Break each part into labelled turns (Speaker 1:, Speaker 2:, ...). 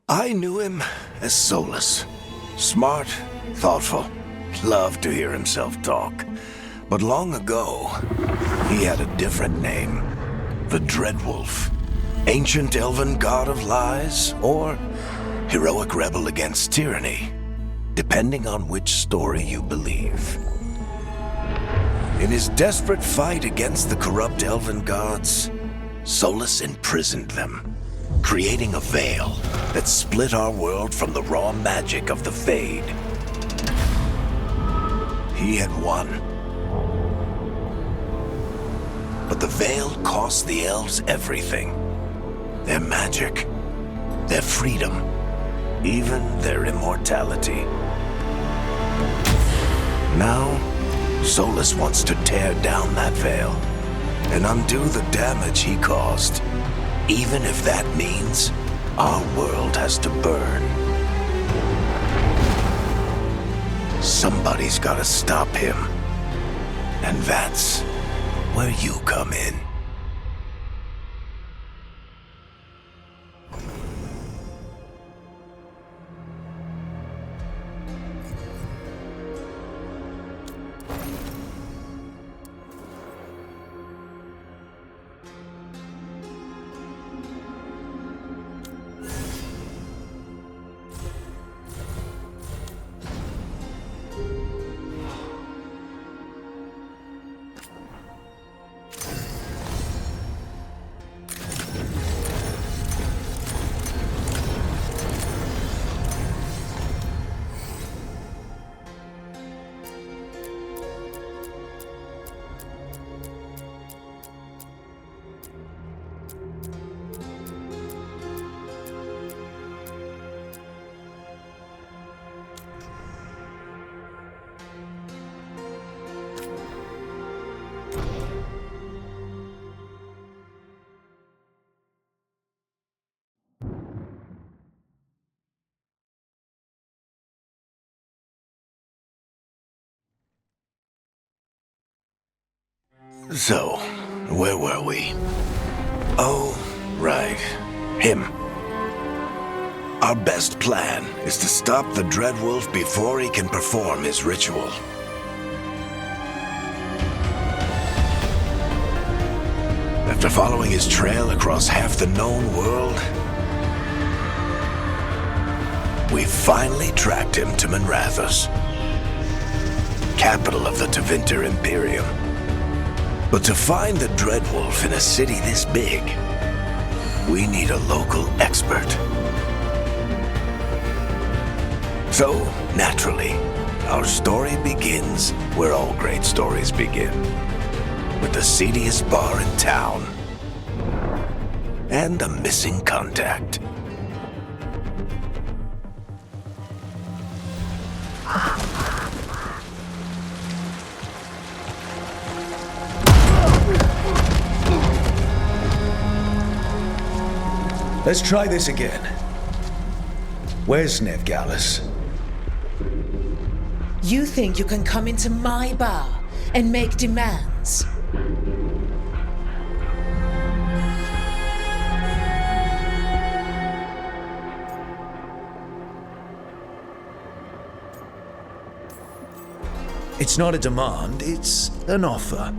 Speaker 1: I knew him as Solas. Smart, thoughtful, loved to hear himself talk. But long ago, he had a different name. The Dreadwolf. Ancient elven god of lies, or heroic rebel against tyranny, depending on which story you believe. In his desperate fight against the corrupt elven gods, Solas imprisoned them, creating a veil that split our world from the raw magic of the Fade. He had won. But the veil cost the elves everything. Their magic, their freedom, even their immortality. Now, Solas wants to tear down that veil and undo the damage he caused, even if that means our world has to burn. Somebody's gotta stop him, and that's where you come in. So, where were we? Oh, right. Him. Our best plan is to stop the Dreadwolf before he can perform his ritual. After following his trail across half the known world, we finally tracked him to Manrathus, capital of the Tevinter Imperium. But to find the Dreadwolf in a city this big, we need a local expert. So, naturally, our story begins where all great stories begin, with the seediest bar in town and a missing contact.
Speaker 2: Let's try this again. Where's Nevgalis?
Speaker 3: You think you can come into my bar and make demands?
Speaker 2: It's not a demand, it's an offer.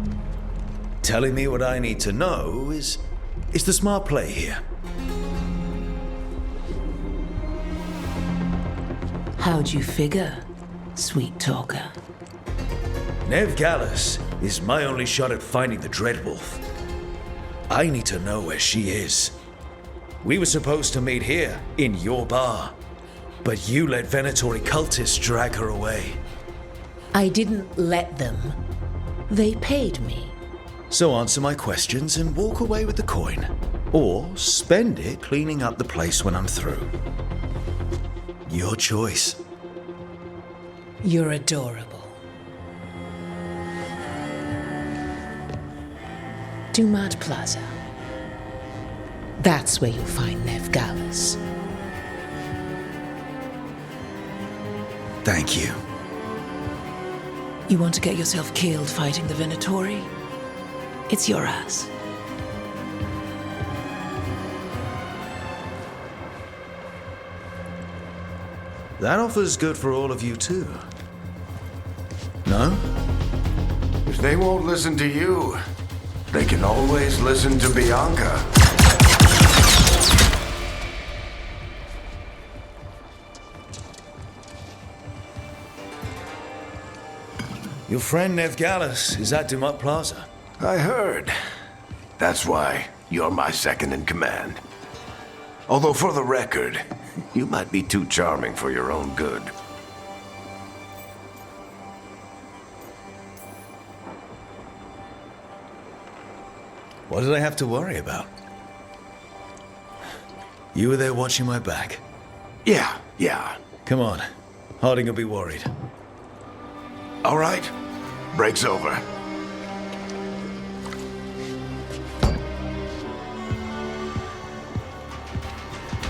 Speaker 2: Telling me what I need to know is the smart play here.
Speaker 3: How'd you figure, sweet talker?
Speaker 2: Nevgalis is my only shot at finding the Dreadwolf. I need to know where she is. We were supposed to meet here, in your bar, but you let Venatori cultists drag her away.
Speaker 3: I didn't let them. They paid me.
Speaker 2: So answer my questions and walk away with the coin. Or spend it cleaning up the place when I'm through. Your choice.
Speaker 3: You're adorable. Dumad Plaza. That's where you'll find Nevgalis.
Speaker 2: Thank you.
Speaker 3: You want to get yourself killed fighting the Venatori? It's your ass.
Speaker 2: That offer's good for all of you too. No?
Speaker 1: If they won't listen to you, they can always listen to Bianca.
Speaker 2: Your friend Nev Gallus is at Dumat Plaza.
Speaker 1: I heard. That's why you're my second in command. Although for the record, you might be too charming for your own good.
Speaker 2: What did I have to worry about? You were there watching my back.
Speaker 1: Yeah.
Speaker 2: Come on. Harding will be worried.
Speaker 1: All right. Break's over.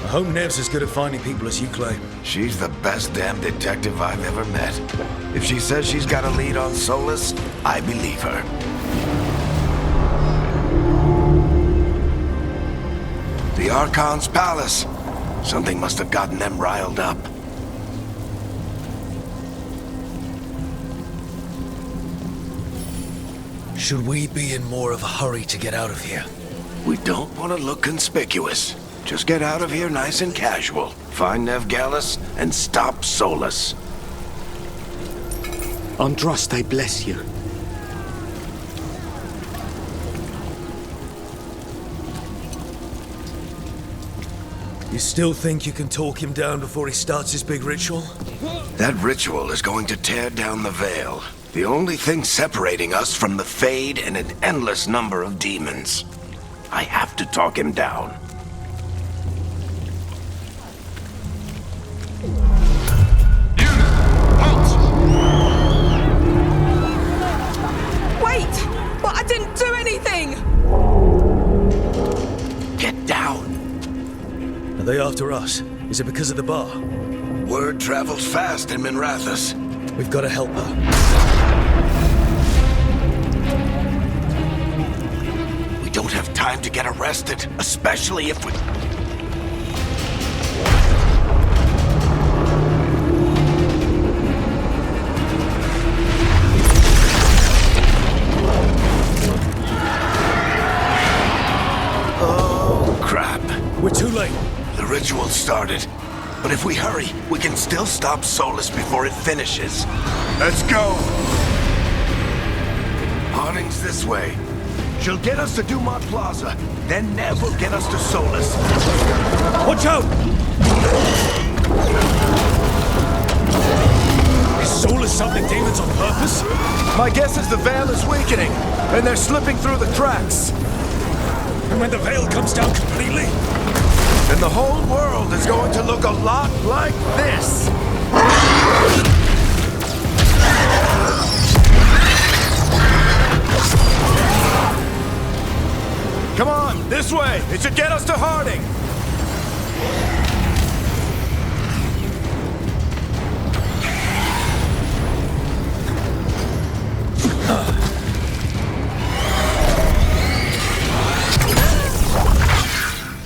Speaker 2: I hope Nev's as good at finding people as you claim.
Speaker 1: She's the best damn detective I've ever met. If she says she's got a lead on Solas, I believe her. The Archon's palace. Something must have gotten them riled up.
Speaker 2: Should we be in more of a hurry to get out of here?
Speaker 1: We don't want to look conspicuous. Just get out of here nice and casual. Find Nev Gallus and stop Solas.
Speaker 4: Andraste bless you.
Speaker 2: You still think you can talk him down before he starts his big ritual?
Speaker 1: That ritual is going to tear down the veil. The only thing separating us from the Fade and an endless number of demons. I have to talk him down.
Speaker 5: Wait! But I didn't do anything!
Speaker 1: Get down.
Speaker 2: Are they after us? Is it because of the bar?
Speaker 1: Word travels fast in Minrathous.
Speaker 2: We've got to help her.
Speaker 1: We don't have time to get arrested, especially if we... Oh, crap.
Speaker 2: We're too late.
Speaker 1: The ritual started. But if we hurry, we can still stop Solas before it finishes. Let's go! Harding's this way. She'll get us to Dumat Plaza. Then Nev will get us to Solas.
Speaker 2: Watch out! Is Solas summoning demons on purpose?
Speaker 6: My guess is the veil is weakening, and they're slipping through the cracks.
Speaker 2: And when the veil comes down completely?
Speaker 6: Then the whole world is going to look a lot like this. Come on, this way. It should get us to Harding.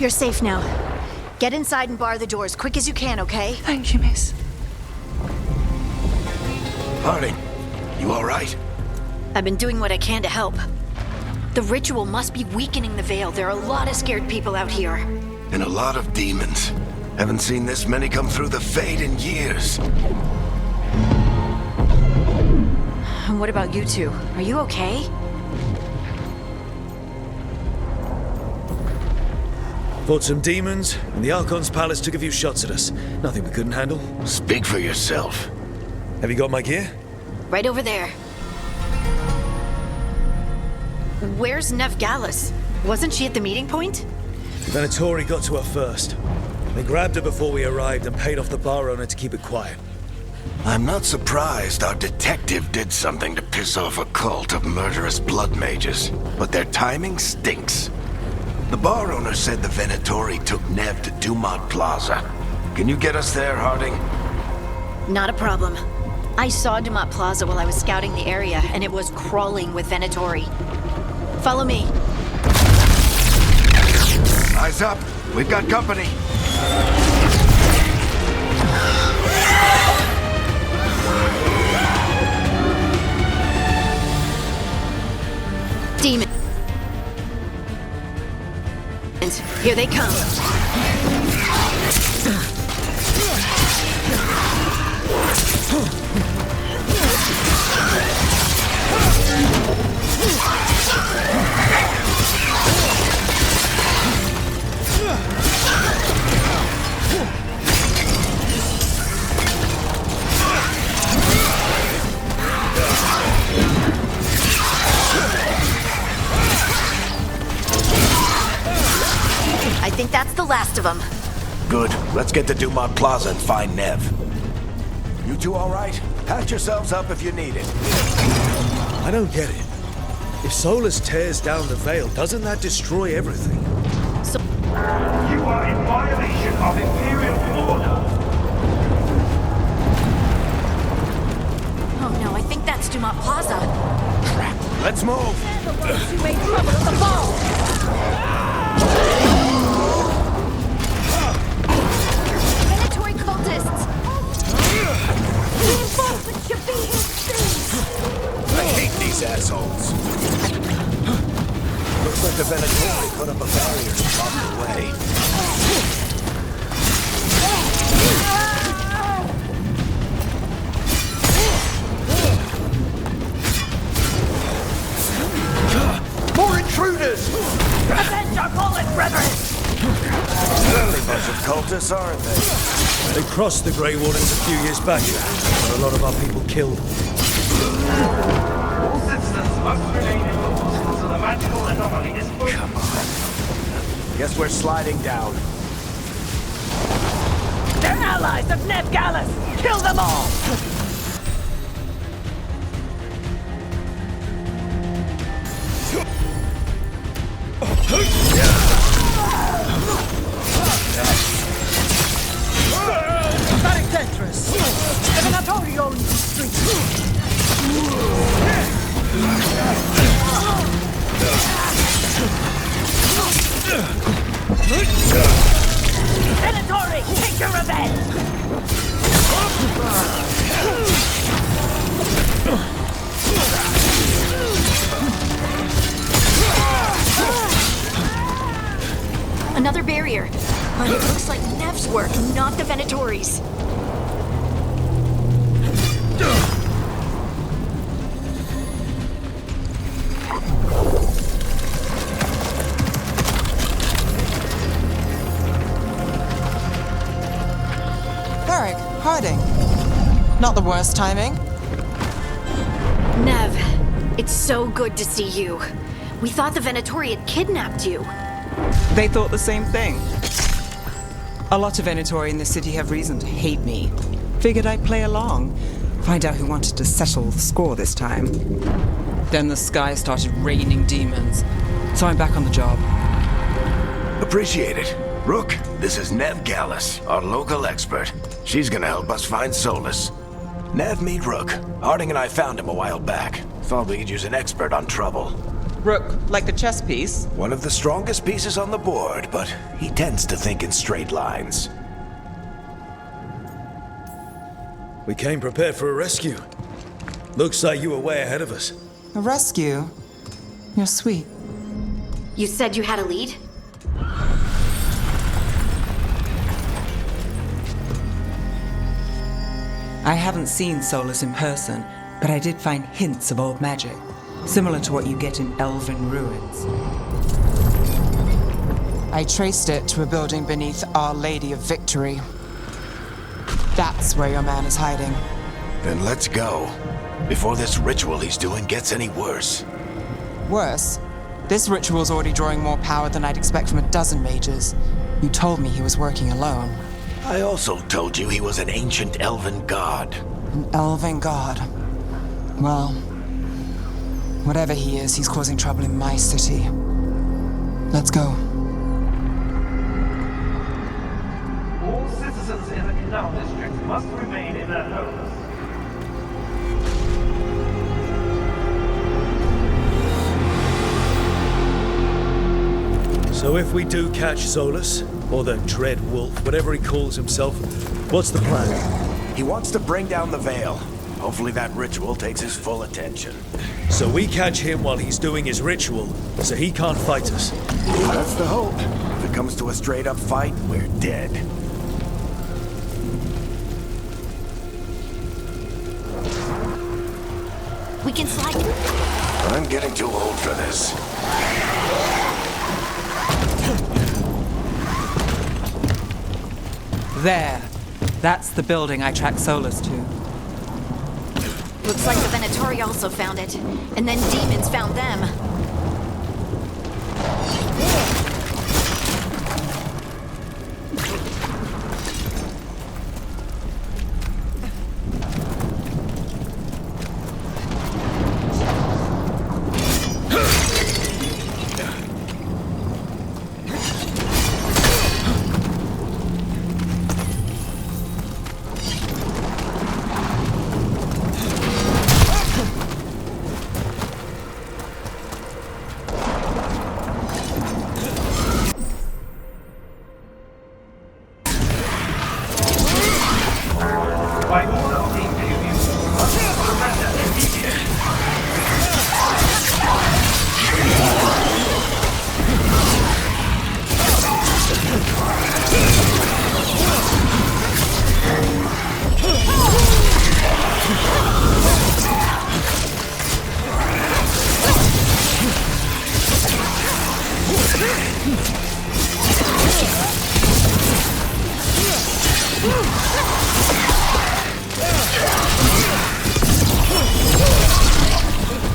Speaker 7: You're safe now. Get inside and bar the doors quick as you can, okay?
Speaker 5: Thank you, miss.
Speaker 1: Harding, you all right?
Speaker 7: I've been doing what I can to help. The ritual must be weakening the veil. There are a lot of scared people out here.
Speaker 1: And a lot of demons. Haven't seen this many come through the Fade in years.
Speaker 7: And what about you two? Are you okay?
Speaker 2: Fought some demons, and the Archon's palace took a few shots at us. Nothing we couldn't handle.
Speaker 1: Speak for yourself.
Speaker 2: Have you got my gear?
Speaker 7: Right over there. Where's Nev Gallus? Wasn't she at the meeting point?
Speaker 2: The Venatori got to her first. They grabbed her before we arrived and paid off the bar owner to keep it quiet.
Speaker 1: I'm not surprised our detective did something to piss off a cult of murderous blood mages, but their timing stinks. The bar owner said the Venatori took Nev to Dumat Plaza. Can you get us there, Harding?
Speaker 7: Not a problem. I saw Dumat Plaza while I was scouting the area, and it was crawling with Venatori. Follow me.
Speaker 1: Eyes up. We've got company.
Speaker 7: Demons. Here they come. I think that's the last of them.
Speaker 1: Good. Let's get to Dumont Plaza and find Nev. You two all right? Patch yourselves up if you need it.
Speaker 2: I don't get it. If Solas tears down the Veil, doesn't that destroy everything?
Speaker 8: You are in violation of Imperial order.
Speaker 7: Oh no, I think that's Dumont Plaza.
Speaker 1: Let's move!
Speaker 5: You made trouble at the ball!
Speaker 7: Predatory cultists!
Speaker 5: Reinforcements should be here soon!
Speaker 1: I hate these assholes. Looks like the Venatori put up a barrier to block the way.
Speaker 6: More intruders!
Speaker 5: Avenge our fallen brethren!
Speaker 1: Early bunch of cultists, aren't they?
Speaker 2: They crossed the Grey Wardens a few years back, but a lot of our people killed.
Speaker 8: All citizens must remain indoors until the magical anomaly is fully...
Speaker 1: Come on. Guess we're sliding down.
Speaker 5: They're allies of Ned Gallus! Kill them all! Predecessor! Venatorial street! Venatori, take your revenge!
Speaker 7: Another barrier. But it looks like Nev's work, not the Venatori's.
Speaker 9: Varric, hiding. Not the worst timing.
Speaker 7: Nev, it's so good to see you. We thought the Venatori had kidnapped you.
Speaker 9: They thought the same thing. A lot of Venatori in the city have reason to hate me. Figured I'd play along, find out who wanted to settle the score this time. Then the sky started raining demons, so I'm back on the job.
Speaker 1: Appreciate it. Rook, this is Nev Gallus, our local expert. She's gonna help us find Solas. Nev, meet Rook. Harding and I found him a while back. Thought we could use an expert on trouble.
Speaker 9: Rook, like the chess piece?
Speaker 1: One of the strongest pieces on the board, but he tends to think in straight lines.
Speaker 2: We came prepared for a rescue. Looks like you were way ahead of us.
Speaker 9: A rescue? You're sweet.
Speaker 7: You said you had a lead?
Speaker 9: I haven't seen Solas in person, but I did find hints of old magic, similar to what you get in elven ruins. I traced it to a building beneath Our Lady of Victory. That's where your man is hiding.
Speaker 1: Then let's go. Before this ritual he's doing gets any worse.
Speaker 9: Worse, this ritual's already drawing more power than I'd expect from a dozen mages. You told me he was working alone.
Speaker 1: I also told you he was an ancient elven god.
Speaker 9: An elven god. Well, whatever he is, he's causing trouble in my city. Let's go.
Speaker 8: All citizens in the canal district must remain in their homes.
Speaker 2: So if we do catch Solas, or the Dread Wolf, whatever he calls himself, what's the plan?
Speaker 1: He wants to bring down the Veil. Hopefully that ritual takes his full attention.
Speaker 2: So we catch him while he's doing his ritual, so he can't fight us.
Speaker 1: That's the hope. If it comes to a straight-up fight, we're dead.
Speaker 7: We can slide.
Speaker 1: I'm getting too old for this.
Speaker 9: There. That's the building I tracked Solas to.
Speaker 7: Looks like the Venatori also found it. And then demons found them.
Speaker 8: By order of the Imperium, must surrender immediately.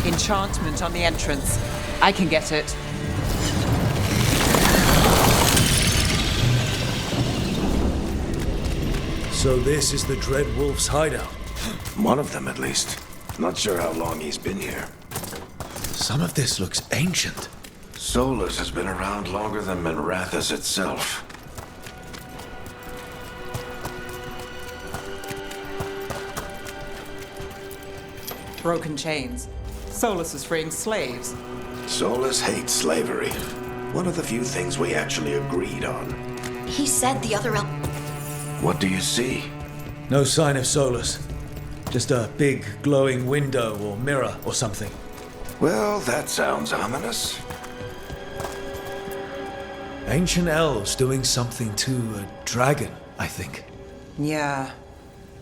Speaker 9: Enchantment on the entrance. I can get it.
Speaker 2: So this is the Dread Wolf's hideout.
Speaker 1: One of them, at least. Not sure how long he's been here.
Speaker 2: Some of this looks ancient.
Speaker 1: Solas has been around longer than Minrathous itself.
Speaker 9: Broken chains. Solas is freeing slaves.
Speaker 1: Solas hates slavery. One of the few things we actually agreed on.
Speaker 7: He said the other
Speaker 1: What do you see?
Speaker 2: No sign of Solas. Just a big glowing window or mirror or something.
Speaker 1: Well, that sounds ominous.
Speaker 2: Ancient elves doing something to a dragon, I think.
Speaker 9: Yeah.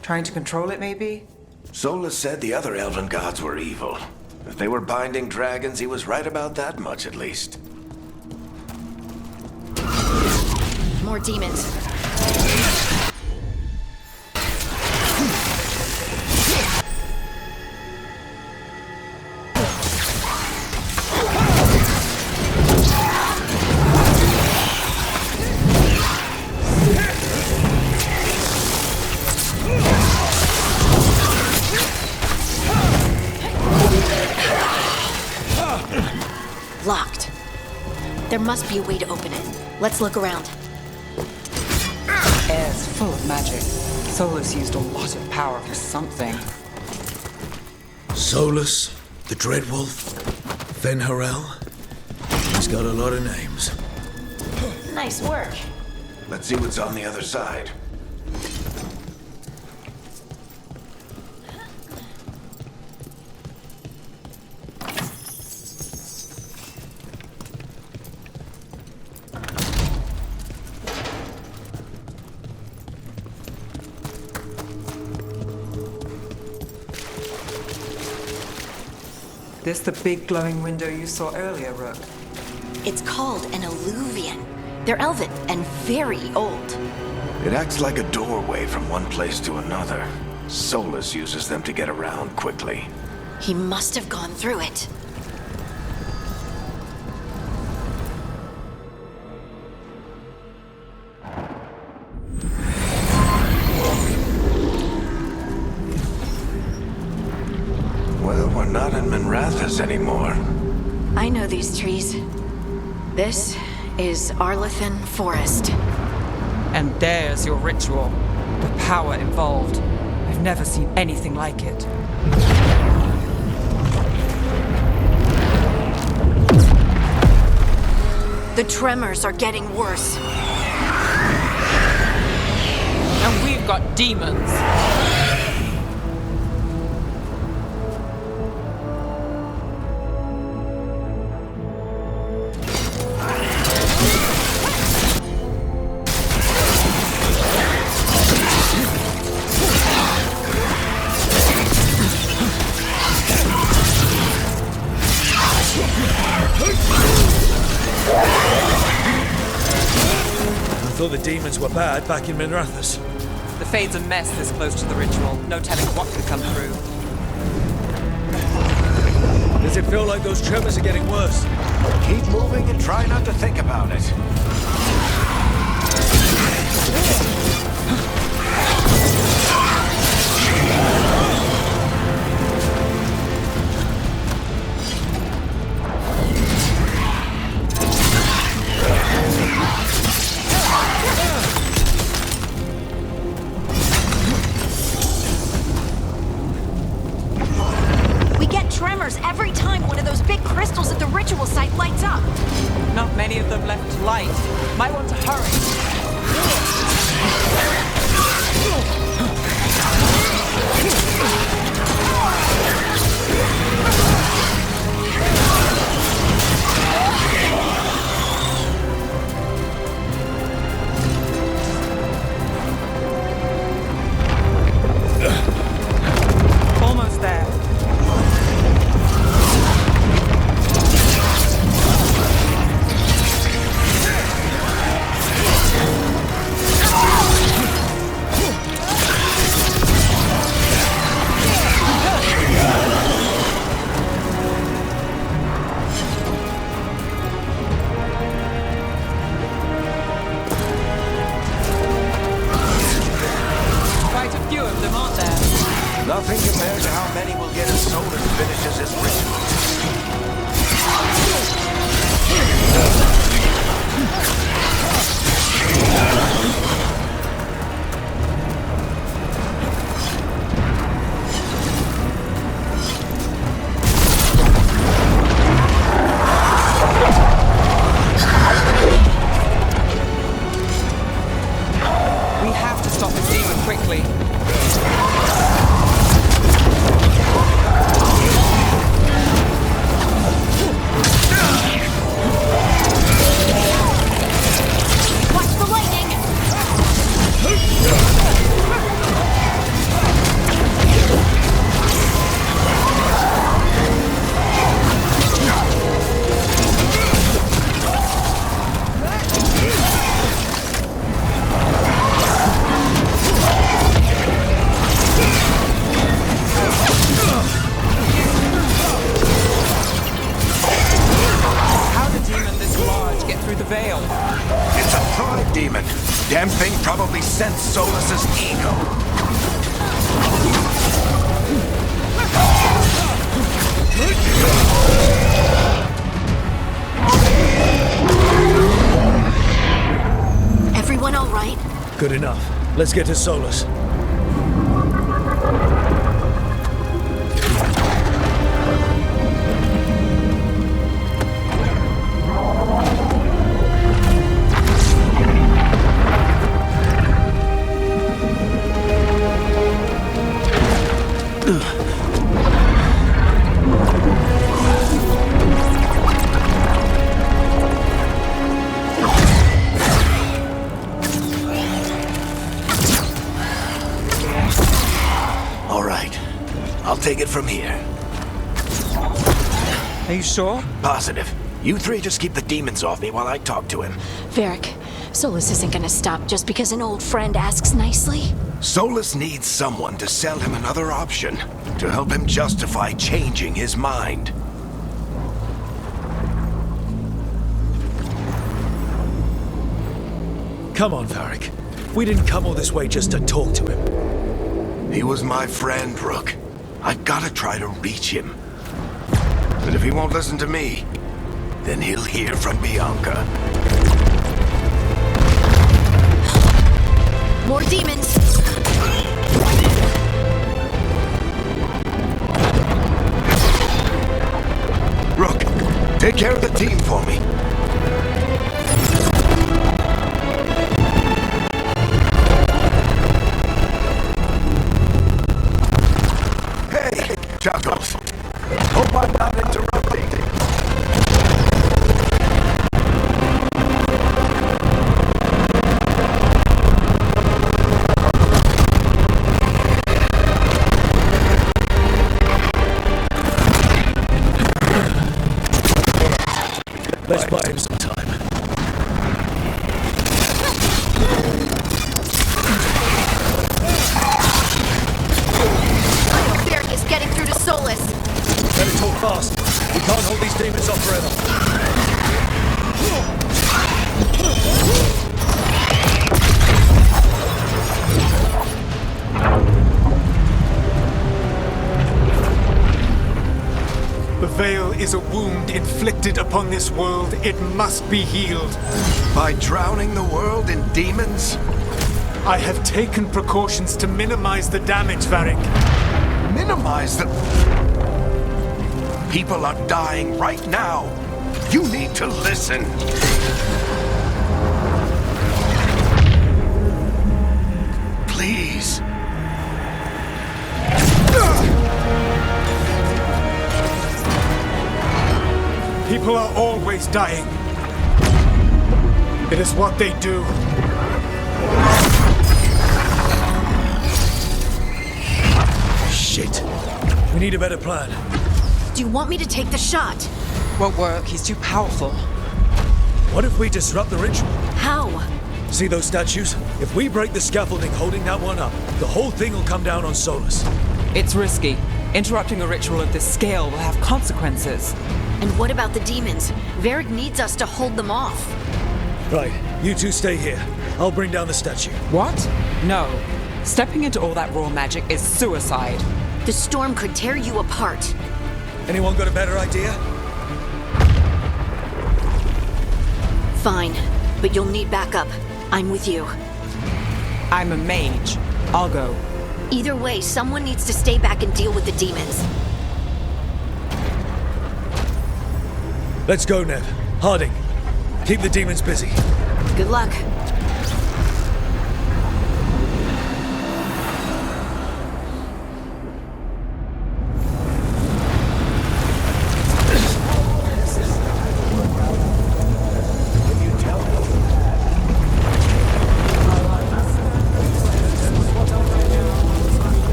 Speaker 9: Trying to control it, maybe?
Speaker 1: Solas said the other elven gods were evil. If they were binding dragons, he was right about that much, at least.
Speaker 7: more demons. Locked. There must be a way to open it. Let's look around.
Speaker 9: Air's full of magic. Solas used a lot of power for something.
Speaker 2: Solas, the Dreadwolf, Venharel. He's got a lot of names.
Speaker 7: Nice work.
Speaker 1: Let's see what's on the other side.
Speaker 9: This the big glowing window you saw earlier, Rook?
Speaker 7: It's called an alluvian. They're elven and very old.
Speaker 1: It acts like a doorway from one place to another. Solas uses them to get around quickly.
Speaker 7: He must have gone through it.
Speaker 1: Well, we're not in Minrathous anymore.
Speaker 7: I know these trees. This is Arlethan Forest.
Speaker 9: And there's your ritual. The power involved. I've never seen anything like it.
Speaker 7: The tremors are getting worse.
Speaker 9: And we've got demons.
Speaker 2: thought the demons were bad back in Minrathous.
Speaker 9: The Fade's a mess this close to the ritual. No telling what could come through.
Speaker 2: Does it feel like those tremors are getting worse?
Speaker 1: Keep moving and try not to think about it.
Speaker 7: Every time one of those big crystals at the ritual site lights up.
Speaker 9: Not many of them left to light. Might want to hurry. Almost there.
Speaker 1: Nothing compared to how many will get as Solas finishes his ritual.
Speaker 9: We have to stop this demon quickly.
Speaker 1: Damn thing probably sensed Solas' ego.
Speaker 7: Everyone all right?
Speaker 2: Good enough. Let's get to Solas.
Speaker 1: Take it from here.
Speaker 9: Are you sure?
Speaker 1: Positive. You three just keep the demons off me while I talk to him.
Speaker 7: Varric, Solas isn't gonna stop just because an old friend asks nicely.
Speaker 1: Solas needs someone to sell him another option, to help him justify changing his mind.
Speaker 2: Come on, Varric. We didn't come all this way just to talk to him.
Speaker 1: He was my friend, Rook. I gotta try to reach him. But if he won't listen to me, then he'll hear from Bianca.
Speaker 7: More demons!
Speaker 1: Rook, take care of the team for me. Chuckles. Hope I'm not interrupting.
Speaker 10: is a wound inflicted upon this world. It must be healed.
Speaker 6: By drowning the world in demons?
Speaker 10: I have taken precautions to minimize the damage, Varric.
Speaker 6: Minimize the... People are dying right now. You need to listen. Please.
Speaker 10: People are always dying. It is what they do.
Speaker 2: Shit. We need a better plan.
Speaker 7: Do you want me to take the shot?
Speaker 9: Won't work, he's too powerful.
Speaker 2: What if we disrupt the ritual?
Speaker 7: How?
Speaker 2: See those statues? If we break the scaffolding holding that one up, the whole thing will come down on Solas.
Speaker 9: It's risky. Interrupting a ritual of this scale will have consequences.
Speaker 7: And what about the demons? Varric needs us to hold them off.
Speaker 2: Right, you two stay here. I'll bring down the statue.
Speaker 9: What? No. Stepping into all that raw magic is suicide.
Speaker 7: The storm could tear you apart.
Speaker 2: Anyone got a better idea?
Speaker 7: Fine, but you'll need backup. I'm with you.
Speaker 9: I'm a mage. I'll go.
Speaker 7: Either way, someone needs to stay back and deal with the demons.
Speaker 2: Let's go, Ned. Harding, keep the demons busy.
Speaker 7: Good luck.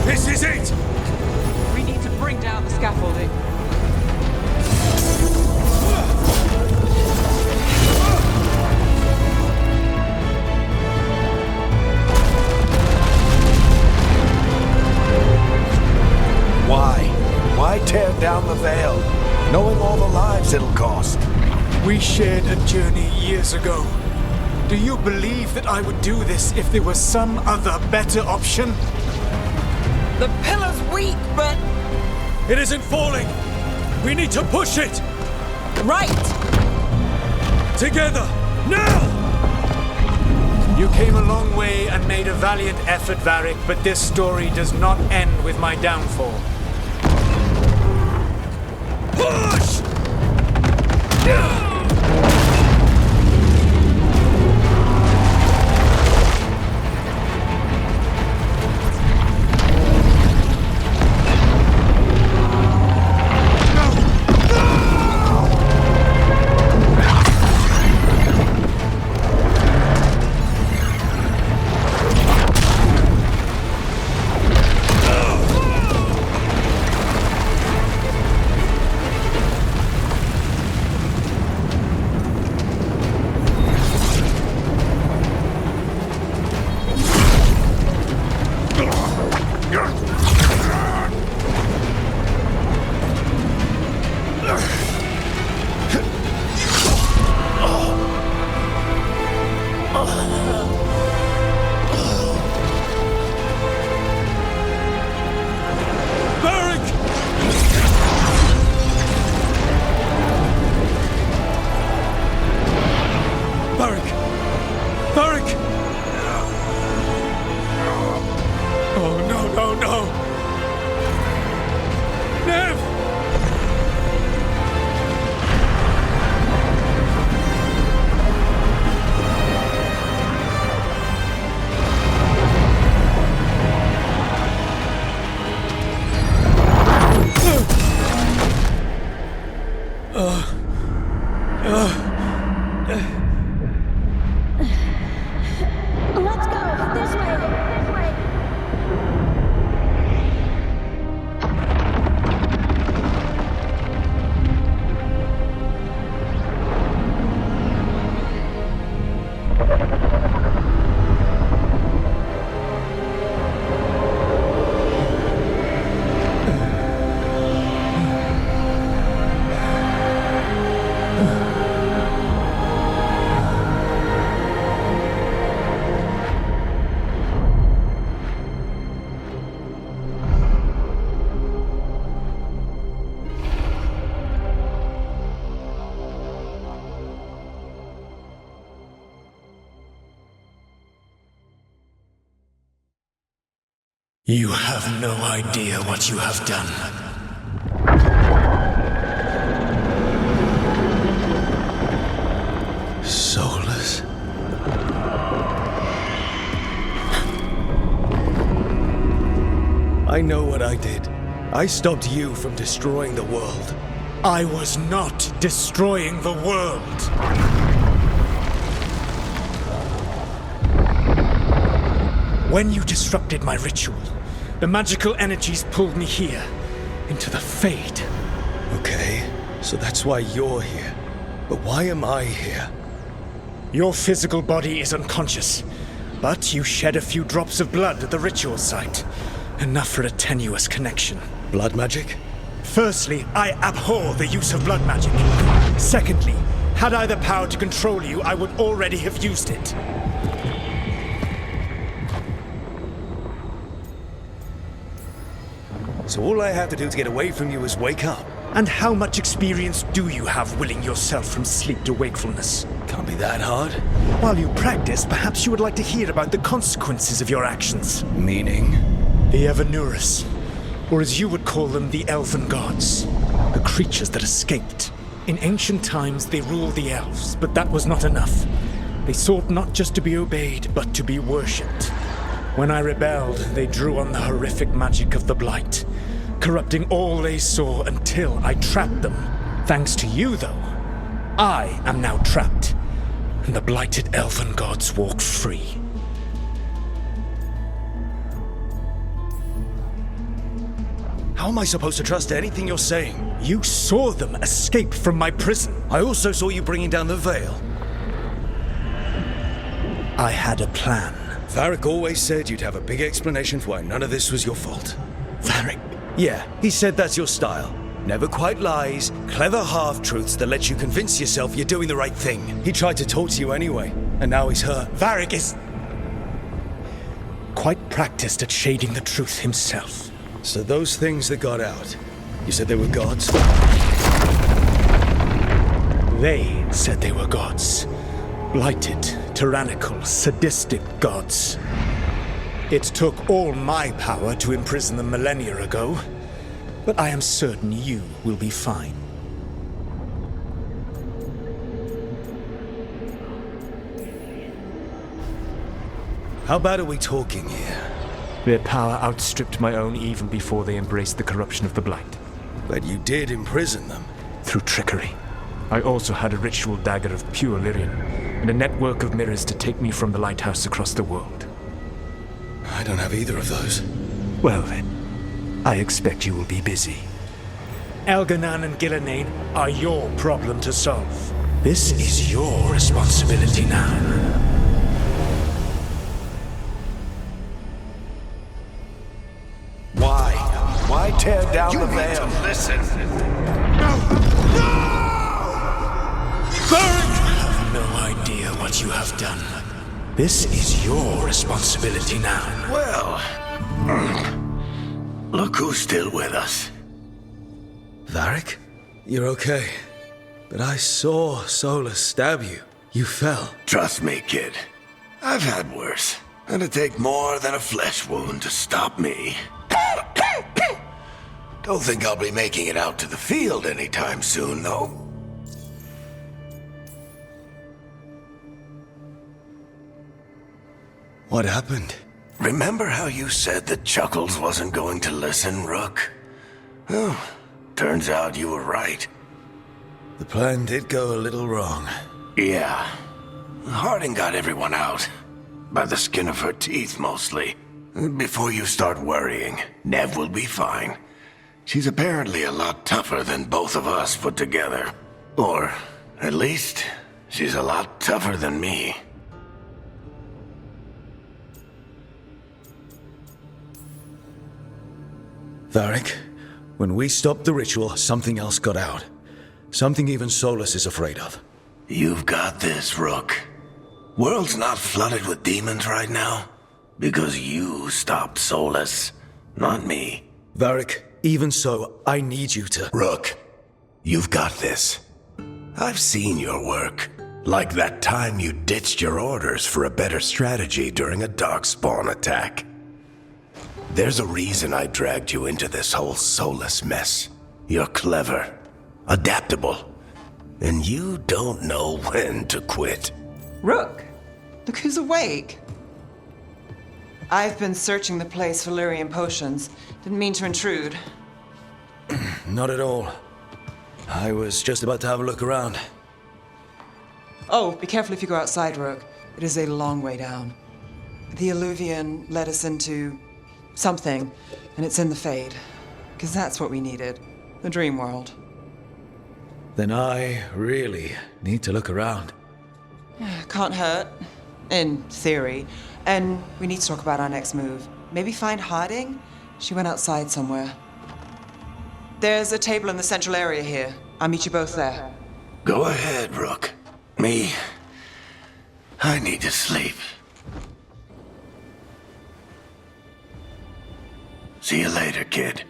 Speaker 2: This is it!
Speaker 9: We need to bring down the scaffolding.
Speaker 6: Why? Why tear down the veil, knowing all the lives it'll cost?
Speaker 10: We shared a journey years ago. Do you believe that I would do this if there was some other better option?
Speaker 9: The pillar's weak, but...
Speaker 2: It isn't falling! We need to push it!
Speaker 9: Right!
Speaker 2: Together! Now!
Speaker 10: You came a long way and made a valiant effort, Varric, but this story does not end with my downfall.
Speaker 2: Push!
Speaker 10: You have no idea what you have done.
Speaker 2: Solas? I know what I did. I stopped you from destroying the world.
Speaker 10: I was not destroying the world. When you disrupted my ritual, the magical energies pulled me here, into the Fade.
Speaker 2: Okay, so that's why you're here. But why am I here?
Speaker 10: Your physical body is unconscious, but you shed a few drops of blood at the ritual site. Enough for a tenuous connection.
Speaker 2: Blood magic?
Speaker 10: Firstly, I abhor the use of blood magic. Secondly, had I the power to control you, I would already have used it.
Speaker 2: So all I have to do to get away from you is wake up?
Speaker 10: And how much experience do you have willing yourself from sleep to wakefulness?
Speaker 2: Can't be that hard.
Speaker 10: While you practice, perhaps you would like to hear about the consequences of your actions.
Speaker 2: Meaning?
Speaker 10: The Evanurus, or as you would call them, the elven gods. The creatures that escaped. In ancient times, they ruled the elves, but that was not enough. They sought not just to be obeyed, but to be worshipped. When I rebelled, they drew on the horrific magic of the Blight, corrupting all they saw until I trapped them. Thanks to you, though, I am now trapped, and the blighted elven gods walk free.
Speaker 2: How am I supposed to trust anything you're saying?
Speaker 10: You saw them escape from my prison.
Speaker 2: I also saw you bringing down the veil.
Speaker 10: I had a plan.
Speaker 2: Varric always said you'd have a big explanation for why none of this was your fault.
Speaker 10: Varric?
Speaker 2: Yeah, he said that's your style. Never quite lies, clever half-truths that let you convince yourself you're doing the right thing. He tried to talk to you anyway, and now he's hurt.
Speaker 10: Varric is quite practiced at shading the truth himself.
Speaker 2: So those things that got out, you said they were gods?
Speaker 10: They said they were gods. Blighted, tyrannical, sadistic gods. It took all my power to imprison them millennia ago, but I am certain you will be fine.
Speaker 2: How bad are we talking here?
Speaker 10: Their power outstripped my own even before they embraced the corruption of the Blight.
Speaker 2: But you did imprison them.
Speaker 10: Through trickery. I also had a ritual dagger of pure Lyrian, and a network of mirrors to take me from the lighthouse across the world.
Speaker 2: I don't have either of those.
Speaker 10: Well then, I expect you will be busy. Elganan and Gillenane are your problem to solve. This is your responsibility now.
Speaker 6: Why tear down the veil?
Speaker 1: Listen.
Speaker 10: You have no idea what you have done. This is your responsibility now.
Speaker 1: Well, look who's still with us.
Speaker 2: Varric? You're okay. But I saw Solas stab you. You fell.
Speaker 1: Trust me, kid. I've had worse. It'd take more than a flesh wound to stop me. Don't think I'll be making it out to the field anytime soon, though.
Speaker 2: What happened?
Speaker 1: Remember how you said that Chuckles wasn't going to listen, Rook? Well, turns out you were right.
Speaker 2: The plan did go a little wrong.
Speaker 1: Yeah. Harding got everyone out. By the skin of her teeth, mostly. Before you start worrying, Nev will be fine. She's apparently a lot tougher than both of us put together. Or, at least, she's a lot tougher than me.
Speaker 2: Varric, when we stopped the ritual, something else got out. Something even Solas is afraid of.
Speaker 1: You've got this, Rook. World's not flooded with demons right now. Because you stopped Solas, not me.
Speaker 2: Varric, even so, I need you to...
Speaker 1: Rook, you've got this. I've seen your work. Like that time you ditched your orders for a better strategy during a darkspawn attack. There's a reason I dragged you into this whole Solas mess. You're clever, adaptable, and you don't know when to quit.
Speaker 9: Rook, look who's awake. I've been searching the place for Lyrian potions. Didn't mean to intrude.
Speaker 2: Not at all. I was just about to have a look around.
Speaker 9: Oh, be careful if you go outside, Rook. It is a long way down. The Illuvian led us into something, and it's in the Fade. Because that's what we needed. The dream world.
Speaker 2: Then I really need to look around.
Speaker 9: Can't hurt. In theory. And we need to talk about our next move. Maybe find Harding? She went outside somewhere. There's a table in the central area here. I'll meet you both there.
Speaker 1: Go ahead, Rook. Me, I need to sleep. See you later, kid.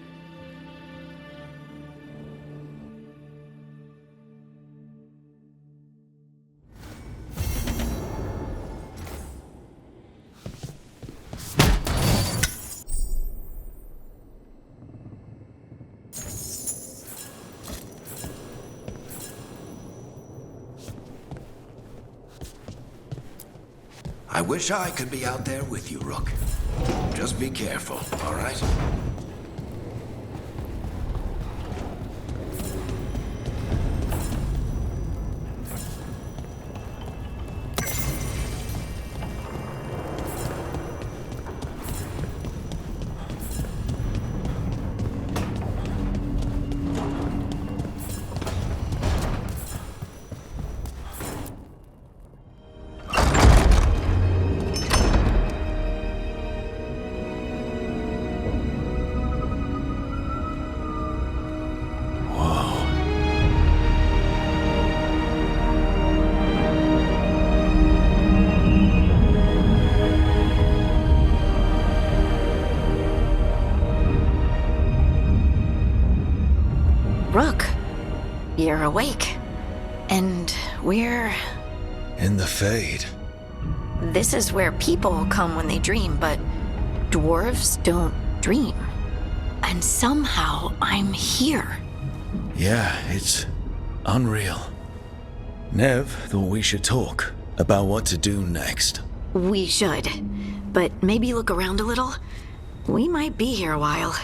Speaker 1: I wish I could be out there with you, Rook. Just be careful, all right?
Speaker 7: Rook, you're awake. And we're...
Speaker 2: In the Fade.
Speaker 7: This is where people come when they dream, but dwarves don't dream. And somehow I'm here.
Speaker 2: Yeah, it's unreal. Nev thought we should talk about what to do next.
Speaker 7: We should. But maybe look around a little. We might be here a while.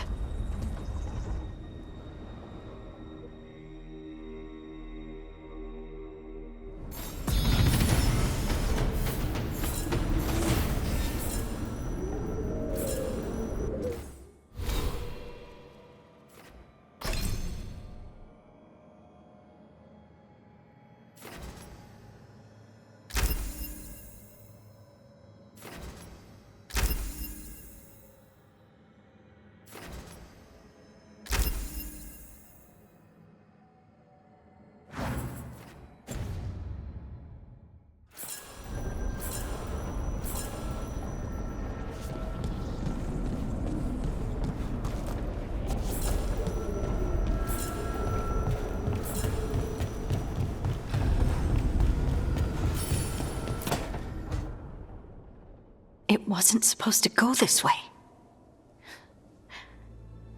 Speaker 7: It wasn't supposed to go this way.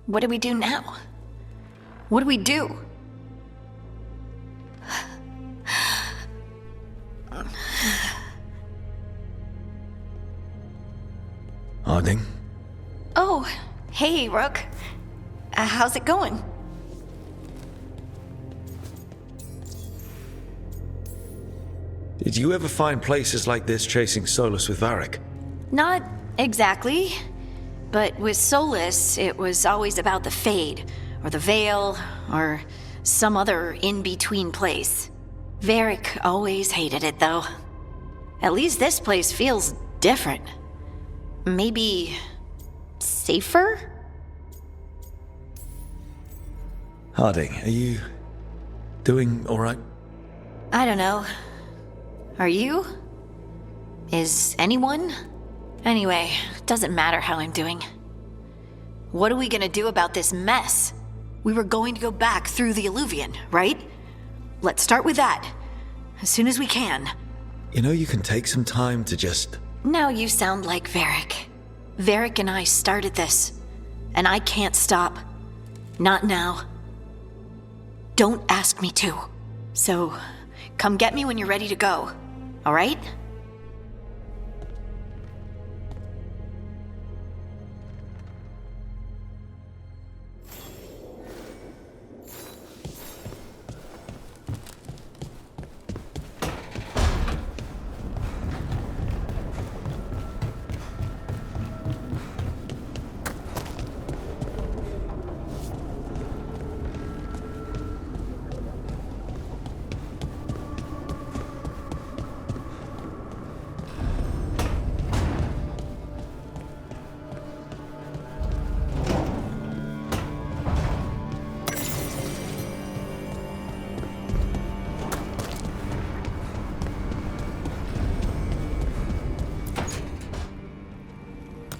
Speaker 7: What do we do now? What do we do?
Speaker 2: Harding?
Speaker 7: Oh, hey, Rook. How's it going?
Speaker 2: Did you ever find places like this chasing Solas with Varric?
Speaker 7: Not exactly. But with Solas, it was always about the Fade, or the Veil, or some other in-between place. Varric always hated it, though. At least this place feels different. Maybe... safer?
Speaker 2: Harding, are you doing all right?
Speaker 7: I don't know. Are you? Is anyone? Anyway, doesn't matter how I'm doing. What are we gonna do about this mess? We were going to go back through the Illuvian, right? Let's start with that. As soon as we can.
Speaker 2: You know, you can take some time to just...
Speaker 7: Now you sound like Varric. Varric and I started this, and I can't stop. Not now. Don't ask me to. So, come get me when you're ready to go, all right?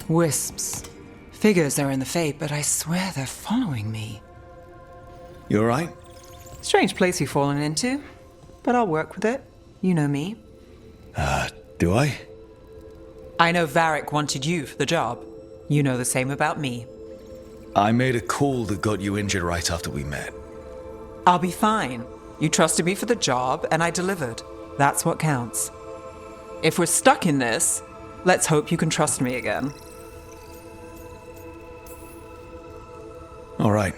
Speaker 9: Wisps. Figures are in the fate, but I swear they're following me.
Speaker 2: You alright?
Speaker 9: Strange place you've fallen into, but I'll work with it. You know me.
Speaker 2: Do I?
Speaker 9: I know Varric wanted you for the job. You know the same about me.
Speaker 2: I made a call that got you injured right after we met.
Speaker 9: I'll be fine. You trusted me for the job, and I delivered. That's what counts. If we're stuck in this, let's hope you can trust me again.
Speaker 2: All right.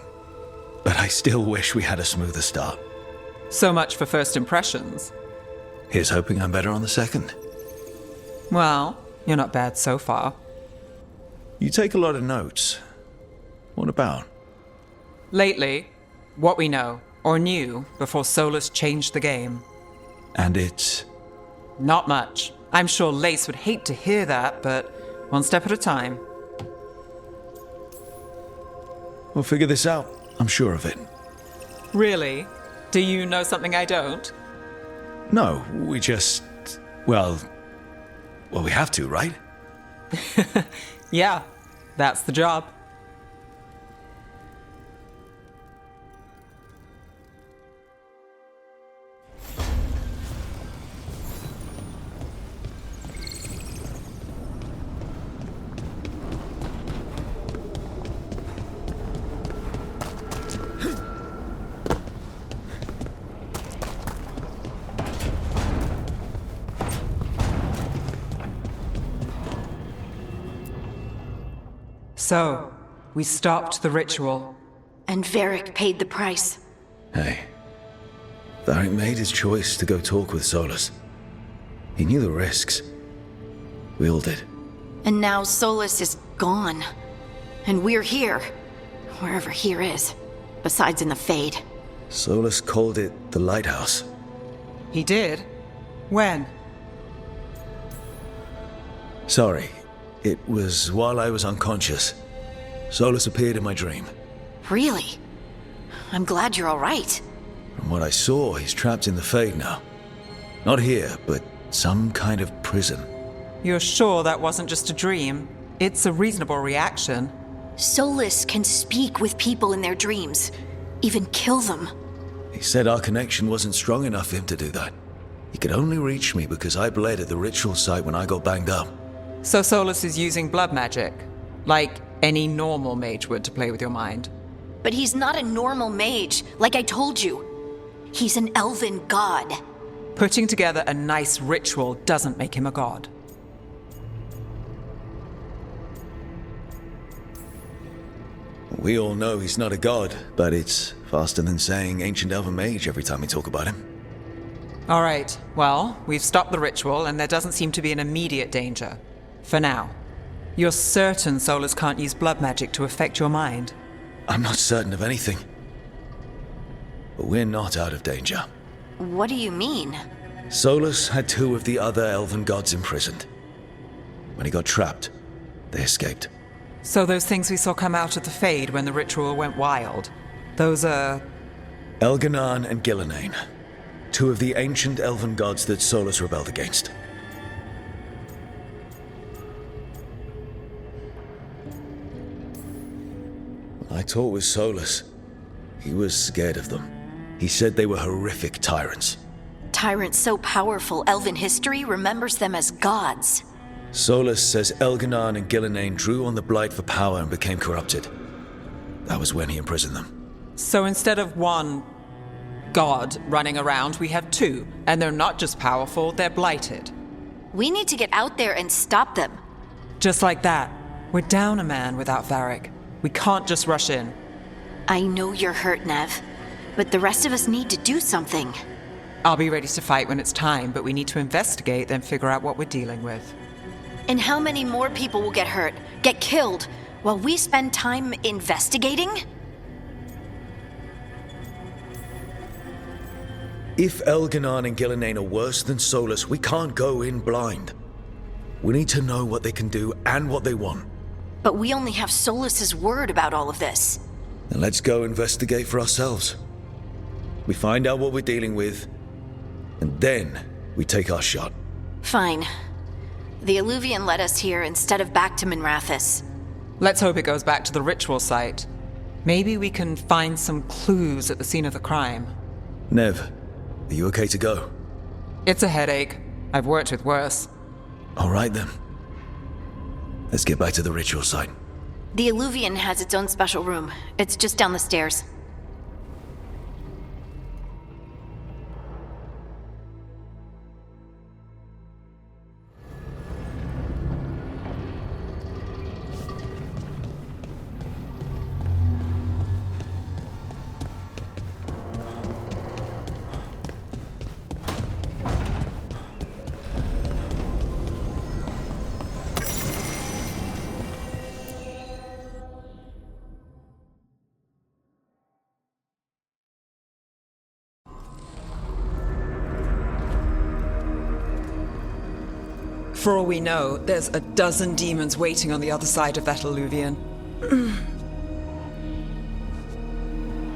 Speaker 2: But I still wish we had a smoother start.
Speaker 9: So much for first impressions.
Speaker 2: Here's hoping I'm better on the second.
Speaker 9: Well, you're not bad so far.
Speaker 2: You take a lot of notes. What about?
Speaker 9: Lately, what we know, or knew, before Solas changed the game.
Speaker 2: And it's...
Speaker 9: Not much. I'm sure Lace would hate to hear that, but one step at a time.
Speaker 2: We'll figure this out. I'm sure of it.
Speaker 9: Really? Do you know something I don't?
Speaker 2: No, we just... Well, we have to, right?
Speaker 9: Yeah, that's the job. So, we stopped the ritual.
Speaker 7: And Varric paid the price.
Speaker 2: Hey. Varric made his choice to go talk with Solas. He knew the risks. We all did.
Speaker 7: And now Solas is gone. And we're here. Wherever here is. Besides in the Fade.
Speaker 2: Solas called it the Lighthouse.
Speaker 9: He did? When?
Speaker 2: Sorry. It was while I was unconscious. Solas appeared in my dream.
Speaker 7: Really? I'm glad you're all right.
Speaker 2: From what I saw, he's trapped in the Fade now. Not here, but some kind of prison.
Speaker 9: You're sure that wasn't just a dream? It's a reasonable reaction.
Speaker 7: Solas can speak with people in their dreams. Even kill them.
Speaker 2: He said our connection wasn't strong enough for him to do that. He could only reach me because I bled at the ritual site when I got banged up.
Speaker 9: So Solas is using blood magic, like any normal mage would to play with your mind.
Speaker 7: But he's not a normal mage, like I told you. He's an elven god.
Speaker 9: Putting together a nice ritual doesn't make him a god.
Speaker 2: We all know he's not a god, but it's faster than saying ancient elven mage every time we talk about him.
Speaker 9: All right, well, we've stopped the ritual and there doesn't seem to be an immediate danger. For now. You're certain Solas can't use blood magic to affect your mind?
Speaker 2: I'm not certain of anything. But we're not out of danger.
Speaker 7: What do you mean?
Speaker 2: Solas had 2 of the other elven gods imprisoned. When he got trapped, they escaped.
Speaker 9: So those things we saw come out of the Fade when the ritual went wild, those are...
Speaker 2: Elganan and Gillenane. 2 of the ancient elven gods that Solas rebelled against. I talked with Solas. He was scared of them. He said they were horrific tyrants.
Speaker 7: Tyrants so powerful, elven history remembers them as gods.
Speaker 2: Solas says Elganon and Gillenane drew on the Blight for power and became corrupted. That was when he imprisoned them.
Speaker 9: So instead of one god running around, we have two. And they're not just powerful, they're blighted.
Speaker 7: We need to get out there and stop them.
Speaker 9: Just like that. We're down a man without Varric. We can't just rush in.
Speaker 7: I know you're hurt, Nev, but the rest of us need to do something.
Speaker 9: I'll be ready to fight when it's time, but we need to investigate, then figure out what we're dealing with.
Speaker 7: And how many more people will get hurt, get killed, while we spend time investigating?
Speaker 2: If Elganon and Gillenane are worse than Solas, we can't go in blind. We need to know what they can do and what they want.
Speaker 7: But we only have Solas's word about all of this.
Speaker 2: Then let's go investigate for ourselves. We find out what we're dealing with, and then we take our shot.
Speaker 7: Fine. The Illuvian led us here instead of back to Minrathous.
Speaker 9: Let's hope it goes back to the ritual site. Maybe we can find some clues at the scene of the crime.
Speaker 2: Nev, are you okay to go?
Speaker 9: It's a headache. I've worked with worse.
Speaker 2: All right then. Let's get back to the ritual site.
Speaker 7: The Illuvian has its own special room. It's just down the stairs.
Speaker 9: For all we know, there's a dozen demons waiting on the other side of that Illuvian.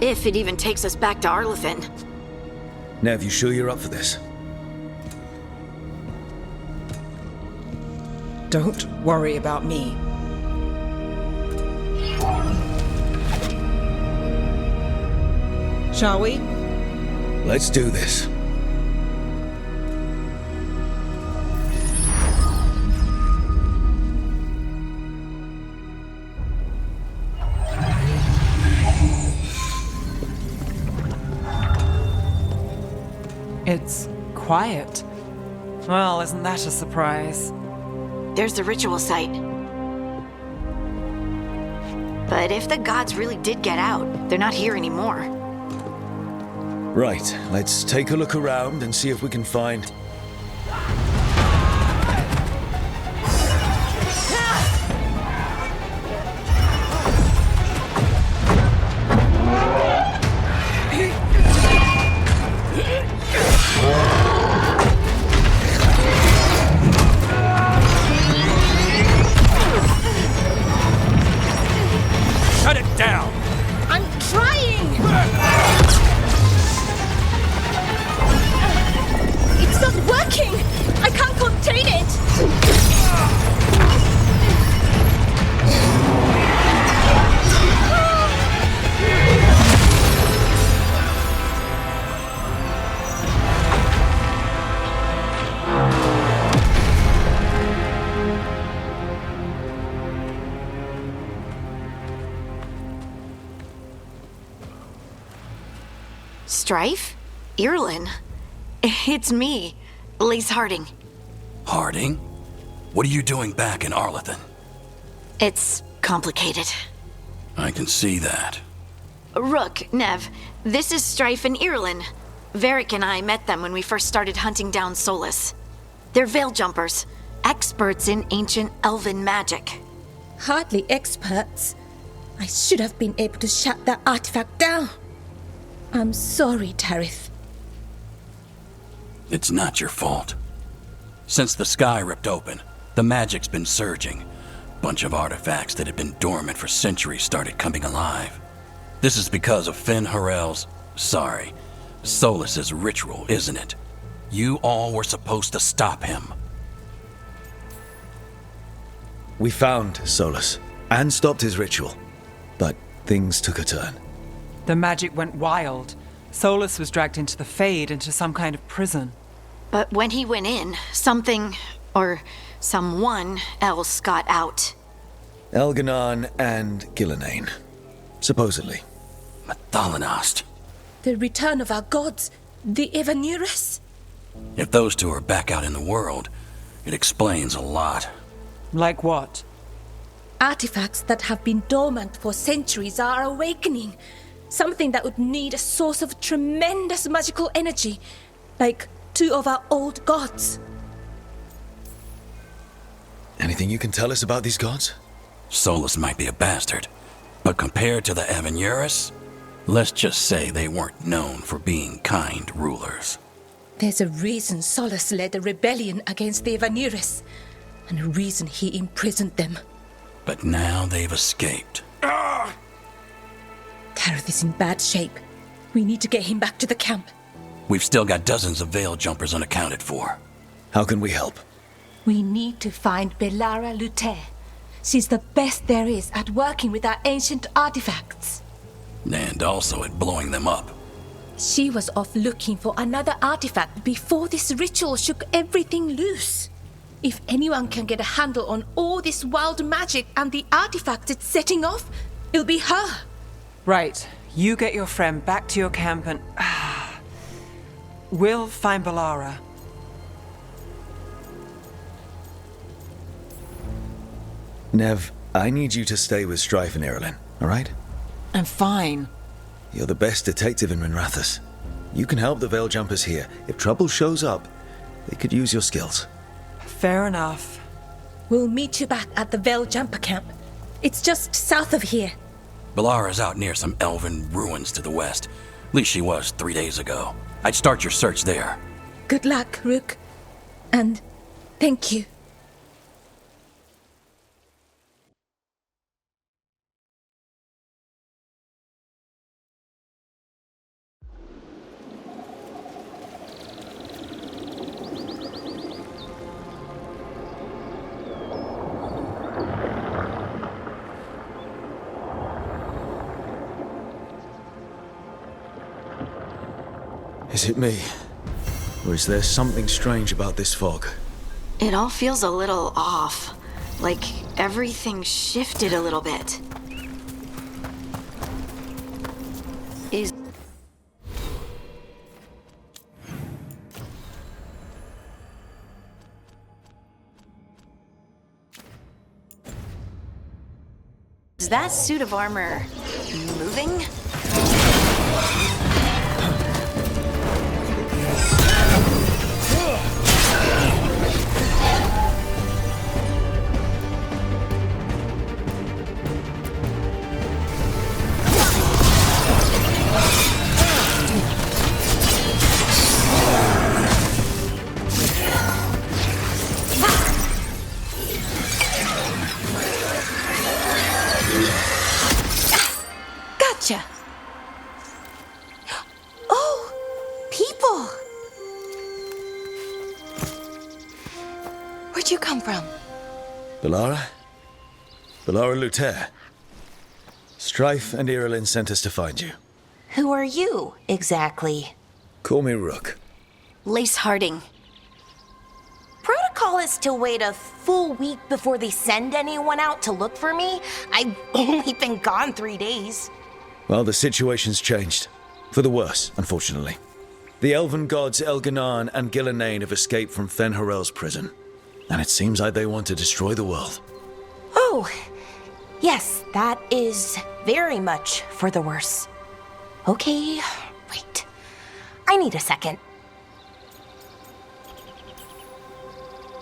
Speaker 7: If it even takes us back to Arlathan.
Speaker 2: Nev, you sure you're up for this?
Speaker 9: Don't worry about me. Shall we?
Speaker 2: Let's do this.
Speaker 9: It's quiet. Well, isn't that a surprise?
Speaker 7: There's the ritual site. But if the gods really did get out, they're not here anymore.
Speaker 2: Right, let's take a look around and see if we can find...
Speaker 6: Shut it down!
Speaker 5: I'm trying! It's not working! I can't contain it!
Speaker 7: Strife? Irlin? It's me, Lace Harding.
Speaker 11: Harding? What are you doing back in Arlathan?
Speaker 7: It's complicated.
Speaker 11: I can see that.
Speaker 7: Rook, Nev, this is Strife and Irlin. Varric and I met them when we first started hunting down Solas. They're veil jumpers, experts in ancient elven magic.
Speaker 5: Hardly experts. I should have been able to shut that artifact down. I'm sorry, Tarith.
Speaker 11: It's not your fault. Since the sky ripped open, the magic's been surging. Bunch of artifacts that had been dormant for centuries started coming alive. This is because of Solas's ritual, isn't it? You all were supposed to stop him.
Speaker 2: We found Solas and stopped his ritual, but things took a turn.
Speaker 9: The magic went wild. Solas was dragged into the Fade, into some kind of prison.
Speaker 7: But when he went in, something Or someone else got out.
Speaker 2: Elganon and Gillenane. Supposedly.
Speaker 11: Mathalanost.
Speaker 5: The return of our gods, the Evanurus.
Speaker 11: If those two are back out in the world, it explains a lot.
Speaker 9: Like what?
Speaker 5: Artifacts that have been dormant for centuries are awakening. Something that would need a source of tremendous magical energy, like two of our old gods.
Speaker 2: Anything you can tell us about these gods?
Speaker 11: Solas might be a bastard, but compared to the Evanurus, let's just say they weren't known for being kind rulers.
Speaker 5: There's a reason Solas led a rebellion against the Evanurus, and a reason he imprisoned them.
Speaker 11: But now they've escaped.
Speaker 5: Gareth is in bad shape. We need to get him back to the camp.
Speaker 11: We've still got dozens of veil jumpers unaccounted for.
Speaker 2: How can we help?
Speaker 5: We need to find Belara Luther. She's the best there is at working with our ancient artifacts.
Speaker 11: And also at blowing them up.
Speaker 5: She was off looking for another artifact before this ritual shook everything loose. If anyone can get a handle on all this wild magic and the artifacts it's setting off, it'll be her.
Speaker 9: Right. You get your friend back to your camp and... we'll find Belara.
Speaker 2: Nev, I need you to stay with Strife and Irulan, alright?
Speaker 9: I'm fine.
Speaker 2: You're the best detective in Minrathous. You can help the Veil Jumpers here. If trouble shows up, they could use your skills.
Speaker 9: Fair enough.
Speaker 5: We'll meet you back at the Veil Jumper camp. It's just south of here.
Speaker 11: Belara's out near some elven ruins to the west. At least she was 3 days ago. I'd start your search there.
Speaker 5: Good luck, Rook. And thank you.
Speaker 2: Is it me? Or is there something strange about this fog?
Speaker 7: It all feels a little off. Like everything shifted a little bit. Is that suit of armor moving? Gotcha. Oh, people. Where'd you come from?
Speaker 2: Belara? Belara Luther. Strife and Irulan sent us to find you.
Speaker 12: Who are you, exactly?
Speaker 2: Call me Rook.
Speaker 7: Lace Harding.
Speaker 12: Protocol is to wait a full week before they send anyone out to look for me. I've only been gone 3 days.
Speaker 2: Well, the situation's changed. For the worse, unfortunately. The elven gods Elganon and Gillenane have escaped from Fen'Harel's prison. And it seems like they want to destroy the world.
Speaker 12: Oh, yes, that is very much for the worse. Okay, wait. I need a second.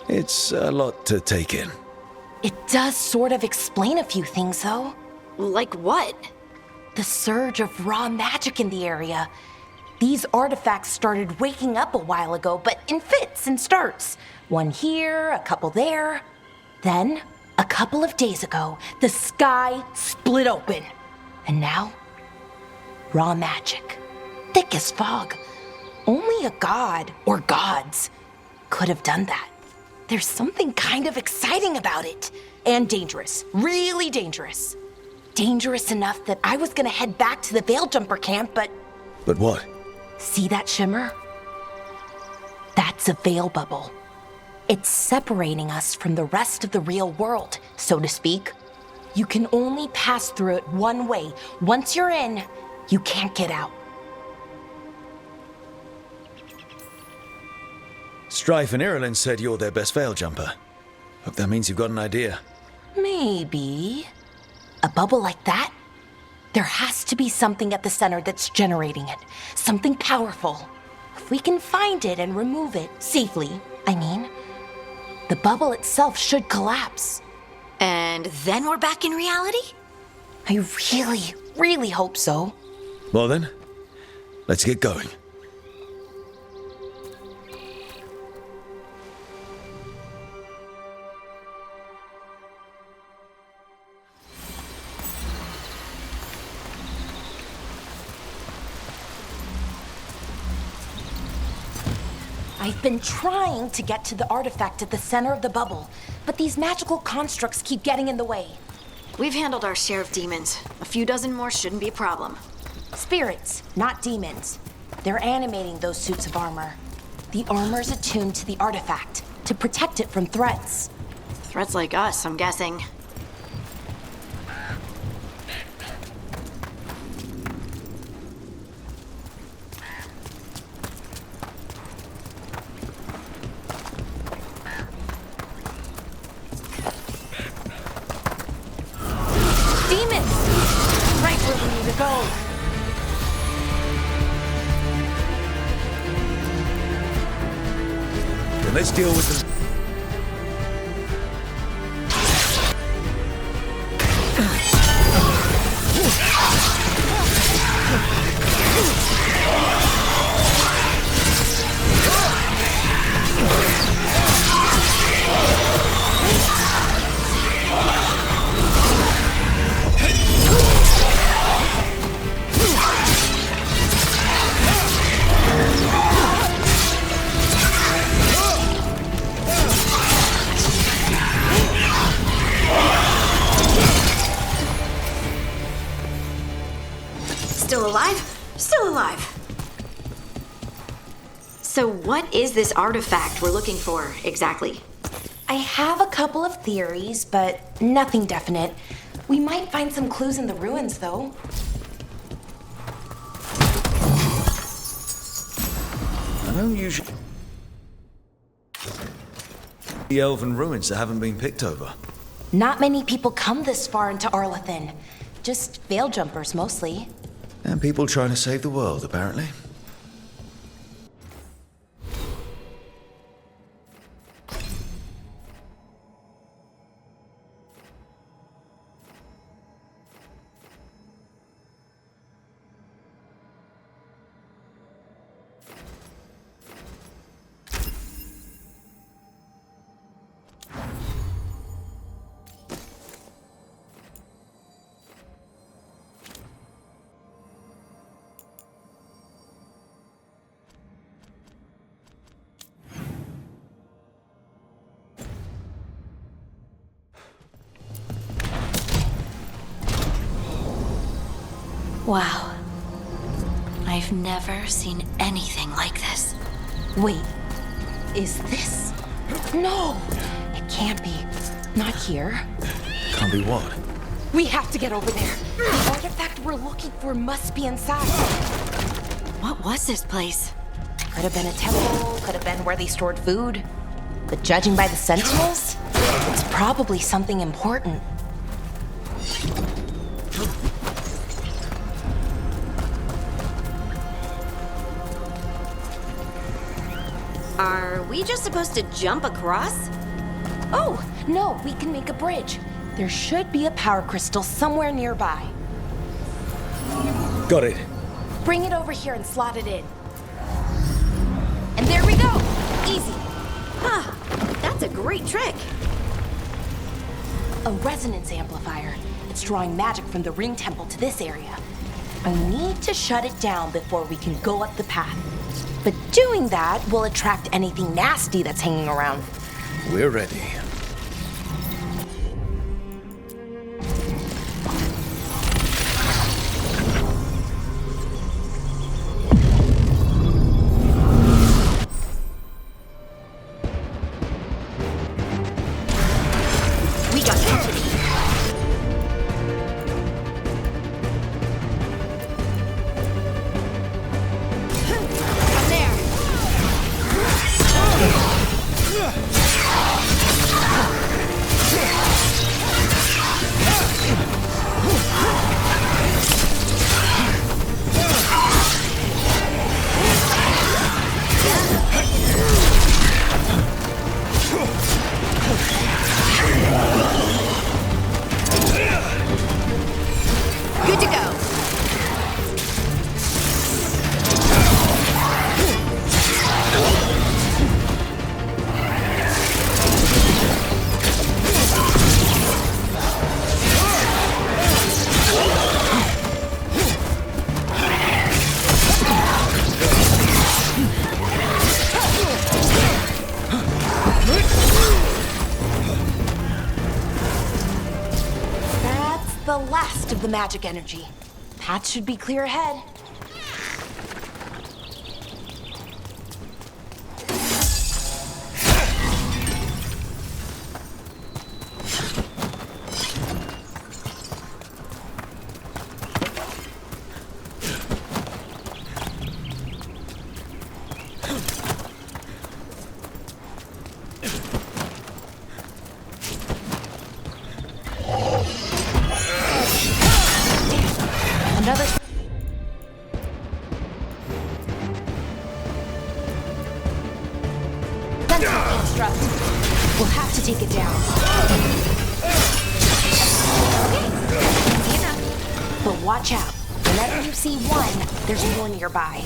Speaker 2: It's a lot to take in.
Speaker 12: It does sort of explain a few things, though.
Speaker 7: Like what?
Speaker 12: The surge of raw magic in the area. These artifacts started waking up a while ago, but in fits and starts. One here, a couple there. Then, a couple of days ago, the sky split open. And now, raw magic. Thick as fog. Only a god, or gods, could have done that. There's something kind of exciting about it. And dangerous. Really dangerous. Dangerous enough that I was gonna head back to the Veil Jumper camp, but...
Speaker 2: But what?
Speaker 12: See that shimmer? That's a veil bubble. It's separating us from the rest of the real world, so to speak. You can only pass through it one way. Once you're in, you can't get out.
Speaker 2: Strife and Irulan said you're their best veil jumper. Hope that means you've got an idea.
Speaker 12: Maybe. A bubble like that? There has to be something at the center that's generating it. Something powerful. If we can find it and remove it, safely, I mean, the bubble itself should collapse.
Speaker 7: And then we're back in reality?
Speaker 12: I really, really hope so.
Speaker 2: Well then, let's get going.
Speaker 12: I've been trying to get to the artifact at the center of the bubble, but these magical constructs keep getting in the way.
Speaker 7: We've handled our share of demons. A few dozen more shouldn't be a problem.
Speaker 12: Spirits, not demons. They're animating those suits of armor. The armor's attuned to the artifact, to protect it from threats.
Speaker 7: Threats like us, I'm guessing.
Speaker 2: Let's deal with them.
Speaker 7: Still alive? Still alive. So what is this artifact we're looking for, exactly?
Speaker 12: I have a couple of theories, but nothing definite. We might find some clues in the ruins, though.
Speaker 2: I don't usually... the elven ruins that haven't been picked over.
Speaker 12: Not many people come this far into Arlathan. Just veil jumpers, mostly.
Speaker 2: And people trying to save the world, apparently.
Speaker 7: Wow. I've never seen anything like this.
Speaker 12: Wait, is this? No, it can't be. Not here.
Speaker 2: Can't be what?
Speaker 12: We have to get over there. The artifact we're looking for must be inside.
Speaker 7: What was this place?
Speaker 12: Could have been a temple, could have been where they stored food. But judging by the sentinels, it's probably something important.
Speaker 7: Are we just supposed to jump across?
Speaker 12: Oh, no, we can make a bridge. There should be a power crystal somewhere nearby.
Speaker 2: Got it.
Speaker 12: Bring it over here and slot it in. And there we go! Easy.
Speaker 7: Huh, that's a great trick.
Speaker 12: A resonance amplifier. It's drawing magic from the ring temple to this area. I need to shut it down before we can go up the path. But doing that will attract anything nasty that's hanging around.
Speaker 2: We're ready.
Speaker 12: most of the magic energy. Path should be clear ahead. Another... Sensor construct. We'll have to take it down. Okay, easy enough. But watch out. Whenever you see one, there's more nearby.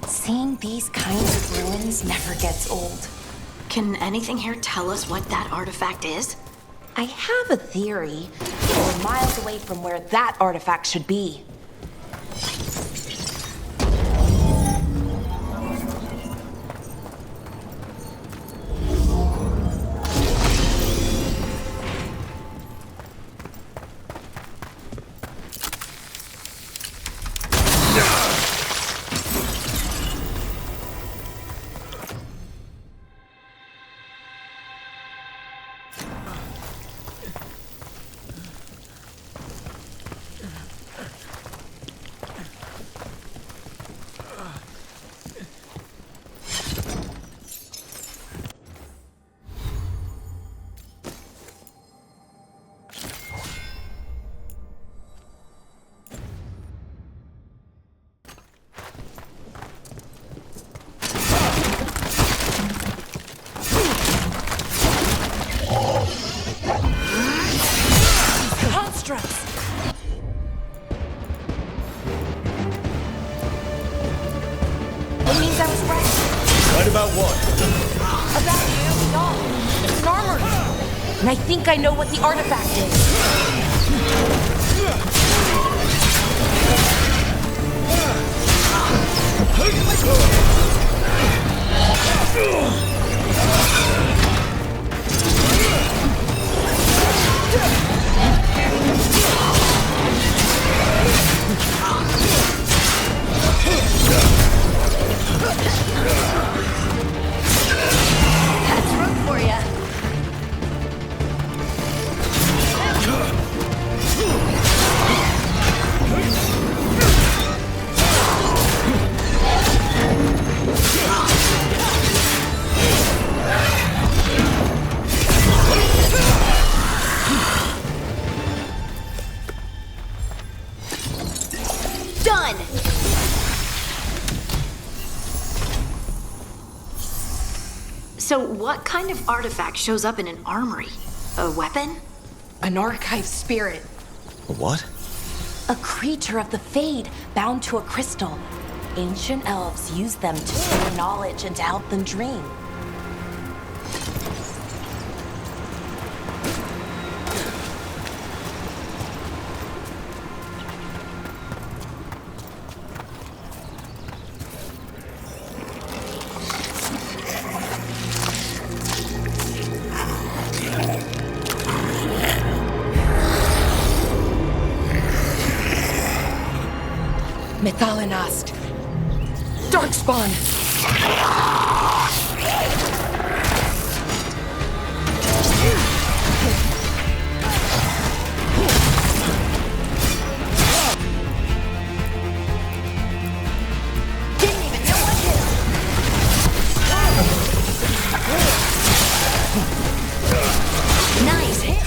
Speaker 12: Seeing these kinds of ruins never gets old.
Speaker 7: Can anything here tell us what that artifact is?
Speaker 12: I have a theory. We're miles away from where that artifact should be. It means I was right.
Speaker 2: Right about what?
Speaker 12: About the early dawn. It's an armory. And I think I know what the artifact is.
Speaker 7: That's Rook for ya. Done! So what kind of artifact shows up in an armory? A weapon?
Speaker 12: An archive spirit.
Speaker 2: A what?
Speaker 12: A creature of the Fade, bound to a crystal. Ancient elves use them to store knowledge and to help them dream. Methalinast. Darkspawn. Didn't even know what hit him. Nice hit.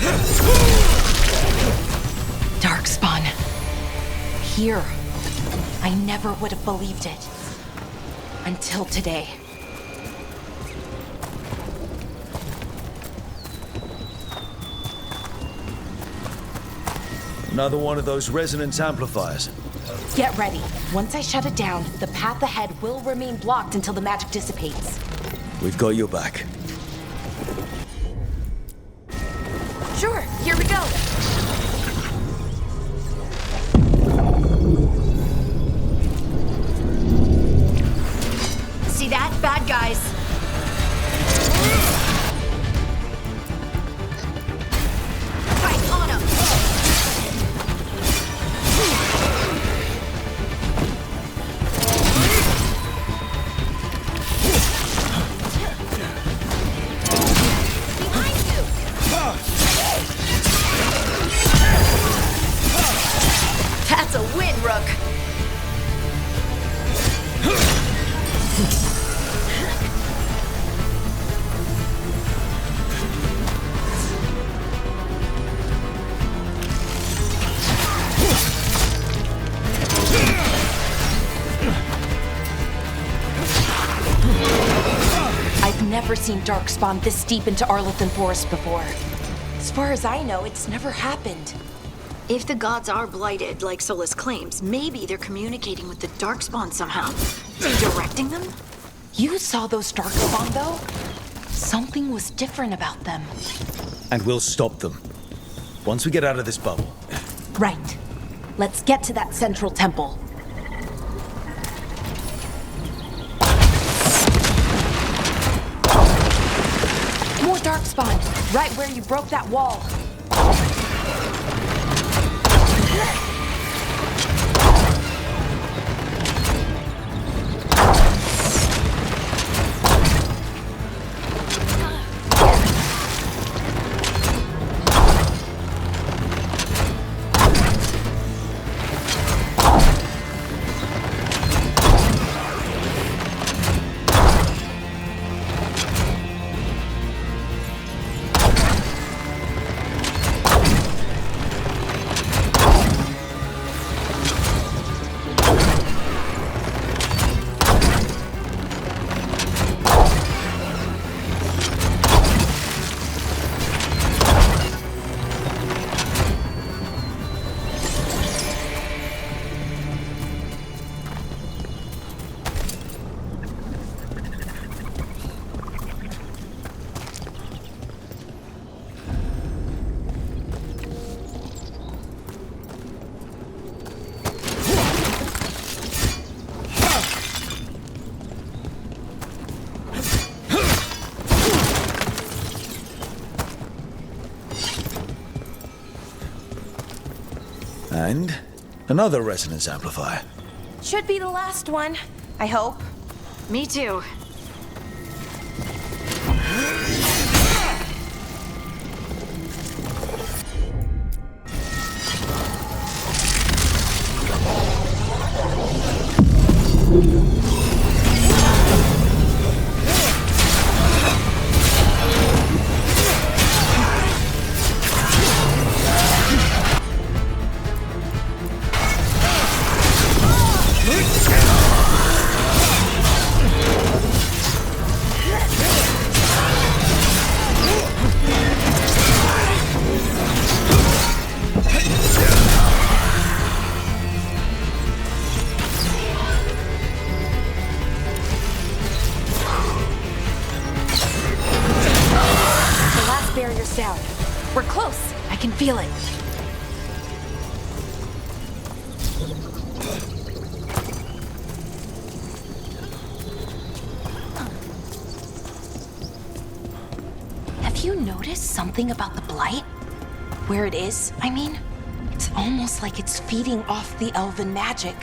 Speaker 12: Darkspawn. Here. I never would have believed it. Until today.
Speaker 2: Another one of those resonance amplifiers.
Speaker 12: Get ready. Once I shut it down, the path ahead will remain blocked until the magic dissipates.
Speaker 2: We've got your back.
Speaker 12: Sure, here we go.
Speaker 7: See that? Bad guys. That's a win, Rook!
Speaker 12: I've never seen Darkspawn this deep into Arlethan Forest before. As far as I know, it's never happened.
Speaker 7: If the gods are blighted, like Solas claims, maybe they're communicating with the Darkspawn somehow. Directing them?
Speaker 12: You saw those Darkspawn, though? Something was different about them.
Speaker 2: And we'll stop them. Once we get out of this bubble.
Speaker 12: Right. Let's get to that central temple. More Darkspawn, right where you broke that wall.
Speaker 2: And another resonance amplifier.
Speaker 12: Should be the last one, I hope.
Speaker 7: Me too.
Speaker 12: Down. We're close. I can feel it. Have you noticed something about the blight? Where it is, I mean? It's almost like it's feeding off the elven magic.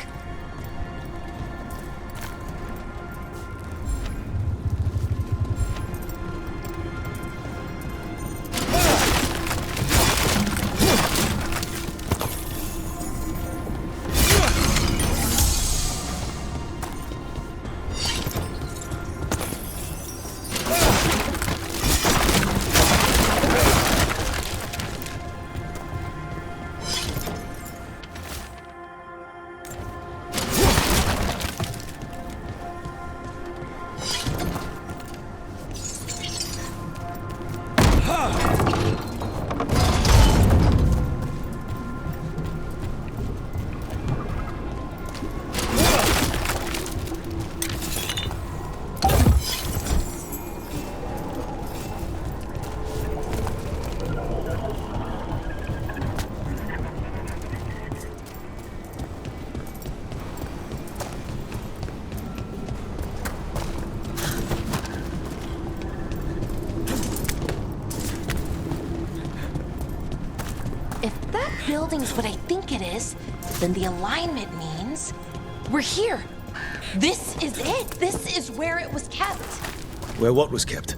Speaker 12: Building's what I think it is, then the alignment means we're here. This is it. This is where it was kept.
Speaker 2: Where what was kept?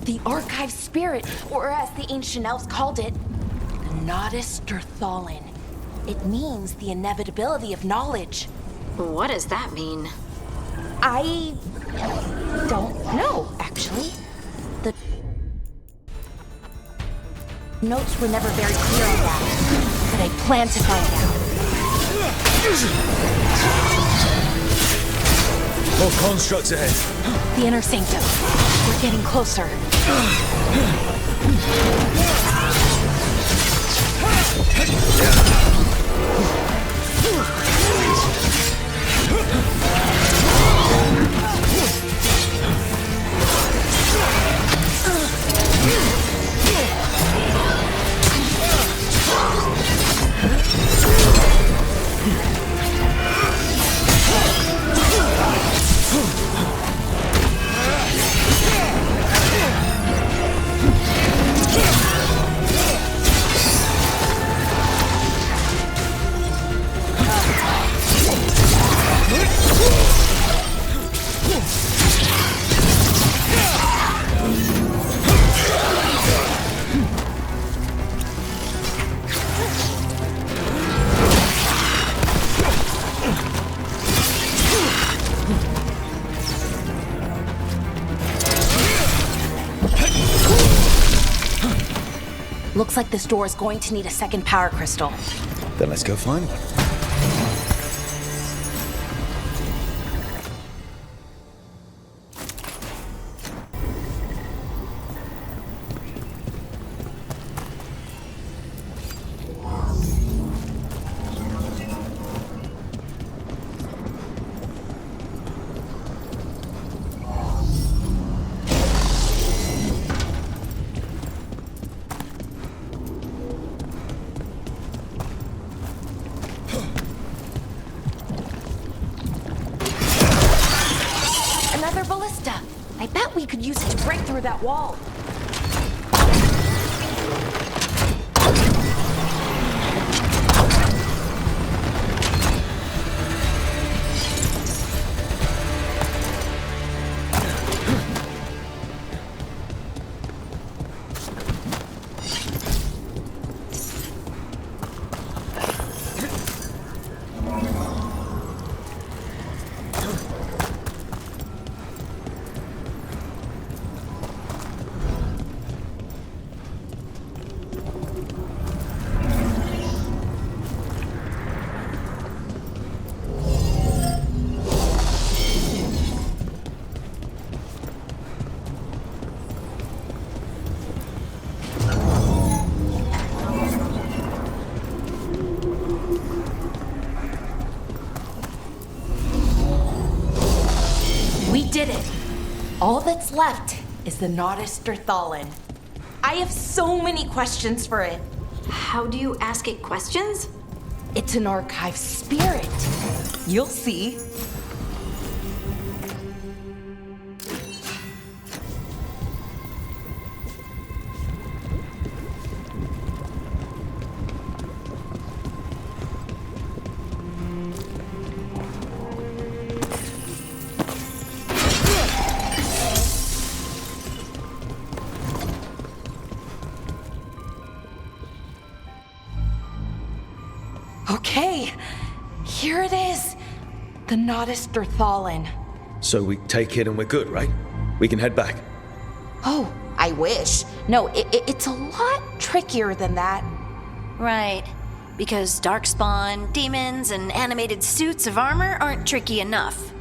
Speaker 12: The archive spirit, or as the ancient elves called it, the Nodus Derthalin. It means the inevitability of knowledge.
Speaker 7: What does that mean?
Speaker 12: I don't know, actually. The notes were never very clear on that, but I plan to find out.
Speaker 2: More constructs ahead.
Speaker 12: The inner sanctum. We're getting closer. Looks like this door is going to need a second power crystal.
Speaker 2: Then let's go find one.
Speaker 12: Another ballista. I bet we could use it to break through that wall. Did it! All that's left is the Nodus Thallen. I have so many questions for it.
Speaker 7: How do you ask it questions?
Speaker 12: It's an archive spirit. You'll see. Okay, here it is. The Nodus Thallen.
Speaker 2: So we take it and we're good, right? We can head back.
Speaker 12: Oh, I wish. No, it's a lot trickier than that.
Speaker 7: Right. Because darkspawn, demons, and animated suits of armor aren't tricky enough.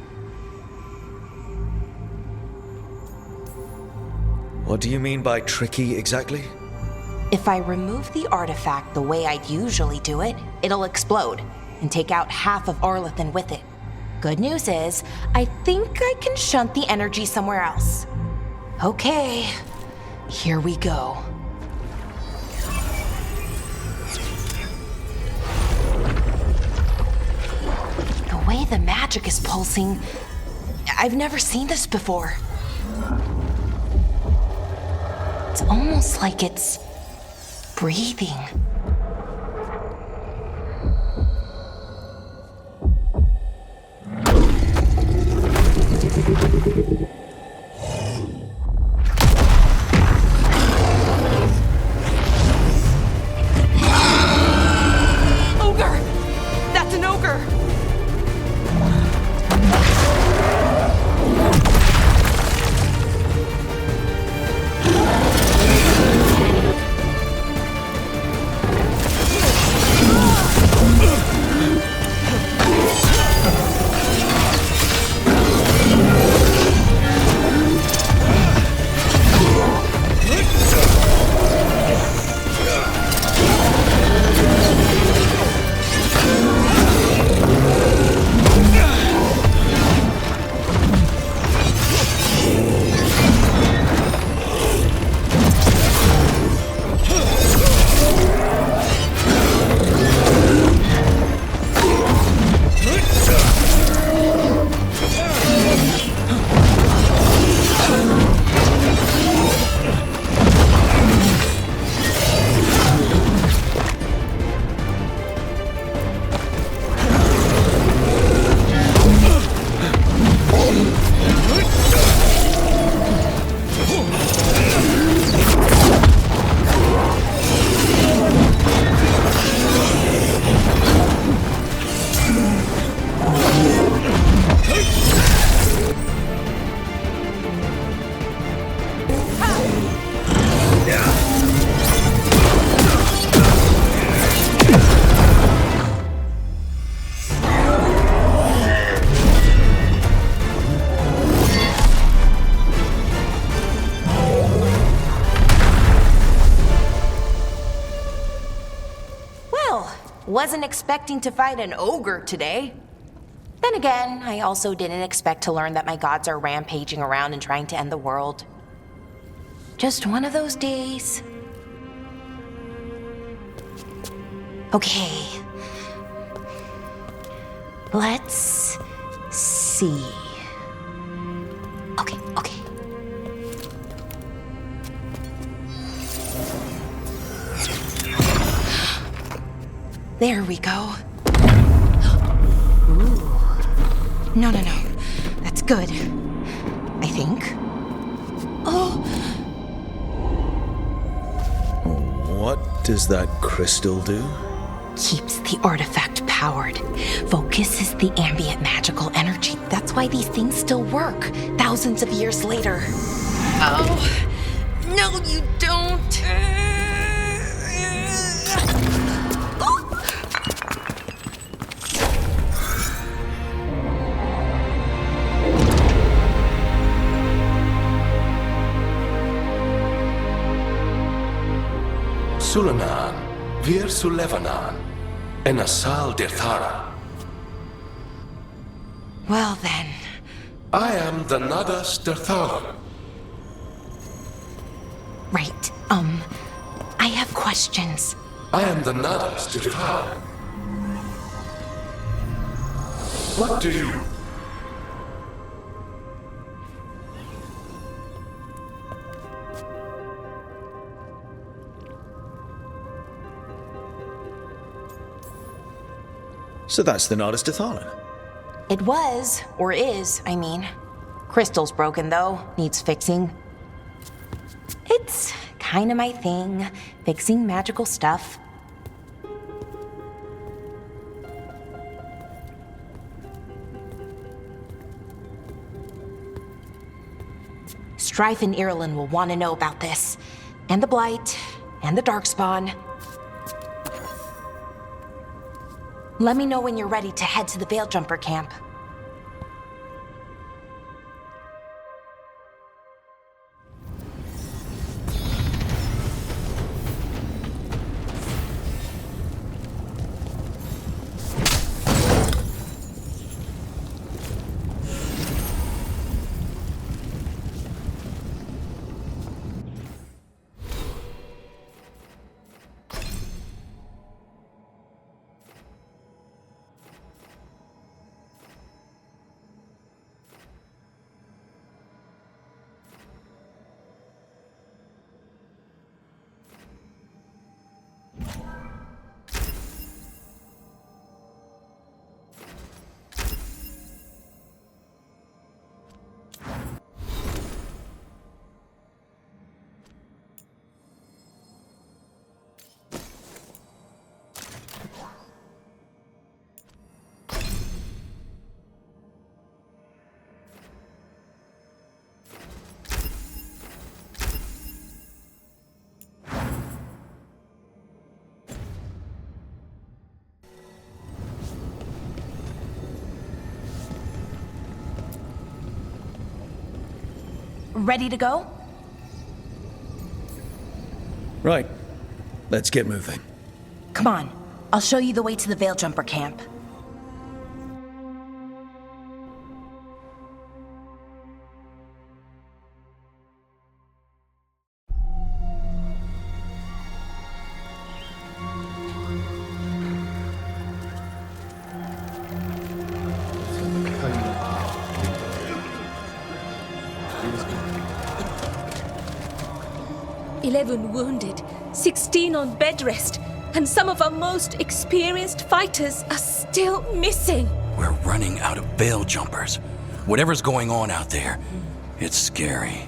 Speaker 2: What do you mean by tricky exactly?
Speaker 12: If I remove the artifact the way I'd usually do it, it'll explode and take out half of Arlathan with it. Good news is, I think I can shunt the energy somewhere else. Okay, here we go. The way the magic is pulsing, I've never seen this before. It's almost like it's breathing. Ogre! wasn't expecting to fight an ogre today. Then again, I also didn't expect to learn that my gods are rampaging around and trying to end the world. Just one of those days. Okay. Let's see. Okay. There we go. Ooh. No. That's good. I think. Oh!
Speaker 2: What does that crystal do?
Speaker 12: Keeps the artifact powered. Focuses the ambient magical energy. That's why these things still work, thousands of years later. Oh! No, you don't!
Speaker 13: Sulanan, Vir Sulevanan, and Asal Dirthara.
Speaker 12: Well then.
Speaker 13: I am the Nadas Dirthara.
Speaker 12: Right, I have questions.
Speaker 13: I am the Nadas Dirthara. What do you...
Speaker 2: So that's the Nardis Dathalan.
Speaker 12: It was, or is, I mean. Crystal's broken though, needs fixing. It's kinda my thing, fixing magical stuff. Strife and Irulan will want to know about this. And the Blight, and the Darkspawn. Let me know when you're ready to head to the Veil Jumper camp. Ready to go?
Speaker 2: Right. Let's get moving.
Speaker 12: Come on. I'll show you the way to the Veil Jumper camp.
Speaker 5: Wounded, 16 on bed rest, and some of our most experienced fighters are still missing.
Speaker 11: We're running out of Veil Jumpers. Whatever's going on out there, it's scary.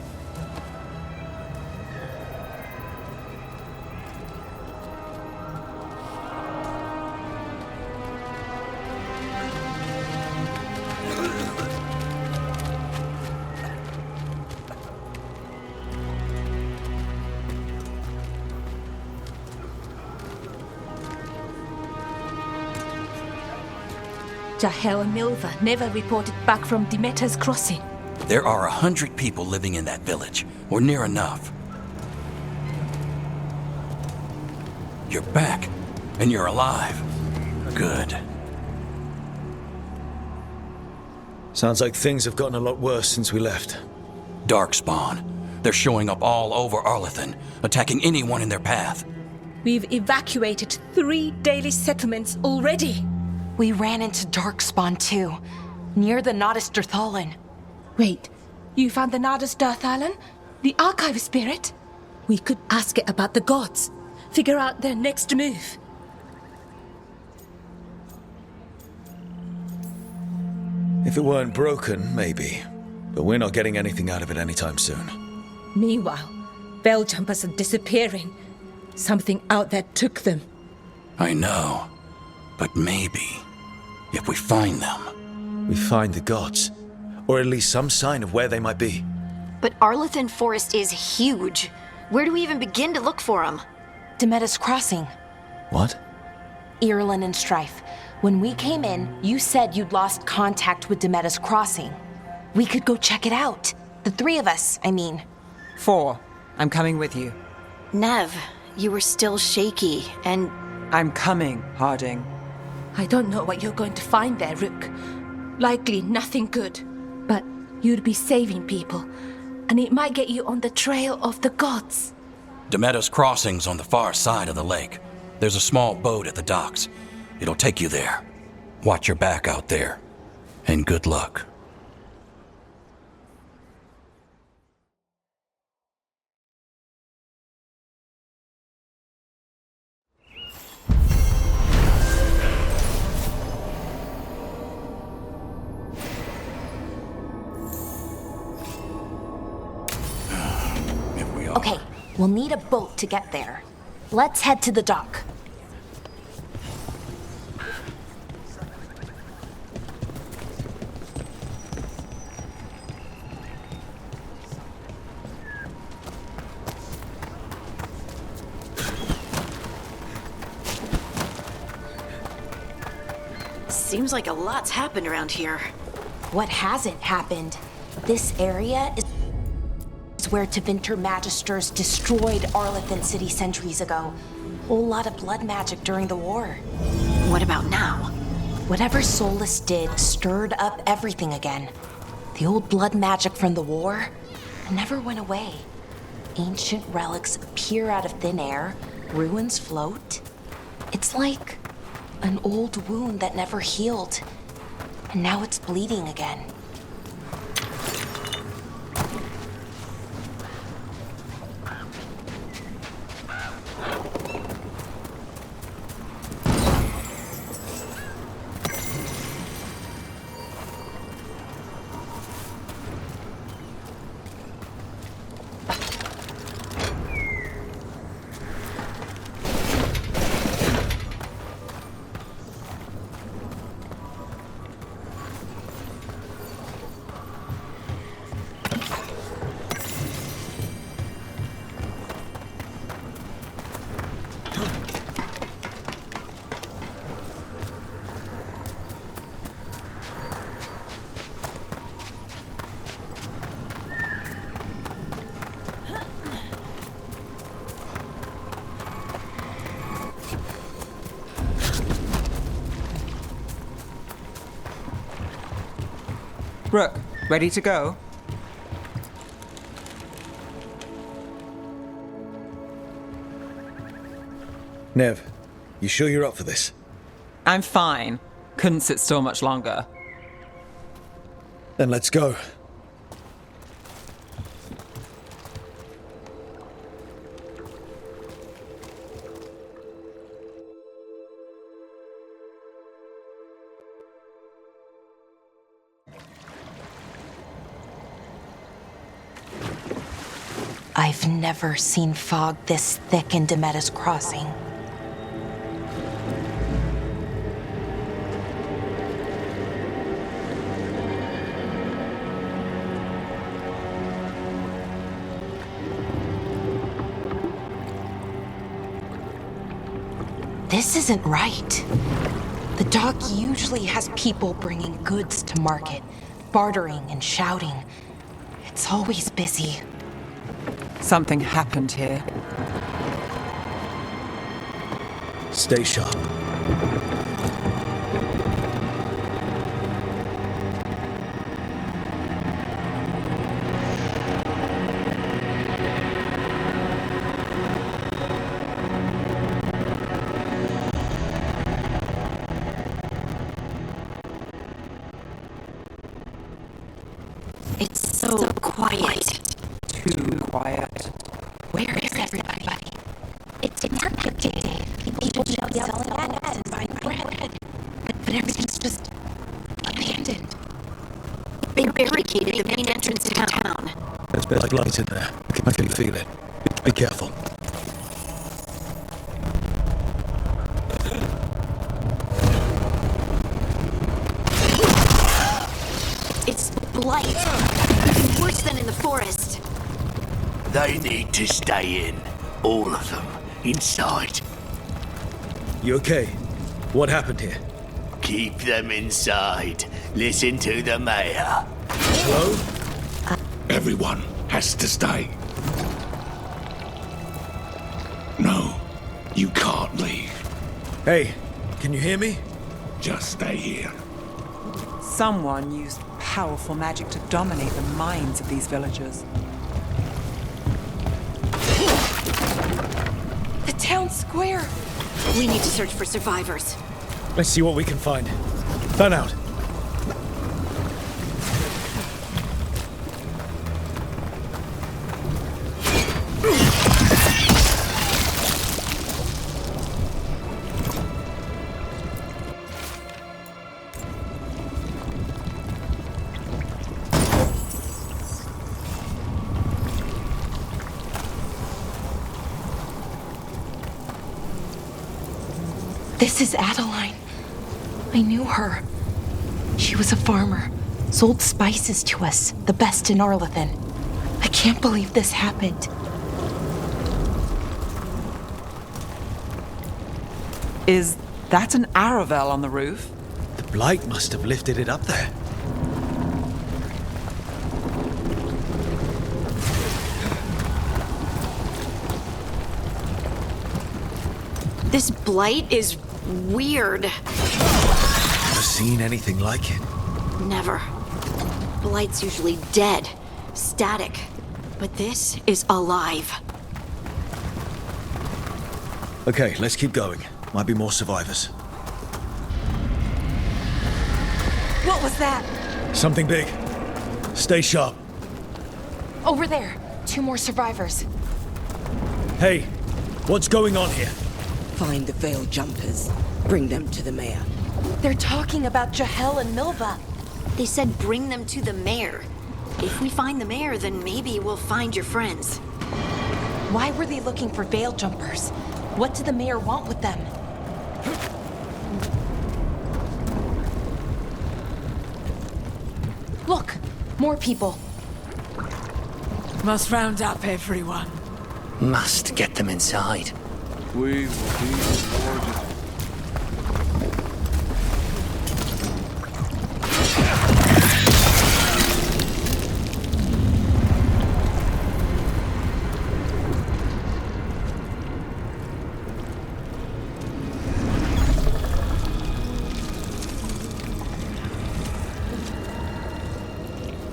Speaker 5: Jahel and Milva never reported back from Demeter's crossing.
Speaker 11: There are 100 people living in that village, or near enough. You're back, and you're alive. Good.
Speaker 2: Sounds like things have gotten a lot worse since we left.
Speaker 11: Darkspawn. They're showing up all over Arlethan, attacking anyone in their path.
Speaker 5: We've evacuated 3 daily settlements already.
Speaker 12: We ran into Darkspawn too, near the Nodus Dirthalan.
Speaker 5: Wait, you found the Nodus Dirthalan? The archive spirit? We could ask it about the gods. Figure out their next move.
Speaker 2: If it weren't broken, maybe. But we're not getting anything out of it anytime soon.
Speaker 5: Meanwhile, Veil Jumpers are disappearing. Something out there took them.
Speaker 11: I know. But maybe, if we find them...
Speaker 2: We find the gods. Or at least some sign of where they might be.
Speaker 7: But Arlethan Forest is huge. Where do we even begin to look for them?
Speaker 12: Demetus Crossing.
Speaker 2: What?
Speaker 12: Irulan and Strife. When we came in, you said you'd lost contact with Demetus Crossing. We could go check it out. The 3 of us, I mean.
Speaker 9: 4. I'm coming with you.
Speaker 7: Nev, you were still shaky, and...
Speaker 9: I'm coming, Harding.
Speaker 5: I don't know what you're going to find there, Rook. Likely nothing good. But you'd be saving people, and it might get you on the trail of the gods.
Speaker 11: Demetus Crossing's on the far side of the lake. There's a small boat at the docks. It'll take you there. Watch your back out there. And good luck.
Speaker 12: Okay, we'll need a boat to get there. Let's head to the dock.
Speaker 7: Seems like a lot's happened around here.
Speaker 12: What hasn't happened? This area is where Tevinter Magisters destroyed Arlethan City centuries ago. Whole lot of blood magic during the war.
Speaker 7: What about now?
Speaker 12: Whatever Solas did stirred up everything again. The old blood magic from the war never went away. Ancient relics appear out of thin air, ruins float. It's like an old wound that never healed, and now it's bleeding again.
Speaker 9: Rook, ready to go?
Speaker 2: Nev, you sure you're up for this?
Speaker 9: I'm fine. Couldn't sit still much longer.
Speaker 2: Then let's go.
Speaker 12: I've never seen fog this thick in Demetus Crossing. This isn't right. The dock usually has people bringing goods to market, bartering and shouting. It's always busy.
Speaker 9: Something happened here.
Speaker 2: Stay sharp.
Speaker 7: quiet.
Speaker 9: Too quiet.
Speaker 12: Where is everybody? It's market day. People should be out selling ads and buying bread. But everything's just abandoned.
Speaker 7: They barricaded the main entrance to town.
Speaker 2: There's bad light in there. I can feel it. Be careful.
Speaker 7: It's blight. Even worse than in the forest.
Speaker 1: They need to stay in. All of them. Inside.
Speaker 2: You okay? What happened here?
Speaker 1: Keep them inside. Listen to the mayor.
Speaker 2: Hello?
Speaker 13: Everyone has to stay. No, you can't leave.
Speaker 2: Hey, can you hear me?
Speaker 13: Just stay here.
Speaker 9: Someone used powerful magic to dominate the minds of these villagers.
Speaker 12: The town square.
Speaker 7: We need to search for survivors.
Speaker 2: Let's see what we can find. Fan out.
Speaker 12: This is Adeline. I knew her. She was a farmer, sold spices to us, the best in Arlathan. I can't believe this happened.
Speaker 9: Is that an Aravel on the roof?
Speaker 2: The blight must have lifted it up there.
Speaker 7: This blight is weird.
Speaker 2: Never seen anything like it.
Speaker 7: Never. Blight's usually dead, static. But this is alive.
Speaker 2: Okay, let's keep going. Might be more survivors.
Speaker 12: What was that?
Speaker 2: Something big. Stay sharp.
Speaker 12: Over there. 2 more survivors.
Speaker 2: Hey, what's going on here?
Speaker 14: Find the veil jumpers. Bring them to the mayor.
Speaker 12: They're talking about Jahel and Milva.
Speaker 7: They said bring them to the mayor. If we find the mayor, then maybe we'll find your friends.
Speaker 12: Why were they looking for veil jumpers? What did the mayor want with them? Look! More people.
Speaker 3: Must round up everyone.
Speaker 1: Must get them inside.
Speaker 15: We will be rewarded.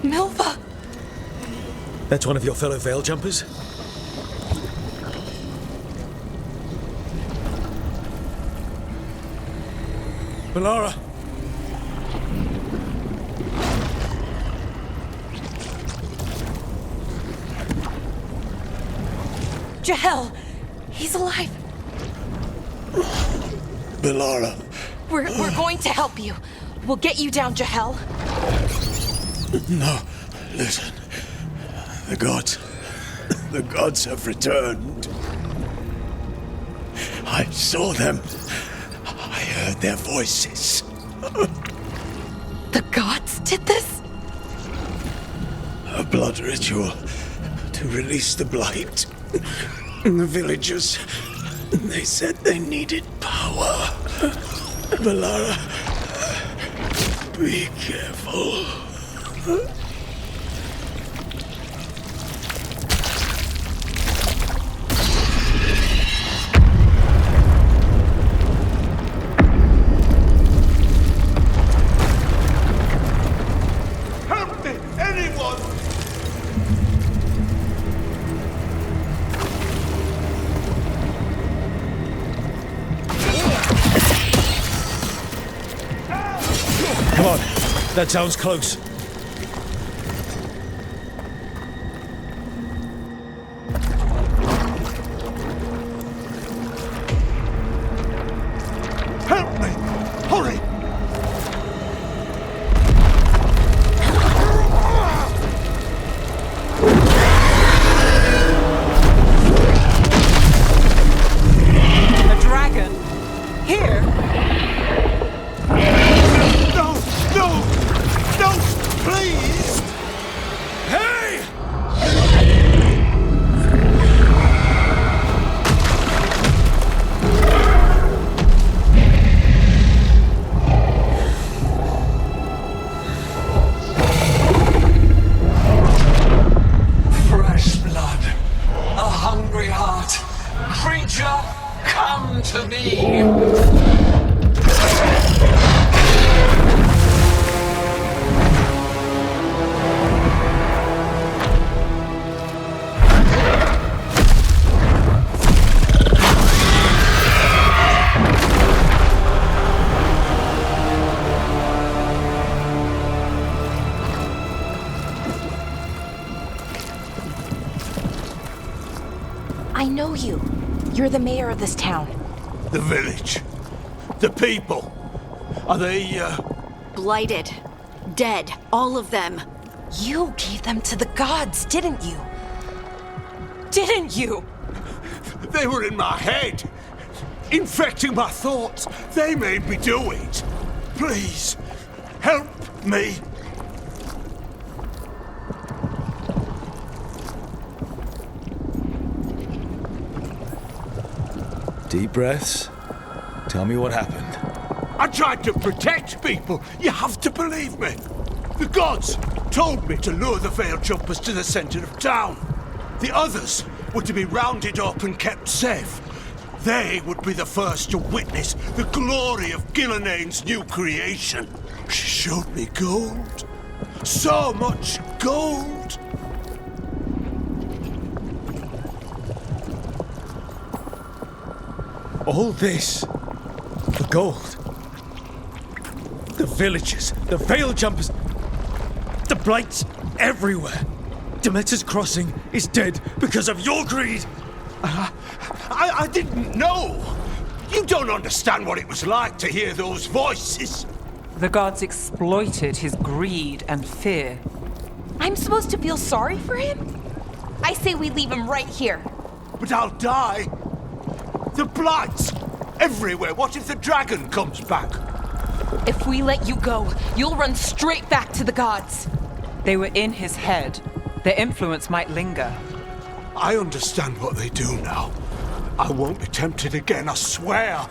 Speaker 12: Milva!
Speaker 2: That's one of your fellow veil jumpers? Valara!
Speaker 12: Jahel! He's alive!
Speaker 6: Valara.
Speaker 12: We're going to help you. We'll get you down, Jahel.
Speaker 6: No, listen. The gods have returned. I saw them. I heard their voices.
Speaker 12: The gods did this?
Speaker 6: A blood ritual to release the blight. The villagers, they said they needed power. Valara, be careful.
Speaker 13: Help me! Anyone!
Speaker 2: Come on, that sounds close.
Speaker 12: I know you. You're the mayor of this town.
Speaker 13: The village. The people. Are they,
Speaker 7: Blighted. Dead. All of them.
Speaker 12: You gave them to the gods, didn't you? Didn't you?
Speaker 13: They were in my head. Infecting my thoughts. They made me do it. Please, help me.
Speaker 2: Deep breaths. Tell me what happened.
Speaker 13: I tried to protect people. You have to believe me. The gods told me to lure the Veil Jumpers to the center of town. The others were to be rounded up and kept safe. They would be the first to witness the glory of Gilnenane's new creation. She showed me gold. So much gold.
Speaker 2: All this for gold. The villagers, the Veil Jumpers, the Blights everywhere. Demeter's Crossing is dead because of your greed.
Speaker 13: I didn't know. You don't understand what it was like to hear those voices.
Speaker 9: The gods exploited his greed and fear.
Speaker 12: I'm supposed to feel sorry for him? I say we leave him right here.
Speaker 13: But I'll die. The Blights everywhere. What if the dragon comes back?
Speaker 12: If we let you go, you'll run straight back to the gods.
Speaker 9: They were in his head. Their influence might linger.
Speaker 13: I understand what they do now. I won't be tempted again, I swear.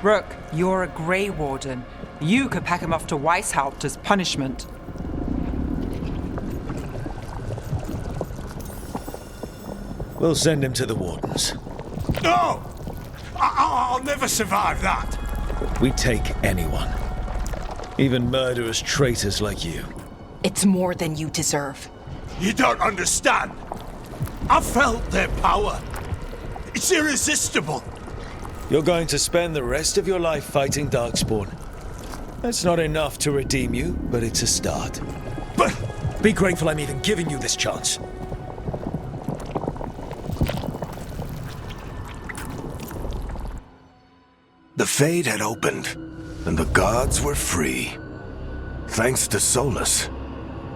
Speaker 9: Rook, you're a Grey Warden. You could pack him off to Weishaupt as punishment.
Speaker 2: We'll send him to the Wardens.
Speaker 13: No! I'll never survive that.
Speaker 2: We take anyone. Even murderous traitors like you.
Speaker 12: It's more than you deserve.
Speaker 13: You don't understand. I felt their power. It's irresistible.
Speaker 2: You're going to spend the rest of your life fighting Darkspawn. That's not enough to redeem you, but it's a start.
Speaker 13: But
Speaker 2: be grateful I'm even giving you this chance.
Speaker 1: The Fade had opened, and the gods were free. Thanks to Solas,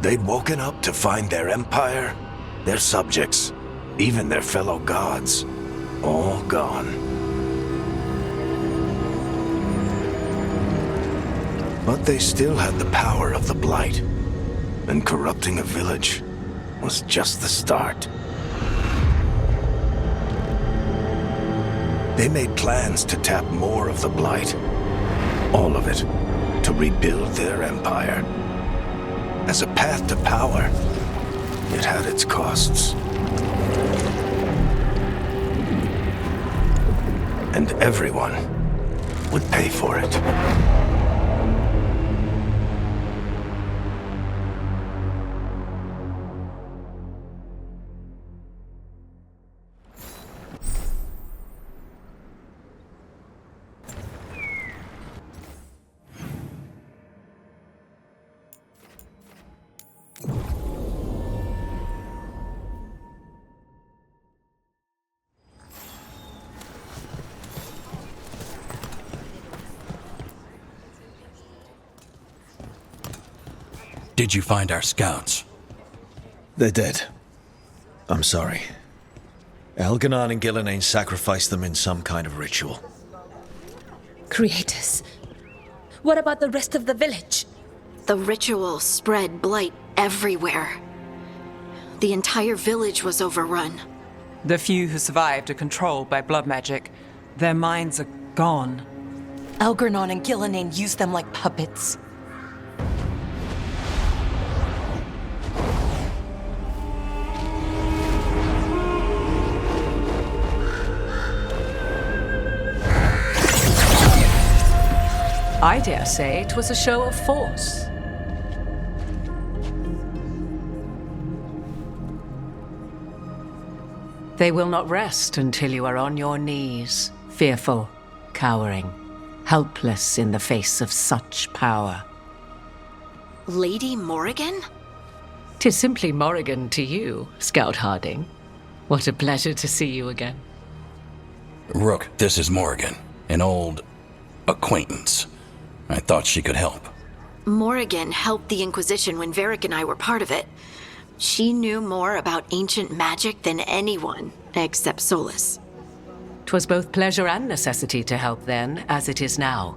Speaker 1: they'd woken up to find their empire, their subjects, even their fellow gods, all gone. But they still had the power of the Blight, and corrupting a village was just the start. They made plans to tap more of the Blight, all of it, to rebuild their empire. As a path to power, it had its costs. And everyone would pay for it.
Speaker 11: Did you find our scouts?
Speaker 2: They're dead. I'm sorry. Elganon and Gillenane sacrificed them in some kind of ritual.
Speaker 5: Creators. What about the rest of the village?
Speaker 7: The ritual spread blight everywhere. The entire village was overrun.
Speaker 9: The few who survived are controlled by blood magic. Their minds are gone.
Speaker 12: Elganon and Gillenane used them like puppets.
Speaker 3: I dare say it was a show of force. They will not rest until you are on your knees, fearful, cowering, helpless in the face of such power.
Speaker 7: Lady Morrigan?
Speaker 3: 'Tis simply Morrigan to you, Scout Harding. What a pleasure to see you again.
Speaker 11: Rook, this is Morrigan, an old acquaintance. I thought she could help.
Speaker 7: Morrigan helped the Inquisition when Varric and I were part of it. She knew more about ancient magic than anyone, except Solas.
Speaker 3: 'Twas both pleasure and necessity to help then, as it is now.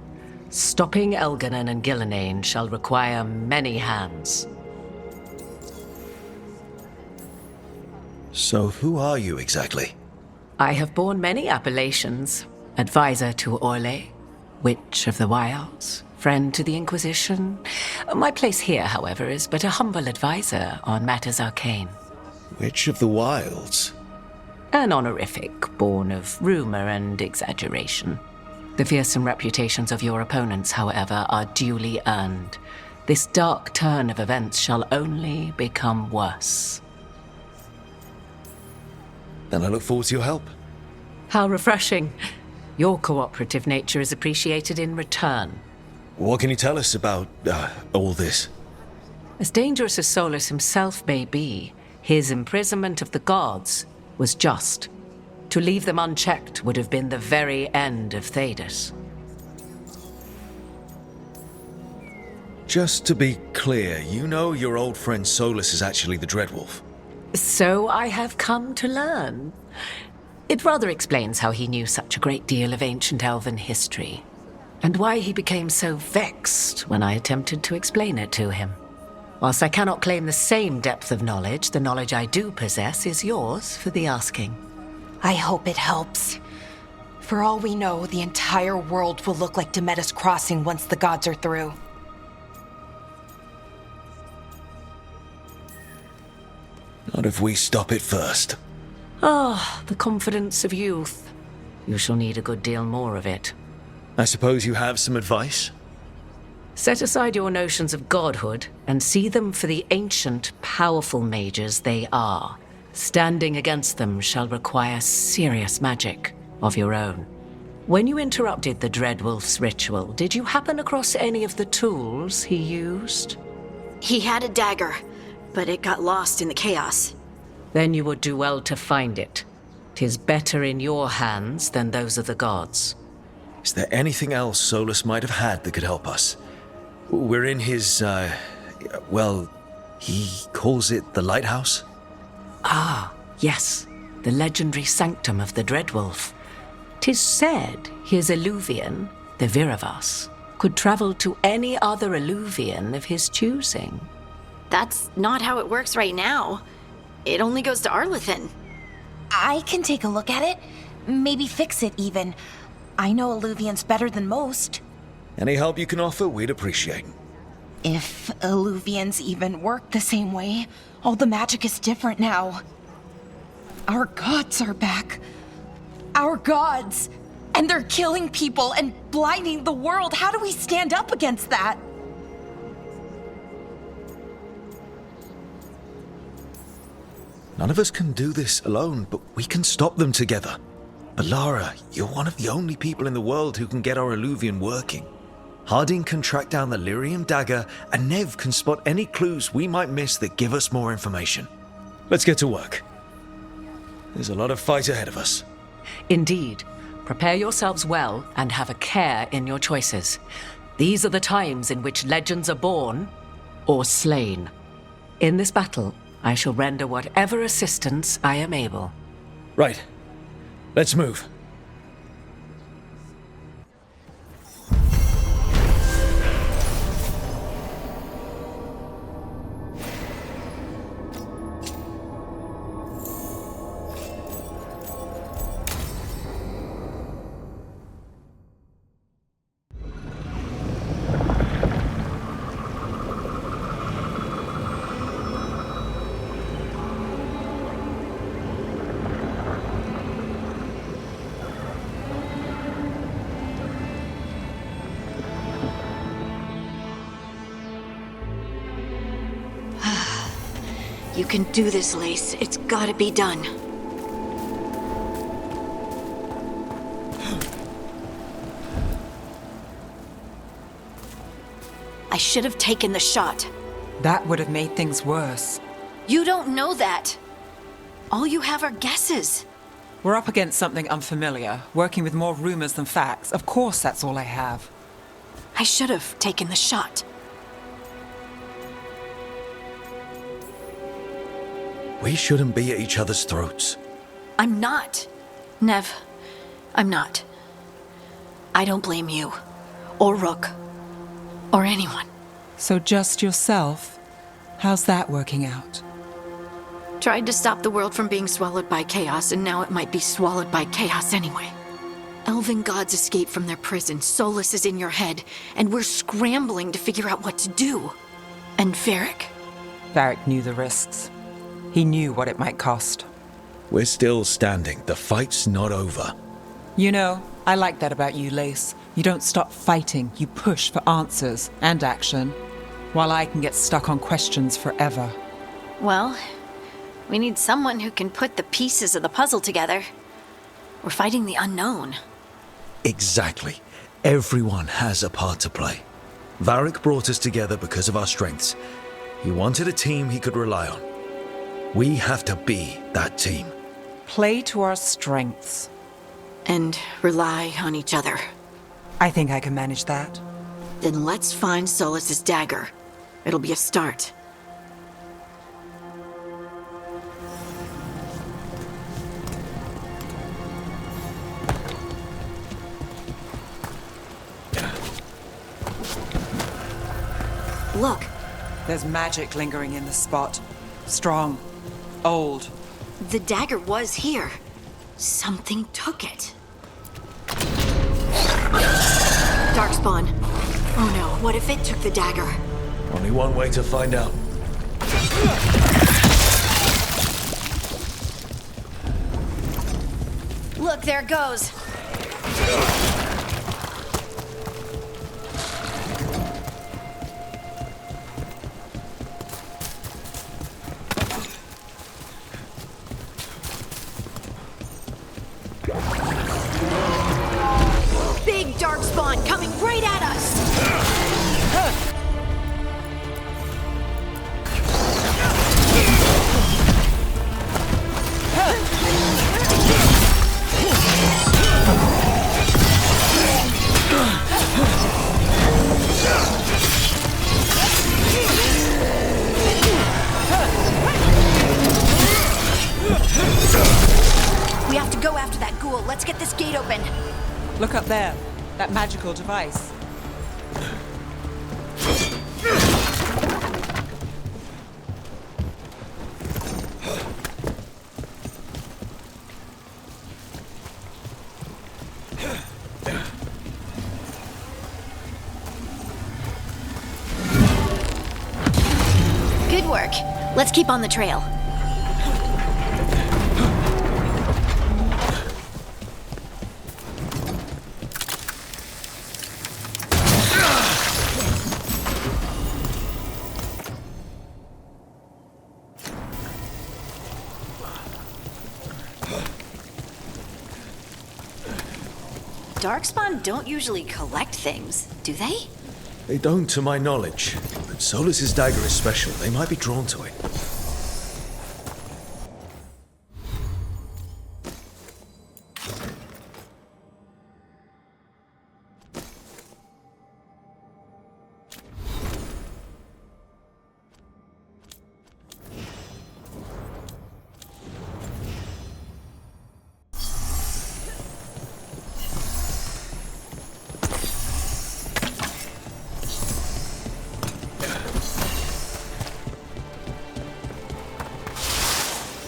Speaker 3: Stopping Elganon and Gillenane shall require many hands.
Speaker 2: So who are you exactly?
Speaker 3: I have borne many appellations. Advisor to Orlais, Witch of the Wilds, friend to the Inquisition. My place here, however, is but a humble advisor on matters arcane.
Speaker 2: Witch of the Wilds?
Speaker 3: An honorific born of rumor and exaggeration. The fearsome reputations of your opponents, however, are duly earned. This dark turn of events shall only become worse.
Speaker 2: Then I look forward to your help.
Speaker 3: How refreshing. Your cooperative nature is appreciated in return.
Speaker 2: What can you tell us about all this?
Speaker 3: As dangerous as Solas himself may be, his imprisonment of the gods was just. To leave them unchecked would have been the very end of Thedas.
Speaker 2: Just to be clear, you know your old friend Solas is actually the Dreadwolf.
Speaker 3: So I have come to learn. It rather explains how he knew such a great deal of ancient elven history, and why he became so vexed when I attempted to explain it to him. Whilst I cannot claim the same depth of knowledge, the knowledge I do possess is yours for the asking.
Speaker 12: I hope it helps. For all we know, the entire world will look like Demetus Crossing once the gods are through.
Speaker 2: Not if we stop it first.
Speaker 3: Ah, the confidence of youth. You shall need a good deal more of it.
Speaker 2: I suppose you have some advice?
Speaker 3: Set aside your notions of godhood and see them for the ancient, powerful mages they are. Standing against them shall require serious magic of your own. When you interrupted the Dreadwolf's ritual, did you happen across any of the tools he used?
Speaker 7: He had a dagger, but it got lost in the chaos.
Speaker 3: Then you would do well to find it. 'Tis better in your hands than those of the gods.
Speaker 2: Is there anything else Solas might have had that could help us? We're in his, he calls it the lighthouse?
Speaker 3: Ah, yes, the legendary sanctum of the Dreadwolf. 'Tis said his Eluvian, the Viravas, could travel to any other Eluvian of his choosing.
Speaker 7: That's not how it works right now. It only goes to Arlethan.
Speaker 12: I can take a look at it. Maybe fix it, even. I know Eluvians better than most.
Speaker 2: Any help you can offer, we'd appreciate.
Speaker 12: If Eluvians even work the same way, all the magic is different now. Our gods are back. Our gods! And they're killing people and blinding the world. How do we stand up against that?
Speaker 2: None of us can do this alone, but we can stop them together. Alara, you're one of the only people in the world who can get our Eluvian working. Harding can track down the Lyrium dagger, and Nev can spot any clues we might miss that give us more information. Let's get to work. There's a lot of fight ahead of us.
Speaker 3: Indeed. Prepare yourselves well and have a care in your choices. These are the times in which legends are born or slain. In this battle, I shall render whatever assistance I am able.
Speaker 2: Right. Let's move.
Speaker 7: You can do this, Lace. It's gotta be done. I should have taken the shot.
Speaker 9: That would have made things worse.
Speaker 7: You don't know that. All you have are guesses.
Speaker 9: We're up against something unfamiliar, working with more rumors than facts. Of course, that's all I have.
Speaker 7: I should have taken the shot.
Speaker 2: We shouldn't be at each other's throats.
Speaker 7: I'm not. Nev, I'm not. I don't blame you, or Rook, or anyone.
Speaker 9: So just yourself? How's that working out?
Speaker 7: Tried to stop the world from being swallowed by chaos, and now it might be swallowed by chaos anyway. Elven gods escaped from their prison, Solas is in your head, and we're scrambling to figure out what to do. And Varric?
Speaker 9: Varric knew the risks. He knew what it might cost.
Speaker 2: We're still standing. The fight's not over.
Speaker 9: You know, I like that about you, Lace. You don't stop fighting, you push for answers and action, while I can get stuck on questions forever.
Speaker 7: Well, we need someone who can put the pieces of the puzzle together. We're fighting the unknown.
Speaker 2: Exactly. Everyone has a part to play. Varric brought us together because of our strengths. He wanted a team he could rely on. We have to be that team.
Speaker 9: Play to our strengths.
Speaker 7: And rely on each other.
Speaker 9: I think I can manage that.
Speaker 7: Then let's find Solas's dagger. It'll be a start. Look.
Speaker 9: There's magic lingering in the spot. Strong. Old.
Speaker 7: The dagger was here. Something took it. Darkspawn. Oh no, what if it took the dagger?
Speaker 2: Only one way to find out.
Speaker 7: Look, there it goes. Big Darkspawn coming right at us! We have to go after that ghoul. Let's get this gate open.
Speaker 9: Look up there. That magical device.
Speaker 7: Good work. Let's keep on the trail. Darkspawn don't usually collect things, do they?
Speaker 2: They don't, to my knowledge. But Solas's dagger is special. They might be drawn to it.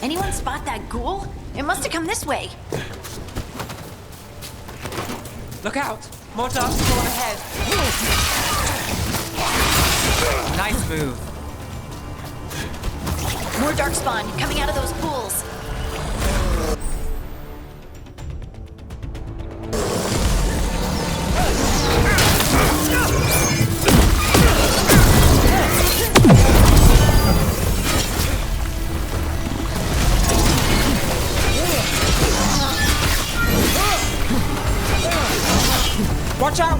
Speaker 7: Anyone spot that ghoul? It must have come this way.
Speaker 9: Look out! More Darkspawn ahead! Nice move.
Speaker 7: More Darkspawn coming out of those pools.
Speaker 9: Watch out!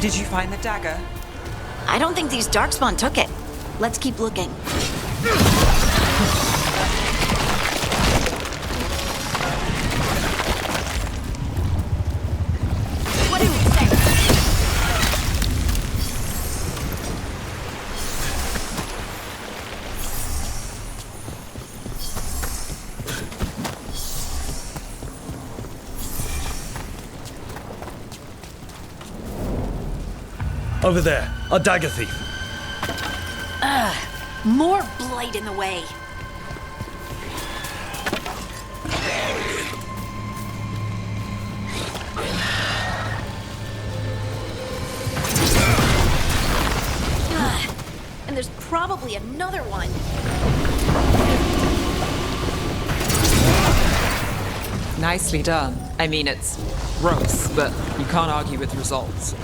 Speaker 9: Did you find the dagger?
Speaker 7: I don't think these darkspawn took it. Let's keep looking. What do you say?
Speaker 2: Over there, a dagger thief.
Speaker 7: More blight in the way. And there's probably another one.
Speaker 9: Nicely done. I mean, it's gross, but you can't argue with results.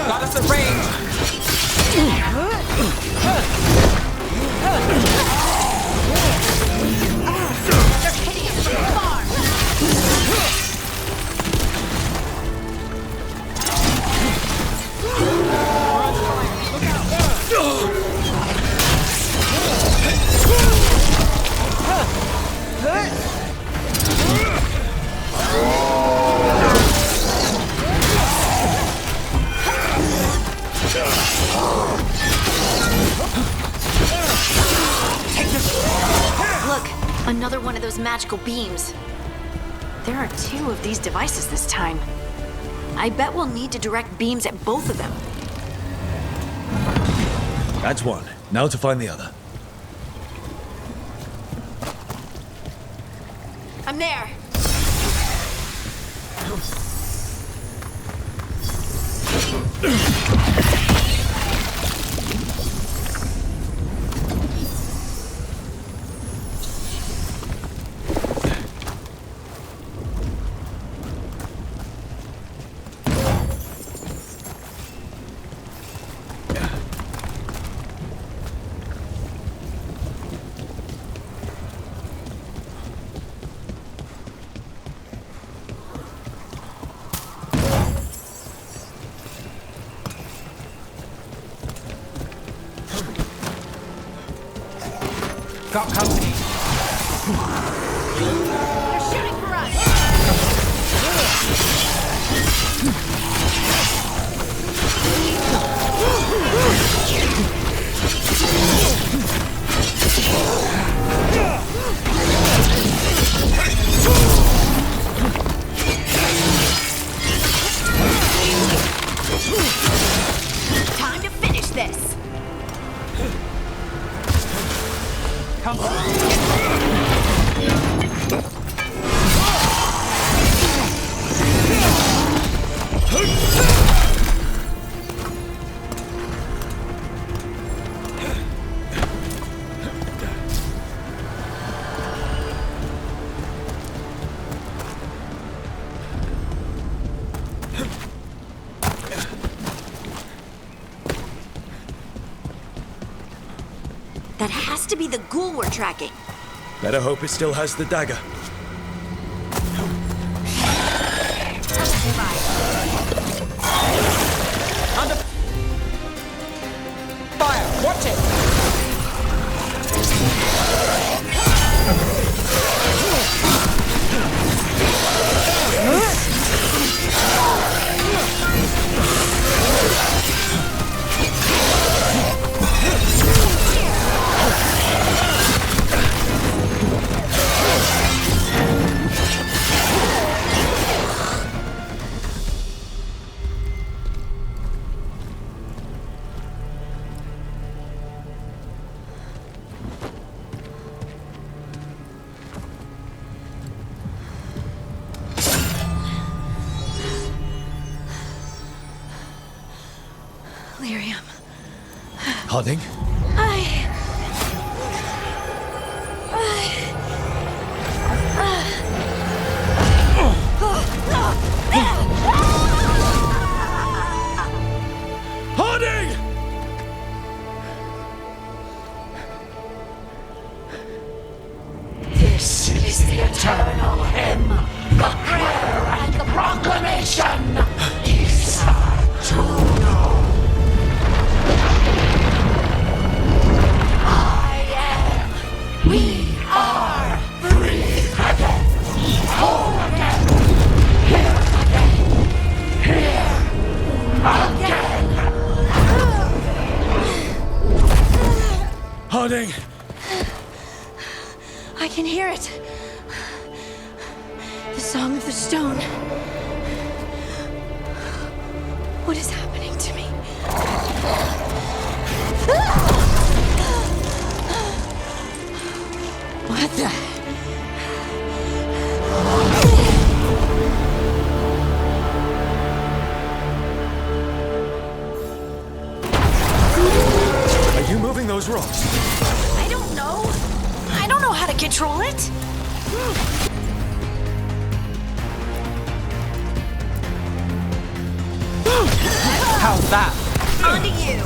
Speaker 9: Got us at range.
Speaker 7: They're hitting us from far. Look, another one of those magical beams. There are 2 of these devices this time. I bet we'll need to direct beams at both of them.
Speaker 2: That's one. Now to find the other.
Speaker 7: I'm there.
Speaker 9: Got company.
Speaker 7: They're shooting for us. Time to finish this.
Speaker 9: Come on.
Speaker 7: That has to be the ghoul we're tracking.
Speaker 2: Better hope it still has the dagger.
Speaker 9: Under fire! Watch it!
Speaker 2: Harding? Harding!
Speaker 16: This is the eternal hymn, the prayer and the proclamation. Isa to know. I am. We are free again. Whole again. Here again.
Speaker 2: Harding!
Speaker 7: I can hear it. The Song of the Stone. What is happening to me? What the?
Speaker 2: Are you moving those rocks?
Speaker 7: I don't know. I don't know how to control it.
Speaker 9: How's that?
Speaker 7: On to you.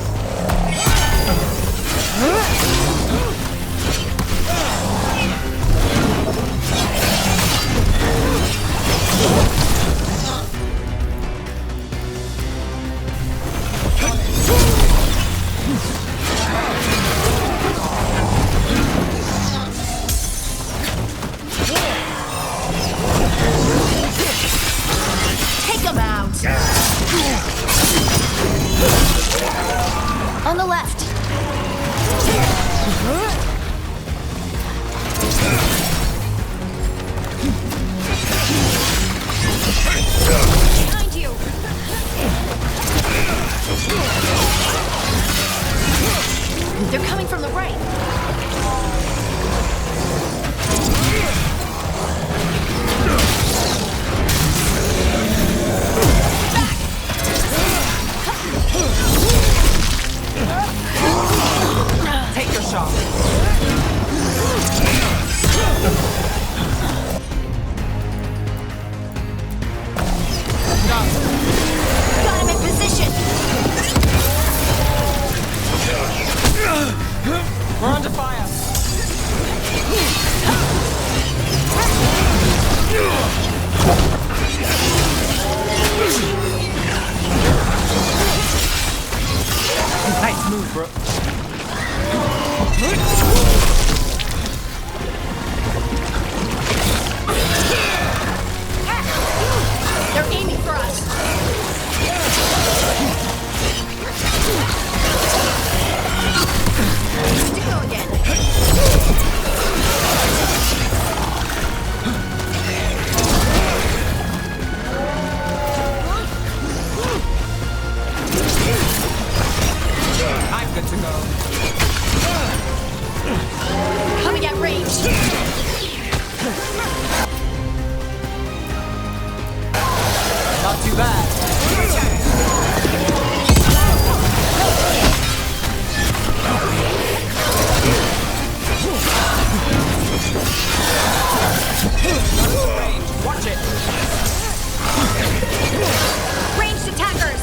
Speaker 7: Take him out. On the left. Behind you. They're coming from the right.
Speaker 9: Take your shot.
Speaker 7: Got him in position.
Speaker 9: We're under fire. Nice move, bro.
Speaker 7: They're aiming for us. To go again.
Speaker 9: I'm good to go.
Speaker 7: Coming at range.
Speaker 9: Not too bad. Watch it.
Speaker 7: Ranged attackers.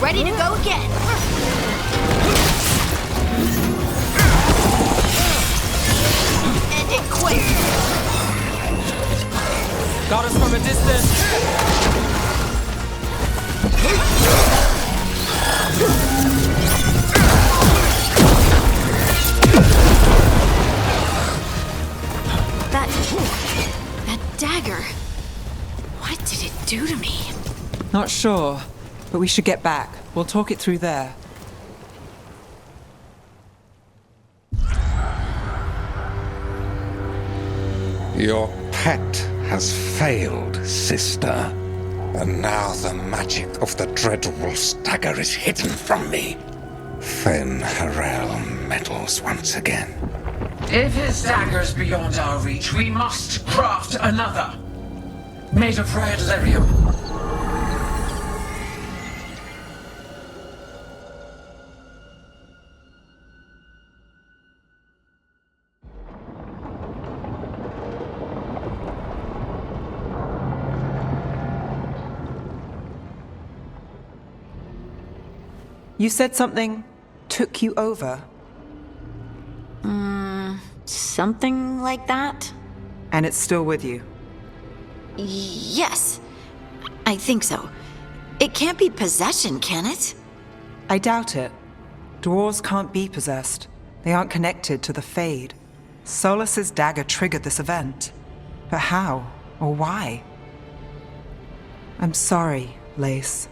Speaker 7: Ready to go again. End it quick.
Speaker 9: Got us from a distance.
Speaker 7: That dagger. What did it do to me?
Speaker 9: Not sure, but we should get back. We'll talk it through there.
Speaker 6: Your pet has failed, sister.
Speaker 1: And now the magic of the Dreadwolf's dagger is hidden from me. Fen Harel meddles once again.
Speaker 16: If his dagger's beyond our reach, we must craft another. Made of red lyrium.
Speaker 9: You said something took you over.
Speaker 7: Something like that?
Speaker 9: And it's still with you?
Speaker 7: Yes. I think so. It can't be possession, can it?
Speaker 9: I doubt it. Dwarves can't be possessed. They aren't connected to the Fade. Solas's dagger triggered this event. But how? Or why? I'm sorry, Lace.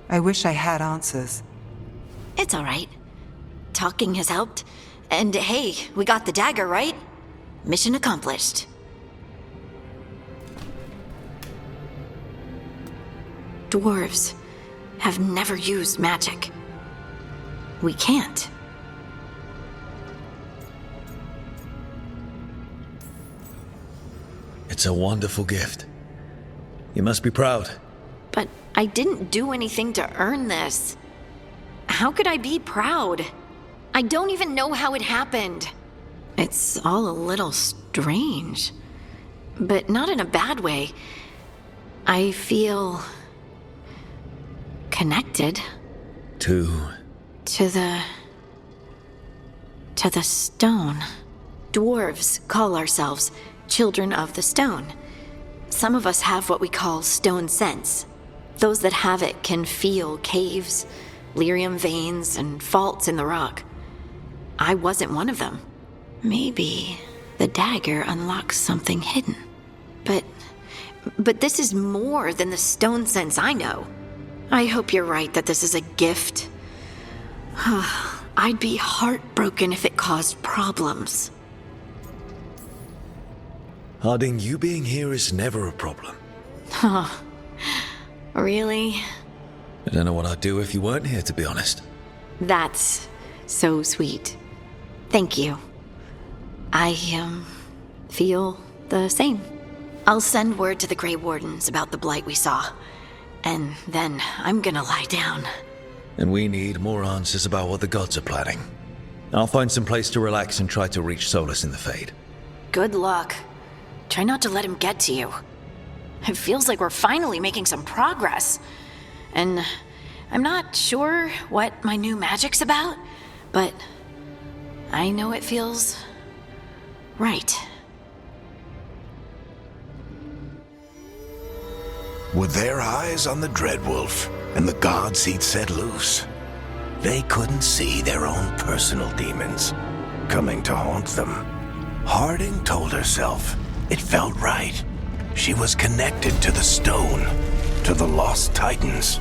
Speaker 9: I wish I had answers.
Speaker 7: It's all right. Talking has helped. And hey, we got the dagger, right? Mission accomplished. Dwarves have never used magic. We can't.
Speaker 2: It's a wonderful gift. You must be proud.
Speaker 7: But I didn't do anything to earn this. How could I be proud? I don't even know how it happened. It's all a little strange. But not in a bad way. I feel connected.
Speaker 2: To
Speaker 7: the stone. Dwarves call ourselves children of the stone. Some of us have what we call stone sense. Those that have it can feel caves, lyrium veins, and faults in the rock. I wasn't one of them. Maybe the dagger unlocks something hidden. But this is more than the stone sense I know. I hope you're right that this is a gift. I'd be heartbroken if it caused problems.
Speaker 2: Harding, you being here is never a problem.
Speaker 7: Huh. Really?
Speaker 2: I don't know what I'd do if you weren't here, to be honest.
Speaker 7: That's so sweet. Thank you. I, feel the same. I'll send word to the Grey Wardens about the blight we saw. And then I'm gonna lie down.
Speaker 2: And we need more answers about what the gods are planning. I'll find some place to relax and try to reach Solas in the Fade.
Speaker 7: Good luck. Try not to let him get to you. It feels like we're finally making some progress. And I'm not sure what my new magic's about, but I know it feels right.
Speaker 1: With their eyes on the Dreadwolf and the gods he'd set loose, they couldn't see their own personal demons coming to haunt them. Harding told herself it felt right. She was connected to the stone, to the lost titans,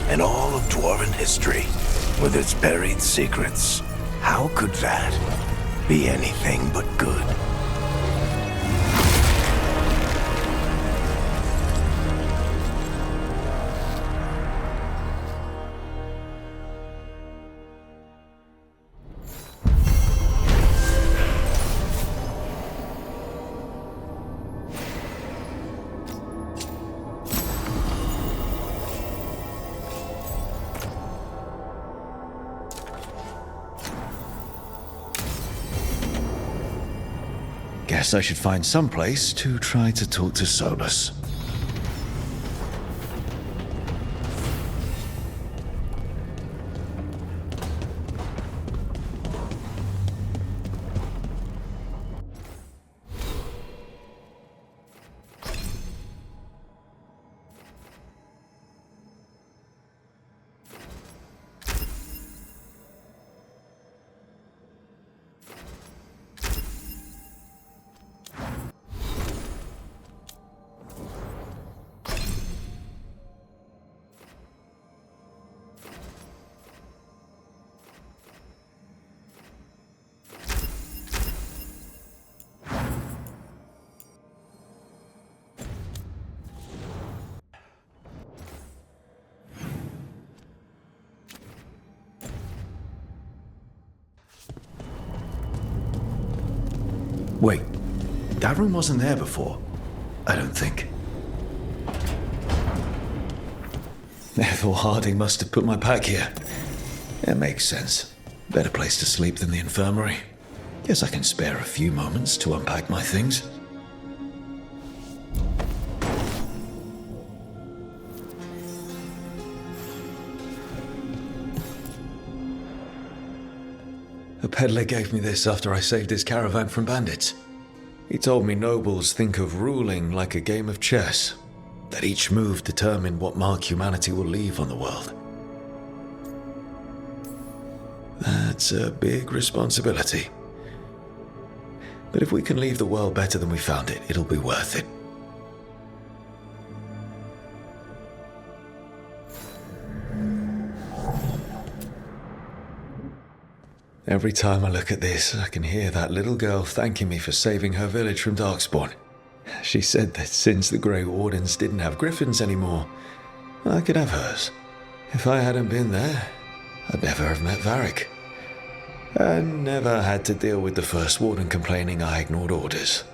Speaker 1: and all of dwarven history, with its buried secrets. How could that be anything but good?
Speaker 2: Guess I should find some place to try to talk to Solas. Wait, that room wasn't there before. I don't think. Ethel Harding must have put my pack here. It makes sense. Better place to sleep than the infirmary. Guess I can spare a few moments to unpack my things. A peddler gave me this after I saved his caravan from bandits. He told me nobles think of ruling like a game of chess, that each move determined what mark humanity will leave on the world. That's a big responsibility. But if we can leave the world better than we found it, it'll be worth it. Every time I look at this, I can hear that little girl thanking me for saving her village from Darkspawn. She said that since the Grey Wardens didn't have griffins anymore, I could have hers. If I hadn't been there, I'd never have met Varric. And never had to deal with the First Warden complaining I ignored orders.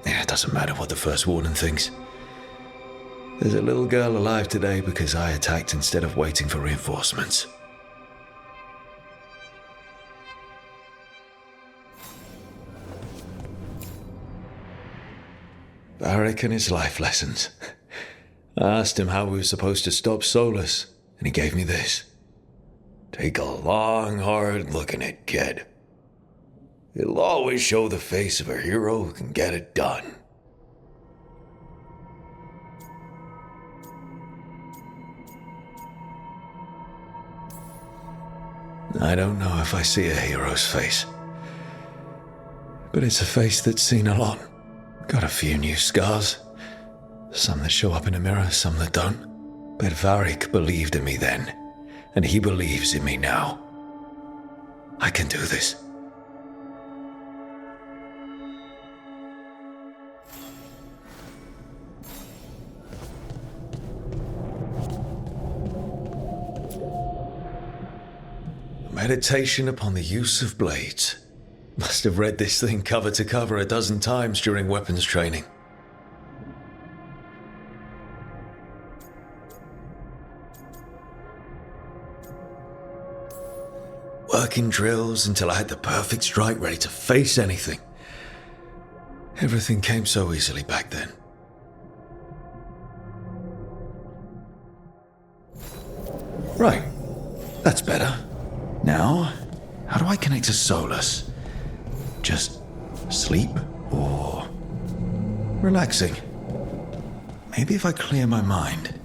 Speaker 2: It doesn't matter what the First Warden thinks. There's a little girl alive today because I attacked instead of waiting for reinforcements. Varric and his life lessons. I asked him how we were supposed to stop Solas, and he gave me this. Take a long, hard look at it, kid. It'll always show the face of a hero who can get it done. I don't know if I see a hero's face, but it's a face that's seen a lot. Got a few new scars. Some that show up in a mirror, some that don't. But Varric believed in me then, and he believes in me now. I can do this. Meditation upon the use of blades. Must have read this thing cover to cover a dozen times during weapons training. Working drills until I had the perfect strike ready to face anything. Everything came so easily back then. Right, that's better. Now, how do I connect to Solas? Just sleep or relaxing? Maybe if I clear my mind.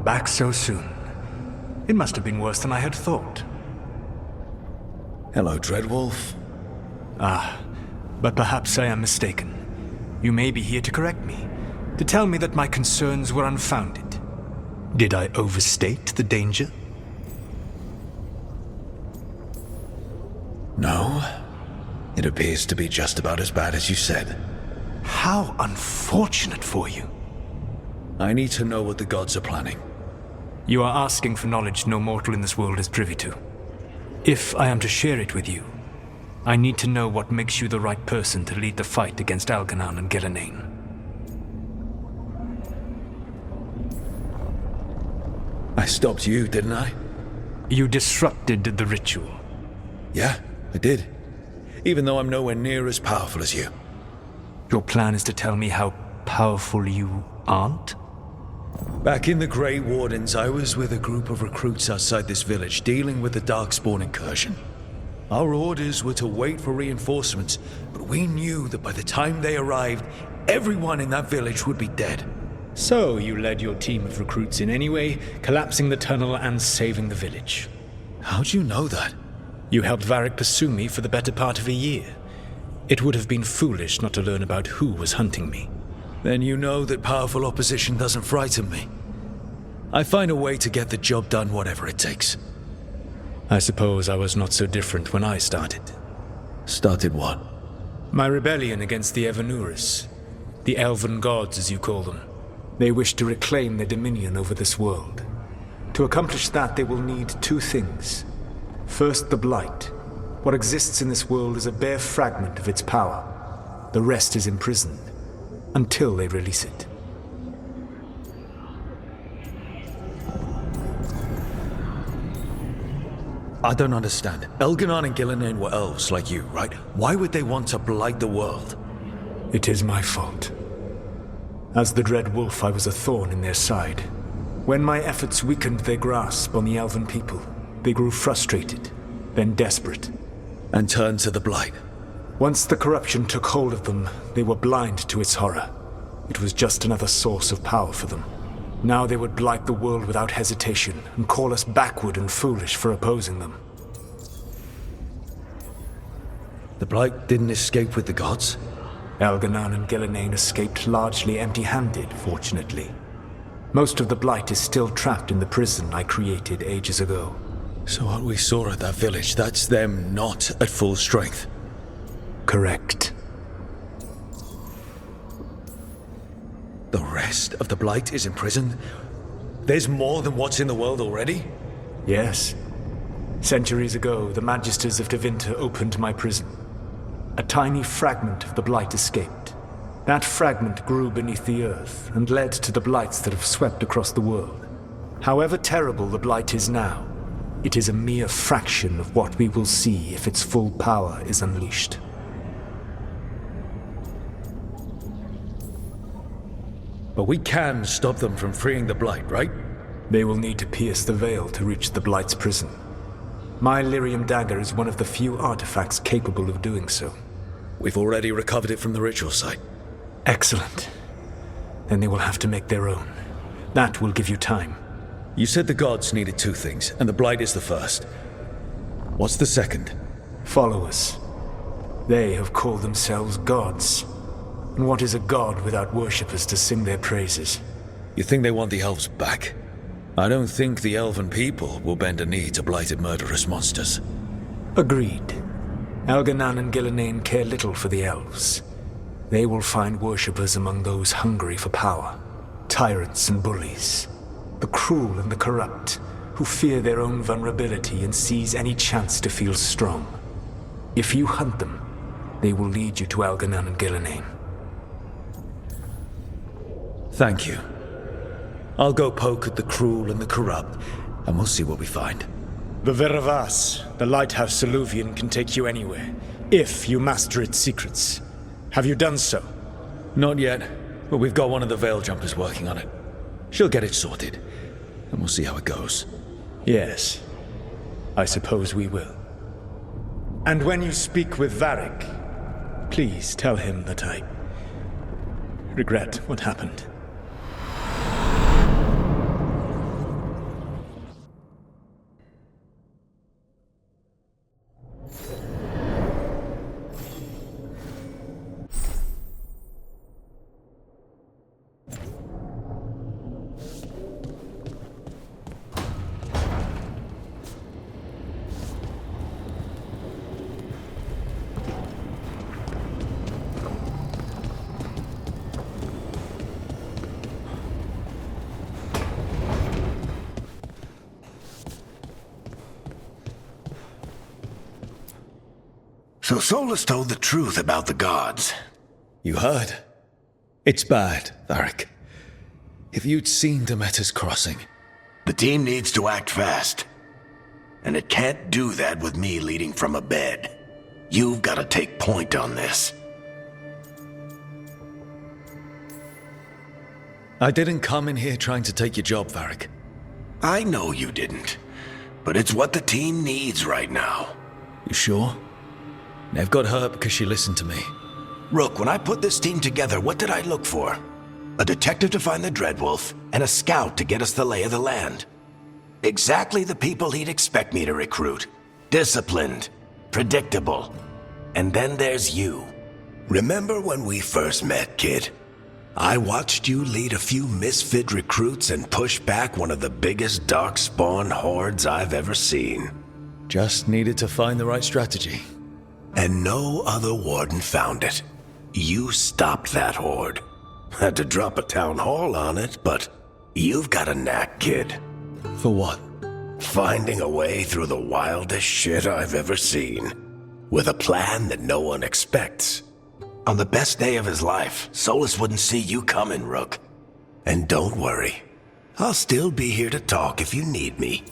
Speaker 10: Back so soon. It must have been worse than I had thought.
Speaker 2: Hello, Dreadwolf.
Speaker 10: But perhaps I am mistaken. You may be here to correct me, to tell me that my concerns were unfounded. Did I overstate the danger?
Speaker 2: No. It appears to be just about as bad as you said.
Speaker 10: How unfortunate for you.
Speaker 2: I need to know what the gods are planning.
Speaker 10: You are asking for knowledge no mortal in this world is privy to. If I am to share it with you, I need to know what makes you the right person to lead the fight against Algernon and Gillenane.
Speaker 2: I stopped you, didn't I?
Speaker 10: You disrupted the ritual.
Speaker 2: Yeah, I did. Even though I'm nowhere near as powerful as you.
Speaker 10: Your plan is to tell me how powerful you aren't?
Speaker 2: Back in the Grey Wardens, I was with a group of recruits outside this village dealing with the Darkspawn incursion. Our orders were to wait for reinforcements, but we knew that by the time they arrived, everyone in that village would be dead.
Speaker 10: So you led your team of recruits in anyway, collapsing the tunnel and saving the village.
Speaker 2: How'd you know that?
Speaker 10: You helped Varric pursue me for the better part of a year. It would have been foolish not to learn about who was hunting me.
Speaker 2: Then you know that powerful opposition doesn't frighten me. I find a way to get the job done whatever it takes.
Speaker 10: I suppose I was not so different when I started.
Speaker 2: Started what?
Speaker 10: My rebellion against the Evanurus. The elven gods, as you call them. They wish to reclaim their dominion over this world. To accomplish that, they will need two things. First, the Blight. What exists in this world is a bare fragment of its power. The rest is imprisoned, until they release it.
Speaker 2: I don't understand. Elganon and Gillinan were elves like you, right? Why would they want to blight the world?
Speaker 10: It is my fault. As the Dread Wolf, I was a thorn in their side. When my efforts weakened their grasp on the elven people, they grew frustrated, then desperate.
Speaker 2: And turned to the Blight.
Speaker 10: Once the corruption took hold of them, they were blind to its horror. It was just another source of power for them. Now they would blight the world without hesitation and call us backward and foolish for opposing them.
Speaker 2: The Blight didn't escape with the gods?
Speaker 10: Elganon and Gillinan escaped largely empty-handed, fortunately. Most of the Blight is still trapped in the prison I created ages ago.
Speaker 2: So what we saw at that village, that's them not at full strength?
Speaker 10: Correct.
Speaker 2: The rest of the Blight is imprisoned? There's more than what's in the world already?
Speaker 10: Yes. Centuries ago, the Magisters of Tevinter opened my prison. A tiny fragment of the Blight escaped. That fragment grew beneath the earth and led to the Blights that have swept across the world. However terrible the Blight is now, it is a mere fraction of what we will see if its full power is unleashed.
Speaker 2: But we can stop them from freeing the Blight, right?
Speaker 10: They will need to pierce the veil to reach the Blight's prison. My Lyrium dagger is one of the few artifacts capable of doing so.
Speaker 2: We've already recovered it from the ritual site.
Speaker 10: Excellent. Then they will have to make their own. That will give you time.
Speaker 2: You said the gods needed two things, and the Blight is the first. What's the second?
Speaker 10: Followers. They have called themselves gods. And what is a god without worshippers to sing their praises?
Speaker 2: You think they want the elves back? I don't think the elven people will bend a knee to blighted murderous monsters.
Speaker 10: Agreed. Elganon and Gillinan care little for the elves. They will find worshippers among those hungry for power. Tyrants and bullies. The cruel and the corrupt, who fear their own vulnerability and seize any chance to feel strong. If you hunt them, they will lead you to Elganon and Gillinan.
Speaker 2: Thank you. I'll go poke at the cruel and the corrupt, and we'll see what we find.
Speaker 10: The Veravas, the lighthouse Soluvian, can take you anywhere, if you master its secrets. Have you done so?
Speaker 2: Not yet, but we've got one of the Veil Jumpers working on it. She'll get it sorted, and we'll see how it goes.
Speaker 10: Yes, I suppose we will. And when you speak with Varric, please tell him that I regret what happened.
Speaker 1: So Solas told the truth about the gods.
Speaker 2: You heard? It's bad, Varric. If you'd seen Demeter's crossing.
Speaker 1: The team needs to act fast. And it can't do that with me leading from a bed. You've got to take point on this.
Speaker 2: I didn't come in here trying to take your job, Varric.
Speaker 1: I know you didn't. But it's what the team needs right now.
Speaker 2: You sure? Nev got hurt because she listened to me.
Speaker 1: Rook, when I put this team together, what did I look for? A detective to find the Dreadwolf, and a scout to get us the lay of the land. Exactly the people he'd expect me to recruit. Disciplined, predictable. And then there's you. Remember when we first met, kid? I watched you lead a few misfit recruits and push back one of the biggest darkspawn hordes I've ever seen.
Speaker 2: Just needed to find the right strategy.
Speaker 1: And no other warden found it. You stopped that horde. Had to drop a town hall on it, but you've got a knack, kid.
Speaker 2: For what?
Speaker 1: Finding a way through the wildest shit I've ever seen. With a plan that no one expects. On the best day of his life, Solas wouldn't see you coming, Rook. And don't worry. I'll still be here to talk if you need me.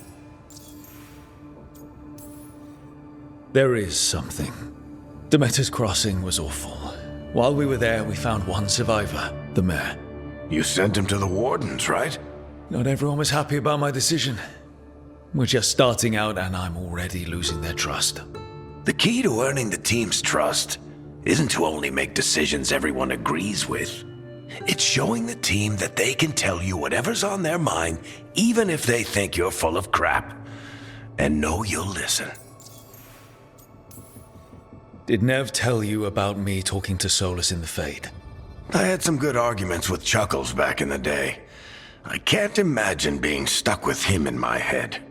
Speaker 2: There is something. Demeter's Crossing was awful. While we were there, we found one survivor, the mayor.
Speaker 1: You sent him to the wardens, right?
Speaker 2: Not everyone was happy about my decision. We're just starting out and I'm already losing their trust.
Speaker 1: The key to earning the team's trust isn't to only make decisions everyone agrees with. It's showing the team that they can tell you whatever's on their mind, even if they think you're full of crap. And know you'll listen.
Speaker 2: Did Nev tell you about me talking to Solas in the Fade?
Speaker 1: I had some good arguments with Chuckles back in the day. I can't imagine being stuck with him in my head.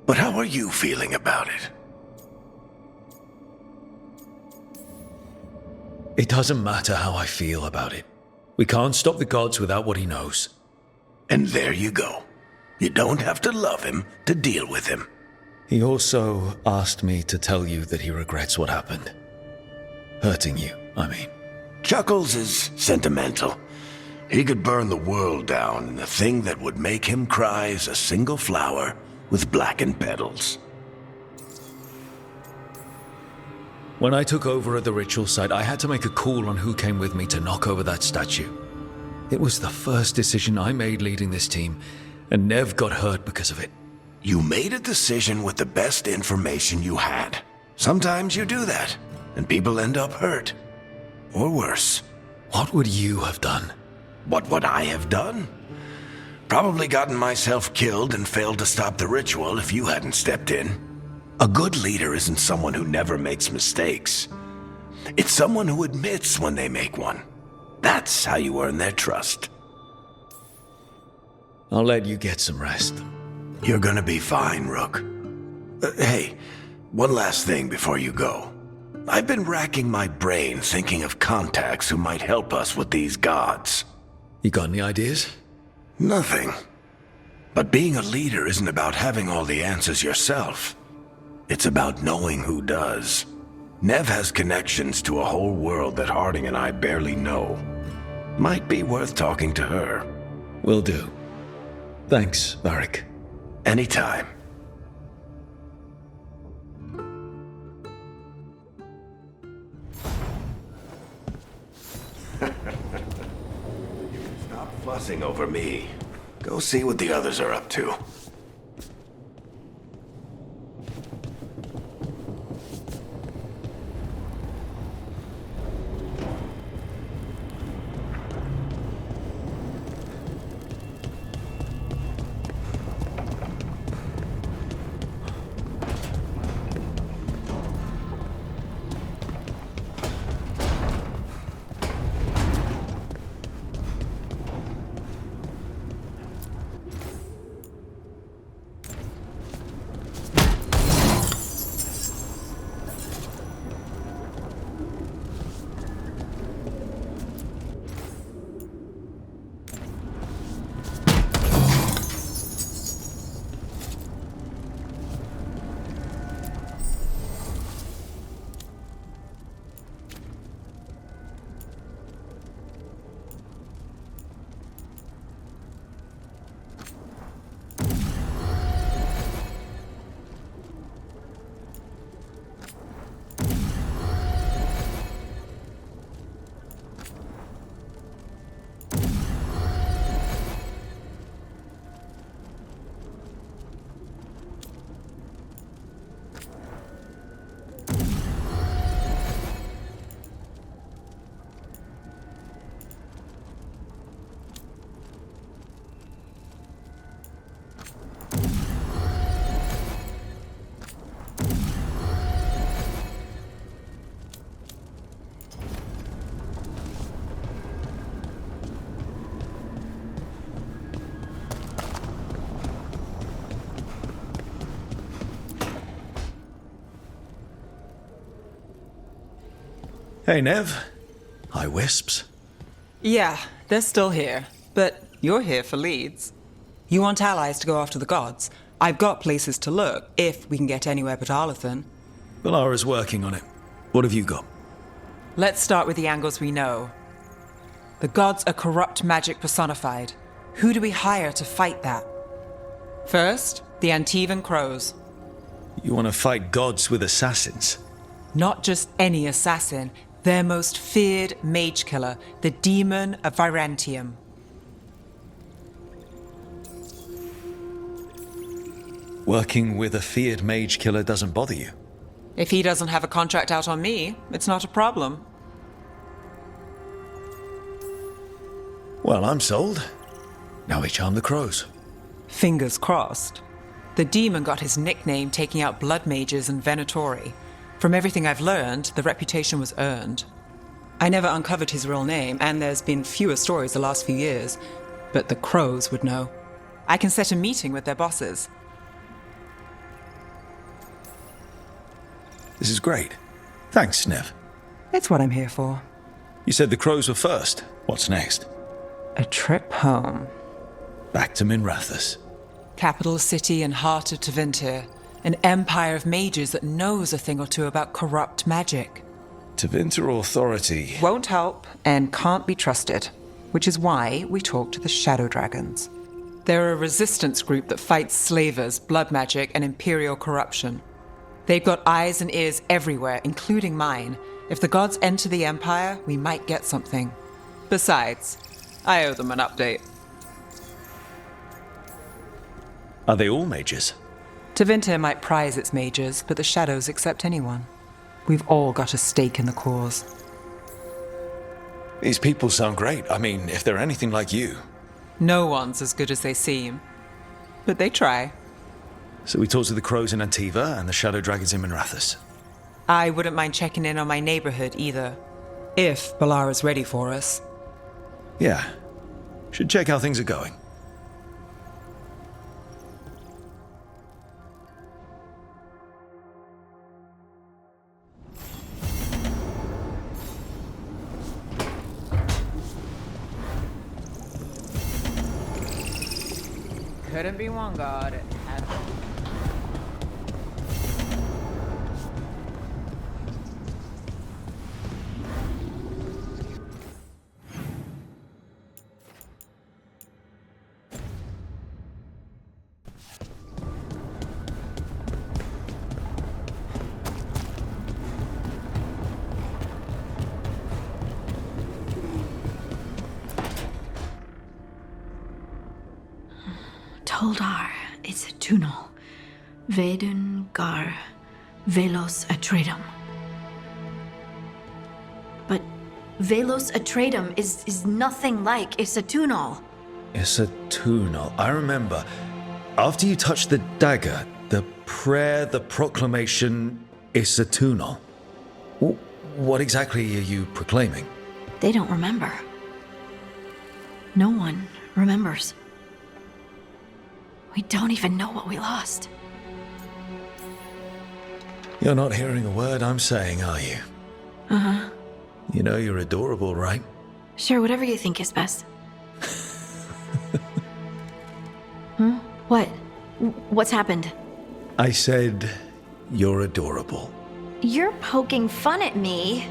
Speaker 1: But how are you feeling about it?
Speaker 2: It doesn't matter how I feel about it. We can't stop the gods without what he knows.
Speaker 1: And there you go. You don't have to love him to deal with him.
Speaker 2: He also asked me to tell you that he regrets what happened. Hurting you, I mean.
Speaker 1: Chuckles is sentimental. He could burn the world down, and the thing that would make him cry is a single flower with blackened petals.
Speaker 2: When I took over at the ritual site, I had to make a call on who came with me to knock over that statue. It was the first decision I made leading this team, and Nev got hurt because of it.
Speaker 1: You made a decision with the best information you had. Sometimes you do that, and people end up hurt. Or worse.
Speaker 2: What would you have done?
Speaker 1: What would I have done? Probably gotten myself killed and failed to stop the ritual if you hadn't stepped in. A good leader isn't someone who never makes mistakes. It's someone who admits when they make one. That's how you earn their trust.
Speaker 2: I'll let you get some rest.
Speaker 1: You're gonna be fine, Rook. Hey, one last thing before you go. I've been racking my brain thinking of contacts who might help us with these gods.
Speaker 2: You got any ideas?
Speaker 1: Nothing. But being a leader isn't about having all the answers yourself. It's about knowing who does. Nev has connections to a whole world that Harding and I barely know. Might be worth talking to her.
Speaker 2: Will do. Thanks, Varric.
Speaker 1: Anytime. Stop fussing over me. Go see what the others are up to.
Speaker 2: Hey, Nev. Hi, Wisps.
Speaker 9: Yeah, they're still here, but you're here for leads. You want allies to go after the gods? I've got places to look, if we can get anywhere but Arlathan.
Speaker 2: Valara's working on it. What have you got?
Speaker 9: Let's start with the angles we know. The gods are corrupt magic personified. Who do we hire to fight that? First, the Antivan Crows.
Speaker 2: You want to fight gods with assassins?
Speaker 9: Not just any assassin, their most feared mage killer, the Demon of Virantium.
Speaker 2: Working with a feared mage killer doesn't bother you?
Speaker 9: If he doesn't have a contract out on me, it's not a problem.
Speaker 2: Well, I'm sold. Now we charm the crows.
Speaker 9: Fingers crossed. The demon got his nickname taking out blood mages and Venatori. From everything I've learned, the reputation was earned. I never uncovered his real name, and there's been fewer stories the last few years, but the crows would know. I can set a meeting with their bosses.
Speaker 2: This is great. Thanks, Nev.
Speaker 9: It's what I'm here for.
Speaker 2: You said the crows were first. What's next?
Speaker 9: A trip home.
Speaker 2: Back to Minrathous.
Speaker 9: Capital city and heart of Tevinter. An empire of mages that knows a thing or two about corrupt magic.
Speaker 2: Tevinter authority
Speaker 9: Won't help and can't be trusted, which is why we talk to the Shadow Dragons. They're a resistance group that fights slavers, blood magic, and imperial corruption. They've got eyes and ears everywhere, including mine. If the gods enter the Empire, we might get something. Besides, I owe them an update.
Speaker 2: Are they all mages?
Speaker 9: Tevinter might prize its mages, but the Shadows accept anyone. We've all got a stake in the cause.
Speaker 2: These people sound great. I mean, if they're anything like you.
Speaker 9: No one's as good as they seem. But they try.
Speaker 2: So we talk to the crows in Antiva and the Shadow Dragons in Minrathous.
Speaker 9: I wouldn't mind checking in on my neighborhood either. If Balara's ready for us.
Speaker 2: Yeah. Should check how things are going.
Speaker 17: Couldn't be one god.
Speaker 7: Toldar is a tunal. Veilguard, Velos Atreitum. But Velos Atreitum is nothing like Isatunal.
Speaker 2: Isatunal. I remember. After you touched the dagger, the prayer, the proclamation, Isatunal. What exactly are you proclaiming?
Speaker 7: They don't remember. No one remembers. We don't even know what we lost.
Speaker 2: You're not hearing a word I'm saying, are you?
Speaker 7: Uh-huh.
Speaker 2: You know you're adorable, right?
Speaker 7: Sure, whatever you think is best. What? What's happened?
Speaker 2: I said you're adorable.
Speaker 7: You're poking fun at me.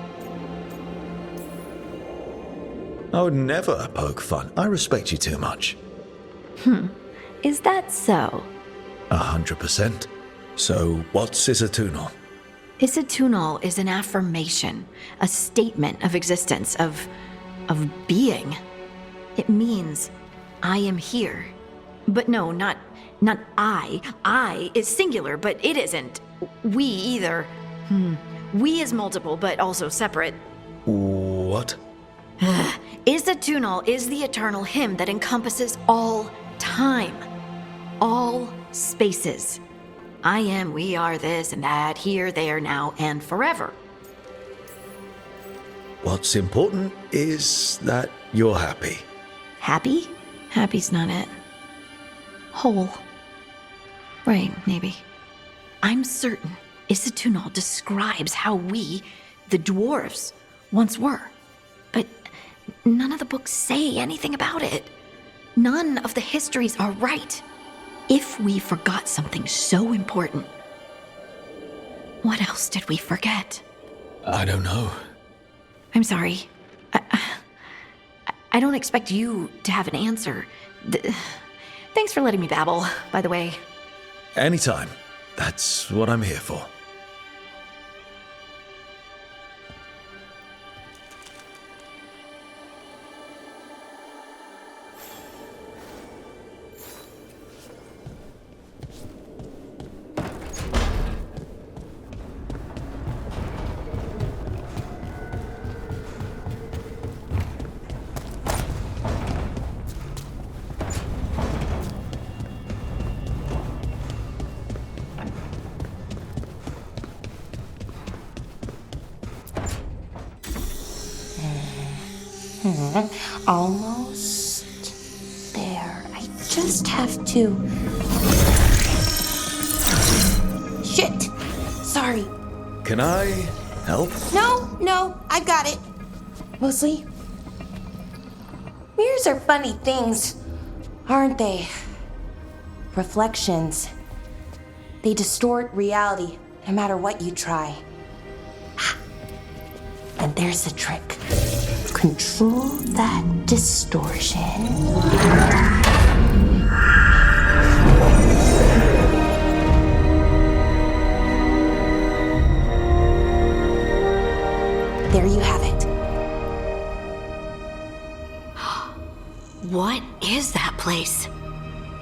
Speaker 2: I would never poke fun. I respect you too much.
Speaker 7: Is that so?
Speaker 2: 100%. So, what's Isatunal?
Speaker 7: Isatunal is an affirmation, a statement of existence, of being. It means, I am here. But no, not I. I is singular, but it isn't. We either. We is multiple, but also separate.
Speaker 2: What?
Speaker 7: Isatunal is the eternal hymn that encompasses all time. All spaces. I am, we are, this and that, here, there, now, and forever.
Speaker 2: What's important is that you're happy.
Speaker 7: Happy? Happy's not it. Whole. Right, maybe. I'm certain Isatunal describes how we, the dwarves, once were. But none of the books say anything about it. None of the histories are right. If we forgot something so important, what else did we forget?
Speaker 2: I don't know.
Speaker 7: I'm sorry. I don't expect you to have an answer. Thanks for letting me babble, by the way.
Speaker 2: Anytime. That's what I'm here for.
Speaker 12: Almost there. I just have to... Shit! Sorry.
Speaker 2: Can I help?
Speaker 12: No, I've got it. Mostly. Mirrors are funny things, aren't they? Reflections. They distort reality, no matter what you try. And there's the trick. Control that distortion. There you have it.
Speaker 7: What is that place?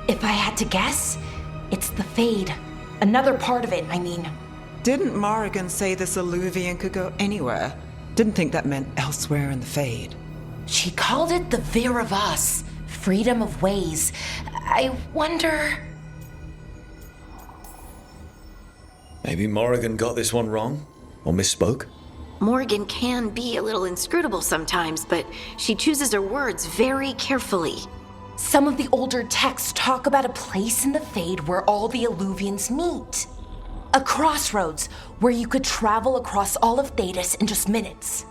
Speaker 12: If I had to guess, it's the Fade. Another part of it, I mean.
Speaker 9: Didn't Morrigan say this Illuvian could go anywhere? Didn't think that meant elsewhere in the Fade.
Speaker 12: She called it the Veer of Us, freedom of ways. I wonder...
Speaker 2: Maybe Morrigan got this one wrong? Or misspoke?
Speaker 7: Morrigan can be a little inscrutable sometimes, but she chooses her words very carefully.
Speaker 12: Some of the older texts talk about a place in the Fade where all the Illuvians meet. A crossroads where you could travel across all of Thedas in just minutes.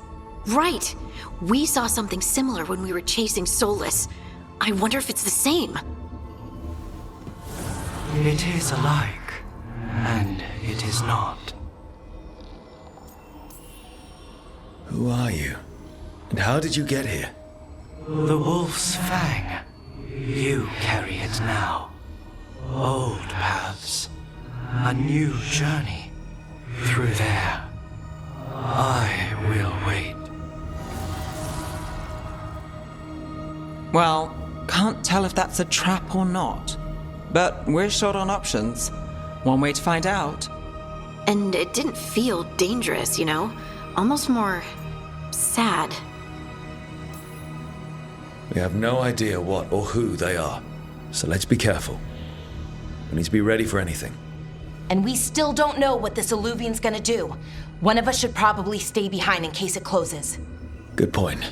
Speaker 7: Right. We saw something similar when we were chasing Solas. I wonder if it's the same.
Speaker 18: It is alike, and it is not.
Speaker 2: Who are you? And how did you get here?
Speaker 18: The Wolf's Fang. You carry it now. Old paths. A new journey. Through there. I will wait.
Speaker 9: Well, can't tell if that's a trap or not. But we're short on options. One way to find out.
Speaker 7: And it didn't feel dangerous, you know? Almost more... sad.
Speaker 2: We have no idea what or who they are, so let's be careful. We need to be ready for anything.
Speaker 12: And we still don't know what this Illuvian's gonna do. One of us should probably stay behind in case it closes.
Speaker 2: Good point.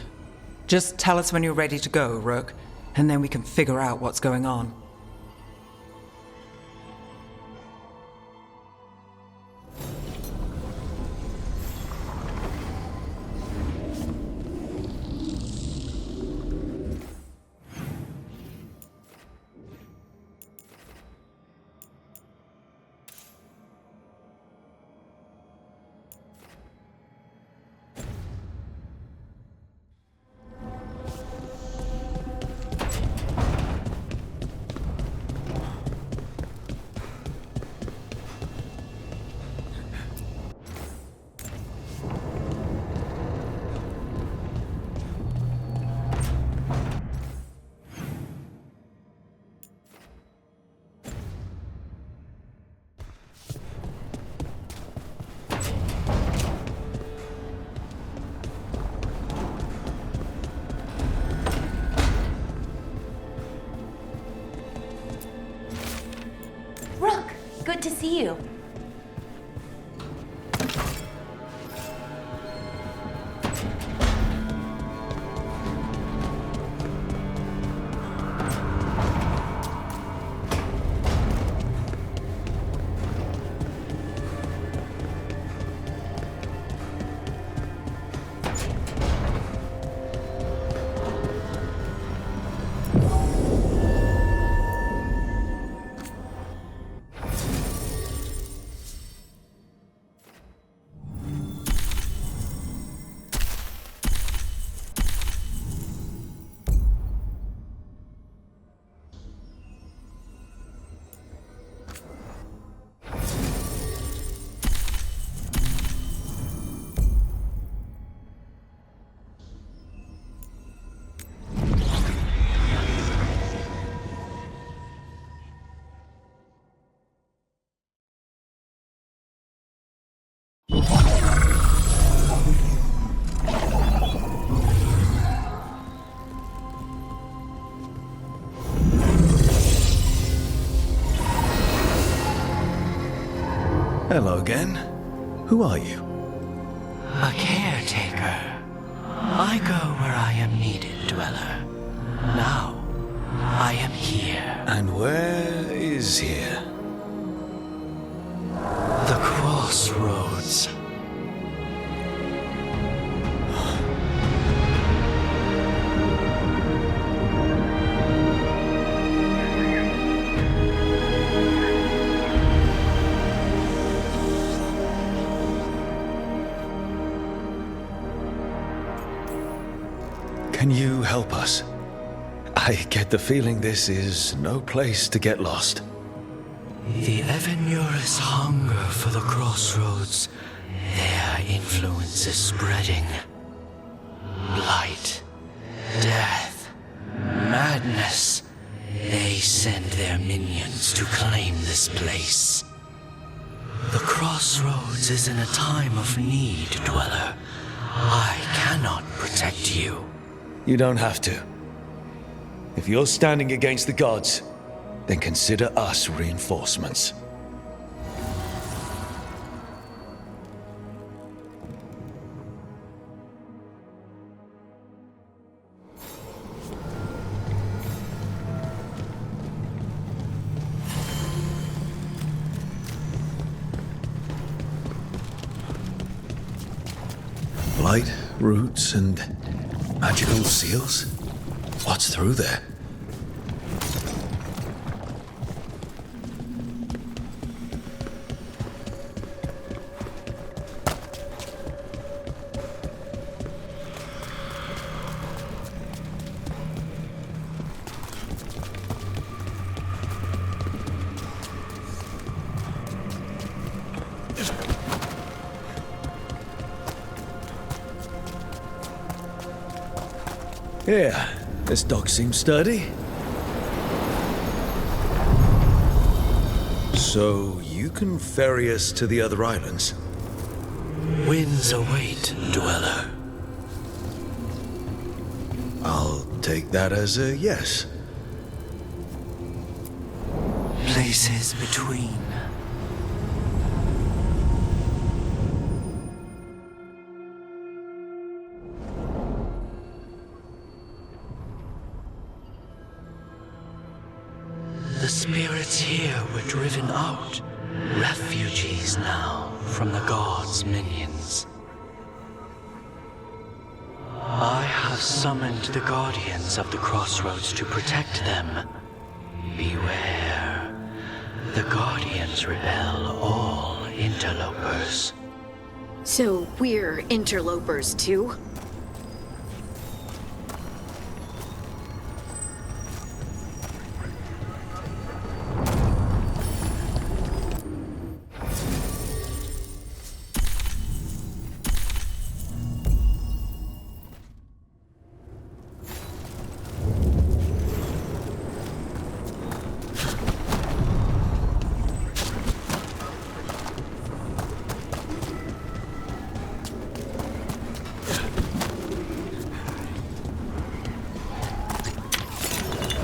Speaker 9: Just tell us when you're ready to go, Rook, and then we can figure out what's going on.
Speaker 12: Rook, good to see you.
Speaker 2: Hello again. Who are you?
Speaker 18: A caretaker. I go where I am needed, Dweller. Now, I am here.
Speaker 2: And where is here?
Speaker 18: The crossroads.
Speaker 2: Can you help us? I get the feeling this is no place to get lost.
Speaker 18: The Evenurus hunger for the crossroads. Their influence is spreading. Blight, death, madness. They send their minions to claim this place. The crossroads is in a time of need, Dweller. I cannot protect you.
Speaker 2: You don't have to. If you're standing against the gods, then consider us reinforcements. Blight, roots, and magical seals? What's through there? Yeah, this dock seems sturdy. So, you can ferry us to the other islands?
Speaker 18: Winds await, Dweller.
Speaker 2: I'll take that as a yes.
Speaker 18: Places between. The spirits here were driven out, refugees now from the gods' minions. I have summoned the guardians of the crossroads to protect them. Beware. The guardians repel all interlopers.
Speaker 7: So we're interlopers too?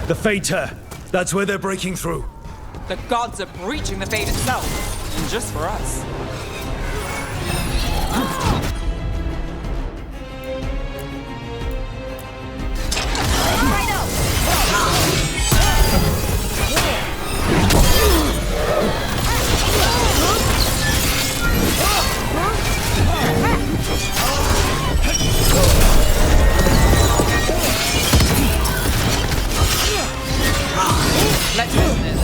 Speaker 2: The Fater! That's where they're breaking through.
Speaker 9: The gods are breaching the fate itself, and just for us. Let's business.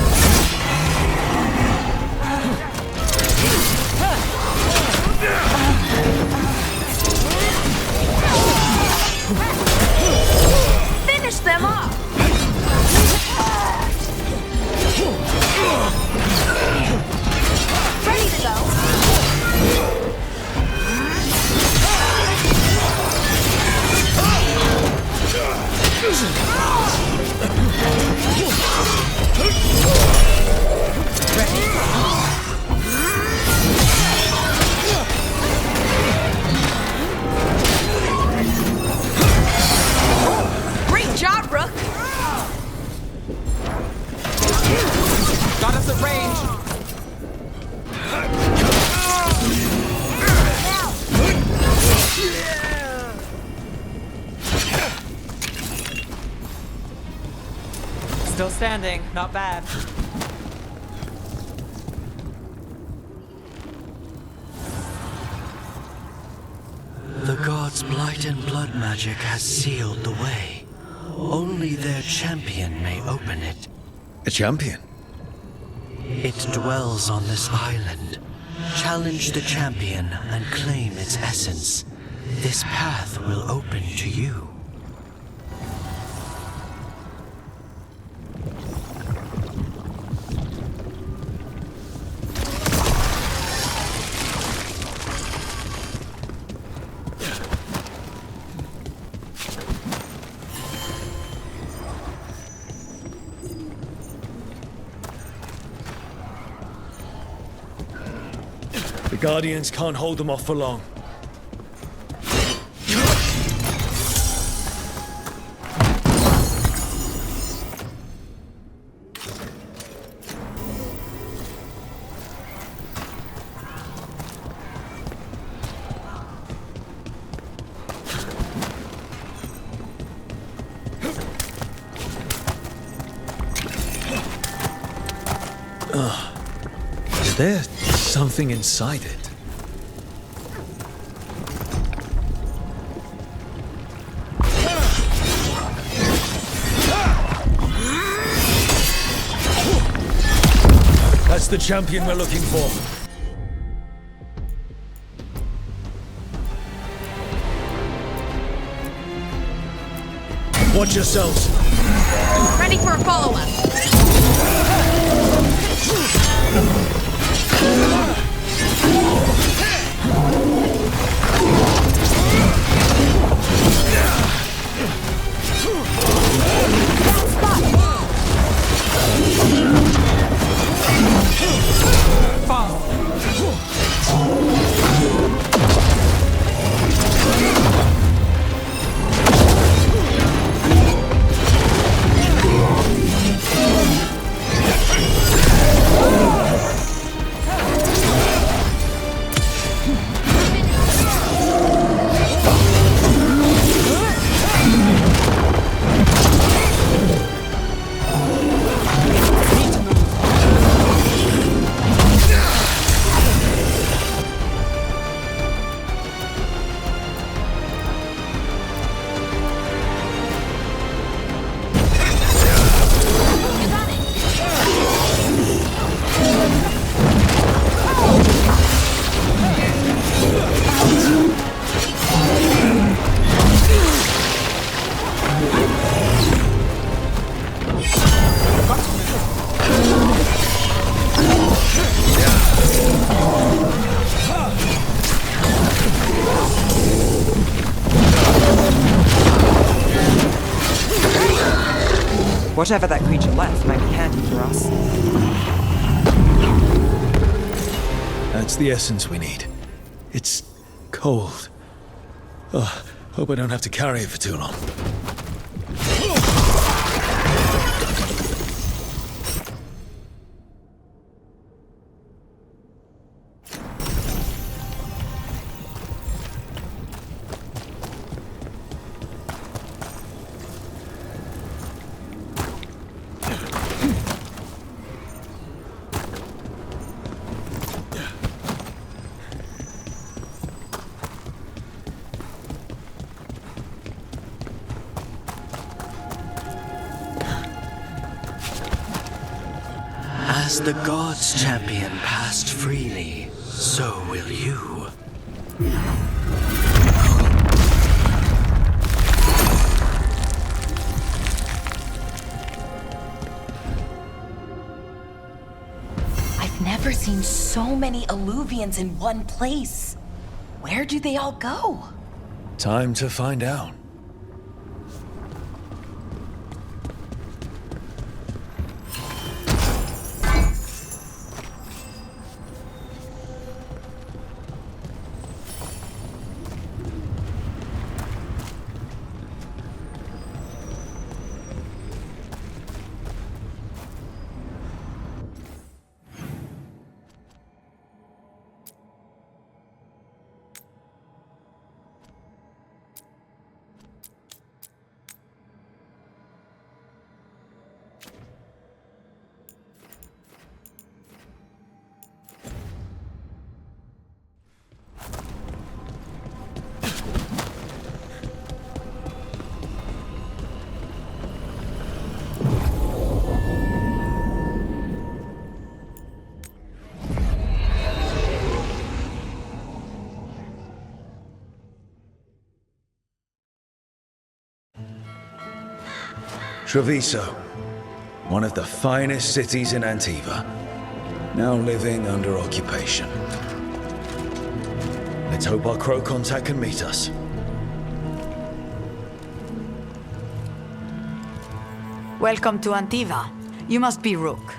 Speaker 12: Finish them off! Ready to go. Great job, Rook!
Speaker 9: standing. Not bad.
Speaker 18: The gods' blight and blood magic has sealed the way. Only their champion may open it.
Speaker 2: A champion?
Speaker 18: It dwells on this island. Challenge the champion and claim its essence. This path will open to you.
Speaker 2: The Guardians can't hold them off for long. Is there something inside it? That's the champion we're looking for. Watch yourselves.
Speaker 5: Ready for a follow-up.
Speaker 9: Whatever that creature left might be handy for us.
Speaker 2: That's the essence we need. It's cold. Oh, hope I don't have to carry it for too long.
Speaker 18: As the gods' champion passed freely, so will you.
Speaker 12: I've never seen so many Alluvians in one place. Where do they all go?
Speaker 2: Time to find out. Treviso, one of the finest cities in Antiva, now living under occupation. Let's hope our crow contact can meet us.
Speaker 19: Welcome to Antiva. You must be Rook.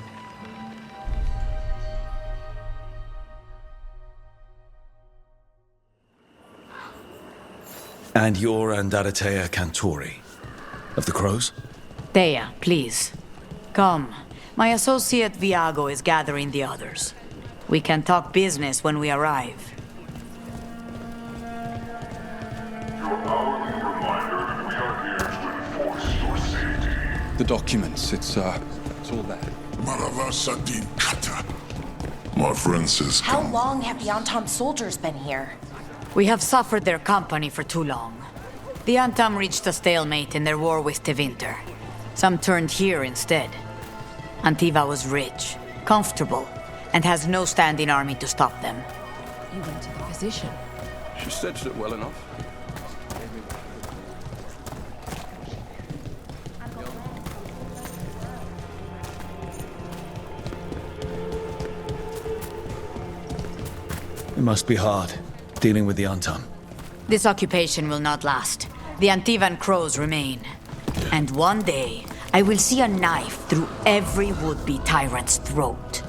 Speaker 2: And you're Andaratea Cantori, of the Crows?
Speaker 19: Thea, please. Come. My associate Viago is gathering the others. We can talk business when we arrive.
Speaker 15: The documents, it's all there.
Speaker 20: Maravasadin Kata. My friend says
Speaker 12: How long have the Antam soldiers been here?
Speaker 19: We have suffered their company for too long. The Antam reached a stalemate in their war with Tevinter. Some turned here instead. Antiva was rich, comfortable, and has no standing army to stop them.
Speaker 14: You went to the physician.
Speaker 15: She stitched it well enough.
Speaker 2: It must be hard, dealing with the Antam.
Speaker 19: This occupation will not last. The Antivan crows remain. And one day, I will see a knife through every would-be tyrant's throat.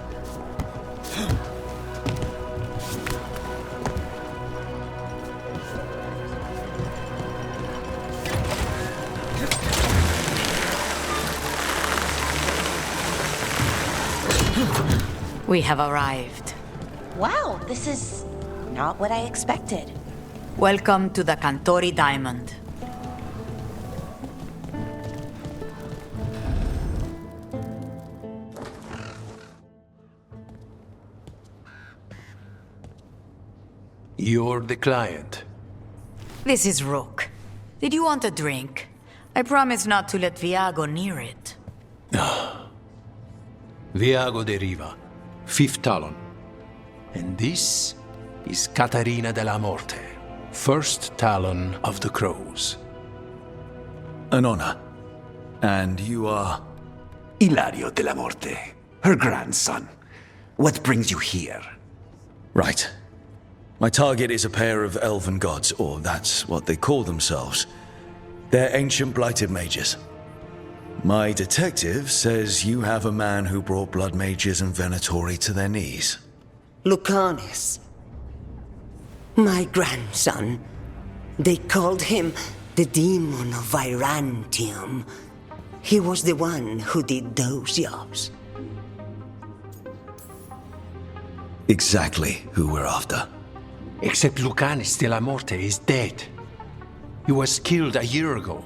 Speaker 19: We have arrived.
Speaker 12: Wow, this is not what I expected.
Speaker 19: Welcome to the Cantori Diamond.
Speaker 13: You're the client.
Speaker 19: This is Rook. Did you want a drink? I promise not to let Viago near it.
Speaker 13: Viago de Riva, 5th Talon. And this is Caterina della Morte, 1st Talon of the Crows.
Speaker 2: An honor. And you are?
Speaker 21: Ilario della Morte, her grandson. What brings you here?
Speaker 2: Right. My target is a pair of elven gods, or that's what they call themselves. They're ancient blighted mages. My detective says you have a man who brought blood mages and Venatori to their knees.
Speaker 14: Lucanis. My grandson. They called him the Demon of Virantium. He was the one who did those jobs.
Speaker 2: Exactly who we're after.
Speaker 13: Except Lucanis della Morte is dead. He was killed a year ago.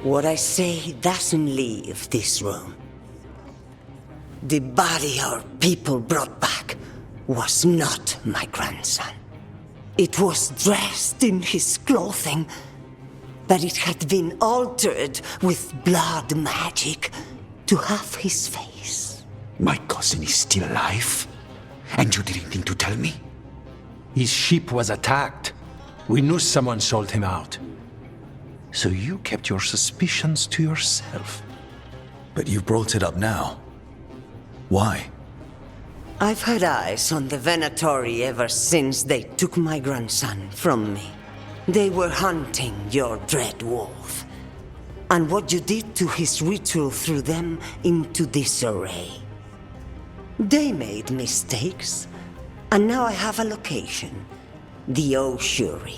Speaker 14: What I say doesn't leave this room. The body our people brought back was not my grandson. It was dressed in his clothing, but it had been altered with blood magic to have his face.
Speaker 21: My cousin is still alive? And you didn't think to tell me?
Speaker 13: His ship was attacked. We knew someone sold him out. So you kept your suspicions to yourself.
Speaker 2: But you brought it up now. Why?
Speaker 14: I've had eyes on the Venatori ever since they took my grandson from me. They were hunting your dread wolf. And what you did to his ritual threw them into disarray. They made mistakes, and now I have a location. The ossuary,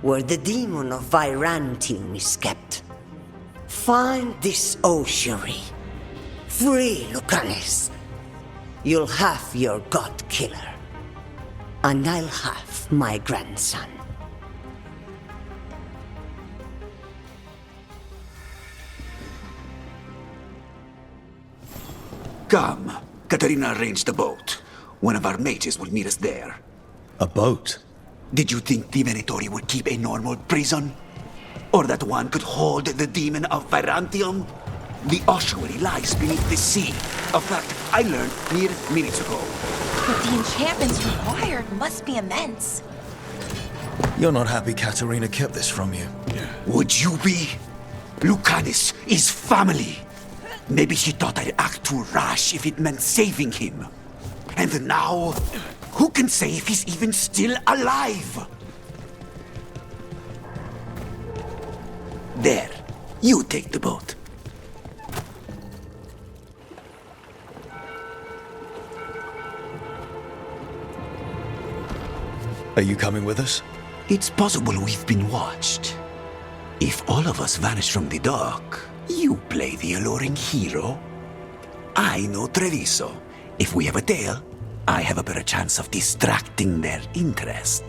Speaker 14: where the demon of Virantium is kept. Find this ossuary. Free Lucanis. You'll have your god killer. And I'll have my grandson.
Speaker 21: Come. Caterina arranged a boat. One of our mages will meet us there.
Speaker 2: A boat?
Speaker 21: Did you think the Venatori would keep a normal prison? Or that one could hold the demon of Virantium? The ossuary lies beneath the sea. Of fact, I learned mere minutes ago.
Speaker 12: But the enchantments required must be immense.
Speaker 2: You're not happy Katerina kept this from you.
Speaker 21: Yeah. Would you be? Lucanus is family. Maybe she thought I'd act too rash if it meant saving him. And now, who can say if he's even still alive? There, you take the boat.
Speaker 2: Are you coming with us?
Speaker 21: It's possible we've been watched. If all of us vanish from the dock, you play the alluring hero. I know Treviso. If we have a tail, I have a better chance of distracting their interest.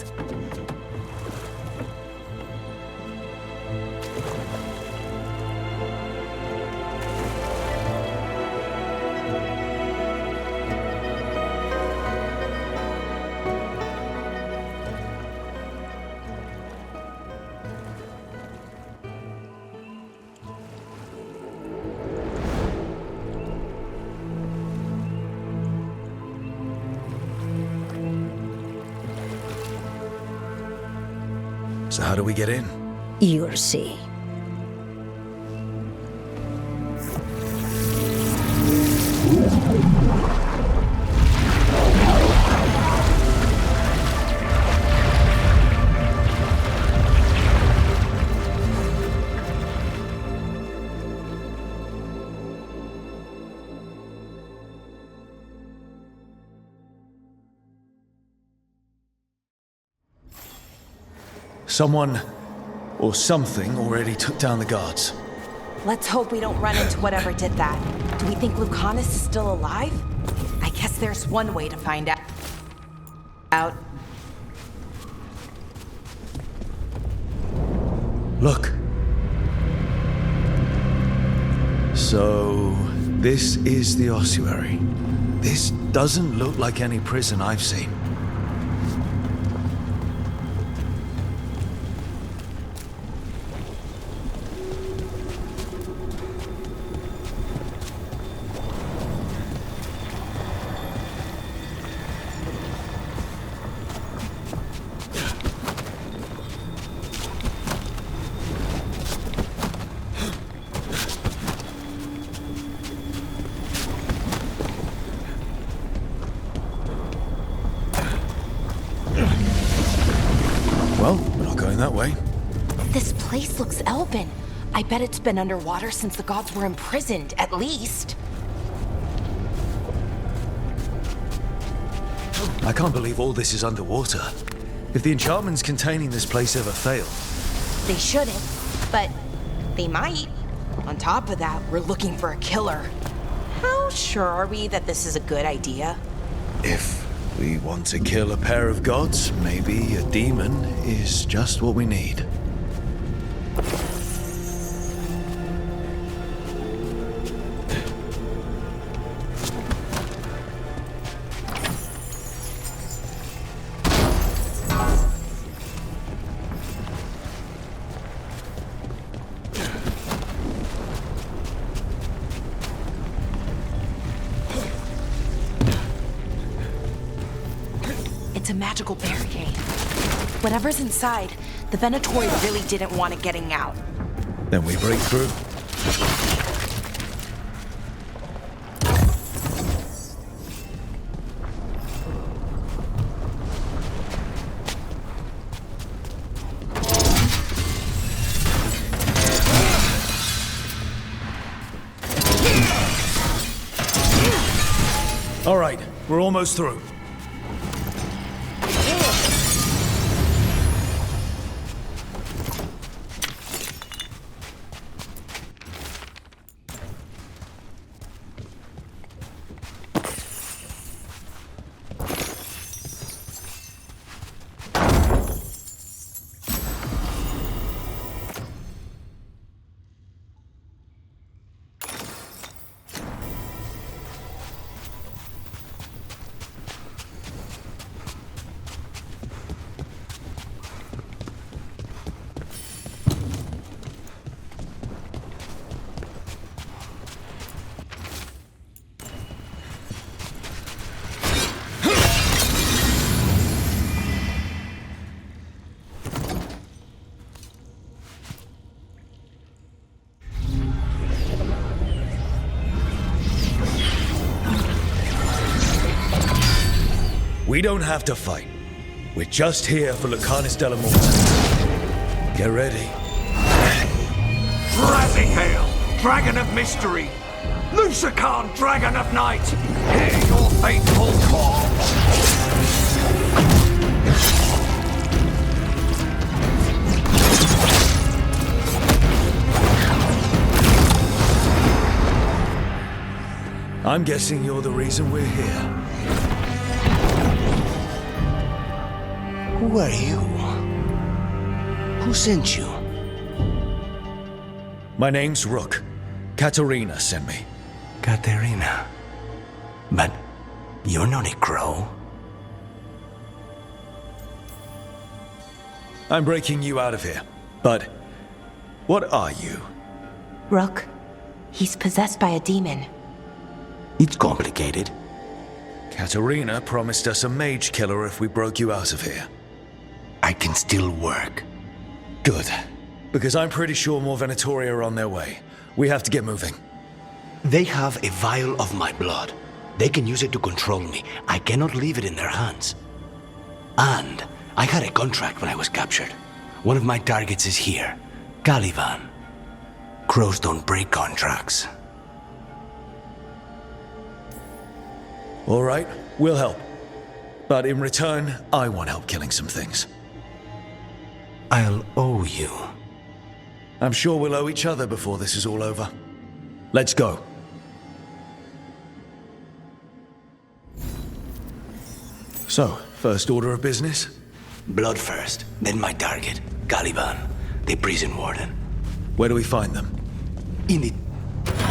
Speaker 2: So how do we get in?
Speaker 12: You'll see.
Speaker 2: Someone or something already took down the guards.
Speaker 12: Let's hope we don't run into whatever did that. Do we think Lucanus is still alive? I guess there's one way to find out.
Speaker 2: Look. So, this is the ossuary. This doesn't look like any prison I've seen. Well, we're not going that way.
Speaker 12: This place looks elven. I bet it's been underwater since the gods were imprisoned, at least.
Speaker 2: I can't believe all this is underwater. If the enchantments containing this place ever fail.
Speaker 12: They shouldn't, but they might. On top of that, we're looking for a killer. How sure are we that this is a good idea?
Speaker 2: If we want to kill a pair of gods, maybe a demon is just what we need.
Speaker 12: It's a magical barricade. Whatever's inside, the Venatori really didn't want it getting out.
Speaker 2: Then we break through. All right, we're almost through. We don't have to fight. We're just here for Lucanus de la Morta. Get ready.
Speaker 13: Rising hail, dragon of mystery! Lucican, dragon of night! Hear your fateful call!
Speaker 2: I'm guessing you're the reason we're here.
Speaker 4: Who are you? Who sent you?
Speaker 2: My name's Rook. Katerina sent me.
Speaker 4: Katerina. But you're not a crow.
Speaker 2: I'm breaking you out of here. But what are you?
Speaker 12: Rook, he's possessed by a demon.
Speaker 4: It's complicated.
Speaker 2: Katerina promised us a mage killer if we broke you out of here.
Speaker 4: I can still work.
Speaker 2: Good. Because I'm pretty sure more Venatori are on their way. We have to get moving.
Speaker 4: They have a vial of my blood. They can use it to control me. I cannot leave it in their hands. And I had a contract when I was captured. One of my targets is here. Caliban. Crows don't break contracts.
Speaker 2: All right, we'll help. But in return, I want help killing some things.
Speaker 4: I'll owe you.
Speaker 2: I'm sure we'll owe each other before this is all over. Let's go. So, first order of business?
Speaker 4: Blood first, then my target, Caliban, the prison warden.
Speaker 2: Where do we find them?
Speaker 4: In the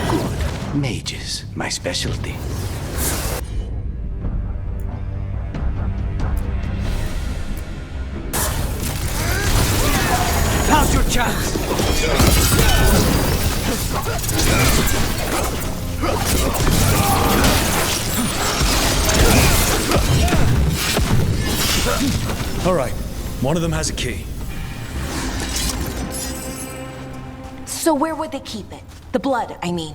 Speaker 4: good mages, my specialty.
Speaker 13: Now's your chance!
Speaker 2: All right, one of them has a key.
Speaker 12: So where would they keep it? The blood, I mean.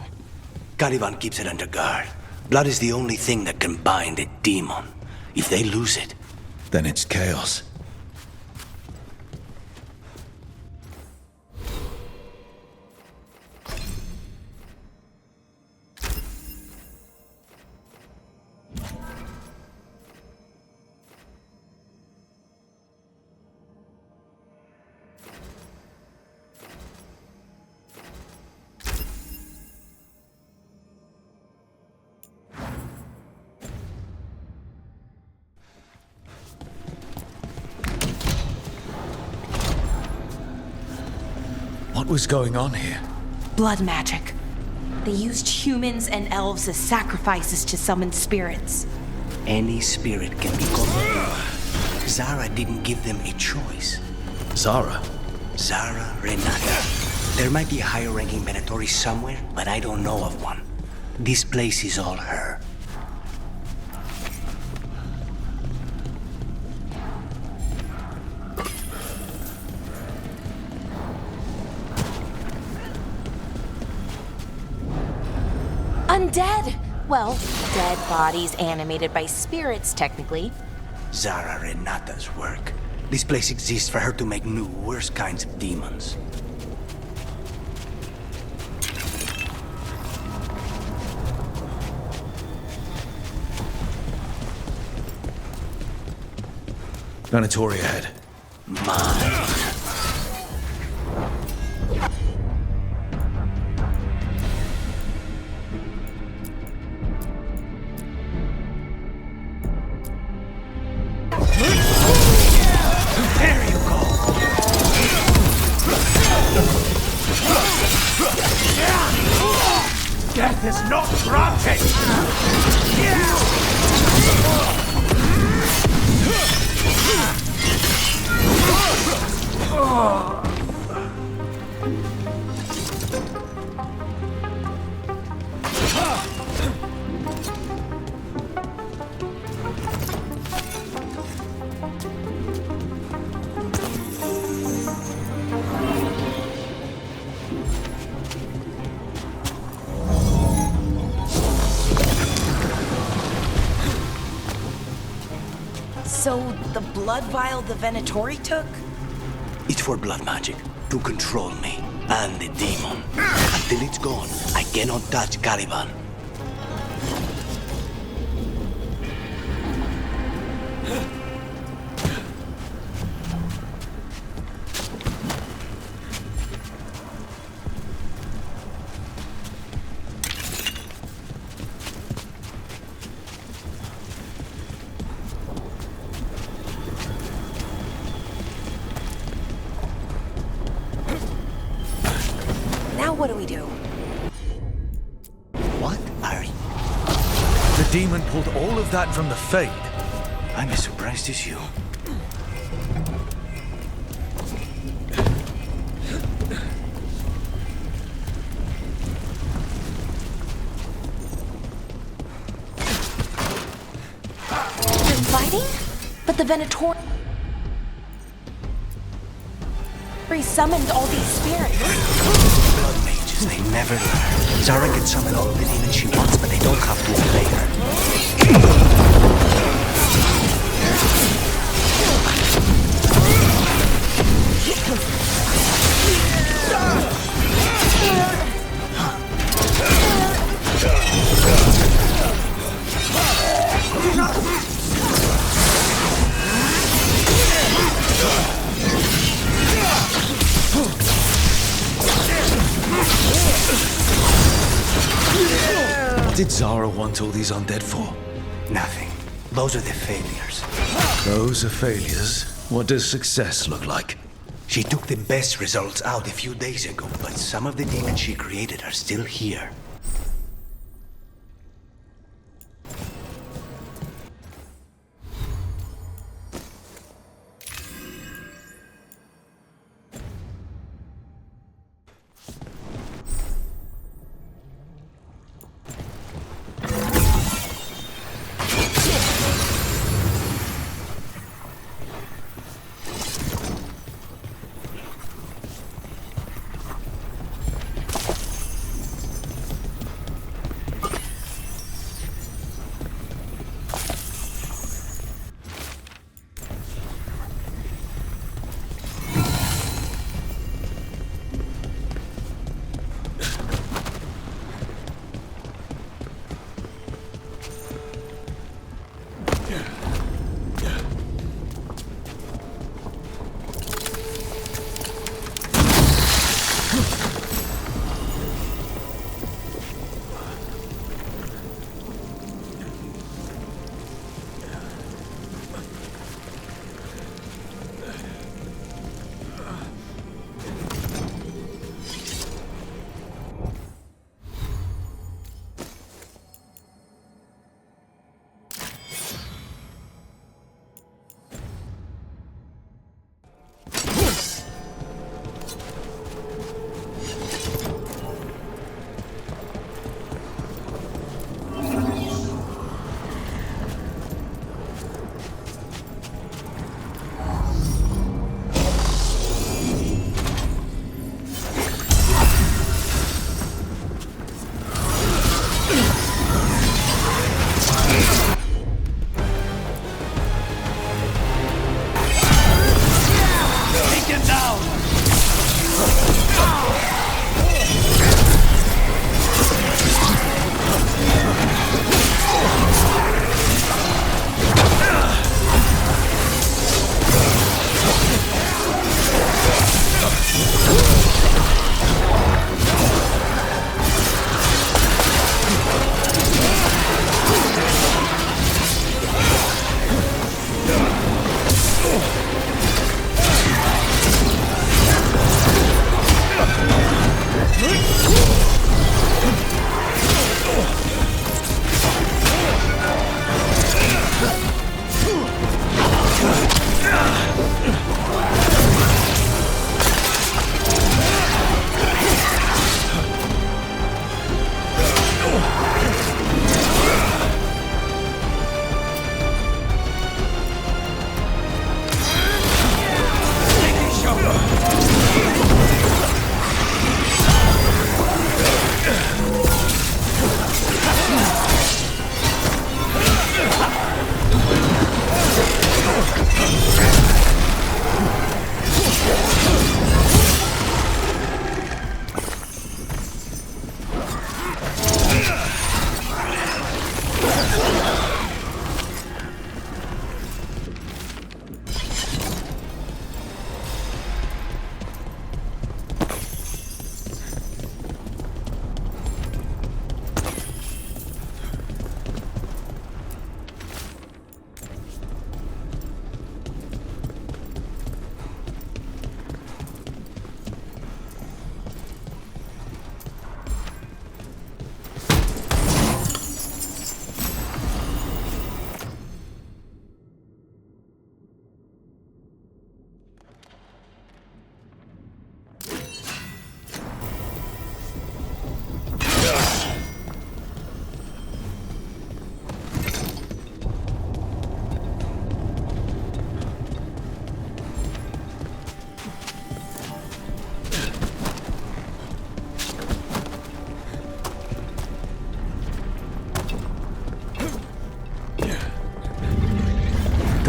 Speaker 4: Caliban keeps it under guard. Blood is the only thing that can bind a demon. If they lose it,
Speaker 2: then it's chaos. What was going on here?
Speaker 12: Blood magic. They used humans and elves as sacrifices to summon spirits.
Speaker 4: any spirit can be called. Zara didn't give them a choice.
Speaker 2: Zara?
Speaker 4: Zara Renata. There might be a higher-ranking Venatori somewhere, but I don't know of one. This place is all her.
Speaker 12: Undead! Well, dead bodies animated by spirits, technically.
Speaker 4: Zara Renata's work. This place exists for her to make new, worse kinds of demons.
Speaker 2: Venatori ahead.
Speaker 4: Mine.
Speaker 13: Death is not granted!
Speaker 12: So, the blood vial the Venatori took?
Speaker 4: It's for blood magic, to control me and the demon. Until it's gone, I cannot touch Caliban.
Speaker 12: What do we do?
Speaker 4: What are you?
Speaker 2: The demon pulled all of that from the Fade.
Speaker 4: I'm as surprised as you.
Speaker 12: They're fighting? But the Venatori summoned all these spirits.
Speaker 4: Blood mages, they never learn. Zara can summon all the demons she wants, but they don't have to obey her.
Speaker 2: What did Zara want all these undead for?
Speaker 4: Nothing. Those are the failures.
Speaker 2: Those are failures? What does success look like?
Speaker 4: She took the best results out a few days ago, but some of the demons she created are still here.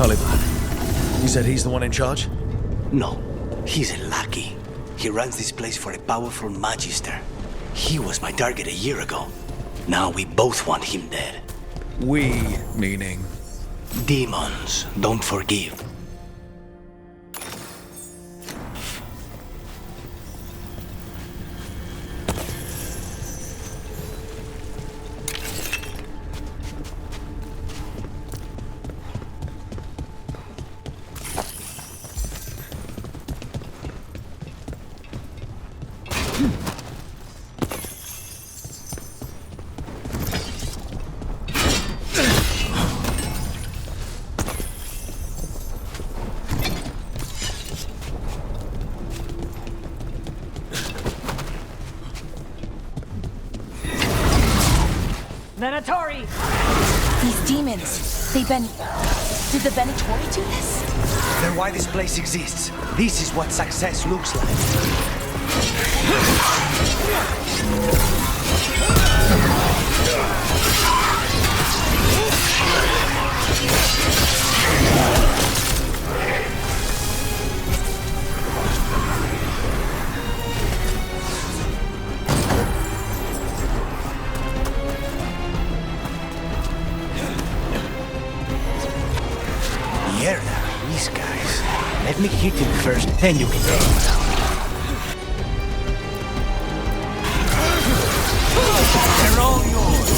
Speaker 2: Caliban. You said he's the one in charge?
Speaker 4: No, he's a lackey. He runs this place for a powerful magister. He was my target a year ago. Now we both want him dead.
Speaker 2: We, meaning?
Speaker 4: Demons don't forgive.
Speaker 12: Venatori!
Speaker 8: These demons, they've been... Did the Venatori do this?
Speaker 4: They're why this place exists. This is what success looks like. These guys. Let me hit him first, then you can take him down. They're all yours.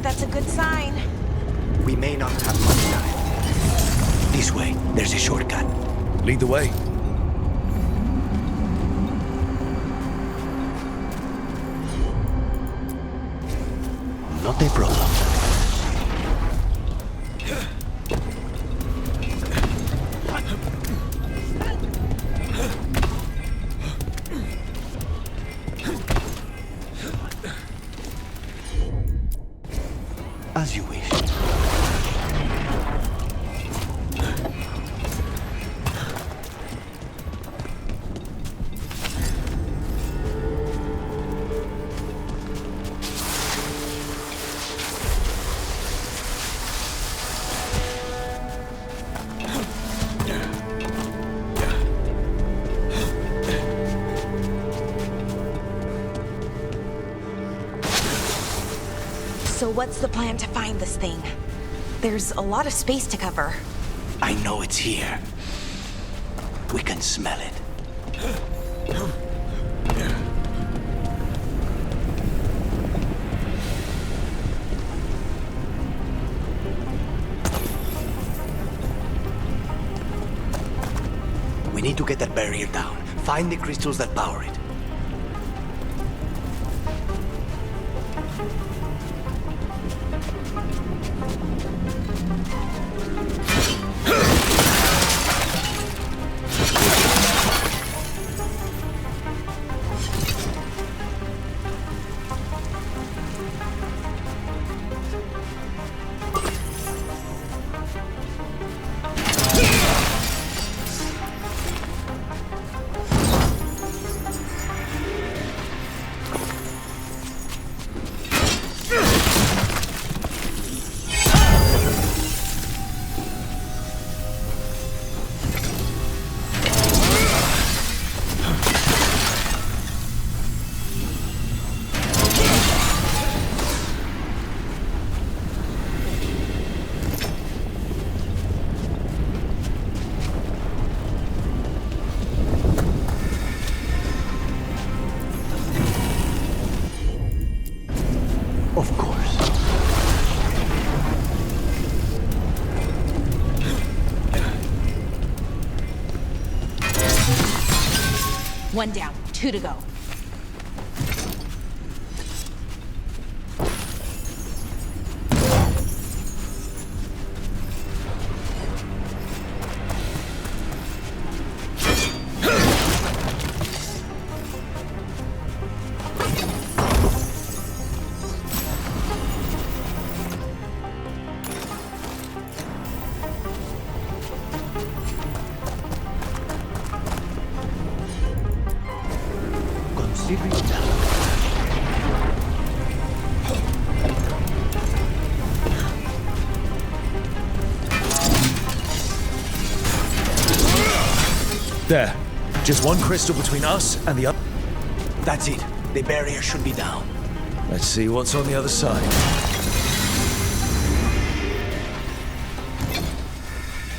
Speaker 8: That's a good sign.
Speaker 4: We may not have much time. This way, there's a shortcut.
Speaker 2: Lead the way.
Speaker 4: Not a problem. As you wish.
Speaker 8: So what's the plan to find this thing? There's a lot of space to cover.
Speaker 4: I know it's here. We can smell it. We need to get that barrier down. Find the crystals that power it.
Speaker 8: One down, 2 to go.
Speaker 2: There. Just one crystal between us and the other.
Speaker 4: That's it. The barrier should be down.
Speaker 2: Let's see what's on the other side.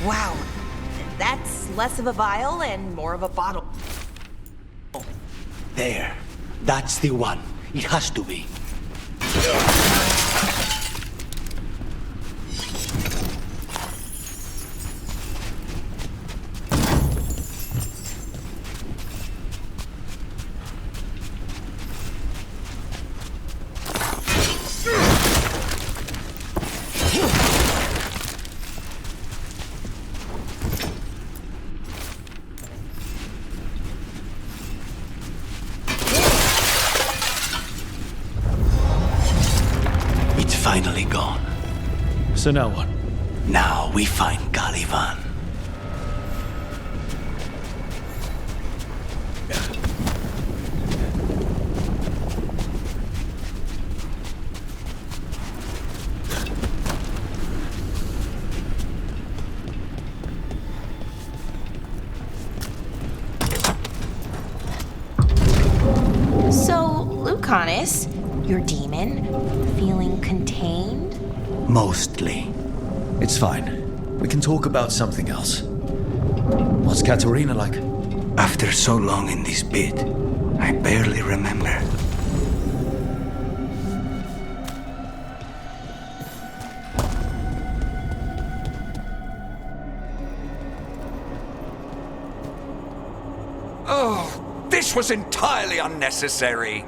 Speaker 12: Wow. That's less of a vial and more of a bottle.
Speaker 4: There. That's the one. It has to be. Finally gone.
Speaker 2: So now what?
Speaker 4: Now we find Caliban.
Speaker 12: So, Lucanus, your demon, feeling contained?
Speaker 4: Mostly.
Speaker 2: It's fine. We can talk about something else. What's Katerina like?
Speaker 4: After so long in this pit, I barely remember.
Speaker 21: Oh, this was entirely unnecessary.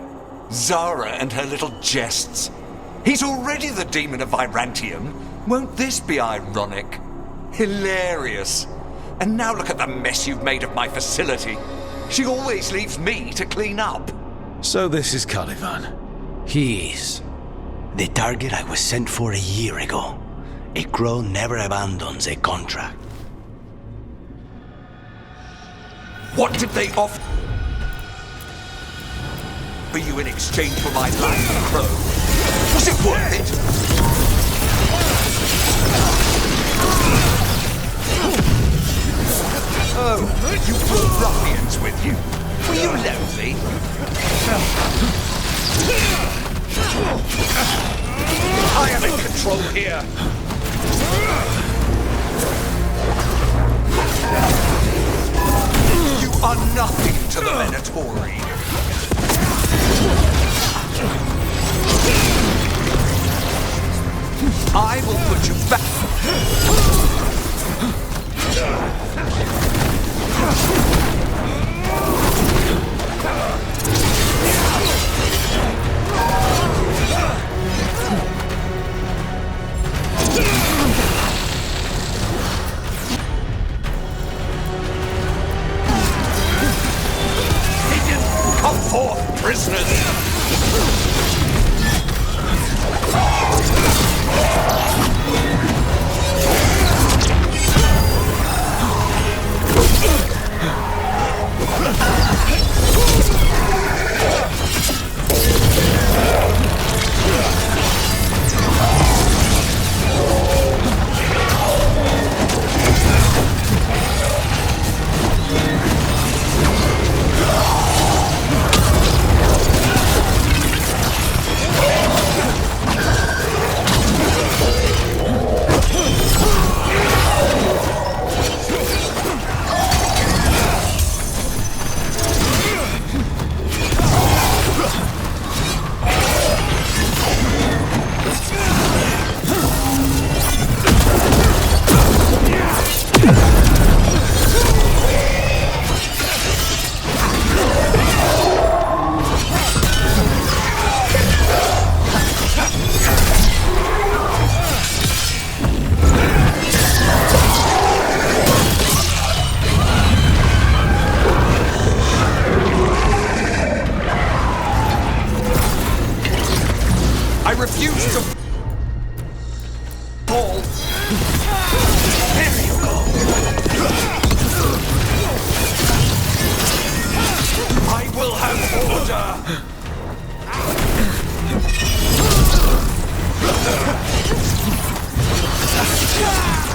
Speaker 21: Zara and her little jests. He's already the demon of Virantium. Won't this be ironic? Hilarious. And now look at the mess you've made of my facility. She always leaves me to clean up.
Speaker 2: So this is Caliban.
Speaker 4: He is. The target I was sent for a year ago. A crow never abandons a contract.
Speaker 21: What did they offer you in exchange for my life, Crow? Was it worth it? Oh, you brought ruffians with you. Were you lonely? I am in control here. You are nothing to the Venatori. I will put you back. Come forth, prisoners!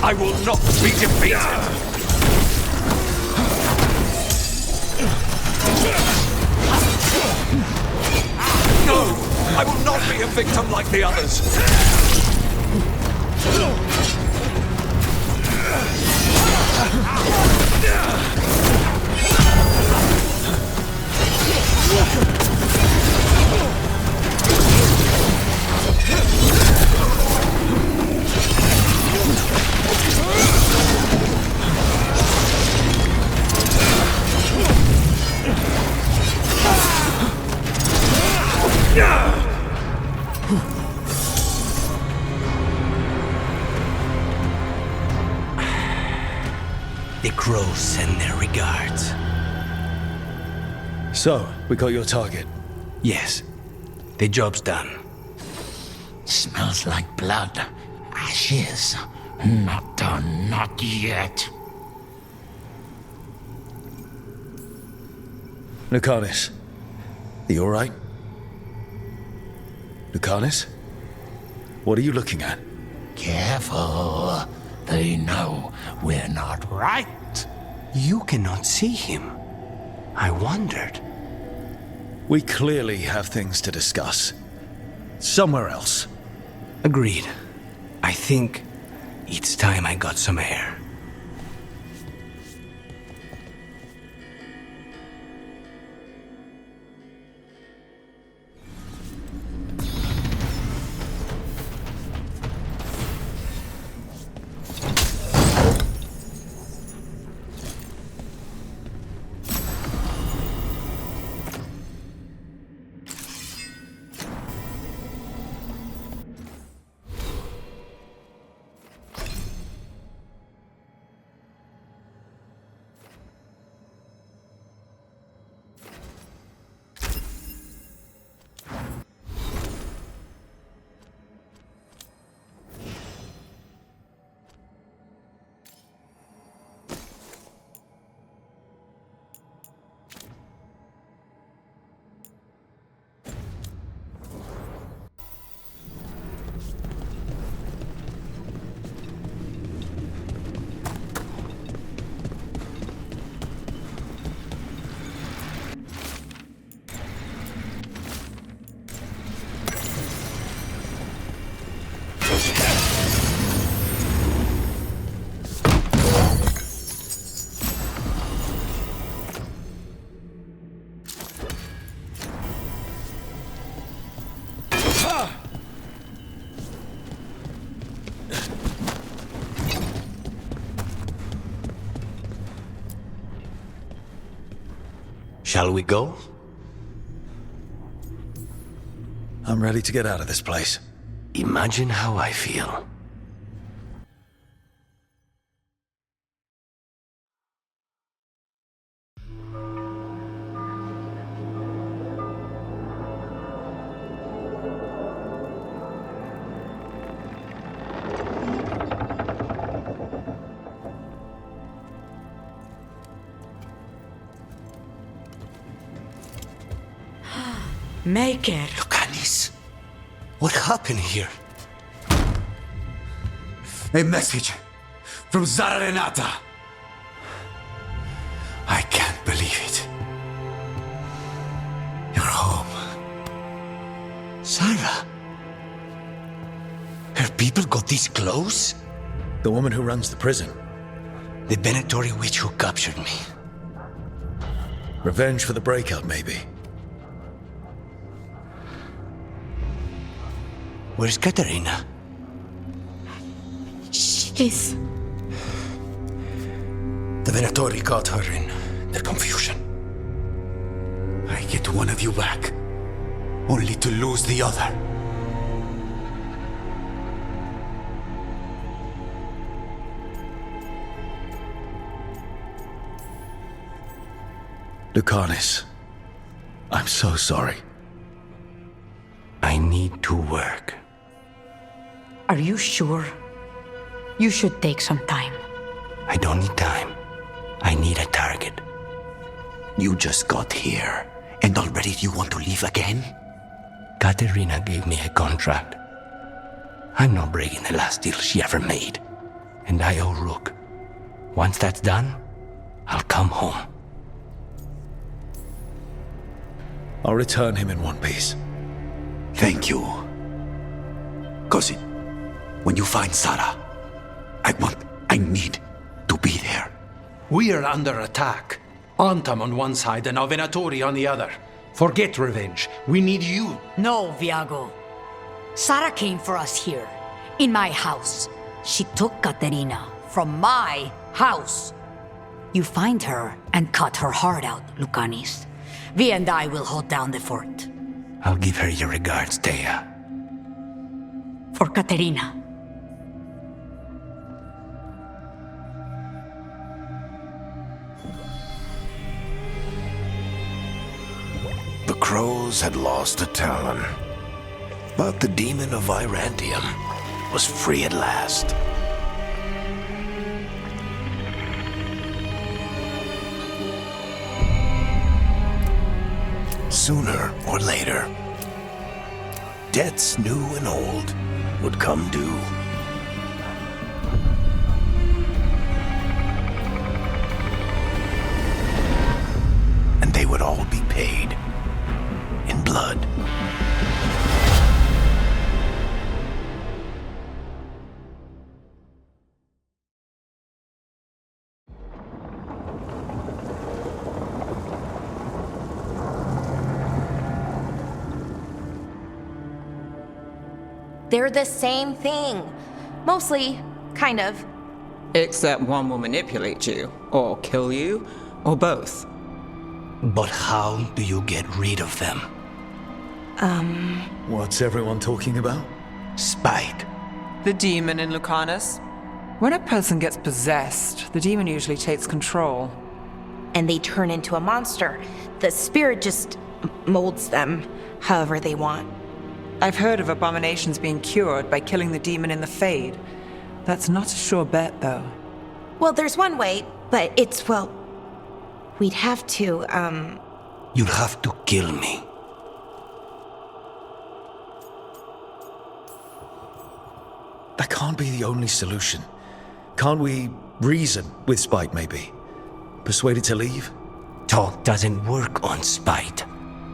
Speaker 13: I will not be defeated! No! I will not be a victim like the others!
Speaker 4: The crows send their regards.
Speaker 2: So, we got your target?
Speaker 4: Yes. The job's done.
Speaker 16: Smells like blood. Ashes. Not done, not yet.
Speaker 2: Lucanus, are you alright? Lucanus? What are you looking at?
Speaker 16: Careful. They know we're not right.
Speaker 4: You cannot see him. I wondered.
Speaker 2: We clearly have things to discuss. Somewhere else.
Speaker 4: Agreed. I think it's time I got some air. Shall we go?
Speaker 2: I'm ready to get out of this place.
Speaker 4: Imagine how I feel.
Speaker 19: Maker.
Speaker 21: Lucanus,
Speaker 4: what happened here?
Speaker 21: A message from Zara Renata. I can't believe it. You're home.
Speaker 4: Sarah? Her people got this close?
Speaker 2: The woman who runs the prison.
Speaker 4: The Venatori witch who captured me.
Speaker 2: Revenge for the breakout, maybe.
Speaker 4: Where's Katerina?
Speaker 5: She's...
Speaker 21: The Venatori caught her in their confusion. I get one of you back, only to lose the other.
Speaker 2: Lucanus, I'm so sorry.
Speaker 4: I need to work.
Speaker 19: Are you sure? You should take some time.
Speaker 4: I don't need time. I need a target.
Speaker 21: You just got here, and already you want to leave again?
Speaker 4: Katerina gave me a contract. I'm not breaking the last deal she ever made. and I owe Rook. Once that's done, I'll come home.
Speaker 2: I'll return him in one piece.
Speaker 21: Thank you. Cousin, when you find Sarah, I need to be there.
Speaker 11: We are under attack. Antam on one side and Venatori on the other. Forget revenge. We need you.
Speaker 19: No, Viago. Sarah came for us here, in my house. She took Katerina from my house. You find her and cut her heart out, Lucanis. Vi and I will hold down the fort.
Speaker 4: I'll give her your regards, Thea.
Speaker 19: For Katerina.
Speaker 1: The crows had lost a talon, but the demon of Virantium was free at last. Sooner or later, debts new and old would come due. And they would all be paid in blood.
Speaker 12: They're the same thing. Mostly, kind of.
Speaker 9: Except one will manipulate you, or kill you, or both.
Speaker 4: But how do you get rid of them?
Speaker 2: What's everyone talking about?
Speaker 4: Spite.
Speaker 9: The demon in Lucanus. When a person gets possessed, the demon usually takes control.
Speaker 12: And they turn into a monster. The spirit just molds them however they want.
Speaker 9: I've heard of abominations being cured by killing the demon in the Fade. That's not a sure bet, though.
Speaker 12: Well, there's one way, but it's, well, we'd have to,
Speaker 4: You'll have to kill me.
Speaker 2: That can't be the only solution. Can't we reason with Spite, maybe? Persuade it to leave?
Speaker 4: Talk doesn't work on Spite.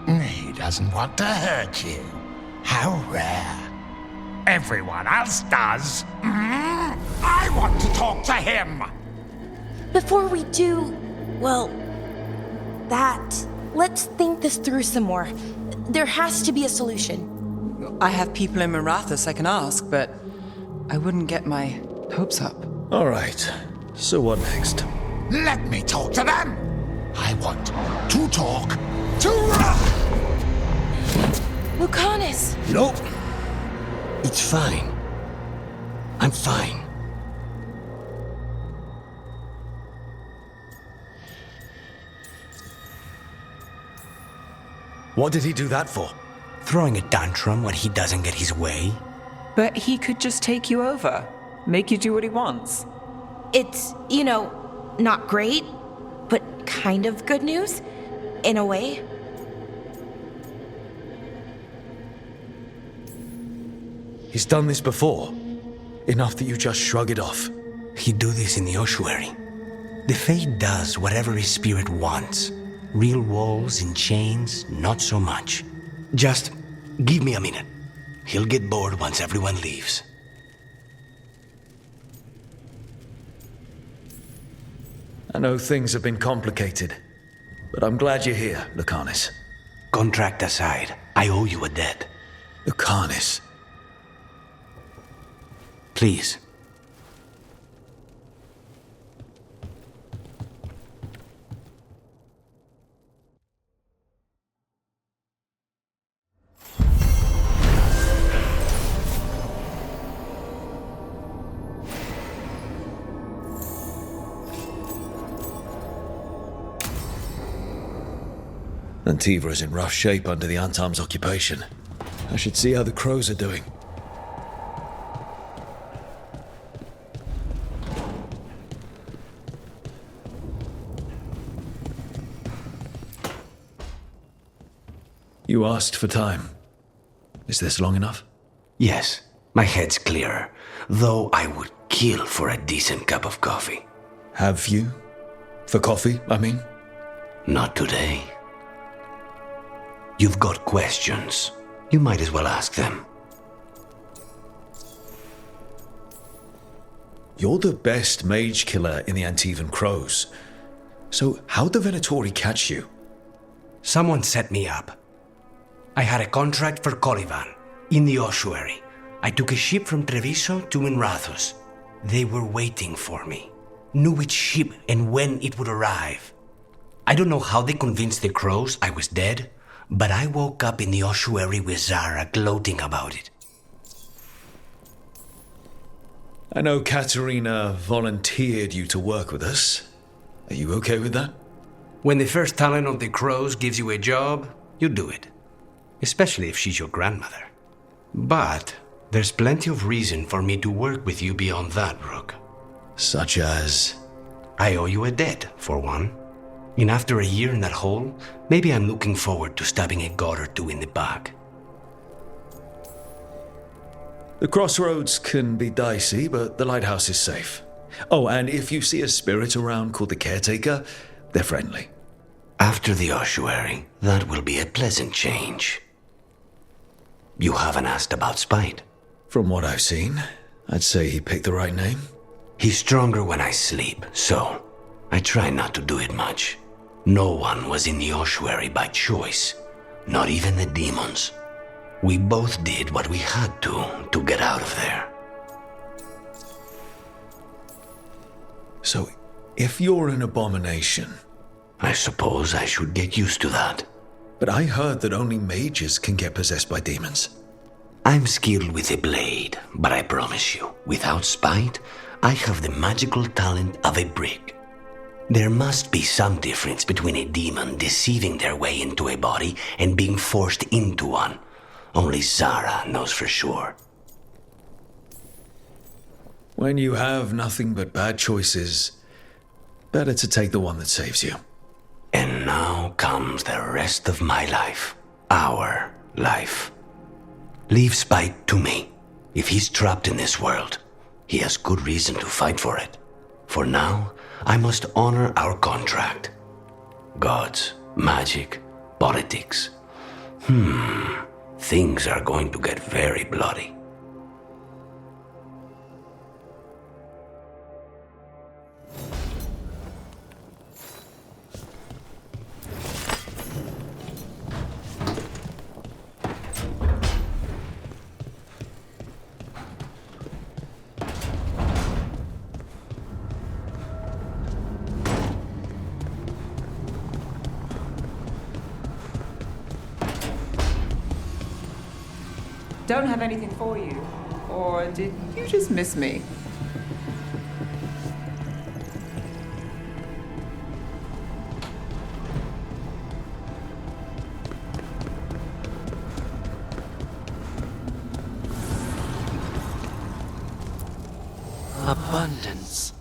Speaker 16: He doesn't want to hurt you. How rare. Everyone else does. I want to talk to him.
Speaker 12: Before we do, well, let's think this through some more. There has to be a solution.
Speaker 9: I have people in Marathas I can ask, but I wouldn't get my hopes up.
Speaker 2: All right. So what next?
Speaker 16: Let me talk to them. I want to talk to
Speaker 12: Lucanus!
Speaker 4: Nope. It's fine. I'm fine.
Speaker 2: What did he do that for?
Speaker 4: Throwing a tantrum when he doesn't get his way?
Speaker 9: But he could just take you over. Make you do what he wants.
Speaker 12: It's, not great, but kind of good news, in a way.
Speaker 2: He's done this before. Enough that you just shrug it off.
Speaker 4: He'd do this in the ossuary. The Fate does whatever his spirit wants. Real walls and chains, not so much. Just give me a minute. He'll get bored once everyone leaves.
Speaker 2: I know things have been complicated, but I'm glad you're here, Lucanus.
Speaker 4: Contract aside, I owe you a debt.
Speaker 2: Lucanus.
Speaker 4: Please.
Speaker 2: Antiva is in rough shape under the Antam's occupation. I should see how the crows are doing. You asked for time. Is this long enough?
Speaker 4: Yes. My head's clearer, though I would kill for a decent cup of coffee.
Speaker 2: Have you? For coffee, I mean?
Speaker 4: Not today. You've got questions. You might as well ask them.
Speaker 2: You're the best mage killer in the Antivan Crows. So how'd the Venatori catch you?
Speaker 4: Someone set me up. I had a contract for Colivan, in the ossuary. I took a ship from Treviso to Minrathos. They were waiting for me. Knew which ship and when it would arrive. I don't know how they convinced the crows I was dead, but I woke up in the ossuary with Zara gloating about it.
Speaker 2: I know Katerina volunteered you to work with us. Are you okay with that?
Speaker 4: When the first talent of the crows gives you a job, you do it. Especially if she's your grandmother. But there's plenty of reason for me to work with you beyond that, Rook.
Speaker 2: Such as?
Speaker 4: I owe you a debt, for one. And after a year in that hole, maybe I'm looking forward to stabbing a god or two in the back.
Speaker 2: The crossroads can be dicey, but the lighthouse is safe. Oh, and if you see a spirit around called the Caretaker, they're friendly.
Speaker 4: After the ossuary, that will be a pleasant change. You haven't asked about Spite.
Speaker 2: From what I've seen, I'd say he picked the right name.
Speaker 4: He's stronger when I sleep, so I try not to do it much. No one was in the ossuary by choice, not even the demons. We both did what we had to get out of there.
Speaker 2: So, if you're an abomination...
Speaker 4: I suppose I should get used to that.
Speaker 2: But I heard that only mages can get possessed by demons.
Speaker 4: I'm skilled with a blade, but I promise you, without Spite, I have the magical talent of a brick. There must be some difference between a demon deceiving their way into a body and being forced into one. Only Zara knows for sure.
Speaker 2: When you have nothing but bad choices, better to take the one that saves you.
Speaker 4: And now comes the rest of my life. Our life. Leave Spite to me. If he's trapped in this world, he has good reason to fight for it. For now, I must honor our contract. Gods, magic, politics. Things are going to get very bloody.
Speaker 9: Don't have anything for you. Or did you just miss me?
Speaker 18: Abundance.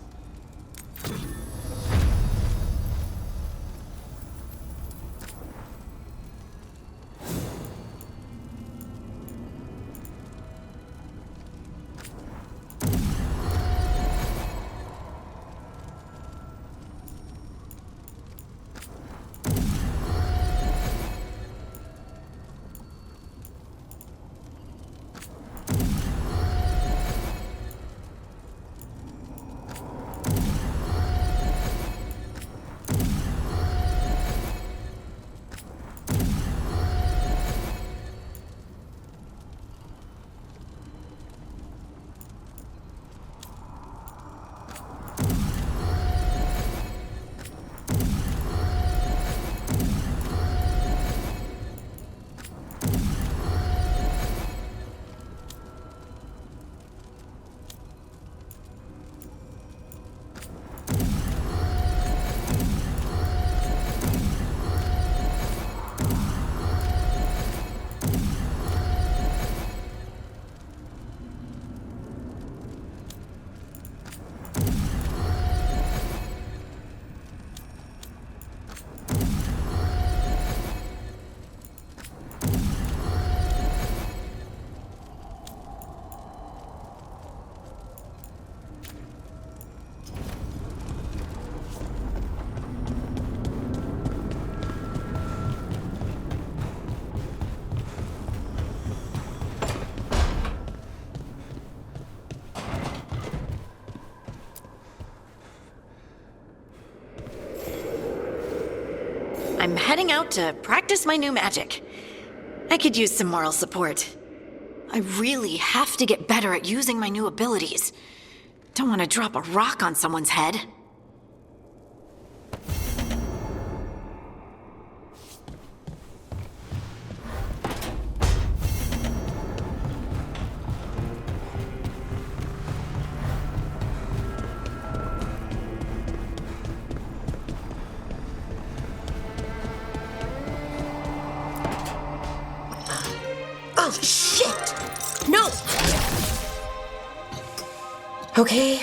Speaker 7: I'm heading out to practice my new magic. I could use some moral support. I really have to get better at using my new abilities. Don't want to drop a rock on someone's head.
Speaker 12: Oh, shit! No! Okay.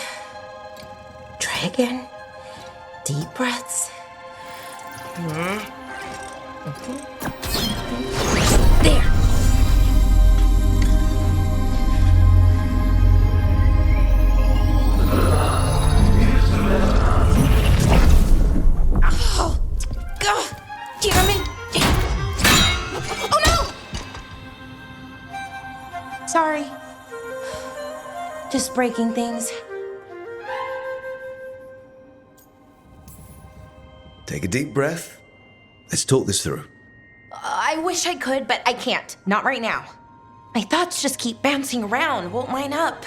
Speaker 12: Try again. Deep breaths. There! Oh! God! Damn it! Oh no! Sorry. Just breaking things.
Speaker 2: Take a deep breath. Let's talk this through.
Speaker 12: I wish I could, but I can't. Not right now. My thoughts just keep bouncing around, won't line up.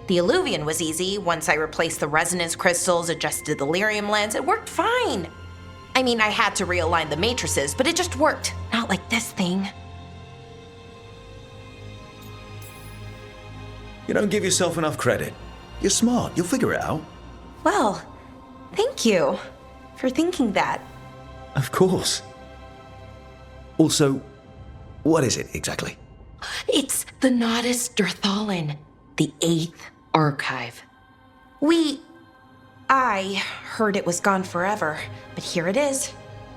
Speaker 12: The Illuvian was easy. Once I replaced the resonance crystals, adjusted the lyrium lens, it worked fine. I mean, I had to realign the matrices, but it just worked. Not like this thing.
Speaker 2: You don't give yourself enough credit. You're smart. You'll figure it out.
Speaker 12: Well, thank you for thinking that.
Speaker 2: Of course. Also, what is it exactly?
Speaker 12: It's the Nodus Dirthalin, the 8th archive. I heard it was gone forever, but here it is.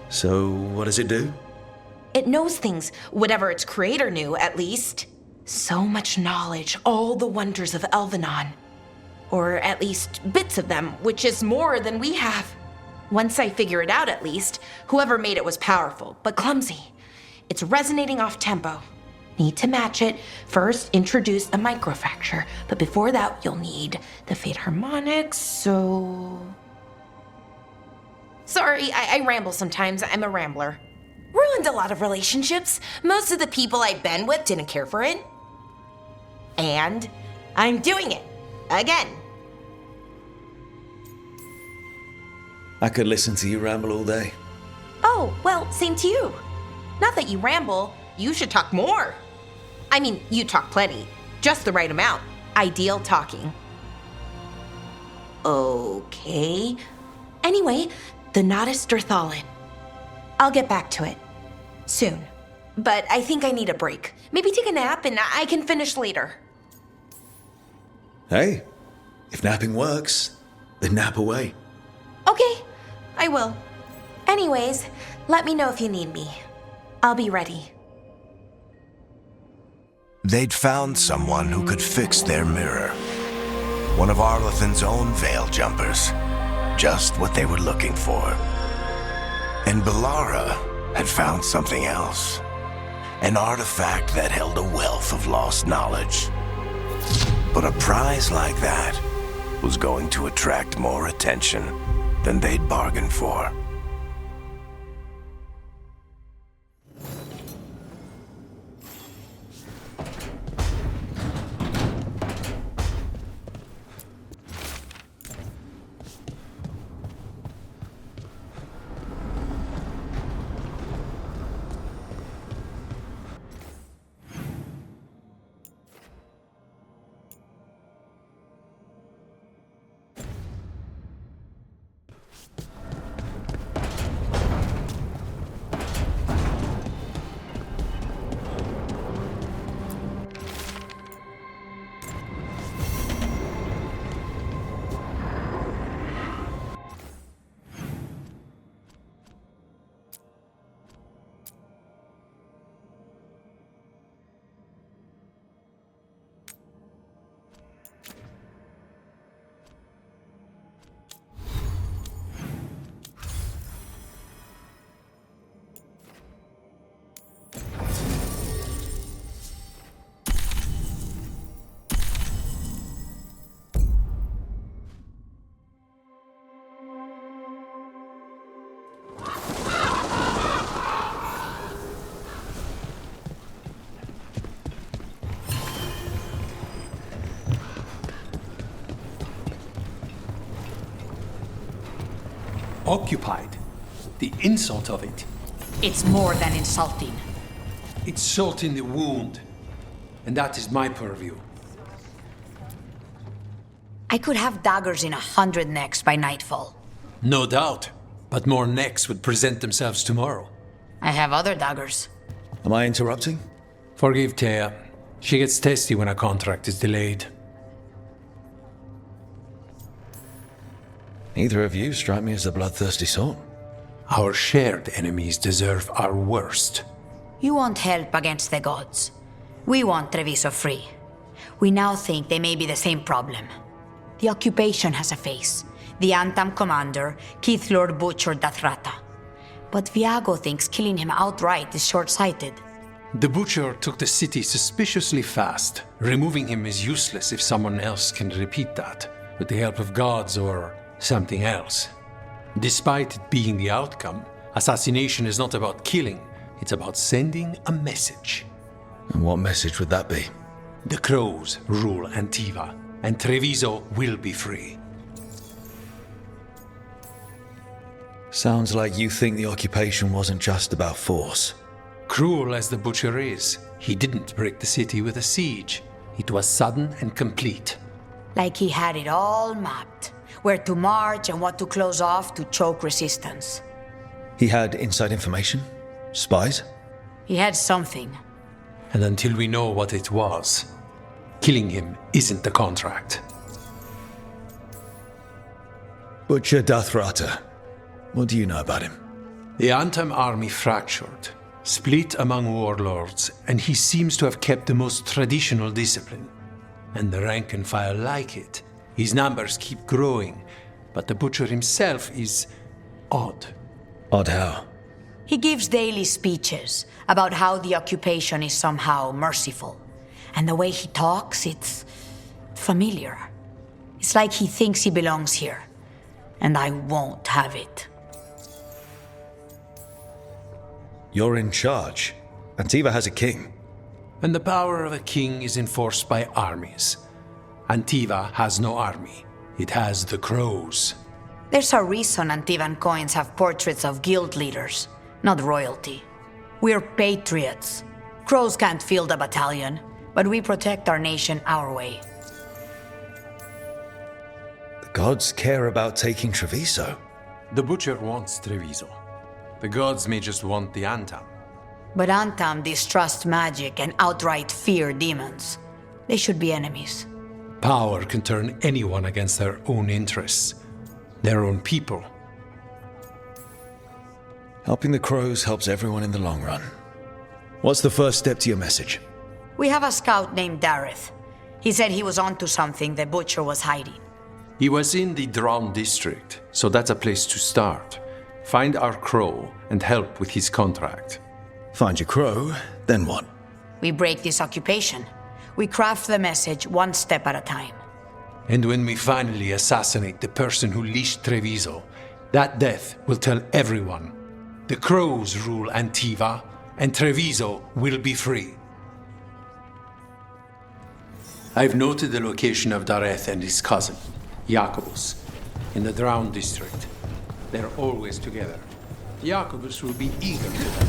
Speaker 2: So, what does it do?
Speaker 12: It knows things, whatever its creator knew, at least. So much knowledge, all the wonders of Elvenon. Or at least bits of them, which is more than we have. Once I figure it out, at least, whoever made it was powerful, but clumsy. It's resonating off tempo. Need to match it. First, introduce a microfracture, but before that, you'll need the Fate harmonics, so... Sorry, I ramble sometimes. I'm a rambler. Ruined a lot of relationships. Most of the people I've been with didn't care for it. And I'm doing it. Again.
Speaker 2: I could listen to you ramble all day.
Speaker 12: Oh, well, same to you. Not that you ramble, you should talk more. I mean, you talk plenty. Just the right amount. Ideal talking. Okay. Anyway, the Nodus Dirthalin. I'll get back to it. Soon. But I think I need a break. Maybe take a nap and I can finish later.
Speaker 2: Hey, if napping works, then nap away.
Speaker 12: Okay, I will. Anyways, let me know if you need me. I'll be ready.
Speaker 1: They'd found someone who could fix their mirror. One of Arlathan's own veil jumpers. Just what they were looking for. And Bellara had found something else. An artifact that held a wealth of lost knowledge. But a prize like that was going to attract more attention than they'd bargained for.
Speaker 11: occupied. The insult of it.
Speaker 19: It's more than insulting.
Speaker 11: It's salt in the wound. And that is my purview.
Speaker 19: I could have daggers in 100 necks by nightfall.
Speaker 11: No doubt. But more necks would present themselves tomorrow.
Speaker 19: I have other daggers.
Speaker 2: Am I interrupting?
Speaker 11: Forgive Thea. She gets testy when a contract is delayed.
Speaker 2: Neither of you strike me as the bloodthirsty sort.
Speaker 11: Our shared enemies deserve our worst.
Speaker 19: You want help against the gods. We want Treviso free. We now think they may be the same problem. The occupation has a face. The Antam commander, Keith Lord Butcher Dathrata. But Viago thinks killing him outright is short-sighted.
Speaker 11: The Butcher took the city suspiciously fast. Removing him is useless if someone else can repeat that, with the help of gods or something else. Despite it being the outcome, assassination is not about killing, it's about sending a message.
Speaker 2: And what message would that be?
Speaker 11: The Crows rule Antiva, and Treviso will be free.
Speaker 2: Sounds like you think the occupation wasn't just about force.
Speaker 11: Cruel as the Butcher is, he didn't break the city with a siege. It was sudden and complete.
Speaker 19: Like he had it all mapped. Where to march and what to close off to choke resistance.
Speaker 2: He had inside information? Spies?
Speaker 19: He had something.
Speaker 11: And until we know what it was, killing him isn't the contract.
Speaker 2: Butcher Dathrata. What do you know about him?
Speaker 11: The Antam army fractured, split among warlords, and he seems to have kept the most traditional discipline. And the rank and file like it. His numbers keep growing, but the Butcher himself is odd.
Speaker 2: Odd how?
Speaker 19: He gives daily speeches about how the occupation is somehow merciful. And the way he talks, it's familiar. It's like he thinks he belongs here. And I won't have it.
Speaker 2: You're in charge. Antiva has a king.
Speaker 11: And the power of a king is enforced by armies. Antiva has no army. It has the Crows.
Speaker 19: There's a reason Antivan coins have portraits of guild leaders, not royalty. We're patriots. Crows can't field a battalion, but we protect our nation our way.
Speaker 2: The gods care about taking Treviso.
Speaker 11: The Butcher wants Treviso. The gods may just want the Antam.
Speaker 19: But Antam distrust magic and outright fear demons. They should be enemies.
Speaker 11: Power can turn anyone against their own interests, their own people.
Speaker 2: Helping the Crows helps everyone in the long run. What's the first step to your message?
Speaker 19: We have a scout named Dareth. He said he was onto something the Butcher was hiding.
Speaker 11: He was in the Drown district, so that's a place to start. Find our Crow and help with his contract.
Speaker 2: Find your Crow, then what?
Speaker 19: We break this occupation. We craft the message one step at a time.
Speaker 11: And when we finally assassinate the person who leashed Treviso, that death will tell everyone. The Crows rule Antiva, and Treviso will be free. I've noted the location of Dareth and his cousin, Jacobus, in the Drown district. They're always together. Jacobus will be eager to help.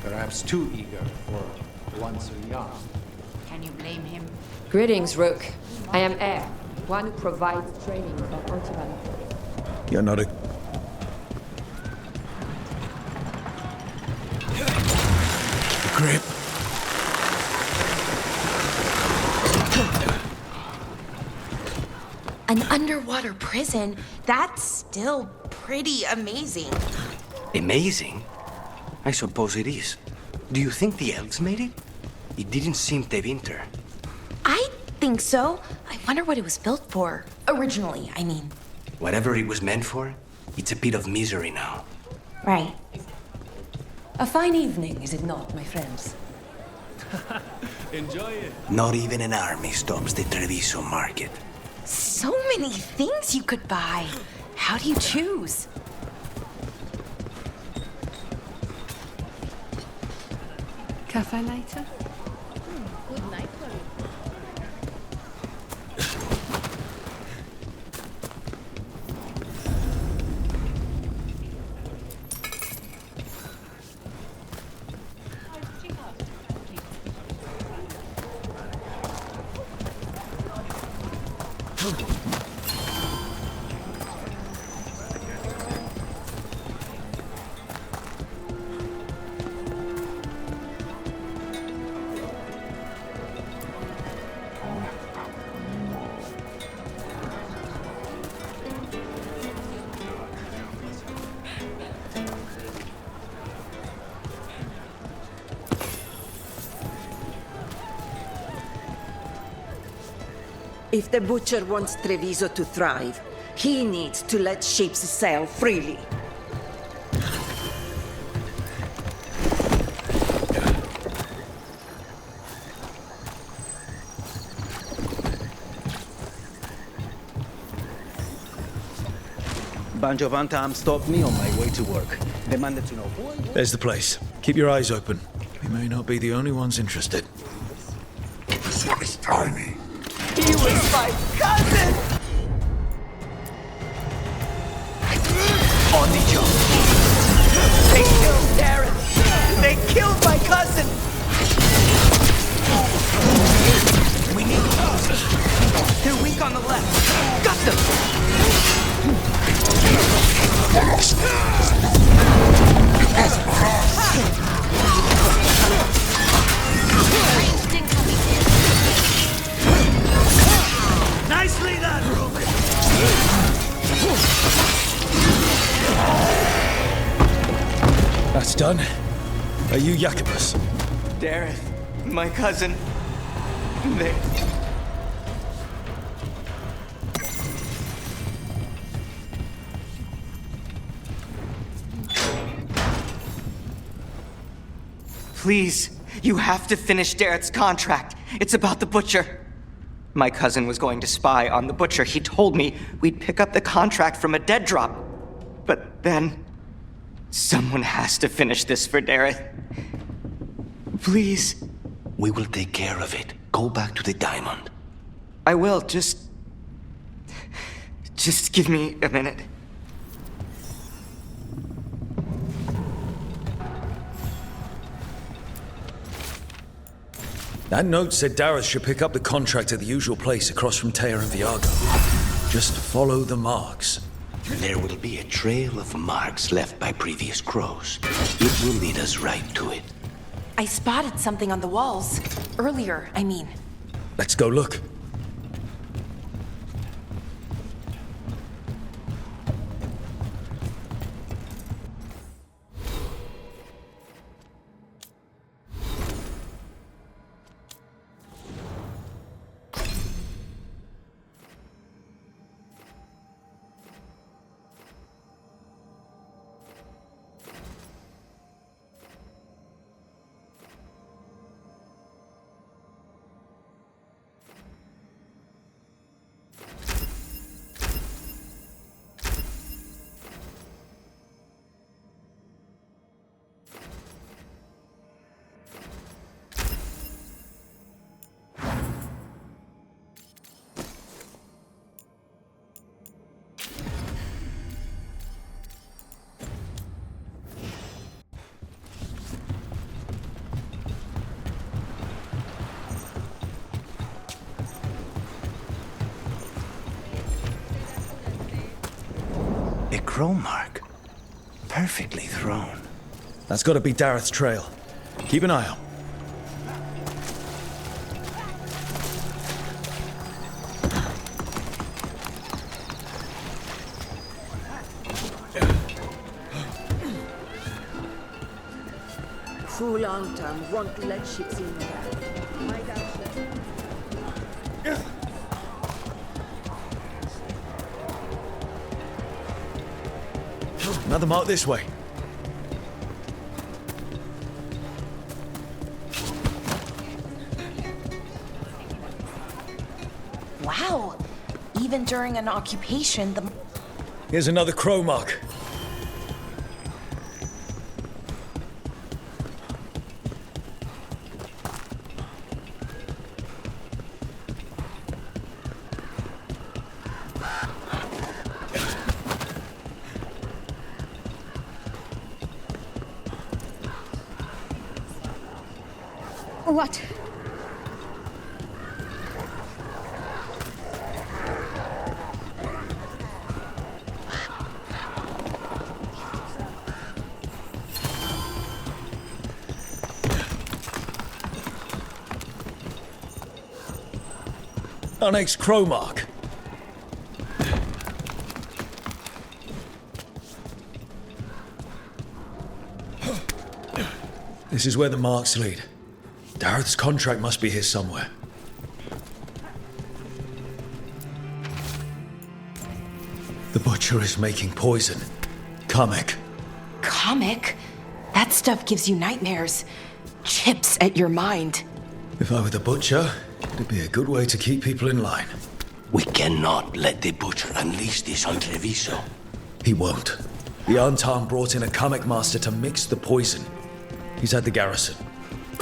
Speaker 11: Perhaps too eager for one so young.
Speaker 19: Can you blame him?
Speaker 3: Greetings, Rook. I am Air, one who provides training for Antivan.
Speaker 2: You're not a...
Speaker 6: Grip.
Speaker 12: An underwater prison? That's still pretty amazing.
Speaker 4: Amazing? I suppose it is. Do you think the elves made it? It didn't seem Tevinter.
Speaker 12: I think so. I wonder what it was built for. Originally, I mean.
Speaker 4: Whatever it was meant for, it's a pit of misery now.
Speaker 12: Right.
Speaker 3: A fine evening, is it not, my friends?
Speaker 4: Enjoy it. Not even an army stops the Treviso market.
Speaker 12: So many things you could buy. How do you choose?
Speaker 3: Cafe later?
Speaker 5: Good night, Chloe.
Speaker 14: If the Butcher wants Treviso to thrive, he needs to let ships sail freely.
Speaker 4: Banjo Bantam stopped me on my way to work. Demanded to know who I was.
Speaker 2: There's the place. Keep your eyes open. We may not be the only ones interested.
Speaker 20: This one is tiny.
Speaker 14: He was my cousin!
Speaker 4: On the jump.
Speaker 14: They killed Darren! They killed my cousin!
Speaker 4: We need houses. They're weak on the left. Got them!
Speaker 2: Nicely done, Rook! That's done. Are you Jacobus?
Speaker 10: Dareth, my cousin. They... Please, you have to finish Dareth's contract. It's about the Butcher. My cousin was going to spy on the Butcher. He told me we'd pick up the contract from a dead drop. But then... someone has to finish this for Dareth. Please.
Speaker 4: We will take care of it. Go back to the diamond.
Speaker 10: I will, just give me a minute.
Speaker 2: That note said Dareth should pick up the contract at the usual place across from Tear and Viago. Just follow the marks.
Speaker 4: There will be a trail of marks left by previous crows. It will lead us right to it.
Speaker 12: I spotted something on the walls. Earlier, I mean.
Speaker 2: Let's go look.
Speaker 4: A crow mark. Perfectly thrown.
Speaker 2: That's got to be Dareth's trail. Keep an eye out.
Speaker 14: Too long term won't let ships in there.
Speaker 2: Another mark this way.
Speaker 12: Wow. Even during an occupation, the...
Speaker 2: Here's another crow mark.
Speaker 5: What?
Speaker 2: Our next Crowmark. This is where the marks lead. Dareth's contract must be here somewhere. The butcher is making poison. Comic.
Speaker 12: Comic? That stuff gives you nightmares. Chips at your mind.
Speaker 2: If I were the butcher, it'd be a good way to keep people in line.
Speaker 4: We cannot let the butcher unleash this on Treviso.
Speaker 2: He won't. The Antam brought in a comic master to mix the poison. He's at the garrison.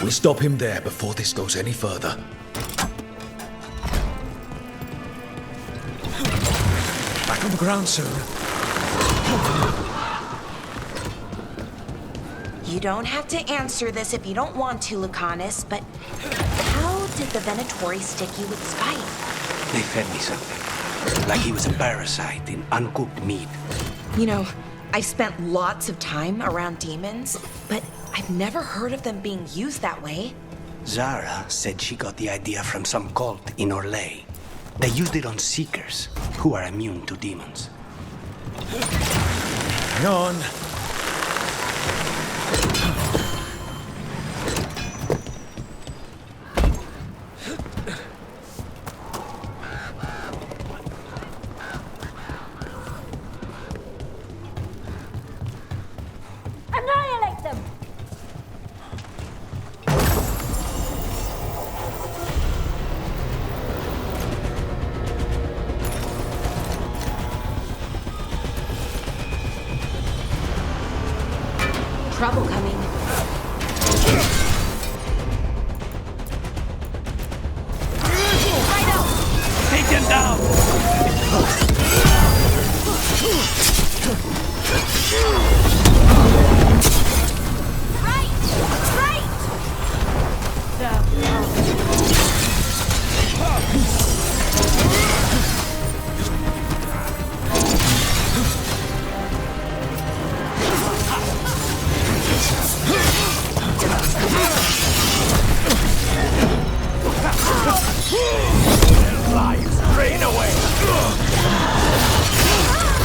Speaker 2: We stop him there before this goes any further. Back on the ground soon.
Speaker 12: You don't have to answer this if you don't want to, Lucanus, but how did the Venatori stick you with spite?
Speaker 4: They fed me something. Like he was a parasite in uncooked meat.
Speaker 12: You know, I've spent lots of time around demons, but I've never heard of them being used that way.
Speaker 4: Zara said she got the idea from some cult in Orlais. They used it on seekers, who are immune to demons.
Speaker 2: Hang on.
Speaker 17: Annihilate them!
Speaker 12: Trouble coming.
Speaker 17: Right out!
Speaker 21: Take him down!
Speaker 17: Right! Right!
Speaker 21: Lives drain away!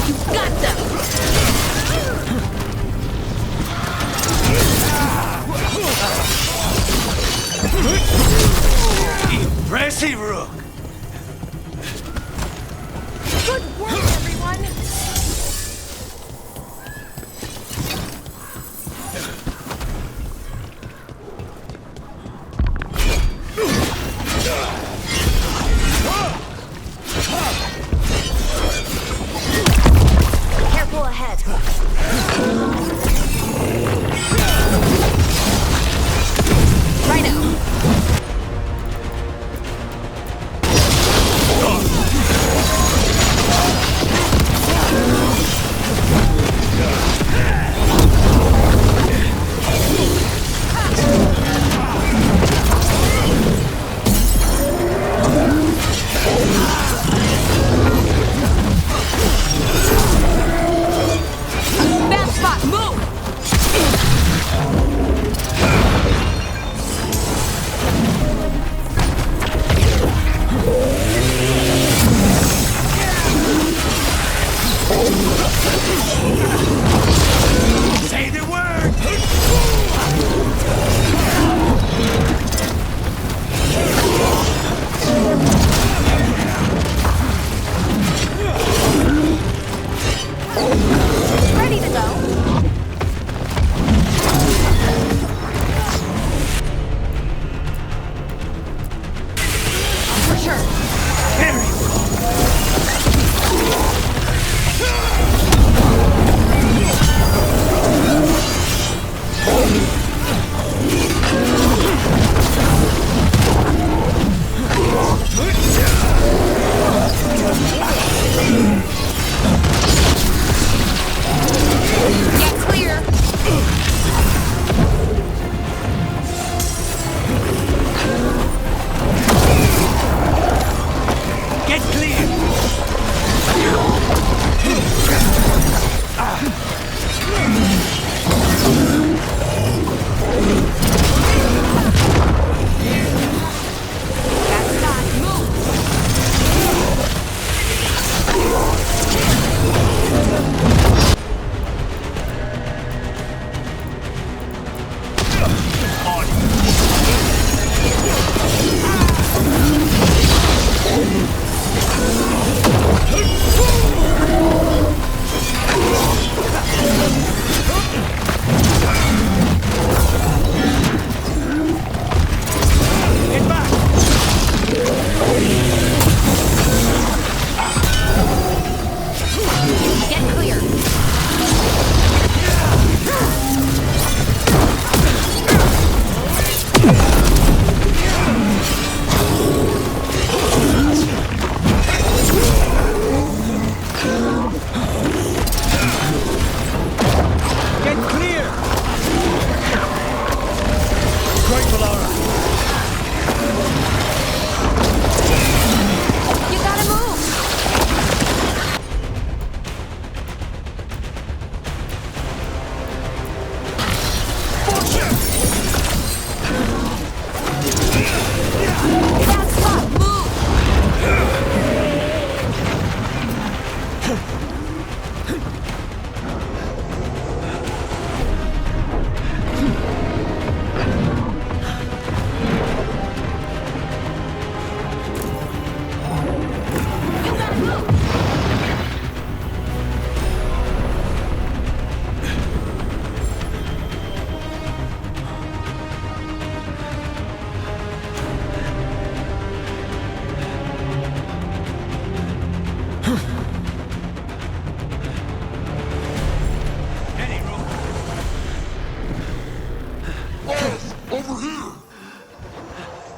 Speaker 17: You got them!
Speaker 21: Impressive, Rook!
Speaker 17: Good work, everyone!
Speaker 12: Careful ahead.
Speaker 17: Righto! Bad spot, move!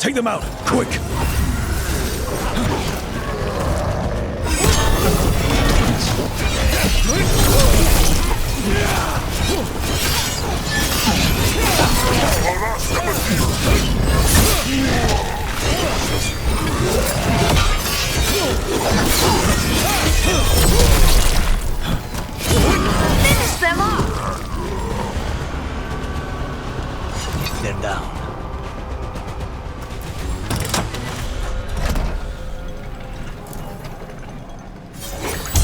Speaker 2: Take them out, quick!
Speaker 17: Finish them off!
Speaker 4: They're down.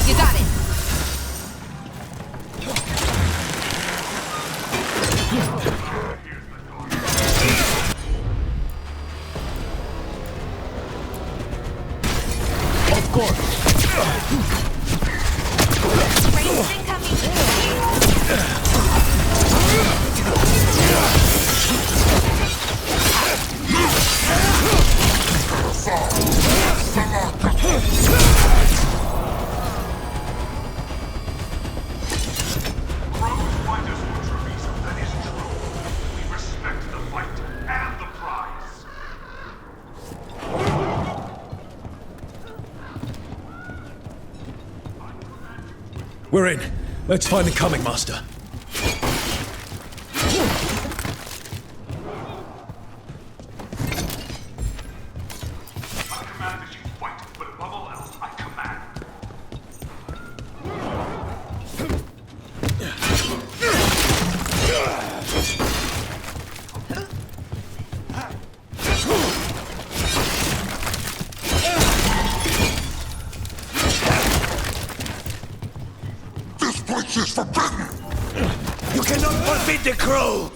Speaker 17: You got it.
Speaker 2: Of course.
Speaker 17: Raiders
Speaker 2: We're in. Let's find the coming master.
Speaker 13: Is forbidden!
Speaker 6: You cannot forbid the crow!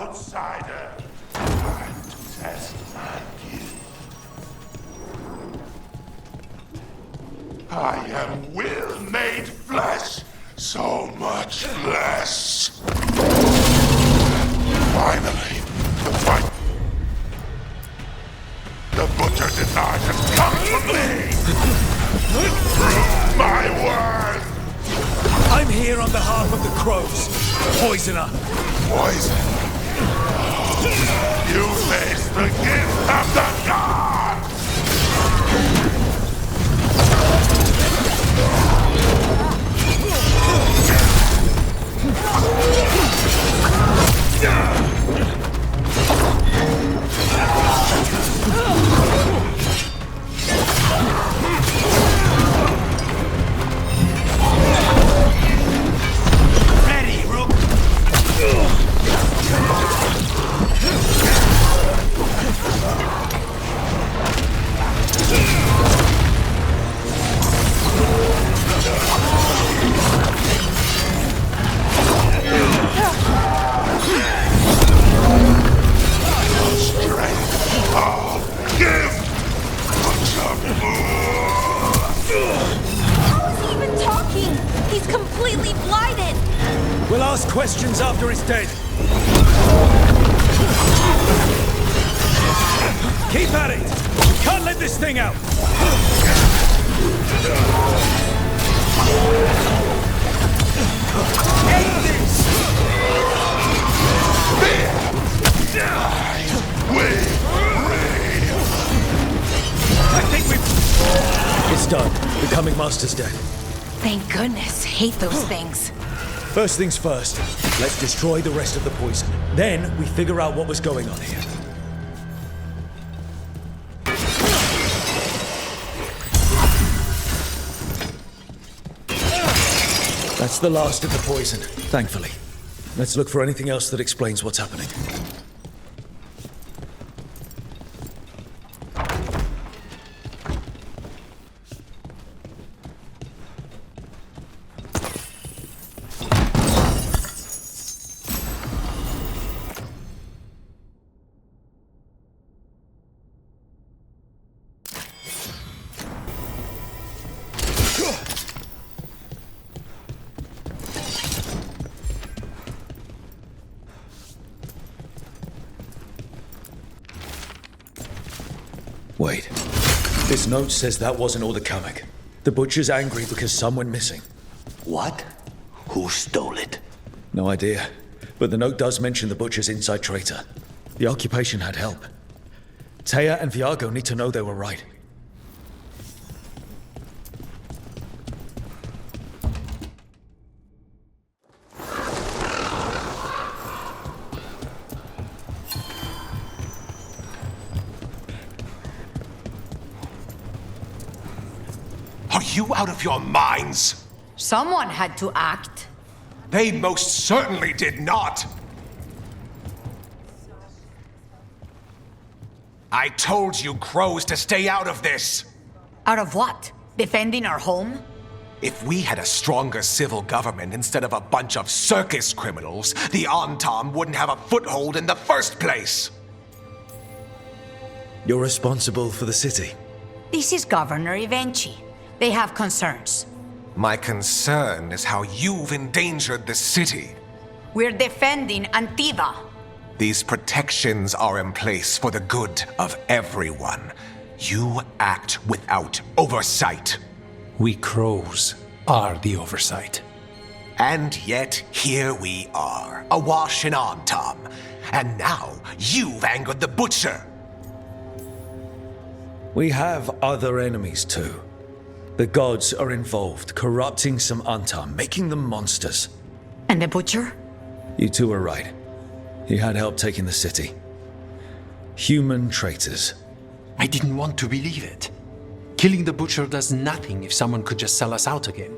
Speaker 13: outsider. Time to test my gift. I am will made flesh, so much less. Finally, the fight. The butcher denied has come for me. Prove my worth.
Speaker 2: I'm here on behalf of the crows. Poisoner.
Speaker 13: Poison? You face the gift of the gods!
Speaker 6: Ready, Rook!
Speaker 17: How is he even talking? He's completely blinded!
Speaker 2: We'll ask questions after he's dead. Keep at it! Can't let this thing out! End this!
Speaker 13: We
Speaker 2: done. The coming master's dead.
Speaker 12: Thank goodness. Hate those things.
Speaker 2: First things first, let's destroy the rest of the poison. Then we figure out what was going on here. That's the last of the poison, thankfully. Let's look for anything else that explains what's happening. Wait. This note says that wasn't all the Kamek. The butcher's angry because some went missing.
Speaker 4: What? Who stole it?
Speaker 2: No idea. But the note does mention the butcher's inside traitor. The occupation had help. Taya and Viago need to know they were right.
Speaker 15: Are you out of your minds?
Speaker 19: Someone had to act.
Speaker 15: They most certainly did not. I told you crows to stay out of this.
Speaker 19: Out of what? Defending our home?
Speaker 15: If we had a stronger civil government instead of a bunch of circus criminals, the Antam wouldn't have a foothold in the first place.
Speaker 2: You're responsible for the city.
Speaker 19: This is Governor Evenchi. They have concerns.
Speaker 15: My concern is how you've endangered the city.
Speaker 19: We're defending Antiva.
Speaker 15: These protections are in place for the good of everyone. You act without oversight.
Speaker 11: We crows are the oversight.
Speaker 15: And yet, here we are, awash in Antam. And now, you've angered the butcher.
Speaker 2: We have other enemies too. The gods are involved, corrupting some Antam, making them monsters.
Speaker 19: And the butcher?
Speaker 2: You two are right. He had help taking the city. Human traitors.
Speaker 11: I didn't want to believe it. Killing the butcher does nothing if someone could just sell us out again.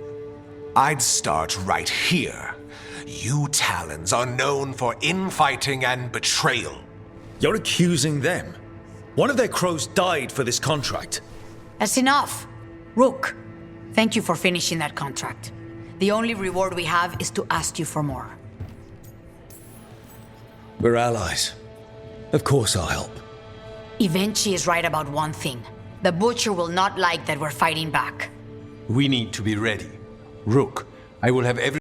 Speaker 15: I'd start right here. You Talons are known for infighting and betrayal.
Speaker 2: You're accusing them? One of their crows died for this contract.
Speaker 19: That's enough. Rook, thank you for finishing that contract. The only reward we have is to ask you for more.
Speaker 2: We're allies. Of course I'll help.
Speaker 19: Evenchi is right about one thing. The butcher will not like that we're fighting back.
Speaker 11: We need to be ready. Rook, I will have every...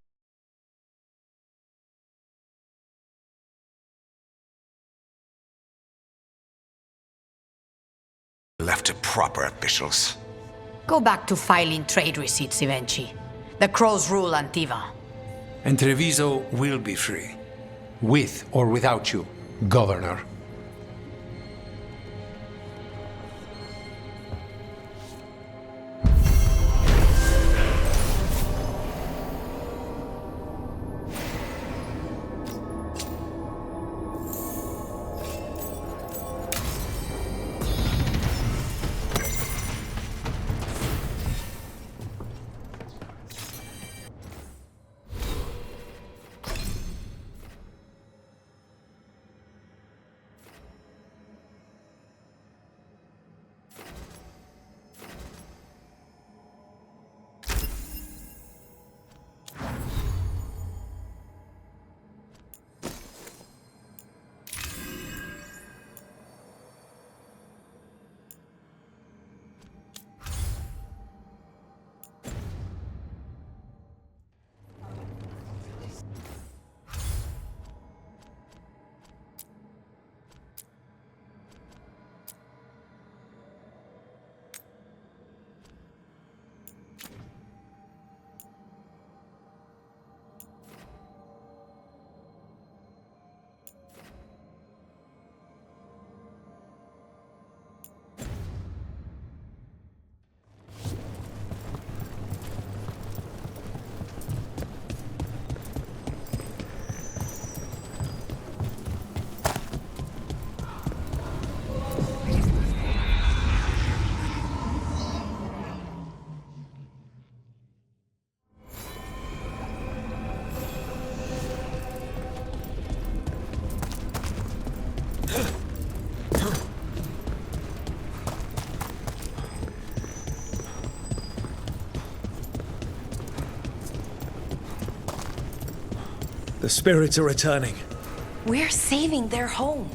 Speaker 15: Left to proper officials.
Speaker 19: Go back to filing trade receipts, Evenchi. The crows rule Antiva.
Speaker 11: And Treviso will be free. With or without you, Governor.
Speaker 2: The spirits are returning.
Speaker 12: We're saving their home.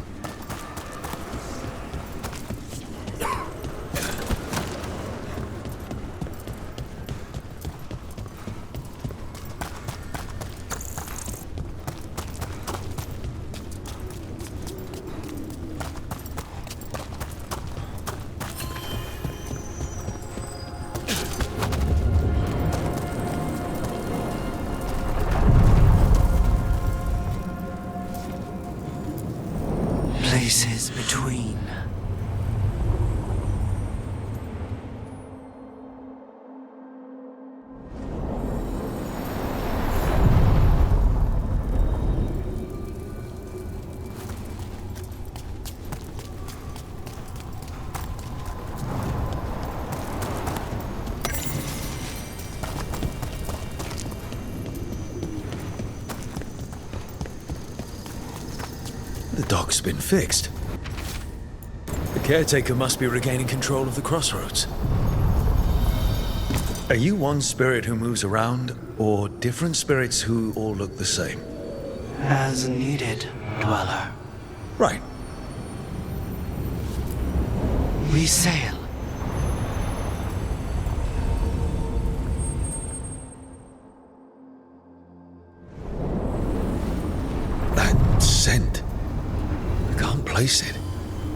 Speaker 18: Places between.
Speaker 2: The dock's been fixed. The caretaker must be regaining control of the crossroads. Are you one spirit who moves around, or different spirits who all look the same?
Speaker 18: As needed, Dweller.
Speaker 2: Right.
Speaker 18: We sail.
Speaker 2: That scent. I can't place it.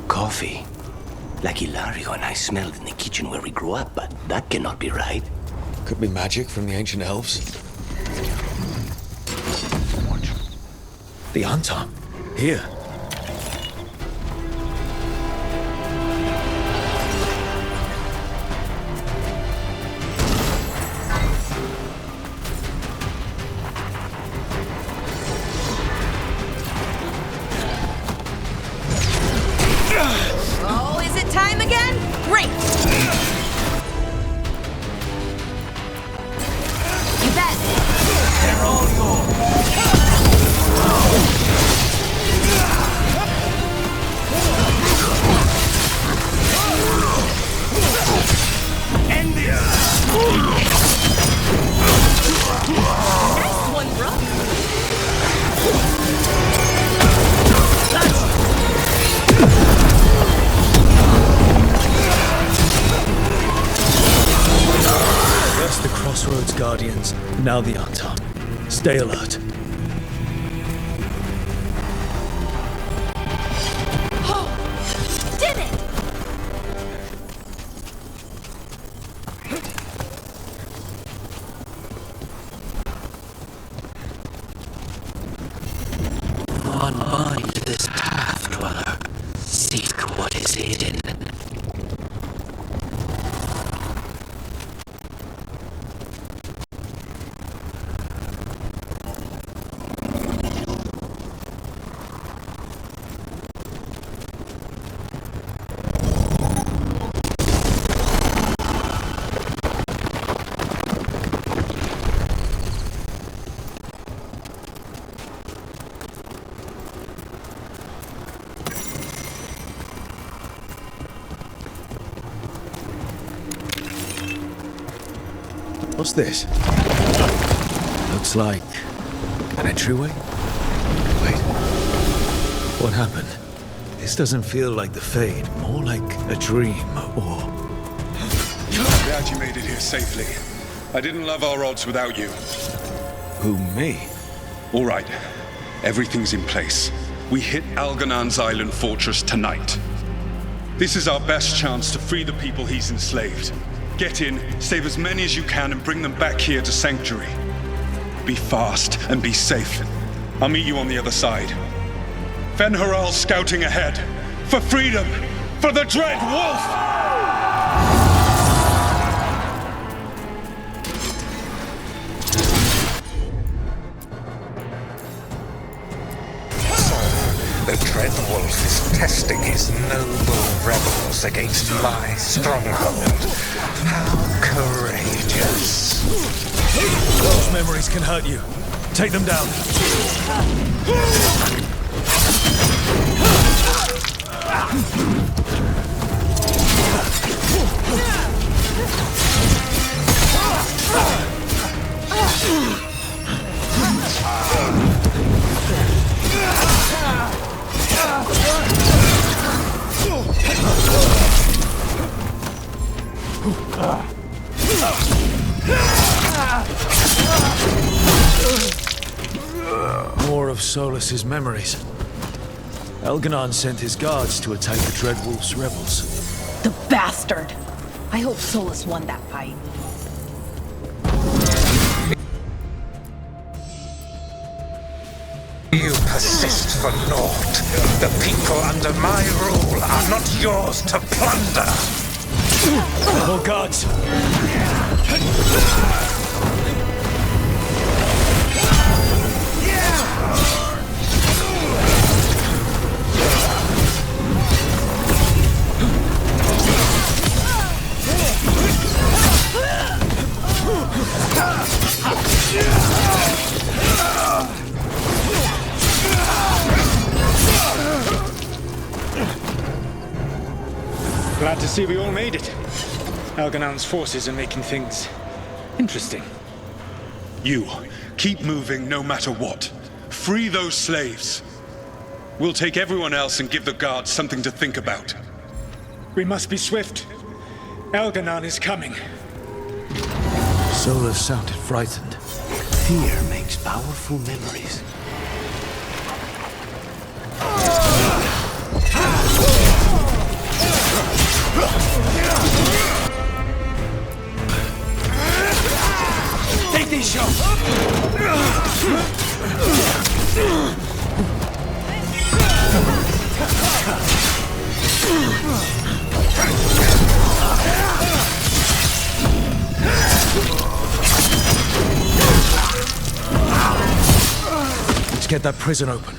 Speaker 4: Coffee. Like Hilario and I smelled in the kitchen where we grew up, but that cannot be right.
Speaker 2: Could be magic from the ancient elves. The Antam. Here.
Speaker 17: Oh, is it time again? Great! You bet!
Speaker 13: They're all
Speaker 17: End this! Nice one, Rook!
Speaker 2: First the Crossroads Guardians, now the Antam. Stay alert.
Speaker 17: Did it!
Speaker 18: Unbind this path, Dweller. Seek what is hidden.
Speaker 2: What's this? Looks like an entryway? Wait. What happened? This doesn't feel like the Fade, more like a dream, or...
Speaker 8: Glad you made it here safely. I didn't love our odds without you.
Speaker 2: Who, me?
Speaker 8: All right. Everything's in place. We hit Alganan's island fortress tonight. This is our best chance to free the people he's enslaved. Get in, save as many as you can, and bring them back here to Sanctuary. Be fast and be safe. I'll meet you on the other side. Fen-Haral scouting ahead. For freedom! For the Dread Wolf!
Speaker 16: The Dread Wolf is testing his noble rebels against my stronghold. How courageous.
Speaker 2: Those memories can hurt you. Take them down. More of Solas's memories. Elganon sent his guards to attack the Dreadwolf's rebels.
Speaker 5: The bastard! I hope Solas won that fight.
Speaker 16: You persist for naught. The people under my rule are not yours to plunder.
Speaker 2: All guards!
Speaker 9: Glad to see we all made it. Elganon's forces are making things interesting.
Speaker 8: You, keep moving no matter what. Free those slaves. We'll take everyone else and give the guards something to think about.
Speaker 9: We must be swift. Elganon is coming.
Speaker 2: Solas sounded frightened.
Speaker 4: Fear makes powerful memories.
Speaker 6: Take these shots!
Speaker 2: Let's get that prison open.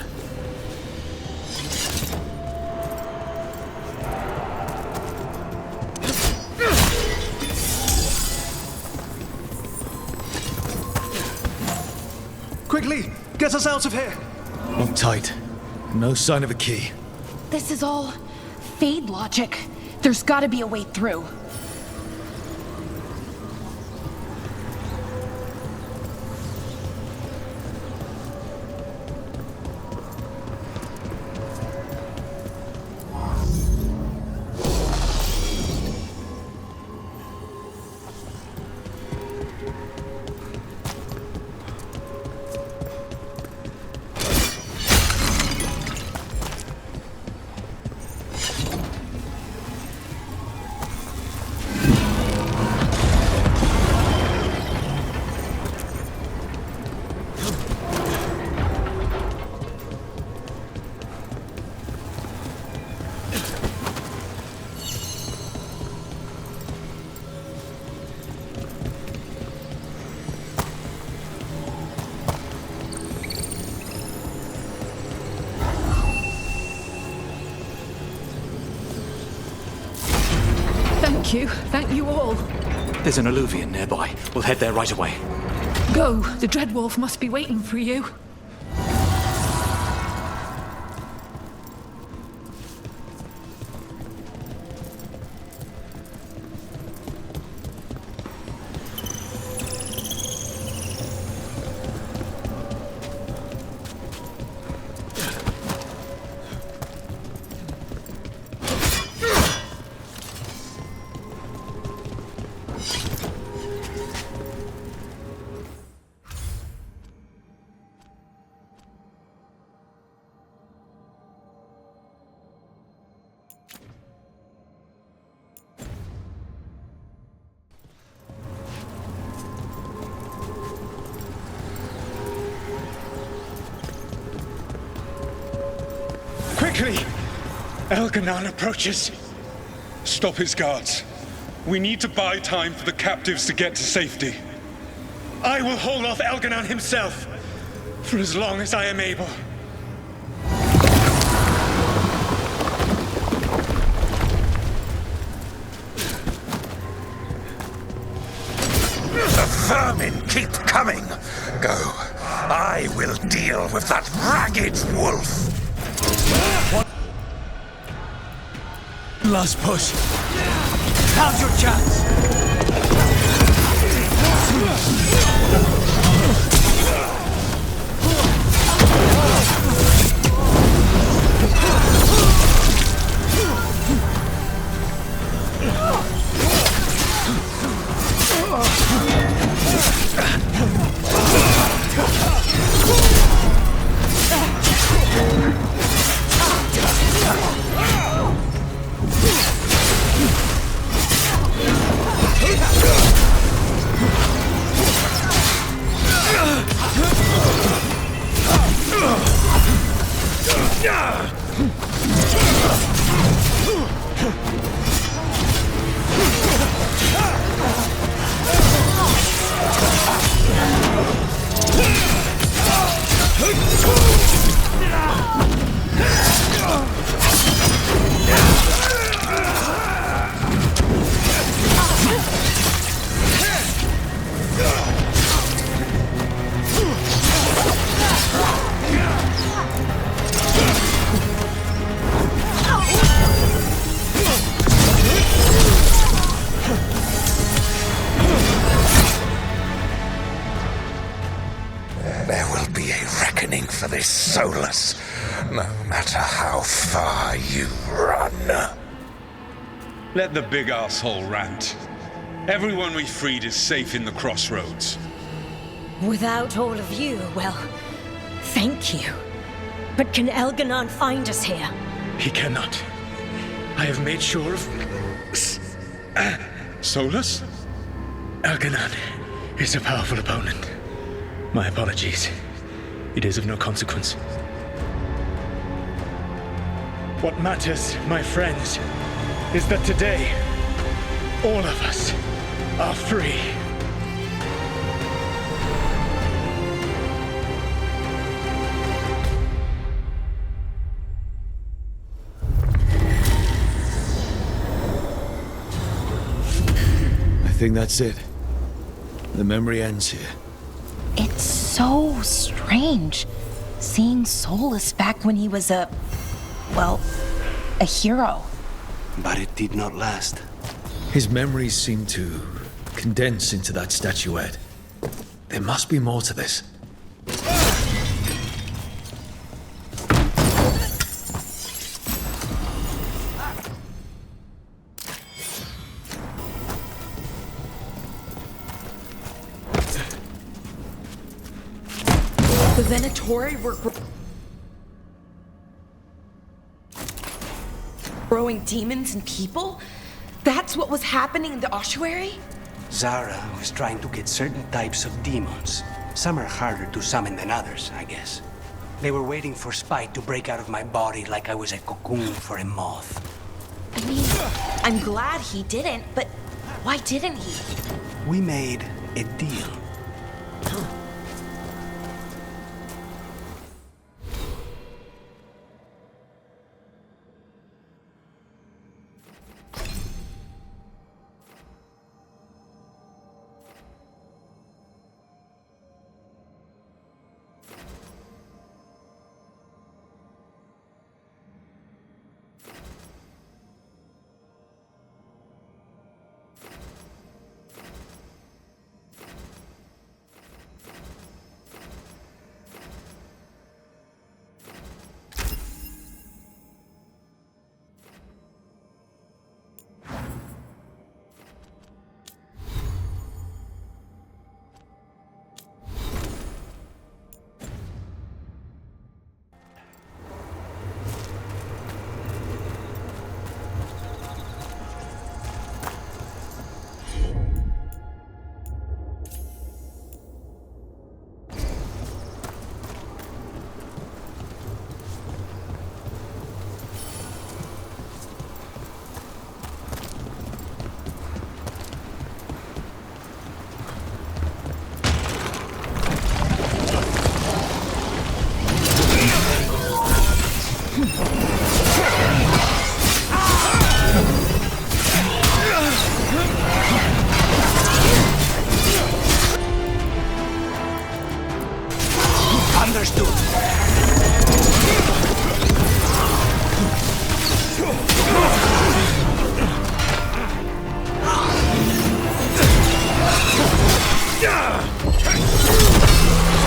Speaker 6: Quickly! Get us out of here!
Speaker 2: Look tight. No sign of a key.
Speaker 5: This is all Fade logic. There's gotta be a way through. Thank you all.
Speaker 22: There's an alluvion nearby. We'll head there right away.
Speaker 5: Go. The Dreadwolf must be waiting for you.
Speaker 9: Quickly! Elganon approaches.
Speaker 8: Stop his guards. We need to buy time for the captives to get to safety.
Speaker 9: I will hold off Elganon himself for as long as I am able.
Speaker 16: The vermin keep coming. Go. I will deal with that ragged wolf.
Speaker 2: What? Last push.
Speaker 6: Now's your chance.
Speaker 16: for this Solas, no matter how far you run.
Speaker 8: Let the big asshole rant. Everyone we freed is safe in the crossroads.
Speaker 17: Without all of you, well, thank you. But can Elganon find us here?
Speaker 9: He cannot. I have made sure of...
Speaker 8: Solas?
Speaker 9: Elganon is a powerful opponent. My apologies. It is of no consequence. What matters, my friends, is that today, all of us are free.
Speaker 2: I think that's it. The memory ends here.
Speaker 12: It's so strange seeing Solas back when he was a hero.
Speaker 4: But it did not last.
Speaker 2: His memories seem to condense into that statuette. There must be more to this.
Speaker 17: The Venatori were growing demons and people? That's what was happening in the ossuary?
Speaker 4: Zara was trying to get certain types of demons. Some are harder to summon than others, I guess. They were waiting for Spite to break out of my body like I was a cocoon for a moth.
Speaker 17: I mean, I'm glad he didn't, but why didn't he?
Speaker 4: We made a deal.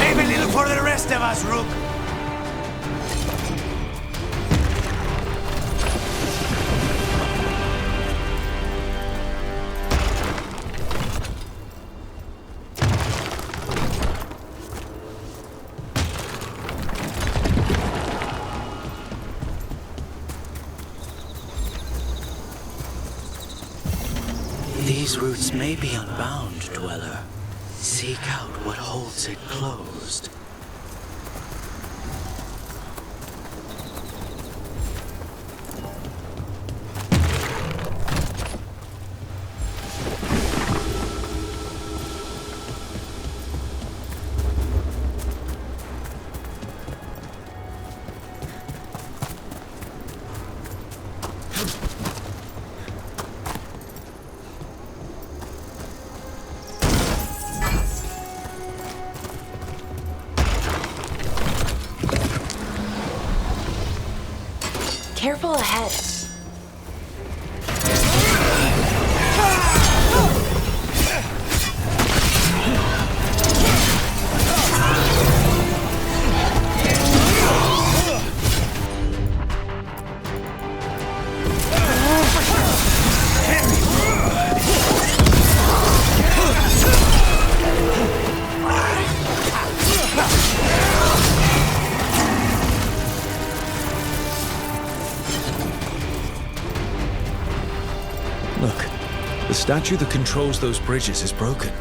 Speaker 4: Save a little for the rest of us, Rook.
Speaker 18: These roots may be unbound, Dweller. Seek out what holds it closed.
Speaker 12: Careful ahead.
Speaker 2: Look, the statue that controls those bridges is broken.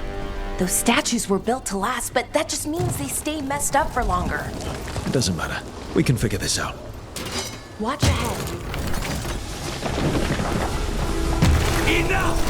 Speaker 12: Those statues were built to last, but that just means they stay messed up for longer.
Speaker 2: It doesn't matter. We can figure this out.
Speaker 12: Watch ahead.
Speaker 13: Enough!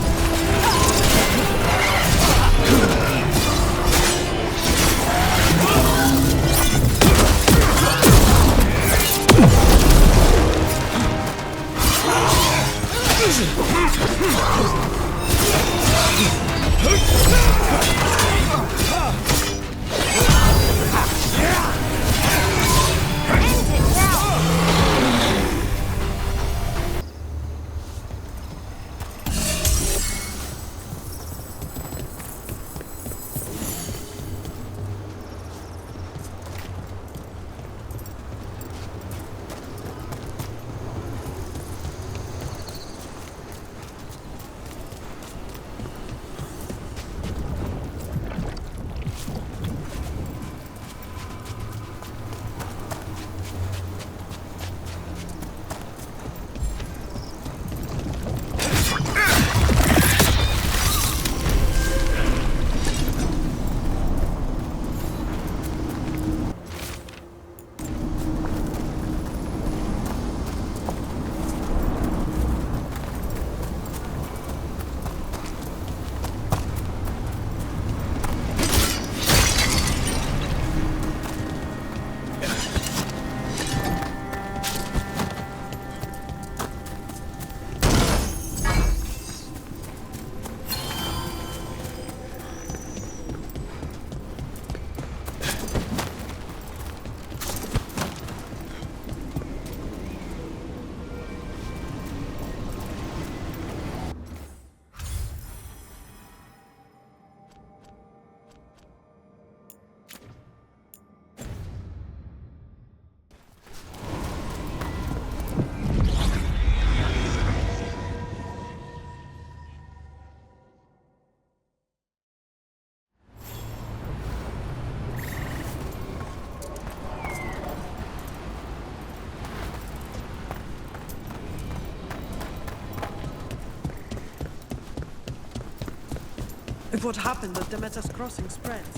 Speaker 1: If what happened at Demeter's Crossing spreads.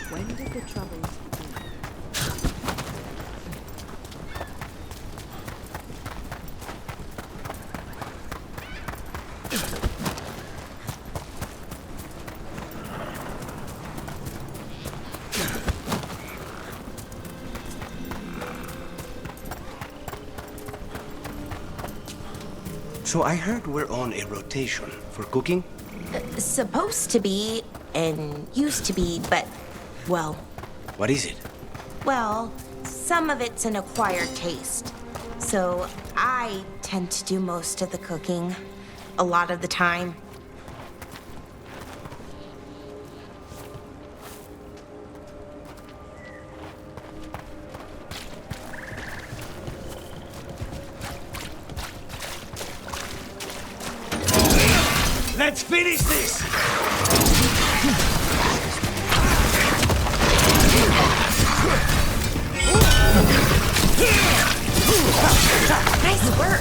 Speaker 1: When did the troubles begin?
Speaker 4: So I heard we're on a rotation for cooking?
Speaker 12: Supposed to be, and used to be, but, well...
Speaker 4: What is it?
Speaker 12: Well, some of it's an acquired taste. So I tend to do most of the cooking, a lot of the time.
Speaker 13: Let's finish this!
Speaker 12: Nice work!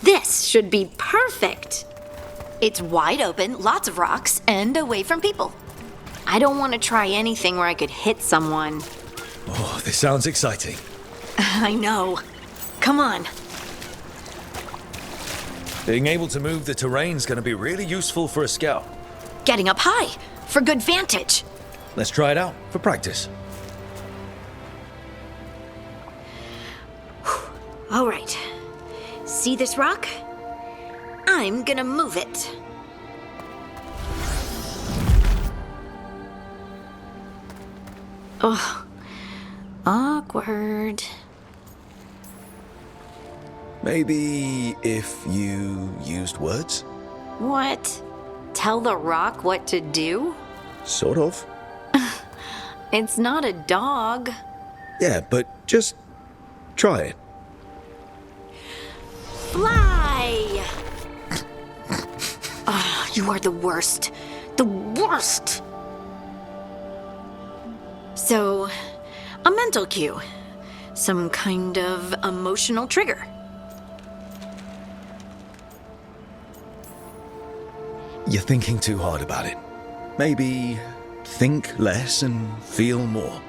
Speaker 7: This should be perfect. It's wide open, lots of rocks, and away from people. I don't want to try anything where I could hit someone.
Speaker 2: Oh, this sounds exciting.
Speaker 7: I know. Come on.
Speaker 2: Being able to move the terrain's going to be really useful for a scout.
Speaker 7: Getting up high, for good vantage.
Speaker 2: Let's try it out for practice.
Speaker 7: All right. See this rock? I'm gonna move it. Ugh. Awkward.
Speaker 2: Maybe if you used words?
Speaker 7: What? Tell the rock what to do?
Speaker 2: Sort of.
Speaker 7: It's not a dog.
Speaker 2: Yeah, but just try it.
Speaker 7: Fly! Oh, you are the worst. The worst! So, a mental cue. Some kind of emotional trigger.
Speaker 2: You're thinking too hard about it. Maybe think less and feel more.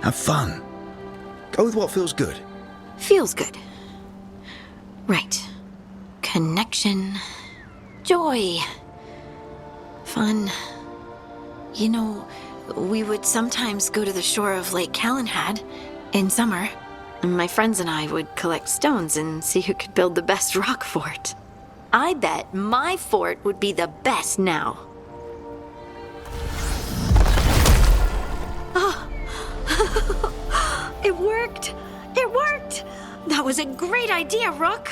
Speaker 2: Have fun. Go with what feels good.
Speaker 7: Feels good. Right. Connection. Joy. Fun. You know, we would sometimes go to the shore of Lake Calenhad in summer. My friends and I would collect stones and see who could build the best rock fort. I bet my fort would be the best now. Oh. It worked! It worked! That was a great idea, Rook!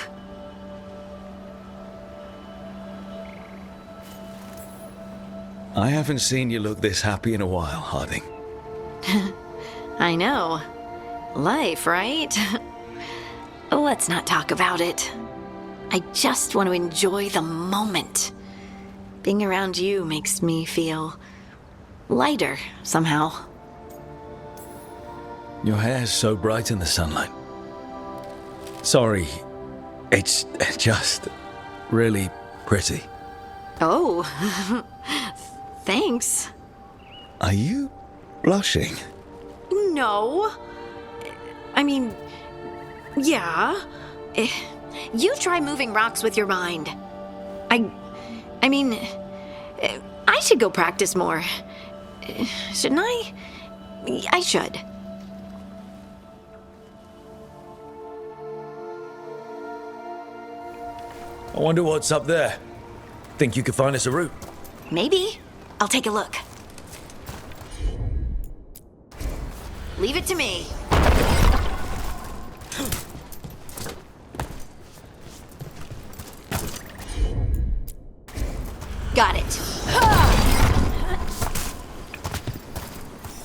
Speaker 2: I haven't seen you look this happy in a while, Harding.
Speaker 7: I know. Life, right? Let's not talk about it. I just want to enjoy the moment. Being around you makes me feel lighter, somehow.
Speaker 2: Your hair's so bright in the sunlight. Sorry, it's just really pretty.
Speaker 7: Oh, thanks.
Speaker 2: Are you blushing?
Speaker 7: No. I mean, yeah. You try moving rocks with your mind. I mean, I should go practice more. Shouldn't I? I should.
Speaker 2: I wonder what's up there. Think you could find us a route?
Speaker 7: Maybe. I'll take a look. Leave it to me. Got it.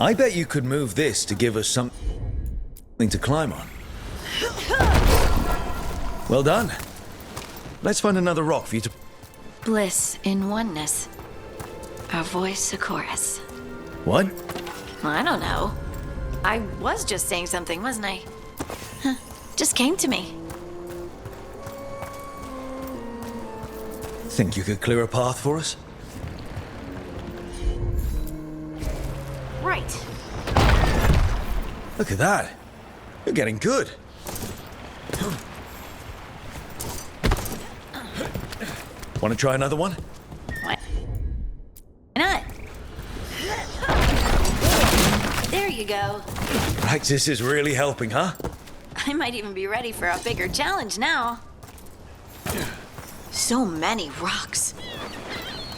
Speaker 2: I bet you could move this to give us something to climb on. Well done. Let's find another rock for you to...
Speaker 7: Bliss in oneness. A voice, a chorus.
Speaker 2: What?
Speaker 7: I don't know. I was just saying something, wasn't I? Just came to me.
Speaker 2: Think you could clear a path for us?
Speaker 7: Right.
Speaker 2: Look at that. You're getting good. Want to try another one?
Speaker 7: Why not? There you go.
Speaker 2: Practice is really helping, huh?
Speaker 7: I might even be ready for a bigger challenge now. So many rocks.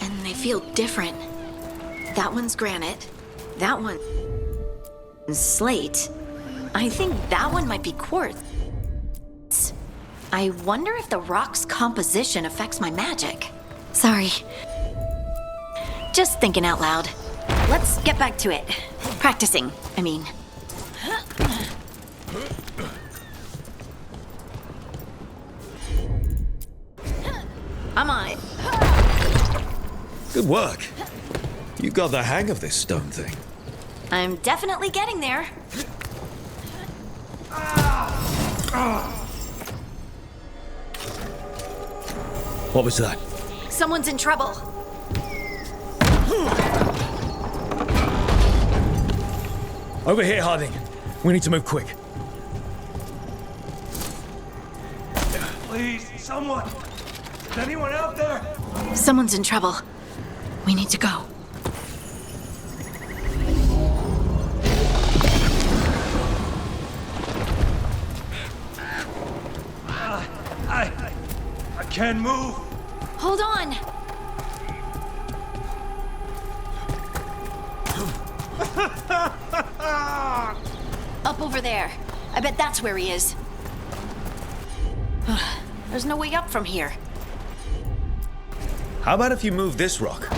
Speaker 7: And they feel different. That one's granite. That one's slate. I think that one might be quartz. I wonder if the rock's composition affects my magic. Sorry. Just thinking out loud. Let's get back to it. Practicing, I mean. I'm on it.
Speaker 2: Good work. You got the hang of this stone thing.
Speaker 7: I'm definitely getting there.
Speaker 2: What was that?
Speaker 7: Someone's in trouble.
Speaker 2: Over here, Harding. We need to move quick.
Speaker 13: Please, someone! Is anyone out there?
Speaker 7: Someone's in trouble. We need to go.
Speaker 13: I can't move.
Speaker 7: Hold on. Up over there. I bet that's where he is. There's no way up from here.
Speaker 2: How about if you move this rock?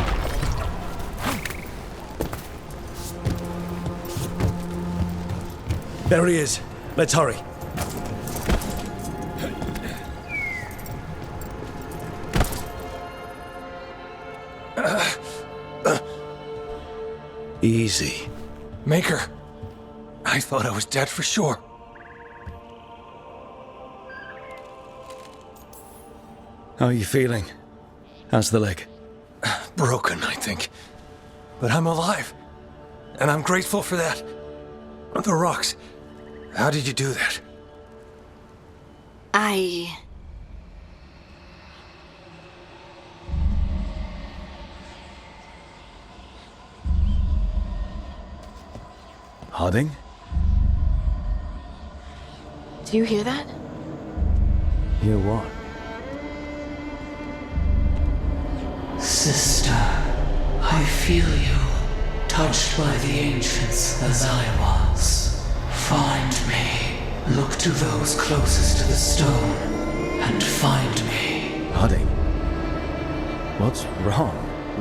Speaker 2: There he is. Let's hurry. Easy.
Speaker 6: Maker, I thought I was dead for sure.
Speaker 2: How are you feeling? How's the leg?
Speaker 6: Broken, I think. But I'm alive. And I'm grateful for that. The rocks. How did you do that?
Speaker 2: Harding?
Speaker 7: Do you hear that?
Speaker 2: Hear what?
Speaker 18: Sister, I feel you, touched by the ancients as I was. Find me. Look to those closest to the stone, and find me.
Speaker 2: Harding? What's wrong?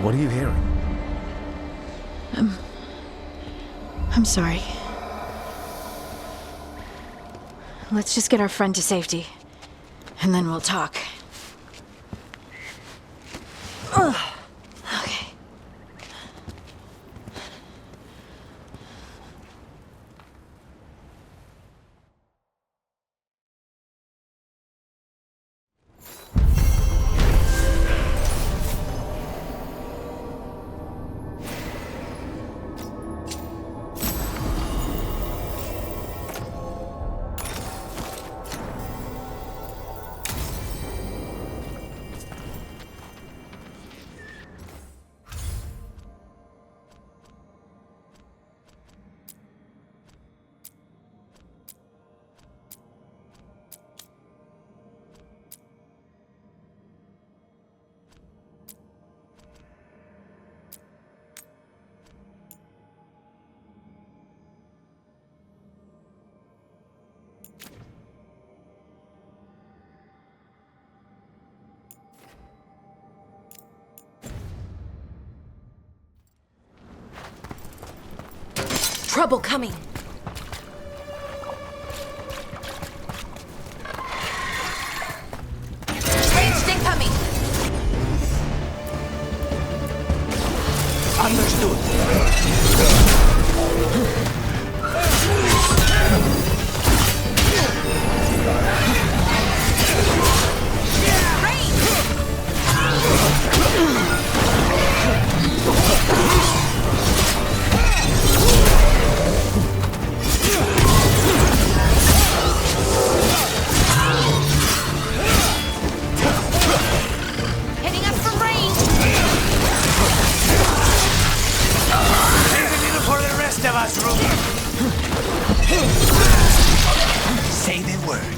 Speaker 2: What are you hearing?
Speaker 7: I'm sorry. Let's just get our friend to safety, and then we'll talk. Ugh. Okay.
Speaker 5: Trouble coming. Ranged incoming. Hitting us from range.
Speaker 21: Save a little for the rest of us, Rook. Say the word.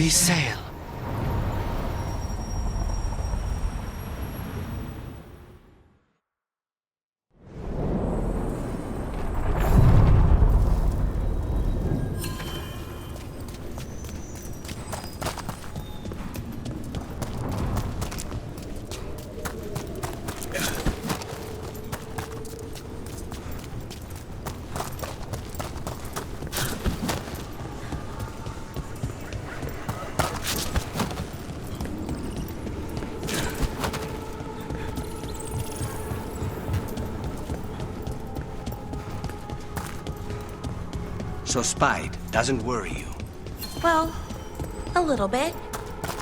Speaker 18: we sail.
Speaker 4: So Spide doesn't worry you?
Speaker 12: Well, a little bit.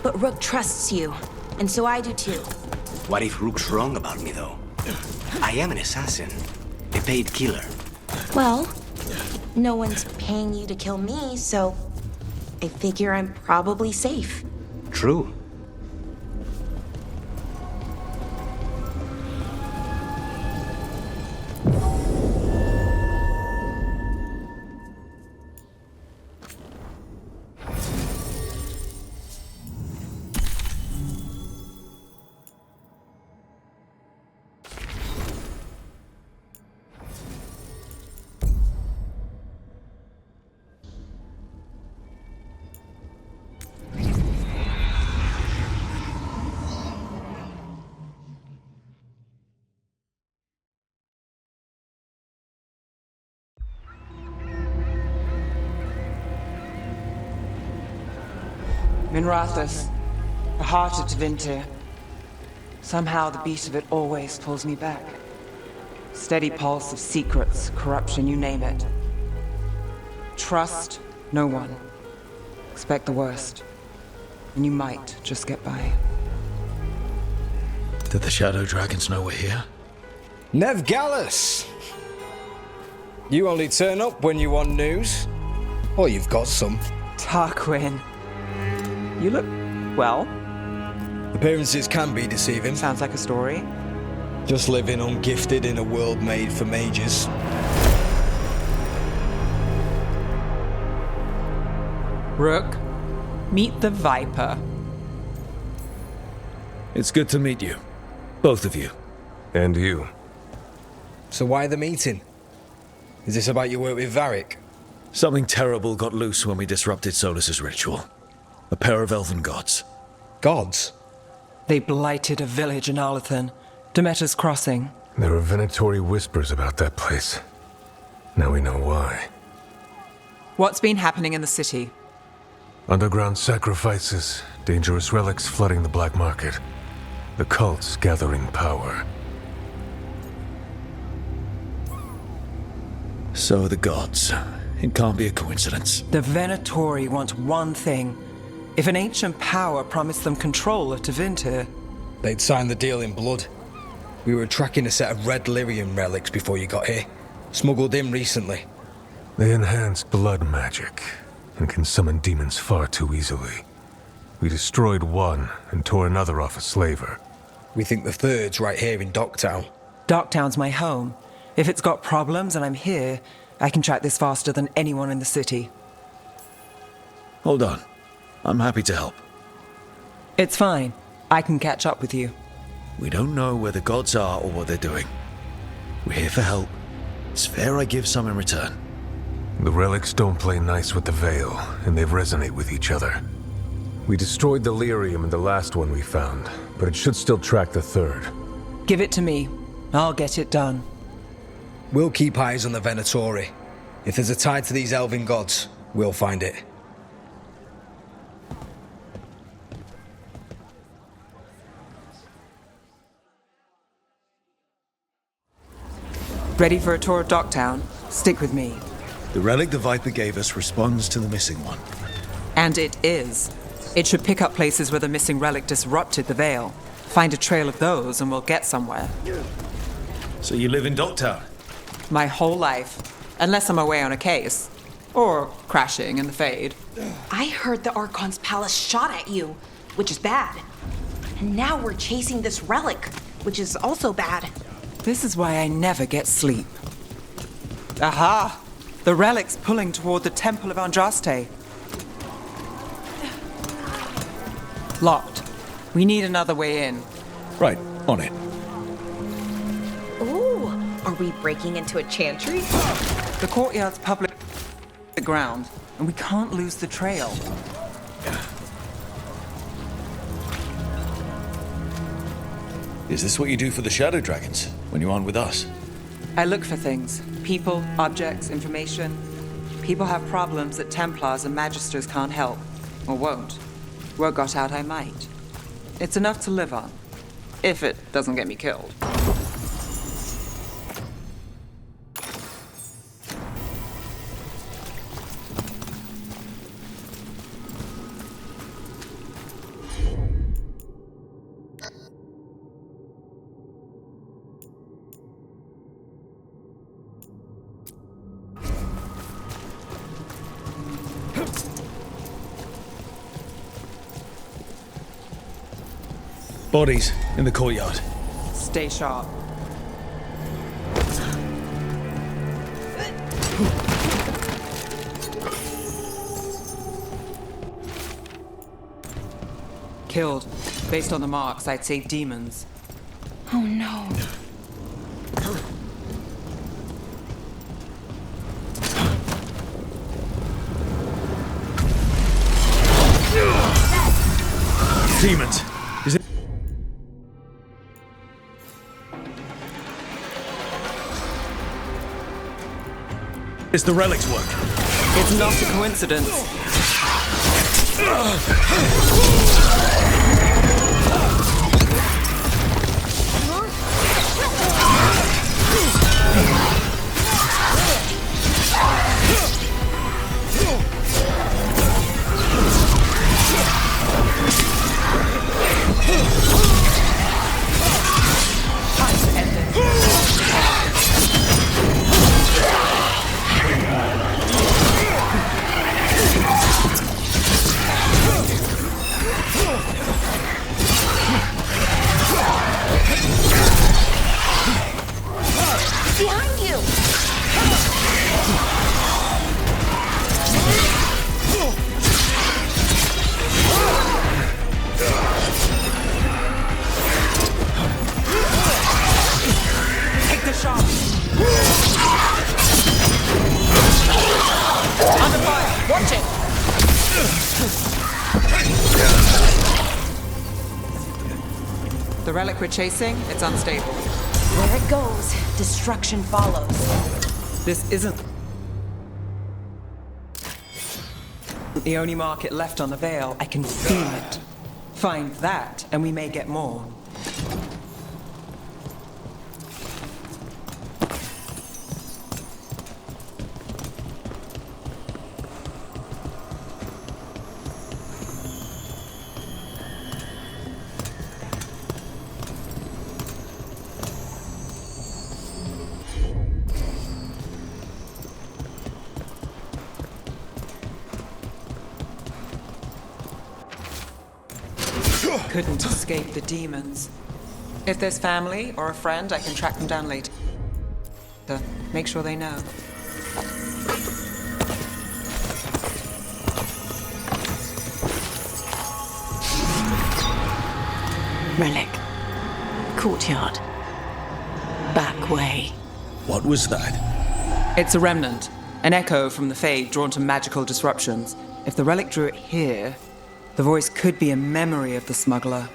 Speaker 12: But Rook trusts you, and so I do too.
Speaker 4: What if Rook's wrong about me, though? I am an assassin. A paid killer.
Speaker 12: Well, no one's paying you to kill me, so I figure I'm probably safe.
Speaker 4: True.
Speaker 3: Minrathus, the heart of Tevinter. Somehow the beat of it always pulls me back. Steady pulse of secrets, corruption, you name it. Trust no one. Expect the worst. And you might just get by.
Speaker 2: Did the Shadow Dragons know we're here?
Speaker 20: Nev Gallus! You only turn up when you want news. Or you've got some.
Speaker 3: Tarquin. You look... well.
Speaker 20: Appearances can be deceiving.
Speaker 3: Sounds like a story.
Speaker 20: Just living ungifted in a world made for mages.
Speaker 3: Rook, meet the Viper.
Speaker 2: It's good to meet you. Both of you.
Speaker 6: And you.
Speaker 20: So why the meeting? Is this about your work with Varric?
Speaker 2: Something terrible got loose when we disrupted Solas' ritual. A pair of elven gods.
Speaker 20: Gods?
Speaker 3: They blighted a village in Arlathan, Demeter's Crossing.
Speaker 6: There are venatory whispers about that place. Now we know why.
Speaker 3: What's been happening in the city?
Speaker 6: Underground sacrifices, dangerous relics flooding the black market. The cults gathering power.
Speaker 2: So the gods. It can't be a coincidence.
Speaker 3: The Venatori want one thing. If an ancient power promised them control of Tevinter,
Speaker 20: they'd sign the deal in blood. We were tracking a set of red lyrium relics before you got here. Smuggled in recently.
Speaker 6: They enhance blood magic and can summon demons far too easily. We destroyed one and tore another off a slaver.
Speaker 20: We think the third's right here in Docktown.
Speaker 3: Docktown's my home. If it's got problems and I'm here, I can track this faster than anyone in the city.
Speaker 2: Hold on. I'm happy to help.
Speaker 3: It's fine. I can catch up with you.
Speaker 2: We don't know where the gods are or what they're doing. We're here for help. It's fair I give some in return.
Speaker 6: The relics don't play nice with the Veil, and they resonate with each other. We destroyed the lyrium in the last one we found, but it should still track the third.
Speaker 3: Give it to me. I'll get it done.
Speaker 20: We'll keep eyes on the Venatori. If there's a tie to these elven gods, we'll find it.
Speaker 3: Ready for a tour of Docktown? Stick with me.
Speaker 2: The relic the Viper gave us responds to the missing one.
Speaker 3: And it is. It should pick up places where the missing relic disrupted the Veil. Find a trail of those and we'll get somewhere.
Speaker 2: So you live in Docktown?
Speaker 3: My whole life. Unless I'm away on a case. Or crashing in the Fade.
Speaker 12: I heard the Archon's palace shot at you, which is bad. And now we're chasing this relic, which is also bad.
Speaker 3: This is why I never get sleep. Aha! The relic's pulling toward the Temple of Andraste. Locked. We need another way in.
Speaker 2: Right, on it.
Speaker 12: Ooh, are we breaking into a chantry?
Speaker 3: The courtyard's public ground, and we can't lose the trail.
Speaker 2: Is this what you do for the Shadow Dragons, when you aren't with us?
Speaker 3: I look for things. People, objects, information. People have problems that Templars and Magisters can't help. Or won't. Word got out I might. It's enough to live on. If it doesn't get me killed.
Speaker 2: Bodies in the courtyard.
Speaker 3: Stay sharp. Killed. Based on the marks, I'd say demons.
Speaker 12: Oh no.
Speaker 2: Demons. Is it? It's the relic's work.
Speaker 3: It's not a coincidence.
Speaker 12: Behind you!
Speaker 3: Take the shot! Under fire! Watch it! The relic we're chasing, it's unstable.
Speaker 12: Where it goes, destruction follows.
Speaker 3: This isn't the only market left on the Veil. I can feel it. Find that, and we may get more. Couldn't escape the demons. If there's family or a friend, I can track them down later. Make sure they know.
Speaker 10: Relic. Courtyard. Back way.
Speaker 2: What was that?
Speaker 3: It's a remnant. An echo from the Fade drawn to magical disruptions. If the relic drew it here, the voice could be a memory of the smuggler.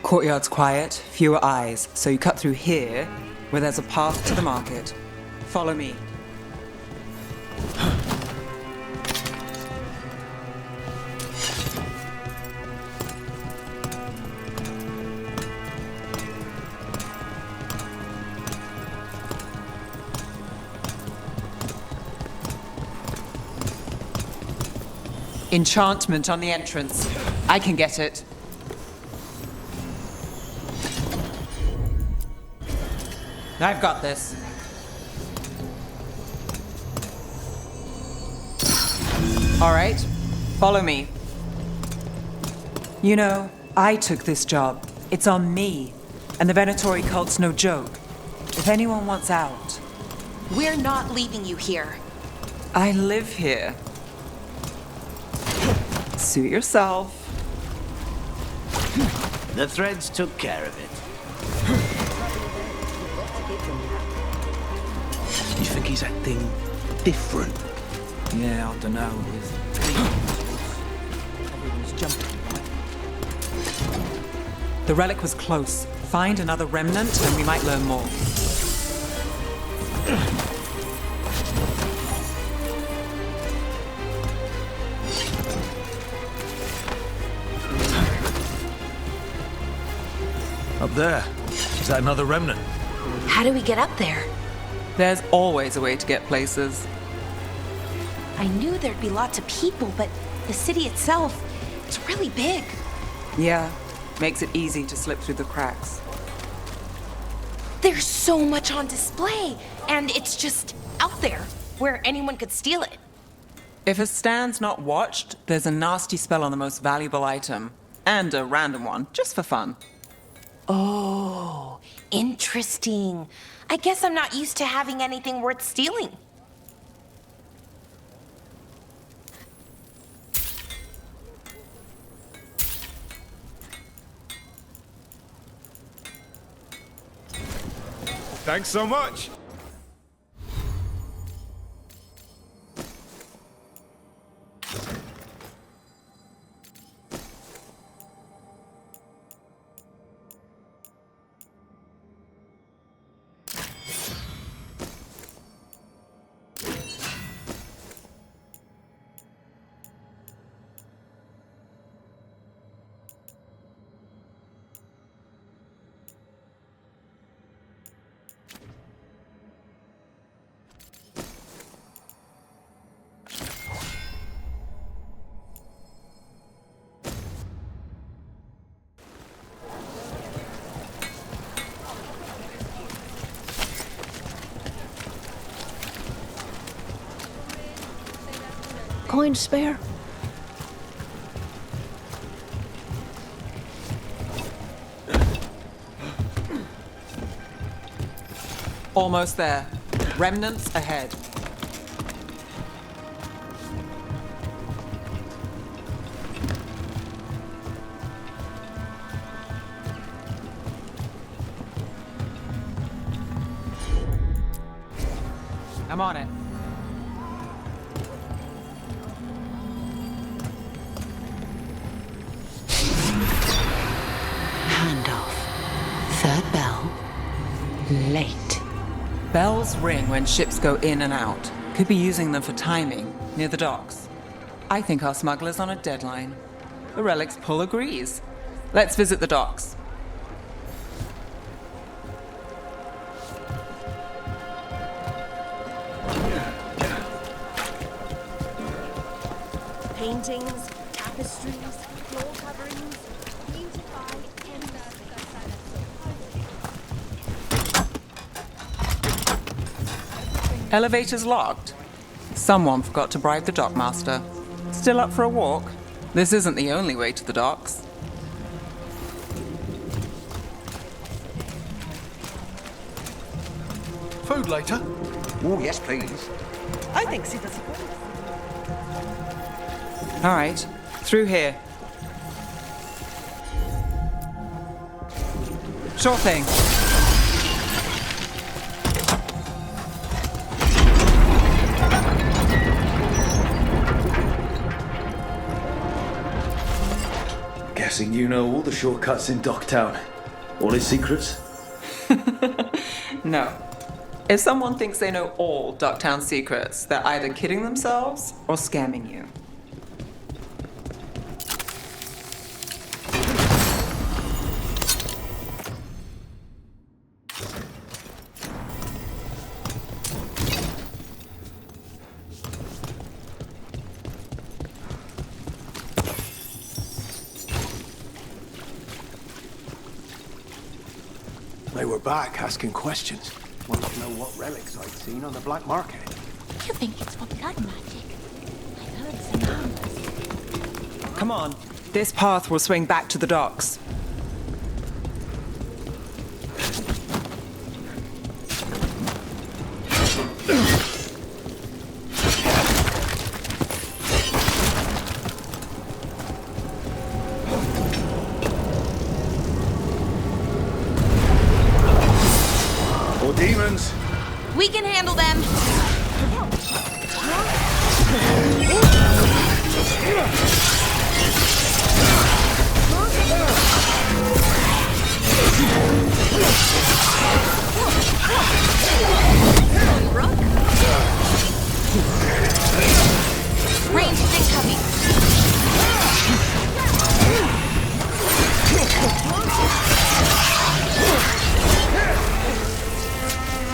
Speaker 3: Courtyard's quiet, fewer eyes, so you cut through here, where there's a path to the market. Follow me. Enchantment on the entrance. I can get it. I've got this. All right, follow me. You know, I took this job. It's on me. And the Venatori cult's no joke. If anyone wants out...
Speaker 12: We're not leaving you here.
Speaker 3: I live here. Suit yourself.
Speaker 14: The threads took care of it.
Speaker 15: You think he's acting different?
Speaker 23: Yeah, I don't know. Everyone's jumping.
Speaker 3: The relic was close. Find another remnant and we might learn more.
Speaker 2: Up there. Is that another remnant?
Speaker 12: How do we get up there?
Speaker 3: There's always a way to get places.
Speaker 12: I knew there'd be lots of people, but the city itself, it's really big.
Speaker 3: Yeah, makes it easy to slip through the cracks.
Speaker 12: There's so much on display, and it's just out there, where anyone could steal it.
Speaker 3: If a stand's not watched, there's a nasty spell on the most valuable item. And a random one, just for fun.
Speaker 12: Oh, interesting. I guess I'm not used to having anything worth stealing.
Speaker 24: Thanks so much.
Speaker 17: Coin spare?
Speaker 3: Almost there. Remnants ahead. I'm on it.
Speaker 10: Third bell. Late.
Speaker 3: Bells ring when ships go in and out. Could be using them for timing, near the docks. I think our smuggler's on a deadline. The relic's pull agrees. Let's visit the docks.
Speaker 1: Paintings, tapestries, floor coverings, beautify
Speaker 3: Elevator's locked. Someone forgot to bribe the dockmaster. Still up for a walk? This isn't the only way to the docks.
Speaker 25: Food later?
Speaker 21: Oh, yes, please.
Speaker 1: I think she does.
Speaker 3: All right, through here. Sure thing.
Speaker 2: Guessing you know all the shortcuts in Docktown. All its secrets?
Speaker 3: No. If someone thinks they know all Docktown secrets, they're either kidding themselves or scamming you.
Speaker 13: They were back asking questions. Wanted to know what relics I'd seen on the black market.
Speaker 5: You think it's for blood magic? I heard some rumors.
Speaker 3: Come on. This path will swing back to the docks.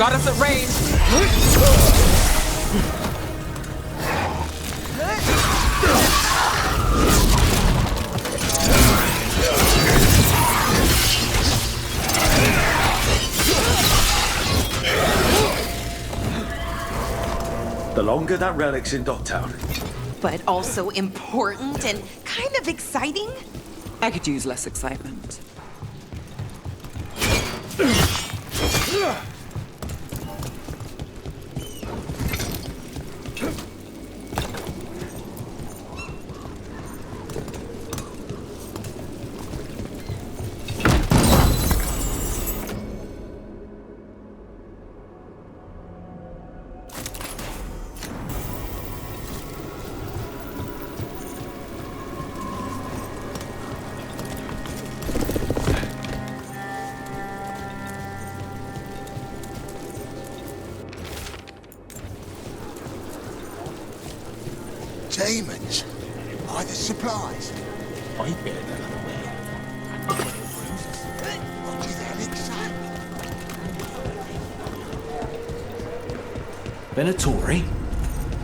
Speaker 3: Got us at range!
Speaker 2: The longer that relic's in Docktown.
Speaker 1: But also important and kind of exciting.
Speaker 3: I could use less excitement.
Speaker 16: Demons? Are the supplies? I better go away. What did Alex say?
Speaker 15: Venatori?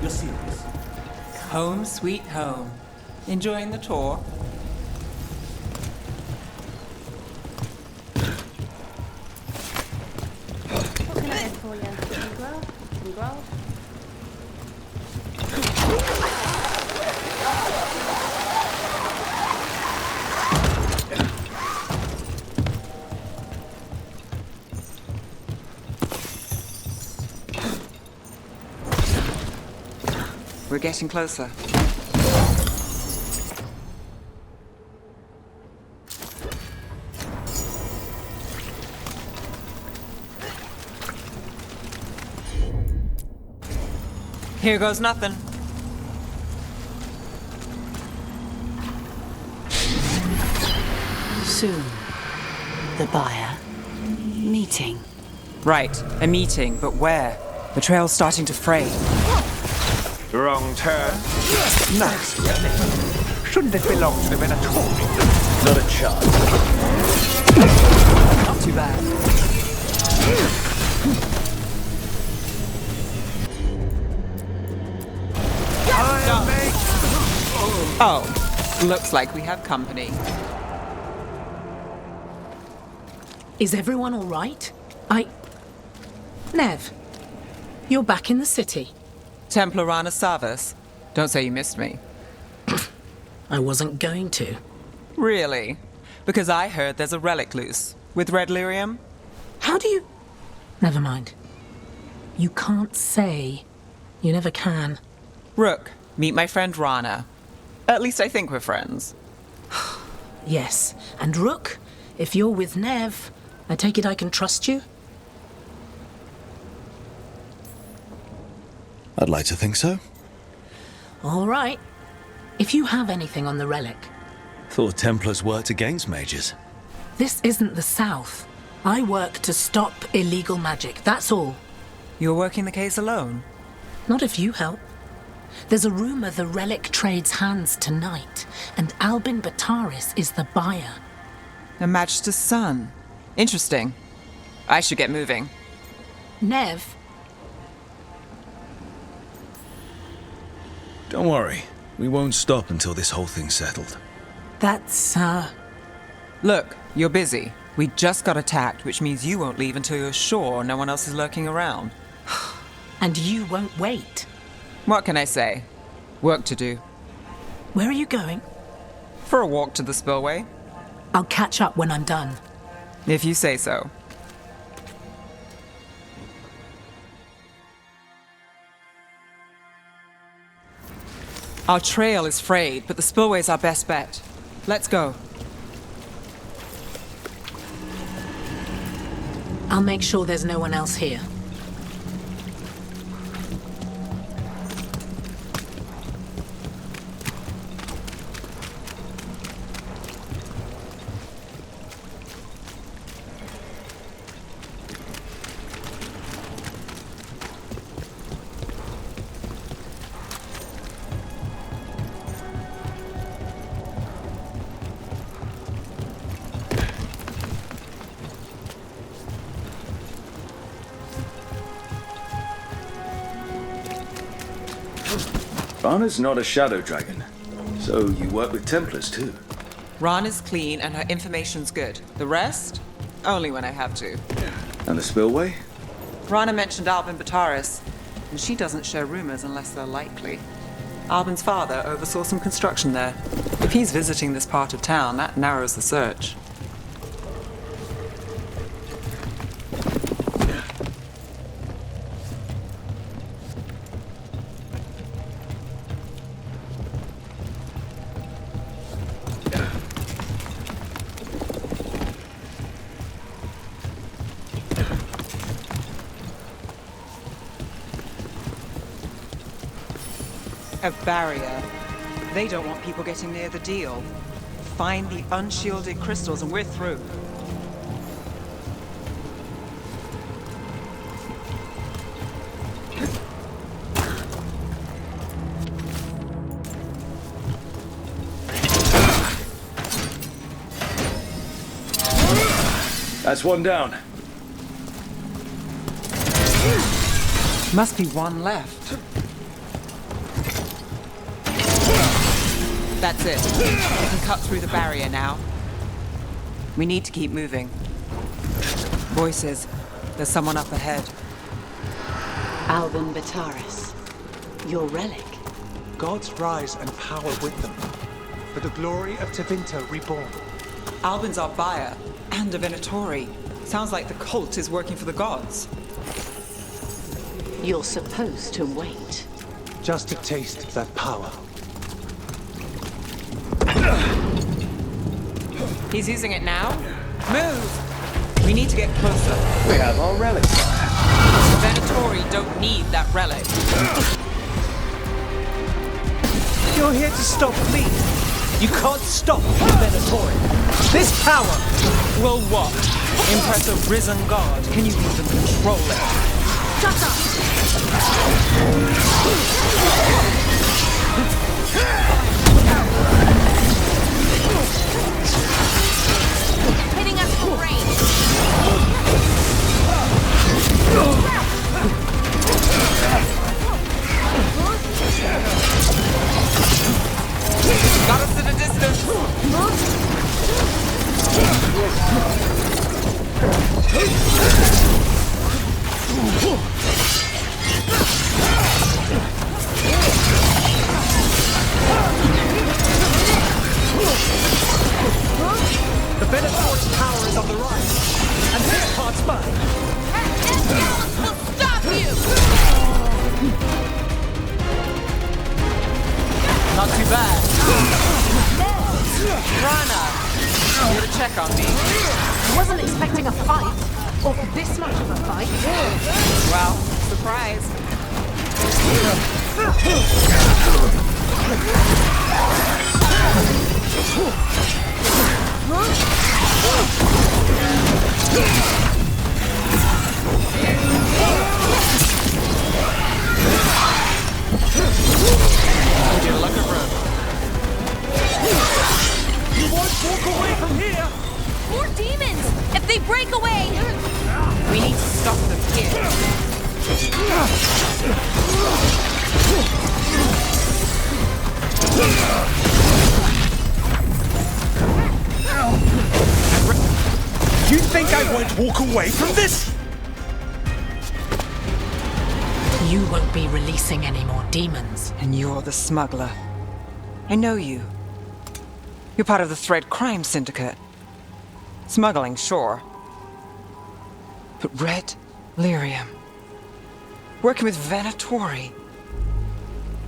Speaker 15: You're serious?
Speaker 3: Home sweet home. Enjoying the tour?
Speaker 1: What can I add for you? Some grub?
Speaker 3: We're getting closer. Here goes nothing.
Speaker 10: Soon, the buyer. Meeting.
Speaker 3: Right, a meeting, but where? The trail's starting to fray.
Speaker 11: Wrong turn. Nice relic. Shouldn't it belong to the Venatori?
Speaker 2: Not a chance.
Speaker 3: Not too bad. Oh, looks like we have company.
Speaker 19: Is everyone all right? Nev, you're back in the city.
Speaker 3: Templar Rana Savas. Don't say you missed me.
Speaker 19: I wasn't going to.
Speaker 3: Really? Because I heard there's a relic loose. With red lyrium?
Speaker 19: How do you... Never mind. You can't say. You never can.
Speaker 3: Rook, meet my friend Rana. At least I think we're friends.
Speaker 19: Yes, and Rook, if you're with Nev, I take it I can trust you?
Speaker 2: I'd like to think so.
Speaker 19: All right. If you have anything on the relic...
Speaker 2: Thought Templars worked against mages.
Speaker 19: This isn't the South. I work to stop illegal magic, that's all.
Speaker 3: You're working the case alone?
Speaker 19: Not if you help. There's a rumor the relic trades hands tonight, and Albin Bataris is the buyer.
Speaker 3: A Magister's son. Interesting. I should get moving.
Speaker 19: Nev?
Speaker 2: Don't worry. We won't stop until this whole thing's settled.
Speaker 19: That's,
Speaker 3: Look, you're busy. We just got attacked, which means you won't leave until you're sure no one else is lurking around.
Speaker 19: And you won't wait.
Speaker 3: What can I say? Work to do.
Speaker 19: Where are you going?
Speaker 3: For a walk to the spillway.
Speaker 19: I'll catch up when I'm done.
Speaker 3: If you say so. Our trail is frayed, but the spillway's our best bet. Let's go.
Speaker 19: I'll make sure there's no one else here.
Speaker 2: Rana's not a shadow dragon, so you work with Templars too.
Speaker 3: Rana's clean and her information's good. The rest? Only when I have to.
Speaker 2: And the spillway?
Speaker 3: Rana mentioned Albin Bataris, and she doesn't share rumors unless they're likely. Albin's father oversaw some construction there. If he's visiting this part of town, that narrows the search. A barrier. They don't want people getting near the deal. Find the unshielded crystals and we're through.
Speaker 2: That's one down.
Speaker 3: Must be one left. That's it. We can cut through the barrier now. We need to keep moving. Voices. There's someone up ahead.
Speaker 10: Albin Bataris. Your relic.
Speaker 8: Gods rise and power with them. For the glory of Tevinter reborn.
Speaker 3: Albin's our buyer, and a Venatori. Sounds like the cult is working for the gods.
Speaker 10: You're supposed to wait.
Speaker 8: Just to taste that power.
Speaker 3: He's using it now? Move! We need to get closer.
Speaker 2: We have our relic.
Speaker 3: The Venatori don't need that relic.
Speaker 8: You're here to stop me. You can't stop the Venatori. This power
Speaker 3: will what? Impress a risen god? Can you even control it?
Speaker 5: Shut up! Hitting us from range.
Speaker 3: Got us at a distance.
Speaker 8: The Venator's power is on the rise, and this part's mine.
Speaker 5: We'll stop you!
Speaker 3: Not too bad. Rana, you here to check on me?
Speaker 12: I wasn't expecting a fight, or this much of a fight.
Speaker 3: Well, surprise.
Speaker 8: Would you like a run? You won't walk away from here!
Speaker 5: More demons! If they break away!
Speaker 3: We need to stop them here.
Speaker 8: You think I won't walk away from this?
Speaker 19: You won't be releasing any more demons.
Speaker 3: And you're the smuggler. I know you. You're part of the Thread Crime Syndicate. Smuggling, sure. But Red Lyrium. Working with Venatori.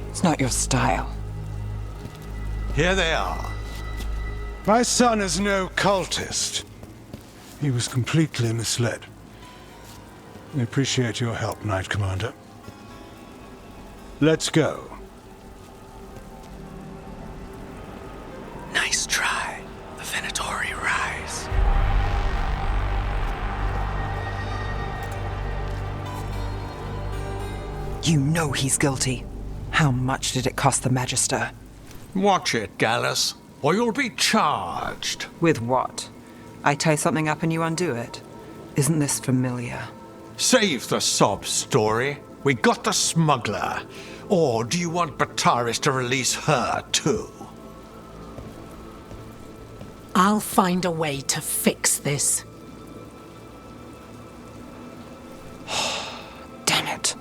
Speaker 3: It's not your style.
Speaker 13: Here they are. My son is no cultist. He was completely misled. We appreciate your help, Knight Commander. Let's go.
Speaker 18: Nice try. The Venatori rise.
Speaker 3: You know he's guilty. How much did it cost the Magister?
Speaker 16: Watch it, Gallus, or you'll be charged.
Speaker 3: With what? I tie something up and you undo it. Isn't this familiar?
Speaker 16: Save the sob story. We got the smuggler. Or do you want Bataris to release her, too?
Speaker 19: I'll find a way to fix this.
Speaker 3: Damn it.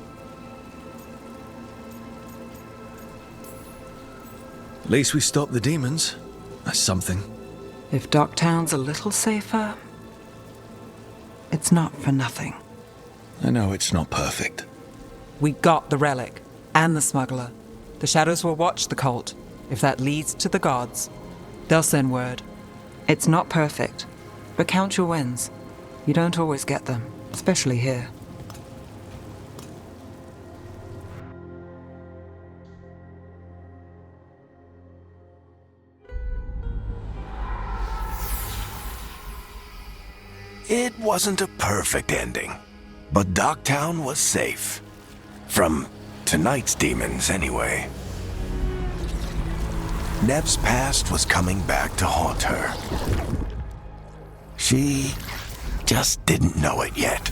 Speaker 2: At least we stopped the demons. That's something.
Speaker 3: If Docktown's a little safer, it's not for nothing.
Speaker 2: I know it's not perfect.
Speaker 3: We got the relic and the smuggler. The shadows will watch the cult. If that leads to the gods, they'll send word. It's not perfect, but count your wins. You don't always get them, especially here.
Speaker 4: It wasn't a perfect ending, but Docktown was safe. From tonight's demons, anyway. Nev's past was coming back to haunt her. She just didn't know it yet.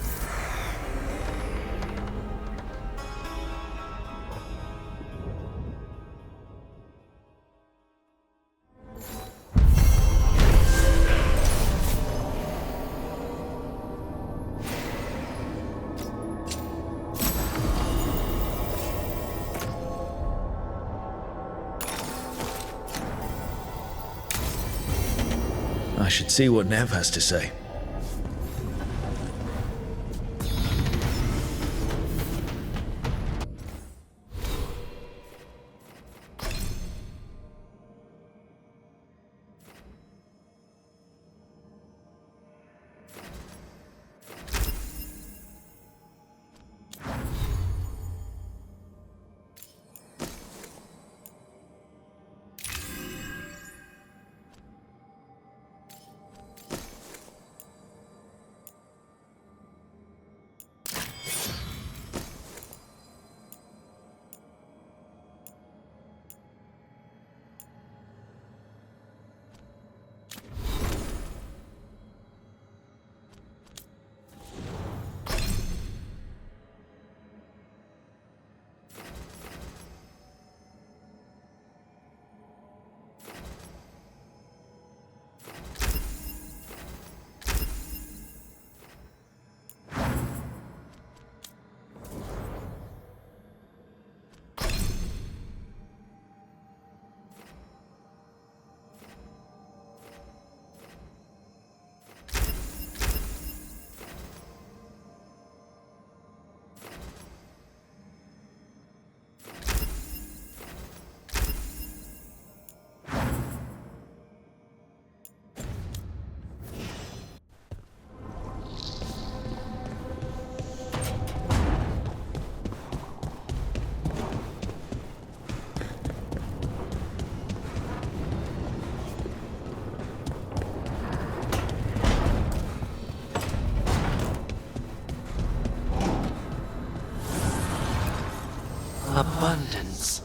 Speaker 2: I should see what Nev has to say.
Speaker 18: Abundance.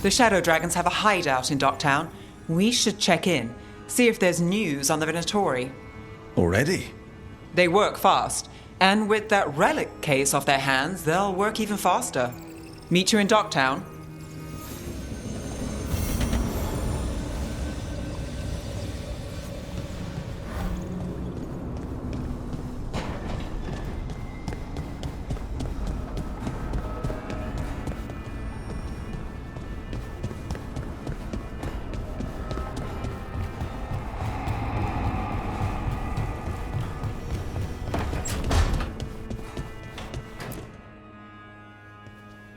Speaker 3: The Shadow Dragons have a hideout in Docktown. We should check in, see if there's news on the Venatori.
Speaker 2: Already?
Speaker 3: They work fast, and with that relic case off their hands, they'll work even faster. Meet you in Docktown.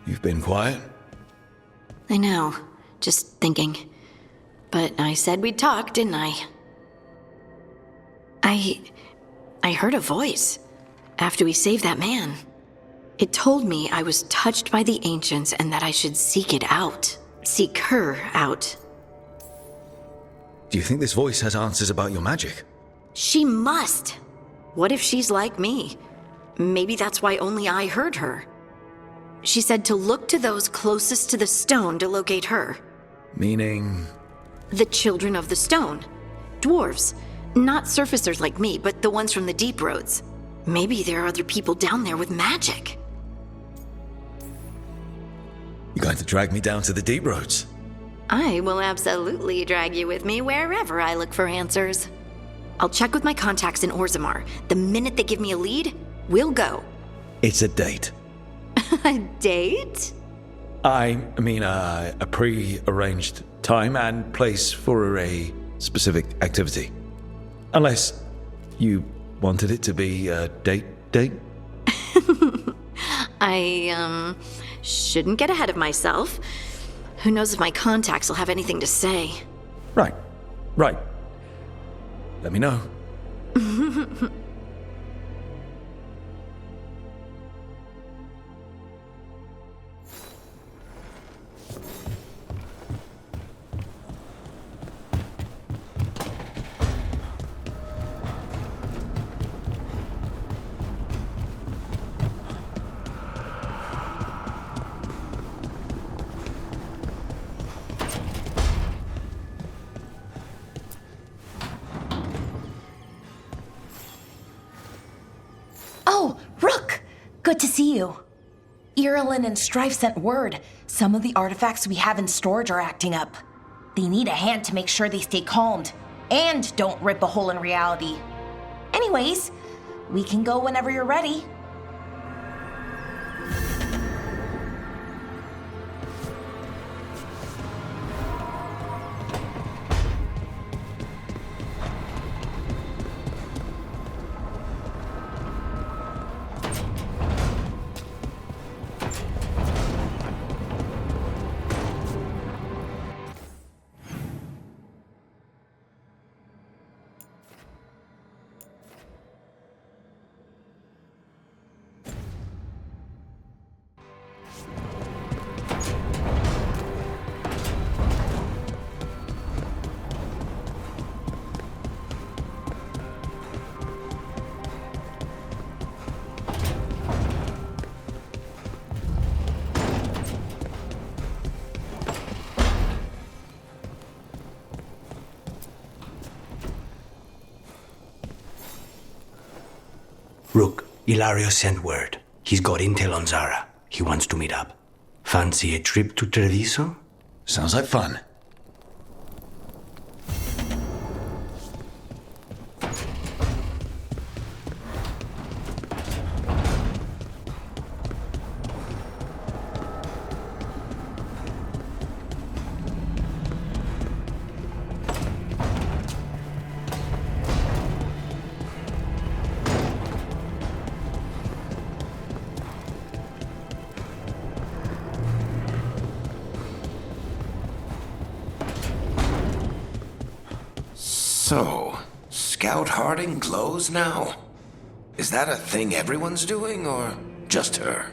Speaker 2: You've been quiet?
Speaker 7: I know. Just thinking. But I said we'd talk, didn't I? I heard a voice after we saved that man. It told me I was touched by the ancients and that I should seek it out. Seek her out.
Speaker 2: Do you think this voice has answers about your magic?
Speaker 7: She must. What if she's like me? Maybe that's why only I heard her. She said to look to those closest to the stone to locate her.
Speaker 2: Meaning?
Speaker 7: The children of the stone. Dwarves. Not surfacers like me, but the ones from the deep roads. Maybe there are other people down there with magic.
Speaker 2: You're going to drag me down to the deep roads?
Speaker 7: I will absolutely drag you with me wherever I look for answers. I'll check with my contacts in Orzammar. The minute they give me a lead, we'll go.
Speaker 2: It's a date.
Speaker 7: A date?
Speaker 2: I mean, a pre-arranged time and place for a specific activity. Unless you wanted it to be a date?
Speaker 7: I, shouldn't get ahead of myself. Who knows if my contacts will have anything to say.
Speaker 2: Right. Let me know.
Speaker 12: Oh, Rook! Good to see you. Irilyn and Strife sent word. Some of the artifacts we have in storage are acting up. They need a hand to make sure they stay calmed and don't rip a hole in reality. Anyways, we can go whenever you're ready.
Speaker 4: Rook, Ilario sent word. He's got intel on Zara. He wants to meet up. Fancy a trip to Treviso?
Speaker 2: Sounds like fun.
Speaker 9: So, Scout Harding glows now? Is that a thing everyone's doing, or just her?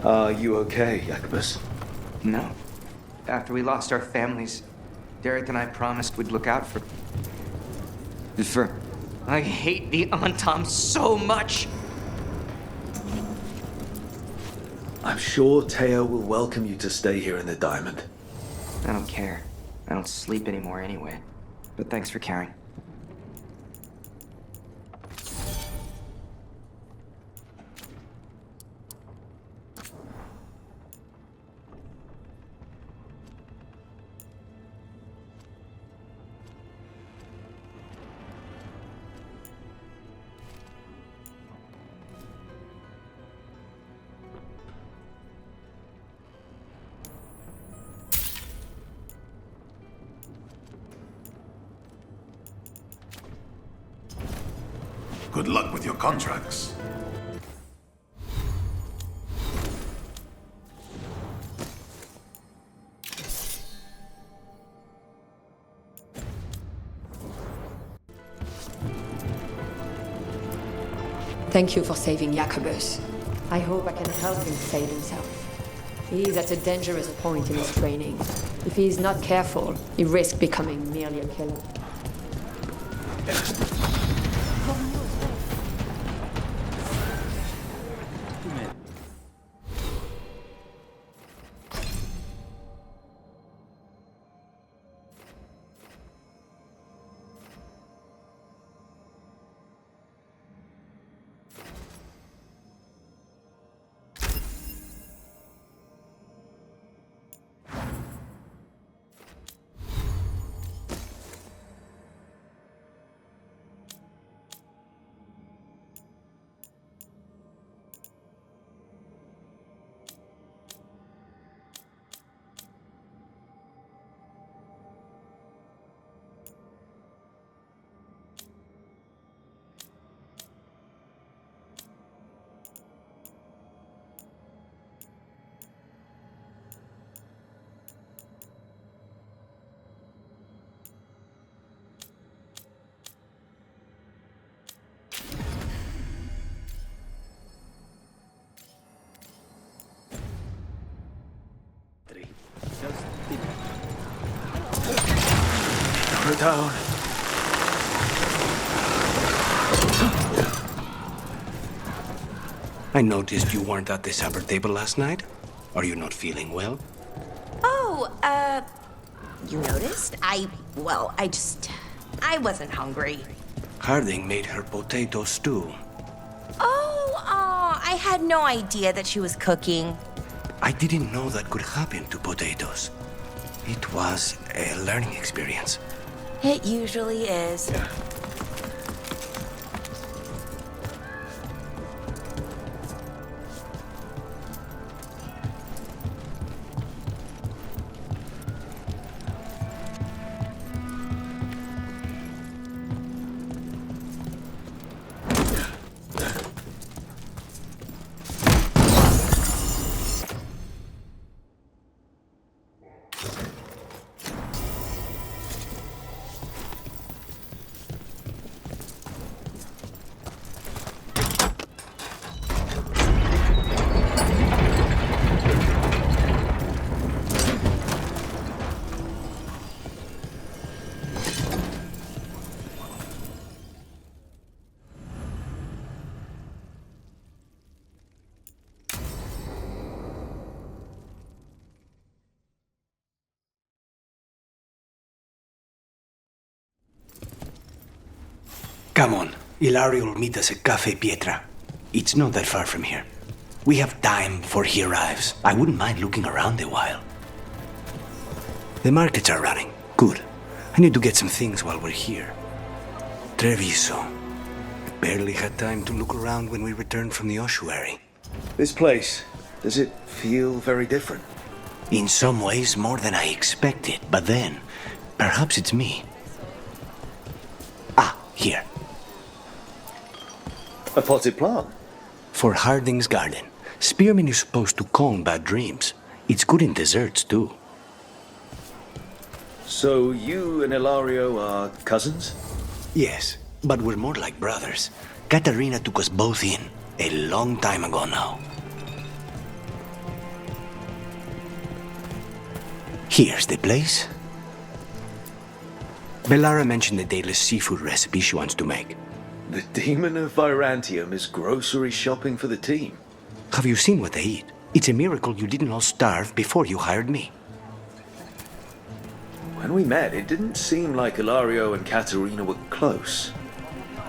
Speaker 2: Are you okay, Jacobus?
Speaker 6: No. After we lost our families, Derek and I promised we'd look out for... I hate the Antam so much!
Speaker 2: I'm sure Teo will welcome you to stay here in the Diamond.
Speaker 6: I don't care. I don't sleep anymore anyway. But thanks for caring.
Speaker 9: Good luck with your contracts.
Speaker 20: Thank you for saving Jacobus. I hope I can help him save himself. He is at a dangerous point in his training. If he is not careful, he risks becoming merely a killer.
Speaker 2: Put it down.
Speaker 4: I noticed you weren't at the supper table last night. Are you not feeling well?
Speaker 12: Oh, you noticed? I wasn't hungry.
Speaker 4: Harding made her potato stew.
Speaker 12: I had no idea that she was cooking.
Speaker 4: I didn't know that could happen to potatoes. It was a learning experience.
Speaker 12: It usually is.
Speaker 4: Come on, Ilario will meet us at Cafe Pietra. It's not that far from here. We have time before he arrives. I wouldn't mind looking around a while. The markets are running. Good. I need to get some things while we're here. Treviso. Barely had time to look around when we returned from the ossuary.
Speaker 2: This place, does it feel very different?
Speaker 4: In some ways, more than I expected. But then, perhaps it's me. Ah, here.
Speaker 2: A potted plant?
Speaker 4: For Harding's garden. Spearmint is supposed to calm bad dreams. It's good in desserts, too.
Speaker 2: So you and Ilario are cousins?
Speaker 4: Yes, but we're more like brothers. Katarina took us both in, a long time ago now. Here's the place. Bellara mentioned the daily seafood recipe she wants to make.
Speaker 2: The demon of Virantium is grocery shopping for the team.
Speaker 4: Have you seen what they eat? It's a miracle you didn't all starve before you hired me.
Speaker 2: When we met, it didn't seem like Ilario and Katerina were close.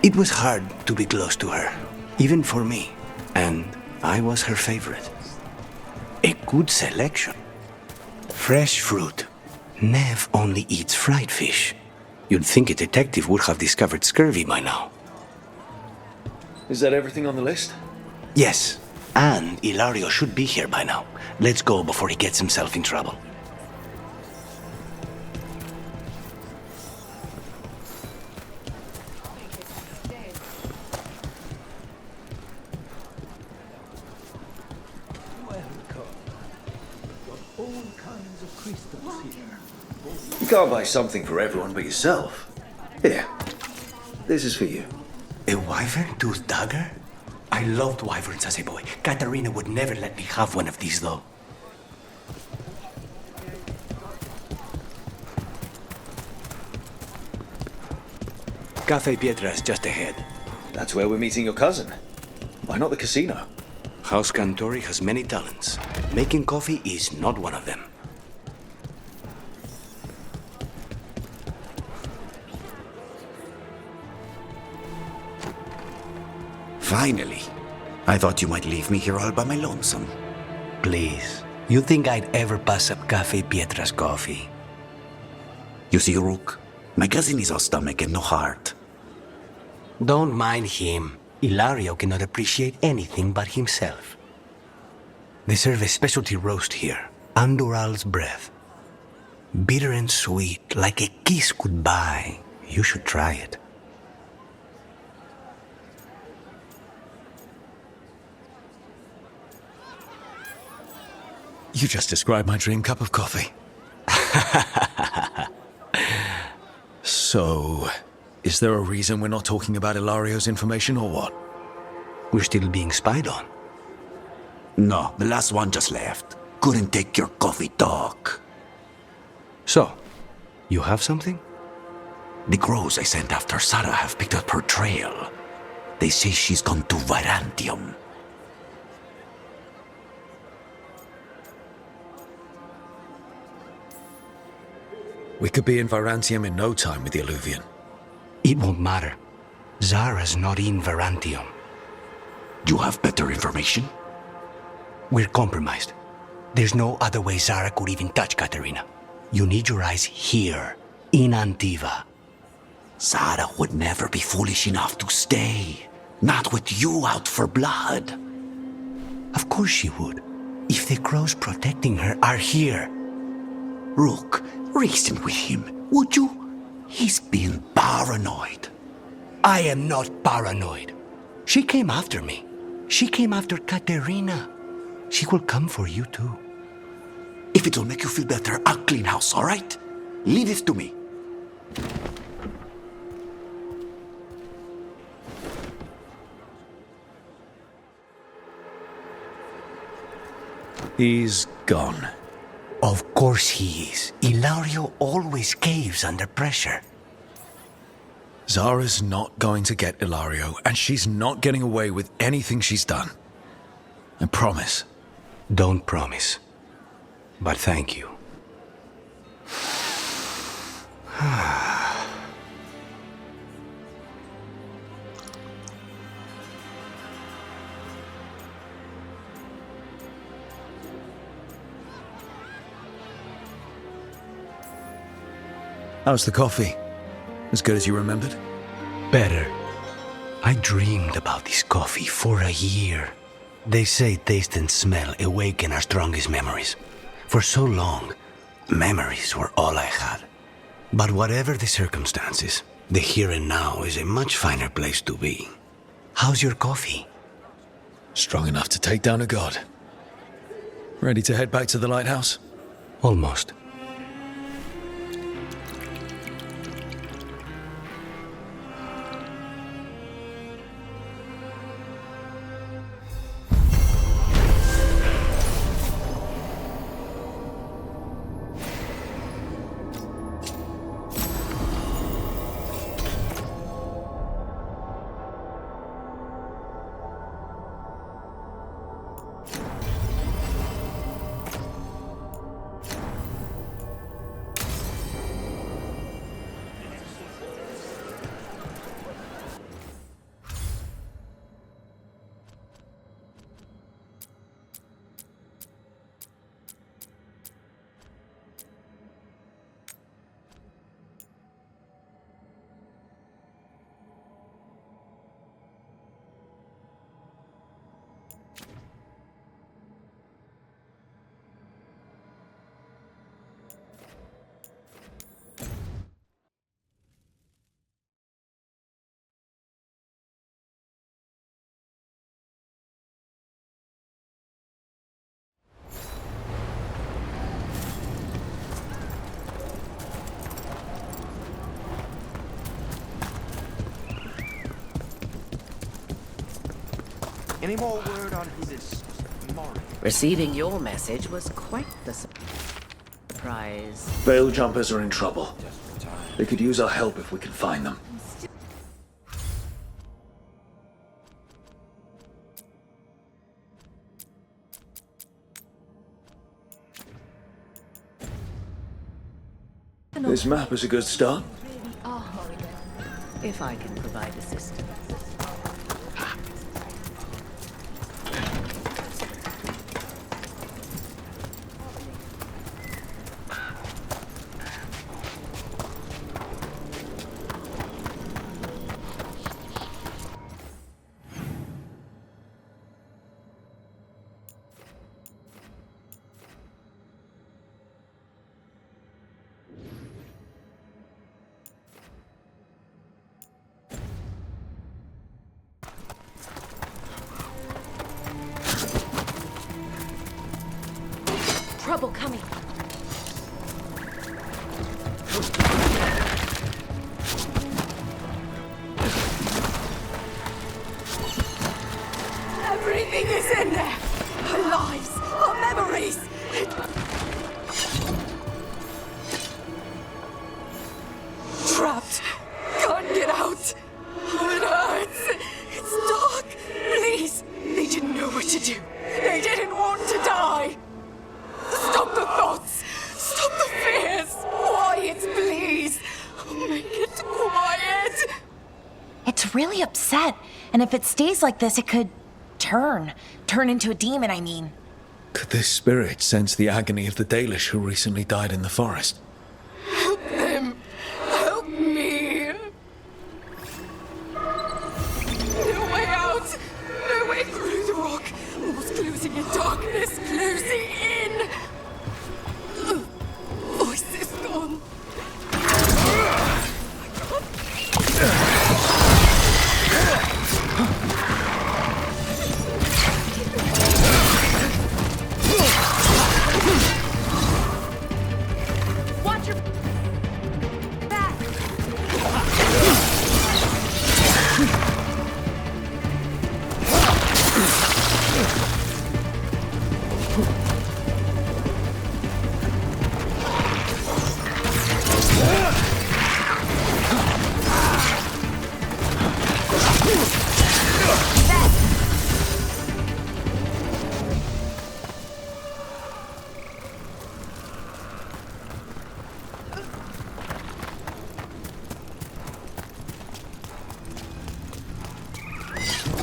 Speaker 4: It was hard to be close to her, even for me. And I was her favorite. A good selection. Fresh fruit. Nev only eats fried fish. You'd think a detective would have discovered scurvy by now.
Speaker 2: Is that everything on the list?
Speaker 4: Yes, and Ilario should be here by now. Let's go before he gets himself in trouble.
Speaker 2: You can't buy something for everyone but yourself. Here, this is for you.
Speaker 4: A wyvern tooth dagger? I loved wyverns as a boy. Katerina would never let me have one of these, though. Cafe Pietra's just ahead.
Speaker 2: That's where we're meeting your cousin. Why not the casino?
Speaker 4: House Cantori has many talents. Making coffee is not one of them.
Speaker 21: Finally. I thought you might leave me here all by my lonesome.
Speaker 4: Please. You think I'd ever pass up Cafe Pietra's coffee?
Speaker 21: You see, Rook, my cousin is all stomach and no heart.
Speaker 4: Don't mind him. Ilario cannot appreciate anything but himself. They serve a specialty roast here, Andoral's breath. Bitter and sweet, like a kiss goodbye. You should try it.
Speaker 2: You just described my dream cup of coffee. So, is there a reason we're not talking about Ilario's information or what?
Speaker 4: We're still being spied on.
Speaker 21: No, the last one just left. Couldn't take your coffee talk.
Speaker 4: So, you have something?
Speaker 21: The crows I sent after Sarah have picked up her trail. They say she's gone to Virantium.
Speaker 2: We could be in Virantium in no time with the Alluvian.
Speaker 4: It won't matter. Zara's not in Virantium.
Speaker 21: You have better information?
Speaker 4: We're compromised. There's no other way Zara could even touch Katerina. You need your eyes here, in Antiva.
Speaker 21: Zara would never be foolish enough to stay. Not with you out for blood.
Speaker 4: Of course she would. If the crows protecting her are here.
Speaker 21: Rook, reason with him, would you? He's being paranoid.
Speaker 4: I am not paranoid. She came after me. She came after Katerina. She will come for you too.
Speaker 21: If it'll make you feel better, I'll clean house, all right? Leave this to me.
Speaker 2: He's gone.
Speaker 4: Of course he is. Ilario always caves under pressure.
Speaker 2: Zara's not going to get Ilario, and she's not getting away with anything she's done. I promise.
Speaker 4: Don't promise. But thank you.
Speaker 2: How's the coffee? As good as you remembered?
Speaker 4: Better. I dreamed about this coffee for a year. They say taste and smell awaken our strongest memories. For so long, memories were all I had. But whatever the circumstances, the here and now is a much finer place to be. How's your coffee?
Speaker 2: Strong enough to take down a god. Ready to head back to the lighthouse?
Speaker 4: Almost.
Speaker 11: Any more word on who this Mori?
Speaker 10: Receiving your message was quite the surprise.
Speaker 2: Veil jumpers are in trouble. They could use our help if we can find them. This map is a good start.
Speaker 10: If I can provide assistance.
Speaker 12: Trouble coming.
Speaker 14: Everything is in there! Our lives, our memories! Trapped! Can't get out! It hurts! It's dark! Please! They didn't know what to do! They didn't want to die! Stop the thoughts! Stop the fears! Quiet, please! Make it quiet!
Speaker 12: It's really upset, and if it stays like this, it could turn into a demon, I mean.
Speaker 2: Could this spirit sense the agony of the Dalish who recently died in the forest?
Speaker 14: Help them! Help me! No way out! No way through the rock! Walls closing in darkness, closing in! Voice is gone.
Speaker 12: Watch your back!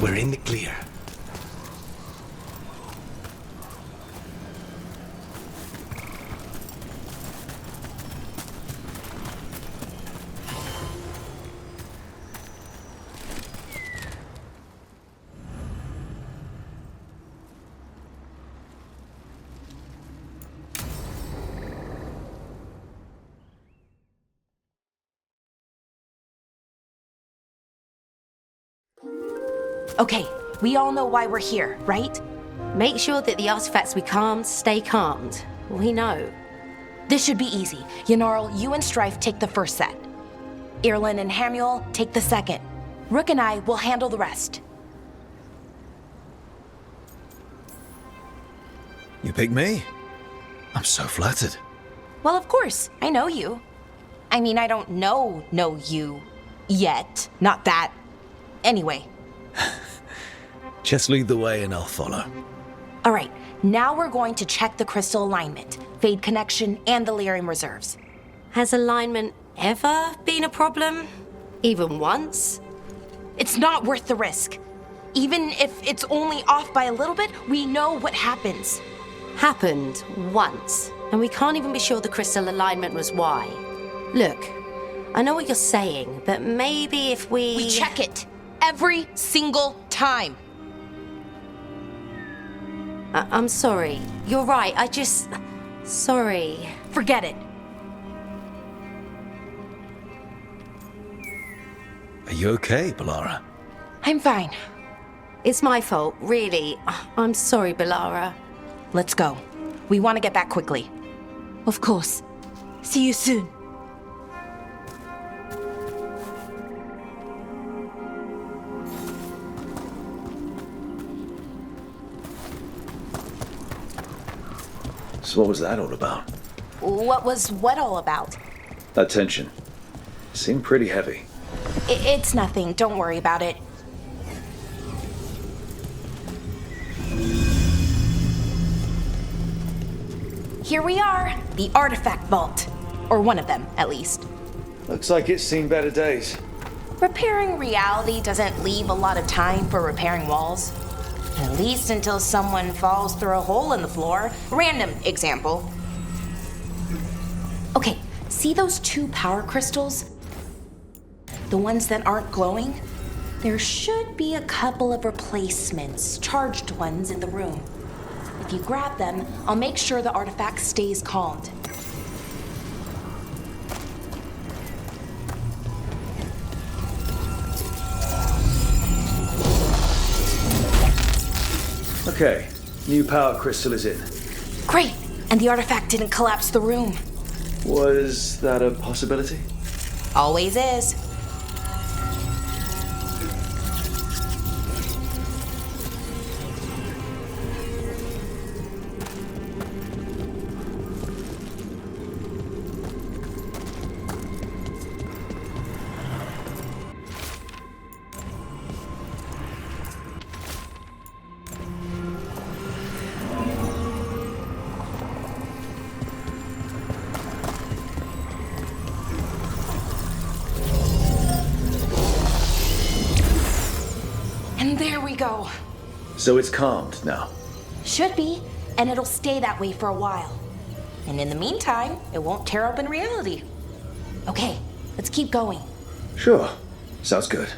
Speaker 4: We're in the clear.
Speaker 12: Okay, we all know why we're here, right?
Speaker 7: Make sure that the artifacts we calmed stay calmed. We know.
Speaker 12: This should be easy. Yanarl, you and Strife take the first set. Irlin and Hamuel take the second. Rook and I will handle the rest.
Speaker 2: You pick me? I'm so flattered.
Speaker 12: Well, of course, I know you. I mean, I don't know you yet. Not that. Anyway.
Speaker 2: Just lead the way and I'll follow.
Speaker 12: All right, now we're going to check the crystal alignment, fade connection, and the lyrium reserves.
Speaker 7: Has alignment ever been a problem? Even once?
Speaker 12: It's not worth the risk. Even if it's only off by a little bit, we know what happens.
Speaker 7: Happened once, and we can't even be sure the crystal alignment was why. Look, I know what you're saying, but maybe if
Speaker 12: We check it every single time.
Speaker 7: I'm sorry. You're right. Sorry.
Speaker 12: Forget it.
Speaker 2: Are you okay, Balara?
Speaker 12: I'm fine.
Speaker 7: It's my fault, really. I'm sorry, Balara.
Speaker 12: Let's go. We want to get back quickly.
Speaker 5: Of course. See you soon.
Speaker 2: So what was that all about?
Speaker 12: What was what all about?
Speaker 2: That tension. Seemed pretty heavy.
Speaker 12: It's nothing. Don't worry about it. Here we are, the artifact vault. Or one of them, at least.
Speaker 2: Looks like it's seen better days.
Speaker 12: Repairing reality doesn't leave a lot of time for repairing walls. At least until someone falls through a hole in the floor. Random example. Okay, see those 2 power crystals? The ones that aren't glowing? There should be a couple of replacements, charged ones in the room. If you grab them, I'll make sure the artifact stays calmed.
Speaker 2: Okay, new power crystal is in.
Speaker 12: Great! And the artifact didn't collapse the room.
Speaker 2: Was that a possibility?
Speaker 12: Always is. And there we go.
Speaker 2: So it's calmed now?
Speaker 12: Should be, and it'll stay that way for a while. And in the meantime, it won't tear open reality. Okay, let's keep going.
Speaker 2: Sure. Sounds good.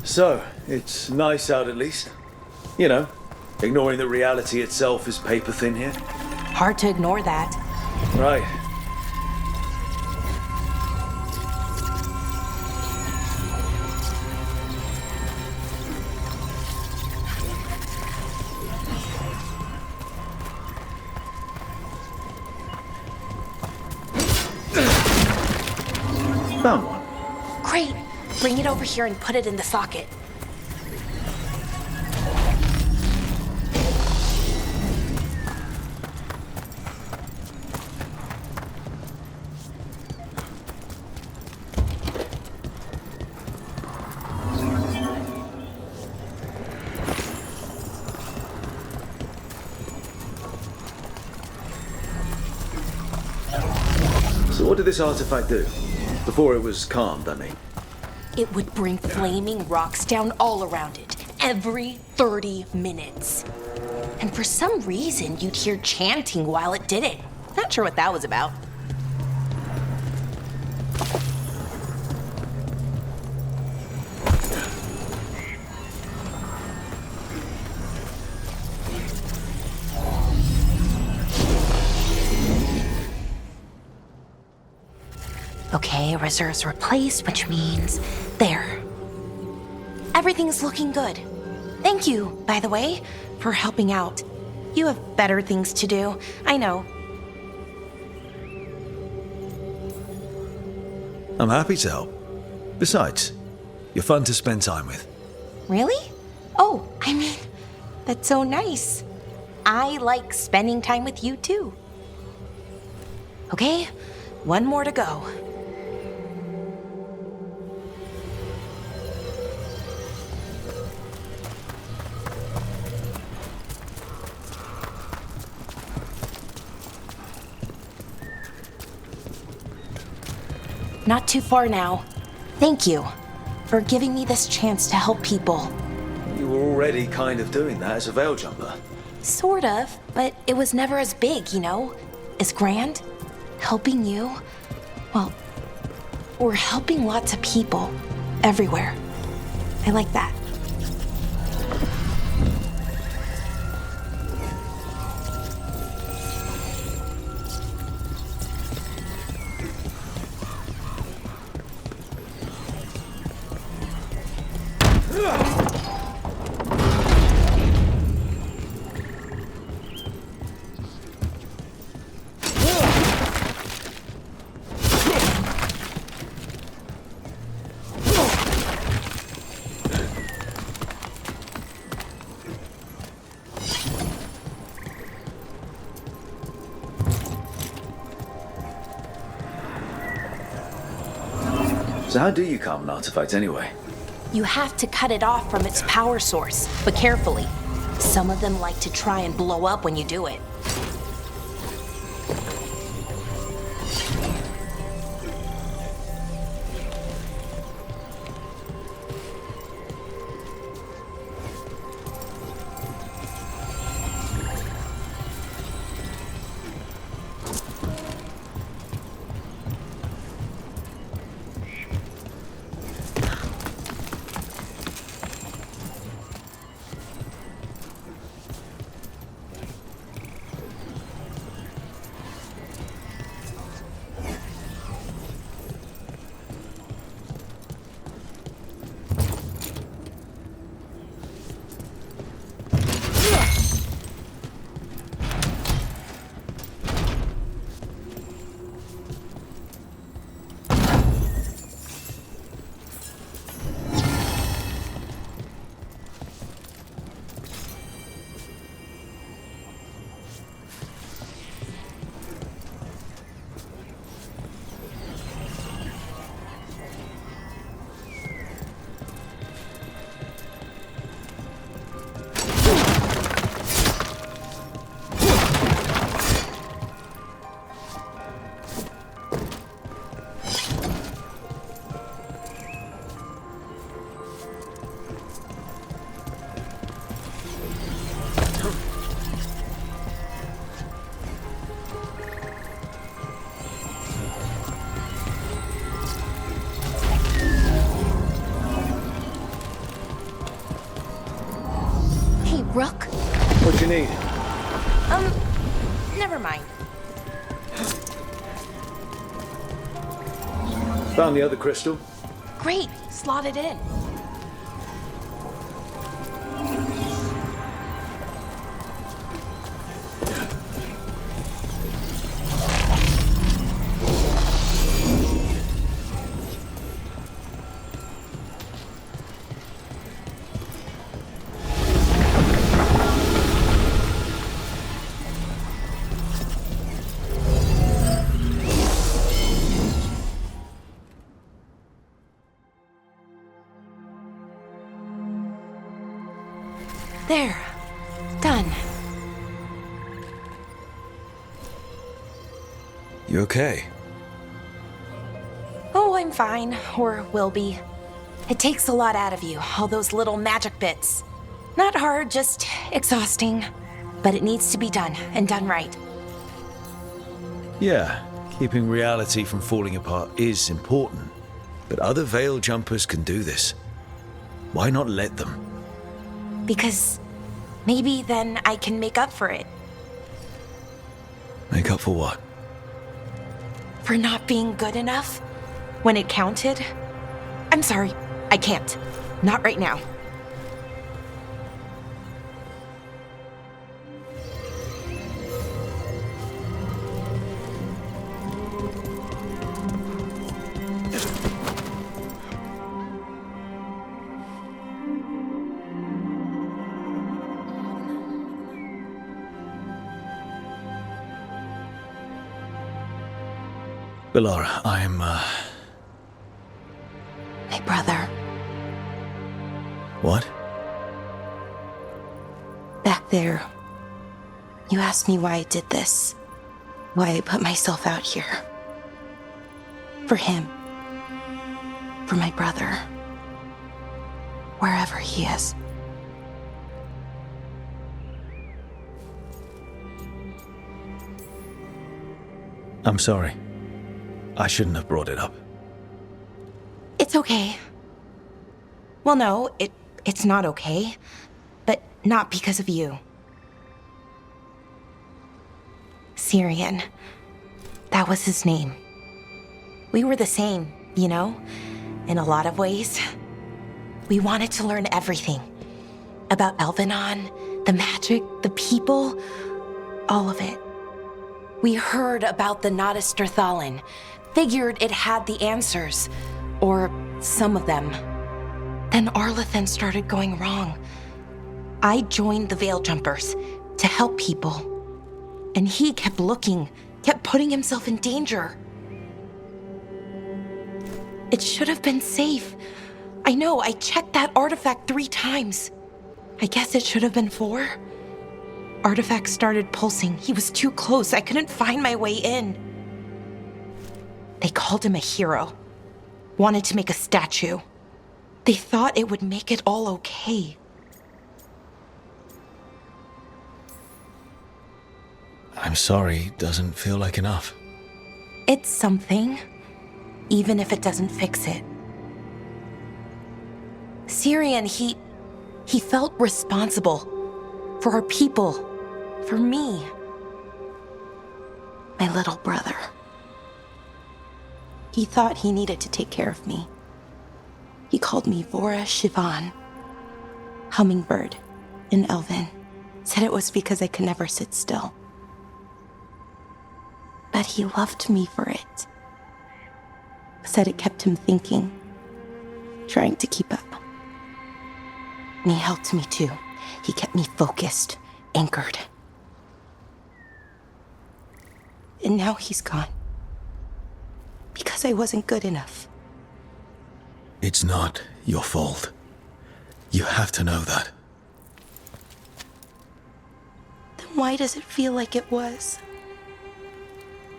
Speaker 2: So, it's nice out at least. You know, ignoring that reality itself is paper thin here.
Speaker 12: Hard to ignore that.
Speaker 2: Right. Found one.
Speaker 12: Great! Bring it over here and put it in the socket.
Speaker 2: So what did this artifact do? Before it was calmed, I mean.
Speaker 12: It would bring flaming rocks down all around it, every 30 minutes. And for some reason, you'd hear chanting while it did it. Not sure what that was about. Okay, reserves replaced, which means there. Everything's looking good. Thank you, by the way, for helping out. You have better things to do, I know.
Speaker 2: I'm happy to help. Besides, you're fun to spend time with.
Speaker 12: Really? Oh, I mean, that's so nice. I like spending time with you too. Okay, one more to go. Not too far now. Thank you for giving me this chance to help people.
Speaker 2: You were already kind of doing that as a veil jumper.
Speaker 12: Sort of, but it was never as big, you know? As grand. Helping you. Well, we're helping lots of people. Everywhere. I like that.
Speaker 2: So how do you calm an artifact anyway?
Speaker 12: You have to cut it off from its power source, but carefully. Some of them like to try and blow up when you do it. Rook?
Speaker 2: What you need?
Speaker 12: Never mind.
Speaker 2: Found the other crystal.
Speaker 12: Great, slot it in. There. Done.
Speaker 2: You okay?
Speaker 12: Oh, I'm fine. Or will be. It takes a lot out of you, all those little magic bits. Not hard, just exhausting. But it needs to be done, and done right.
Speaker 2: Yeah, keeping reality from falling apart is important. But other veil jumpers can do this. Why not let them?
Speaker 12: Because maybe then I can make up for it.
Speaker 2: Make up for what?
Speaker 12: For not being good enough when it counted. I'm sorry, I can't. Not right now.
Speaker 2: Bellara, I'm,
Speaker 12: My brother.
Speaker 2: What?
Speaker 12: Back there. You asked me why I did this. Why I put myself out here. For him. For my brother. Wherever he is.
Speaker 2: I'm sorry. I shouldn't have brought it up.
Speaker 12: It's okay. Well, no, it's not okay. But not because of you. Syrian. That was his name. We were the same, you know? In a lot of ways. We wanted to learn everything. About Elvenon, the magic, the people, all of it. We heard about the Notisterthalin, figured it had the answers, or some of them. Then Arlathan started going wrong. I joined the Veil Jumpers to help people. And he kept looking, kept putting himself in danger. It should have been safe. I know, I checked that artifact 3 times. I guess it should have been 4. Artifact started pulsing. He was too close. I couldn't find my way in. They called him a hero. Wanted to make a statue. They thought it would make it all okay.
Speaker 2: I'm sorry, doesn't feel like enough.
Speaker 12: It's something, even if it doesn't fix it. Syrian, he felt responsible for our people, for me, my little brother. He thought he needed to take care of me. He called me Vora Shivan, hummingbird in elven. Said it was because I could never sit still. But he loved me for it. Said it kept him thinking, trying to keep up. And he helped me too. He kept me focused, anchored. And now he's gone. Because I wasn't good enough.
Speaker 2: It's not your fault. You have to know that.
Speaker 12: Then why does it feel like it was?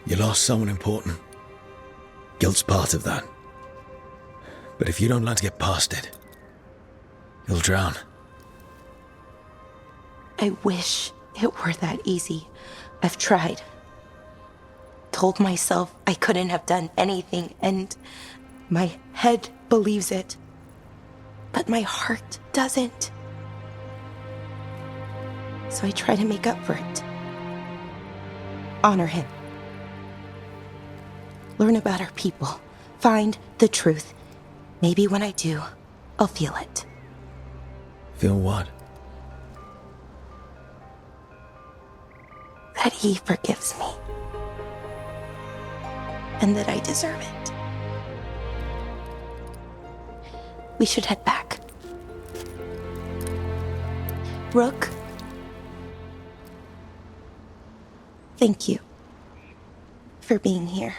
Speaker 2: You lost someone important. Guilt's part of that. But if you don't learn to get past it, you'll drown.
Speaker 12: I wish it were that easy. I've tried. Told myself I couldn't have done anything, and my head believes it. But my heart doesn't. So I try to make up for it. Honor him. Learn about our people. Find the truth. Maybe when I do, I'll feel it.
Speaker 2: Feel what?
Speaker 12: That he forgives me. And that I deserve it. We should head back. Rook. Thank you for being here.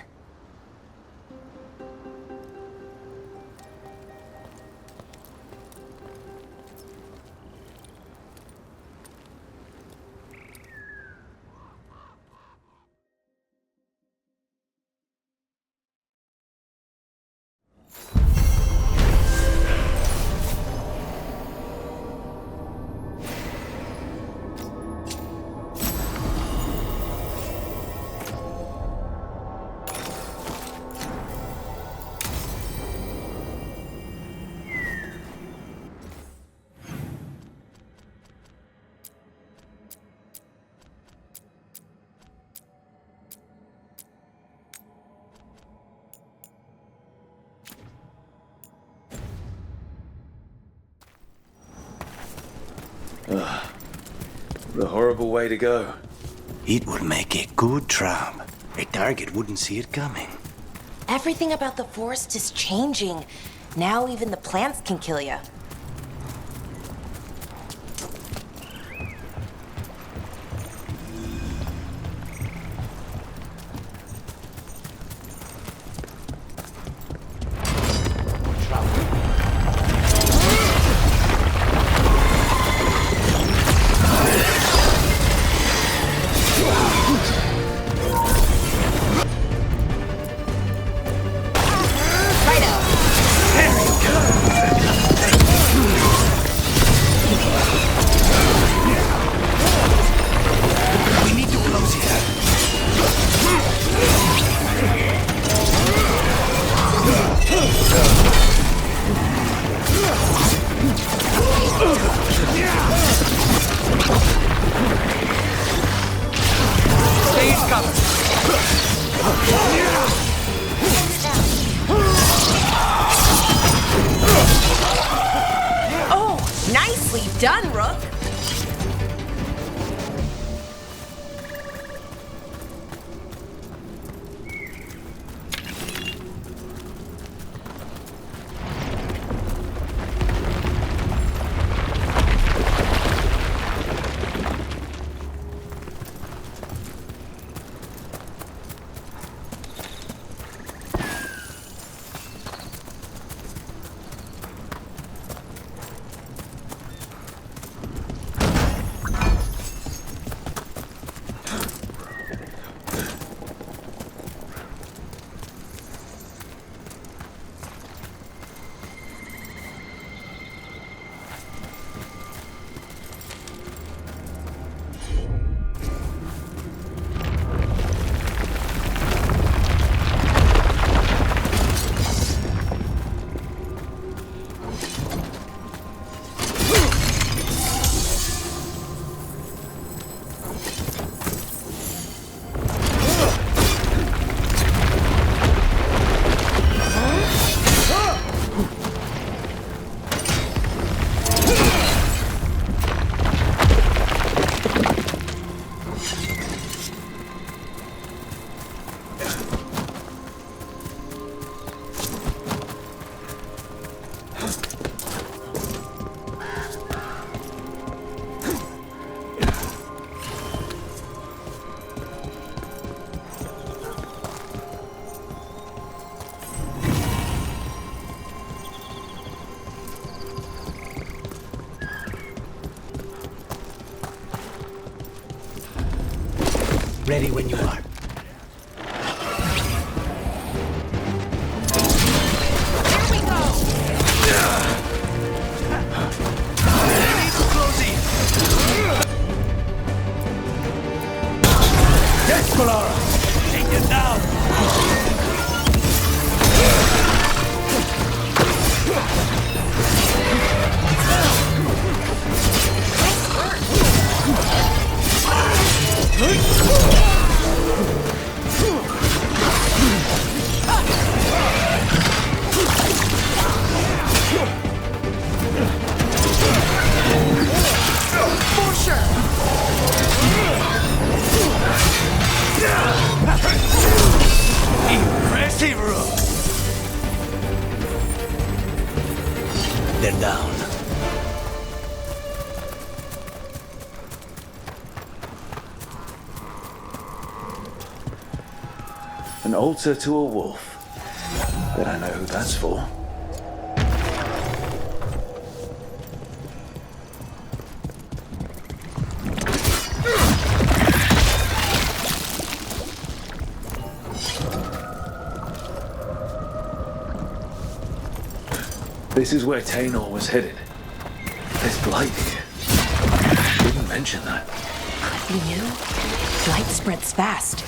Speaker 2: What a horrible way to go.
Speaker 4: It would make a good trap. A target wouldn't see it coming.
Speaker 12: Everything about the forest is changing. Now even the plants can kill you. Oh, nicely done, Rook.
Speaker 4: Ready when you are.
Speaker 8: Yes, Polara! Take it down!
Speaker 14: For sure!
Speaker 8: Impressive, Rook!
Speaker 4: They're down.
Speaker 2: An altar to a wolf. Bet I know who that's for. This is where Tainor was headed. There's blight here. Didn't mention that.
Speaker 12: Could be you. Light spreads fast.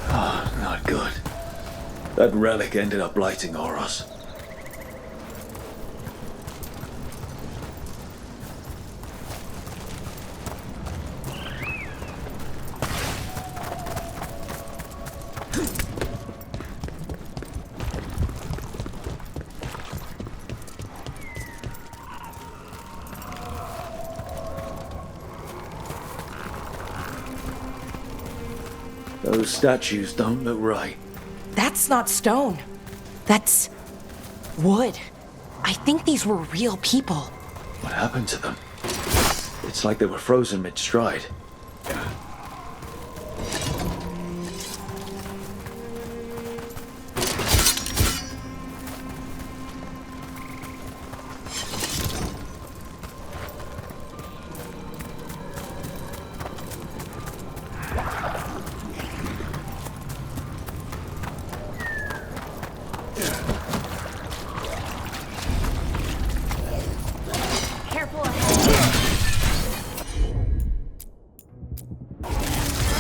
Speaker 2: Oh, not good. That relic ended up blighting Oros. Those statues don't look right.
Speaker 12: That's not stone. That's wood. I think these were real people.
Speaker 2: What happened to them? It's like they were frozen mid-stride.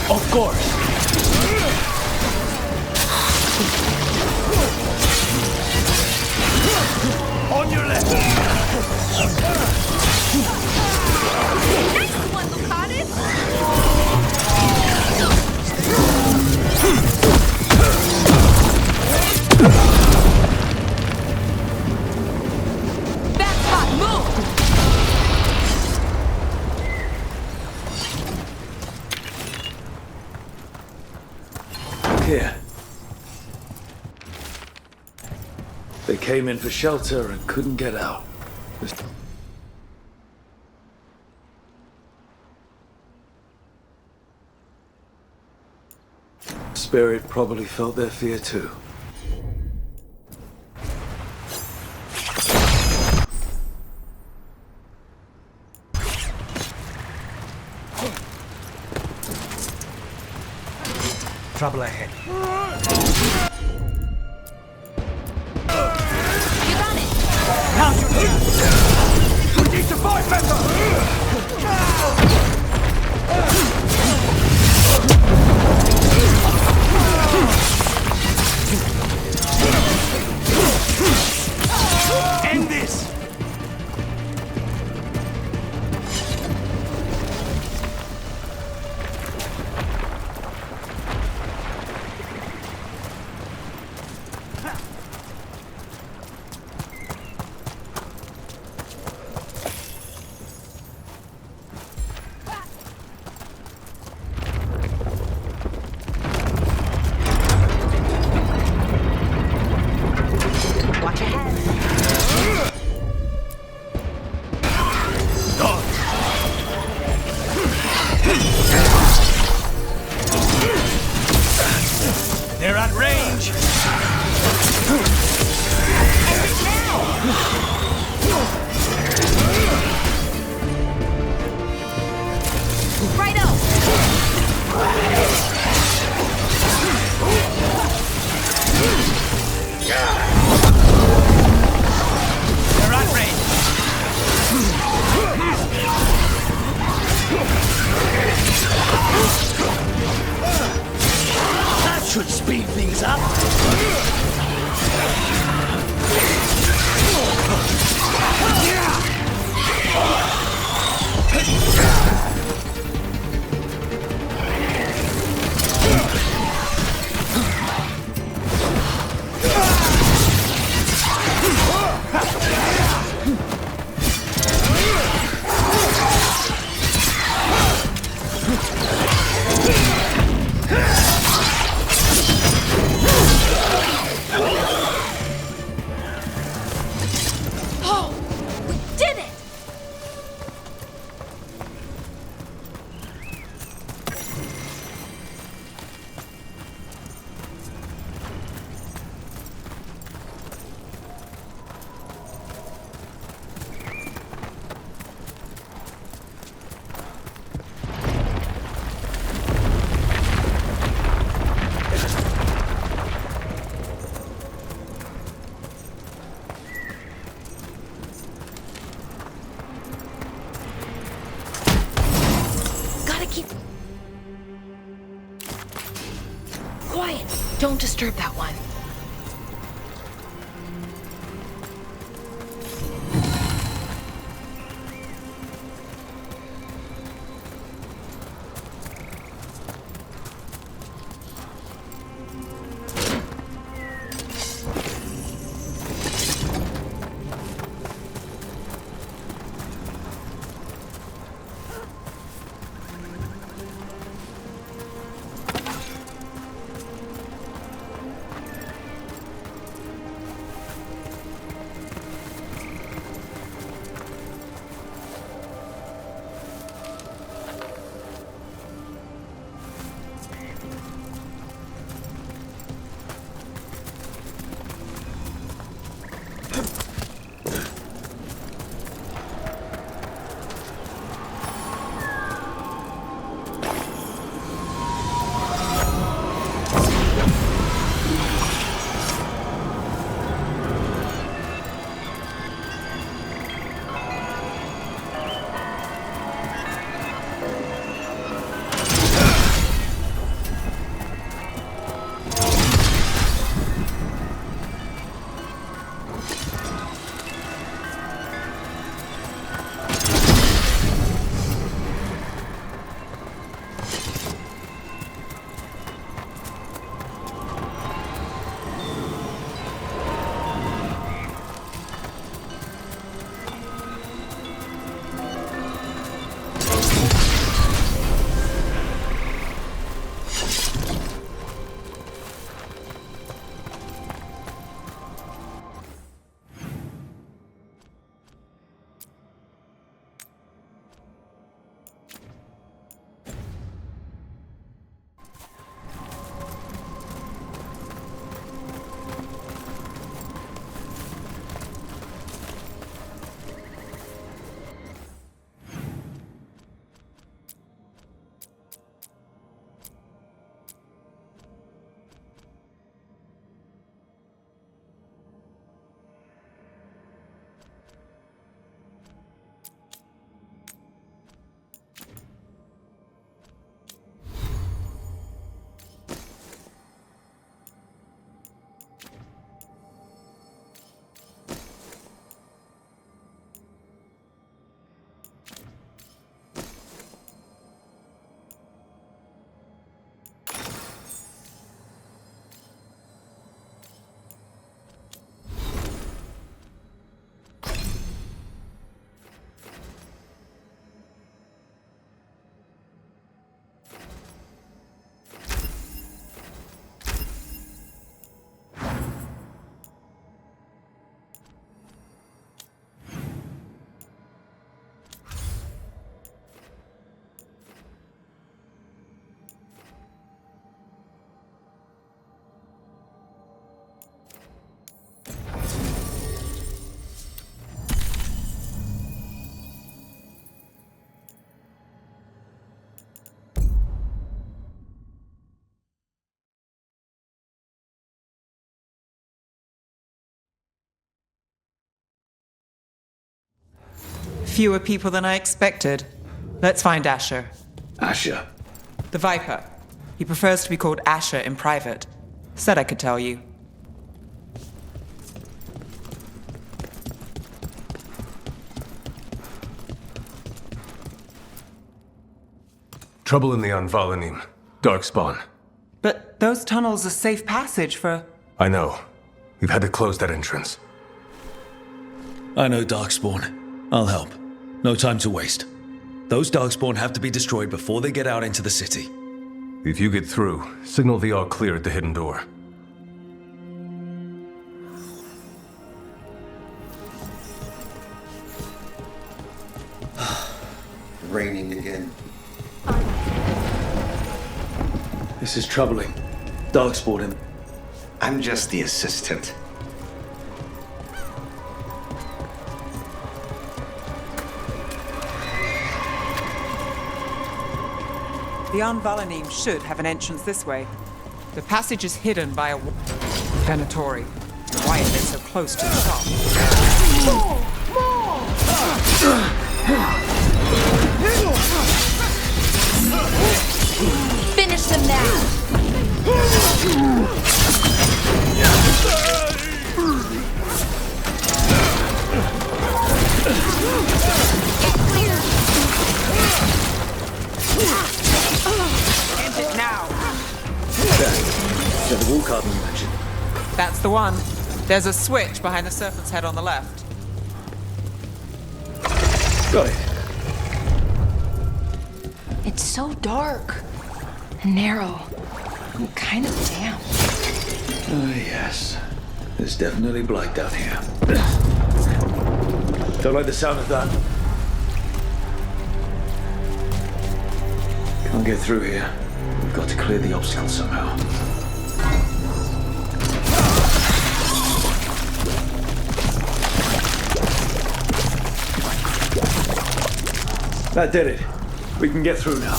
Speaker 8: Of course! On your left!
Speaker 14: Nice one, Lucaris! That's hot, move!
Speaker 2: Here. They came in for shelter and couldn't get out. Spirit probably felt their fear too.
Speaker 8: Trouble ahead.
Speaker 14: You got it!
Speaker 8: Now's your chance! We need to fight better! End this!
Speaker 5: Don't disturb that one.
Speaker 3: Fewer people than I expected. Let's find Asher.
Speaker 2: Asher?
Speaker 3: The Viper. He prefers to be called Asher in private. Said I could tell you.
Speaker 17: Trouble in the Anvalanim. Darkspawn.
Speaker 3: But those tunnels are safe passage for...
Speaker 17: I know. We've had to close that entrance.
Speaker 2: I know Darkspawn. I'll help. No time to waste. Those Darkspawn have to be destroyed before they get out into the city.
Speaker 17: If you get through, signal the all clear at the hidden door.
Speaker 22: Raining again.
Speaker 2: This is troubling. Darkspawn in...
Speaker 22: I'm just the assistant.
Speaker 3: The Anvalanim should have an entrance this way. The passage is hidden by a Venatori. Why are they so close to the shop?
Speaker 12: Finish them now!
Speaker 2: carbon you mentioned?
Speaker 3: That's the one. There's a switch behind the serpent's head on the left.
Speaker 2: Got it.
Speaker 12: It's so dark and narrow and kind of damp.
Speaker 2: Oh, yes. There's definitely blight down here. Don't like the sound of that. Can't get through here. We've got to clear the obstacle somehow. That did it. We can get through now.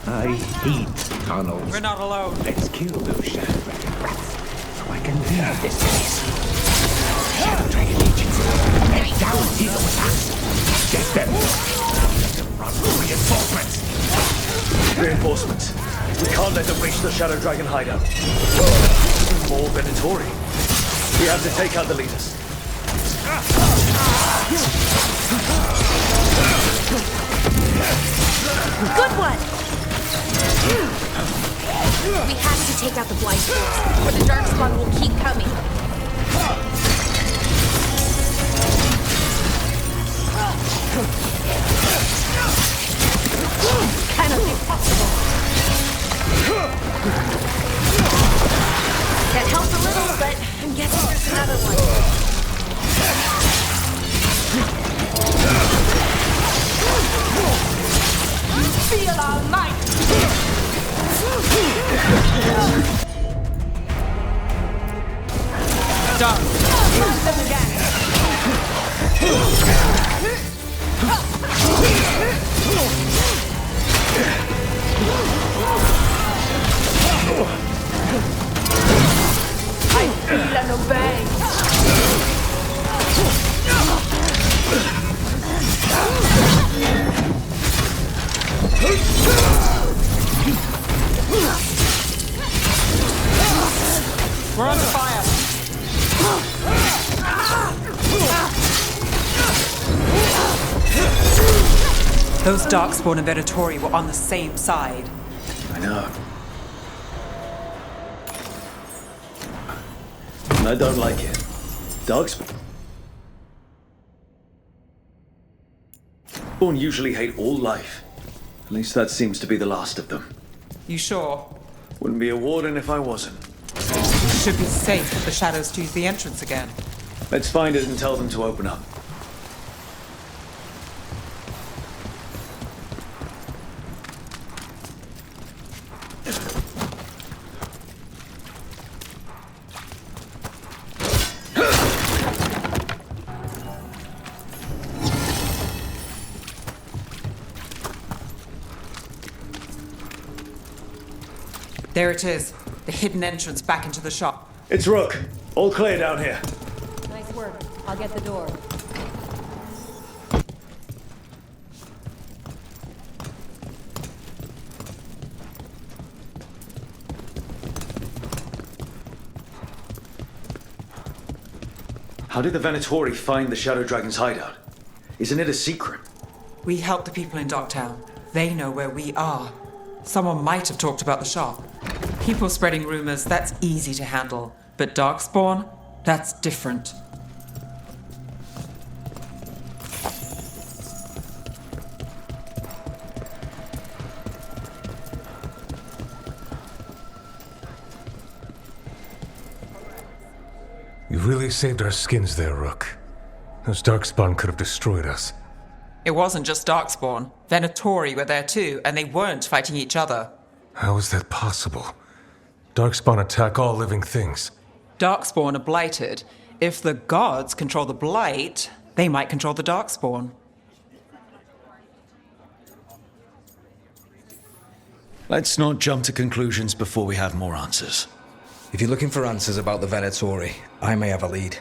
Speaker 21: I hate tunnels.
Speaker 3: We're not alone.
Speaker 21: Let's kill those shadow dragon rats so I can leave this place. Shadow dragon agents, they're down here with us. Get them. Run for reinforcements.
Speaker 2: Reinforcements. We can't let them reach the Shadow Dragon hideout. More Venatori. We have to take out the leaders.
Speaker 5: Good one! We have to take out the blight force, or the darkspawn will keep coming. Cannot be possible. That helped a little, but I'm guessing there's another one. Feel our might!
Speaker 3: Done.
Speaker 5: Move them again! I feel and obey!
Speaker 3: We're under fire. Those Darkspawn and Venatori were on the same side.
Speaker 2: I know. And I don't like it. Darkspawn usually hate all life. At least that seems to be the last of them.
Speaker 3: You sure?
Speaker 2: Wouldn't be a warden if I wasn't.
Speaker 3: It should be safe if the shadows choose the entrance again.
Speaker 2: Let's find it and tell them to open up.
Speaker 3: There it is. The hidden entrance back into the shop.
Speaker 2: It's Rook. All clear down here.
Speaker 20: Nice work. I'll get the door.
Speaker 2: How did the Venatori find the Shadow Dragon's hideout? Isn't it a secret?
Speaker 3: We help the people in Docktown. They know where we are. Someone might have talked about the shop. People spreading rumors, that's easy to handle. But Darkspawn, that's different.
Speaker 17: You really saved our skins there, Rook. Those Darkspawn could have destroyed us.
Speaker 3: It wasn't just Darkspawn. Venatori were there too, and they weren't fighting each other.
Speaker 17: How is that possible? Darkspawn attack all living things.
Speaker 3: Darkspawn are blighted. If the gods control the blight, they might control the Darkspawn.
Speaker 2: Let's not jump to conclusions before we have more answers.
Speaker 1: If you're looking for answers about the Venatori, I may have a lead.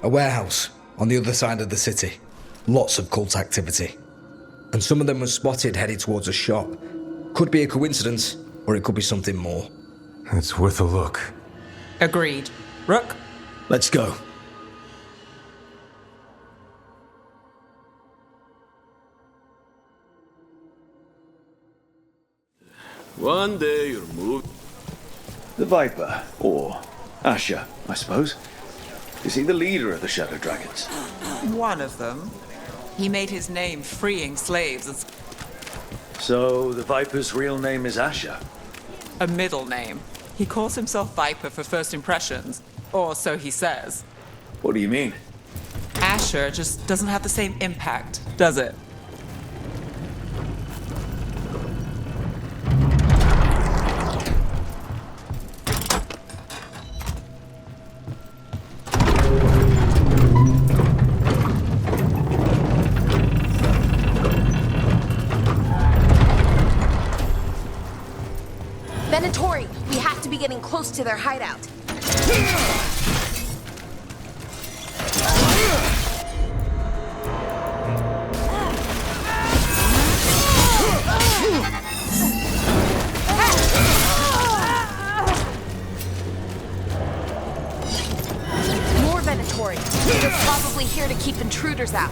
Speaker 1: A warehouse on the other side of the city. Lots of cult activity. And some of them were spotted headed towards a shop. Could be a coincidence, or it could be something more.
Speaker 17: It's worth a look.
Speaker 3: Agreed. Rook?
Speaker 2: Let's go.
Speaker 13: One day you'll move. The Viper, or Asher, I suppose. Is he the leader of the Shadow Dragons?
Speaker 3: One of them. He made his name freeing slaves.
Speaker 13: So the Viper's real name is Asher?
Speaker 3: A middle name. He calls himself Viper for first impressions, or so he says.
Speaker 13: What do you mean?
Speaker 3: Asher just doesn't have the same impact, does it?
Speaker 12: Venatori, we have to be getting close to their hideout. More Venatori. They're probably here to keep intruders out.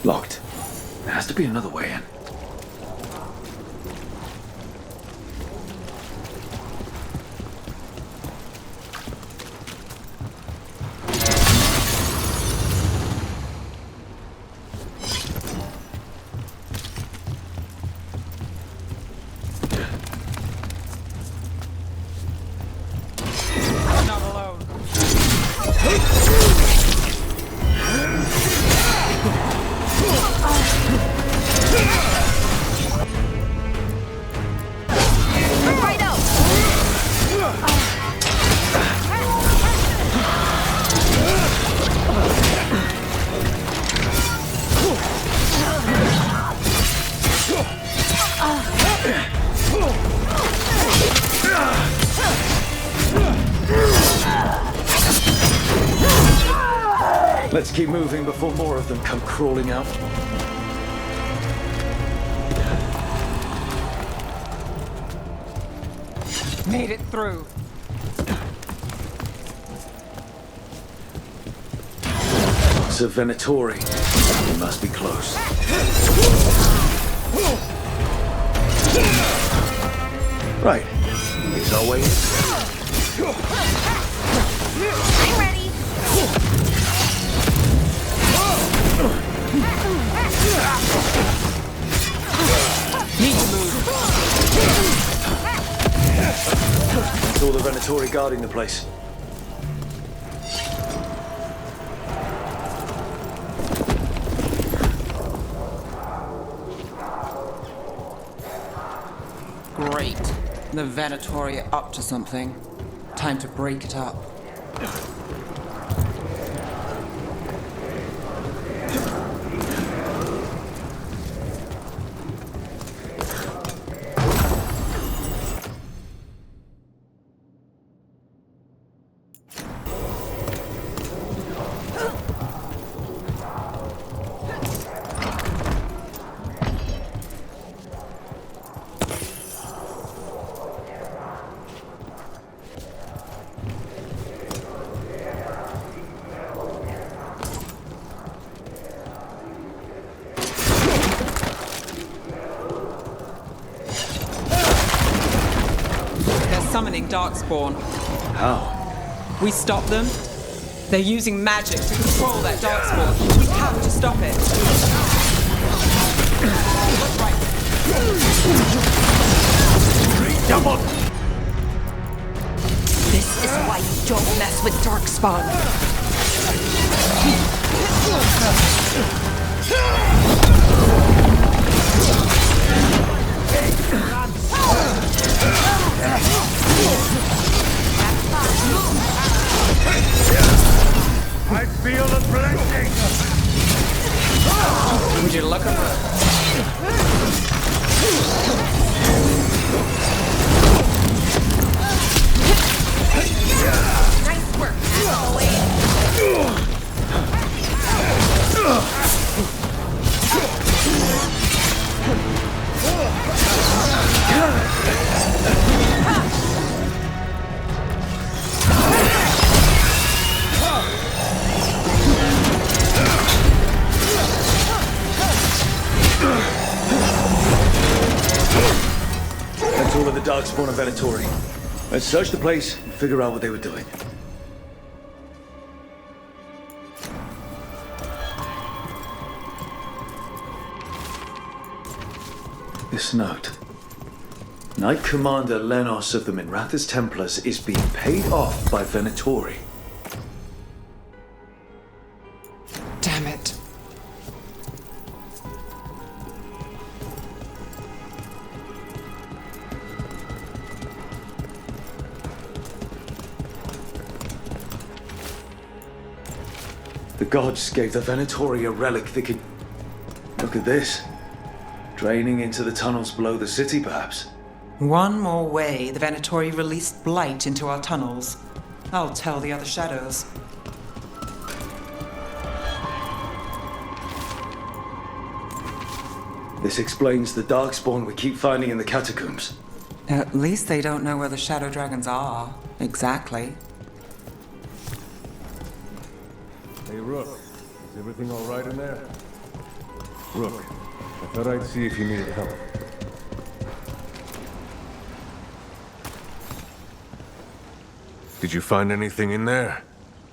Speaker 13: Locked. There has to be another way in.
Speaker 3: I'm not alone.
Speaker 13: Let's keep moving before more of them come crawling out.
Speaker 3: Made it through.
Speaker 13: It's a Venatori. We must be close. Right. Here's our way in.
Speaker 12: I'm ready.
Speaker 3: Need to move.
Speaker 13: It's all the Venatori guarding the place.
Speaker 3: Great. The Venatori are up to something. Time to break it up. summoning Darkspawn.
Speaker 13: How?
Speaker 3: We stop them. They're using magic to control that Darkspawn. We have to stop it. Look right.
Speaker 8: Double!
Speaker 12: This is why you don't mess with Darkspawn.
Speaker 8: I feel a blessing!
Speaker 3: Would you look at her?
Speaker 12: Nice work, as always.
Speaker 13: That's all of the Darkspawn and Venatori. Let's search the place and figure out what they were doing. This note. Knight Commander Lenos of the Minrathous Templars is being paid off by Venatori.
Speaker 3: Damn it.
Speaker 13: The gods gave the Venatori a relic that could... Look at this. Draining into the tunnels below the city, perhaps.
Speaker 3: One more way the Venatori released blight into our tunnels. I'll tell the other shadows.
Speaker 13: This explains the Darkspawn we keep finding in the catacombs.
Speaker 3: At least they don't know where the shadow dragons are. Exactly.
Speaker 17: Hey, Rook. Is everything all right in there? Rook, I thought I'd see if you needed help. Did you find anything in there?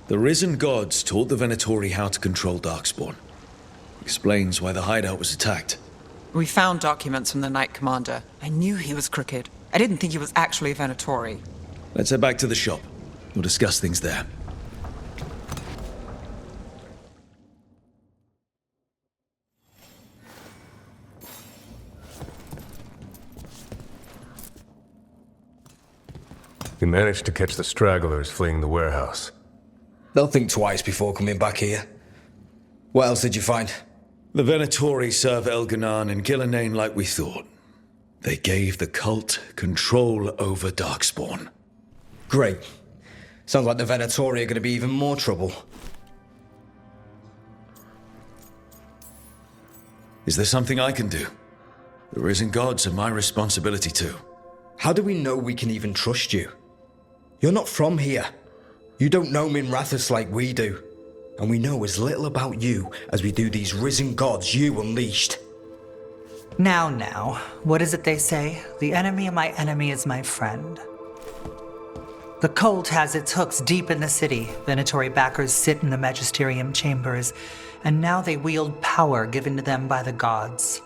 Speaker 2: The risen gods taught the Venatori how to control Darkspawn. Explains why the hideout was attacked.
Speaker 3: We found documents from the Knight Commander. I knew he was crooked. I didn't think he was actually a Venatori.
Speaker 2: Let's head back to the shop. We'll discuss things there.
Speaker 17: You managed to catch the stragglers fleeing the warehouse.
Speaker 1: They'll think twice before coming back here. What else did you find?
Speaker 2: The Venatori serve Elganan and Gillenane like we thought. They gave the cult control over Darkspawn.
Speaker 1: Great. Sounds like the Venatori are going to be even more trouble.
Speaker 2: Is there something I can do? The risen gods are my responsibility too.
Speaker 1: How do we know we can even trust you? You're not from here. You don't know Minrathous like we do. And we know as little about you as we do these risen gods you unleashed.
Speaker 15: Now, what is it they say? The enemy of my enemy is my friend. The cult has its hooks deep in the city. Venatori backers sit in the magisterium chambers, and now they wield power given to them by the gods.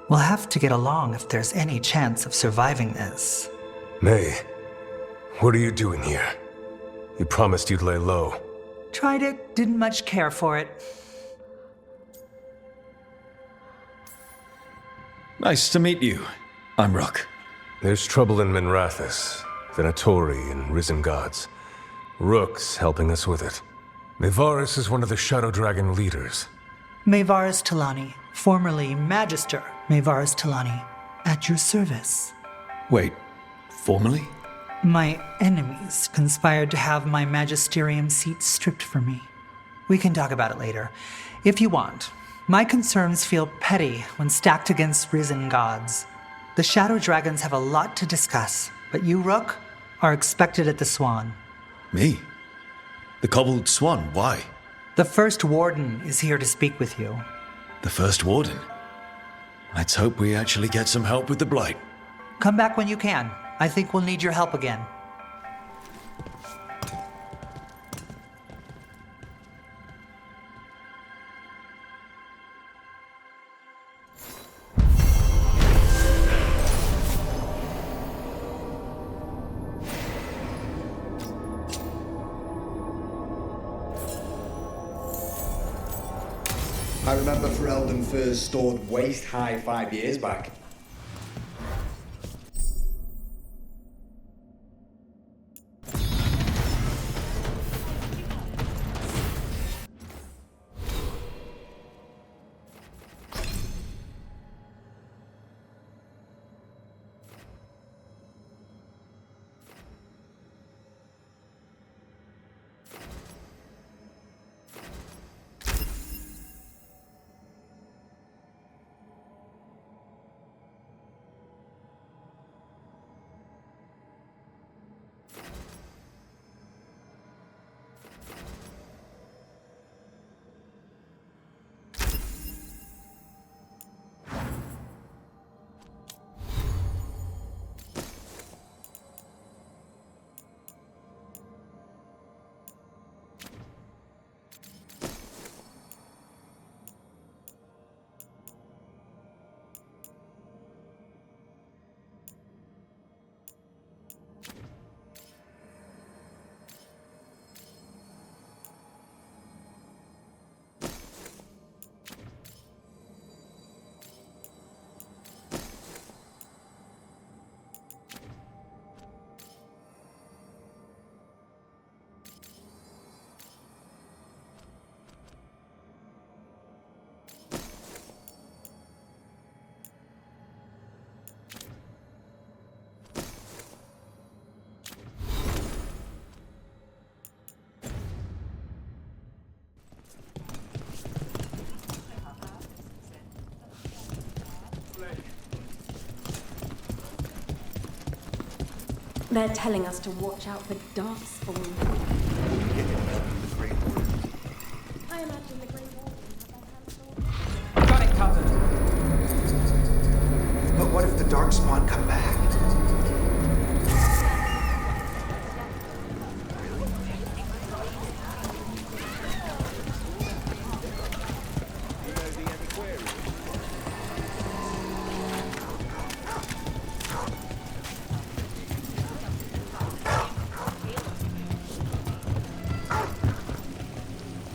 Speaker 15: We'll have to get along if there's any chance of surviving this.
Speaker 17: May, what are you doing here? You promised you'd lay low.
Speaker 15: Tried it, didn't much care for it.
Speaker 2: Nice to meet you. I'm Rook.
Speaker 17: There's trouble in Minrathous, Venatori and risen gods. Rook's helping us with it. Mayvaris is one of the Shadow Dragon leaders.
Speaker 15: Mayvaris Talani, formerly Magister Mayvaris Talani, at your service.
Speaker 2: Wait, formally?
Speaker 15: My enemies conspired to have my magisterium seat stripped from me. We can talk about it later, if you want. My concerns feel petty when stacked against risen gods. The Shadow Dragons have a lot to discuss, but you, Rook, are expected at the Swan.
Speaker 2: Me? The Cobbled Swan, why?
Speaker 15: The First Warden is here to speak with you.
Speaker 2: The First Warden? Let's hope we actually get some help with the Blight.
Speaker 15: Come back when you can. I think we'll need your help again.
Speaker 1: I remember Ferelden furs stored waist-high 5 years back.
Speaker 16: They're telling us to watch out for darkspawn. I imagine the Grey Warden.
Speaker 6: Got it covered. But what if the darkspawn come back?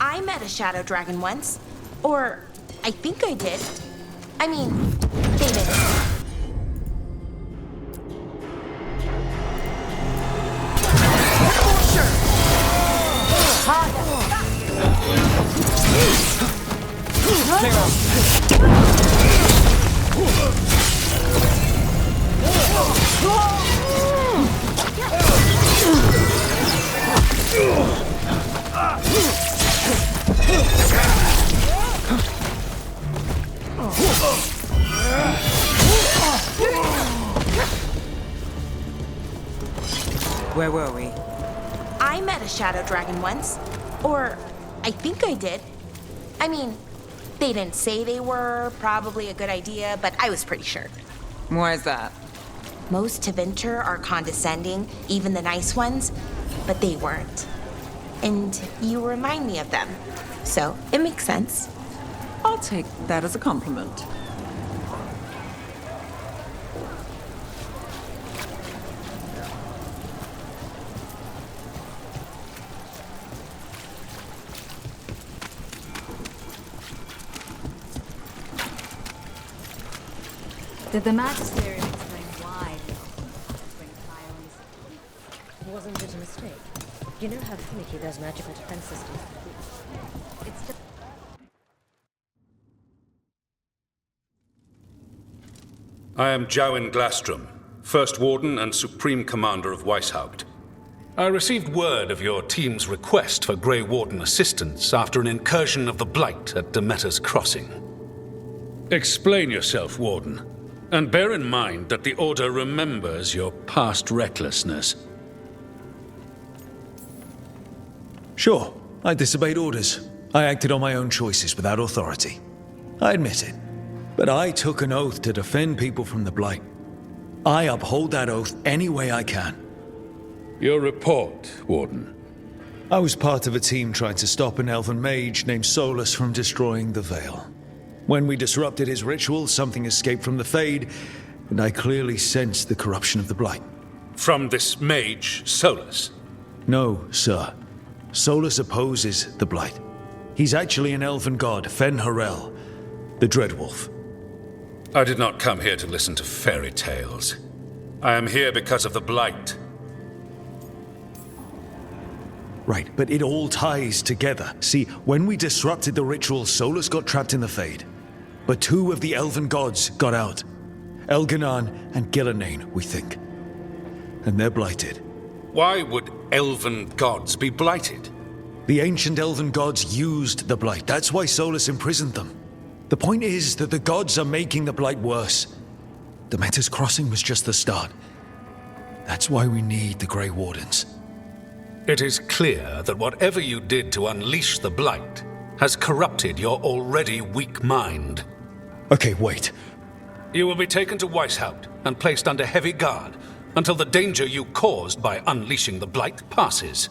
Speaker 12: I met a shadow dragon once. Or, I think I did. I mean, they didn't.
Speaker 3: Where were we?
Speaker 12: I met a shadow dragon once. Or, I think I did. I mean, they didn't say they were probably a good idea, but I was pretty sure.
Speaker 3: Why is that?
Speaker 12: Most Tevinter are condescending, even the nice ones, but they weren't. And you remind me of them. So, it makes sense.
Speaker 3: I'll take that as a compliment.
Speaker 16: Did the magisterium explain why they bring fire on the city?
Speaker 10: Wasn't it a mistake? You know how finicky those magical defense systems can be. It's just...
Speaker 19: I am Jowin Glastrom, First Warden and Supreme Commander of Weishaupt. I received word of your team's request for Grey Warden assistance after an incursion of the Blight at Demeter's Crossing. Explain yourself, Warden, and bear in mind that the Order remembers your past recklessness.
Speaker 2: Sure, I disobeyed orders. I acted on my own choices without authority. I admit it. But I took an oath to defend people from the Blight. I uphold that oath any way I can.
Speaker 19: Your report, Warden.
Speaker 2: I was part of a team trying to stop an elven mage named Solas from destroying the Veil. When we disrupted his ritual, something escaped from the Fade, and I clearly sensed the corruption of the Blight.
Speaker 19: From this mage, Solas?
Speaker 2: No, sir. Solas opposes the Blight. He's actually an elven god, Fen-Harel, the Dreadwolf.
Speaker 19: I did not come here to listen to fairy tales. I am here because of the Blight.
Speaker 2: Right, but it all ties together. See, when we disrupted the ritual, Solas got trapped in the Fade. But 2 of the elven gods got out. Elganan and Gillenane, we think. And they're blighted.
Speaker 19: Why would elven gods be blighted?
Speaker 2: The ancient elven gods used the Blight. That's why Solas imprisoned them. The point is that the gods are making the Blight worse. The Metas Crossing was just the start. That's why we need the Grey Wardens.
Speaker 19: It is clear that whatever you did to unleash the Blight has corrupted your already weak mind.
Speaker 2: Okay, wait.
Speaker 19: You will be taken to Weishaupt and placed under heavy guard until the danger you caused by unleashing the Blight passes.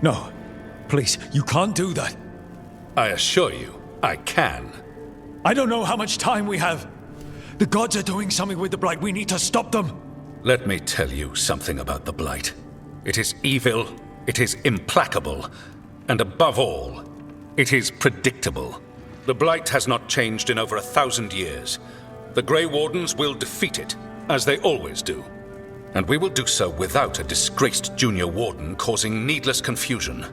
Speaker 2: No, please, you can't do that.
Speaker 19: I assure you, I can.
Speaker 2: I don't know how much time we have. The gods are doing something with the Blight. We need to stop them.
Speaker 19: Let me tell you something about the Blight. It is evil, it is implacable, and above all, it is predictable. The Blight has not changed in over 1,000 years. The Grey Wardens will defeat it, as they always do. And we will do so without a disgraced junior warden causing needless confusion.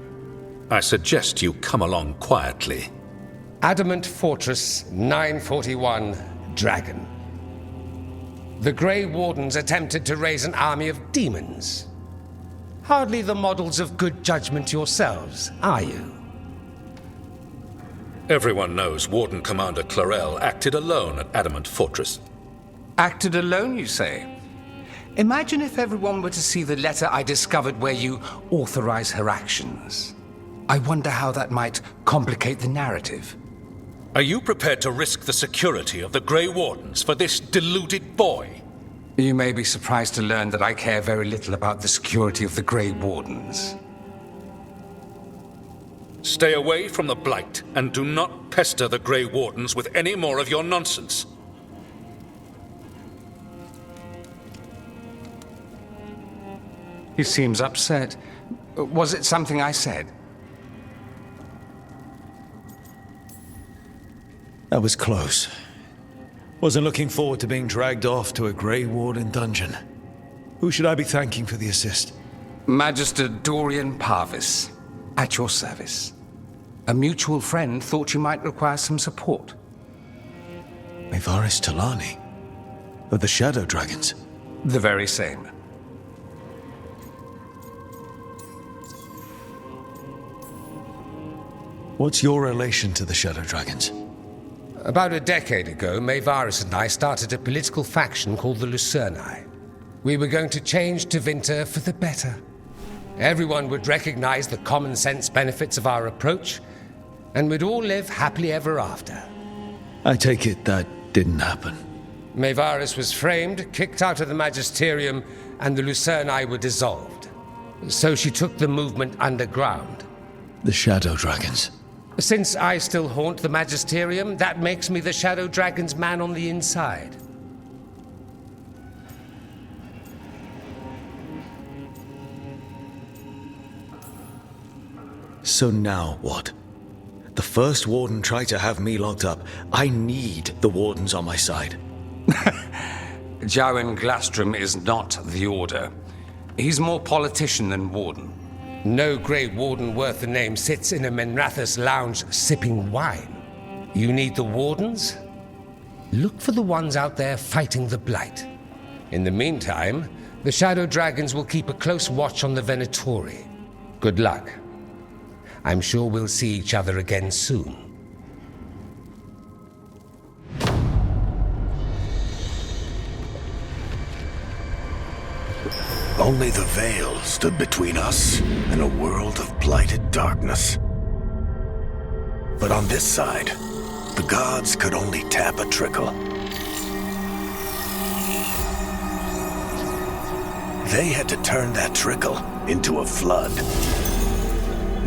Speaker 19: I suggest you come along quietly.
Speaker 9: Adamant Fortress 941, Dragon. The Grey Wardens attempted to raise an army of demons. Hardly the models of good judgment yourselves, are you?
Speaker 19: Everyone knows Warden Commander Clarel acted alone at Adamant Fortress.
Speaker 9: Acted alone, you say? Imagine if everyone were to see the letter I discovered where you authorize her actions. I wonder how that might complicate the narrative.
Speaker 19: Are you prepared to risk the security of the Grey Wardens for this deluded boy?
Speaker 9: You may be surprised to learn that I care very little about the security of the Grey Wardens.
Speaker 19: Stay away from the Blight, and do not pester the Grey Wardens with any more of your nonsense.
Speaker 9: He seems upset. Was it something I said?
Speaker 2: That was close. Wasn't looking forward to being dragged off to a Grey Warden dungeon. Who should I be thanking for the assist?
Speaker 9: Magister Dorian Parvis, at your service. A mutual friend thought you might require some support.
Speaker 2: Mevaris Talani, of the Shadow Dragons.
Speaker 9: The very same.
Speaker 2: What's your relation to the Shadow Dragons?
Speaker 9: About a decade ago, Mevaris and I started a political faction called the Lucerni. We were going to change Tevinter for the better. Everyone would recognize the common sense benefits of our approach, and we'd all live happily ever after.
Speaker 2: I take it that didn't happen.
Speaker 9: Mevaris was framed, kicked out of the Magisterium, and the Lucerni were dissolved. So she took the movement underground.
Speaker 2: The Shadow Dragons.
Speaker 9: Since I still haunt the Magisterium, that makes me the Shadow Dragon's man on the inside.
Speaker 2: So now what? The First Warden tried to have me locked up. I need the Wardens on my side.
Speaker 9: Jowen Glastrom is not the Order. He's more politician than Warden. No Grey Warden worth the name sits in a Menrathus lounge sipping wine. You need the Wardens? Look for the ones out there fighting the Blight. In the meantime, the Shadow Dragons will keep a close watch on the Venatori. Good luck. I'm sure we'll see each other again soon.
Speaker 18: Only the veil stood between us and a world of blighted darkness. But on this side, the gods could only tap a trickle. They had to turn that trickle into a flood.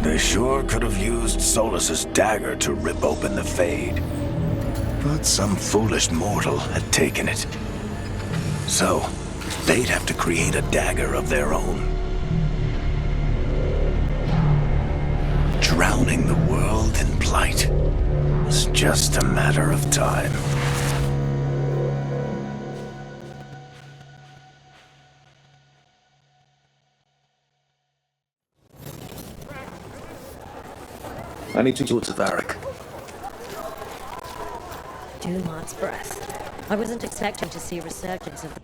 Speaker 18: They sure could have used Solas's dagger to rip open the Fade. But some foolish mortal had taken it. So, they'd have to create a dagger of their own. Drowning the world in blight was just a matter of time.
Speaker 13: I need to talk to Varric.
Speaker 10: Dumont's breath. I wasn't expecting to see a resurgence of...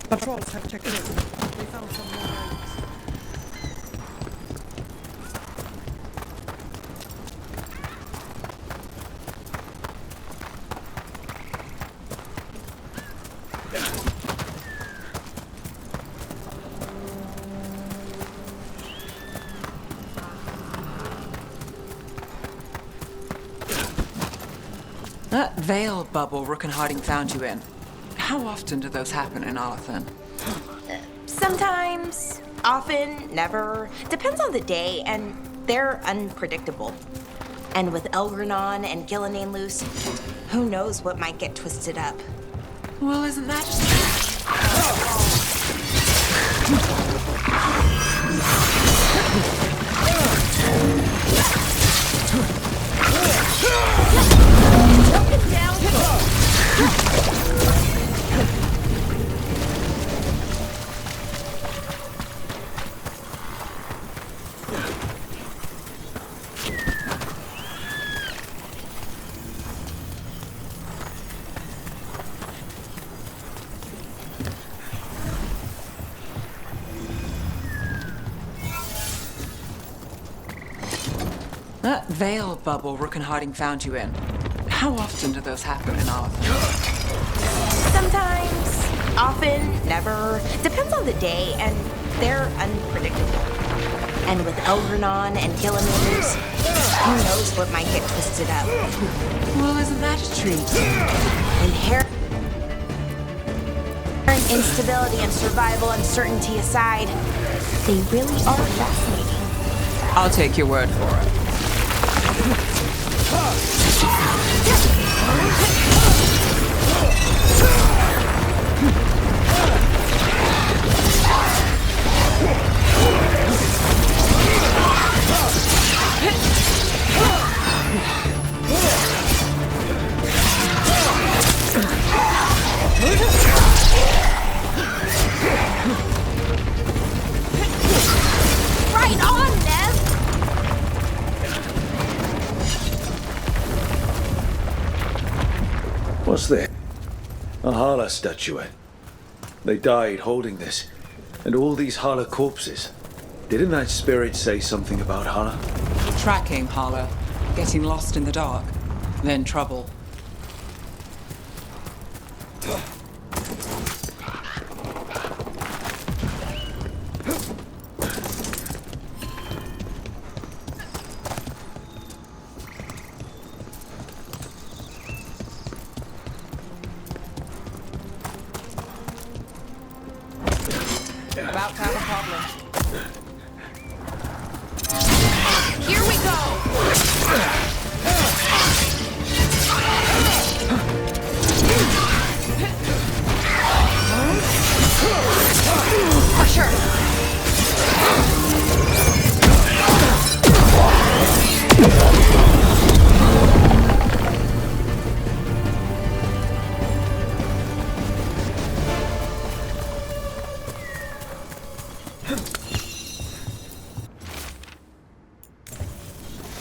Speaker 7: Patrols have checked in. They found some more items.
Speaker 3: That veil bubble Rook and Harding found you in. How often do those happen in Arthen?
Speaker 12: Sometimes, often, never. Depends on the day, and they're unpredictable. And with Elgranon and Gillenane loose, who knows what might get twisted up.
Speaker 3: Well, isn't that just... That veil bubble Rook and Harding found you in. How often do those happen in Arthen?
Speaker 12: Sometimes, often, never. Depends on the day, and they're unpredictable. And with Elgranon and Gillenane loose, who knows what might get twisted up.
Speaker 3: Well, isn't that a treat?
Speaker 12: Inherent instability and survival uncertainty aside, they really are fascinating.
Speaker 3: I'll take your word for it.
Speaker 12: Right on, Nev!
Speaker 13: What's this? A Hala statuette. They died holding this. And all these Hala corpses. Didn't that spirit say something about Hala?
Speaker 3: Tracking Hala, getting lost in the dark, then trouble. About to have a problem.
Speaker 12: Here we go! For sure.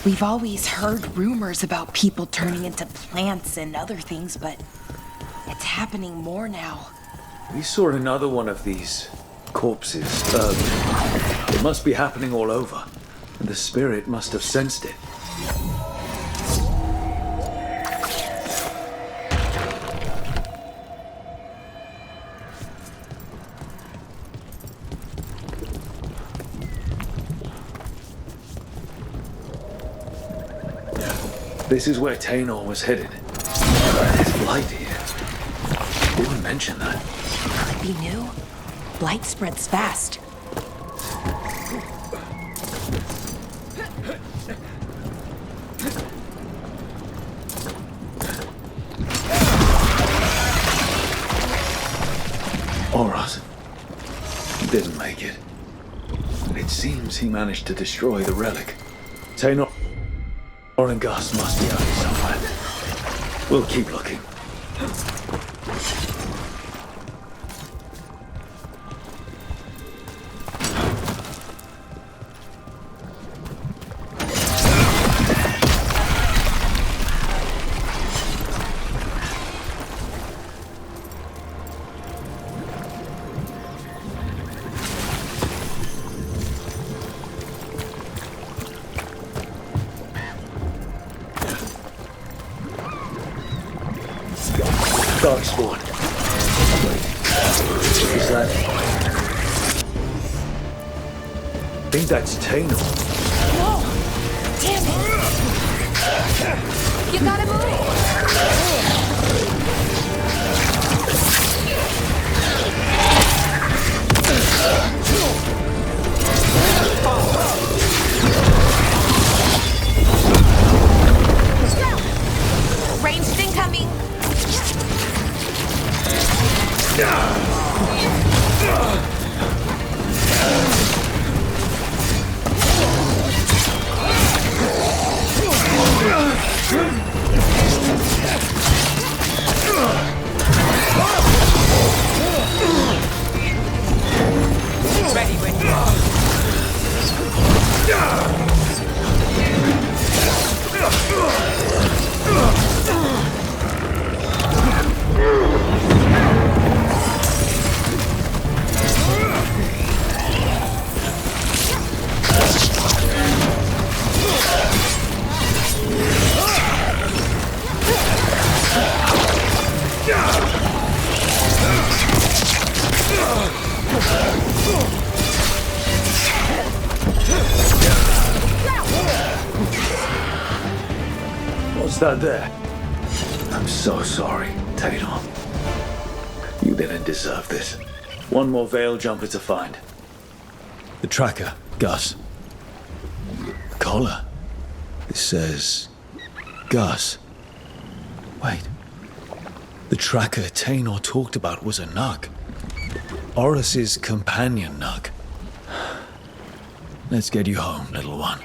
Speaker 12: We've always heard rumors about people turning into plants and other things, but it's happening more now.
Speaker 13: We saw another one of these corpses earlier. It must be happening all over, and the spirit must have sensed it. This is where Tainor was headed. There's blight here. Didn't mention that.
Speaker 12: Could be new. Blight spreads fast.
Speaker 13: Oros didn't make it. It seems he managed to destroy the relic. Tainor and Gus must be out here somewhere. We'll keep looking. Darkspawn. Wait. Is that... I think that's Tainor.
Speaker 12: No! Damn it! You gotta move! Ranged incoming!
Speaker 3: Ready when you are.
Speaker 13: What's that there? I'm so sorry, Tainor. You didn't deserve this. One more Veil jumper to find. The tracker, Gus. The collar. It says... Gus. Wait. The tracker Tainor talked about was a Nug. Oros's companion Nug. Let's get you home, little one.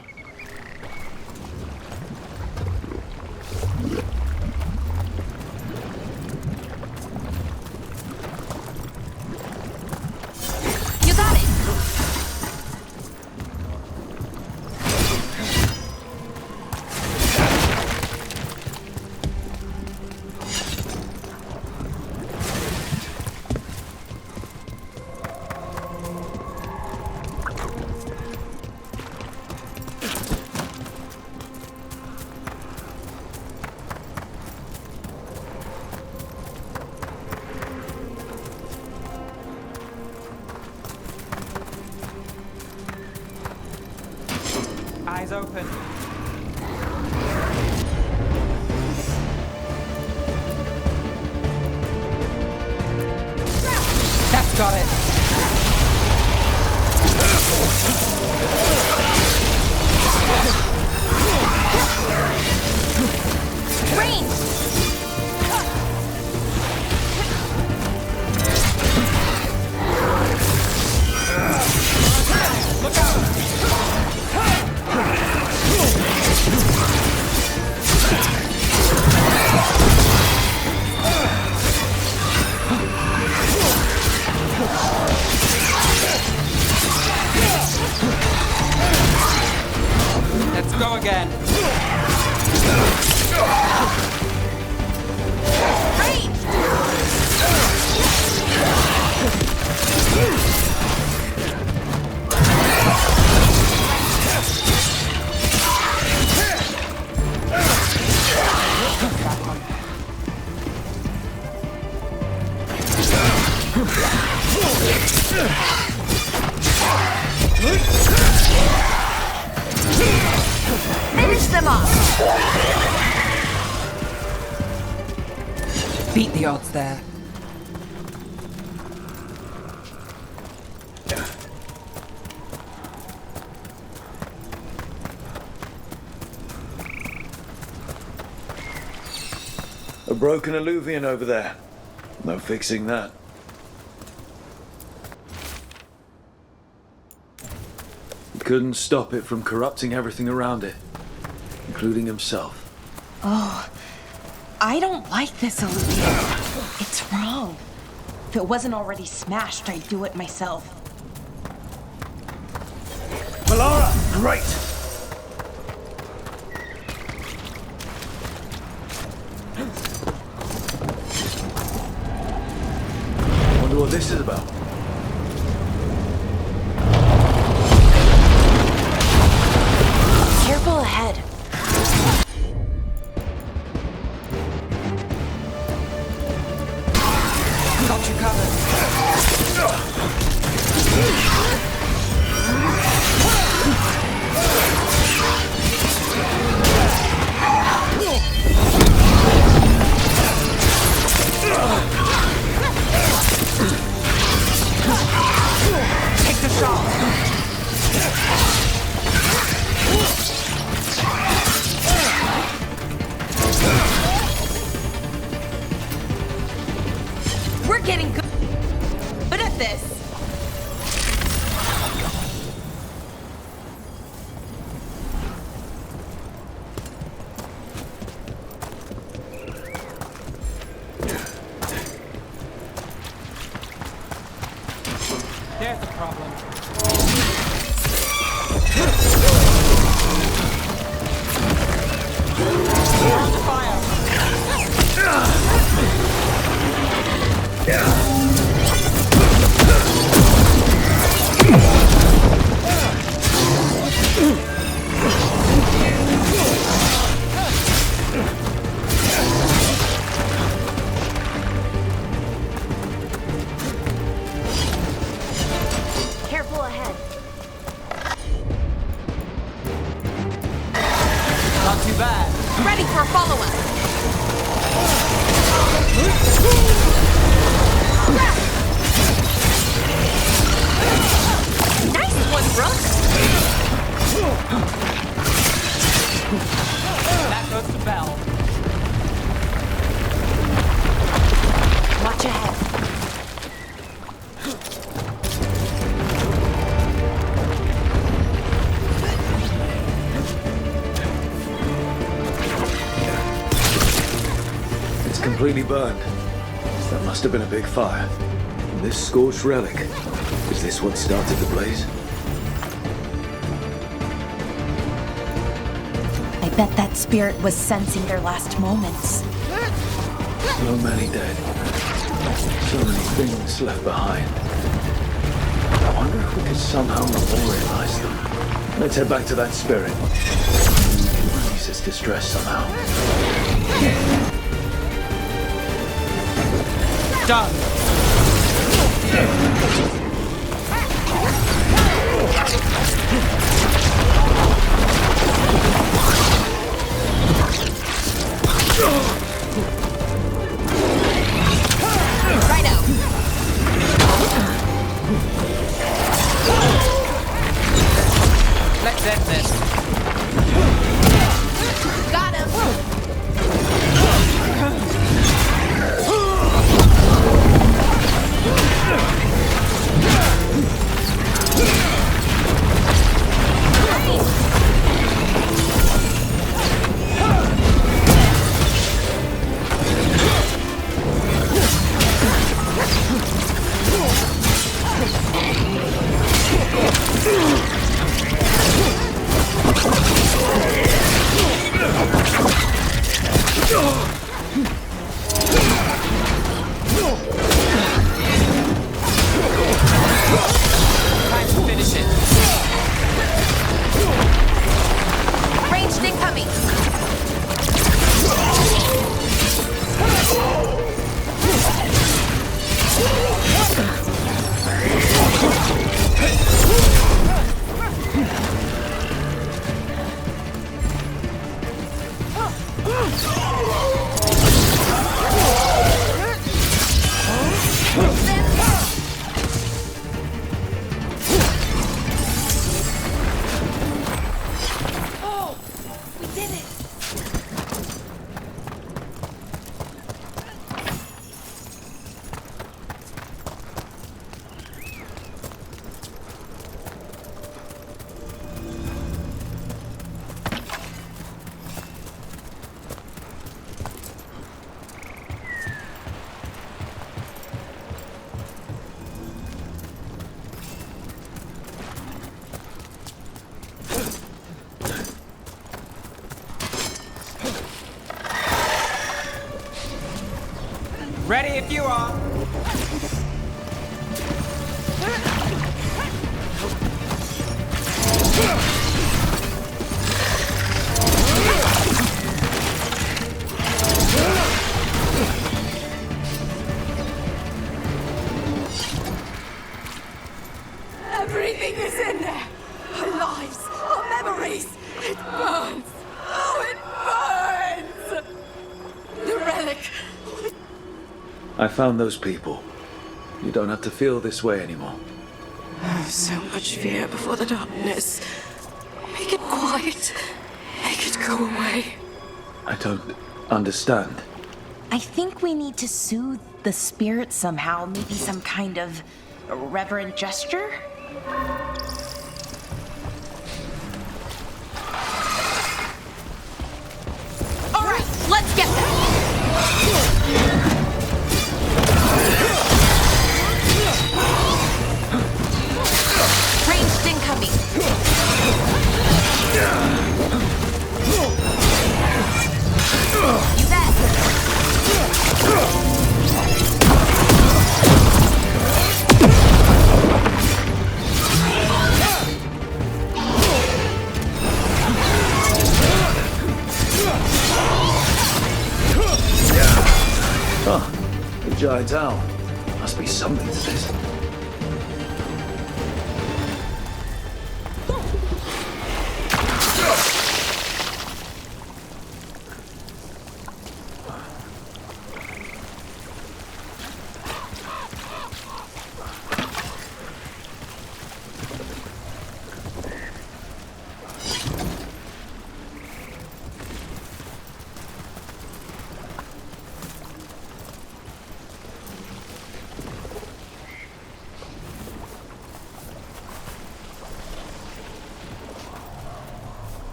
Speaker 3: Eyes open. That's got it.
Speaker 12: Range!
Speaker 3: Look out! Let's go again.
Speaker 12: Finish them off!
Speaker 3: Beat the odds there.
Speaker 13: A broken alluvian over there. No fixing that. Couldn't stop it from corrupting everything around it, including himself.
Speaker 12: Oh, I don't like this illusion. It's wrong. If it wasn't already smashed, I'd do it myself.
Speaker 13: Melara! Great! Wonder what this is about.
Speaker 12: Careful ahead.
Speaker 3: Got you covered. Take the shot.
Speaker 12: We're getting good at this.
Speaker 3: There's the problem. On fire.
Speaker 12: Careful ahead.
Speaker 3: Not too bad.
Speaker 12: Ready for a follow-up. Nice one, Rook.
Speaker 3: That goes to Bell.
Speaker 12: Watch ahead.
Speaker 13: It's completely burned. That must have been a big fire. And this scorched relic, is this what started the blaze?
Speaker 12: I bet that spirit was sensing their last moments.
Speaker 13: So many dead. So many things left behind. I wonder if we could somehow memorialize them. Let's head back to that spirit. Release its distress somehow.
Speaker 3: Done.
Speaker 12: Righto.
Speaker 3: Let's end this.
Speaker 12: Got him.
Speaker 3: if you are.
Speaker 14: Everything is in there. Our lives, our memories. It burns. Oh, it burns. The relic.
Speaker 13: I found those people. You don't have to feel this way anymore.
Speaker 14: So much fear before the darkness. Make it quiet. Make it go away.
Speaker 13: I don't understand.
Speaker 12: I think we need to soothe the spirit somehow, maybe some kind of reverent gesture?
Speaker 14: All right, let's get them.
Speaker 12: Ranged incoming. You bet.
Speaker 13: The giant owl. Must be something to this.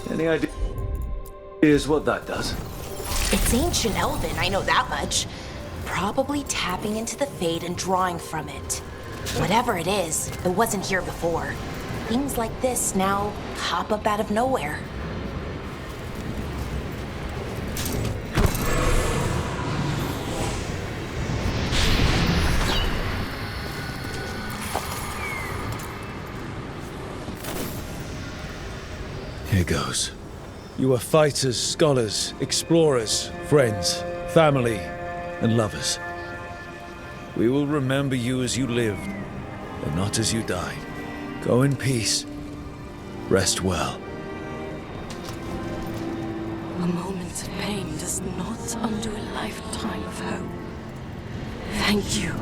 Speaker 13: Any ideas what that does?
Speaker 12: It's ancient elven, I know that much. Probably tapping into the fade and drawing from it. Whatever it is, it wasn't here before. Things like this now pop up out of nowhere.
Speaker 13: Here goes. You are fighters, scholars, explorers, friends, family, and lovers. We will remember you as you lived, and not as you died. Go in peace. Rest well.
Speaker 14: A moment of pain does not undo a lifetime of hope. Thank you.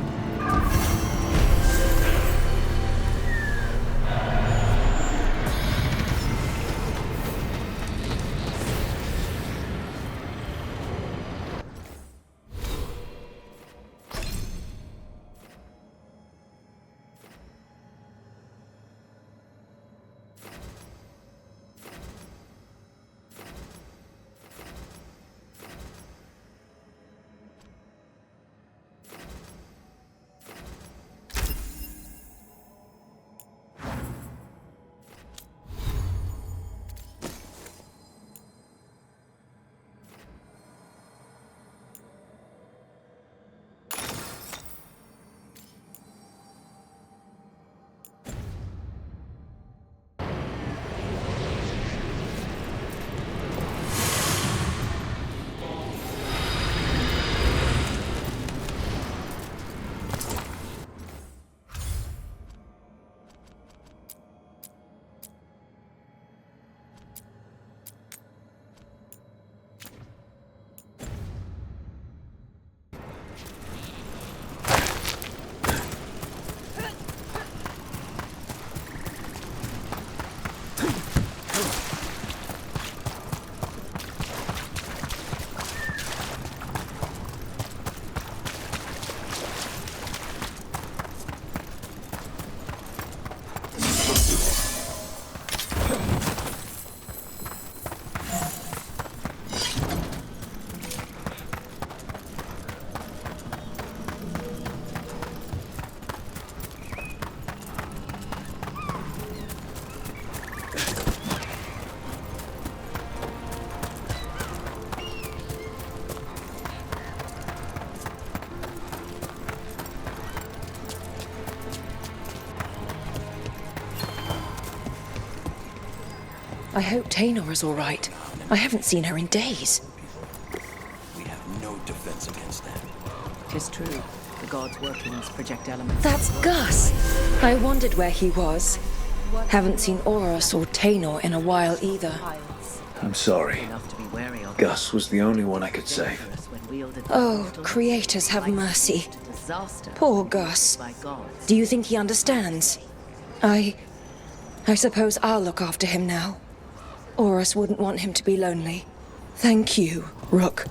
Speaker 4: I hope Taynor is all right. I haven't seen her in days.
Speaker 11: We have no defense against them.
Speaker 10: Tis true. The gods' workings project elements.
Speaker 4: That's Gus! I wondered where he was. Haven't seen Oros or Taynor in a while either.
Speaker 13: I'm sorry. Gus was the only one I could save.
Speaker 4: Oh, creators have mercy. Poor Gus. Do you think he understands? I suppose I'll look after him now. Oros wouldn't want him to be lonely. Thank you, Rook.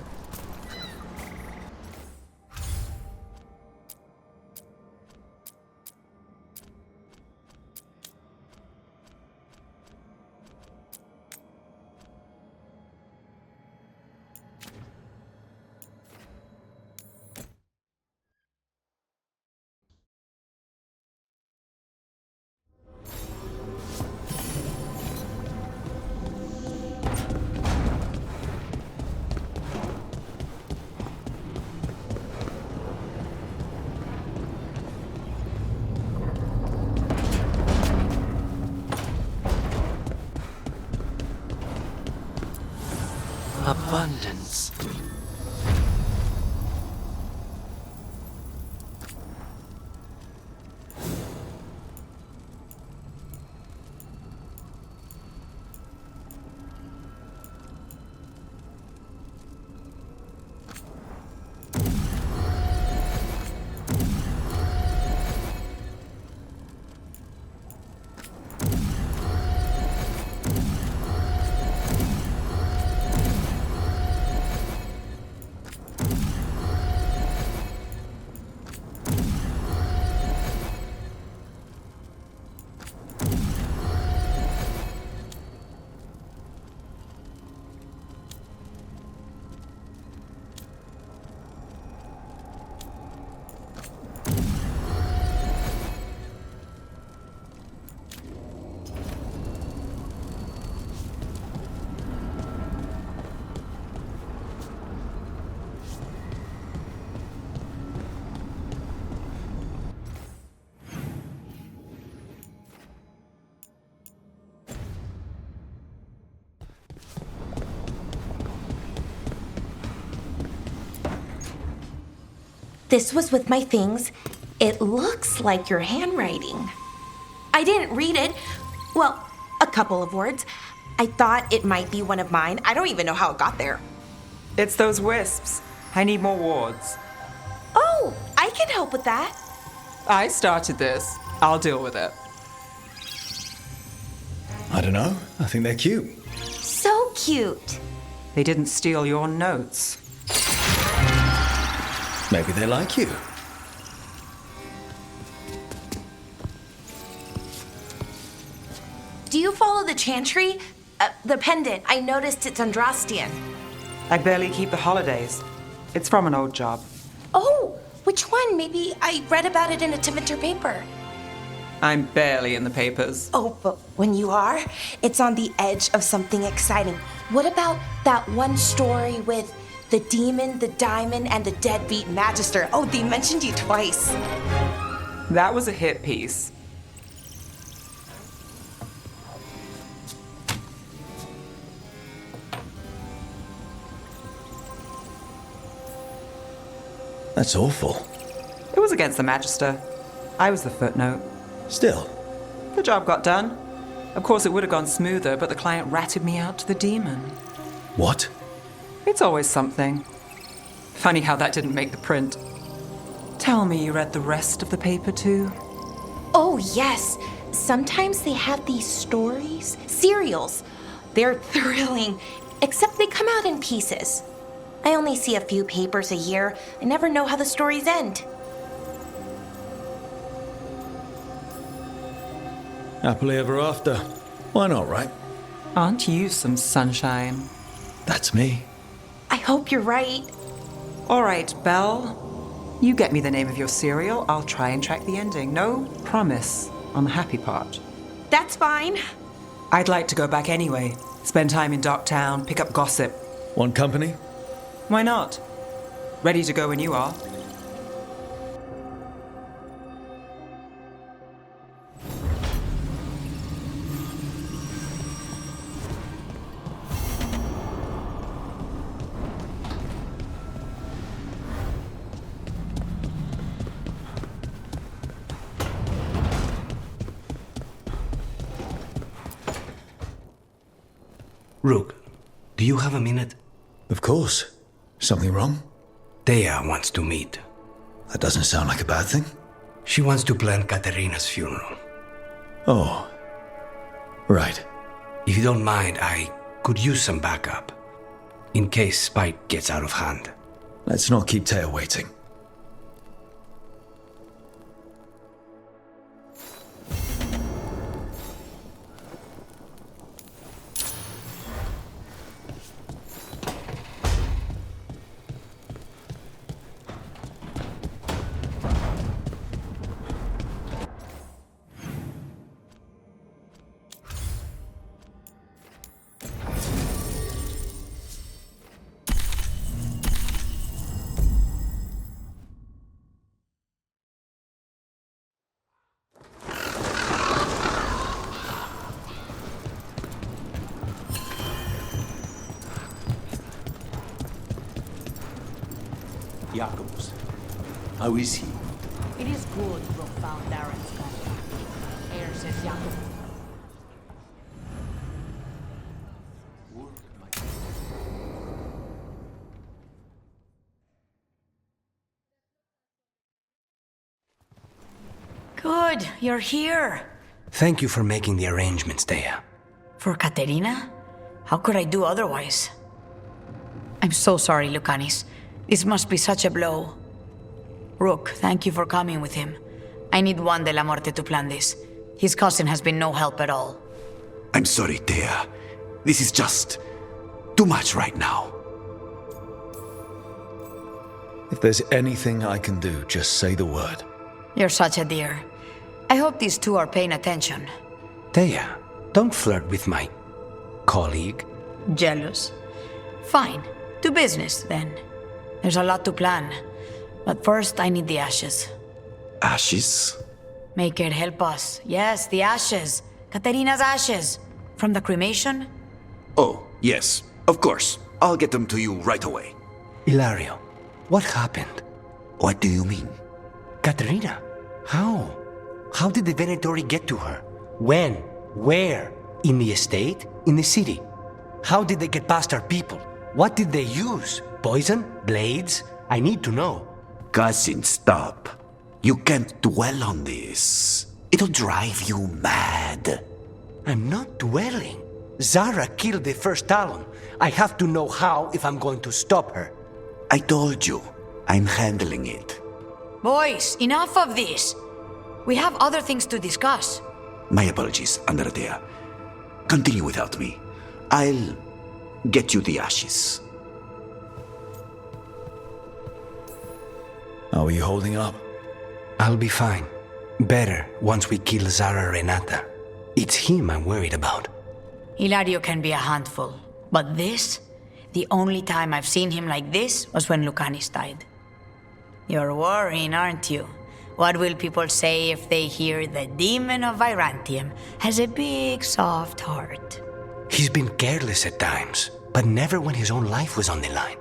Speaker 11: Abundance.
Speaker 12: This was with my things. It looks like your handwriting. I didn't read it. Well, a couple of words. I thought it might be one of mine. I don't even know how it got there.
Speaker 3: It's those wisps. I need more wards.
Speaker 12: Oh, I can help with that.
Speaker 3: I started this. I'll deal with it.
Speaker 2: I don't know. I think they're cute.
Speaker 12: So cute.
Speaker 3: They didn't steal your notes.
Speaker 2: Maybe they like you.
Speaker 12: Do you follow the chantry? The pendant. I noticed it's Andrastian.
Speaker 3: I barely keep the holidays. It's from an old job.
Speaker 12: Oh, which one? Maybe I read about it in a Timenter paper.
Speaker 3: I'm barely in the papers.
Speaker 12: Oh, but when you are, it's on the edge of something exciting. What about that one story with the demon, the diamond, and the deadbeat magister? Oh, they mentioned you twice.
Speaker 3: That was a hit piece.
Speaker 2: That's awful.
Speaker 3: It was against the magister. I was the footnote.
Speaker 2: Still.
Speaker 3: The job got done. Of course, it would have gone smoother, but the client ratted me out to the demon.
Speaker 2: What?
Speaker 3: It's always something. Funny how that didn't make the print. Tell me you read the rest of the paper too?
Speaker 12: Oh, yes. Sometimes they have these stories, serials. They're thrilling, except they come out in pieces. I only see a few papers a year. I never know how the stories end.
Speaker 2: Happily ever after. Why not, right?
Speaker 3: Aren't you some sunshine?
Speaker 2: That's me.
Speaker 12: I hope you're right.
Speaker 3: All right, Belle. You get me the name of your cereal. I'll try and track the ending. No promise on the happy part.
Speaker 12: That's fine.
Speaker 3: I'd like to go back anyway. Spend time in Darktown, pick up gossip.
Speaker 2: Want company?
Speaker 3: Why not? Ready to go when you are.
Speaker 21: Rook, do you have a minute?
Speaker 18: Of course. Something wrong?
Speaker 21: Thea wants to meet.
Speaker 18: That doesn't sound like a bad thing.
Speaker 21: She wants to plan Katerina's funeral.
Speaker 18: Oh. Right.
Speaker 21: If you don't mind, I could use some backup. In case Spike gets out of hand.
Speaker 18: Let's not keep Taya waiting.
Speaker 11: Jacobus, how is he?
Speaker 12: It is good Rook found Darren's body. Air says Jacob. Good, you're here.
Speaker 21: Thank you for making the arrangements, Thea.
Speaker 12: For Katerina? How could I do otherwise? I'm so sorry, Lucanis. This must be such a blow. Rook, thank you for coming with him. I need Juan de la Muerte to plan this. His cousin has been no help at all.
Speaker 11: I'm sorry, Thea. This is just too much right now.
Speaker 2: If there's anything I can do, just say the word.
Speaker 12: You're such a dear. I hope these two are paying attention.
Speaker 21: Thea, don't flirt with my colleague.
Speaker 12: Jealous? Fine. To business, then. There's a lot to plan. But first, I need the ashes.
Speaker 11: Ashes?
Speaker 12: Make it help us. Yes, the ashes. Katerina's ashes. From the cremation?
Speaker 11: Oh, yes, of course. I'll get them to you right away.
Speaker 21: Hilario, what happened?
Speaker 11: What do you mean?
Speaker 21: Katerina, how? How did the Venatori get to her? When? Where? In the estate? In the city? How did they get past our people? What did they use? Poison? Blades? I need to know.
Speaker 11: Cousin, stop. You can't dwell on this. It'll drive you mad.
Speaker 21: I'm not dwelling. Zara killed the first Talon. I have to know how if I'm going to stop her.
Speaker 11: I told you, I'm handling it.
Speaker 12: Boys, enough of this. We have other things to discuss.
Speaker 11: My apologies, Andrea. Continue without me. I'll get you the ashes.
Speaker 2: How are you holding up?
Speaker 21: I'll be fine. Better once we kill Zara Renata. It's him I'm worried about.
Speaker 12: Hilario can be a handful. But this? The only time I've seen him like this was when Lucanis died. You're worrying, aren't you? What will people say if they hear the demon of Virantium has a big, soft heart?
Speaker 21: He's been careless at times, but never when his own life was on the line.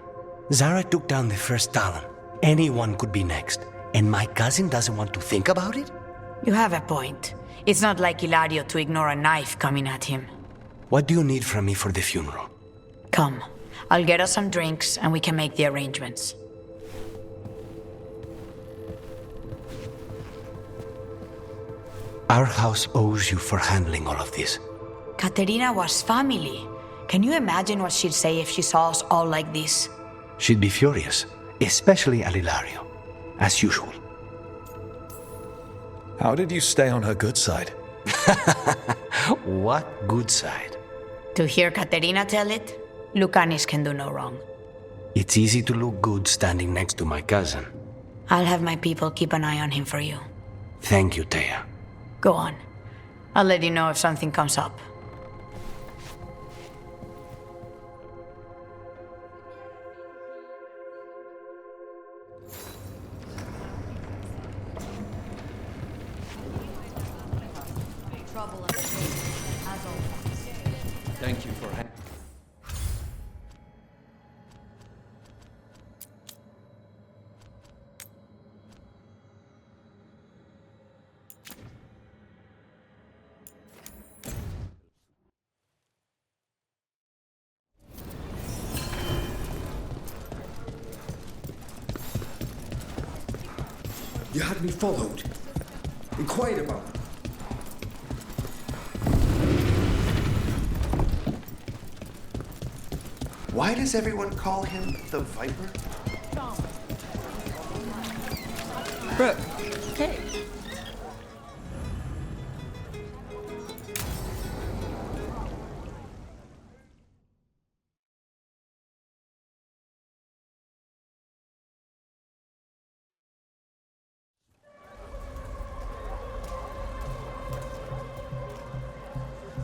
Speaker 21: Zara took down the first Talon. Anyone could be next, and my cousin doesn't want to think about it?
Speaker 12: You have a point. It's not like Hilario to ignore a knife coming at him.
Speaker 21: What do you need from me for the funeral?
Speaker 12: Come. I'll get us some drinks and we can make the arrangements.
Speaker 21: Our house owes you for handling all of this.
Speaker 12: Katerina was family. Can you imagine what she'd say if she saw us all like this?
Speaker 21: She'd be furious, especially at Hilario, as usual.
Speaker 2: How did you stay on her good side?
Speaker 21: What good side?
Speaker 12: To hear Katerina tell it, Lucanis can do no wrong.
Speaker 21: It's easy to look good standing next to my cousin.
Speaker 12: I'll have my people keep an eye on him for you.
Speaker 21: Thank you, Thea.
Speaker 12: Go on. I'll let you know if something comes up.
Speaker 11: Thank you for
Speaker 1: You had me followed. Inquired about.
Speaker 5: Why does everyone call him the Viper?
Speaker 3: Rook. Hey.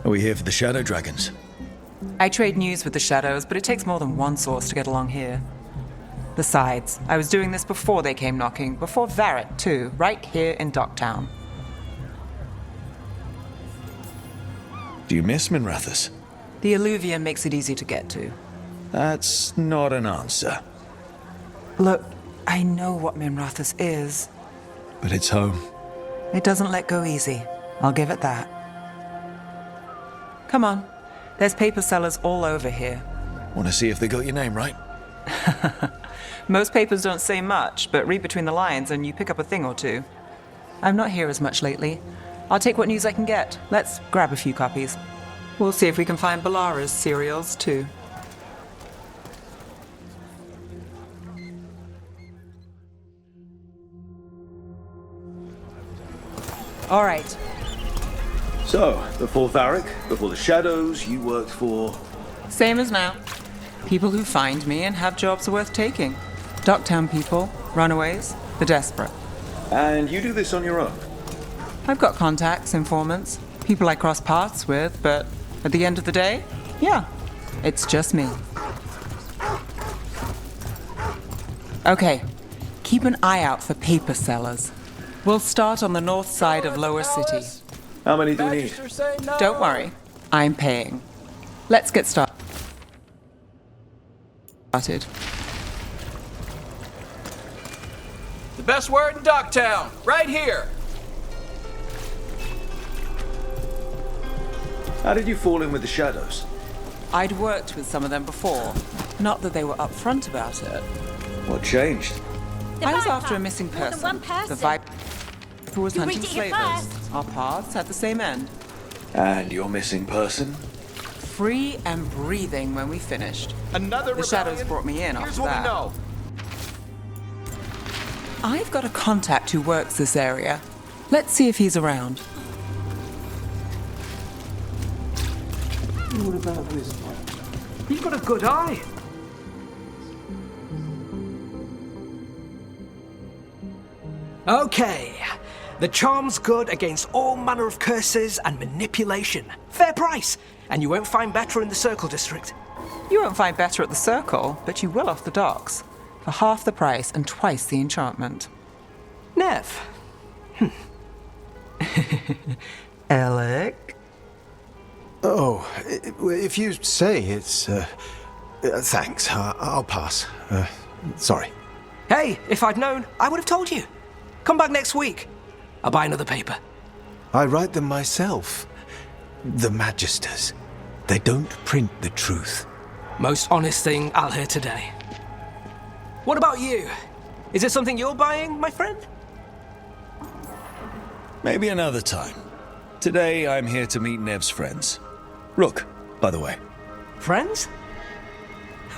Speaker 2: Are we here for the Shadow Dragons?
Speaker 3: I trade news with the Shadows, but it takes more than one source to get along here. Besides, I was doing this before they came knocking, before Varret, too, right here in Docktown.
Speaker 2: Do you miss Minrathous?
Speaker 3: The Alluvium makes it easy to get to.
Speaker 2: That's not an answer.
Speaker 3: Look, I know what Minrathous is.
Speaker 2: But it's home.
Speaker 3: It doesn't let go easy. I'll give it that. Come on. There's paper sellers all over here.
Speaker 2: Want to see if they got your name right?
Speaker 3: Most papers don't say much, but read between the lines and you pick up a thing or two. I'm not here as much lately. I'll take what news I can get. Let's grab a few copies. We'll see if we can find Balara's serials, too. All right.
Speaker 13: So, before Varric, before the Shadows, you worked for...
Speaker 3: Same as now. People who find me and have jobs worth taking. Docktown people, runaways, the desperate.
Speaker 13: And you do this on your own?
Speaker 3: I've got contacts, informants, people I cross paths with, but at the end of the day, yeah, it's just me. Okay, keep an eye out for paper sellers. We'll start on the north side of Lower City.
Speaker 13: How many do we need?
Speaker 3: Don't worry, I'm paying. Let's get started.
Speaker 22: The best word in Docktown, right here.
Speaker 13: How did you fall in with the Shadows?
Speaker 3: I'd worked with some of them before. Not that they were upfront about it.
Speaker 13: What changed?
Speaker 3: I was after a missing person. The Viper who was hunting
Speaker 10: reached it here
Speaker 3: slavers. Our paths had the same end.
Speaker 13: And your missing person?
Speaker 3: Free and breathing when we finished. The Shadows brought me in after that.
Speaker 22: Know.
Speaker 3: I've got a contact who works this area. Let's see if he's around.
Speaker 8: What about this one? You've got a good eye. Okay. The charm's good against all manner of curses and manipulation. Fair price. And you won't find better in the Circle District.
Speaker 3: You won't find better at the Circle, but you will off the docks. For half the price and twice the enchantment.
Speaker 8: Nev. Alec?
Speaker 18: Oh, if you say it's... thanks, I'll pass. Sorry.
Speaker 8: Hey, if I'd known, I would have told you. Come back next week. I'll buy another paper.
Speaker 18: I write them myself. The Magisters. They don't print the truth.
Speaker 8: Most honest thing I'll hear today. What about you? Is it something you're buying, my friend?
Speaker 2: Maybe another time. Today, I'm here to meet Nev's friends. Rook, by the way.
Speaker 8: Friends?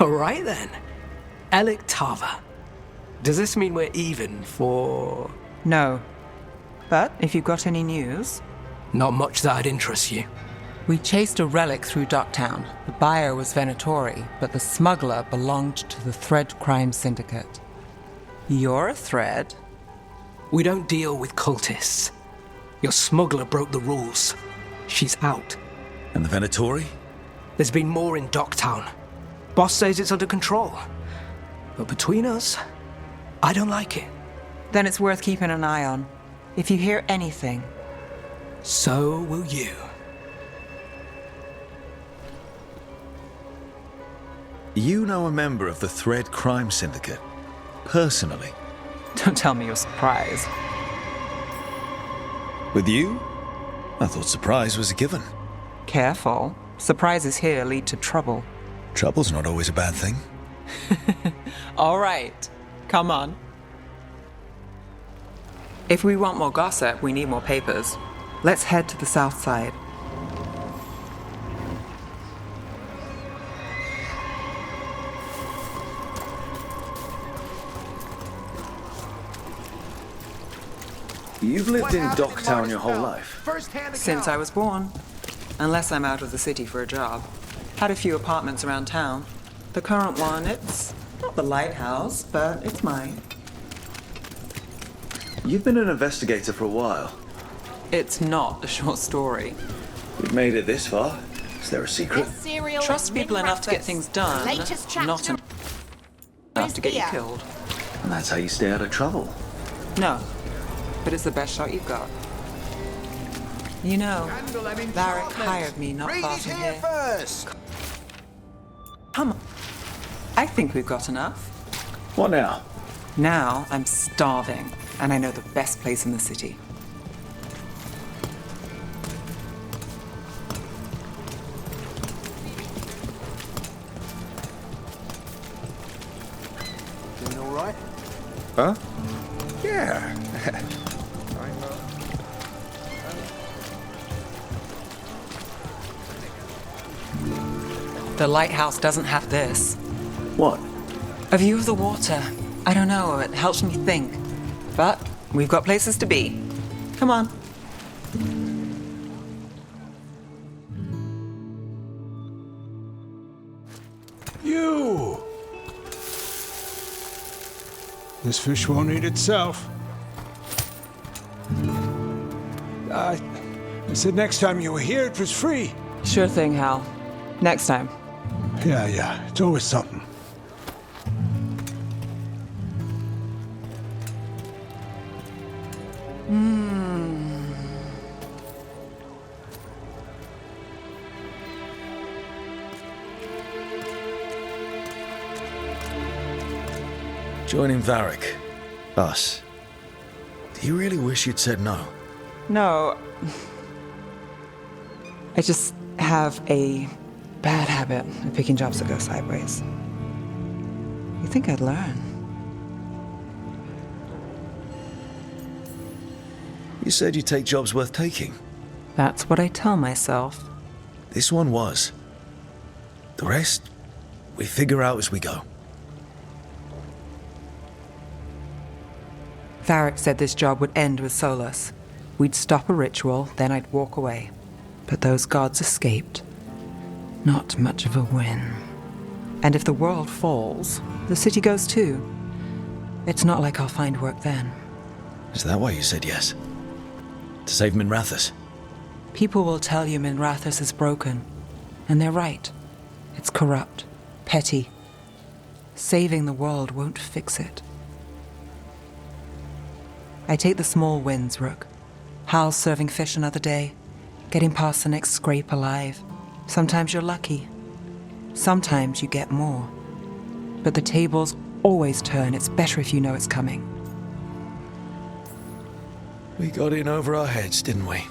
Speaker 8: All right then. Alec Tava. Does this mean we're even for...
Speaker 3: No. But if you've got any news...
Speaker 8: Not much that'd interest you.
Speaker 3: We chased a relic through Docktown. The buyer was Venatori, but the smuggler belonged to the Thread Crime Syndicate. You're a Thread?
Speaker 8: We don't deal with cultists. Your smuggler broke the rules. She's out.
Speaker 2: And the Venatori?
Speaker 8: There's been more in Docktown. Boss says it's under control. But between us, I don't like it.
Speaker 3: Then it's worth keeping an eye on. If you hear anything...
Speaker 8: So will you.
Speaker 2: You know a member of the Thread Crime Syndicate, personally.
Speaker 3: Don't tell me you're surprised.
Speaker 2: With you? I thought surprise was a given.
Speaker 3: Careful. Surprises here lead to trouble.
Speaker 2: Trouble's not always a bad thing.
Speaker 3: All right. Come on. If we want more gossip, we need more papers. Let's head to the south side.
Speaker 13: You've lived in Docktown your whole life?
Speaker 3: Since I was born. Unless I'm out of the city for a job. Had a few apartments around town. The current one, it's not the lighthouse, but it's mine.
Speaker 13: You've been an investigator for a while.
Speaker 3: It's not a short story.
Speaker 13: We've made it this far. Is there a secret?
Speaker 3: Trust people enough to get things done, not enough to get you killed.
Speaker 13: And that's how you stay out of trouble.
Speaker 3: No, but it's the best shot you've got. You know, Varric hired me not far from here. Come on. I think we've got enough.
Speaker 13: What now?
Speaker 3: Now I'm starving, and I know the best place in the city.
Speaker 5: Doing all right?
Speaker 13: Huh? Yeah.
Speaker 3: The lighthouse doesn't have this.
Speaker 13: What?
Speaker 3: A view of the water. I don't know, it helps me think. But we've got places to be. Come on.
Speaker 17: You! This fish won't eat itself. I said next time you were here it was free.
Speaker 3: Sure thing, Hal. Next time.
Speaker 17: Yeah, it's always something.
Speaker 2: Joining Varric. Us. Do you really wish you'd said no?
Speaker 3: No. I just have a bad habit of picking jobs that go sideways. You think I'd learn?
Speaker 2: You said you'd take jobs worth taking.
Speaker 3: That's what I tell myself.
Speaker 2: This one was. The rest, we figure out as we go.
Speaker 3: Varric said this job would end with Solas. We'd stop a ritual, then I'd walk away. But those gods escaped. Not much of a win. And if the world falls, the city goes too. It's not like I'll find work then.
Speaker 2: Is that why you said yes? To save Minrathous?
Speaker 3: People will tell you Minrathous is broken. And they're right. It's corrupt, petty. Saving the world won't fix it. I take the small wins, Rook. Hal's serving fish another day. Getting past the next scrape alive. Sometimes you're lucky. Sometimes you get more. But the tables always turn. It's better if you know it's coming.
Speaker 2: We got in over our heads, didn't we?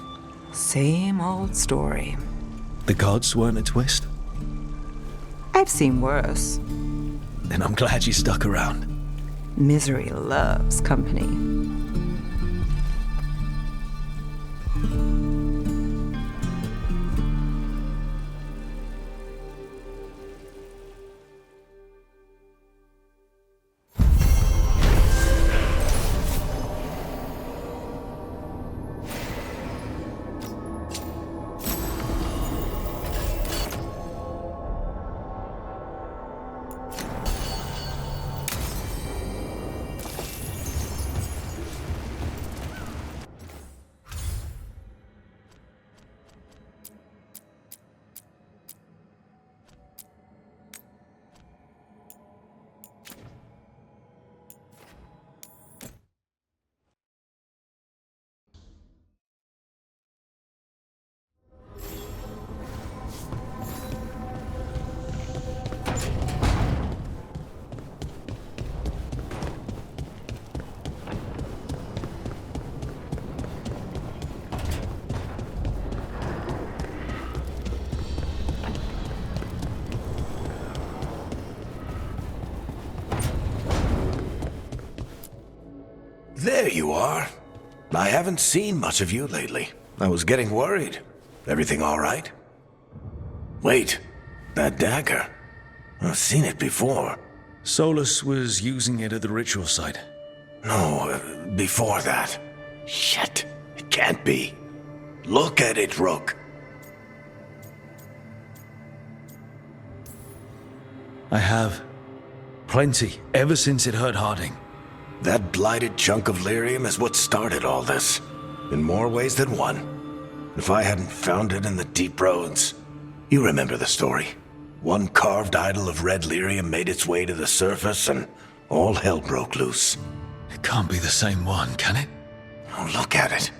Speaker 3: Same old story.
Speaker 2: The gods weren't a twist?
Speaker 3: I've seen worse.
Speaker 2: Then I'm glad you stuck around.
Speaker 3: Misery loves company.
Speaker 18: There you are. I haven't seen much of you lately. I was getting worried. Everything all right? Wait, that dagger. I've seen it before.
Speaker 2: Solas was using it at the ritual site.
Speaker 18: No, before that. Shit, it can't be. Look at it, Rook.
Speaker 2: I have. Plenty, ever since it hurt Harding.
Speaker 18: That blighted chunk of lyrium is what started all this. In more ways than one. If I hadn't found it in the deep roads. You remember the story. One carved idol of red lyrium made its way to the surface and all hell broke loose.
Speaker 2: It can't be the same one, can it?
Speaker 18: Oh, look at it.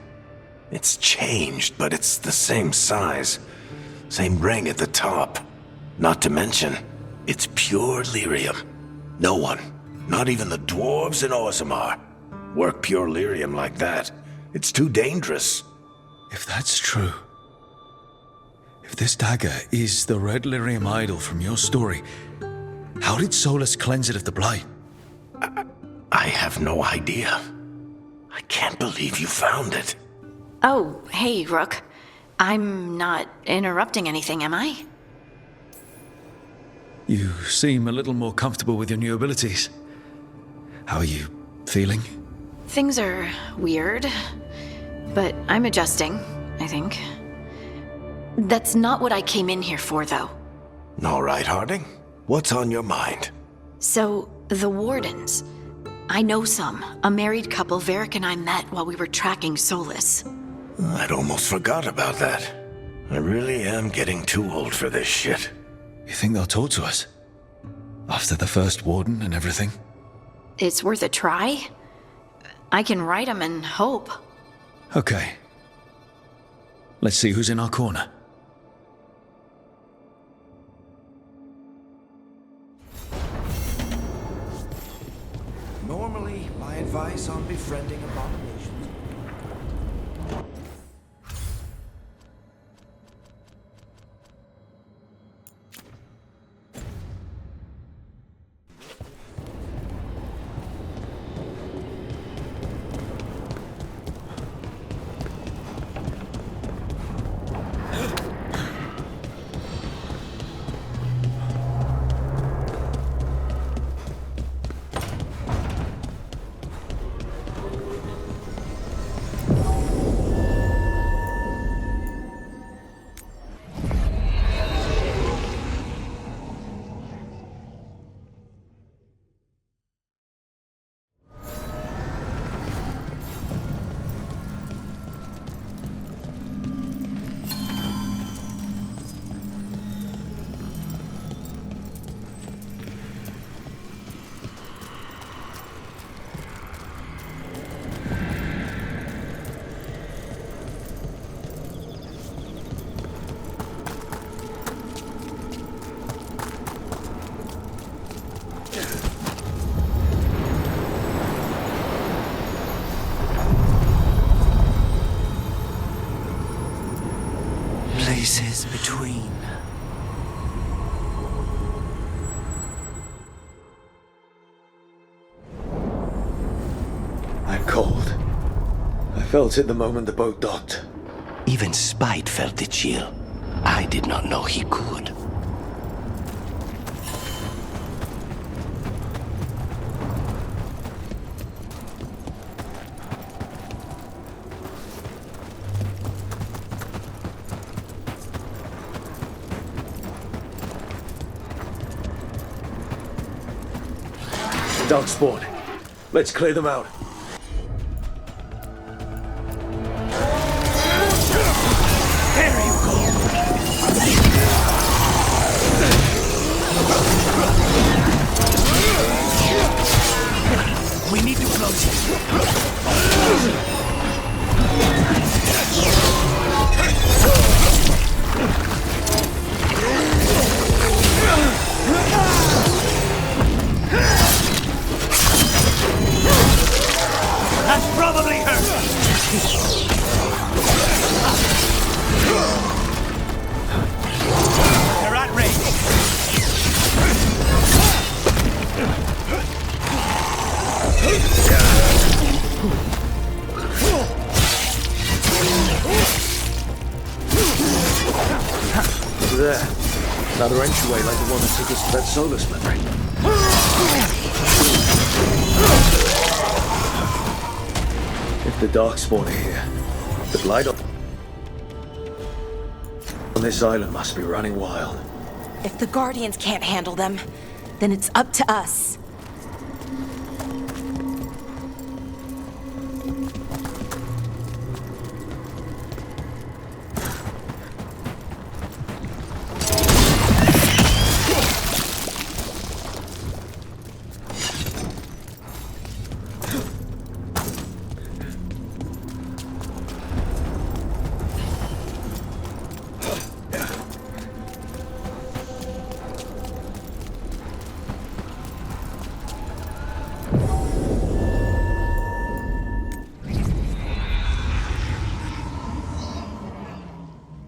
Speaker 18: It's changed, but it's the same size. Same ring at the top. Not to mention, it's pure lyrium. No one, not even the dwarves in Orzammar, work pure lyrium like that. It's too dangerous.
Speaker 2: If that's true, if this dagger is the red lyrium idol from your story, how did Solas cleanse it of the blight?
Speaker 18: I have no idea. I can't believe you found it.
Speaker 15: Oh, hey, Rook. I'm not interrupting anything, am I?
Speaker 2: You seem a little more comfortable with your new abilities. How are you feeling?
Speaker 15: Things are weird, but I'm adjusting, I think. That's not what I came in here for, though.
Speaker 18: All right, Harding. What's on your mind?
Speaker 15: So, the Wardens. I know some. A married couple Varric and I met while we were tracking Solas.
Speaker 18: I'd almost forgot about that. I really am getting too old for this shit.
Speaker 2: You think they'll talk to us? After the first warden and everything?
Speaker 15: It's worth a try. I can write them and hope.
Speaker 2: Okay. Let's see who's in our corner.
Speaker 5: Normally, my advice on befriending abominations.
Speaker 21: Places between.
Speaker 13: I'm cold. I felt it the moment the boat docked.
Speaker 11: Even Spite felt the chill. I did not know he could.
Speaker 13: Dog spawn. Let's clear them out.
Speaker 11: There you go. We need to close it. That's probably her. They're at range.
Speaker 13: Another entryway like the one that took us to that Solas memory. If the Darkspawn are here, the blight on this island must be running wild.
Speaker 12: If the Guardians can't handle them, then it's up to us.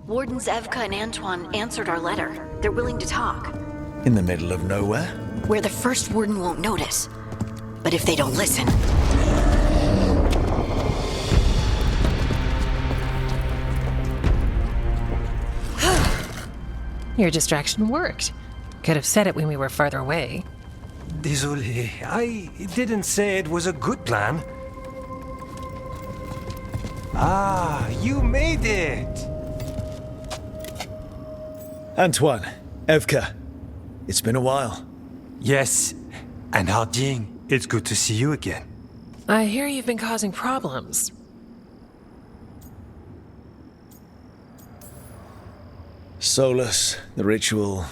Speaker 15: Wardens Evka and Antoine answered our letter. They're willing to talk.
Speaker 2: In the middle of nowhere?
Speaker 15: Where the first warden won't notice. But if they don't listen...
Speaker 6: Your distraction worked. Could have said it when we were farther away.
Speaker 21: Désolé, I didn't say it was a good plan. Ah, you made it!
Speaker 2: Antoine, Evka, it's been a while.
Speaker 21: Yes, and Harding, it's good to see you again.
Speaker 6: I hear you've been causing problems.
Speaker 2: Solas, the ritual.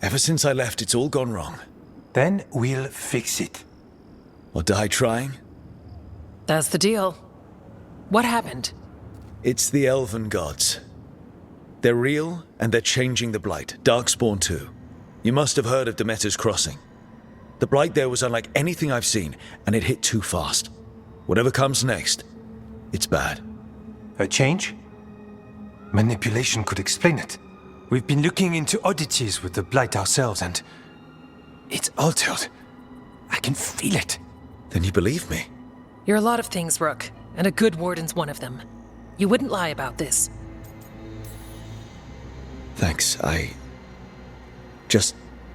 Speaker 2: Ever since I left, it's all gone wrong.
Speaker 21: Then we'll fix it.
Speaker 2: Or die trying?
Speaker 6: That's the deal. What happened?
Speaker 2: It's the elven gods. They're real, and they're changing the Blight. Darkspawn too. You must have heard of Demeter's Crossing. The Blight there was unlike anything I've seen, and it hit too fast. Whatever comes next, it's bad.
Speaker 21: A change? Manipulation could explain it. We've been looking into oddities with the Blight ourselves, and it's altered. I can feel it.
Speaker 2: Then you believe me?
Speaker 6: You're a lot of things, Rook, and a good warden's one of them. You wouldn't lie about this.
Speaker 2: Thanks,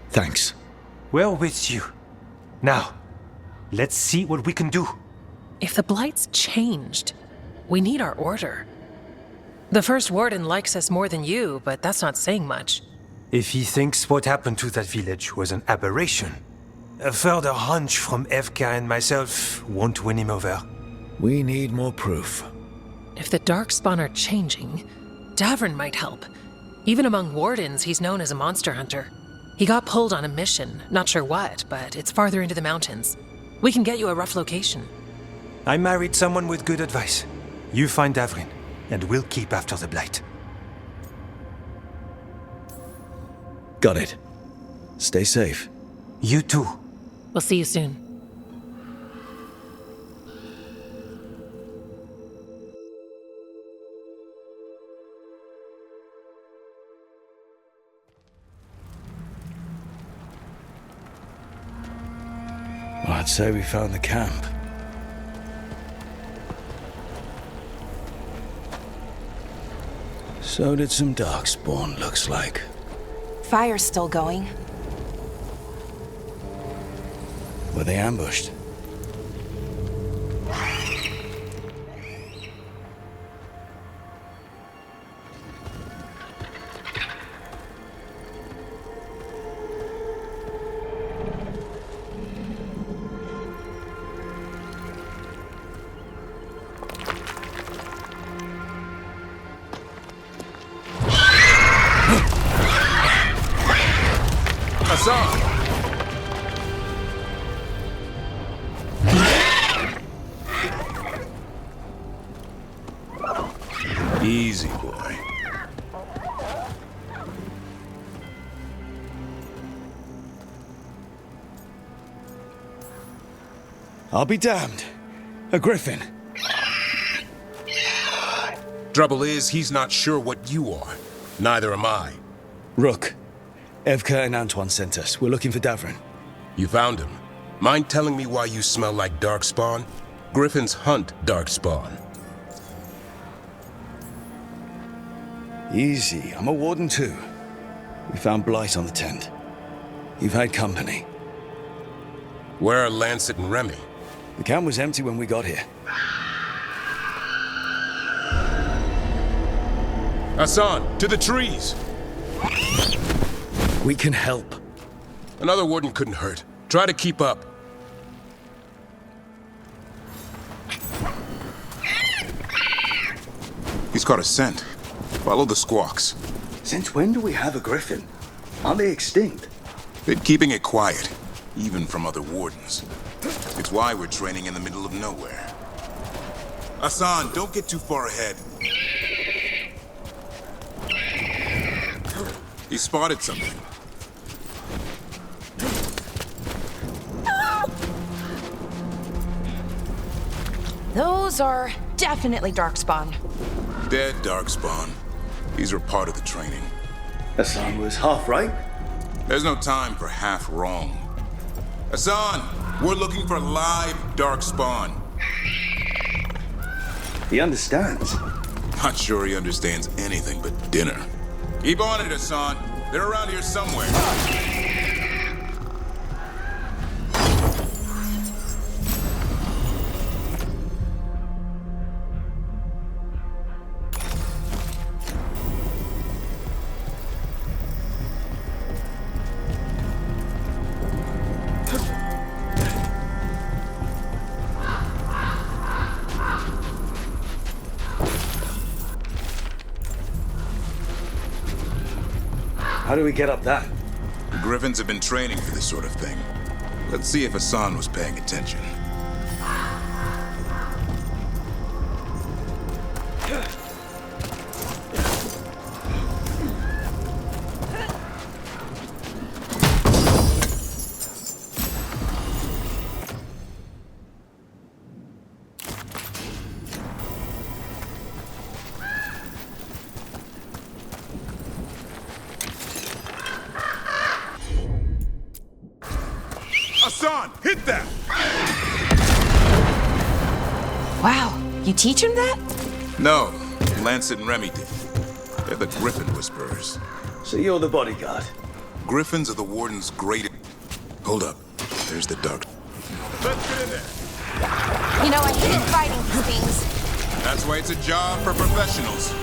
Speaker 2: thanks.
Speaker 21: We're with you. Now, let's see what we can do.
Speaker 6: If the Blight's changed, we need our order. The first warden likes us more than you, but that's not saying much.
Speaker 21: If he thinks what happened to that village was an aberration, a further hunch from Evka and myself won't win him over.
Speaker 2: We need more proof.
Speaker 6: If the Darkspawn are changing, Davrin might help. Even among wardens, he's known as a monster hunter. He got pulled on a mission, not sure what, but it's farther into the mountains. We can get you a rough location.
Speaker 21: I married someone with good advice. You find Davrin, and we'll keep after the Blight.
Speaker 2: Got it. Stay safe.
Speaker 21: You too.
Speaker 6: We'll see you soon.
Speaker 2: Well, I'd say we found the camp. So did some Darkspawn, looks like.
Speaker 12: Fire's still going.
Speaker 2: Were they ambushed?
Speaker 18: Easy, boy.
Speaker 2: I'll be damned. A griffin.
Speaker 20: Trouble is, he's not sure what you are. Neither am I.
Speaker 2: Rook. Evka and Antoine sent us. We're looking for Davrin.
Speaker 20: You found him. Mind telling me why you smell like Darkspawn? Griffins hunt Darkspawn.
Speaker 2: Easy. I'm a warden too. We found blight on the tent. You've had company.
Speaker 20: Where are Lancet and Remy?
Speaker 2: The camp was empty when we got here.
Speaker 20: Hassan, to the trees!
Speaker 2: We can help.
Speaker 20: Another warden couldn't hurt. Try to keep up.
Speaker 16: He's caught a scent. Follow the squawks.
Speaker 2: Since when do we have a griffin? Aren't they extinct?
Speaker 16: Been keeping it quiet, even from other wardens. It's why we're training in the middle of nowhere. Hassan, don't get too far ahead. He spotted something.
Speaker 12: Those are definitely darkspawn.
Speaker 16: Dead darkspawn. These are part of the training.
Speaker 2: Hassan was half right.
Speaker 16: There's no time for half wrong. Hassan, we're looking for live darkspawn.
Speaker 2: He understands.
Speaker 16: Not sure he understands anything but dinner. Keep on it, Hassan. They're around here somewhere.
Speaker 2: How do we get up that?
Speaker 16: The Griffins have been training for this sort of thing. Let's see if Hassan was paying attention. Hassan, hit that!
Speaker 12: Wow, you teach him that?
Speaker 16: No, Lancet and Remy did. They're the Griffin Whisperers.
Speaker 2: So you're the bodyguard?
Speaker 16: Griffins are the Warden's greatest... Hold up. There's the dark... Let's get in there.
Speaker 12: You know, I hate fighting these things.
Speaker 16: That's why it's a job for professionals.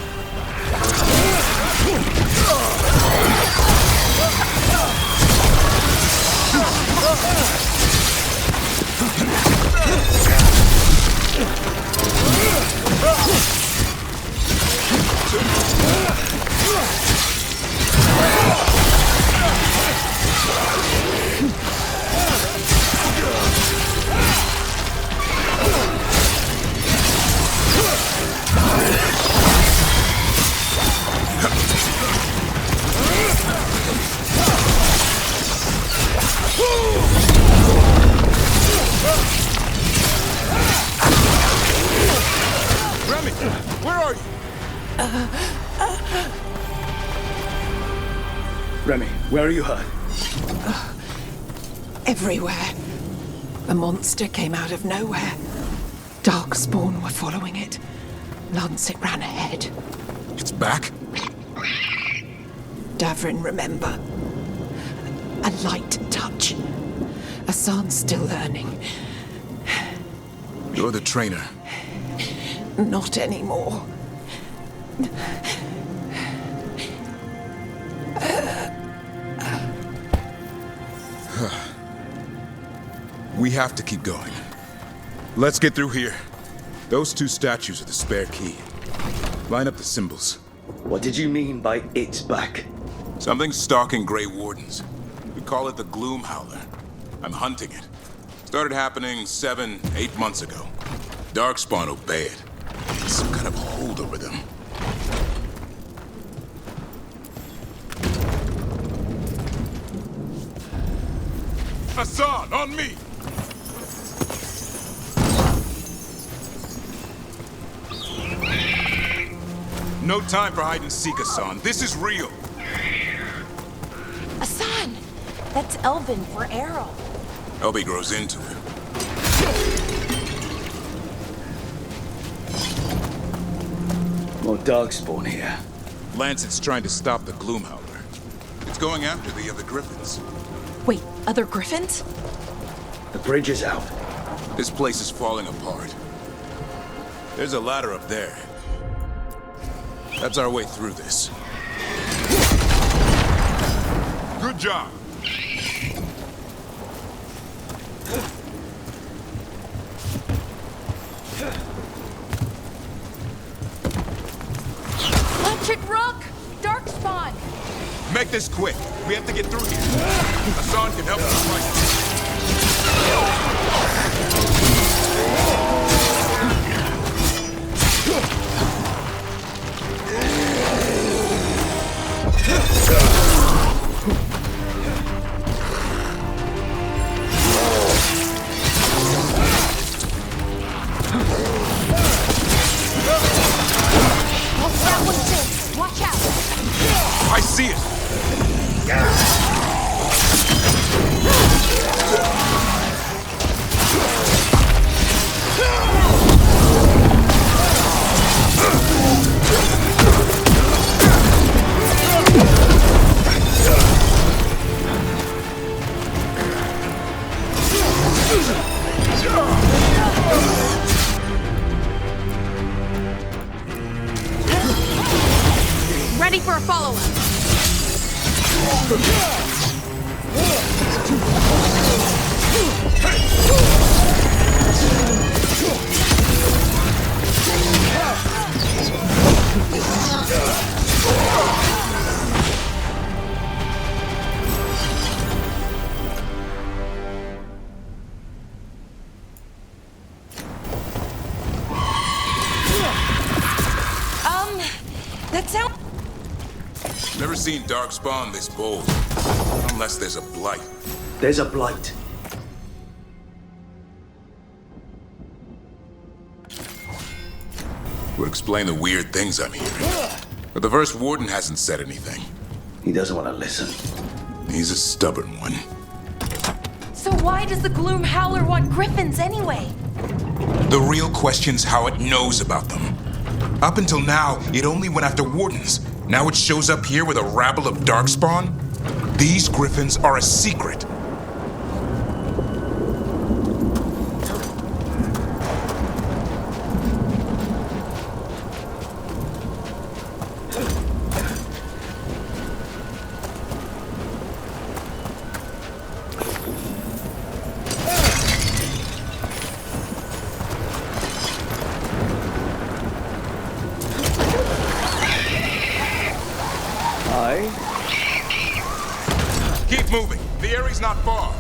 Speaker 16: Remy, where are you?
Speaker 2: Remy, where are you hurt?
Speaker 7: Everywhere. A monster came out of nowhere. Darkspawn were following it. Lancet ran ahead.
Speaker 16: It's back?
Speaker 7: Davrin, remember. A light touch. Hassan's still learning.
Speaker 16: You're the trainer.
Speaker 7: Not anymore.
Speaker 16: We have to keep going. Let's get through here. Those two statues are the spare key. Line up the symbols.
Speaker 2: What did you mean by it's back?
Speaker 16: Something's stalking Grey Wardens. We call it the Gloom Howler. I'm hunting it. Started happening 7-8 months ago. Darkspawn obey it. It's some kind of hold over them. Hassan, on me! No time for hide and seek, Hassan. This is real.
Speaker 12: Hassan! That's elven for arrow.
Speaker 16: Elby grows into it.
Speaker 2: More darkspawn here.
Speaker 16: Lancet's trying to stop the Gloom Howler. It's It's going after the other griffins.
Speaker 12: Wait, other griffins?
Speaker 2: The bridge is out.
Speaker 16: This place is falling apart. There's a ladder up there. That's our way through this. Good job.
Speaker 14: Watch it, Rook! Darkspawn!
Speaker 16: Make this quick. We have to get through here. Hassan can help us fight.
Speaker 14: Watch out!
Speaker 16: I see it.
Speaker 14: Ready for a follow-up.
Speaker 12: That sound.
Speaker 16: Never seen Darkspawn this bold. Unless there's a blight.
Speaker 2: There's a blight.
Speaker 16: Would explain the weird things I'm hearing. But the first warden hasn't said anything.
Speaker 2: He doesn't want to listen.
Speaker 16: He's a stubborn one.
Speaker 12: So why does the Gloom Howler want griffins anyway?
Speaker 16: The real question's how it knows about them. Up until now, it only went after wardens. Now it shows up here with a rabble of Darkspawn? These griffins are a secret. Keep moving. The area's not far.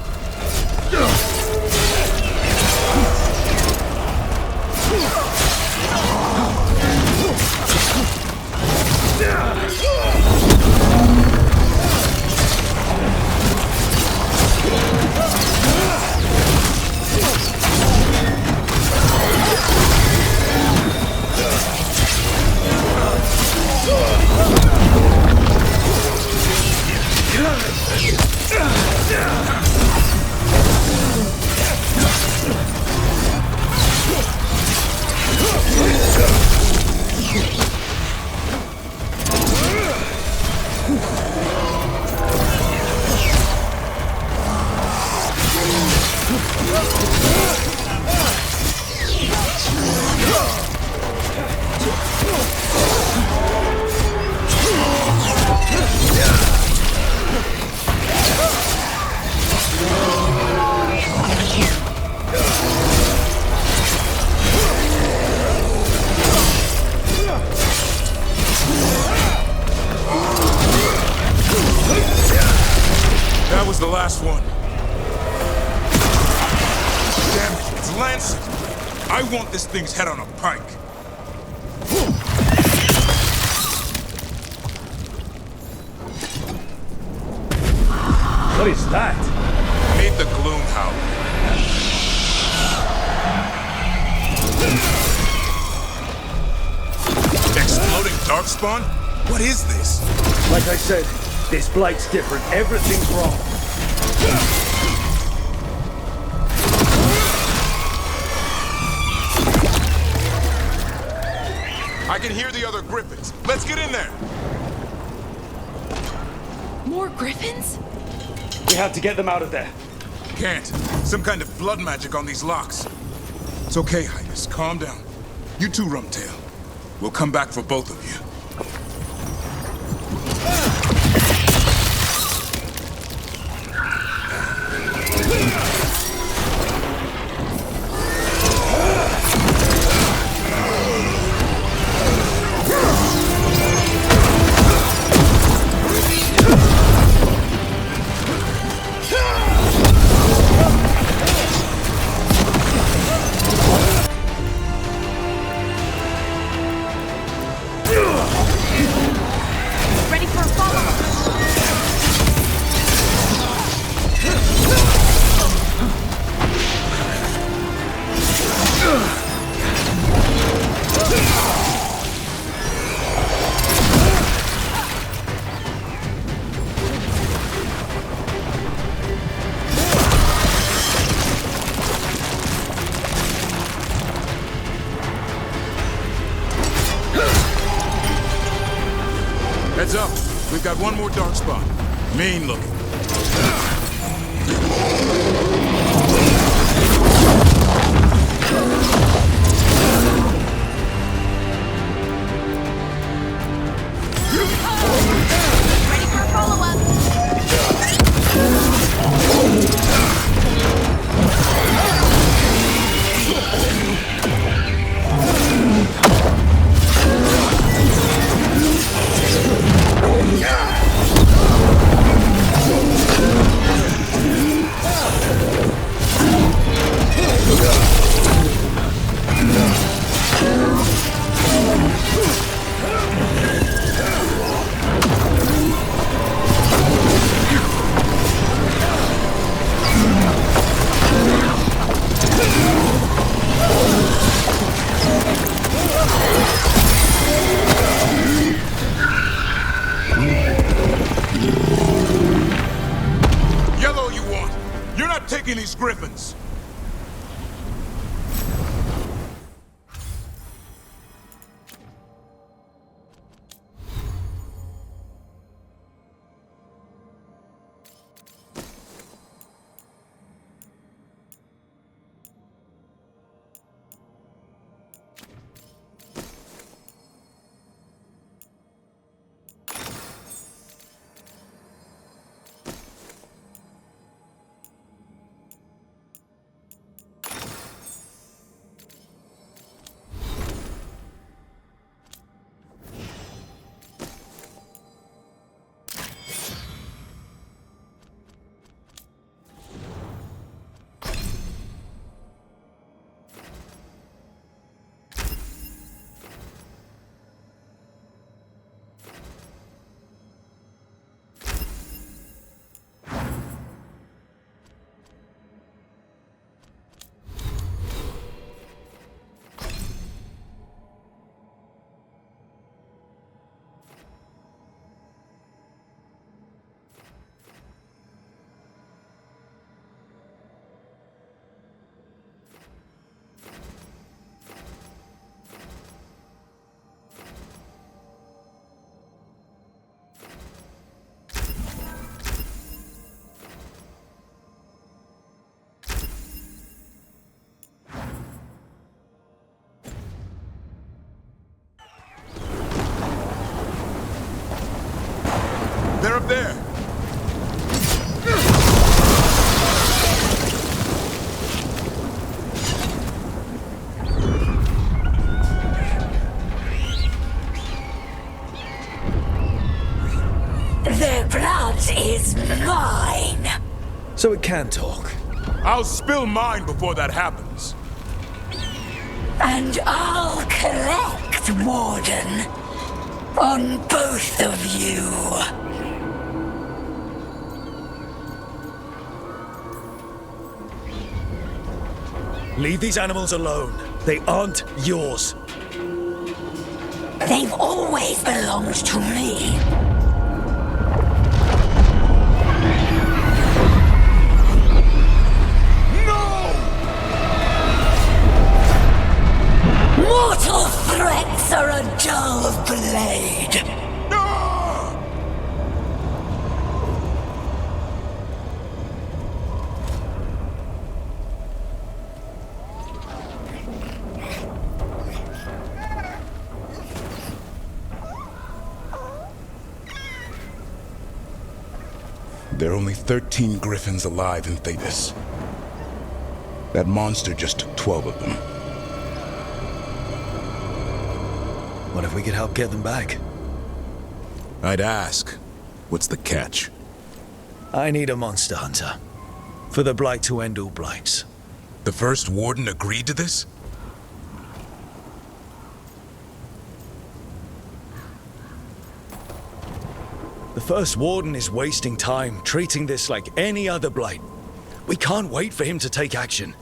Speaker 16: That was the last one. Damn it, it's Lancet. I want this thing's head on a pike.
Speaker 2: What is that?
Speaker 16: Meet the Gloom Howler. Exploding Darkspawn? What is this?
Speaker 2: Like I said, this blight's different. Everything's wrong.
Speaker 16: I can hear the other griffins. Let's get in there.
Speaker 14: More griffins?
Speaker 9: We have to get them out of there.
Speaker 16: Can't. Some kind of blood magic on these locks. It's okay, Highness. Calm down. You too, Rumtail. We'll come back for both of you.
Speaker 12: Ready for a follow-up.
Speaker 16: Heads up. We've got one more dark spot. Mean looking.
Speaker 12: Ready for a follow-up.
Speaker 16: Yellow you want. You're not taking these griffins. They're up there.
Speaker 19: Their blood is mine.
Speaker 2: So it can talk.
Speaker 16: I'll spill mine before that happens.
Speaker 19: And I'll collect, Warden, on both of you.
Speaker 2: Leave these animals alone. They aren't yours.
Speaker 19: They've always belonged to me. Mortal threats are a dull blade.
Speaker 16: There are only 13 griffins alive in Thetis. That monster just took 12 of them.
Speaker 2: What if we could help get them back?
Speaker 16: I'd ask, what's the catch?
Speaker 2: I need a monster hunter. For the blight to end all blights.
Speaker 16: The first warden agreed to this?
Speaker 2: The first warden is wasting time treating this like any other blight. We can't wait for him to take action.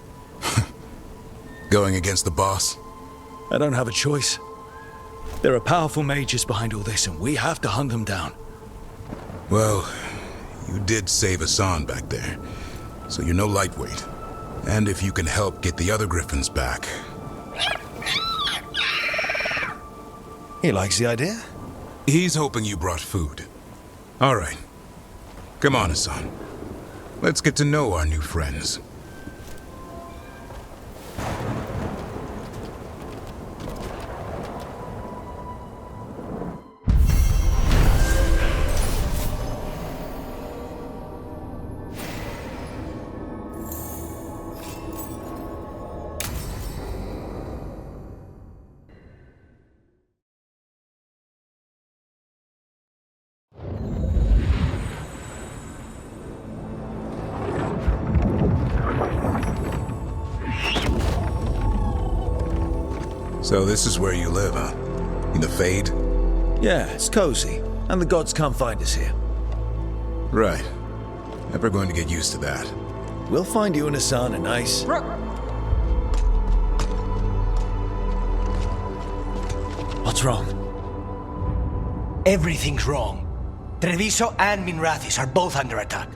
Speaker 16: Going against the boss?
Speaker 2: I don't have a choice. There are powerful mages behind all this, and we have to hunt them down.
Speaker 16: Well, you did save Hassan back there, so you're no lightweight. And if you can help get the other griffins back...
Speaker 2: He likes the idea?
Speaker 16: He's hoping you brought food. All right. Come on, Hassan. Let's get to know our new friends. So this is where you live, huh? In the Fade?
Speaker 2: Yeah, it's cozy. And the gods can't find us here.
Speaker 16: Right. Never going to get used to that.
Speaker 2: We'll find you and Hassan a nice... What's wrong?
Speaker 21: Everything's wrong. Treviso and Minrathis are both under attack.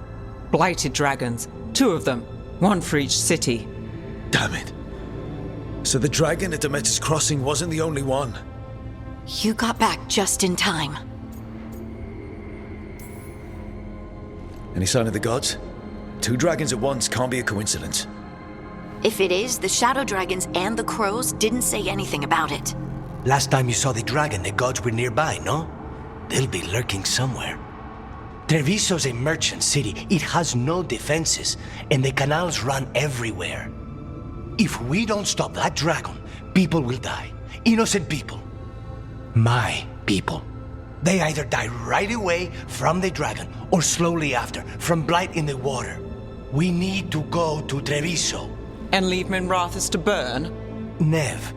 Speaker 3: Blighted dragons. 2 of them. 1 for each city.
Speaker 2: Damn it. So the dragon at Demeter's Crossing wasn't the only one.
Speaker 15: You got back just in time.
Speaker 2: Any sign of the gods? 2 dragons at once can't be a coincidence.
Speaker 15: If it is, the shadow dragons and the crows didn't say anything about it.
Speaker 21: Last time you saw the dragon, the gods were nearby, no? They'll be lurking somewhere. Treviso's a merchant city. It has no defenses, and the canals run everywhere. If we don't stop that dragon, people will die. Innocent people. My people. They either die right away from the dragon, or slowly after, from blight in the water. We need to go to Treviso.
Speaker 3: And leave Minrathis to burn?
Speaker 21: Nev.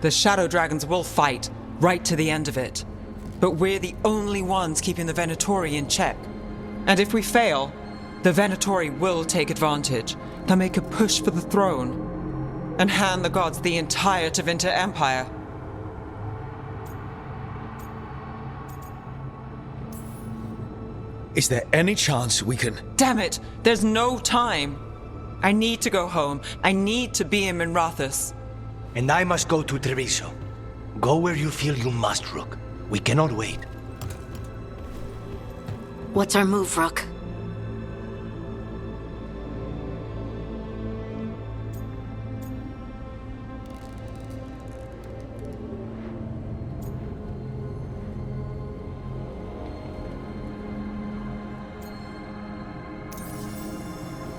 Speaker 3: The shadow dragons will fight, right to the end of it. But we're the only ones keeping the Venatori in check. And if we fail, the Venatori will take advantage. They'll make a push for the throne, and hand the gods the entire Tevinter Empire.
Speaker 2: Is there any chance we can...
Speaker 3: Damn it! There's no time! I need to go home. I need to be in Minrathis.
Speaker 21: And I must go to Treviso. Go where you feel you must, Rook. We cannot wait.
Speaker 15: What's our move, Rook?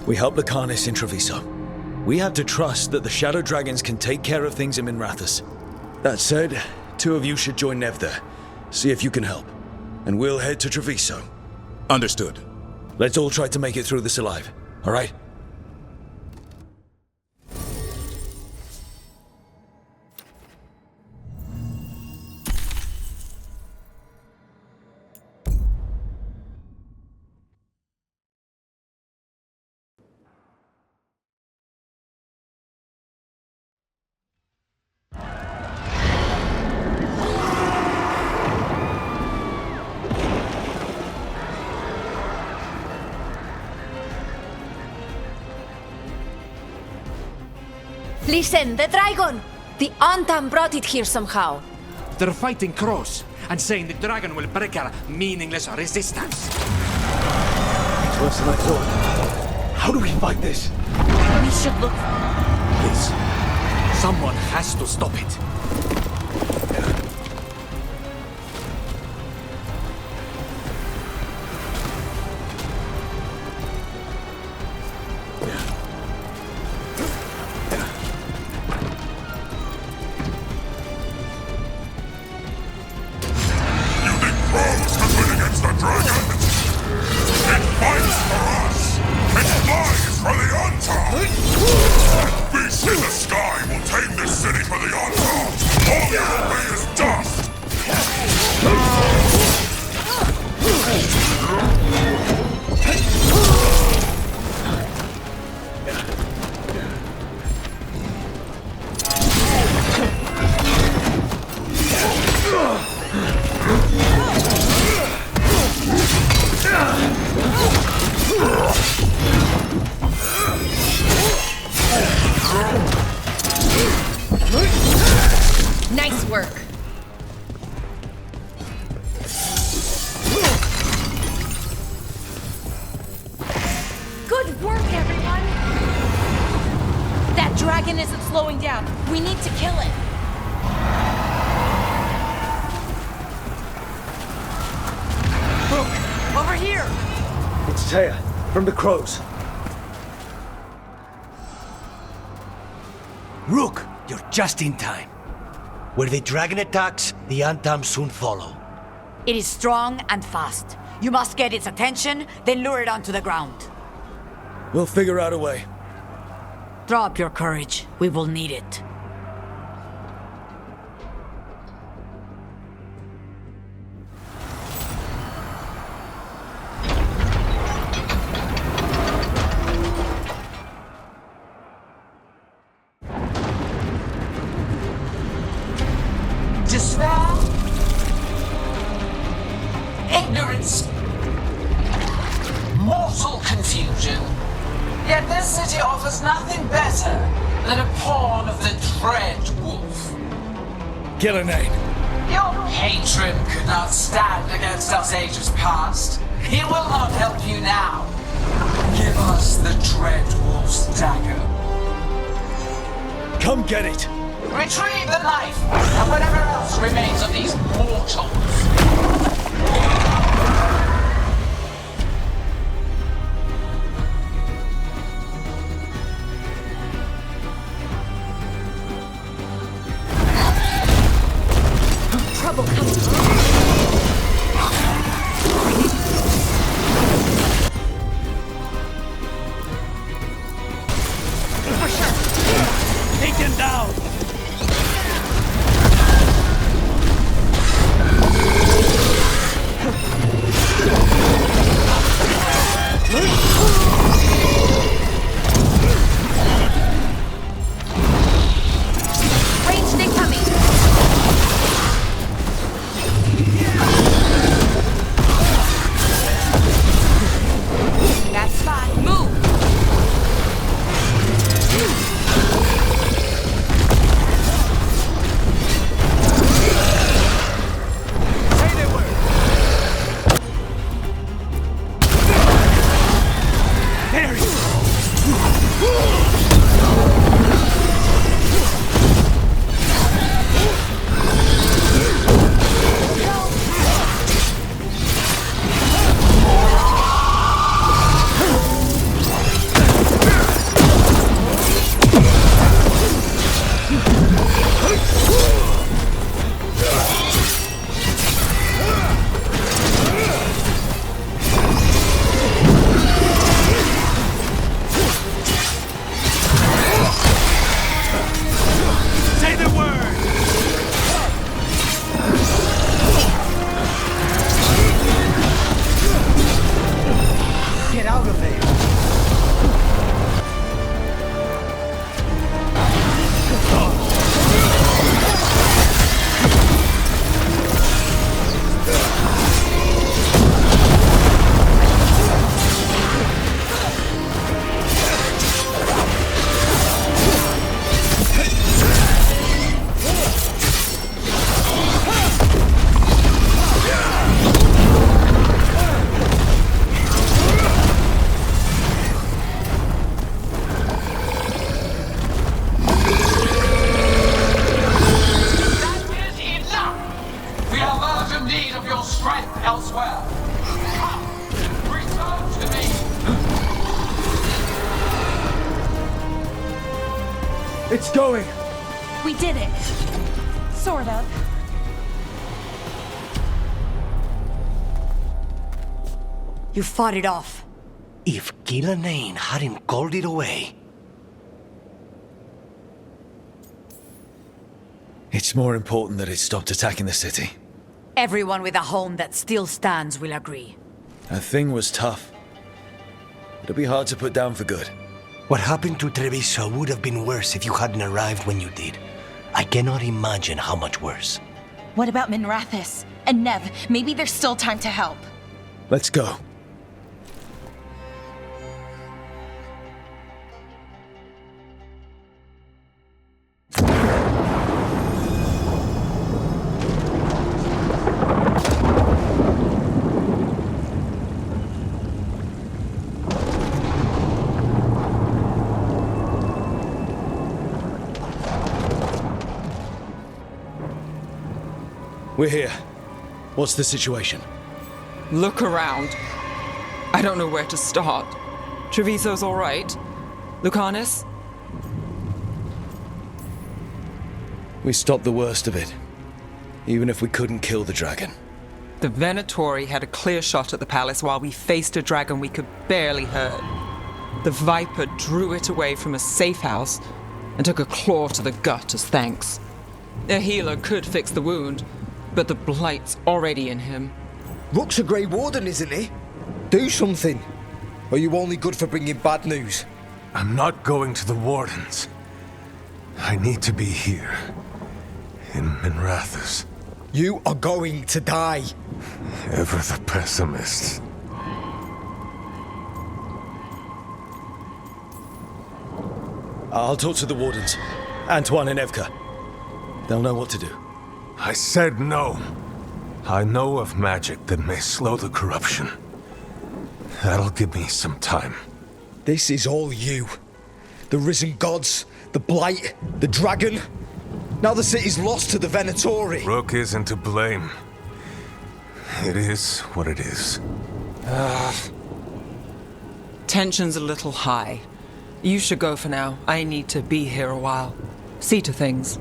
Speaker 2: We help Lucanus in Treviso. We have to trust that the Shadow Dragons can take care of things in Minrathis. That said, 2 of you should join Nev there. See if you can help. And we'll head to Treviso.
Speaker 16: Understood.
Speaker 2: Let's all try to make it through this alive, all right?
Speaker 10: Listen, the dragon! The Antam brought it here somehow.
Speaker 5: They're fighting crows and saying the dragon will break our meaningless resistance.
Speaker 2: It's worse than I thought. How do we fight this?
Speaker 10: We should look...
Speaker 5: Please. Someone has to stop it.
Speaker 12: slowing down. We need to kill it.
Speaker 8: Rook, over here!
Speaker 2: It's Taya, from the Crows.
Speaker 21: Rook, you're just in time. Where the dragon attacks, the Antam soon follow.
Speaker 19: It is strong and fast. You must get its attention, then lure it onto the ground.
Speaker 2: We'll figure out a way.
Speaker 19: Drop your courage. We will need it.
Speaker 1: Despair, ignorance, mortal confusion. Yet this city offers nothing better than a pawn of the Dread Wolf.
Speaker 2: Gillenane.
Speaker 1: Your patron could not stand against us ages past. He will not help you now. Give us the Dread Wolf's dagger.
Speaker 2: Come get it!
Speaker 1: Retrieve the knife and whatever else remains of these mortals.
Speaker 12: Trouble comes.
Speaker 8: For sure! Take him down!
Speaker 12: Ranged incoming. That's fine. Move.
Speaker 8: There he is! Say the word! Get out of there!
Speaker 1: That is enough! We have urgent need of your strength elsewhere. Come, return to me!
Speaker 2: It's going!
Speaker 12: We did it. Sort of.
Speaker 19: You fought it off.
Speaker 21: If Gillenane hadn't called it away.
Speaker 2: It's more important that it stopped attacking the city.
Speaker 19: Everyone with a home that still stands will agree.
Speaker 2: That thing was tough. It'll be hard to put down for good.
Speaker 21: What happened to Treviso would have been worse if you hadn't arrived when you did. I cannot imagine how much worse.
Speaker 12: What about Minrathis? And Nev? Maybe there's still time to help.
Speaker 2: Let's go. We're here. What's the situation?
Speaker 3: Look around. I don't know where to start. Treviso's all right. Lucanus?
Speaker 2: We stopped the worst of it. Even if we couldn't kill the dragon.
Speaker 3: The Venatori had a clear shot at the palace while we faced a dragon we could barely hurt. The Viper drew it away from a safe house and took a claw to the gut as thanks. A healer could fix the wound, but the blight's already in him.
Speaker 4: Rook's a Grey Warden, isn't he? Do something. Or are you only good for bringing bad news?
Speaker 18: I'm not going to the Wardens. I need to be here. In Minrathous.
Speaker 4: You are going to die.
Speaker 18: Ever the pessimist.
Speaker 2: I'll talk to the Wardens. Antoine and Evka. They'll know what to do.
Speaker 18: I said no. I know of magic that may slow the corruption. That'll give me some time.
Speaker 4: This is all you. The risen gods, the blight, the dragon. Now the city's lost to the Venatori.
Speaker 18: Rook isn't to blame. It is what it is.
Speaker 3: Tension's a little high. You should go for now. I need to be here a while. See to things.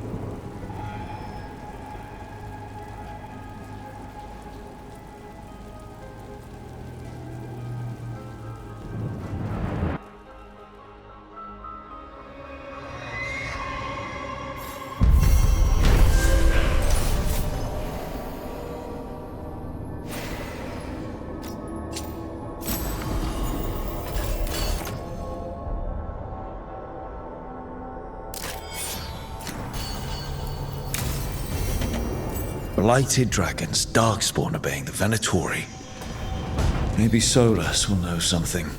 Speaker 2: Blighted dragons, darkspawn obeying the Venatori. Maybe Solas will know something.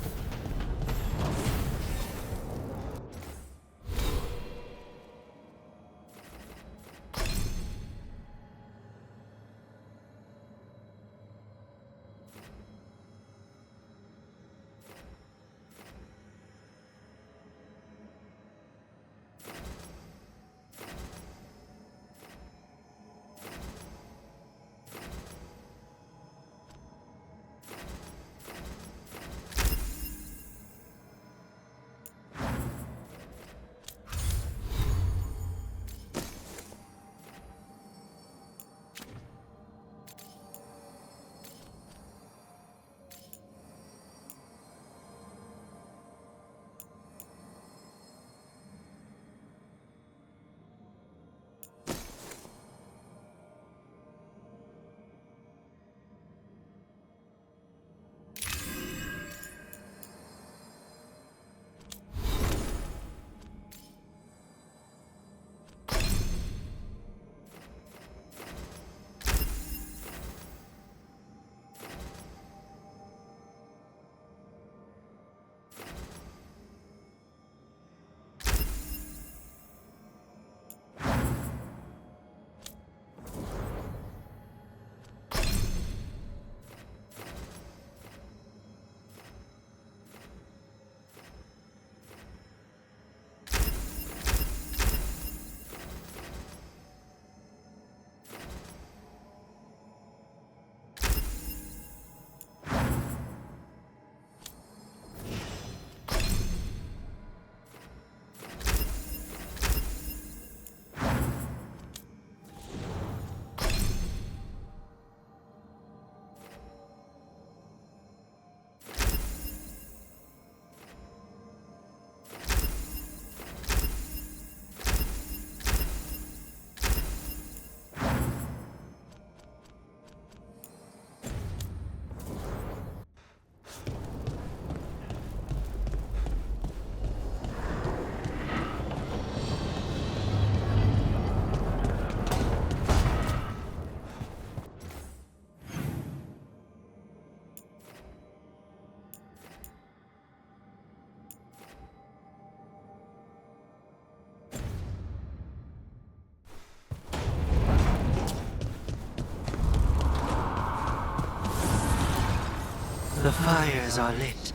Speaker 21: The fires are lit.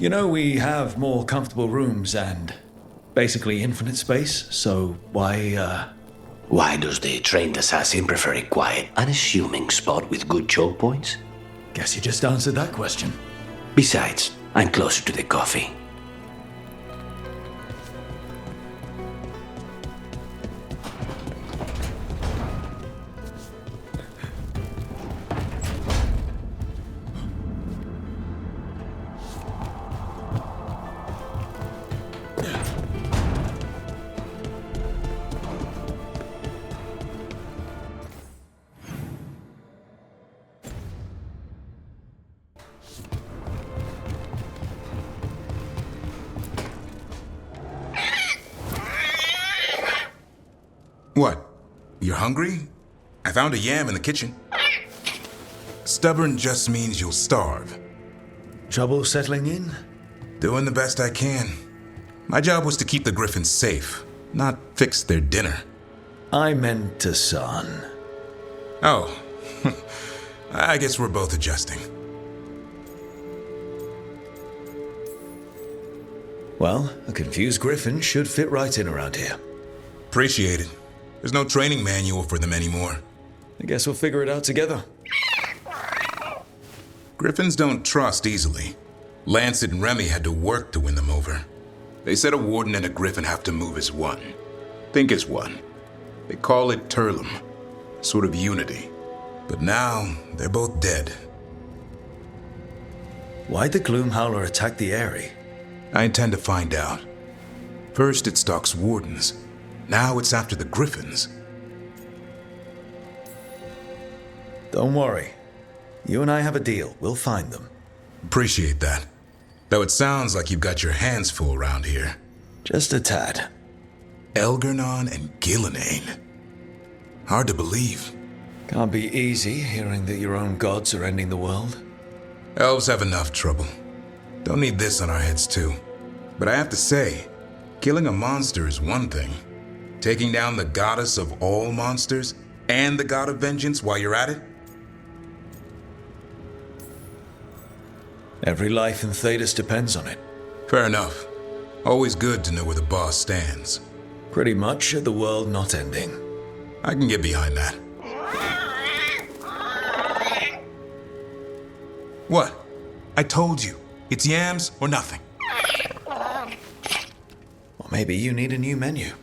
Speaker 2: You know, we have more comfortable rooms and basically infinite space, so why
Speaker 18: does the trained assassin prefer a quiet, unassuming spot with good choke points?
Speaker 2: Guess you just answered that question.
Speaker 18: Besides, I'm closer to the coffee.
Speaker 16: What? You're hungry? I found a yam in the kitchen. Stubborn just means you'll starve.
Speaker 2: Trouble settling in?
Speaker 16: Doing the best I can. My job was to keep the Griffins safe, not fix their dinner.
Speaker 2: I meant to son.
Speaker 16: Oh. I guess we're both adjusting.
Speaker 2: Well, a confused griffin should fit right in around here.
Speaker 16: Appreciate it. There's no training manual for them anymore.
Speaker 2: I guess we'll figure it out together.
Speaker 16: Griffins don't trust easily. Lancet and Remy had to work to win them over. They said a warden and a griffin have to move as one. Think as one. They call it Turlum. Sort of unity. But now, they're both dead.
Speaker 2: Why'd the Gloomhowler attack the Eyrie?
Speaker 16: I intend to find out. First it stalks wardens. Now it's after the Griffins.
Speaker 2: Don't worry. You and I have a deal. We'll find them.
Speaker 16: Appreciate that. Though it sounds like you've got your hands full around here.
Speaker 2: Just a tad.
Speaker 16: Elgernon and Gillenane. Hard to believe.
Speaker 2: Can't be easy hearing that your own gods are ending the world.
Speaker 16: Elves have enough trouble. Don't need this on our heads too. But I have to say, killing a monster is one thing. Taking down the goddess of all monsters and the god of vengeance while you're at it?
Speaker 2: Every life in Thedas depends on it.
Speaker 16: Fair enough. Always good to know where the boss stands.
Speaker 2: Pretty much the world not ending.
Speaker 16: I can get behind that. What? I told you. It's yams or nothing.
Speaker 2: Or maybe you need a new menu.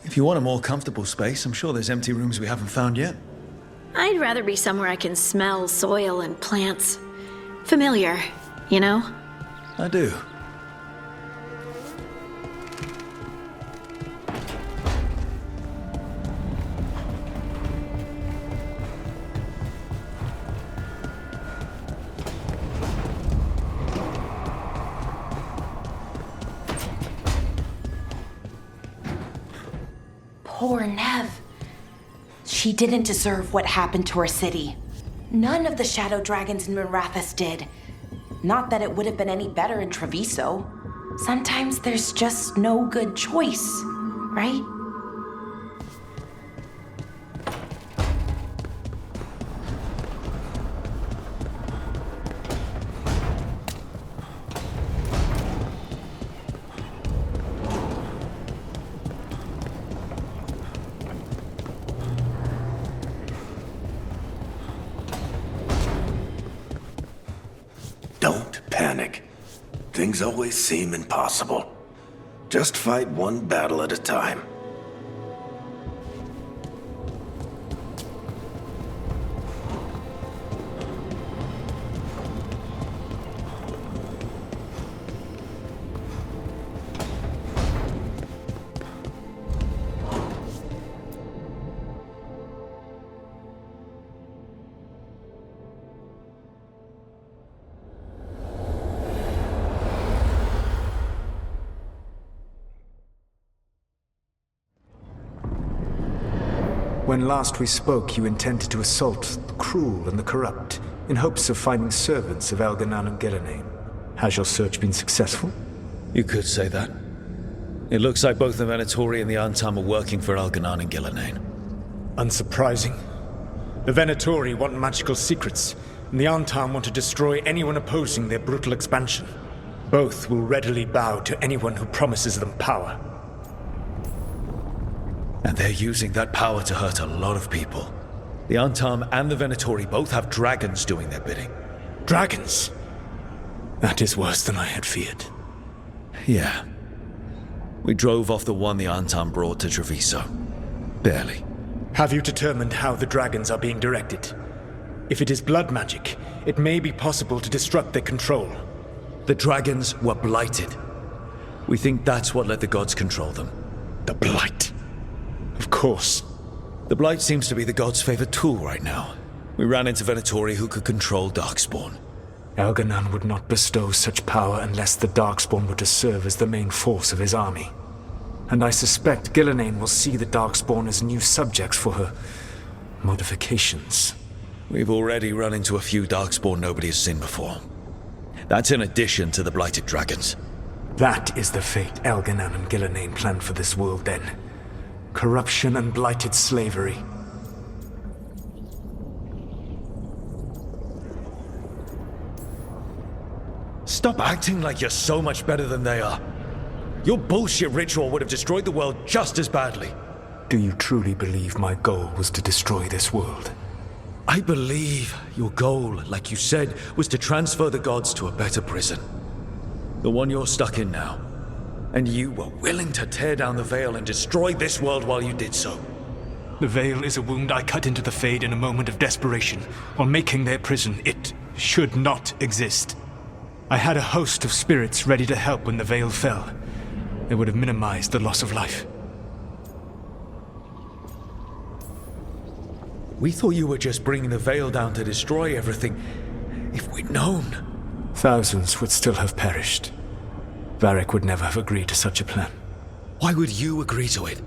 Speaker 2: If you want a more comfortable space, I'm sure there's empty rooms we haven't found yet.
Speaker 15: I'd rather be somewhere I can smell soil and plants. Familiar, you know?
Speaker 2: I do.
Speaker 12: Poor Nev. She didn't deserve what happened to her city. None of the shadow dragons in Mirathas did. Not that it would have been any better in Treviso. Sometimes there's just no good choice, right?
Speaker 18: Don't panic. Things always seem impossible. Just fight one battle at a time.
Speaker 17: When last we spoke, you intended to assault the cruel and the corrupt, in hopes of finding servants of Elganan and Gillenane. Has your search been successful?
Speaker 2: You could say that. It looks like both the Venatori and the Antam are working for Elganan and Gillenane.
Speaker 17: Unsurprising. The Venatori want magical secrets, and the Antam want to destroy anyone opposing their brutal expansion. Both will readily bow to anyone who promises them power.
Speaker 2: And they're using that power to hurt a lot of people. The Antam and the Venatori both have dragons doing their bidding.
Speaker 17: Dragons? That is worse than I had feared.
Speaker 2: Yeah. We drove off the one the Antam brought to Treviso. Barely.
Speaker 17: Have you determined how the dragons are being directed? If it is blood magic, it may be possible to disrupt their control.
Speaker 2: The dragons were blighted. We think that's what let the gods control them.
Speaker 17: The blight? Of course.
Speaker 2: The blight seems to be the gods' favorite tool right now. We ran into Venatori who could control Darkspawn.
Speaker 17: Elganan would not bestow such power unless the Darkspawn were to serve as the main force of his army. And I suspect Gillenane will see the Darkspawn as new subjects for her modifications.
Speaker 2: We've already run into a few Darkspawn nobody has seen before. That's in addition to the blighted dragons.
Speaker 17: That is the fate Elganan and Gillenane planned for this world then. Corruption and blighted slavery.
Speaker 2: Stop acting like you're so much better than they are. Your bullshit ritual would have destroyed the world just as badly.
Speaker 17: Do you truly believe my goal was to destroy this world?
Speaker 2: I believe your goal, like you said, was to transfer the gods to a better prison. The one you're stuck in now. And you were willing to tear down the veil and destroy this world while you did so.
Speaker 17: The veil is a wound I cut into the Fade in a moment of desperation, while making their prison. It should not exist. I had a host of spirits ready to help when the veil fell. It would have minimized the loss of life.
Speaker 2: We thought you were just bringing the veil down to destroy everything. If we'd known.
Speaker 17: Thousands would still have perished. Varric would never have agreed to such a plan.
Speaker 2: Why would you agree to it?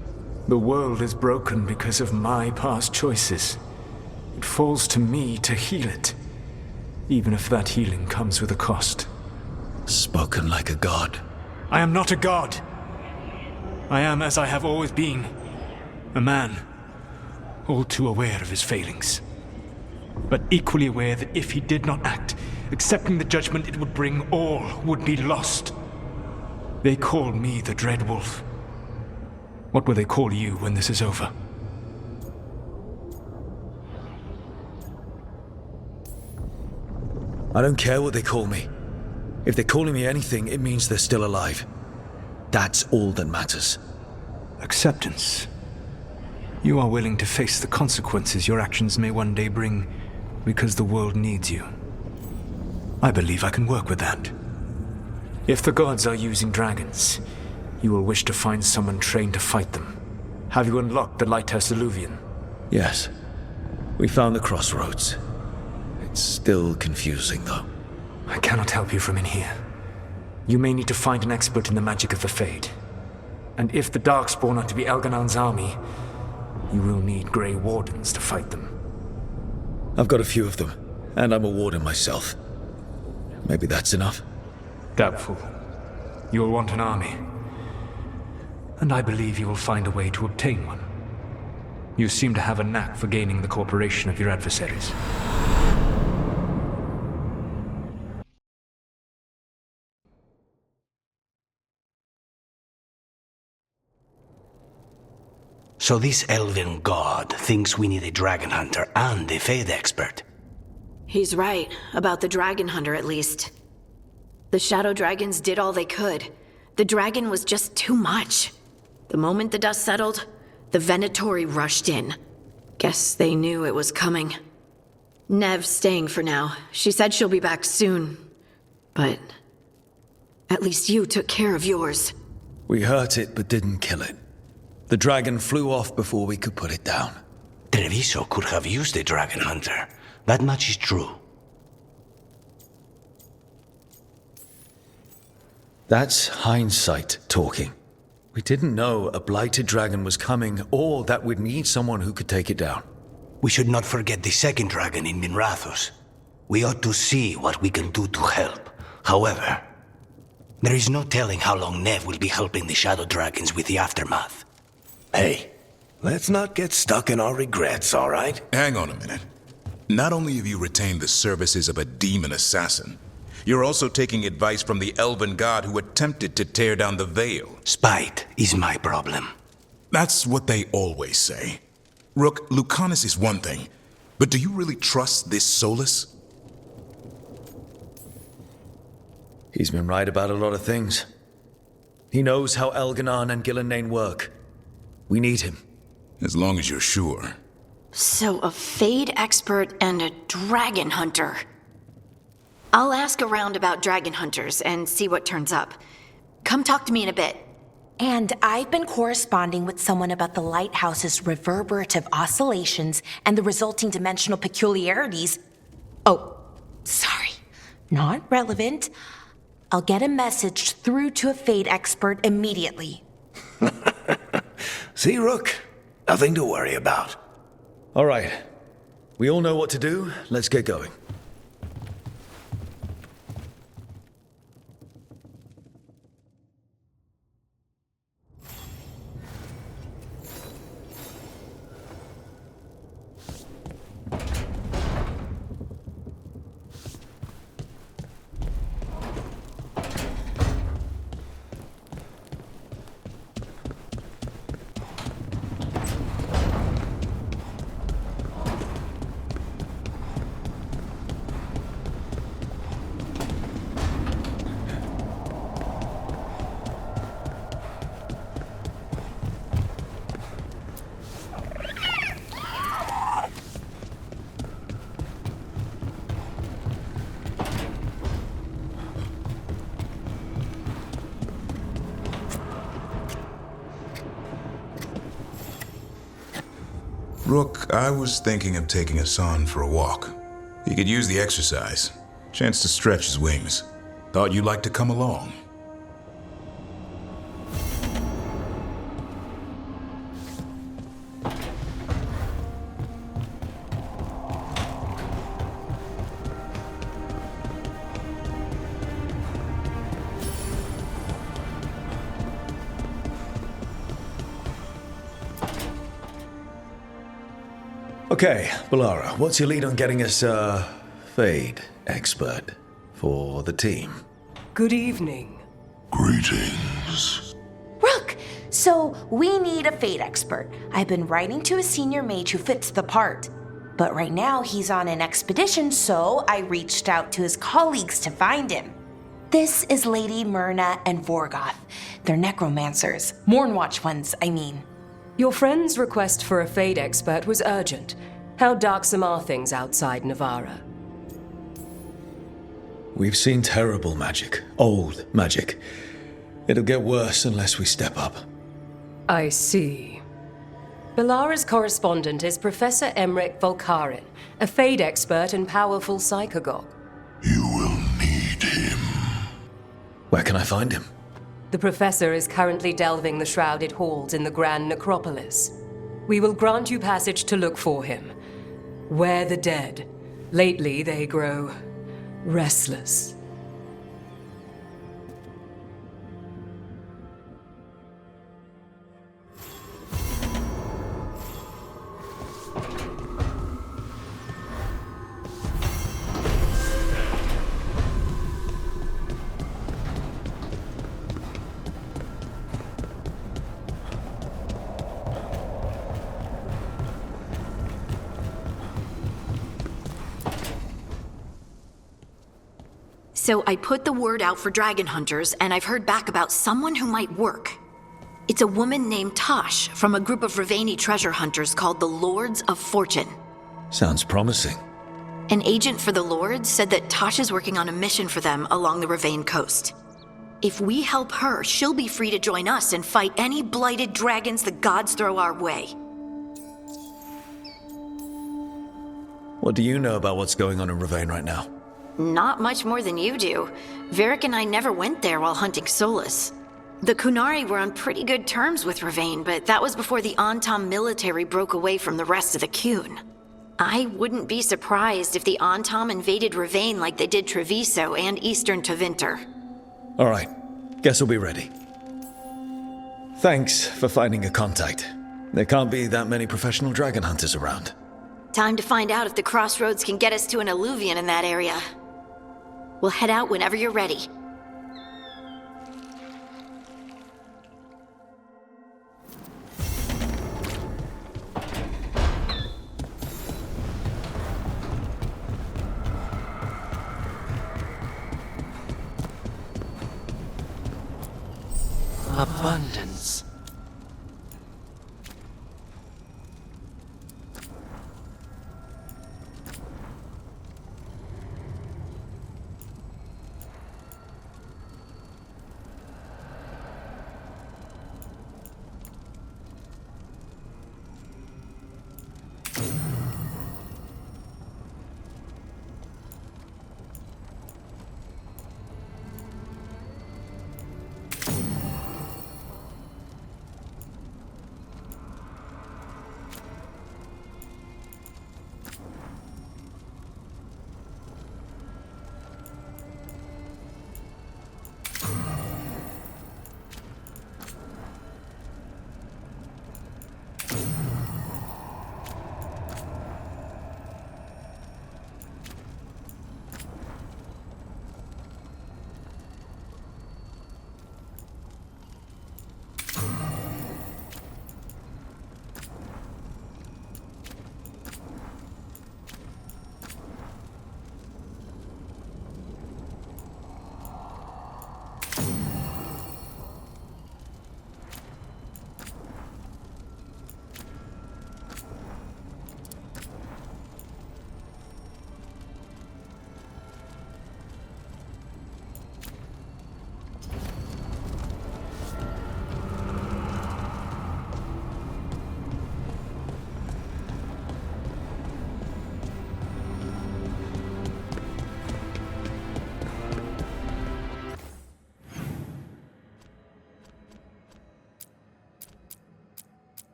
Speaker 17: The world is broken because of my past choices. It falls to me to heal it, even if that healing comes with a cost.
Speaker 2: Spoken like a god.
Speaker 17: I am not a god. I am as I have always been. A man, all too aware of his failings. But equally aware that if he did not act, accepting the judgment it would bring, all would be lost. They call me the Dread Wolf. What will they call you when this is over?
Speaker 2: I don't care what they call me. If they're calling me anything, it means they're still alive. That's all that matters.
Speaker 17: Acceptance. You are willing to face the consequences your actions may one day bring because the world needs you. I believe I can work with that. If the gods are using dragons, you will wish to find someone trained to fight them. Have you unlocked the Lighthouse Illuvian?
Speaker 2: Yes. We found the crossroads. It's still confusing, though.
Speaker 17: I cannot help you from in here. You may need to find an expert in the magic of the Fade. And if the Darkspawn are to be Elganan's army, you will need Grey Wardens to fight them.
Speaker 2: I've got a few of them, and I'm a warden myself. Maybe that's enough?
Speaker 17: Doubtful. You will want an army. And I believe you will find a way to obtain one. You seem to have a knack for gaining the cooperation of your adversaries.
Speaker 21: So this elven god thinks we need a dragon hunter and a Fade expert.
Speaker 15: He's right, about the dragon hunter at least. The shadow dragons did all they could. The dragon was just too much. The moment the dust settled, the Venatori rushed in. Guess they knew it was coming. Nev's staying for now. She said she'll be back soon. But at least you took care of yours.
Speaker 2: We hurt it, but didn't kill it. The dragon flew off before we could put it down.
Speaker 21: Treviso could have used a dragon hunter. That much is true.
Speaker 2: That's hindsight talking. We didn't know a blighted dragon was coming, or that we'd need someone who could take it down.
Speaker 21: We should not forget the second dragon in Minrathos. We ought to see what we can do to help. However, there is no telling how long Nev will be helping the shadow dragons with the aftermath.
Speaker 18: Hey, let's not get stuck in our regrets, all right?
Speaker 16: Hang on a minute. Not only have you retained the services of a demon assassin, you're also taking advice from the elven god who attempted to tear down the Veil.
Speaker 21: Spite is my problem.
Speaker 16: That's what they always say. Rook, Lucanus is one thing, but do you really trust this Solas?
Speaker 2: He's been right about a lot of things. He knows how Elganon and Gillenane work. We need him.
Speaker 16: As long as you're sure.
Speaker 15: So, a Fade expert and a dragon hunter. I'll ask around about dragon hunters and see what turns up. Come talk to me in a bit.
Speaker 12: And I've been corresponding with someone about the lighthouse's reverberative oscillations and the resulting dimensional peculiarities. Oh, sorry. Not relevant. I'll get a message through to a Fade expert immediately.
Speaker 18: See, Rook? Nothing to worry about.
Speaker 2: All right. We all know what to do. Let's get going.
Speaker 16: Rook, I was thinking of taking Hassan for a walk. He could use the exercise. Chance to stretch his wings. Thought you'd like to come along.
Speaker 2: Okay, Balara, what's your lead on getting us a Fade expert for the team?
Speaker 11: Good evening.
Speaker 18: Greetings.
Speaker 12: Rook, so we need a Fade expert. I've been writing to a senior mage who fits the part. But right now he's on an expedition, so I reached out to his colleagues to find him. This is Lady Myrna and Vorgoth. They're necromancers. Mournwatch ones, I mean.
Speaker 11: Your friend's request for a Fade expert was urgent. How darksome are things outside Navara?
Speaker 2: We've seen terrible magic. Old magic. It'll get worse unless we step up.
Speaker 11: I see. Balara's correspondent is Professor Emmerich Volkarin, a Fade expert and powerful psychagogue.
Speaker 2: Where can I find him?
Speaker 11: The Professor is currently delving the shrouded halls in the Grand Necropolis. We will grant you passage to look for him. Where the dead. Lately they grow restless.
Speaker 15: So I put the word out for dragon hunters, and I've heard back about someone who might work. It's a woman named Tosh from a group of Ravani treasure hunters called the Lords of Fortune.
Speaker 2: Sounds promising.
Speaker 15: An agent for the Lords said that Tosh is working on a mission for them along the Ravane coast. If we help her, she'll be free to join us and fight any blighted dragons the gods throw our way.
Speaker 2: What do you know about what's going on in Ravane right now?
Speaker 15: Not much more than you do. Varric and I never went there while hunting Solas. The Kunari were on pretty good terms with Ravane, but that was before the Antam military broke away from the rest of the Kun. I wouldn't be surprised if the Antam invaded Ravane like they did Treviso and Eastern Tevinter.
Speaker 2: All right, guess we'll be ready. Thanks for finding a contact. There can't be that many professional dragon hunters around.
Speaker 15: Time to find out if the crossroads can get us to an alluvion in that area. We'll head out whenever you're ready.
Speaker 5: Abundance.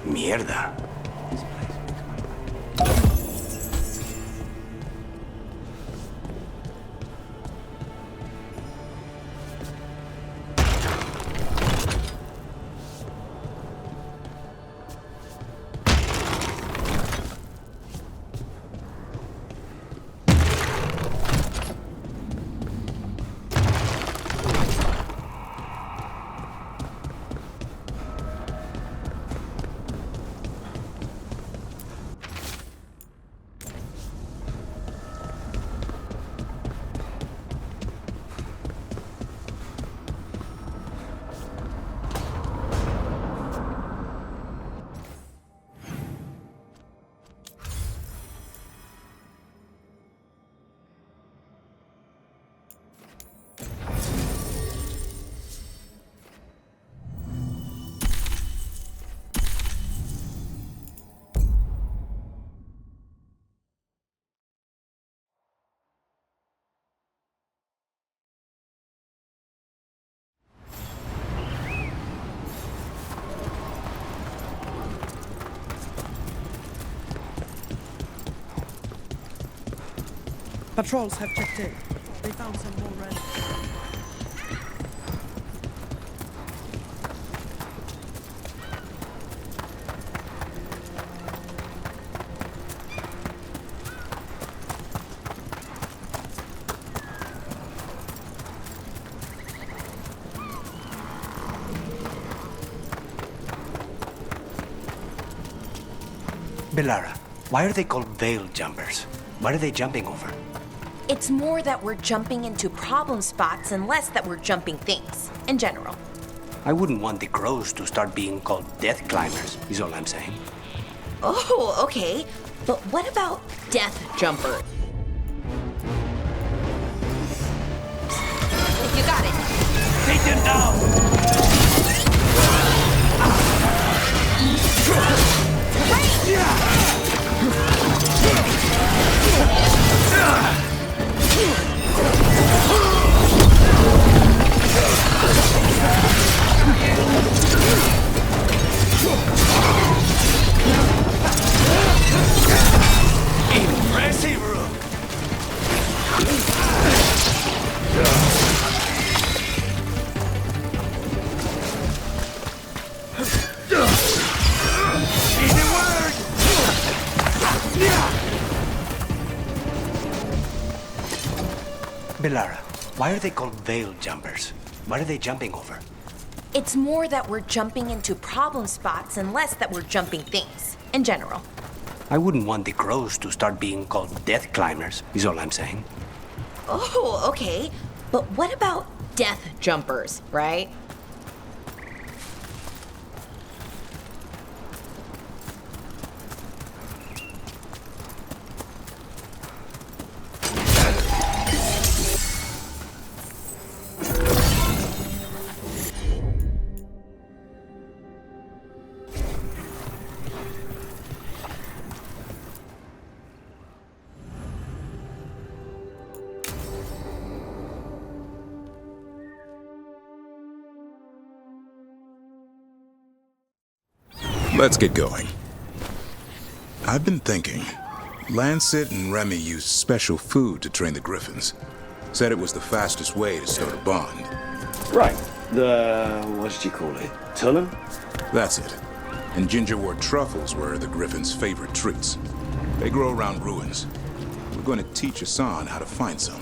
Speaker 18: Mierda.
Speaker 13: Patrols have checked in. They found some more red.
Speaker 21: Belara, why are they called veil jumpers? What are they jumping over?
Speaker 12: It's more that we're jumping into problem spots and less that we're jumping things, in general.
Speaker 21: I wouldn't want the crows to start being called death climbers, is all I'm saying.
Speaker 12: Oh, okay. But what about death jumper? You got it.
Speaker 5: Take them down!
Speaker 21: Impressive, Rook!
Speaker 5: Easy word!
Speaker 21: Belara, why are they called veil jumpers? What are they jumping over?
Speaker 12: It's more that we're jumping into problem spots and less that we're jumping things, in general.
Speaker 21: I wouldn't want the crows to start being called death climbers, is all I'm saying.
Speaker 12: Oh, okay. But what about death jumpers, right?
Speaker 16: Let's get going. I've been thinking. Lancet and Remy used special food to train the griffins. Said it was the fastest way to start a bond.
Speaker 9: Right. What did you call it? Tullum?
Speaker 16: That's it. And gingerwort truffles were the griffins' favorite treats. They grow around ruins. We're going to teach Hassan how to find some.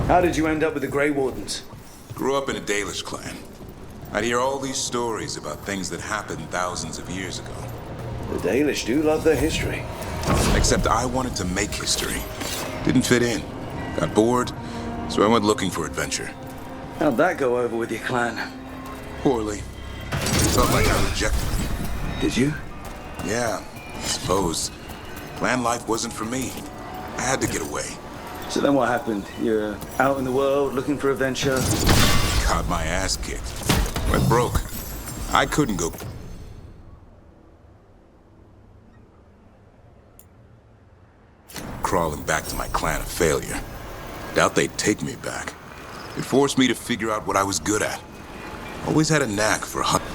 Speaker 9: How did you end up with the Grey Wardens?
Speaker 16: Grew up in a Dalish clan. I'd hear all these stories about things that happened thousands of years ago.
Speaker 9: The Dalish do love their history.
Speaker 16: Except I wanted to make history. Didn't fit in. Got bored, so I went looking for adventure.
Speaker 9: How'd that go over with your clan?
Speaker 16: Poorly. Felt like I rejected.
Speaker 9: Did you?
Speaker 16: Yeah, I suppose. Clan life wasn't for me. I had to get away.
Speaker 9: So then what happened? You're out in the world looking for adventure?
Speaker 16: Got my ass kicked. Went broke. I couldn't go. Crawling back to my clan a failure. Doubt they'd take me back. It forced me to figure out what I was good at. Always had a knack for hunting.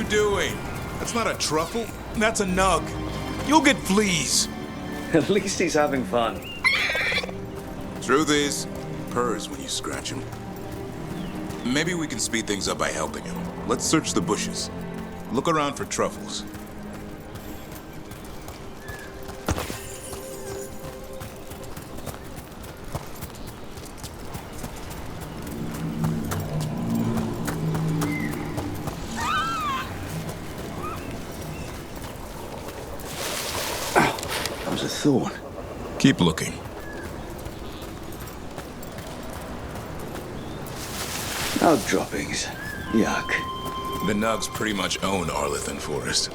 Speaker 16: doing? That's not a truffle. That's a nug. You'll get fleas.
Speaker 2: At least he's having fun.
Speaker 16: Truth is, purrs when you scratch him. Maybe we can speed things up by helping him. Let's search the bushes. Look around for truffles.
Speaker 2: That was a thorn.
Speaker 16: Keep looking.
Speaker 2: Nug droppings. Yuck.
Speaker 16: The Nugs pretty much own Arlithan Forest.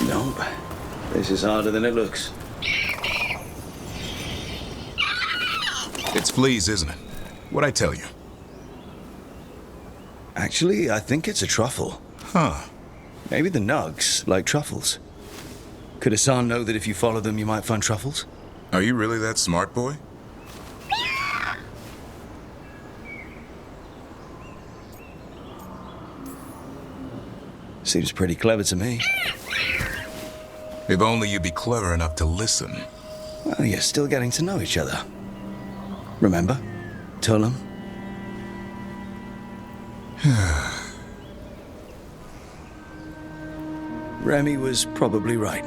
Speaker 2: Nope. This is harder than it looks.
Speaker 16: It's fleas, isn't it? What'd I tell you?
Speaker 2: Actually, I think it's a truffle.
Speaker 16: Huh.
Speaker 2: Maybe the Nugs like truffles. Could Hassan know that if you follow them, you might find truffles?
Speaker 16: Are you really that smart, boy?
Speaker 2: Seems pretty clever to me.
Speaker 16: If only you'd be clever enough to listen.
Speaker 2: Well, you're still getting to know each other. Remember? Tullum? Remy was probably right.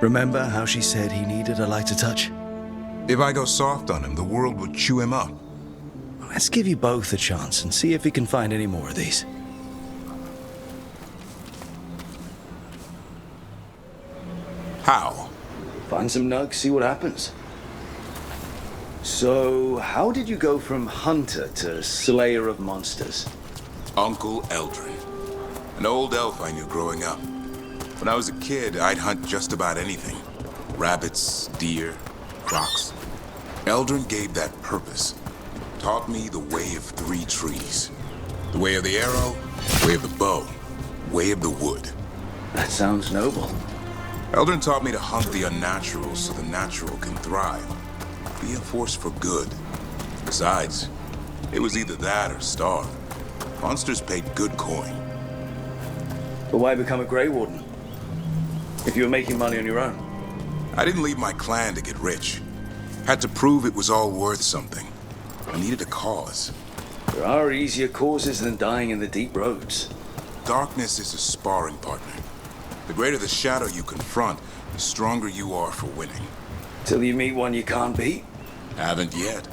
Speaker 2: Remember how she said he needed a lighter touch?
Speaker 16: If I go soft on him, the world would chew him up.
Speaker 2: Let's give you both a chance and see if we can find any more of these.
Speaker 16: How?
Speaker 2: Find some nugs, see what happens. So, how did you go from hunter to slayer of monsters?
Speaker 16: Uncle Eldrin. An old elf I knew growing up. When I was a kid, I'd hunt just about anything. Rabbits, deer, crocs. Eldrin gave that purpose. Taught me the way of 3 trees. The way of the arrow, way of the bow, way of the wood.
Speaker 2: That sounds noble.
Speaker 16: Eldrin taught me to hunt the unnatural so the natural can thrive. Be a force for good. Besides, it was either that or starve. Monsters paid good coin.
Speaker 2: But why become a Grey Warden? If you were making money on your own?
Speaker 16: I didn't leave my clan to get rich. Had to prove it was all worth something. I needed a cause.
Speaker 2: There are easier causes than dying in the deep roads.
Speaker 16: Darkness is a sparring partner. The greater the shadow you confront, the stronger you are for winning.
Speaker 2: Till you meet one you can't beat?
Speaker 16: Haven't yet.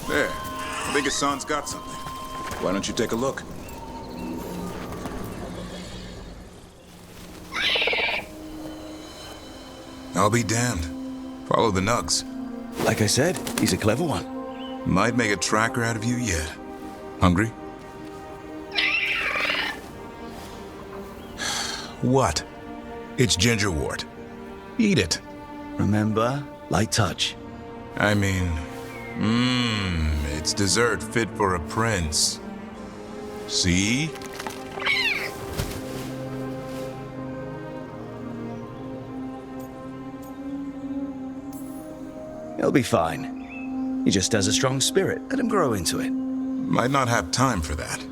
Speaker 16: There. I think Hassan's got something. Why don't you take a look? I'll be damned. Follow the nugs.
Speaker 2: Like I said, he's a clever one.
Speaker 16: Might make a tracker out of you yet. Hungry? What? It's gingerwort. Eat it.
Speaker 2: Remember, light touch.
Speaker 16: I mean, it's dessert fit for a prince. See?
Speaker 2: He'll be fine. He just has a strong spirit. Let him grow into it.
Speaker 16: Might not have time for that.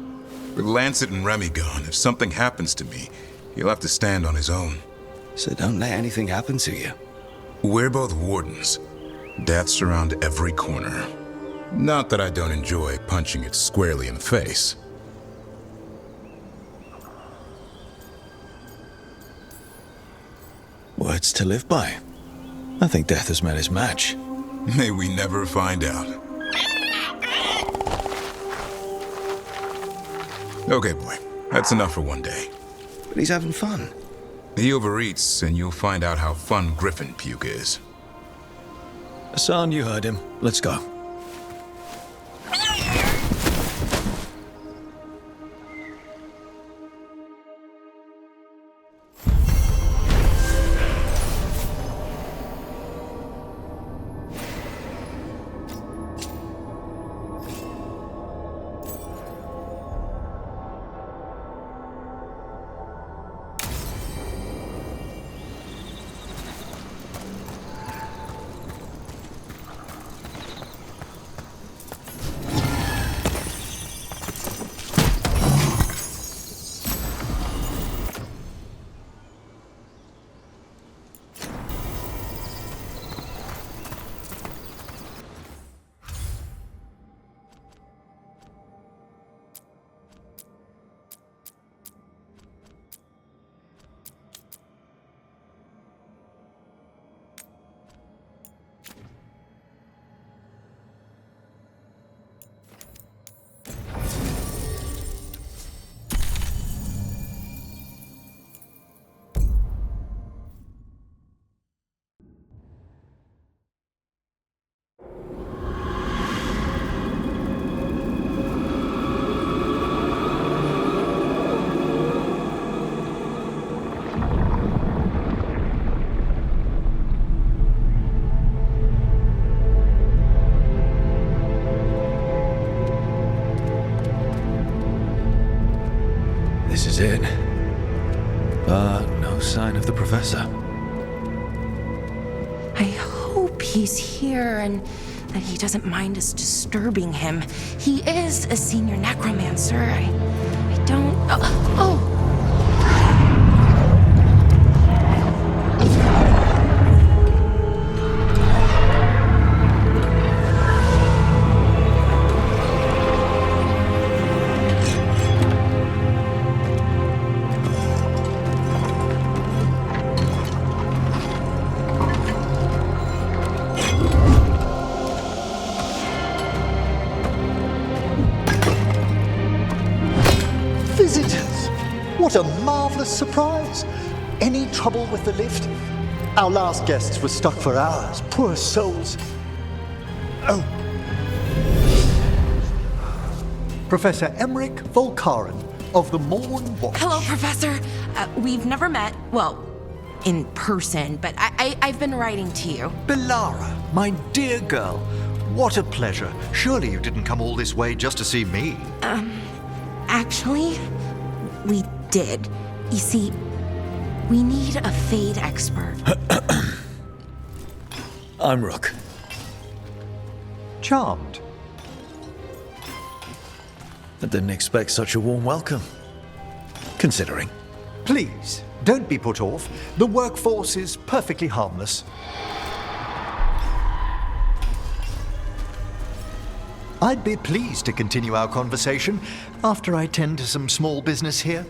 Speaker 16: With Lancet and Remy gone, if something happens to me, he'll have to stand on his own.
Speaker 2: So don't let anything happen to you.
Speaker 16: We're both wardens. Death's around every corner. Not that I don't enjoy punching it squarely in the face.
Speaker 2: Words to live by. I think Death has met his match.
Speaker 16: May we never find out. Okay, boy. That's enough for one day.
Speaker 2: But he's having fun.
Speaker 16: He overeats, and you'll find out how fun Griffin puke is.
Speaker 2: Hassan, you heard him. Let's go. This is it. No sign of the professor.
Speaker 12: I hope he's here and that he doesn't mind us disturbing him. He is a senior necromancer. I don't... Oh!
Speaker 13: What a marvelous surprise! Any trouble with the lift? Our last guests were stuck for hours. Poor souls. Oh. Professor Emmerich Volkaren of the Morn Watch.
Speaker 12: Hello, Professor. We've never met, well, in person, but I've been writing to you.
Speaker 13: Belara, my dear girl, what a pleasure. Surely you didn't come all this way just to see me.
Speaker 12: Actually, we did. You see, we need a Fade expert.
Speaker 2: I'm Rook.
Speaker 13: Charmed.
Speaker 2: I didn't expect such a warm welcome. Considering.
Speaker 13: Please, don't be put off. The workforce is perfectly harmless. I'd be pleased to continue our conversation after I tend to some small business here.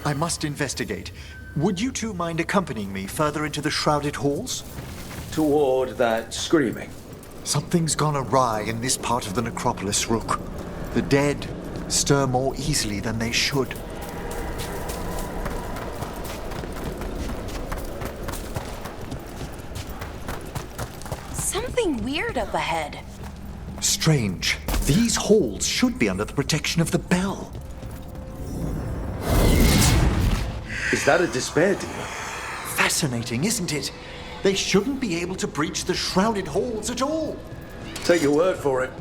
Speaker 13: I must investigate. Would you two mind accompanying me further into the shrouded halls?
Speaker 2: Toward that screaming.
Speaker 13: Something's gone awry in this part of the necropolis, Rook. The dead stir more easily than they should.
Speaker 12: Something weird up ahead.
Speaker 13: Strange. These halls should be under the protection of the bell.
Speaker 2: Is that a despair deal?
Speaker 13: Fascinating, isn't it? They shouldn't be able to breach the shrouded halls at all.
Speaker 2: Take your word for it.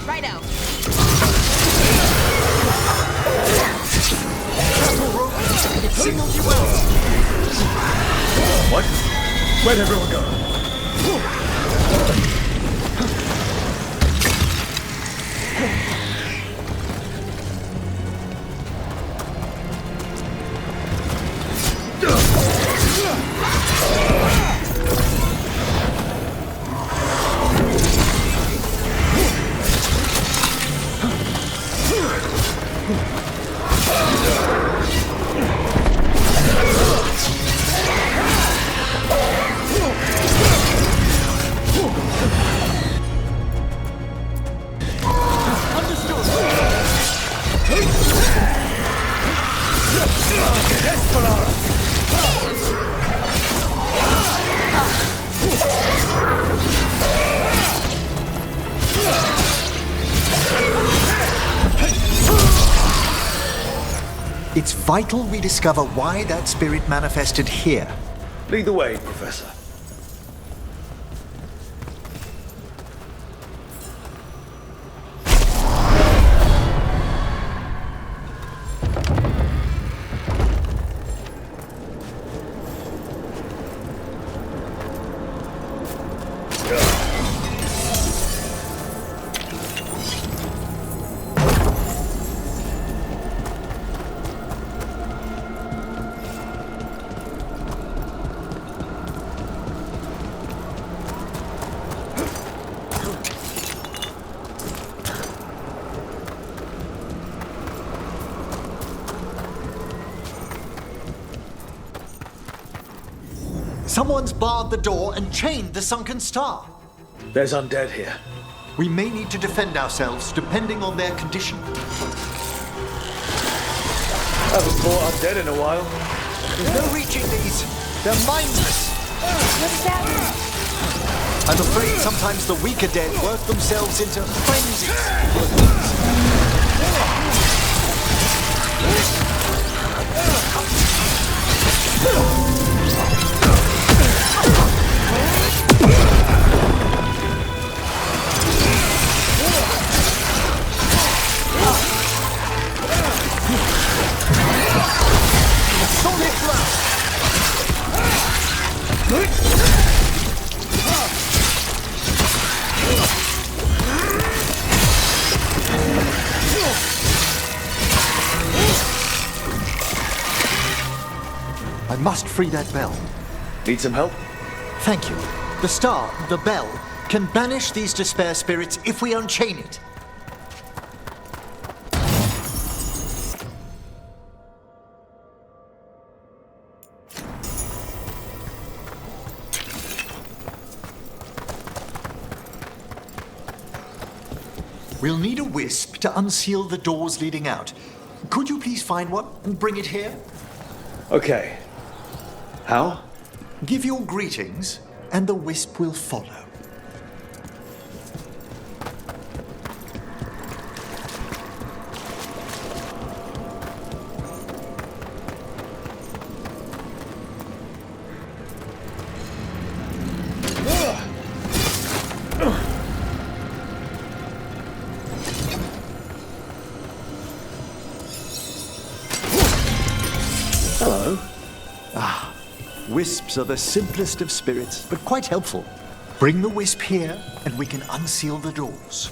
Speaker 12: Righto.
Speaker 13: It signaled you well.
Speaker 2: What? Where'd everyone go?
Speaker 13: It's vital we discover why that spirit manifested here.
Speaker 2: Lead the way, Professor.
Speaker 13: Someone's barred the door and chained the sunken star.
Speaker 2: There's undead here.
Speaker 13: We may need to defend ourselves depending on their condition.
Speaker 2: Haven't fought undead in a while.
Speaker 13: There's no reaching these. They're mindless.
Speaker 12: What does that mean?
Speaker 13: I'm afraid sometimes the weaker dead work themselves into frenzies. I must free that bell.
Speaker 2: Need some help?
Speaker 13: Thank you. The star, the bell, can banish these despair spirits if we unchain it. We'll need a wisp to unseal the doors leading out. Could you please find one and bring it here?
Speaker 2: Okay. How?
Speaker 13: Give your greetings, and the wisp will follow.
Speaker 2: Hello.
Speaker 13: Wisps are the simplest of spirits, but quite helpful. Bring the wisp here, and we can unseal the doors.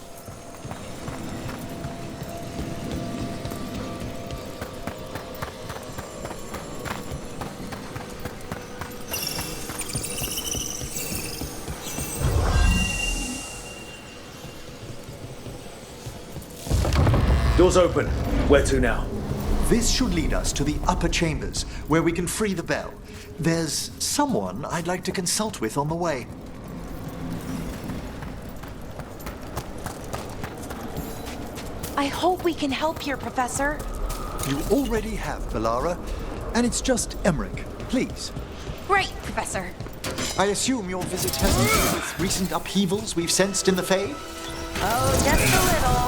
Speaker 2: Doors open. Where to now?
Speaker 13: This should lead us to the upper chambers, where we can free the bell. There's someone I'd like to consult with on the way.
Speaker 12: I hope we can help here, Professor.
Speaker 13: You already have, Belara, and it's just Emmerich. Please.
Speaker 12: Great, Professor.
Speaker 13: I assume your visit has to do with recent upheavals we've sensed in the Fae?
Speaker 12: Oh, just a little.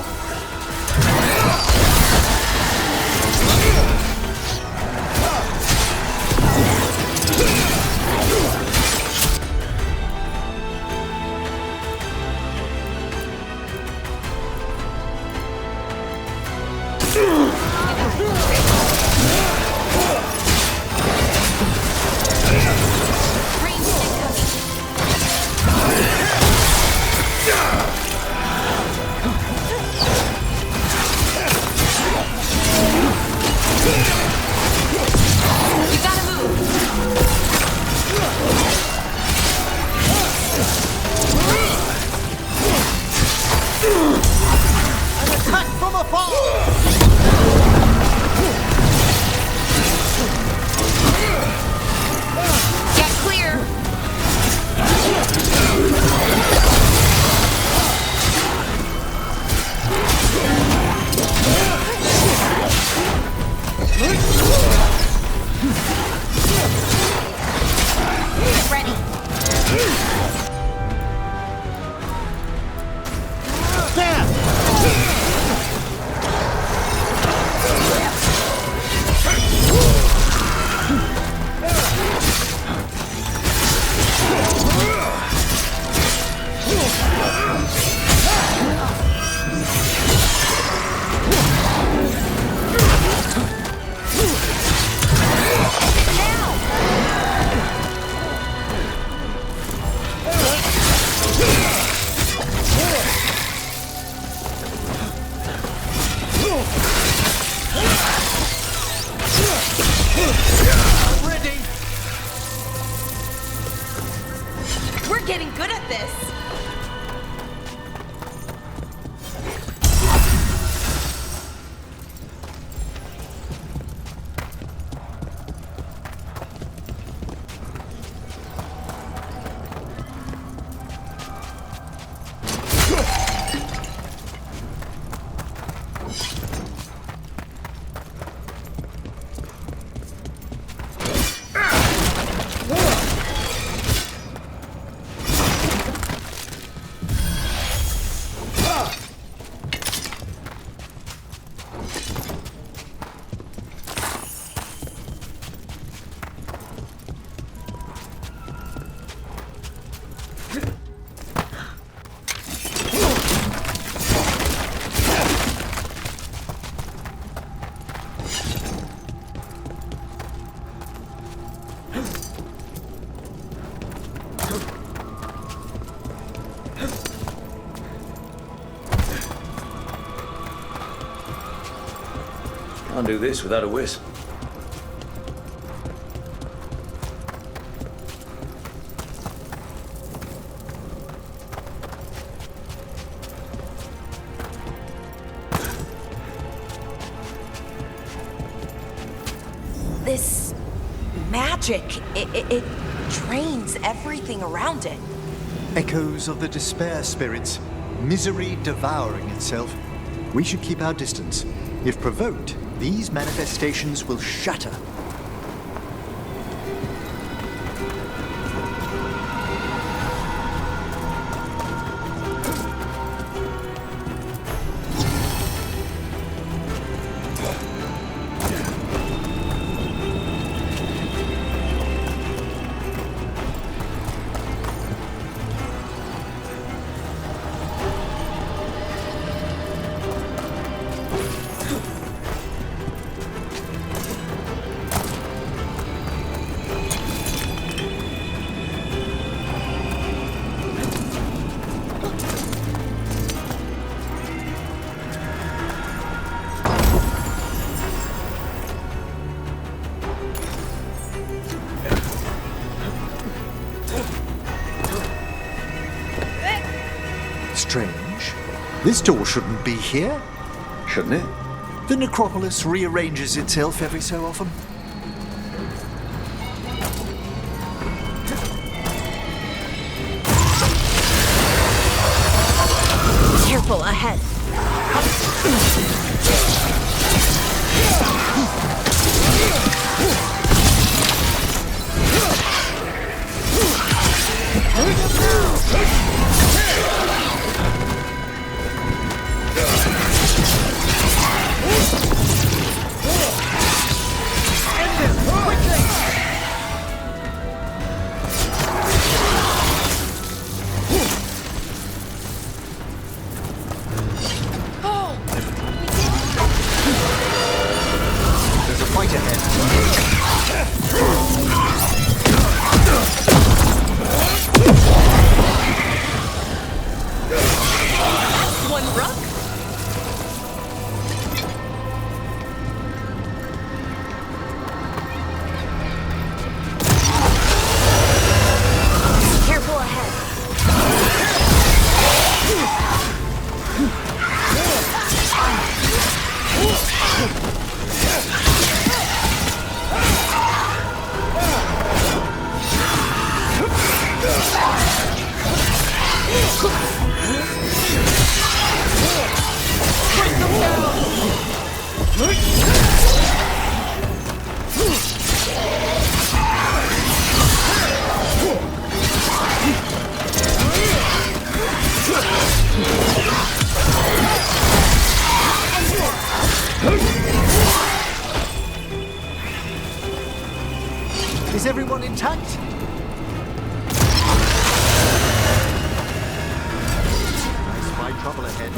Speaker 5: Ready!
Speaker 12: We're getting good at this.
Speaker 2: Can't do this without a wisp.
Speaker 12: This magic, it drains everything around it.
Speaker 13: Echoes of the despair spirits, misery devouring itself. We should keep our distance. If provoked, these manifestations will shatter. Strange. This door shouldn't be here.
Speaker 2: Shouldn't it?
Speaker 13: The necropolis rearranges itself every so often.
Speaker 12: Careful ahead.
Speaker 13: There's a fight ahead.
Speaker 12: One Rook. Careful ahead.
Speaker 13: Is everyone intact? I spy trouble ahead.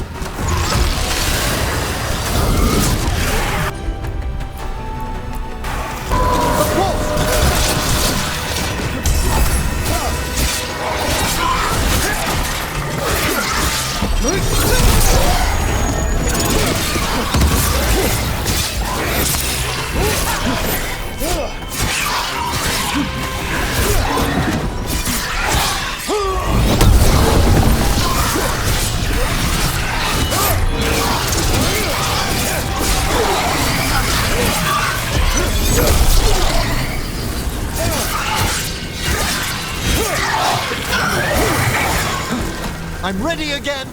Speaker 13: I'm ready again!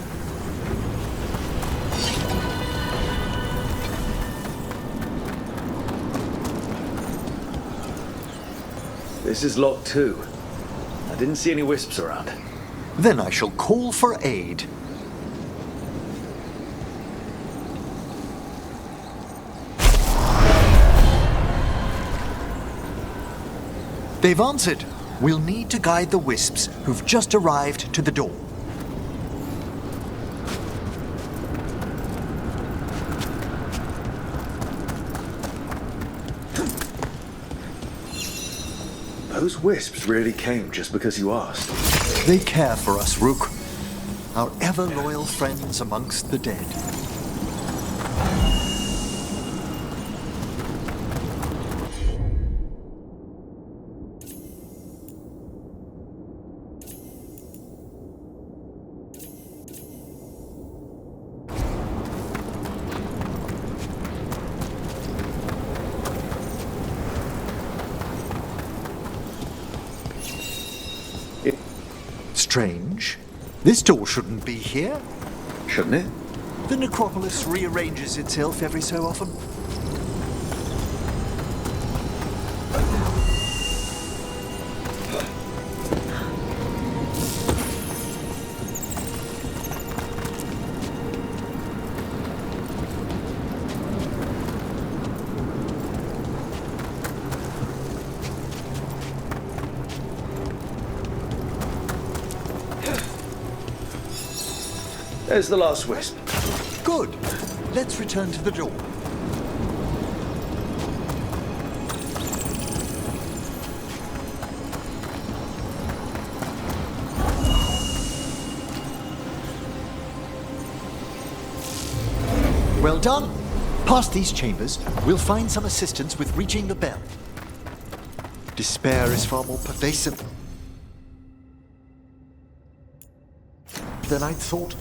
Speaker 2: This is locked too. I didn't see any wisps around.
Speaker 13: Then I shall call for aid. They've answered. We'll need to guide the wisps who've just arrived to the door.
Speaker 2: Those wisps really came just because you asked.
Speaker 13: They care for us, Rook. Our ever-loyal friends amongst the dead. Strange. This door shouldn't be here.
Speaker 2: Shouldn't it?
Speaker 13: The necropolis rearranges itself every so often.
Speaker 2: There's the last wisp.
Speaker 13: Good. Let's return to the door. Well done. Past these chambers, we'll find some assistance with reaching the bell. Despair is far more pervasive than I'd thought.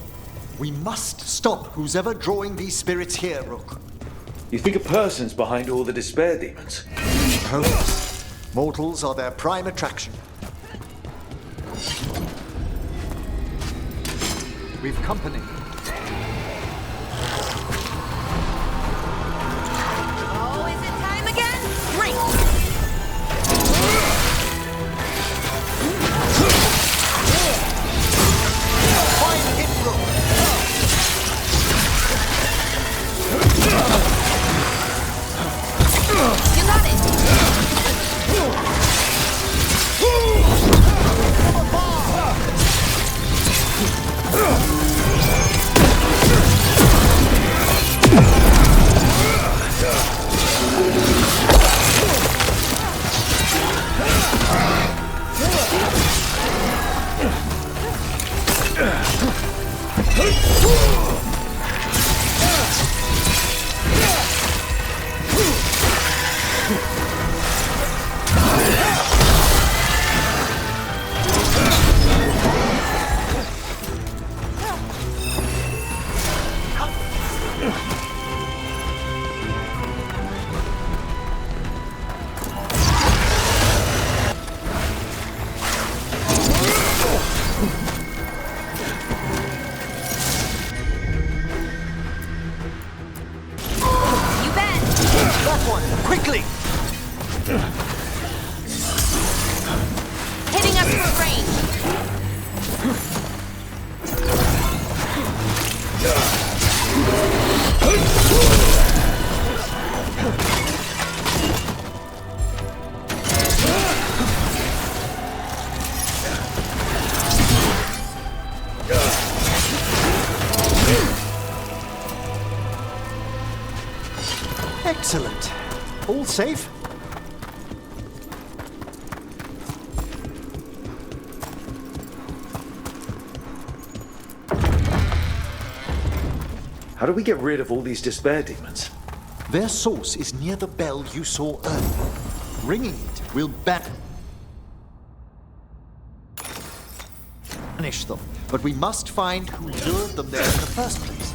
Speaker 13: We must stop who's ever drawing these spirits here, Rook.
Speaker 2: You think a person's behind all the despair demons?
Speaker 13: Hopeless. Mortals are their prime attraction. We've company.
Speaker 12: Oh, is it time again? Drink!
Speaker 13: Find him, Rook!
Speaker 12: You got it!
Speaker 13: Quickly!
Speaker 12: Hitting us from range.
Speaker 13: Excellent. All safe?
Speaker 2: How do we get rid of all these despair demons?
Speaker 13: Their source is near the bell you saw earlier. Ringing it will banish them, but we must find who lured them there in the first place.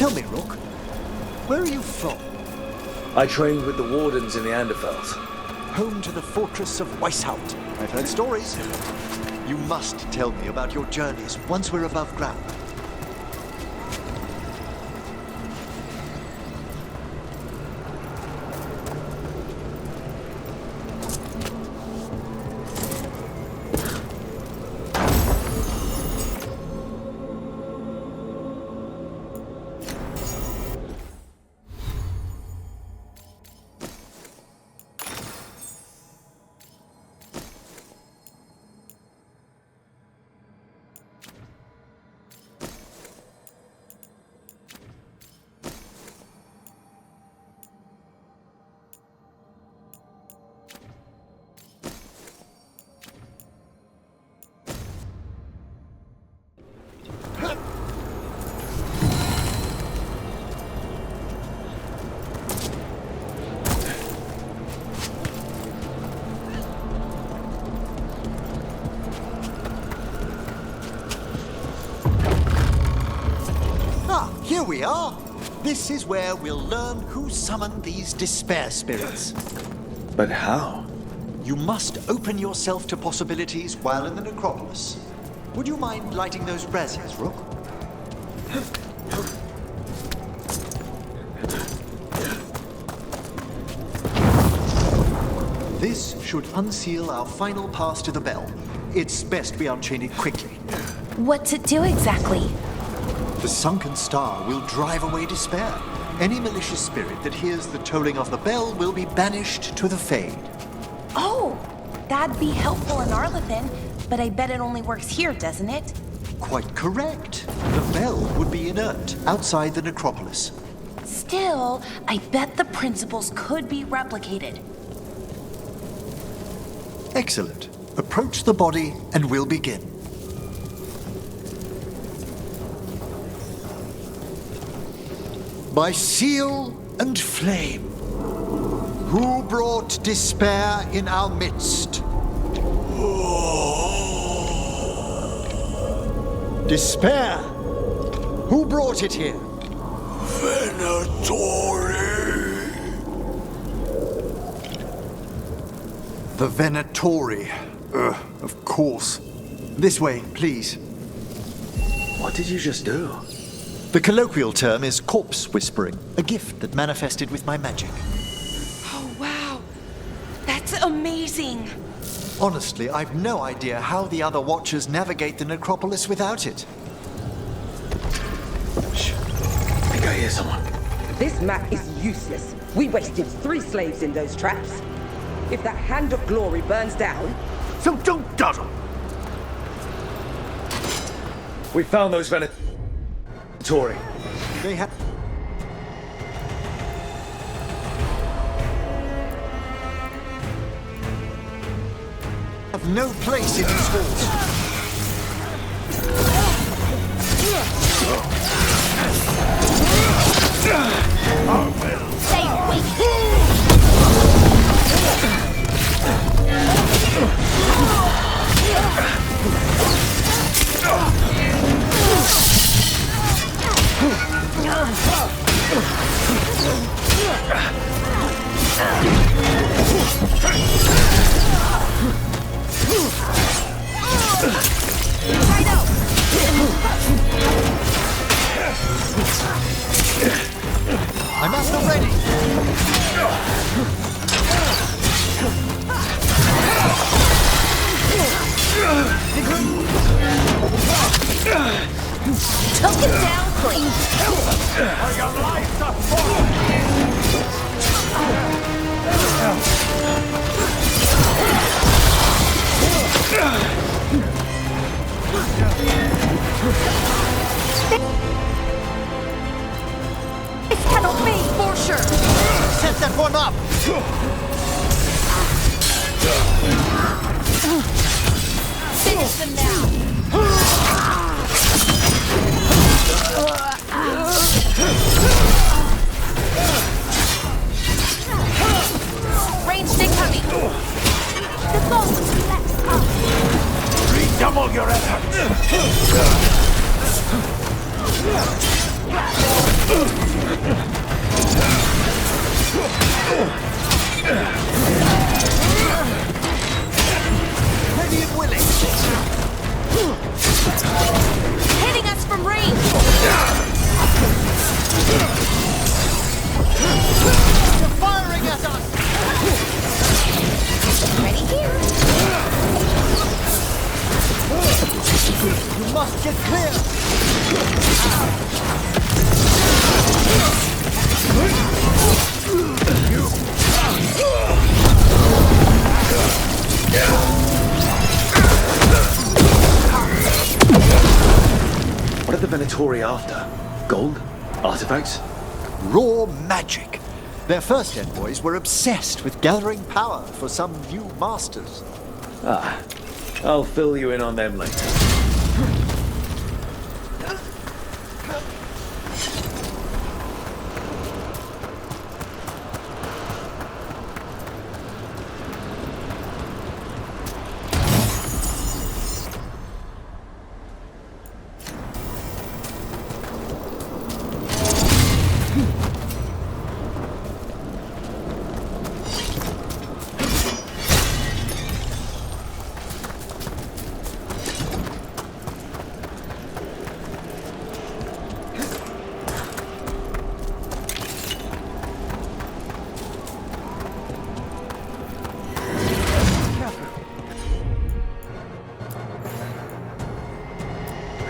Speaker 13: Tell me, Rook, where are you from?
Speaker 2: I trained with the wardens in the Anderfeld.
Speaker 13: Home to the fortress of Weishaupt. I've heard stories. You must tell me about your journeys once we're above ground. Here we are. This is where we'll learn who summoned these despair spirits.
Speaker 2: But how?
Speaker 13: You must open yourself to possibilities while in the necropolis. Would you mind lighting those braziers, Rook? This should unseal our final pass to the bell. It's best we unchain it quickly.
Speaker 12: What's it do exactly?
Speaker 13: The sunken star will drive away despair. Any malicious spirit that hears the tolling of the bell will be banished to the Fade.
Speaker 12: Oh, that'd be helpful in Arlethan, but I bet it only works here, doesn't it?
Speaker 13: Quite correct. The bell would be inert outside the necropolis.
Speaker 12: Still, I bet the principles could be replicated.
Speaker 13: Excellent. Approach the body and we'll begin. By seal and flame, who brought despair in our midst? Despair! Who brought it here?
Speaker 18: Venatori!
Speaker 13: The Venatori. Of course. This way, please.
Speaker 2: What did you just do?
Speaker 13: The colloquial term is corpse whispering, a gift that manifested with my magic.
Speaker 12: Oh, wow. That's amazing.
Speaker 13: Honestly, I've no idea how the other Watchers navigate the necropolis without it.
Speaker 2: Shh. I think I hear someone.
Speaker 6: This map is useless. We wasted 3 slaves in those traps. If that Hand of Glory burns down...
Speaker 18: So don't dawdle!
Speaker 2: We found those Venatori.
Speaker 13: They have... no place in these halls.
Speaker 12: Stay weak.
Speaker 13: I'm at the ready.
Speaker 12: Took it down clean.
Speaker 18: Are your lives up for?
Speaker 12: This cannot be, for sure.
Speaker 13: Set that one up.
Speaker 12: Finish them now. Ranged incoming. The ball was let up.
Speaker 18: Redouble your efforts.
Speaker 8: Ready and willing.
Speaker 12: Hitting us from range.
Speaker 8: You're firing at us.
Speaker 12: Ready here.
Speaker 8: You must get clear.
Speaker 2: What are the Venatori after? Gold? Artifacts?
Speaker 13: Raw magic. Their first envoys were obsessed with gathering power for some new masters.
Speaker 2: Ah, I'll fill you in on them later.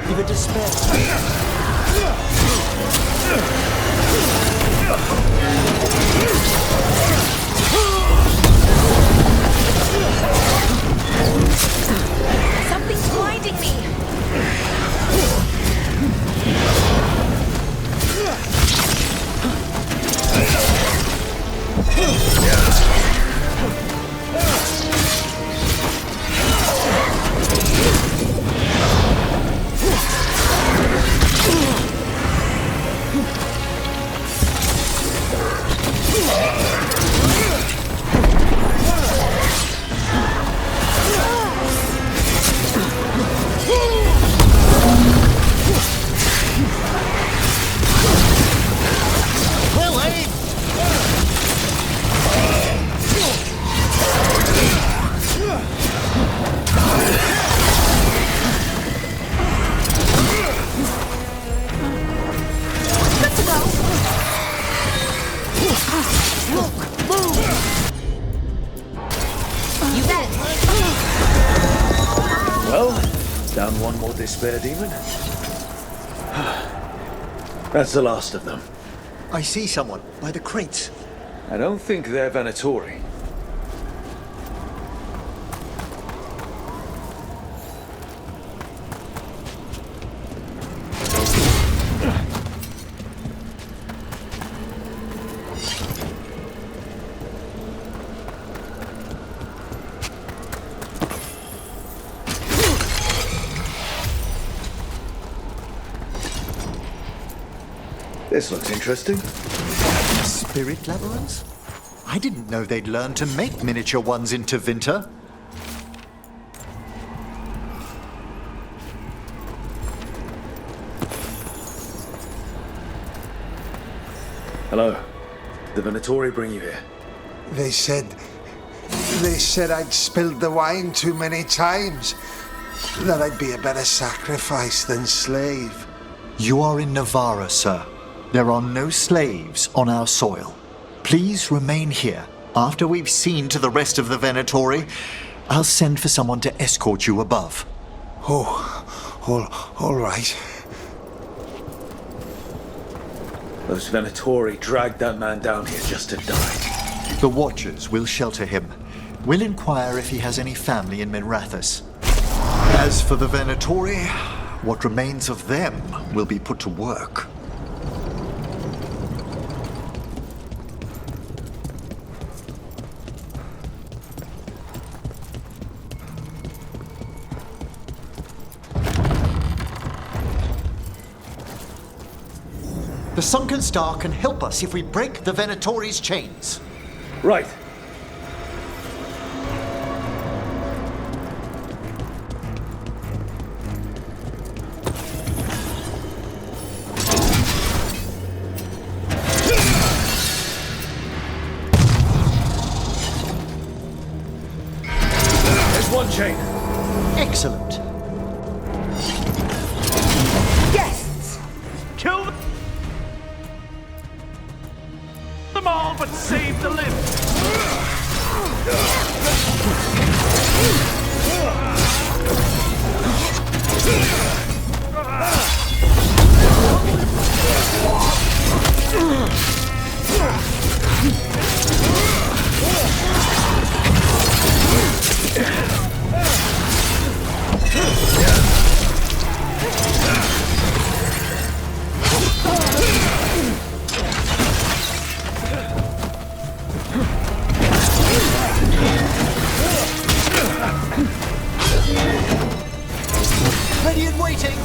Speaker 8: Even despair.
Speaker 12: Something's blinding me.
Speaker 2: Down one more despair demon. That's the last of them.
Speaker 13: I see someone by the crates.
Speaker 2: I don't think they're Venatori. This looks interesting.
Speaker 13: Spirit labyrinths? I didn't know they'd learn to make miniature ones in Tevinter.
Speaker 2: Hello. The Venatori bring you here?
Speaker 20: They said I'd spilled the wine too many times. That I'd be a better sacrifice than slave.
Speaker 13: You are in Navarra, sir. There are no slaves on our soil. Please remain here. After we've seen to the rest of the Venatori, I'll send for someone to escort you above.
Speaker 20: All right.
Speaker 2: Those Venatori dragged that man down here just to die.
Speaker 13: The Watchers will shelter him. We'll inquire if he has any family in Minrathous. As for the Venatori, what remains of them will be put to work. The Sunken Star can help us if we break the Venatori's chains.
Speaker 2: Right.
Speaker 6: Guests!
Speaker 5: Kill them all, but save the
Speaker 8: Ready and waiting!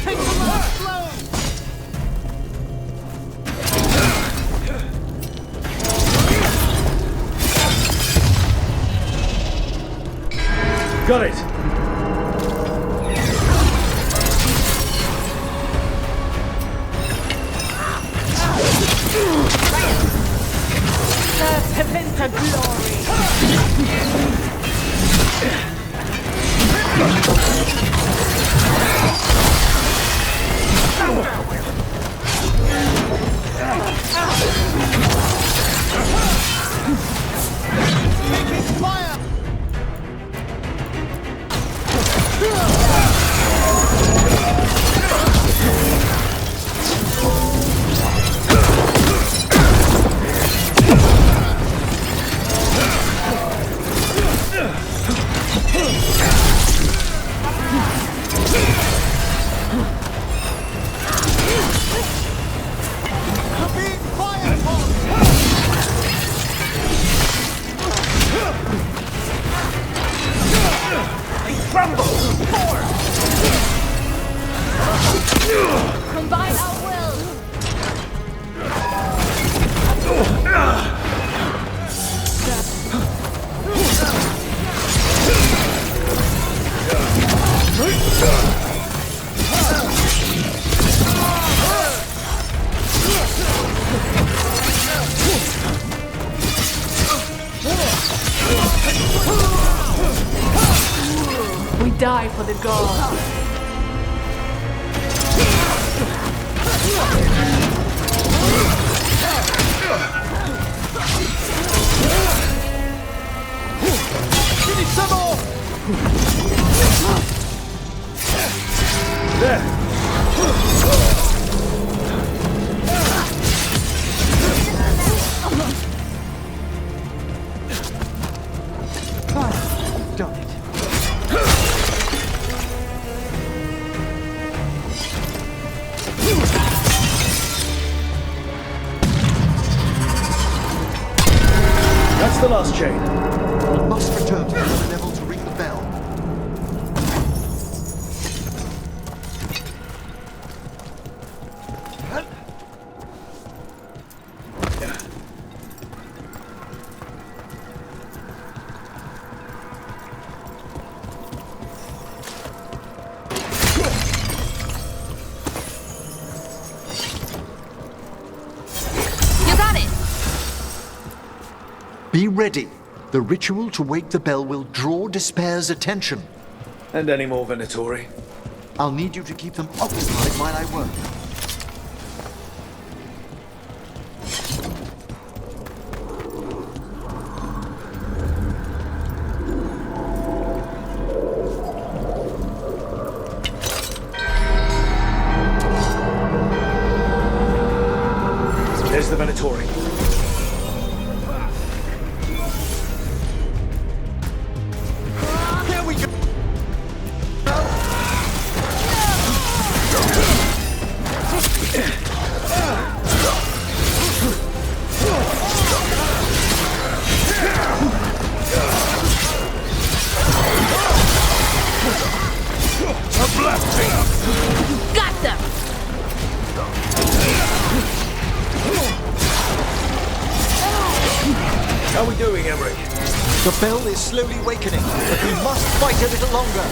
Speaker 5: Take the last blow!
Speaker 2: Got it!
Speaker 14: Serve him into glory!
Speaker 5: Fire!
Speaker 14: Combine our wills! We die for the gods.
Speaker 5: Give me some more!
Speaker 8: Done it.
Speaker 2: That's the last chain.
Speaker 13: We must return to the other level to ring the bell.
Speaker 12: You got it!
Speaker 13: Be ready. The ritual to wake the bell will draw Despair's attention.
Speaker 2: And any more Venatori?
Speaker 13: I'll need you to keep them occupied while I work.
Speaker 2: There's the Venatori.
Speaker 5: Here we go! A blessing!
Speaker 12: Got them!
Speaker 2: How are we doing, Emmerich?
Speaker 13: The bell is slowly wakening, but we must fight a little longer.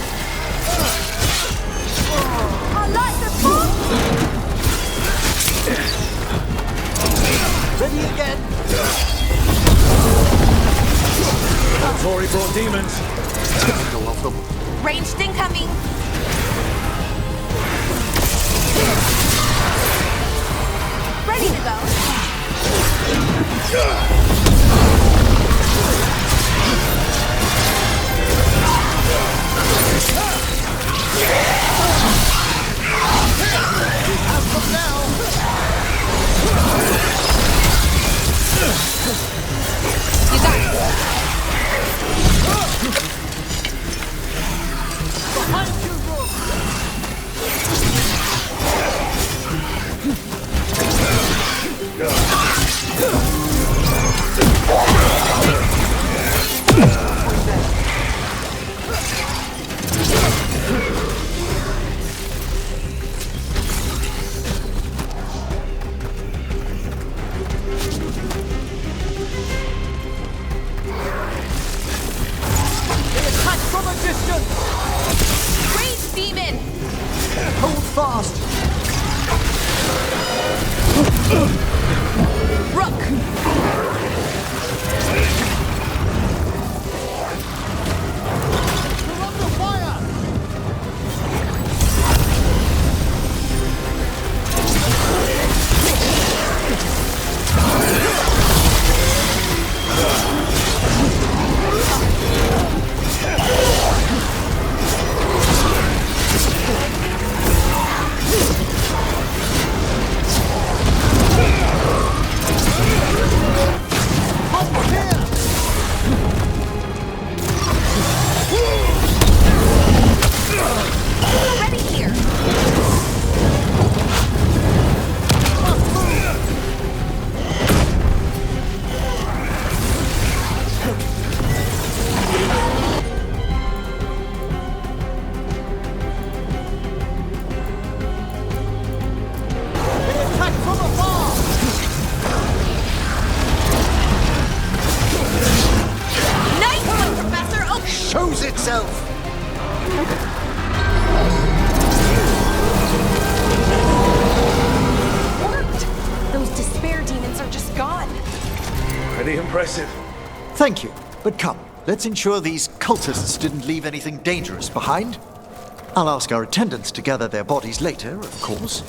Speaker 13: Hold fast!
Speaker 12: Shows itself! Worked! Those despair demons are just gone.
Speaker 2: Pretty impressive.
Speaker 13: Thank you, but come, let's ensure these cultists didn't leave anything dangerous behind. I'll ask our attendants to gather their bodies later, of course.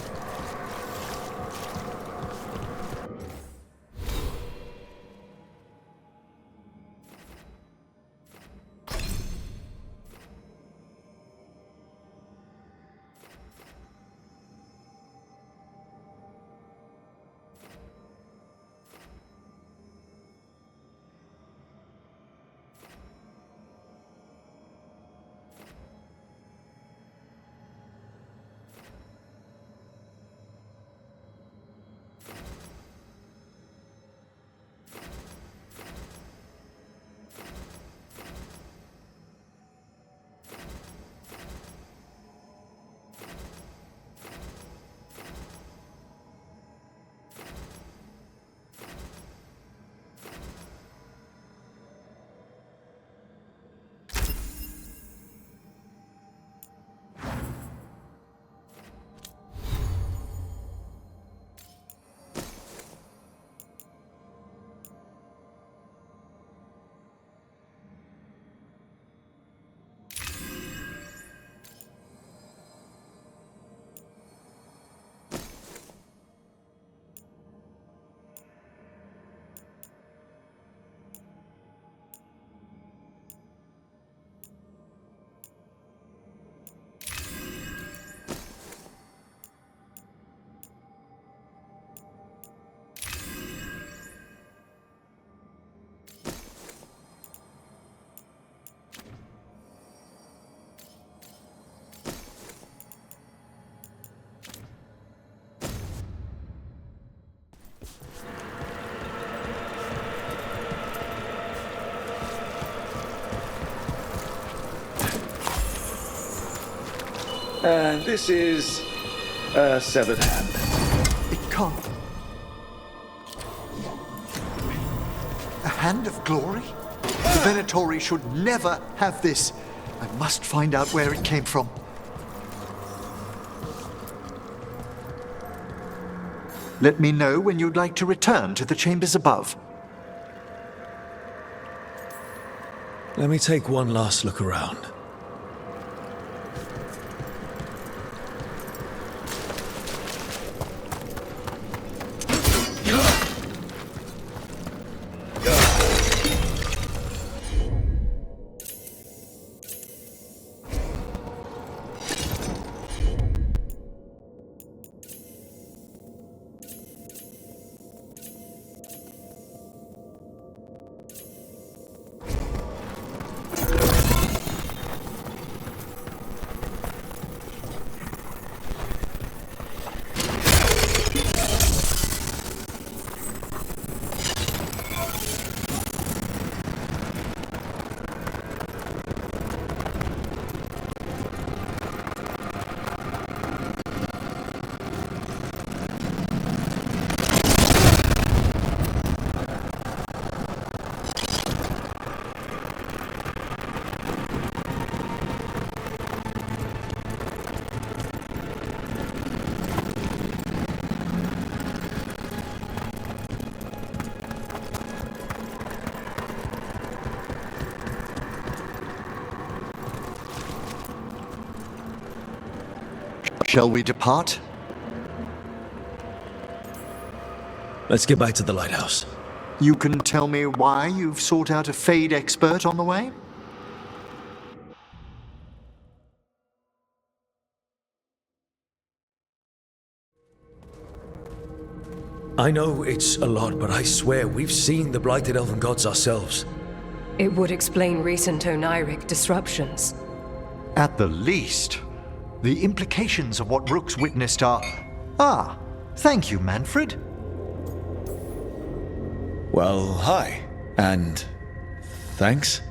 Speaker 2: And this is a severed hand.
Speaker 13: It can't. A hand of glory? The Venatori should never have this. I must find out where it came from. Let me know when you'd like to return to the chambers above.
Speaker 2: Let me take one last look around.
Speaker 13: Shall we depart?
Speaker 2: Let's get back to the lighthouse.
Speaker 13: You can tell me why you've sought out a Fade expert on the way?
Speaker 2: I know it's a lot, but I swear we've seen the blighted elven gods ourselves.
Speaker 11: It would explain recent Oniric disruptions.
Speaker 13: At the least, the implications of what Rook's witnessed are... Ah, thank you, Manfred.
Speaker 2: Well, hi. And... thanks?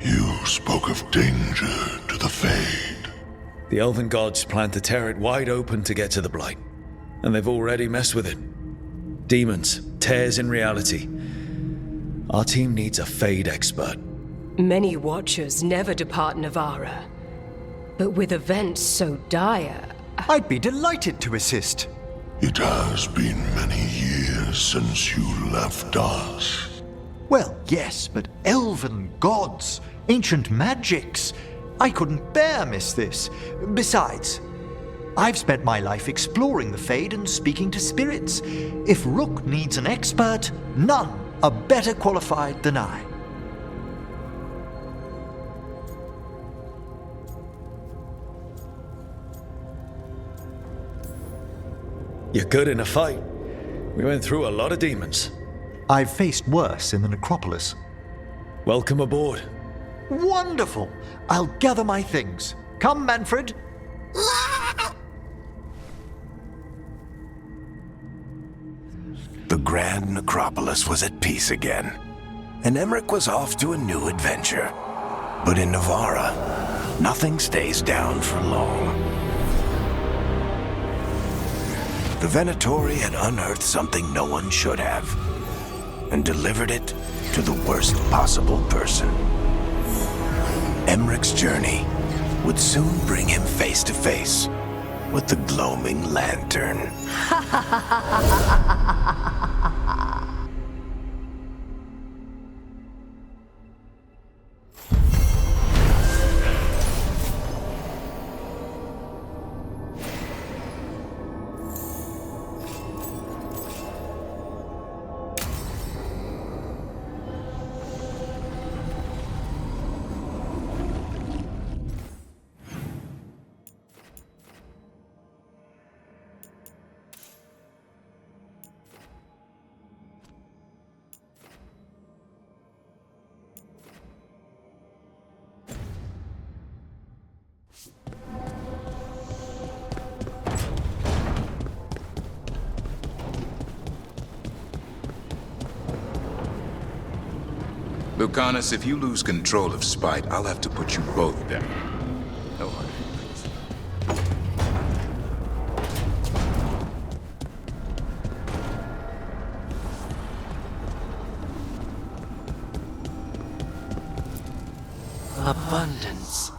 Speaker 7: You spoke of danger to the Fade.
Speaker 2: The elven gods plan to tear it wide open to get to the blight. And they've already messed with it. Demons, tears in reality. Our team needs a Fade expert.
Speaker 11: Many Watchers never depart Navara. But with events so dire...
Speaker 13: I'd be delighted to assist.
Speaker 7: It has been many years since you left us.
Speaker 13: Well, yes, but elven gods, ancient magics. I couldn't bear miss this. Besides, I've spent my life exploring the Fade and speaking to spirits. If Rook needs an expert, none are better qualified than I.
Speaker 2: You're good in a fight. We went through a lot of demons.
Speaker 13: I've faced worse in the necropolis.
Speaker 2: Welcome aboard.
Speaker 13: Wonderful! I'll gather my things. Come, Manfred.
Speaker 18: The Grand Necropolis was at peace again, and Emmerich was off to a new adventure. But in Navara, nothing stays down for long. The Venatori had unearthed something no one should have, and delivered it to the worst possible person. Emmerich's journey would soon bring him face to face with the gloaming lantern.
Speaker 16: Lucanus, if you lose control of Spite, I'll have to put you both down. No worries.
Speaker 21: Abundance.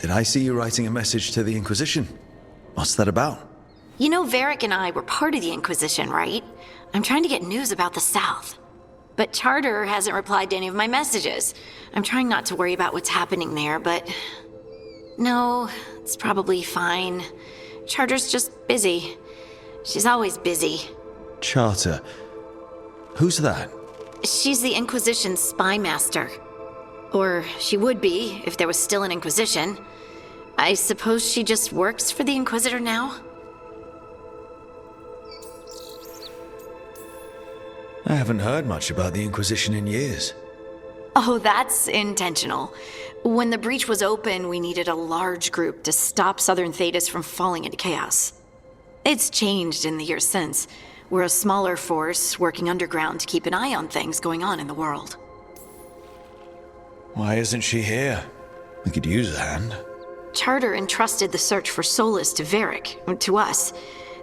Speaker 2: Did I see you writing a message to the Inquisition? What's that about?
Speaker 15: You know, Varric and I were part of the Inquisition, right? I'm trying to get news about the South. But Charter hasn't replied to any of my messages. I'm trying not to worry about what's happening there, but... No, it's probably fine. Charter's just busy. She's always busy.
Speaker 2: Charter. Who's that?
Speaker 15: She's the Inquisition's spy master. Or she would be, if there was still an Inquisition. I suppose she just works for the Inquisitor now?
Speaker 2: I haven't heard much about the Inquisition in years.
Speaker 15: Oh, that's intentional. When the breach was open, we needed a large group to stop Southern Thedas from falling into chaos. It's changed in the years since. We're a smaller force working underground to keep an eye on things going on in the world.
Speaker 2: Why isn't she here? We could use a hand.
Speaker 15: Charter entrusted the search for Solas to Varric, to us.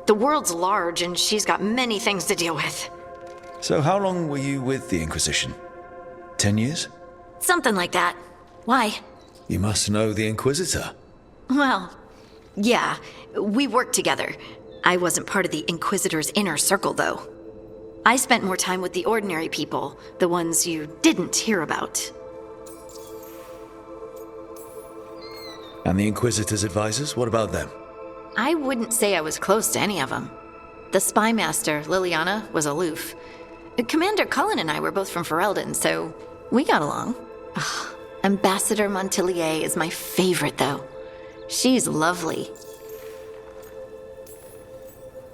Speaker 15: The world's large and she's got many things to deal with.
Speaker 2: So how long were you with the Inquisition? 10 years?
Speaker 15: Something like that. Why?
Speaker 2: You must know the Inquisitor.
Speaker 15: Well, yeah, we worked together. I wasn't part of the Inquisitor's inner circle, though. I spent more time with the ordinary people, the ones you didn't hear about.
Speaker 2: And the Inquisitor's advisors, what about them?
Speaker 15: I wouldn't say I was close to any of them. The spy master, Liliana, was aloof. Commander Cullen and I were both from Ferelden, so we got along. Ugh, Ambassador Montilier is my favorite, though. She's lovely.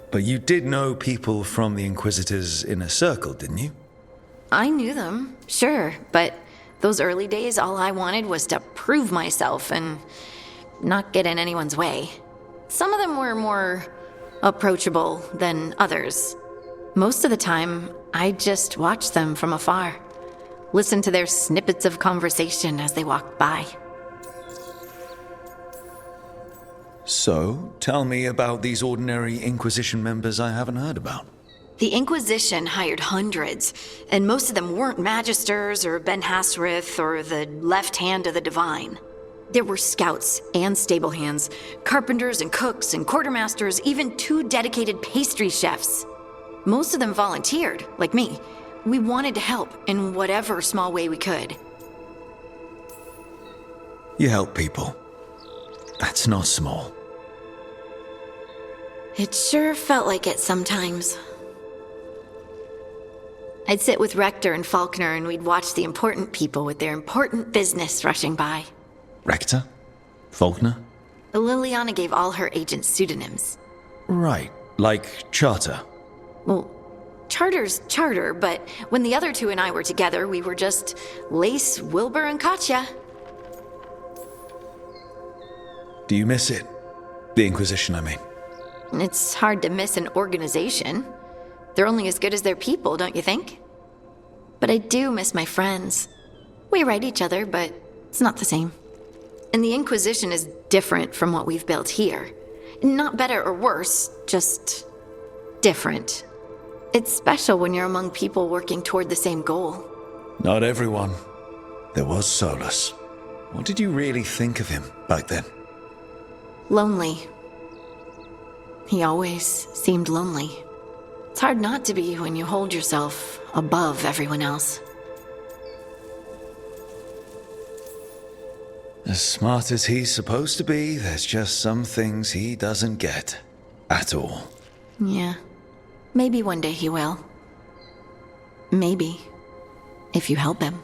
Speaker 2: But you did know people from the Inquisitor's inner circle, didn't you?
Speaker 15: I knew them, sure, but those early days, all I wanted was to prove myself and not get in anyone's way. Some of them were more approachable than others. Most of the time, I just watched them from afar, listened to their snippets of conversation as they walked by.
Speaker 2: So, tell me about these ordinary Inquisition members I haven't heard about.
Speaker 15: The Inquisition hired hundreds, and most of them weren't Magisters or Ben Hasrith or the left hand of the Divine. There were scouts and stable hands, carpenters and cooks and quartermasters, even 2 dedicated pastry chefs. Most of them volunteered, like me. We wanted to help in whatever small way we could.
Speaker 2: You help people. That's not small.
Speaker 15: It sure felt like it sometimes. I'd sit with Rector and Faulkner and we'd watch the important people with their important business rushing by.
Speaker 2: Rector? Faulkner?
Speaker 15: Liliana gave all her agents pseudonyms.
Speaker 2: Right, like Charter.
Speaker 15: Well, Charter's Charter, but when the other 2 and I were together, we were just Lace, Wilbur, and Katya.
Speaker 2: Do you miss it? The Inquisition, I mean.
Speaker 15: It's hard to miss an organization. They're only as good as their people, don't you think? But I do miss my friends. We write each other, but it's not the same. And the Inquisition is different from what we've built here. Not better or worse, just different. It's special when you're among people working toward the same goal.
Speaker 2: Not everyone. There was Solas. What did you really think of him back then?
Speaker 15: Lonely. He always seemed lonely. It's hard not to be when you hold yourself above everyone else.
Speaker 2: As smart as he's supposed to be, there's just some things he doesn't get. At all.
Speaker 15: Yeah. Maybe one day he will. Maybe. If you help him.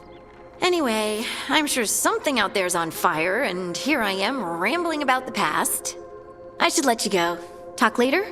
Speaker 15: Anyway, I'm sure something out there's on fire, and here I am rambling about the past. I should let you go. Talk later?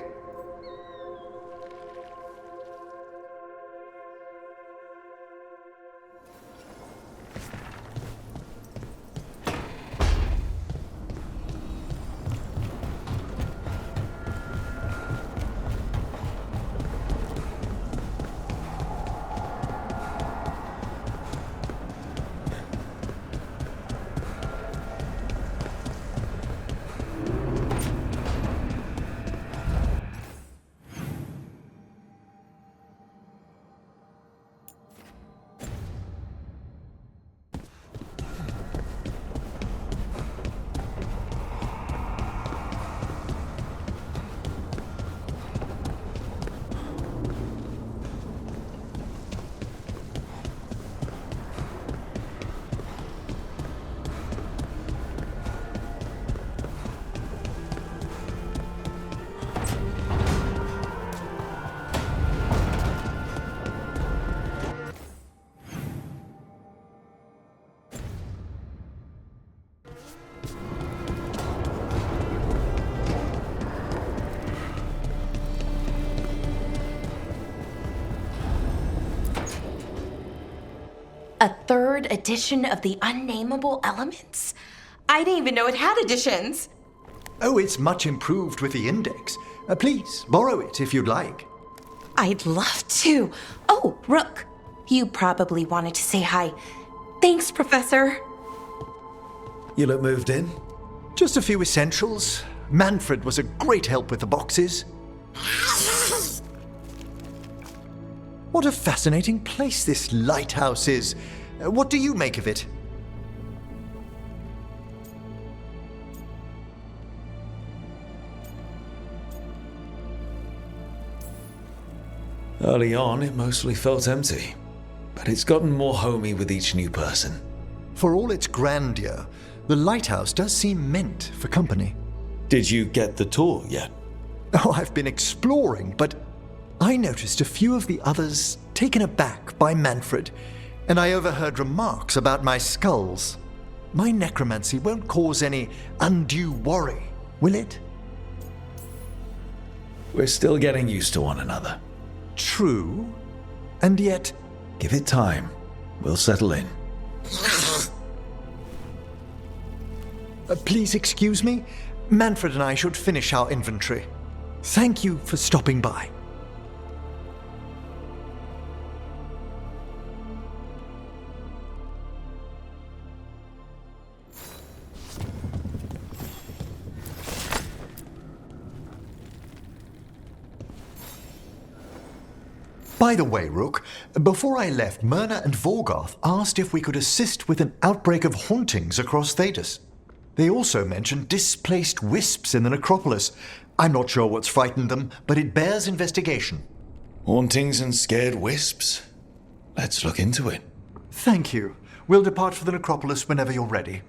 Speaker 12: A third edition of the Unnameable Elements? I didn't even know it had editions.
Speaker 13: Oh, it's much improved with the index. Please, borrow it if you'd like.
Speaker 12: I'd love to. Oh, Rook, you probably wanted to say hi. Thanks, Professor.
Speaker 2: You look moved in?
Speaker 13: Just a few essentials. Manfred was a great help with the boxes. What a fascinating place this lighthouse is. What do you make of it?
Speaker 2: Early on, it mostly felt empty, but it's gotten more homey with each new person.
Speaker 13: For all its grandeur, the lighthouse does seem meant for company.
Speaker 2: Did you get the tour yet?
Speaker 13: Oh, I've been exploring, but I noticed a few of the others taken aback by Manfred, and I overheard remarks about my skulls. My necromancy won't cause any undue worry, will it?
Speaker 2: We're still getting used to one another.
Speaker 13: True, and yet...
Speaker 2: Give it time. We'll settle in.
Speaker 13: Please excuse me. Manfred and I should finish our inventory. Thank you for stopping by. By the way, Rook, before I left, Myrna and Veilguard asked if we could assist with an outbreak of hauntings across Thedas. They also mentioned displaced wisps in the necropolis. I'm not sure what's frightened them, but it bears investigation.
Speaker 2: Hauntings and scared wisps? Let's look into it.
Speaker 13: Thank you. We'll depart for the necropolis whenever you're ready.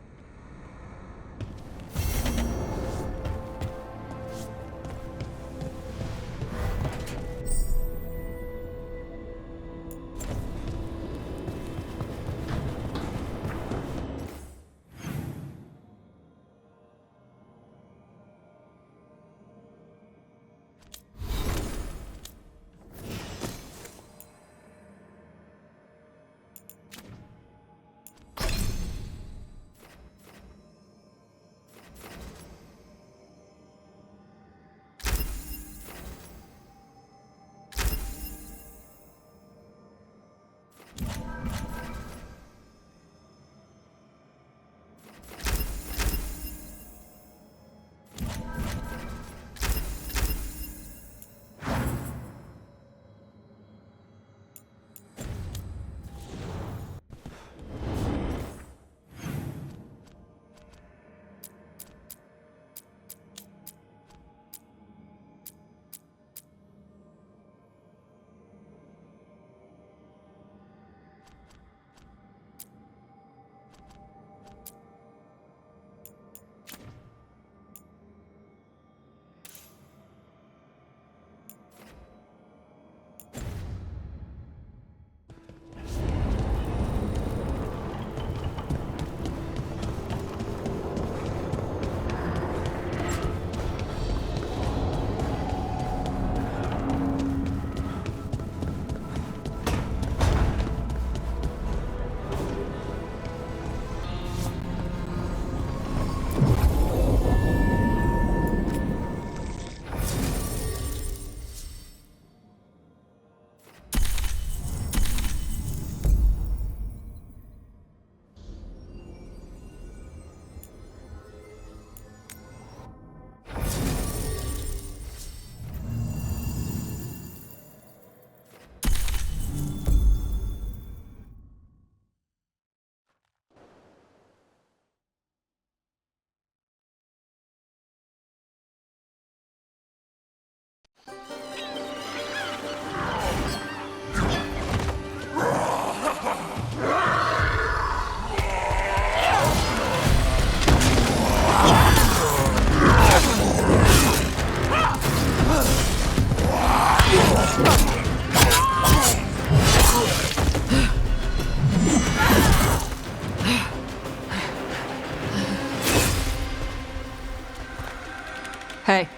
Speaker 3: Hey.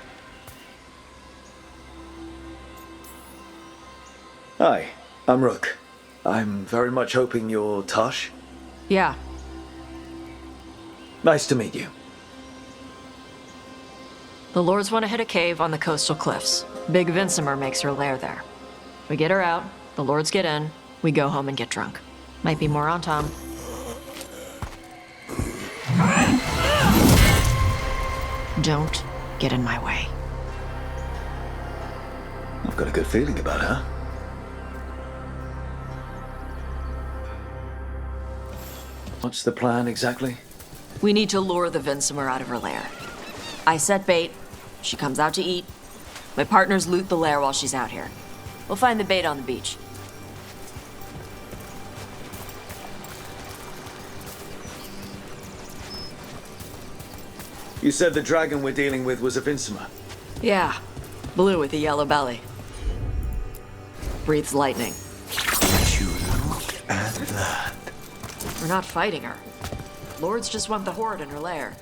Speaker 2: Hi, I'm Rook. I'm very much hoping you're Tosh.
Speaker 15: Yeah.
Speaker 2: Nice to meet you.
Speaker 15: The Lords want to hit a cave on the coastal cliffs. Big Vincimer makes her lair there. We get her out, the Lords get in, we go home and get drunk. Might be more on Tom. Don't get in my way.
Speaker 2: I've got a good feeling about her. What's the plan exactly?
Speaker 15: We need to lure the Vincimer out of her lair. I set bait, she comes out to eat. My partners loot the lair while she's out here. We'll find the bait on the beach.
Speaker 2: You said the dragon we're dealing with was a Vincimer.
Speaker 15: Yeah, blue with a yellow belly. Breathes lightning.
Speaker 18: Would you look at that?
Speaker 15: We're not fighting her. Lords just want the horde in her lair.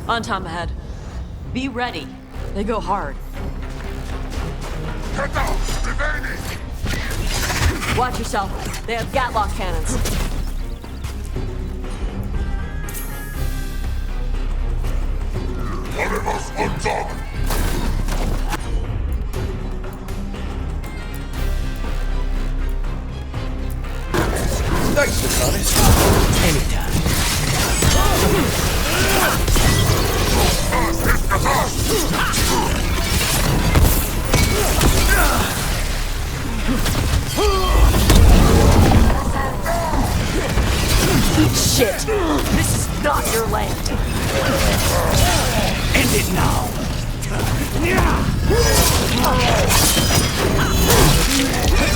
Speaker 15: On Tom ahead. Be ready. They go hard. Watch yourself. They have Gatlock cannons.
Speaker 2: Thanks for coming.
Speaker 21: Anytime.
Speaker 15: Shit! This is not your land!
Speaker 21: End it now!
Speaker 5: They're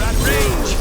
Speaker 5: at range!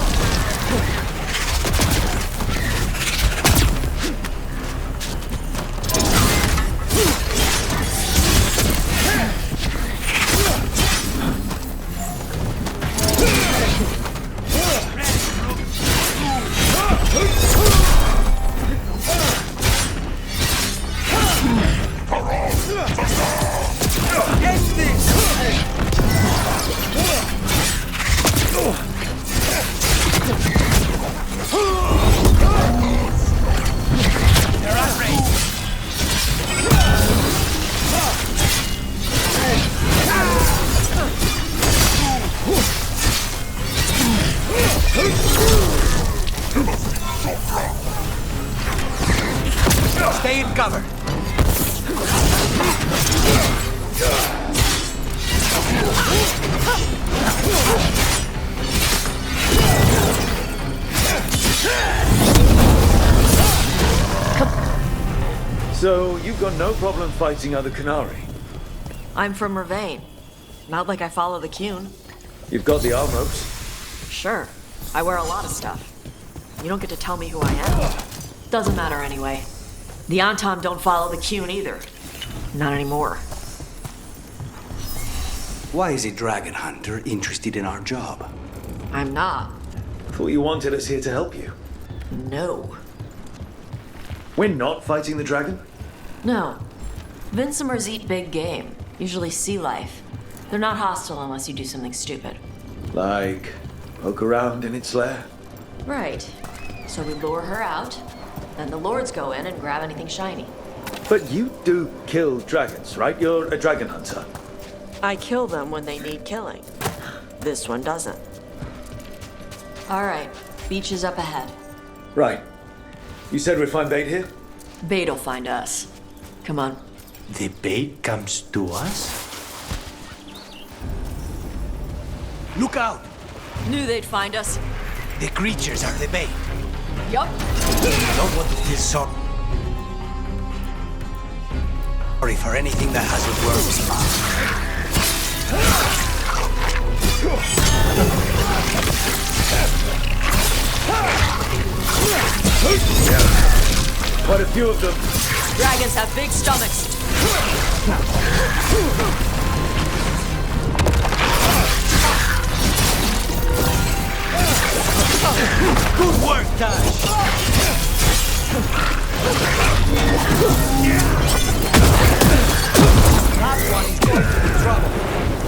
Speaker 21: Stay in cover.
Speaker 2: So, you've got no problem fighting other Qunari?
Speaker 15: I'm from Ravain. Not like I follow the Qun.
Speaker 2: You've got the arm ropes?
Speaker 15: Sure. I wear a lot of stuff. You don't get to tell me who I am. Doesn't matter anyway. The Antom don't follow the Qun either. Not anymore.
Speaker 21: Why is a dragon hunter interested in our job?
Speaker 15: I'm not.
Speaker 2: Thought you wanted us here to help you.
Speaker 15: No.
Speaker 2: We're not fighting the dragon?
Speaker 15: No. Vincimers eat big game, usually sea life. They're not hostile unless you do something stupid.
Speaker 2: Like, poke around in its lair?
Speaker 15: Right. So we lure her out, then the Lords go in and grab anything shiny.
Speaker 2: But you do kill dragons, right? You're a dragon hunter.
Speaker 15: I kill them when they need killing. This one doesn't. All right, beach is up ahead.
Speaker 2: Right. You said we'd find bait here?
Speaker 15: Bait'll find us. Come on.
Speaker 21: The bait comes to us? Look out!
Speaker 15: Knew they'd find us.
Speaker 21: The creatures are the bait.
Speaker 15: Yup.
Speaker 21: Don't want to feel sorry for anything that has a worm's mouth.
Speaker 2: few of them.
Speaker 11: Dragons have big stomachs.
Speaker 21: Good work, Dash!
Speaker 11: That one is going to be trouble.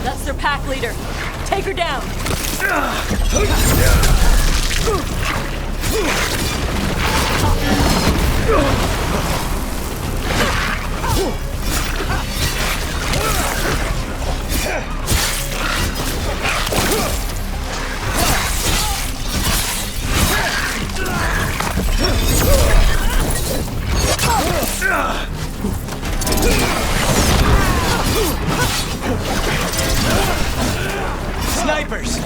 Speaker 11: That's their pack leader. Take her down.
Speaker 21: Snipers!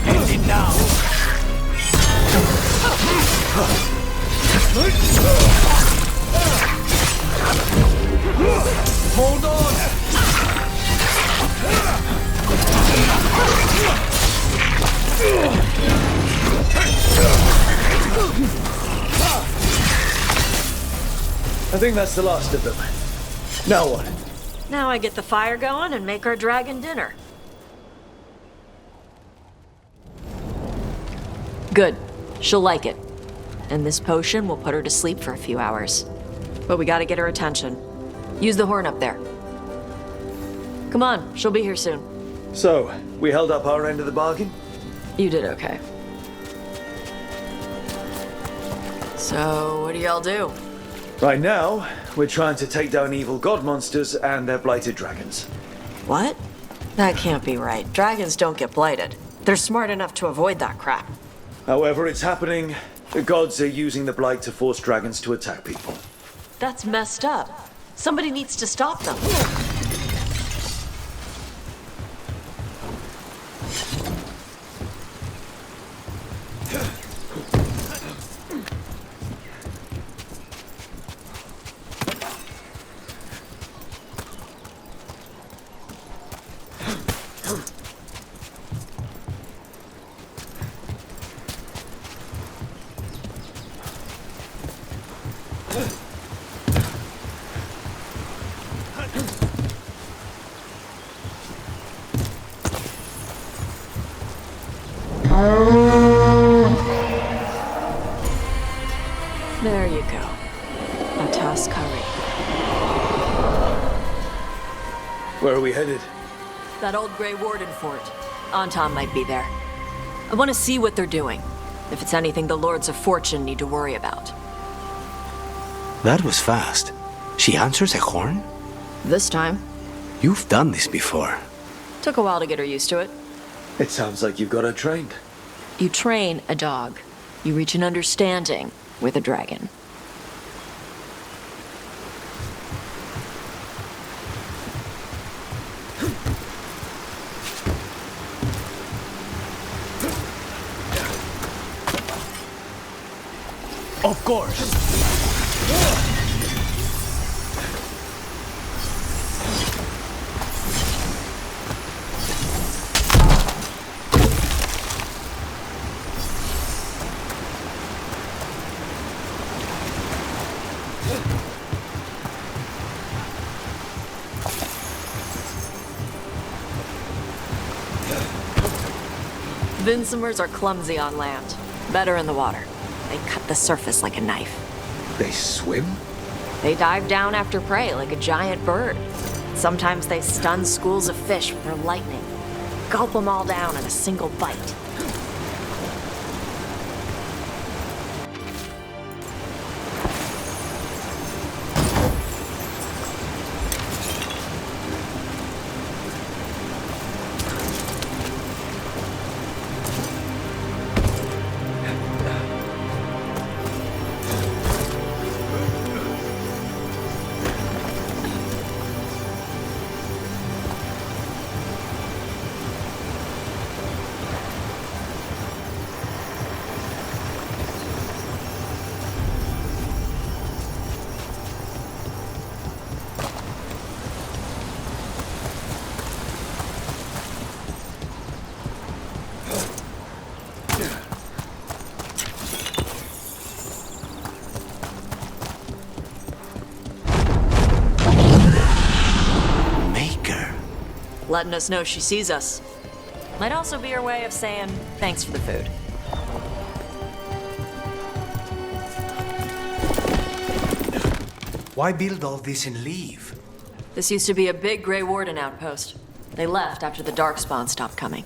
Speaker 21: End it now! Hold on!
Speaker 2: I think that's the last of them. Now what?
Speaker 10: Now I get the fire going and make our dragon dinner. Good. She'll like it. And this potion will put her to sleep for a few hours. But we gotta get her attention. Use the horn up there. Come on, she'll be here soon.
Speaker 2: So, we held up our end of the bargain?
Speaker 10: You did okay. So, what do y'all do?
Speaker 2: Right now, we're trying to take down evil god monsters and their blighted dragons.
Speaker 10: What? That can't be right. Dragons don't get blighted. They're smart enough to avoid that crap.
Speaker 2: However it's happening, the gods are using the blight to force dragons to attack people.
Speaker 10: That's messed up. Somebody needs to stop them. There you go. A toss curry.
Speaker 2: Where are we headed?
Speaker 10: That old Grey Warden fort. Anton might be there. I want to see what they're doing. If it's anything the Lords of Fortune need to worry about.
Speaker 21: That was fast. She answers a horn?
Speaker 10: This time.
Speaker 21: You've done this before.
Speaker 10: Took a while to get her used to it.
Speaker 2: It sounds like you've got her trained.
Speaker 10: You train a dog. You reach an understanding with a dragon.
Speaker 21: Of course.
Speaker 10: Vincimers are clumsy on land, better in the water. They cut the surface like a knife.
Speaker 2: They swim?
Speaker 10: They dive down after prey like a giant bird. Sometimes they stun schools of fish with their lightning. Gulp them all down in a single bite. Letting us know she sees us. Might also be her way of saying thanks for the food.
Speaker 21: Why build all this and leave?
Speaker 10: This used to be a big Grey Warden outpost. They left after the Darkspawn stopped coming.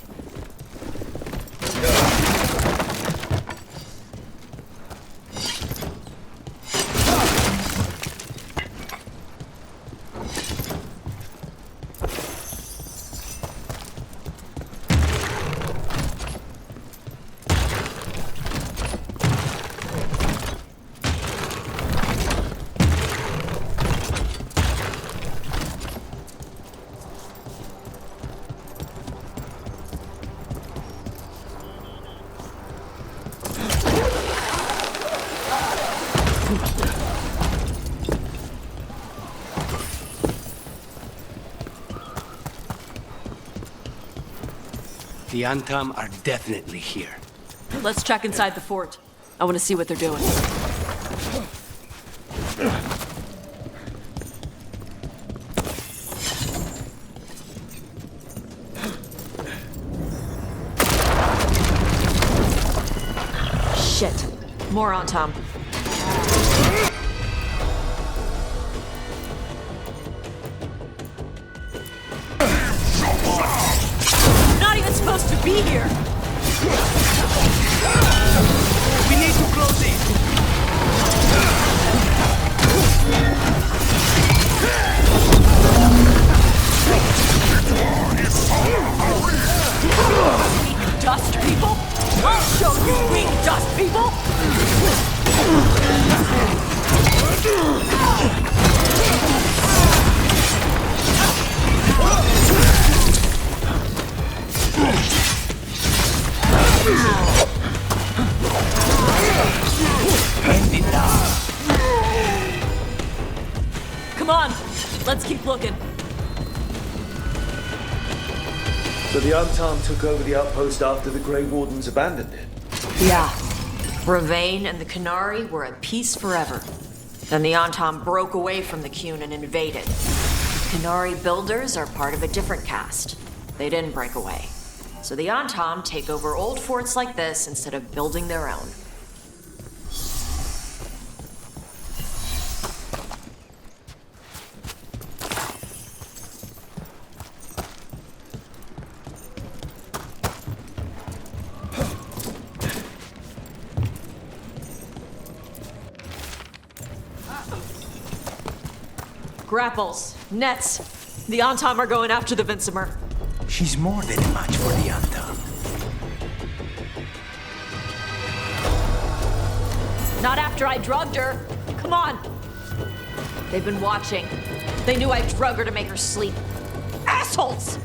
Speaker 21: The Antam are definitely here.
Speaker 10: Let's check inside the fort. I want to see what they're doing. Shit. More Antam. Supposed to be here.
Speaker 5: We need to close it.
Speaker 10: Weak dust people? I'll show you weak dust people! Come on, let's keep looking.
Speaker 2: So the Antam took over the outpost after the Grey Wardens abandoned it?
Speaker 10: Yeah. Ravane and the Qunari were at peace forever. Then the Antam broke away from the Qun and invaded. Qunari builders are part of a different caste. They didn't break away. So the Antam take over old forts like this instead of building their own. Grapples, nets. The Antam are going after the Vincimer.
Speaker 21: She's more than a match for the Antam.
Speaker 10: Not after I drugged her. Come on. They've been watching. They knew I drug her to make her sleep. Assholes!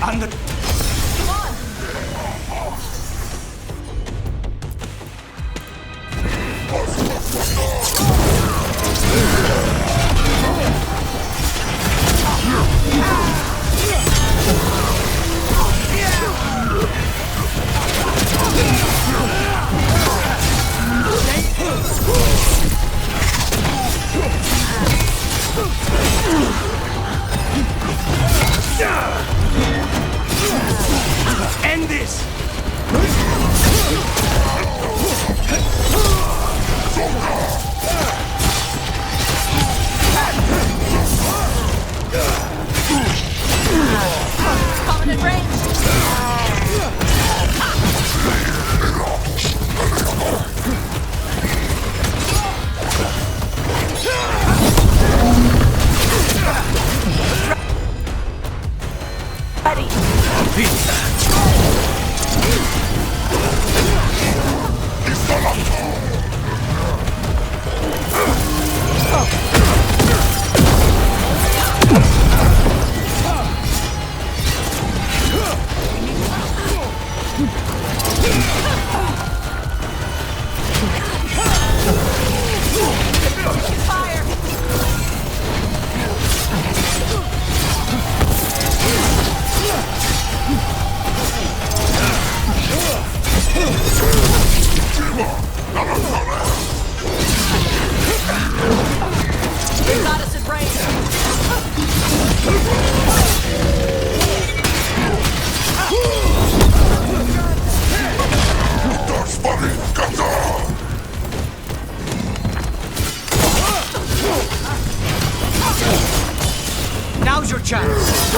Speaker 21: 100. End this!
Speaker 14: Covenant range!
Speaker 21: Now's your chance!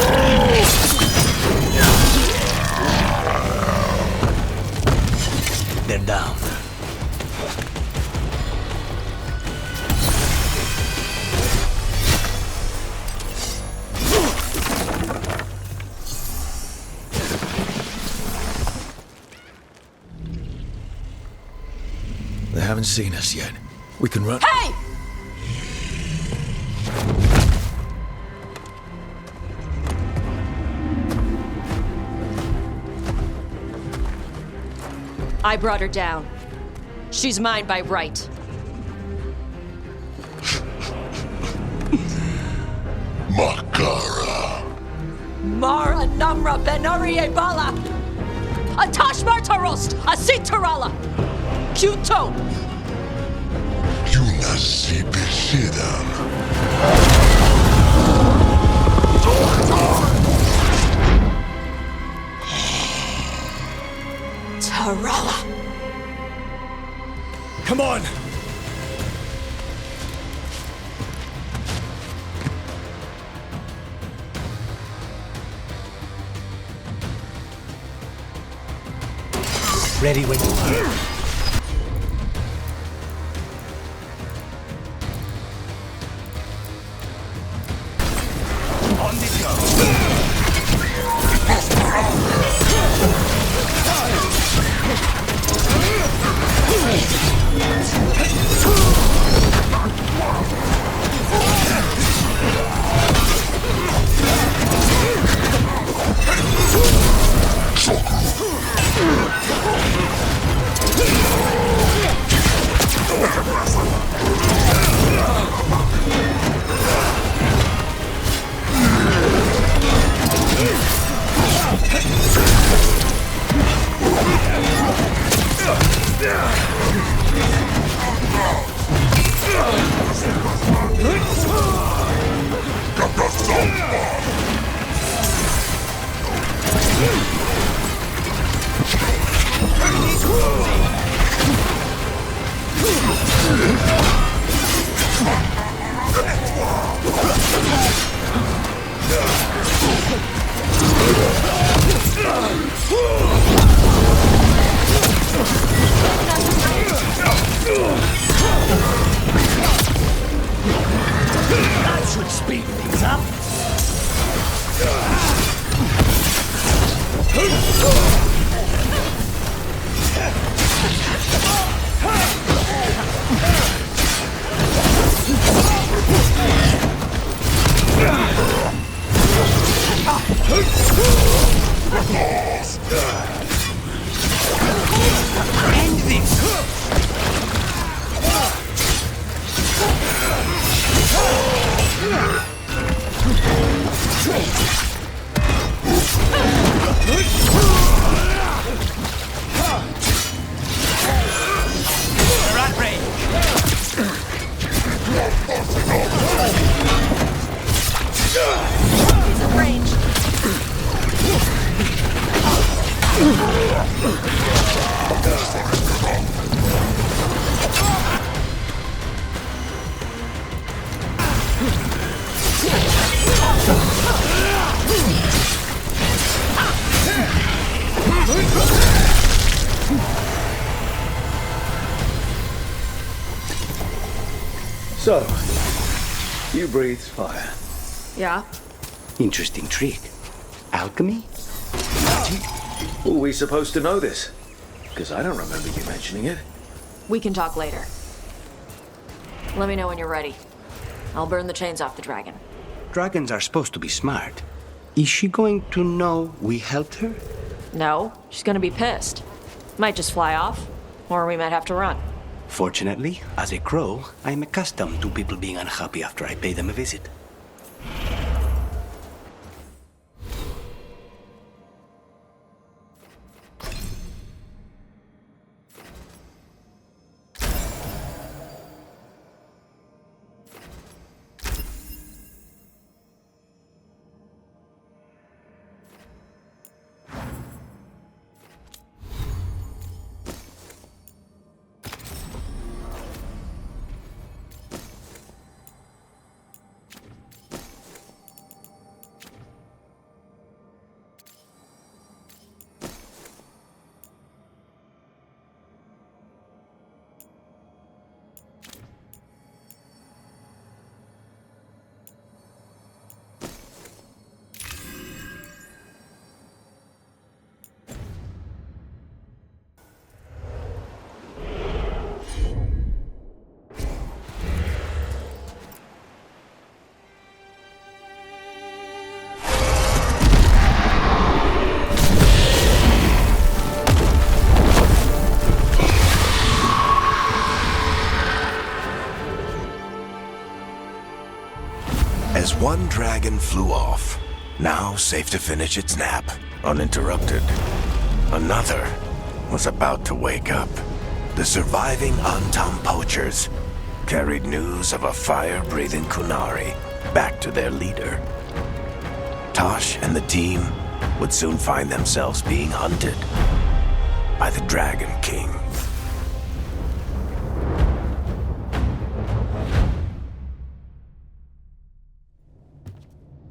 Speaker 21: They're down.
Speaker 2: They haven't seen us yet. We can run.
Speaker 14: Hey!
Speaker 1: I brought her down. She's mine by right.
Speaker 7: Makara.
Speaker 1: Mara Namra Benari Bala! Atash Martarost! Asitarala! Kyuto!
Speaker 7: Yunasi Bishidam.
Speaker 1: Tarala!
Speaker 4: Come on!
Speaker 21: Ready when you are. On the go. That should speed things up.
Speaker 2: So, you breathe fire.
Speaker 10: Yeah?
Speaker 21: Interesting trick. Alchemy?
Speaker 2: Were we supposed to know this? Because I don't remember you mentioning it.
Speaker 10: We can talk later. Let me know when you're ready. I'll burn the chains off the dragon.
Speaker 21: Dragons are supposed to be smart. Is she going to know we helped her?
Speaker 10: No, she's gonna be pissed. Might just fly off, or we might have to run.
Speaker 21: Fortunately, as a crow, I am accustomed to people being unhappy after I pay them a visit.
Speaker 18: As one dragon flew off, now safe to finish its nap, uninterrupted, another was about to wake up. The surviving Antam poachers carried news of a fire-breathing Kunari back to their leader. Tosh and the team would soon find themselves being hunted by the Dragon King.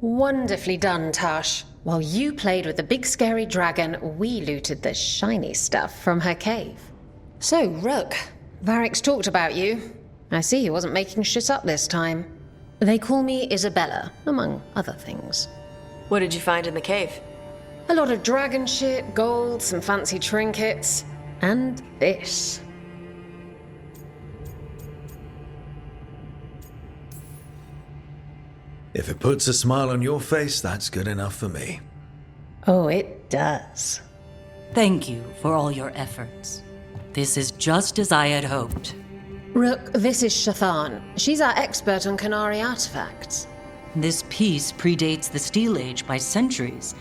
Speaker 19: Wonderfully done, Tosh. While you played with the big scary dragon, we looted the shiny stuff from her cave. So, Rook, Varric's talked about you. I see he wasn't making shit up this time. They call me Isabella, among other things.
Speaker 10: What did you find in the cave?
Speaker 19: A lot of dragon shit, gold, some fancy trinkets, and this.
Speaker 2: If it puts a smile on your face, that's good enough for me.
Speaker 19: Oh, it does.
Speaker 22: Thank you for all your efforts. This is just as I had hoped.
Speaker 19: Rook, this is Shathan. She's our expert on Kunari artifacts.
Speaker 22: This piece predates the Steel Age by centuries.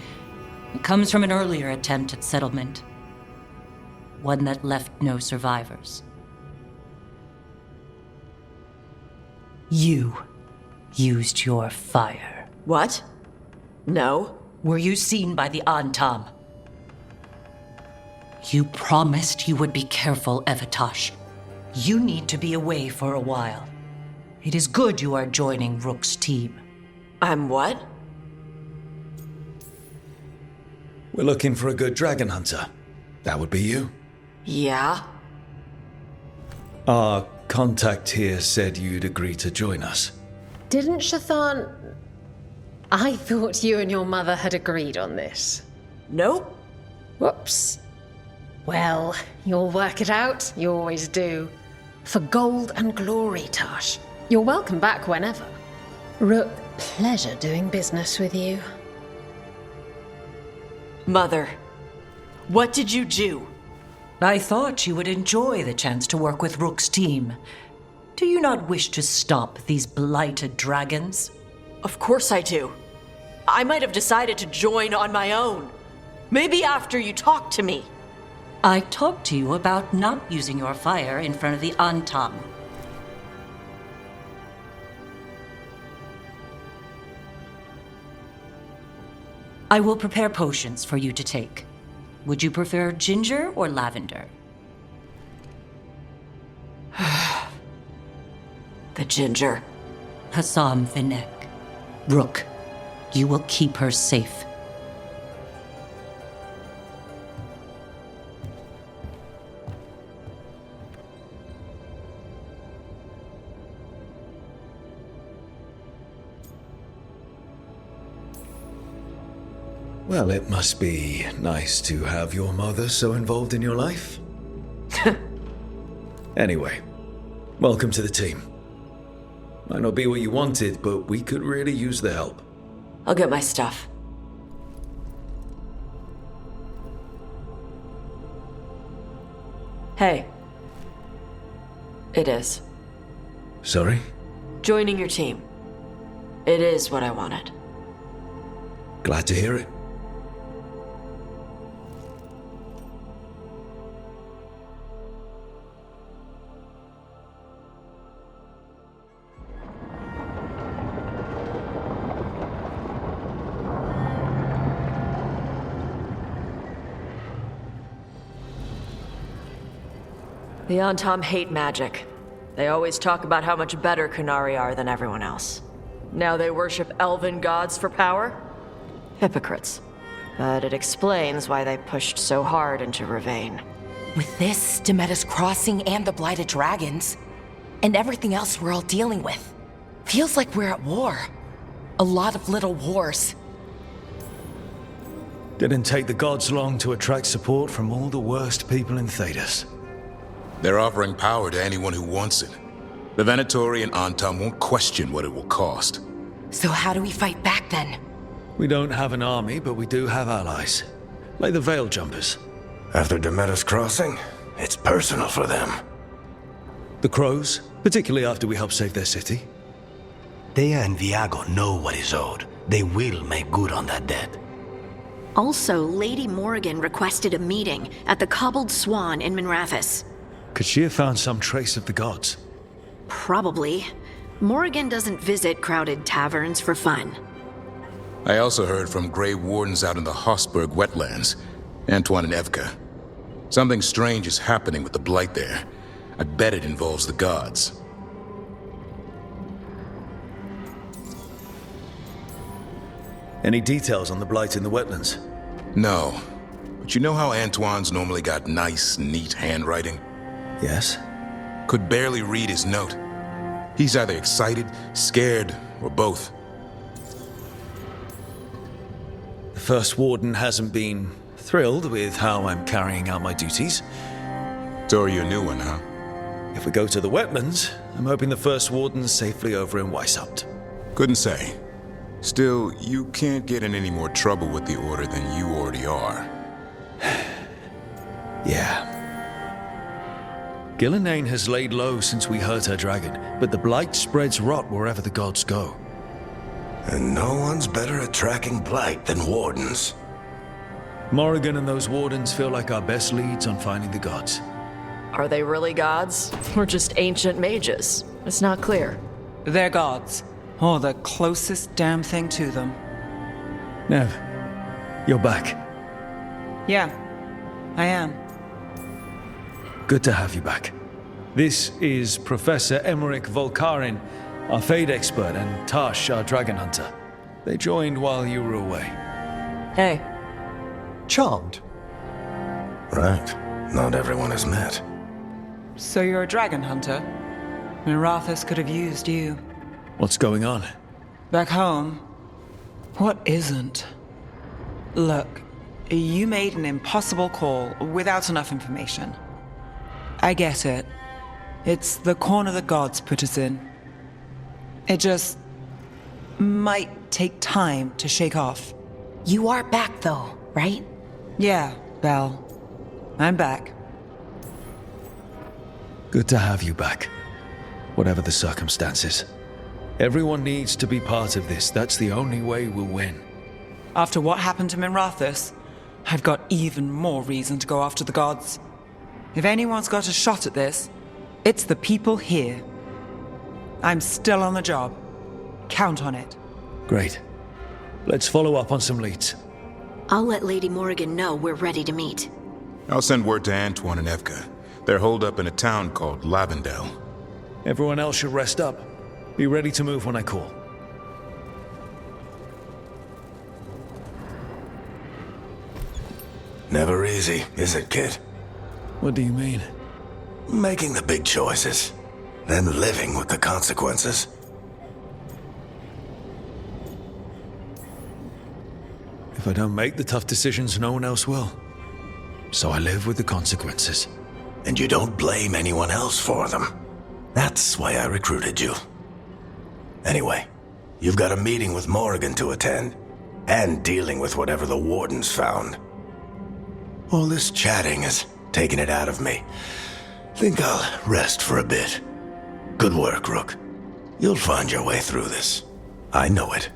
Speaker 22: It comes from an earlier attempt at settlement. One that left no survivors. You used your fire.
Speaker 10: What? No.
Speaker 22: Were you seen by the Antam? You promised you would be careful, Evatosh. You need to be away for a while. It is good you are joining Rook's team.
Speaker 10: I'm what?
Speaker 2: We're looking for a good dragon hunter. That would be you?
Speaker 10: Yeah?
Speaker 2: Our contact here said you'd agree to join us.
Speaker 19: Didn't Shathan... I thought you and your mother had agreed on this.
Speaker 10: Nope.
Speaker 19: Whoops. Well, you'll work it out. You always do. For gold and glory, Tosh. You're welcome back whenever. Rook, pleasure doing business with you.
Speaker 10: Mother, what did you do?
Speaker 22: I thought you would enjoy the chance to work with Rook's team. Do you not wish to stop these blighted dragons?
Speaker 10: Of course I do. I might have decided to join on my own. Maybe after you talked to me.
Speaker 22: I talked to you about not using your fire in front of the Antam. I will prepare potions for you to take. Would you prefer ginger or lavender?
Speaker 10: The ginger.
Speaker 22: Hassam Finek. Rook, you will keep her safe.
Speaker 2: Well, it must be nice to have your mother so involved in your life. Anyway, welcome to the team. Might not be what you wanted, but we could really use the help.
Speaker 10: I'll get my stuff. Hey. It is.
Speaker 2: Sorry?
Speaker 10: Joining your team. It is what I wanted.
Speaker 2: Glad to hear it.
Speaker 10: The Antom hate magic. They always talk about how much better Qunari are than everyone else. Now they worship elven gods for power? Hypocrites. But it explains why they pushed so hard into Ravain.
Speaker 12: With this, Demeta's Crossing and the Blighted Dragons, and everything else we're all dealing with, feels like we're at war. A lot of little wars.
Speaker 2: Didn't take the gods long to attract support from all the worst people in Thedas.
Speaker 16: They're offering power to anyone who wants it. The Venatori and Antom won't question what it will cost.
Speaker 12: So how do we fight back then?
Speaker 2: We don't have an army, but we do have allies. Like the Veil Jumpers.
Speaker 18: After Demeta's Crossing, it's personal for them.
Speaker 2: The Crows, particularly after we helped save their city.
Speaker 21: Thea and Viago know what is owed. They will make good on that debt.
Speaker 15: Also, Lady Morrigan requested a meeting at the Cobbled Swan in Minrathous.
Speaker 2: Could she have found some trace of the gods?
Speaker 15: Probably. Morrigan doesn't visit crowded taverns for fun.
Speaker 16: I also heard from Grey Wardens out in the Hossberg wetlands, Antoine and Evka. Something strange is happening with the Blight there. I bet it involves the gods.
Speaker 2: Any details on the Blight in the wetlands?
Speaker 16: No. But you know how Antoine's normally got nice, neat handwriting?
Speaker 2: Yes.
Speaker 16: Could barely read his note. He's either excited, scared, or both.
Speaker 2: The First Warden hasn't been thrilled with how I'm carrying out my duties.
Speaker 16: So are you a new one, huh?
Speaker 2: If we go to the wetlands, I'm hoping the First Warden's safely over in Weishaupt.
Speaker 16: Couldn't say. Still, you can't get in any more trouble with the Order than you already are.
Speaker 2: Yeah. Gillenane has laid low since we hurt her dragon, but the Blight spreads rot wherever the gods go.
Speaker 18: And no one's better at tracking Blight than Wardens.
Speaker 2: Morrigan and those Wardens feel like our best leads on finding the gods.
Speaker 10: Are they really gods? Or just ancient mages? It's not clear.
Speaker 3: They're gods. Or the closest damn thing to them.
Speaker 2: Nev, you're back.
Speaker 3: Yeah, I am.
Speaker 2: Good to have you back. This is Professor Emmerich Volkarin, our Fade expert, and Tash, our dragon hunter. They joined while you were away.
Speaker 10: Hey.
Speaker 18: Charmed. Right. Not everyone has met.
Speaker 3: So you're a dragon hunter? Minrathous could have used you.
Speaker 2: What's going on?
Speaker 3: Back home, what isn't? Look, you made an impossible call without enough information. I get it. It's the corner the gods put us in. It just might take time to shake off.
Speaker 12: You are back though, right?
Speaker 3: Yeah, Belle. I'm back.
Speaker 2: Good to have you back. Whatever the circumstances. Everyone needs to be part of this. That's the only way we'll win.
Speaker 3: After what happened to Minrathous, I've got even more reason to go after the gods. If anyone's got a shot at this, it's the people here. I'm still on the job. Count on it.
Speaker 2: Great. Let's follow up on some leads.
Speaker 15: I'll let Lady Morrigan know we're ready to meet.
Speaker 16: I'll send word to Antoine and Evka. They're holed up in a town called Lavendel.
Speaker 2: Everyone else should rest up. Be ready to move when I call.
Speaker 18: Never easy, is it, kid?
Speaker 2: What do you mean?
Speaker 18: Making the big choices, then living with the consequences.
Speaker 2: If I don't make the tough decisions, no one else will. So I live with the consequences.
Speaker 18: And you don't blame anyone else for them. That's why I recruited you. Anyway, you've got a meeting with Morrigan to attend, and dealing with whatever the Wardens found. All this chatting is taking it out of me. Think I'll rest for a bit. Good work, Rook. You'll find your way through this. I know it.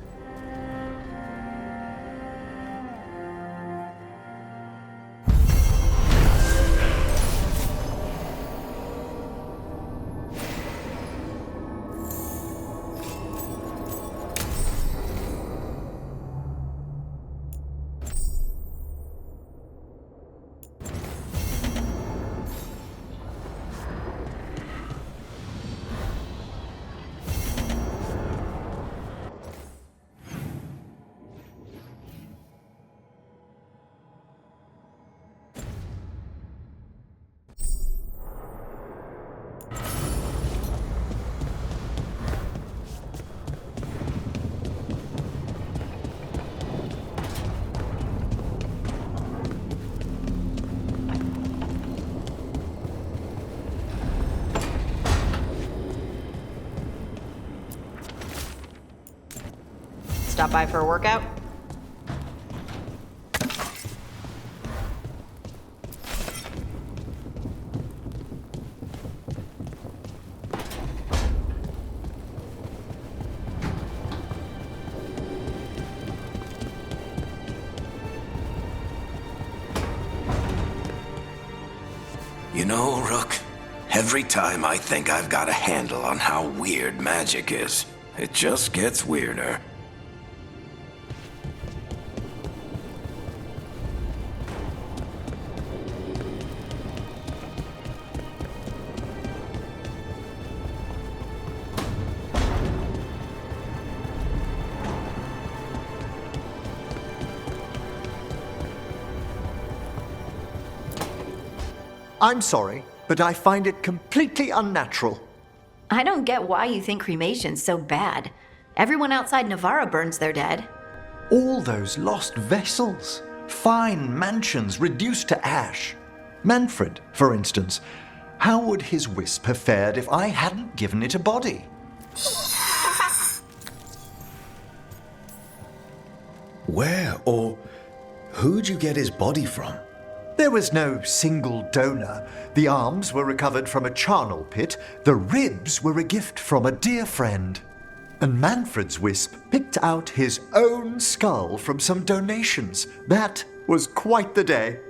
Speaker 10: Stop by for a workout?
Speaker 18: You know, Rook, every time I think I've got a handle on how weird magic is, it just gets weirder.
Speaker 13: I'm sorry, but I find it completely unnatural.
Speaker 15: I don't get why you think cremation's so bad. Everyone outside Navarra burns their dead.
Speaker 13: All those lost vessels, fine mansions reduced to ash. Manfred, for instance, how would his wisp have fared if I hadn't given it a body?
Speaker 2: Where or who'd you get his body from?
Speaker 13: There was no single donor. The arms were recovered from a charnel pit. The ribs were a gift from a dear friend. And Manfred's wisp picked out his own skull from some donations. That was quite the day.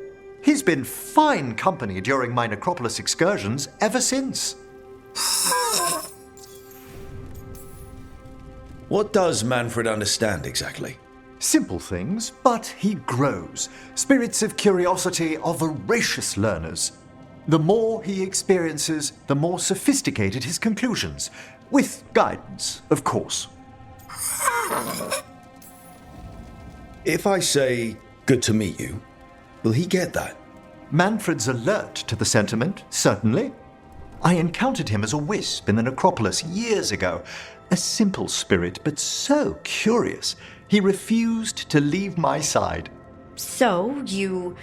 Speaker 13: He's been fine company during my necropolis excursions ever since.
Speaker 2: What does Manfred understand exactly?
Speaker 13: Simple things, but he grows. Spirits of curiosity are voracious learners. The more he experiences, the more sophisticated his conclusions. With guidance, of course.
Speaker 2: If I say, good to meet you, will he get that?
Speaker 13: Manfred's alert to the sentiment, certainly. I encountered him as a wisp in the necropolis years ago. A simple spirit, but so curious. He refused to leave my side.
Speaker 15: So, you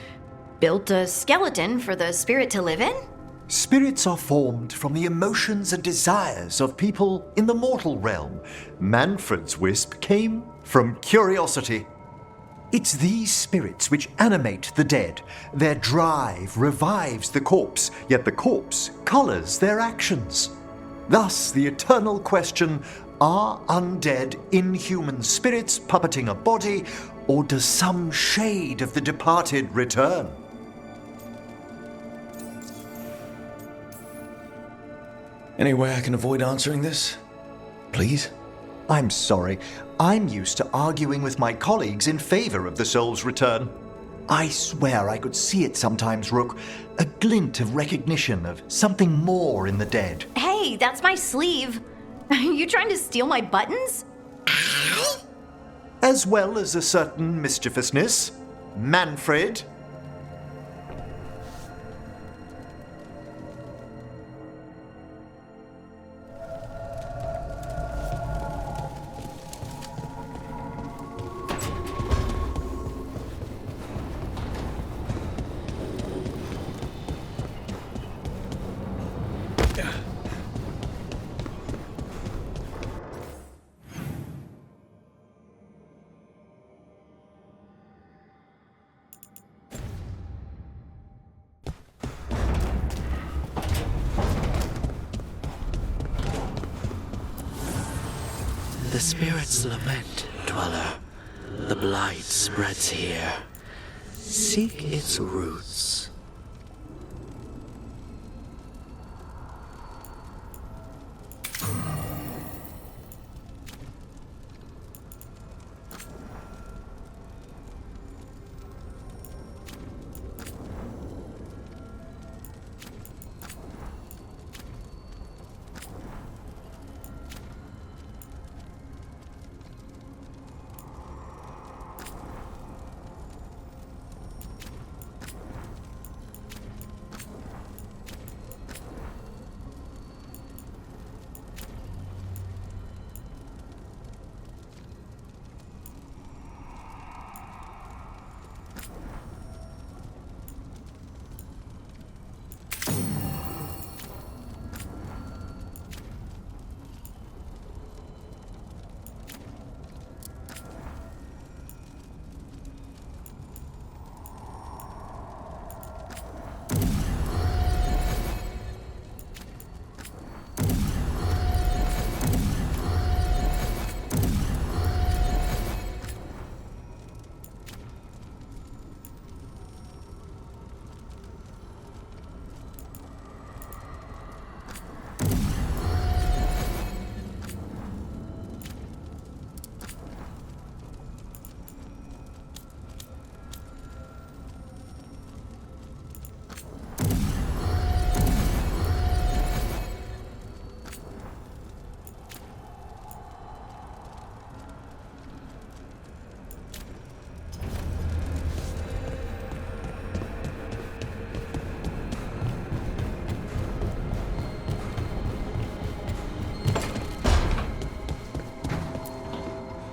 Speaker 15: built a skeleton for the spirit to live in?
Speaker 13: Spirits are formed from the emotions and desires of people in the mortal realm. Manfred's wisp came from curiosity. It's these spirits which animate the dead. Their drive revives the corpse, yet the corpse colors their actions. Thus, the eternal question, are undead, inhuman spirits puppeting a body, or does some shade of the departed return?
Speaker 2: Any way I can avoid answering this? Please?
Speaker 13: I'm sorry. I'm used to arguing with my colleagues in favor of the soul's return. I swear I could see it sometimes, Rook. A glint of recognition of something more in the dead.
Speaker 15: Hey, that's my sleeve. Are you trying to steal my buttons?
Speaker 13: As well as a certain mischievousness. Manfred.
Speaker 9: The spirits lament, dweller. The blight spreads here. Seek its roots.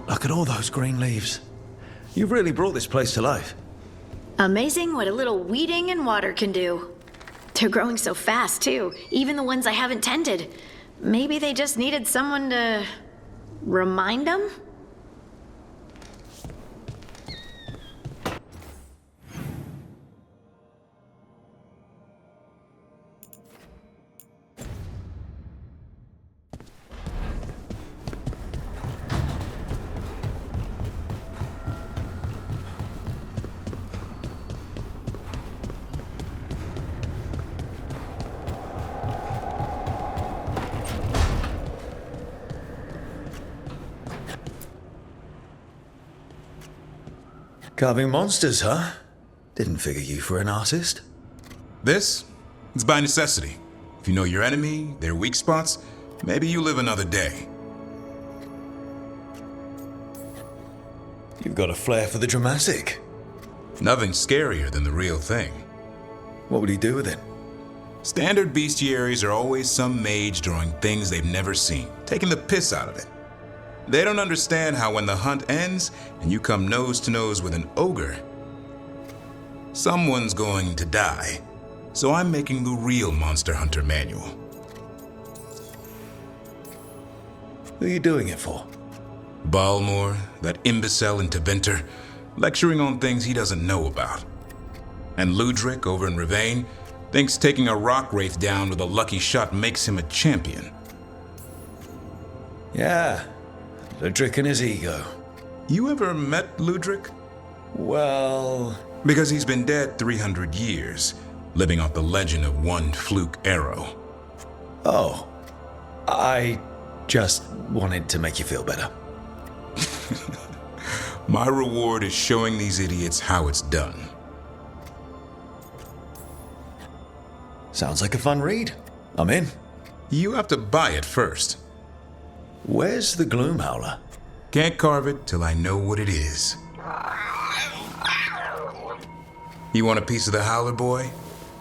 Speaker 2: Look at all those green leaves. You've really brought this place to life.
Speaker 15: Amazing what a little weeding and water can do. They're growing so fast, too. Even the ones I haven't tended. Maybe they just needed someone to remind them?
Speaker 2: Carving monsters, huh? Didn't figure you for an artist.
Speaker 16: This? It's by necessity. If you know your enemy, their weak spots, maybe you live another day.
Speaker 2: You've got a flair for the dramatic.
Speaker 16: Nothing scarier than the real thing.
Speaker 2: What would he do with it?
Speaker 16: Standard bestiaries are always some mage drawing things they've never seen, taking the piss out of it. They don't understand how when the hunt ends and you come nose to nose with an ogre, someone's going to die. So I'm making the real Monster Hunter manual.
Speaker 2: Who are you doing it for?
Speaker 16: Balmor, that imbecile interventor, lecturing on things he doesn't know about. And Ludric over in Ravane thinks taking a rock wraith down with a lucky shot makes him a champion.
Speaker 2: Yeah. Ludric and his ego.
Speaker 16: You ever met Ludric?
Speaker 2: Well...
Speaker 16: Because he's been dead 300 years, living off the legend of one fluke arrow.
Speaker 2: Oh. I just wanted to make you feel better.
Speaker 16: My reward is showing these idiots how it's done.
Speaker 2: Sounds like a fun read. I'm in.
Speaker 16: You have to buy it first.
Speaker 2: Where's the Gloom Howler?
Speaker 16: Can't carve it till I know what it is. You want a piece of the Howler, boy?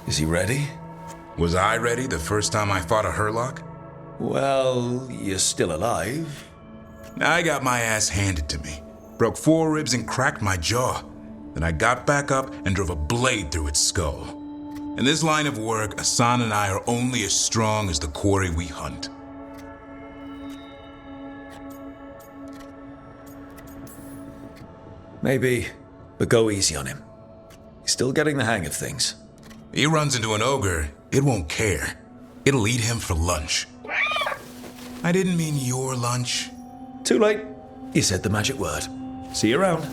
Speaker 2: Is he ready?
Speaker 16: Was I ready the first time I fought a Hurlock?
Speaker 2: Well, you're still alive.
Speaker 16: I got my ass handed to me. Broke 4 ribs and cracked my jaw. Then I got back up and drove a blade through its skull. In this line of work, Asan and I are only as strong as the quarry we hunt.
Speaker 2: Maybe, but go easy on him. He's still getting the hang of things.
Speaker 16: He runs into an ogre, it won't care. It'll eat him for lunch. I didn't mean your lunch.
Speaker 2: Too late. You said the magic word. See you around.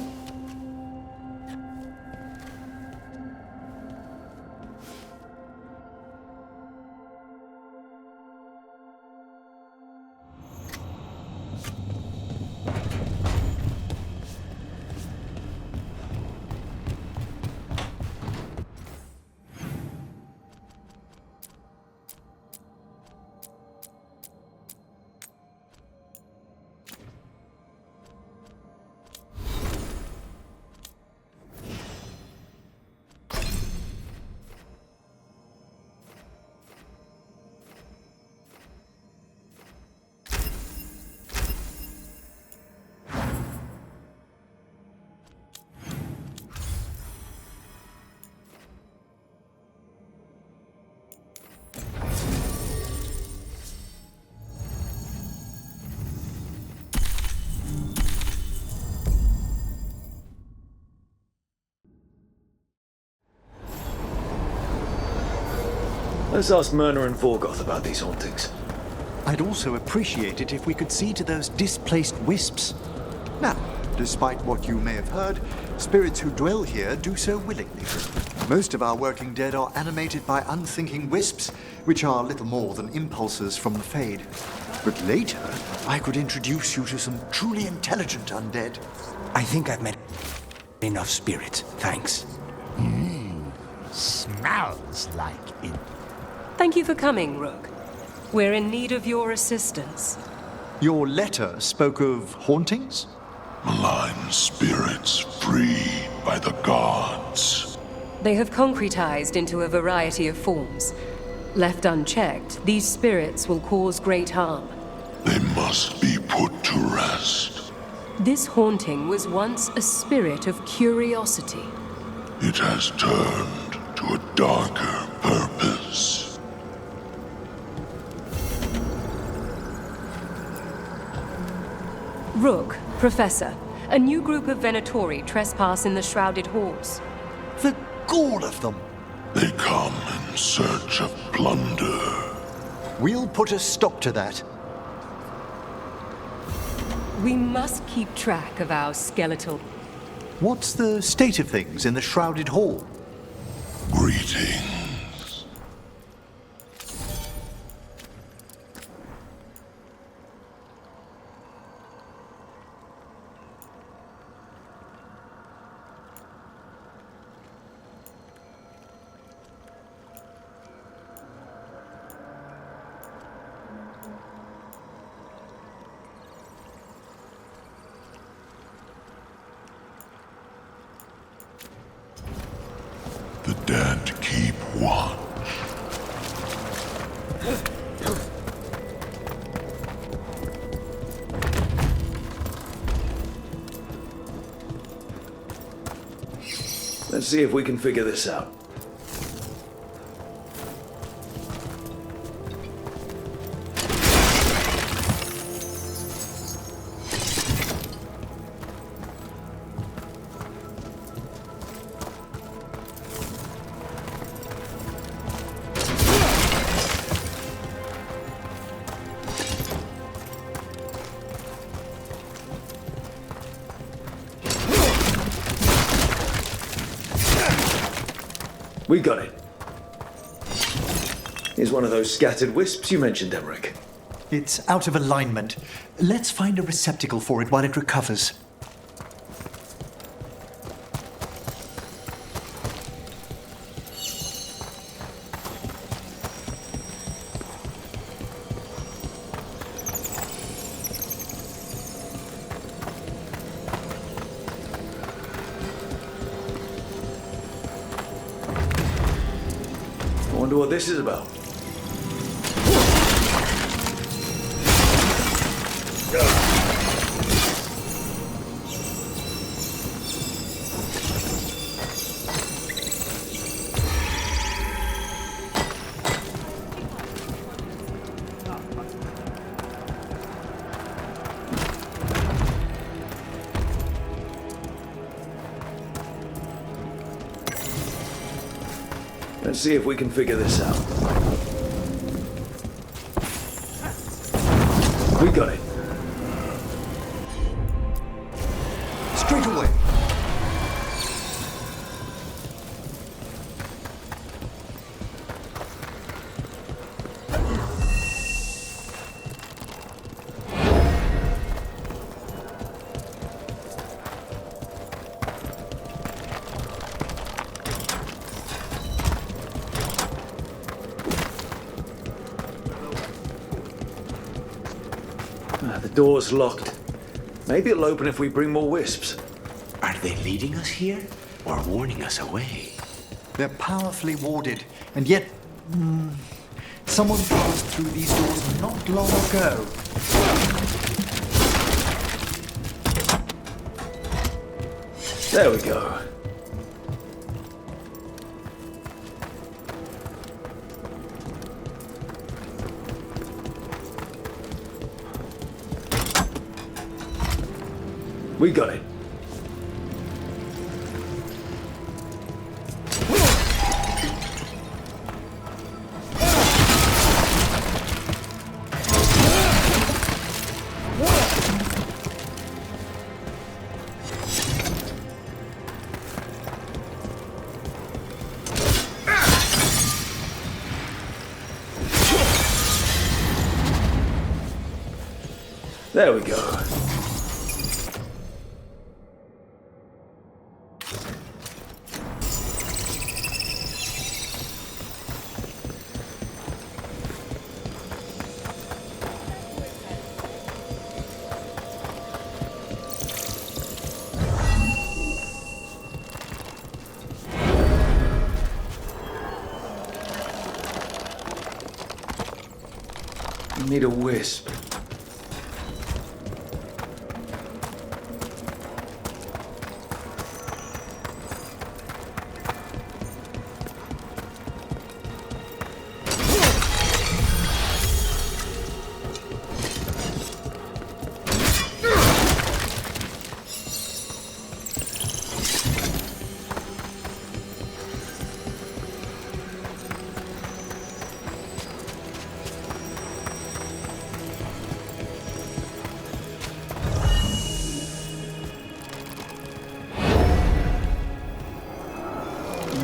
Speaker 2: Let's ask Myrna and Vorgoth about these hauntings.
Speaker 13: I'd also appreciate it if we could see to those displaced wisps. Now, despite what you may have heard, spirits who dwell here do so willingly. Most of our working dead are animated by unthinking wisps, which are little more than impulses from the Fade. But later, I could introduce you to some truly intelligent undead.
Speaker 21: I think I've met enough spirits, thanks.
Speaker 17: Smells like it.
Speaker 11: Thank you for coming, Rook. We're in need of your assistance.
Speaker 13: Your letter spoke of hauntings?
Speaker 7: Malign spirits freed by the gods.
Speaker 11: They have concretized into a variety of forms. Left unchecked, these spirits will cause great harm.
Speaker 7: They must be put to rest.
Speaker 11: This haunting was once a spirit of curiosity.
Speaker 7: It has turned to a darker purpose.
Speaker 11: Rook, Professor, a new group of Venatori trespass in the Shrouded Halls.
Speaker 13: The gall of them!
Speaker 7: They come in search of plunder.
Speaker 13: We'll put a stop to that.
Speaker 11: We must keep track of our skeletal.
Speaker 13: What's the state of things in the Shrouded Hall?
Speaker 7: Greetings. The dead keep watch.
Speaker 2: Let's see if we can figure this out. We got it. Here's one of those scattered wisps you mentioned, Emmerich.
Speaker 13: It's out of alignment. Let's find a receptacle for it while it recovers.
Speaker 2: I wonder what this is about. Let's see if we can figure this out. We got it.
Speaker 13: Get away!
Speaker 2: The door's locked. Maybe it'll open if we bring more wisps.
Speaker 21: Are they leading us here or warning us away?
Speaker 13: They're powerfully warded, and yet... someone passed through these doors not long ago.
Speaker 2: There we go. We got it. There we go. I need a wisp.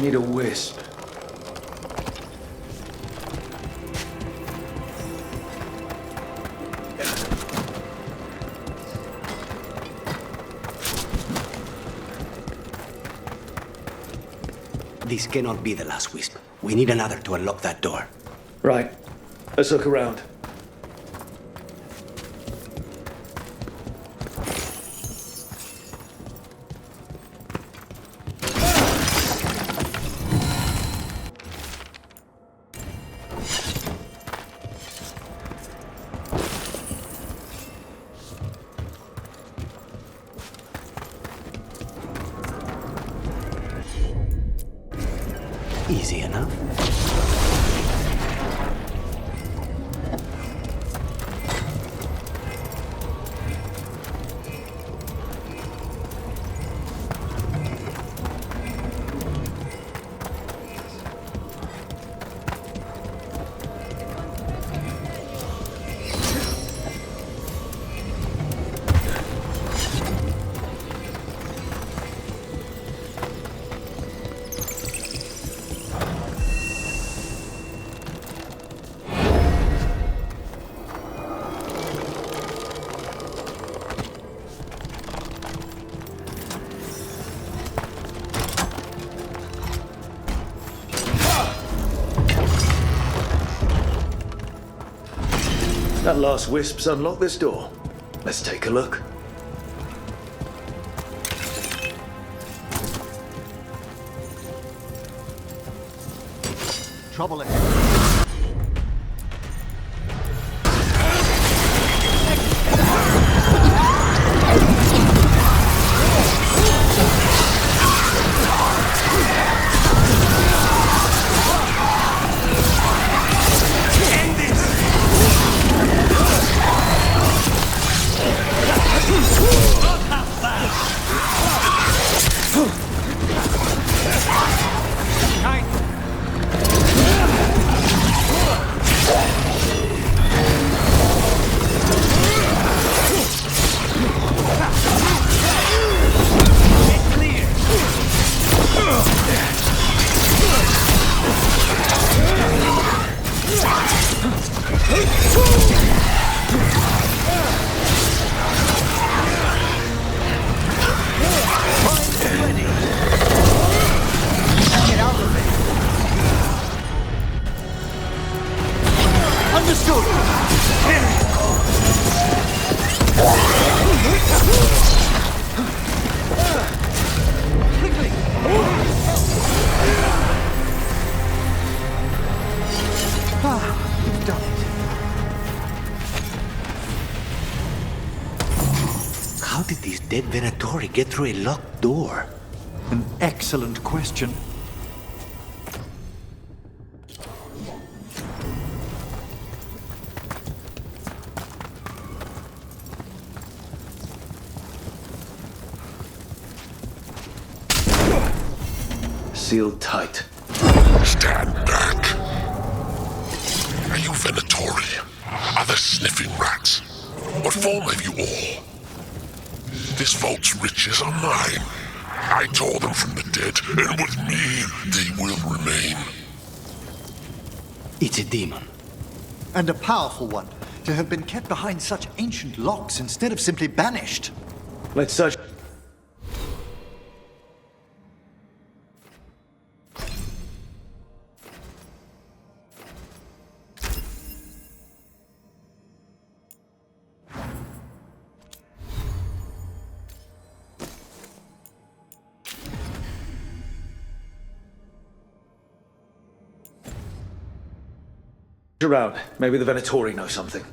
Speaker 2: Need a wisp.
Speaker 21: This cannot be the last wisp. We need another to unlock that door.
Speaker 2: Right. Let's look around.
Speaker 21: Easy enough.
Speaker 2: That last wisp's unlocked this door. Let's take a look.
Speaker 13: Trouble ahead.
Speaker 21: How did these dead Venatori get through a locked door?
Speaker 13: An excellent question.
Speaker 2: Sealed tight.
Speaker 7: Stand back. Are you Venatori? Are there sniffing rats? What form have you all? This vault's riches are mine. I tore them from the dead, and with me, they will remain.
Speaker 21: It's a demon.
Speaker 13: And a powerful one, to have been kept behind such ancient locks instead of simply banished.
Speaker 2: Let's search. Around. Maybe the Venatori know something.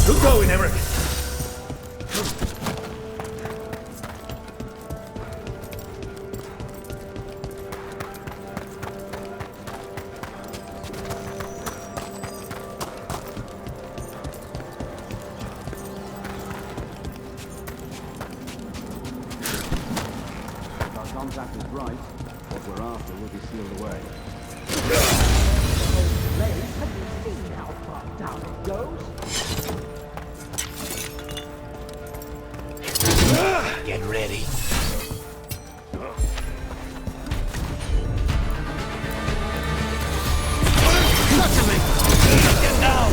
Speaker 2: Good going, Eric.
Speaker 17: Our contact is right. What we're after will be sealed away.
Speaker 6: Have you seen how far down it goes?
Speaker 21: Get ready.
Speaker 14: Get down!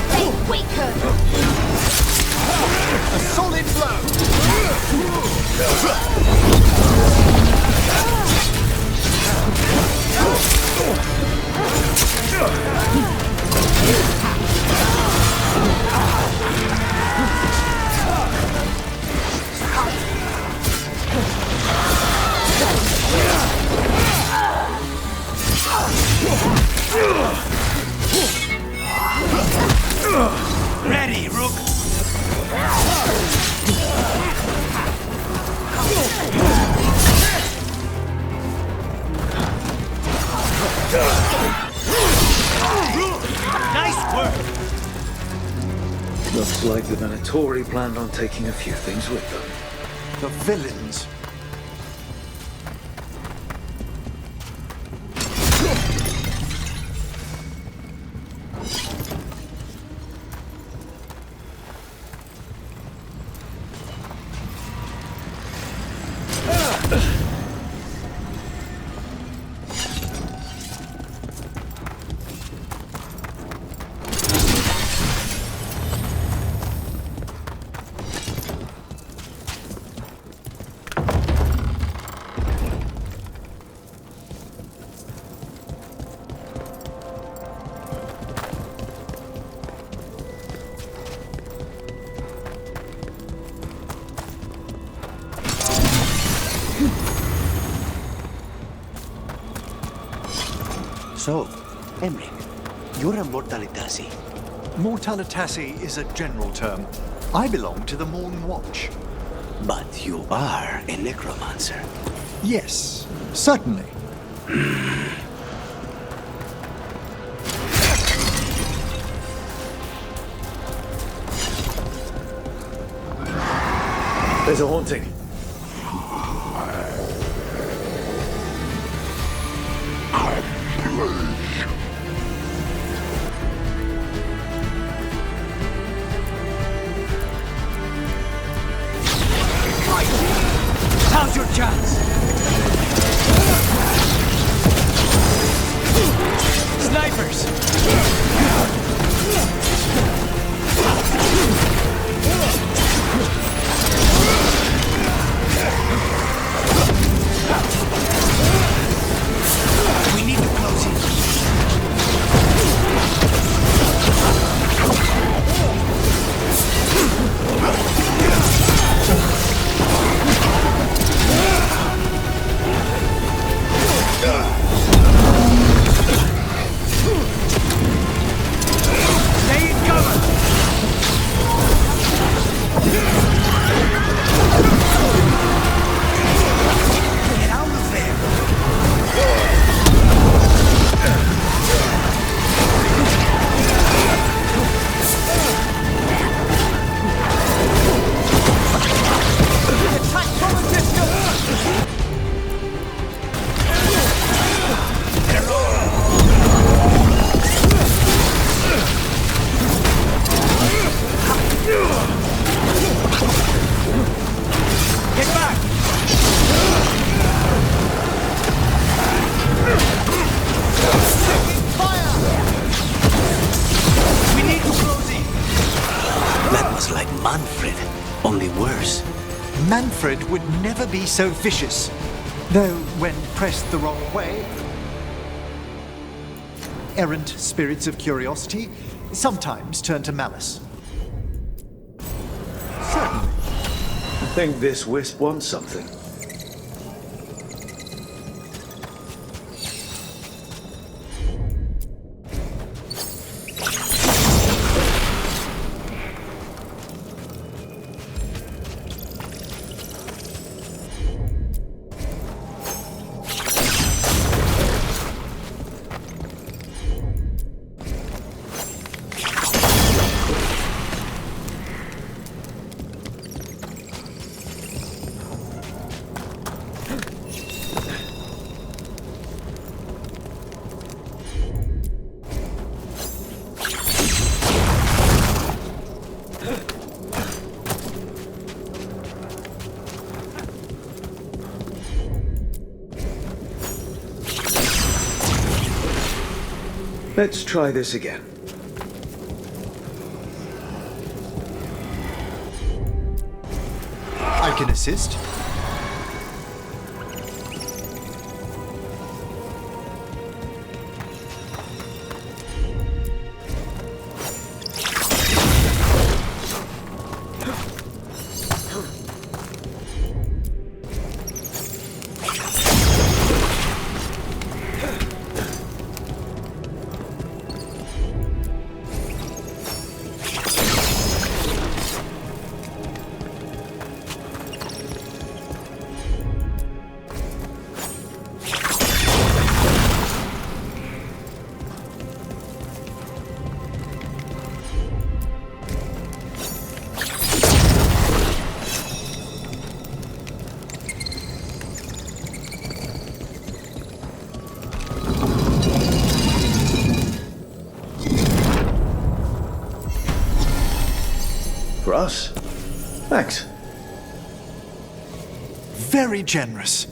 Speaker 12: Hey, wake her!
Speaker 14: A solid blow!
Speaker 5: Ready, Rook! Nice work!
Speaker 2: Looks like the Venatori planned on taking a few things with them.
Speaker 13: The villains.
Speaker 21: So, Emric, you're a Mortalitasi.
Speaker 13: Mortalitasi is a general term. I belong to the Morn Watch.
Speaker 21: But you are a necromancer.
Speaker 13: Yes, certainly.
Speaker 2: There's a haunting.
Speaker 5: Now's your chance! Snipers!
Speaker 18: Manfred, only worse.
Speaker 13: Manfred would never be so vicious. Though, when pressed the wrong way, errant spirits of curiosity sometimes turn to malice.
Speaker 2: I think this wisp wants something. Let's try this again.
Speaker 13: I can assist.
Speaker 2: For us? Thanks.
Speaker 13: Very generous.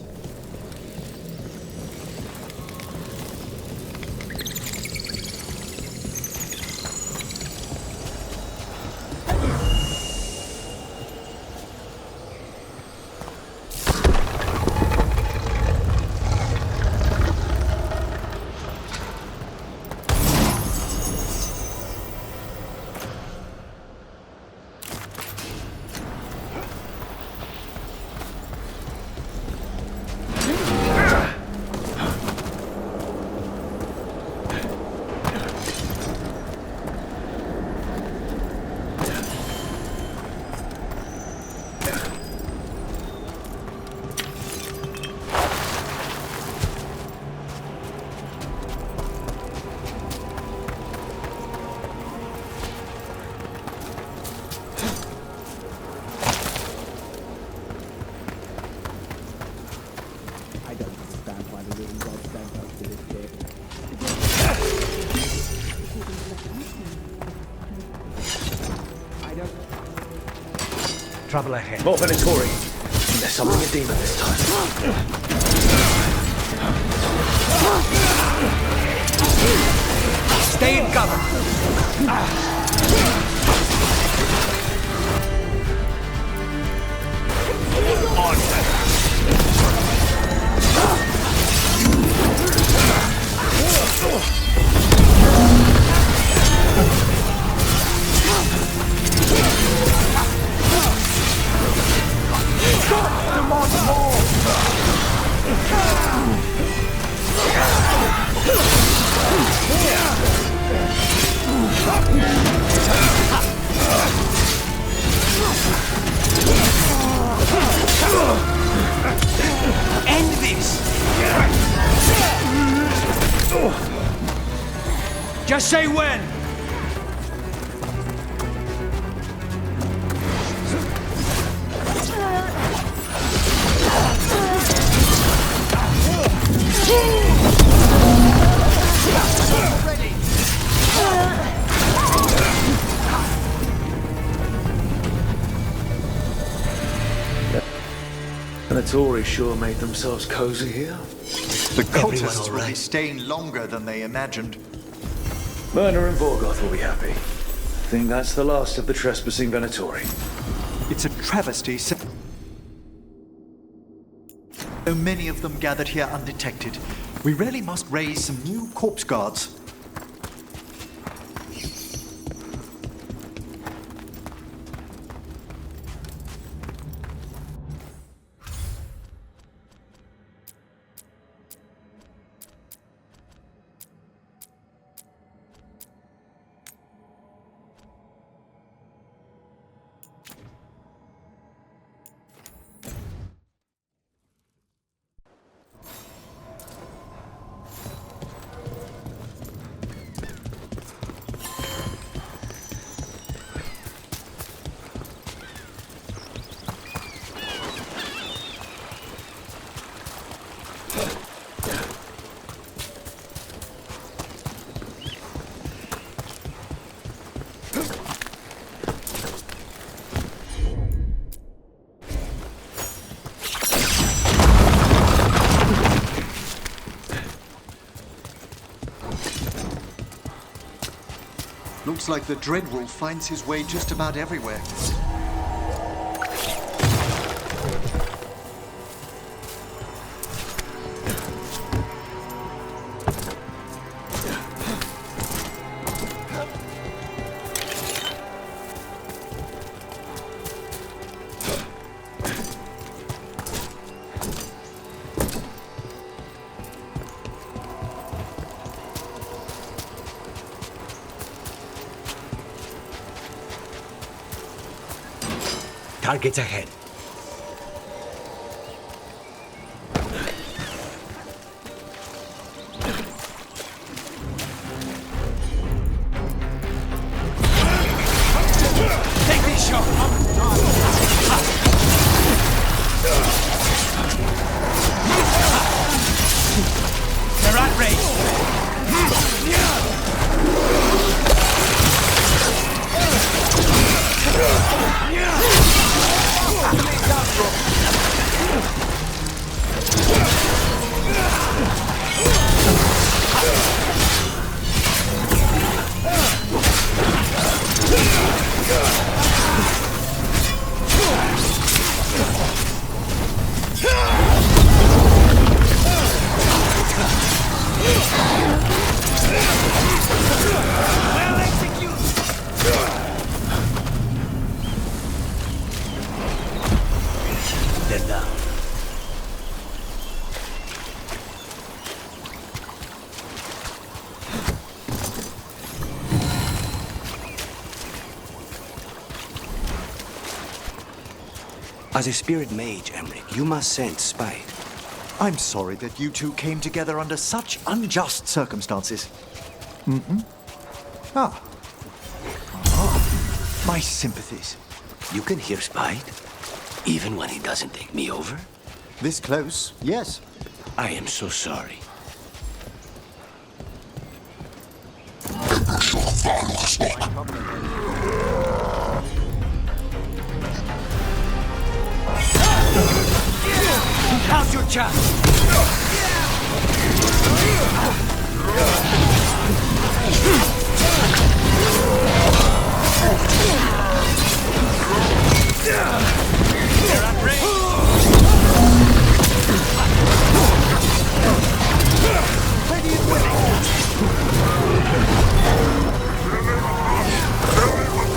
Speaker 21: Trouble ahead.
Speaker 2: More Venatori. There's something a demon this time.
Speaker 21: Stay in cover. End this! Just say when!
Speaker 2: Venatori sure made themselves cozy here.
Speaker 13: The cultists will be staying longer than they imagined.
Speaker 2: Myrna and Vorgoth will be happy. think that's the last of the trespassing Venatori.
Speaker 13: It's a travesty. So many of them gathered here undetected. We really must raise some new corpse guards. Looks like the Dreadwolf finds his way just about everywhere.
Speaker 21: Targets ahead.
Speaker 5: Take this shot! They're outraged!
Speaker 21: They're down. As a spirit mage, Emmerich, you must sense spite.
Speaker 13: I'm sorry that you two came together under such unjust circumstances. Ah. My sympathies.
Speaker 21: You can hear spite, even when he doesn't take me over?
Speaker 13: This close, yes.
Speaker 21: I am so sorry.
Speaker 5: Now's your chance! They're at range!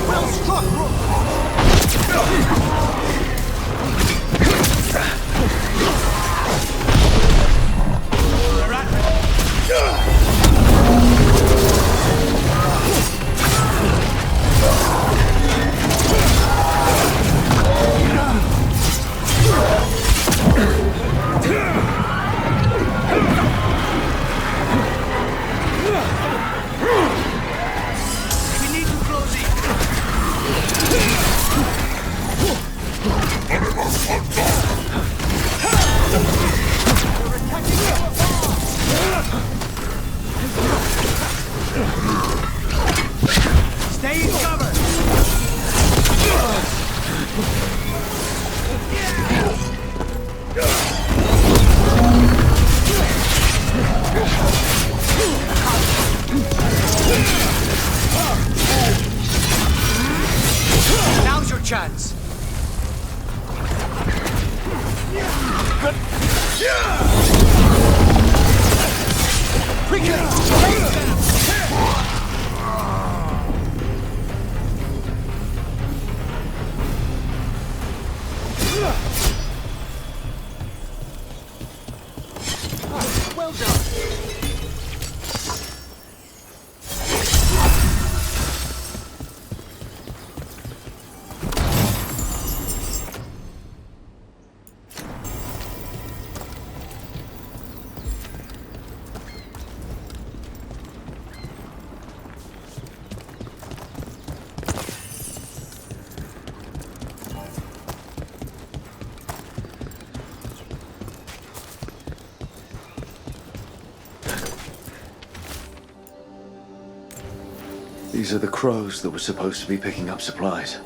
Speaker 13: Well struck, Rook!
Speaker 5: Stay in cover! chance. Well done.
Speaker 18: These are the crows that were supposed to be picking up supplies.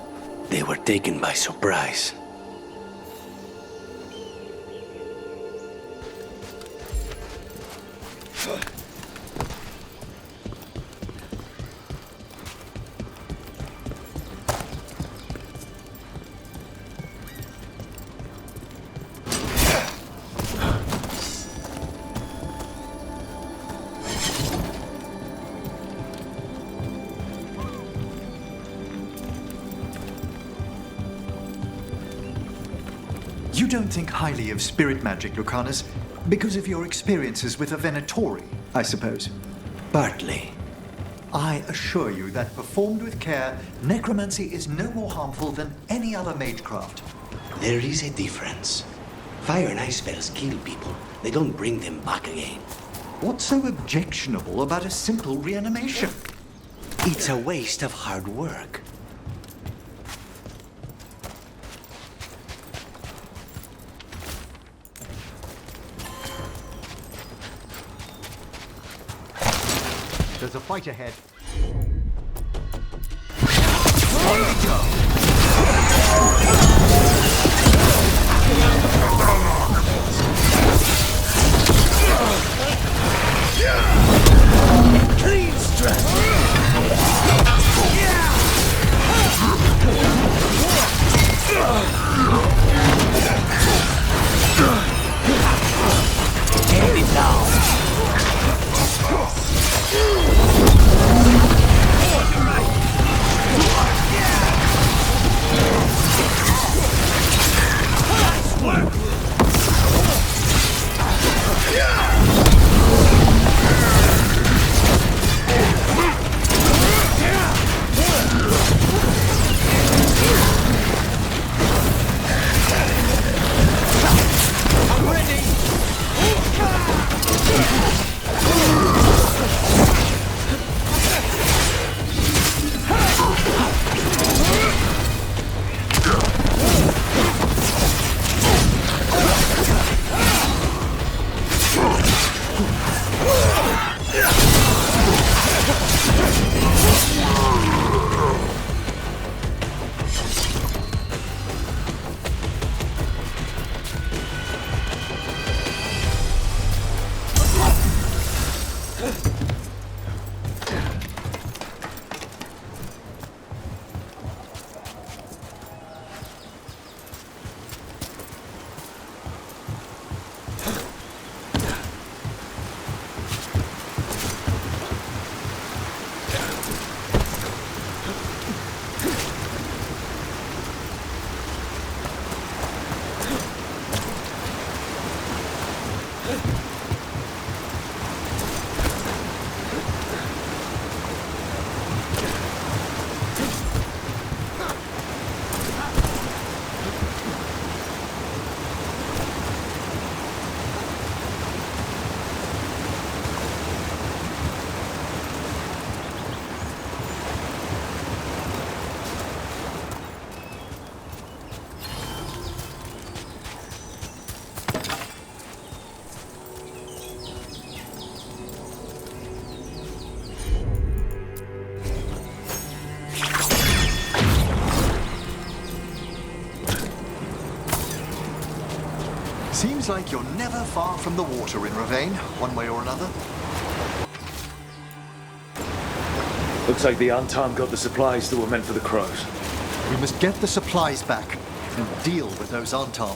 Speaker 21: They were taken by surprise.
Speaker 13: You don't think highly of spirit magic, Lucanus, because of your experiences with a Venatori, I suppose?
Speaker 21: Partly.
Speaker 13: I assure you that performed with care, necromancy is no more harmful than any other magecraft.
Speaker 21: There is a difference. Fire and ice spells kill people. They don't bring them back again.
Speaker 13: What's so objectionable about a simple reanimation?
Speaker 21: It's a waste of hard work.
Speaker 13: There's a fight ahead.
Speaker 5: Clean stress.
Speaker 21: End it now.
Speaker 13: Seems like you're never far from the water in Ravane, one way or another.
Speaker 2: Looks like the Antam got the supplies that were meant for the crows.
Speaker 13: We must get the supplies back and deal with those Antom.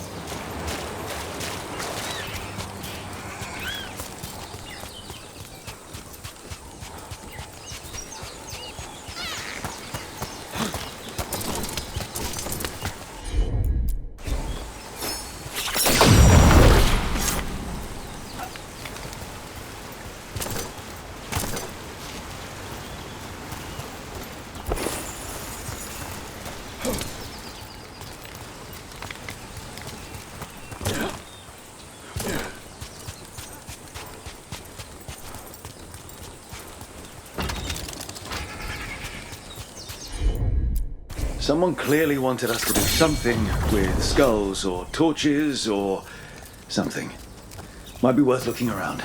Speaker 2: Someone clearly wanted us to do something with skulls or torches or something. Might be worth looking around.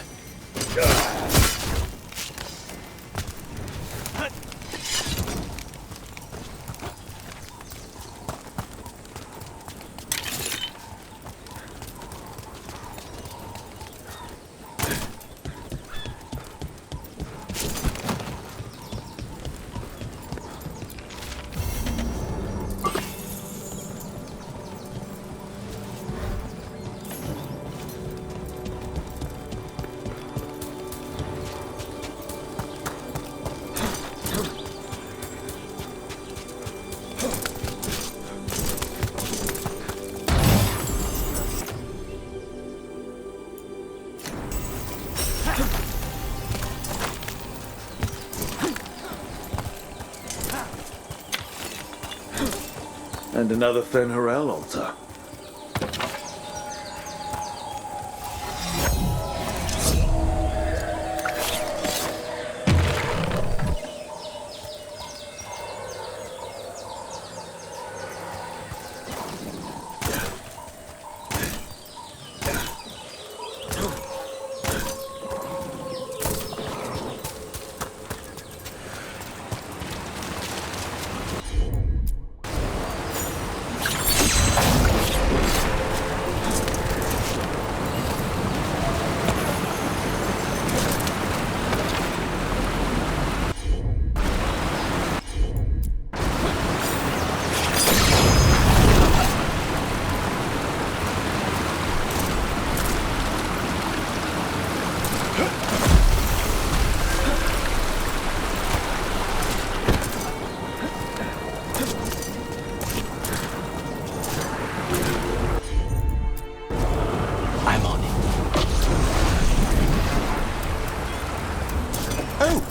Speaker 2: And another Fen'Harel altar.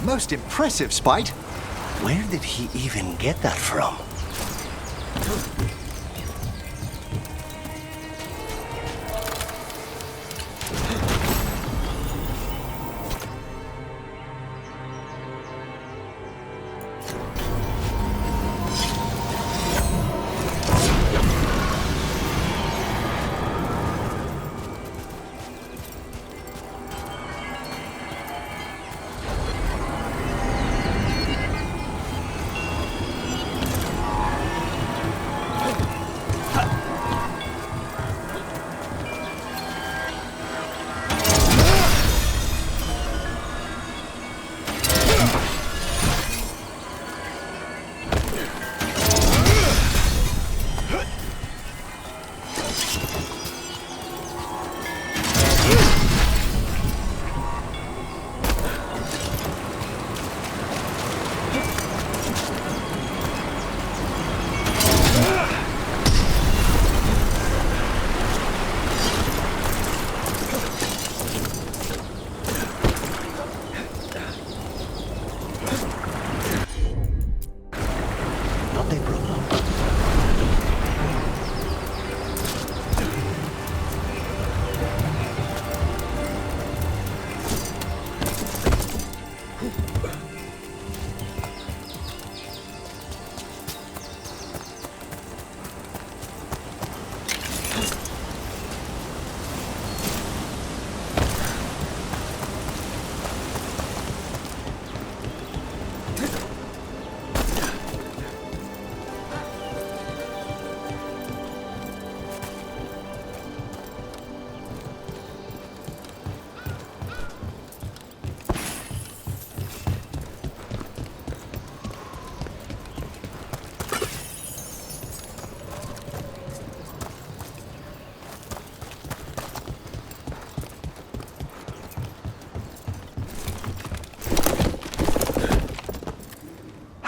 Speaker 13: Most impressive, Spite.
Speaker 21: Where did he even get that from?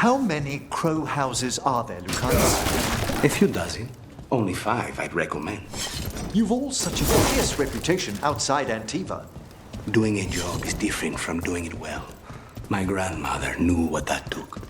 Speaker 13: How many crow houses are there, Lucas?
Speaker 18: A few dozen. Only 5 I'd recommend.
Speaker 13: You've all such a fierce reputation outside Antiva.
Speaker 18: Doing a job is different from doing it well. My grandmother knew what that took.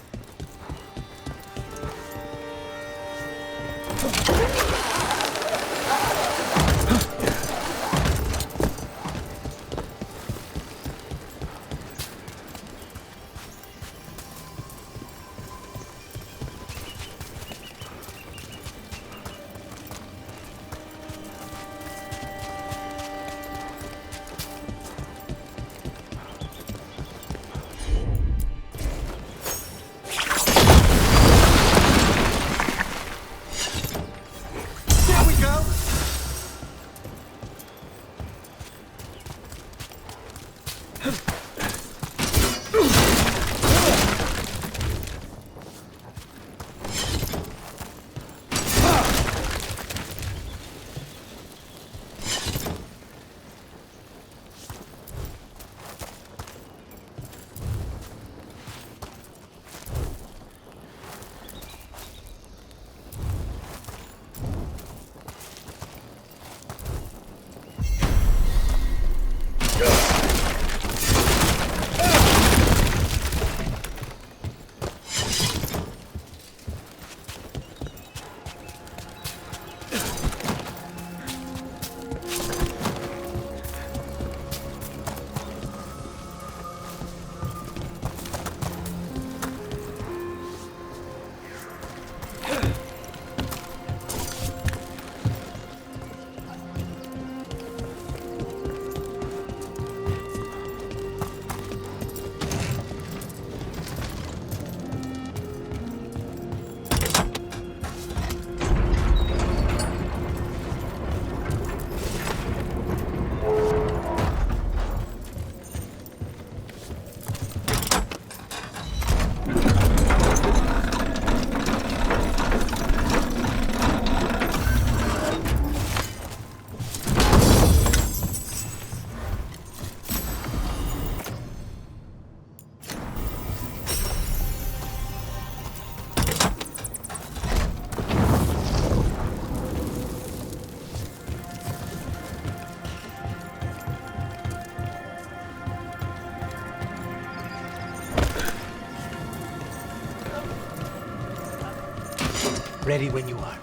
Speaker 21: Ready when you are.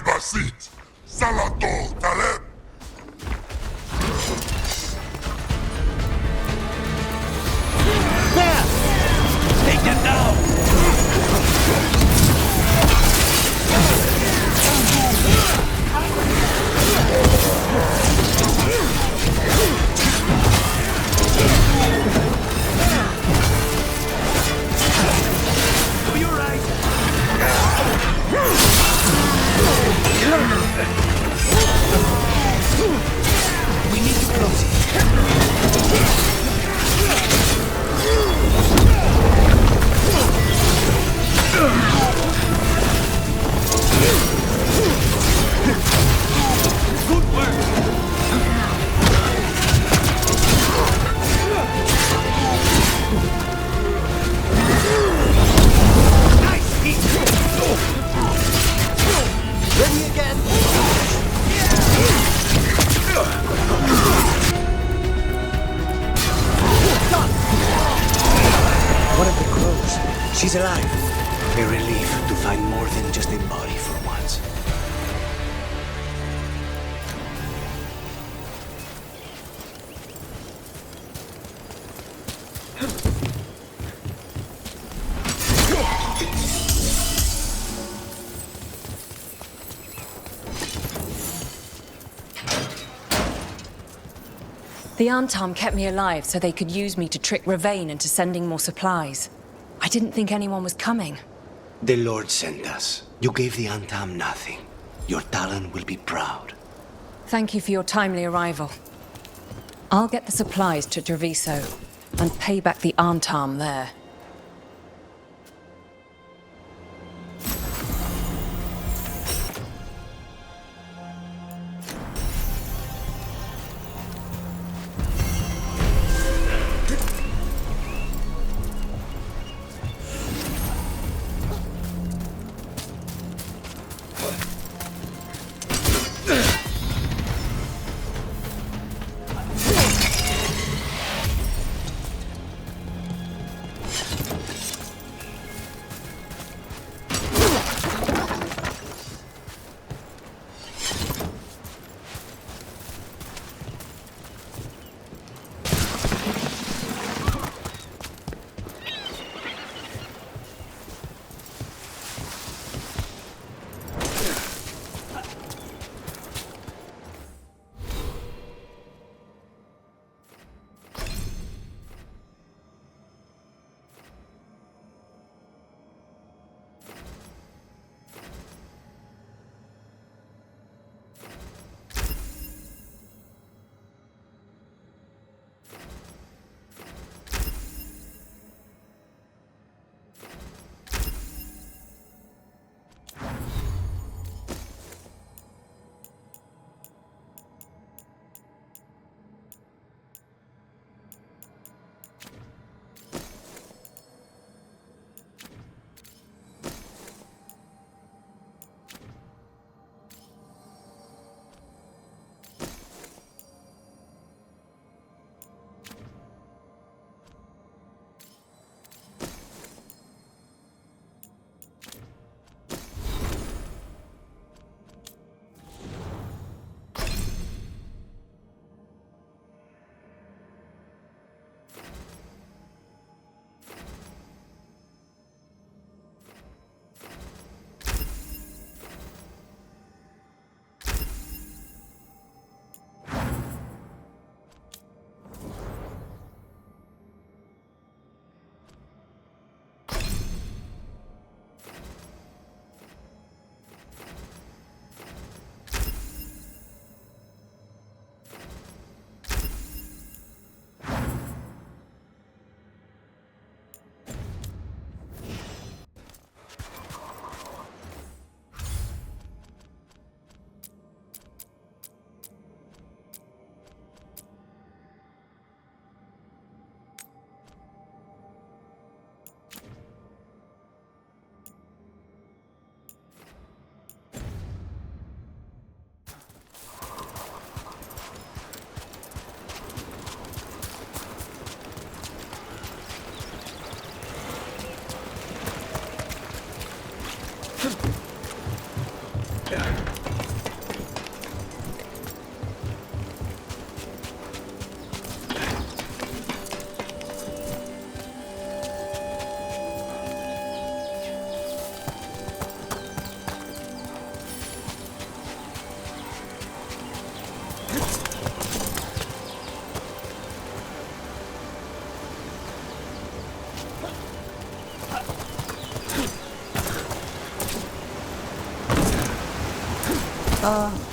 Speaker 7: Basit, Salato, Taleb.
Speaker 21: There! Take them down! You're right. She's alive. A relief to find more than just a body for once.
Speaker 8: The Antam kept me alive so they could use me to trick Ravain into sending more supplies. I didn't think anyone was coming.
Speaker 21: The Lord sent us. You gave the Antam nothing. Your Talon will be proud.
Speaker 8: Thank you for your timely arrival. I'll get the supplies to Treviso and pay back the Antam there.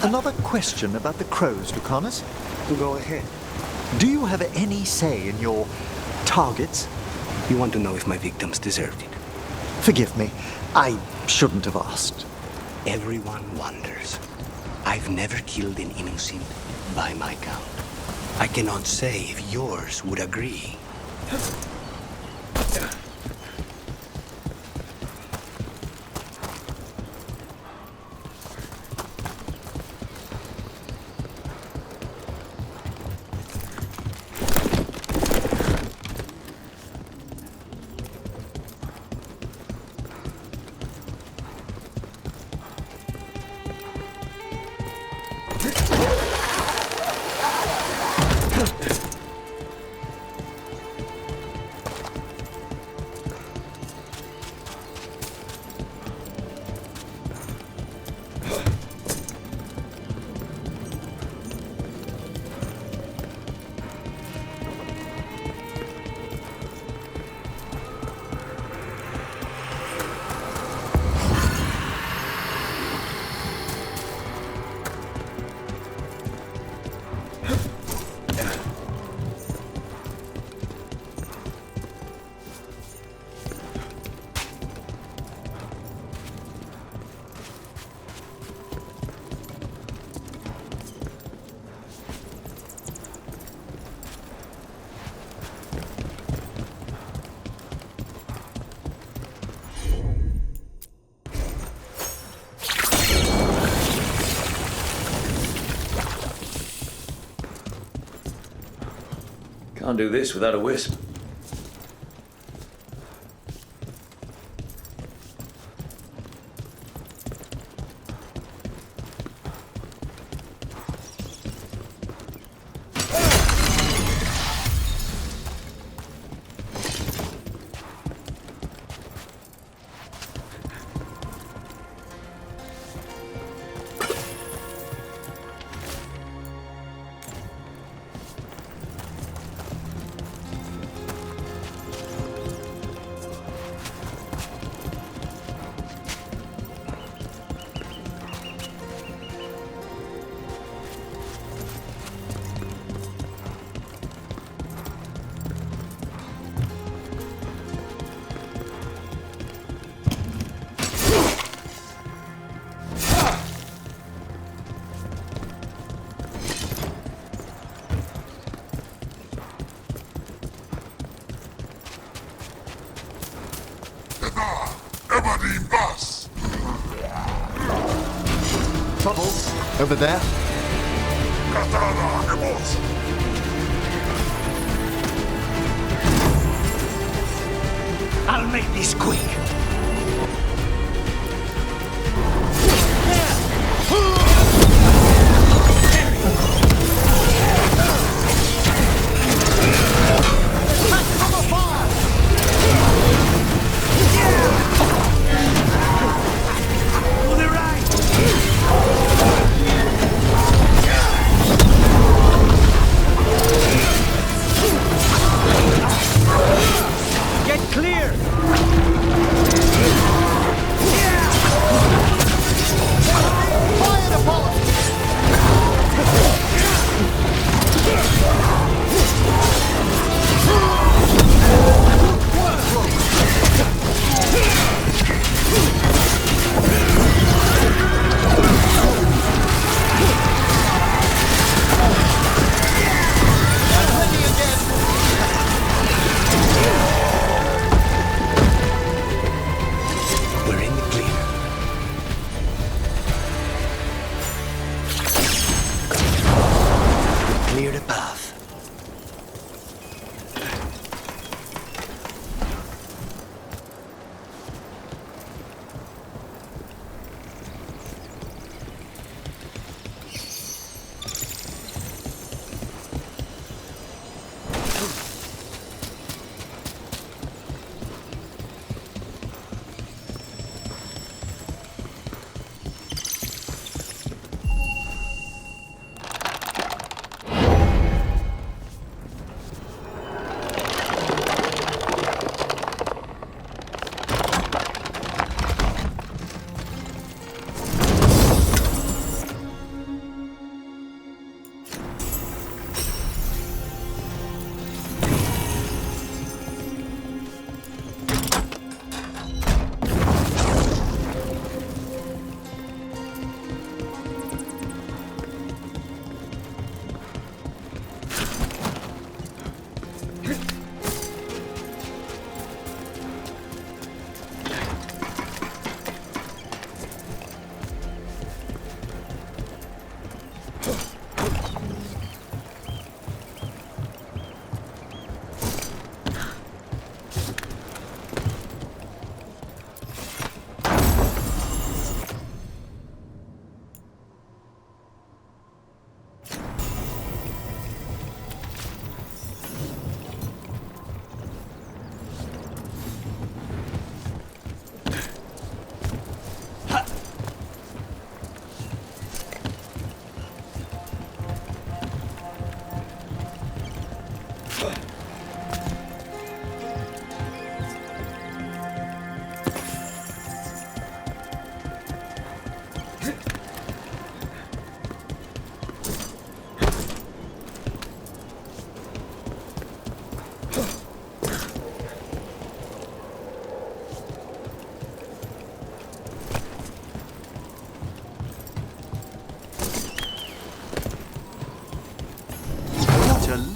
Speaker 13: Another question about the crows, Lucanus.
Speaker 21: Go ahead.
Speaker 13: Do you have any say in your targets?
Speaker 21: You want to know if my victims deserved it?
Speaker 13: Forgive me, I shouldn't have asked.
Speaker 21: Everyone wonders. I've never killed an innocent by my count. I cannot say if yours would agree.
Speaker 2: Can't do this without a wisp.
Speaker 13: Trouble over there.
Speaker 21: I'll make this quick. Get clear!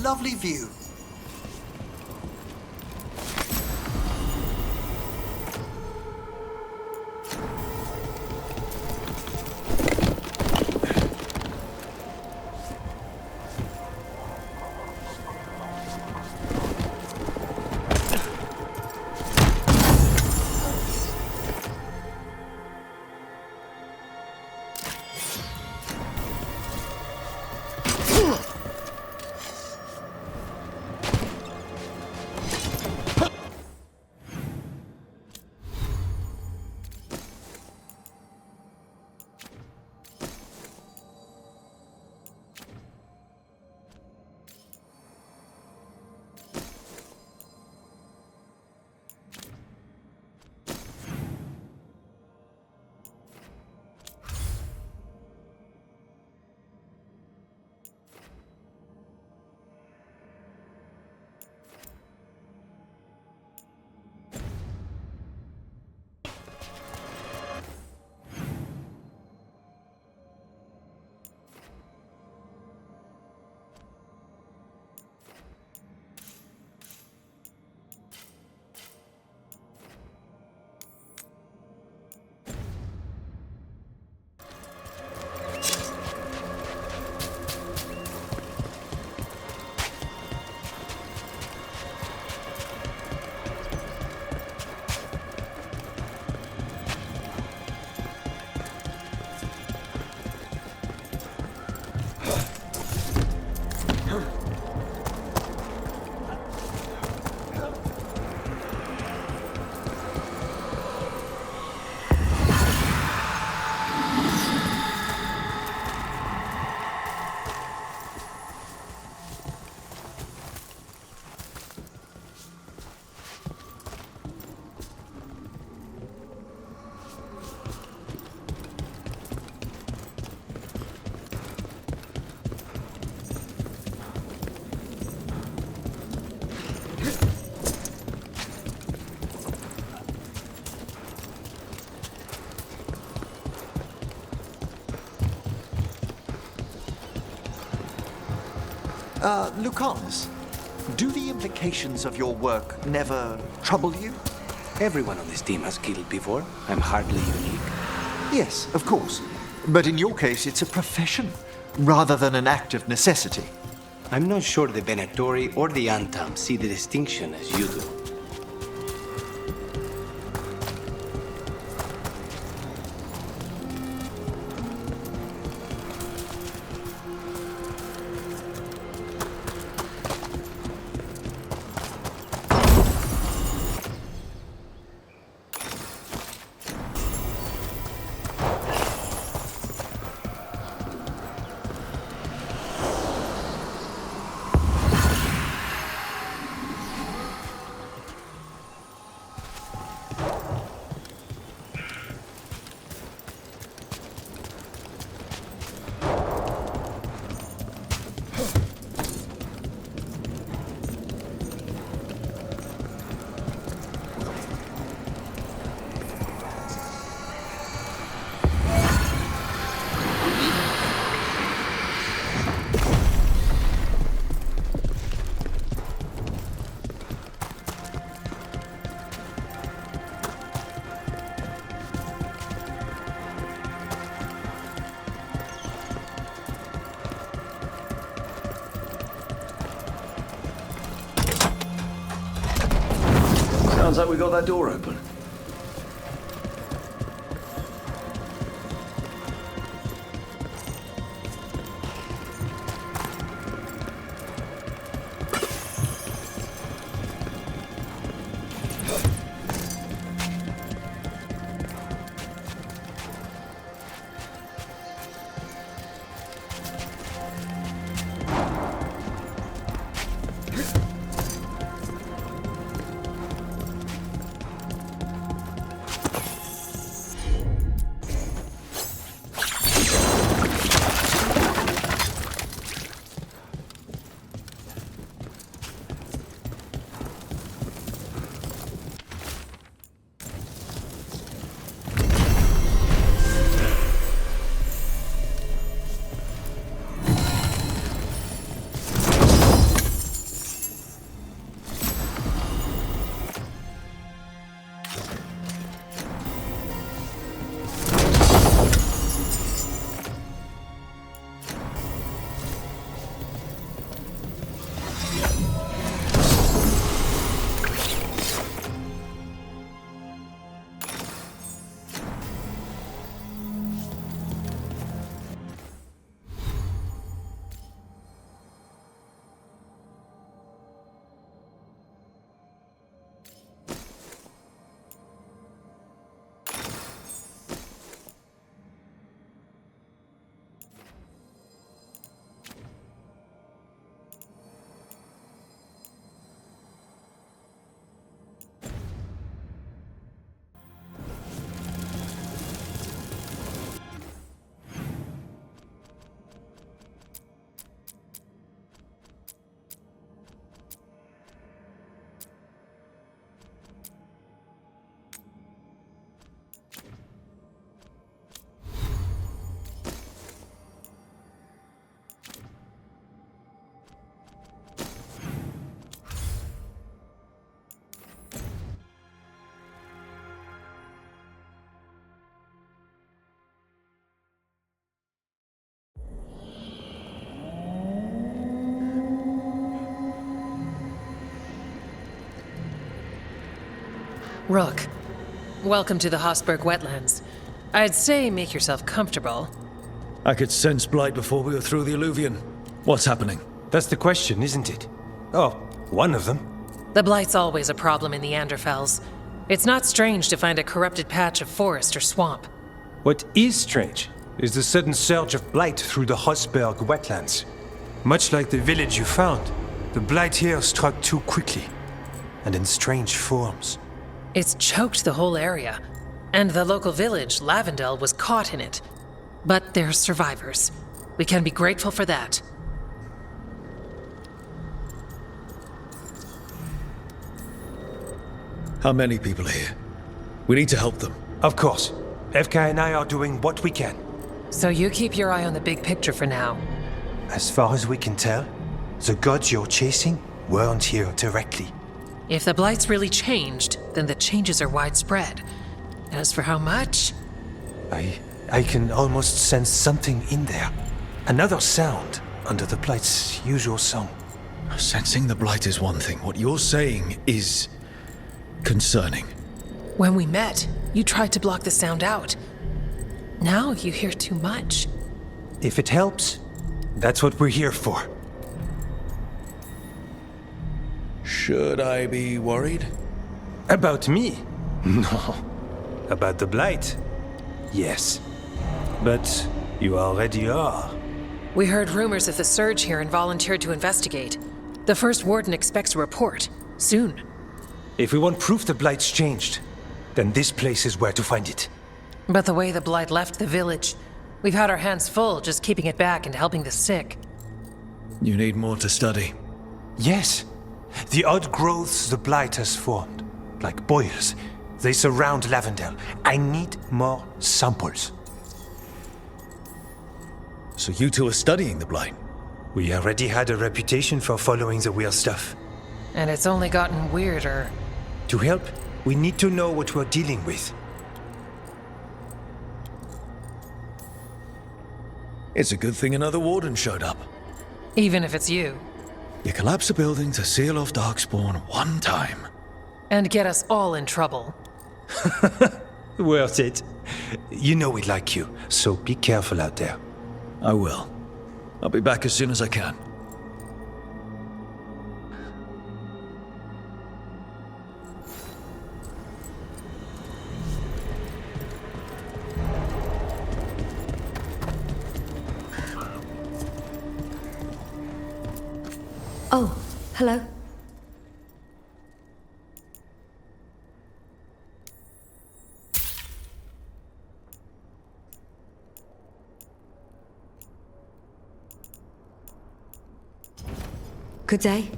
Speaker 13: Lovely view. Lucanus, do the implications of your work never trouble you?
Speaker 21: Everyone on this team has killed before. I'm hardly unique.
Speaker 13: Yes, of course. But in your case, it's a profession, rather than an act of necessity.
Speaker 21: I'm not sure the Venatori or the Antam see the distinction as you do.
Speaker 2: Sounds like we got that door open.
Speaker 1: Rook, welcome to the Hosberg wetlands. I'd say make yourself comfortable.
Speaker 2: I could sense blight before we were through the Alluvion. What's happening?
Speaker 21: That's the question, isn't it? Oh, one of them.
Speaker 1: The blight's always a problem in the Anderfels. It's not strange to find a corrupted patch of forest or swamp.
Speaker 21: What is strange is the sudden surge of blight through the Hosberg wetlands. Much like the village you found, the blight here struck too quickly, and in strange forms.
Speaker 1: It's choked the whole area, and the local village, Lavendel, was caught in it. But they're survivors. We can be grateful for that.
Speaker 2: How many people are here? We need to help them.
Speaker 21: Of course. FK and I are doing what we can.
Speaker 1: So you keep your eye on the big picture for now.
Speaker 21: As far as we can tell, The gods you're chasing weren't here directly.
Speaker 1: If the Blight's really changed, then the changes are widespread. As for how much?
Speaker 21: I can almost sense something in there. Another sound under the Blight's usual song.
Speaker 2: Sensing the Blight is one thing. What you're saying is concerning.
Speaker 1: When we met, you tried to block the sound out. Now you hear too much.
Speaker 21: If it helps, that's what we're here for.
Speaker 2: Should I be worried?
Speaker 21: About me? No. About the Blight? Yes. But you already are.
Speaker 1: We heard rumors of the surge here and volunteered to investigate. The First Warden expects a report. Soon.
Speaker 21: If we want proof the Blight's changed, then this place is where to find it.
Speaker 1: But the way the Blight left the village, we've had our hands full just keeping it back and helping the sick.
Speaker 2: You need more to study.
Speaker 21: Yes. The odd growths the Blight has formed, like boils, they surround Lavendel. I need more samples.
Speaker 2: So you two are studying the Blight?
Speaker 21: We already had a reputation for following the weird stuff.
Speaker 1: And it's only gotten weirder.
Speaker 21: To help, we need to know what we're dealing with.
Speaker 2: It's a good thing another Warden showed up.
Speaker 1: Even if it's you.
Speaker 2: You collapse a building to seal off Darkspawn one time.
Speaker 1: And get us all in trouble.
Speaker 21: Worth it. You know we like you, so be careful out there.
Speaker 2: I will. I'll be back as soon as I can.
Speaker 4: Oh, hello. Good day.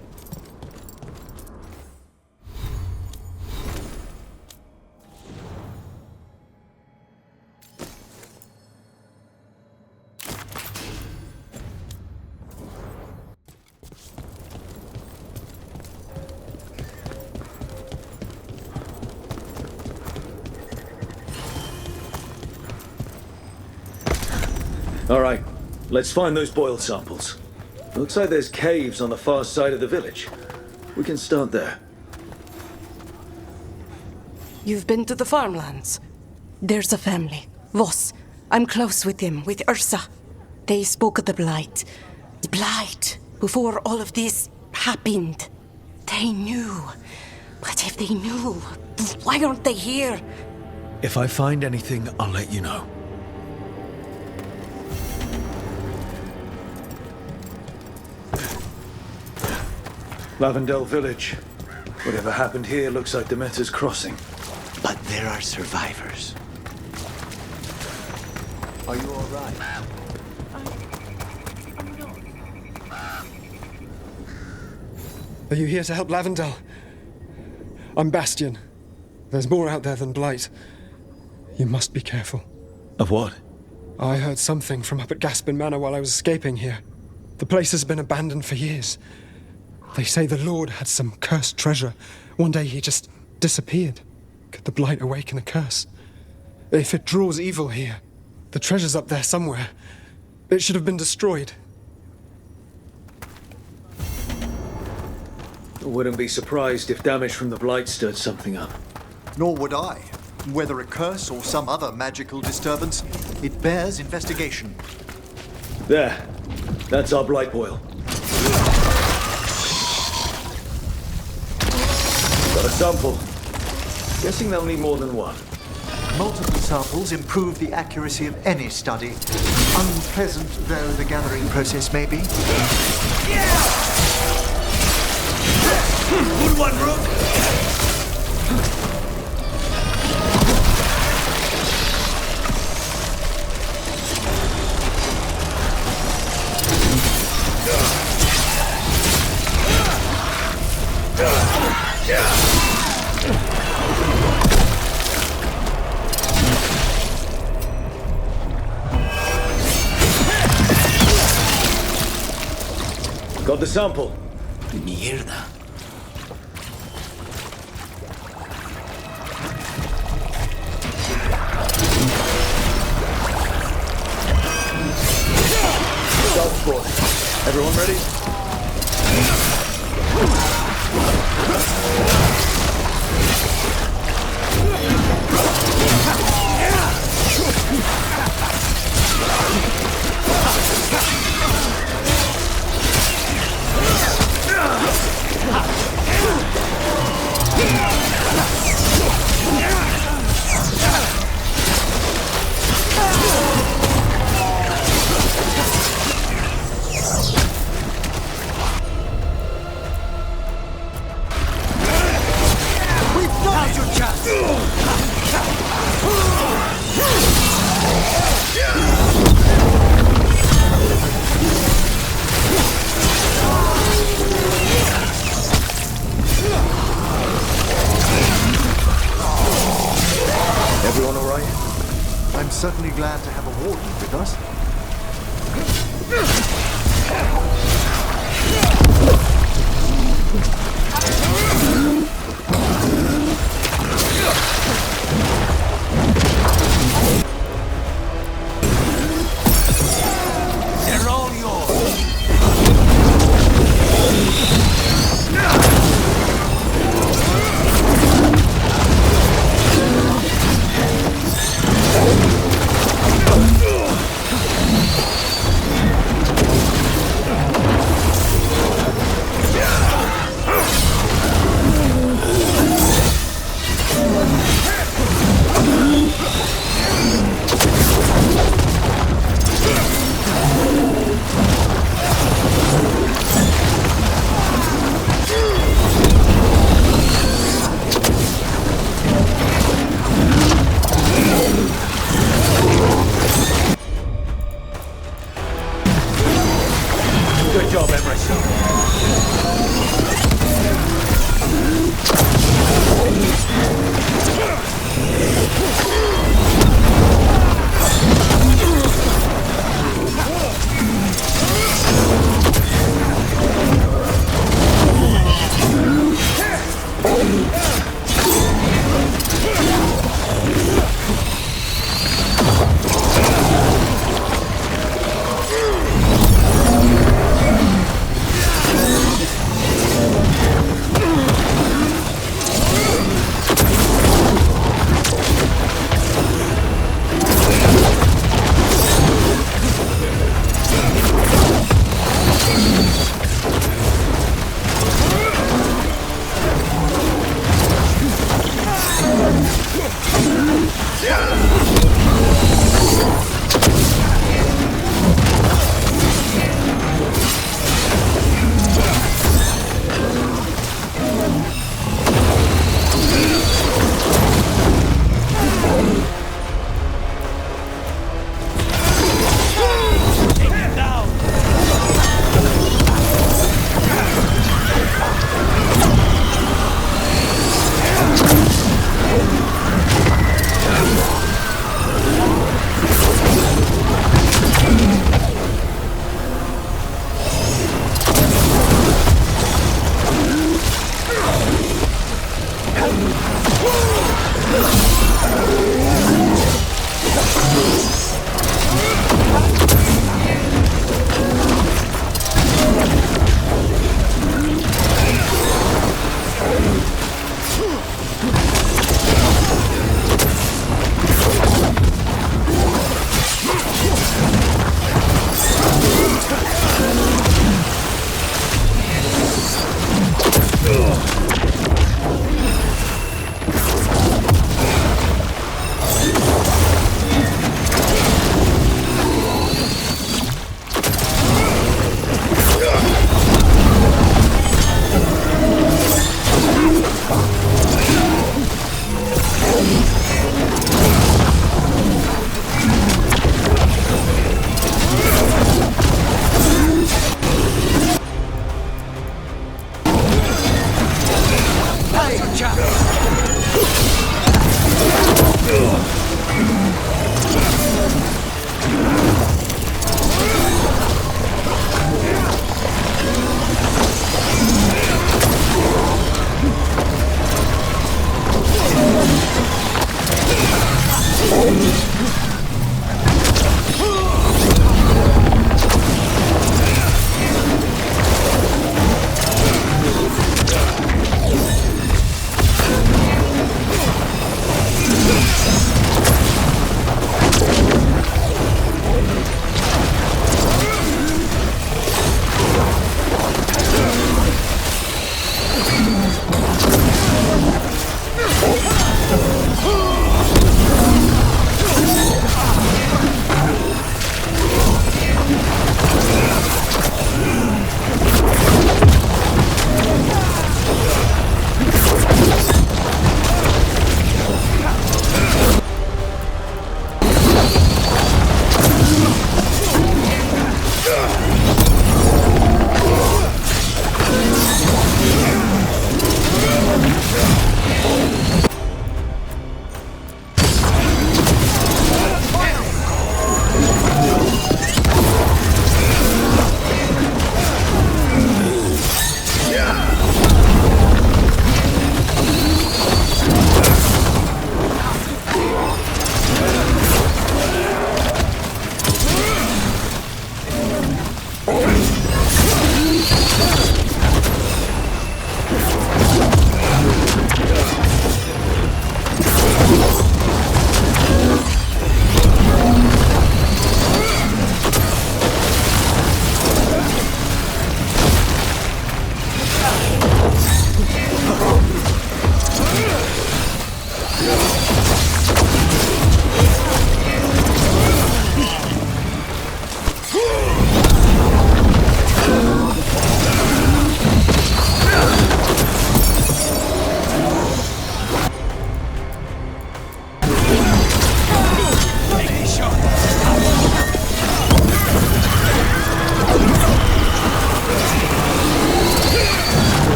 Speaker 2: All right, let's find those boiled samples. Looks like there's caves on the far side of the village. We can start there.
Speaker 20: You've been to the farmlands? There's a family, Voss. I'm close with them, with Ursa. They spoke of the Blight. The Blight, before all of this happened. They knew. But if they knew, why aren't they here?
Speaker 2: If I find anything, I'll let you know. Lavendel Village. Whatever happened here looks like Demeter's Crossing.
Speaker 18: But there are survivors.
Speaker 17: Are you all right?
Speaker 23: Are you here to help Lavendel? I'm Bastion. There's more out there than Blight. You must be careful.
Speaker 2: Of what?
Speaker 23: I heard something from up at Gaspin Manor while I was escaping here. The place has been abandoned for years. They say the Lord had some cursed treasure. One day he just disappeared. Could the Blight awaken a curse? If it draws evil here, the treasure's up there somewhere. It should have been destroyed.
Speaker 2: I wouldn't be surprised if damage from the Blight stirred something up.
Speaker 13: Nor would I. Whether a curse or some other magical disturbance, it bears investigation.
Speaker 2: There. That's our Blight boil. Got a sample. Guessing they'll need more than one.
Speaker 13: Multiple samples improve the accuracy of any study. Unpleasant though the gathering process may be.
Speaker 2: Good one, Rook! Got Got the sample.
Speaker 18: Mierda.
Speaker 2: South Port. Everyone ready?
Speaker 13: Everyone all right? I'm certainly glad to have a warden with us.
Speaker 18: They're all yours.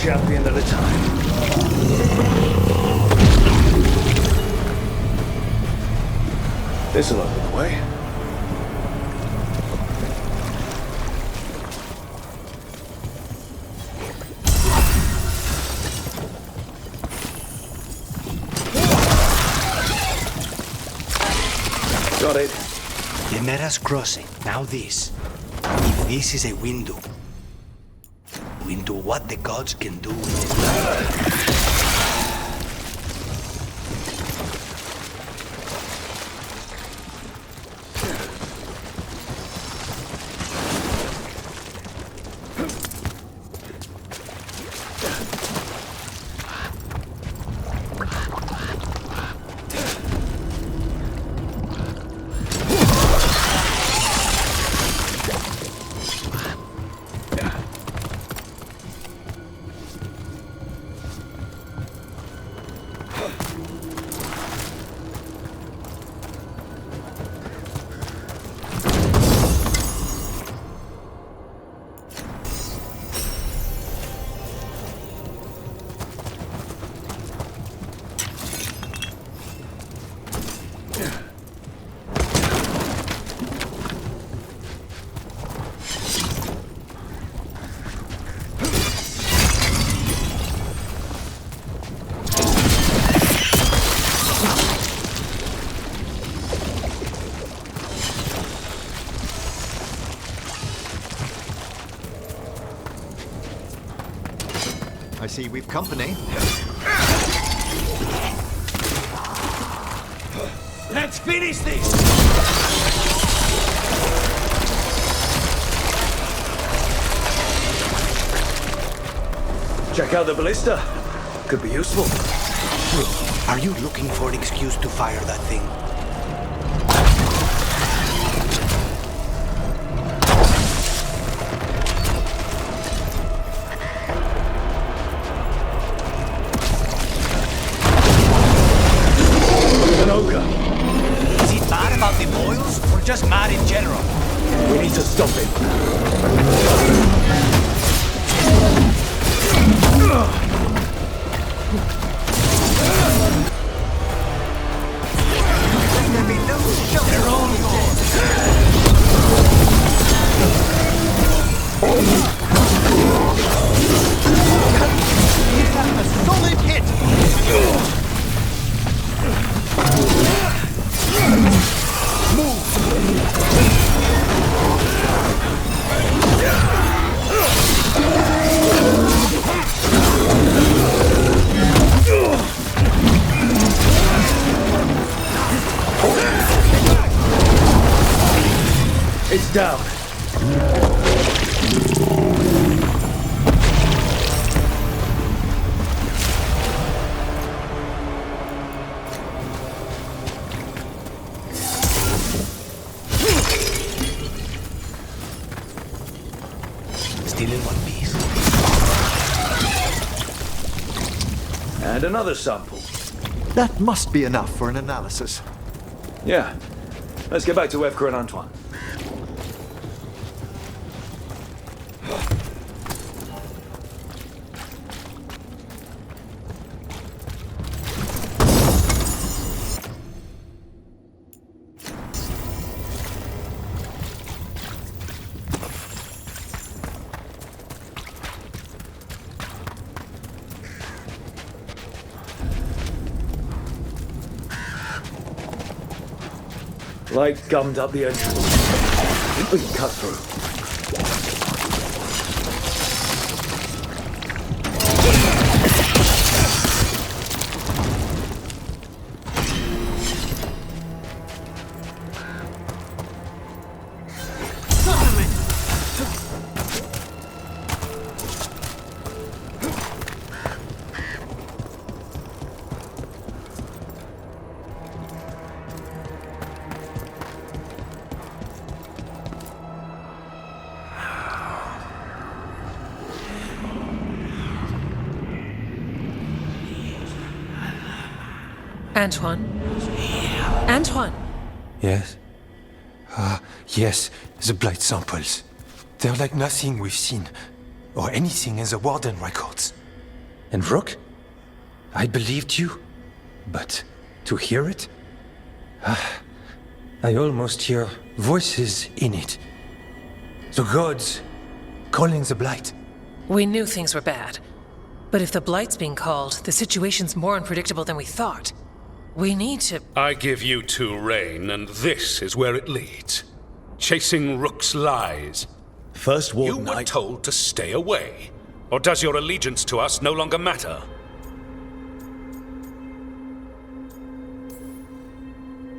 Speaker 2: champion at a time. This'll open the way. Got it.
Speaker 21: The Mera's crossing. Now this. If this is a window into what the gods can do with it.
Speaker 13: I see we've company.
Speaker 2: Let's finish this! Check out the ballista. Could be useful.
Speaker 21: Rook, are you looking for an excuse to fire that thing?
Speaker 2: An ogre.
Speaker 21: Is he mad about the boils, or just mad in general?
Speaker 2: We need to stop him.
Speaker 21: They're all yours. A solid hit.
Speaker 2: It's down.
Speaker 21: Still in one piece.
Speaker 2: And another sample.
Speaker 13: That must be enough for an analysis.
Speaker 2: Yeah. Let's get back to Evka and Antoine. Light gummed up the entrance. We can cut through.
Speaker 1: Antoine? Antoine!
Speaker 21: Yes? Yes, the blight samples. They're like nothing we've seen, or anything in the Warden records. And Rook? I believed you, but to hear it? I almost hear voices in it. The gods calling the blight.
Speaker 1: We knew things were bad. But if the Blight's being called, the situation's more unpredictable than we thought. We need to...
Speaker 4: I give you two reign, and this is where it leads. Chasing Rook's lies.
Speaker 2: First Warden,
Speaker 4: you were told to stay away. Or does your allegiance to us no longer matter?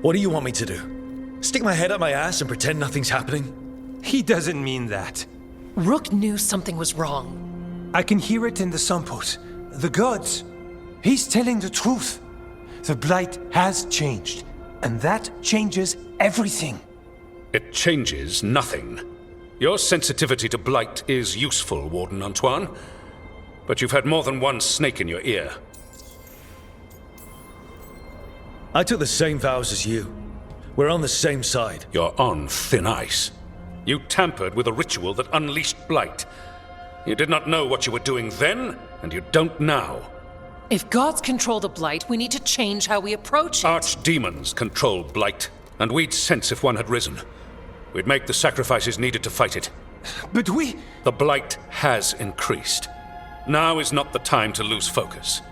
Speaker 2: What do you want me to do? Stick my head up my ass and pretend nothing's happening?
Speaker 21: He doesn't mean that.
Speaker 1: Rook knew something was wrong.
Speaker 21: I can hear it in the samples. The gods. He's telling the truth. The blight has changed, and that changes everything.
Speaker 4: It changes nothing. Your sensitivity to blight is useful, Warden Antoine. But you've had more than one snake in your ear.
Speaker 2: I took the same vows as you. We're on the same side.
Speaker 4: You're on thin ice. You tampered with a ritual that unleashed blight. You did not know what you were doing then, and you don't now.
Speaker 1: If gods control the Blight, we need to change how we approach it.
Speaker 4: Archdemons control blight, and we'd sense if one had risen. We'd make the sacrifices needed to fight it.
Speaker 21: But we...
Speaker 4: The blight has increased. Now is not the time to lose focus.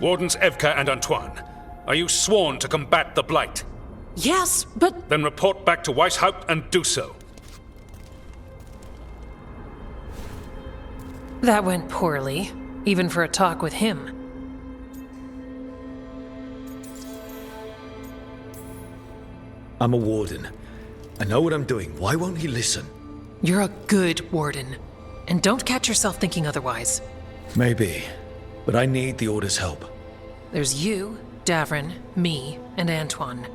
Speaker 4: Wardens Evka and Antoine, are you sworn to combat the blight?
Speaker 1: Yes, but...
Speaker 4: Then report back to Weishaupt and do so.
Speaker 1: That went poorly, even for a talk with him.
Speaker 2: I'm a warden. I know what I'm doing. Why won't he listen?
Speaker 1: You're a good warden. And don't catch yourself thinking otherwise.
Speaker 2: Maybe. But I need the Order's help.
Speaker 1: There's you, Davrin, me, and Antoine.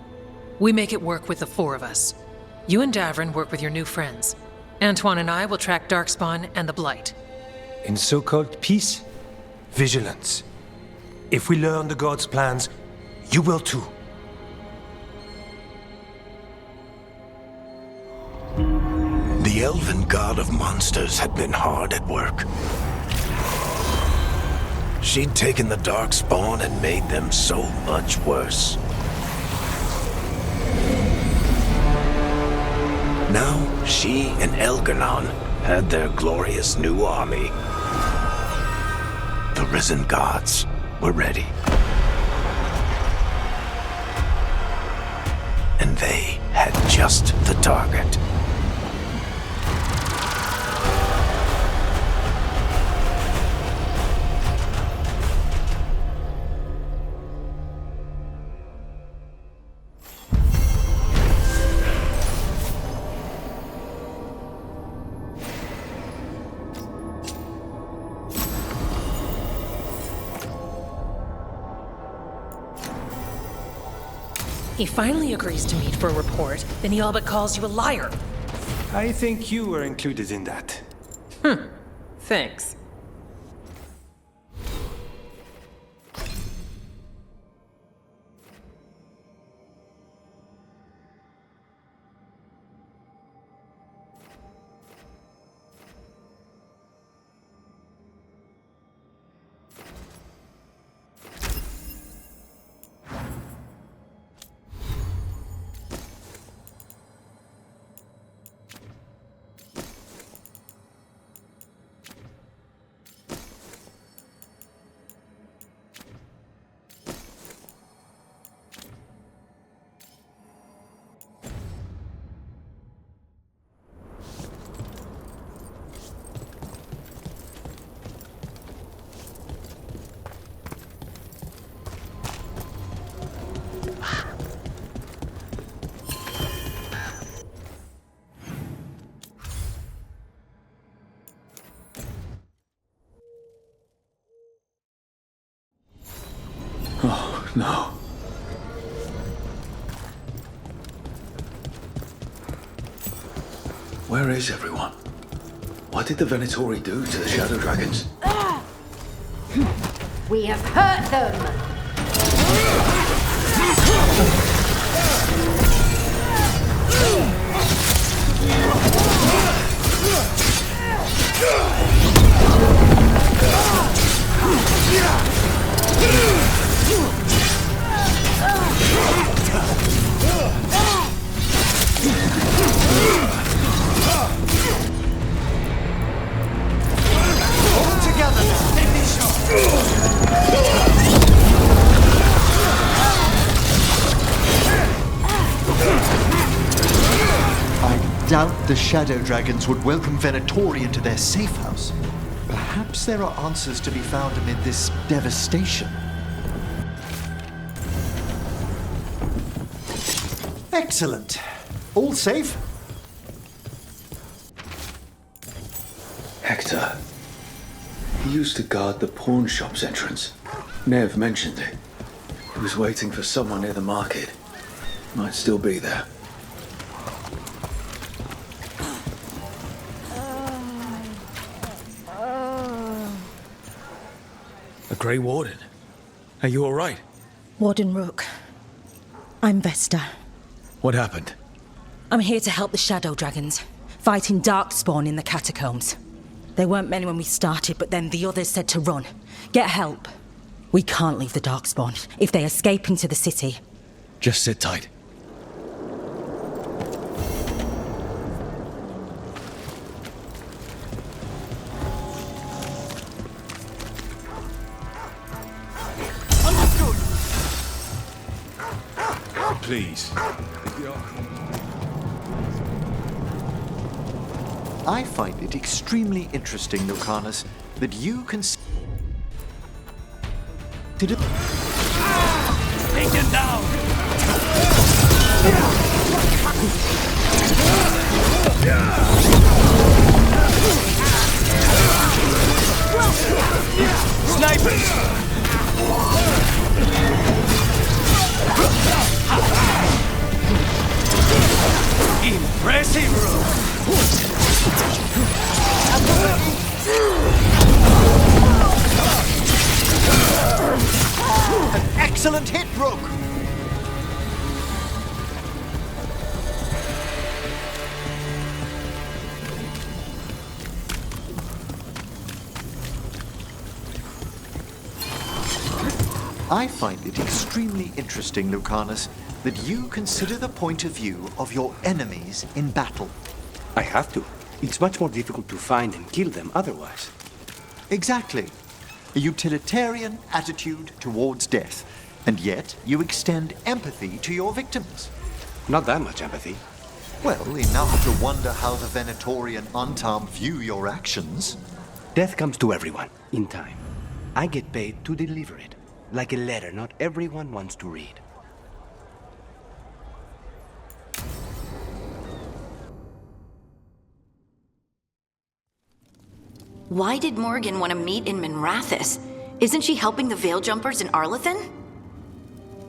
Speaker 1: We make it work with the four of us. You and Davrin work with your new friends. Antoine and I will track Darkspawn and the Blight.
Speaker 21: In so-called peace, vigilance. If we learn the gods' plans, you will too.
Speaker 18: The elven god of monsters had been hard at work. She'd taken the Darkspawn and made them so much worse. Now, she and Elgar'nan had their glorious new army. The risen gods were ready. And they had just the target.
Speaker 1: He finally agrees to meet for a report, then he all but calls you a liar.
Speaker 21: I think you were included in that.
Speaker 1: Thanks.
Speaker 2: Oh, no. Where is everyone? What did the Venatori do to the Shadow Dragons?
Speaker 12: We have hurt them!
Speaker 13: I doubt the Shadow Dragons would welcome Venatori into their safe house. Perhaps there are answers to be found amid this devastation. Excellent. All safe?
Speaker 2: Hector. He used to guard the pawn shop's entrance. Nev mentioned it. He was waiting for someone near the market. Might still be there. The Grey Warden. Are you all right?
Speaker 3: Warden Rook. I'm Vesta.
Speaker 2: What happened?
Speaker 3: I'm here to help the Shadow Dragons, fighting Darkspawn in the catacombs. There weren't many when we started, but then the others said to run. Get help. We can't leave the Darkspawn if they escape into the city.
Speaker 2: Just sit tight.
Speaker 5: Understood! Please.
Speaker 13: I find it extremely interesting, Lucanus, that you can
Speaker 5: Take him down! Snipers!
Speaker 13: Excellent hit, Rook! I find it extremely interesting, Lucanus, that you consider the point of view of your enemies in battle.
Speaker 21: I have to. It's much more difficult to find and kill them otherwise.
Speaker 13: Exactly. A utilitarian attitude towards death, and yet you extend empathy to your victims.
Speaker 21: Not that much empathy.
Speaker 13: Well, enough to wonder how the Venatori and Antam view your actions.
Speaker 21: Death comes to everyone, in time. I get paid to deliver it. Like a letter not everyone wants to read.
Speaker 15: Why did Morgan want to meet in Minrathous? Isn't she helping the Veil Jumpers in Arlathan?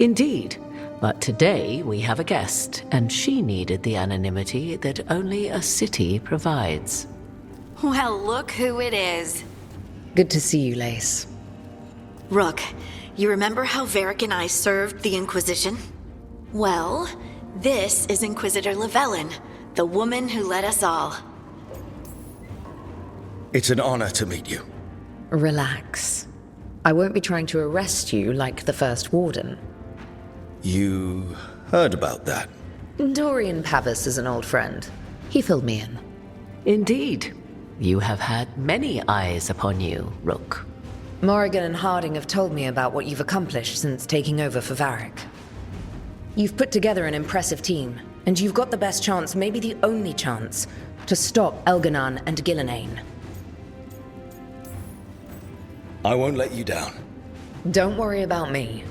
Speaker 10: Indeed. But today we have a guest, and she needed the anonymity that only a city provides.
Speaker 15: Well, look who it is.
Speaker 10: Good to see you, Lace.
Speaker 15: Rook, you remember how Varric and I served the Inquisition? Well, this is Inquisitor Llewellyn, the woman who led us all.
Speaker 2: It's an honor to meet you.
Speaker 10: Relax. I won't be trying to arrest you like the First Warden.
Speaker 2: You heard about that?
Speaker 10: Dorian Pavis is an old friend. He filled me in. Indeed. You have had many eyes upon you, Rook. Morrigan and Harding have told me about what you've accomplished since taking over for Varric. You've put together an impressive team, and you've got the best chance, maybe the only chance, to stop Elganon and Gillenane.
Speaker 2: I won't let you down.
Speaker 10: Don't worry about me.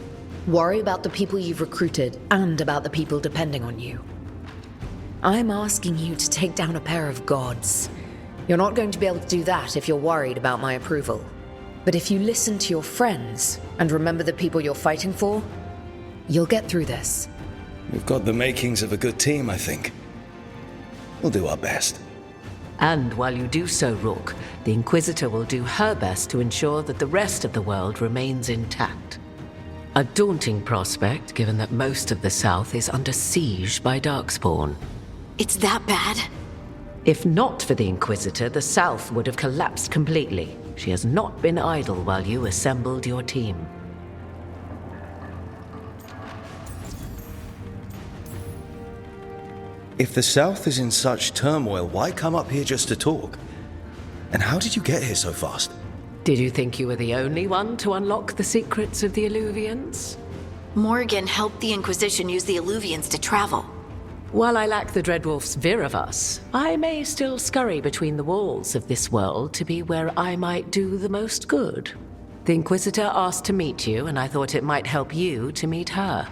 Speaker 10: Worry about the people you've recruited and about the people depending on you. I'm asking you to take down a pair of gods. You're not going to be able to do that if you're worried about my approval. But if you listen to your friends and remember the people you're fighting for, you'll get through this.
Speaker 2: We've got the makings of a good team, I think. We'll do our best.
Speaker 10: And while you do so, Rook, the Inquisitor will do her best to ensure that the rest of the world remains intact. A daunting prospect, given that most of the South is under siege by Darkspawn.
Speaker 15: It's that bad?
Speaker 10: If not for the Inquisitor, the South would have collapsed completely. She has not been idle while you assembled your team.
Speaker 2: If the South is in such turmoil, why come up here just to talk? And how did you get here so fast?
Speaker 10: Did you think you were the only one to unlock the secrets of the Illuvians?
Speaker 15: Morgan helped the Inquisition use the Illuvians to travel.
Speaker 10: While I lack the Dreadwolf's Viravus, I may still scurry between the walls of this world to be where I might do the most good. The Inquisitor asked to meet you, and I thought it might help you to meet her.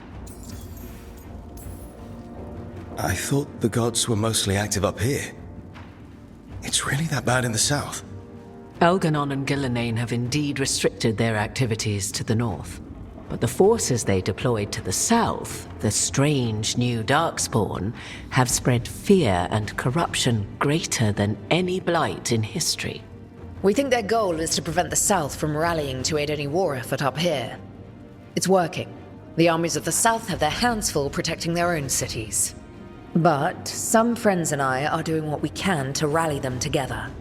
Speaker 2: I thought the gods were mostly active up here. It's really that bad in the south?
Speaker 10: Elganon and Gillenane have indeed restricted their activities to the north. But the forces they deployed to the south, the strange new Darkspawn, have spread fear and corruption greater than any blight in history. We think their goal is to prevent the south from rallying to aid any war effort up here. It's working. The armies of the south have their hands full protecting their own cities. But some friends and I are doing what we can to rally them together.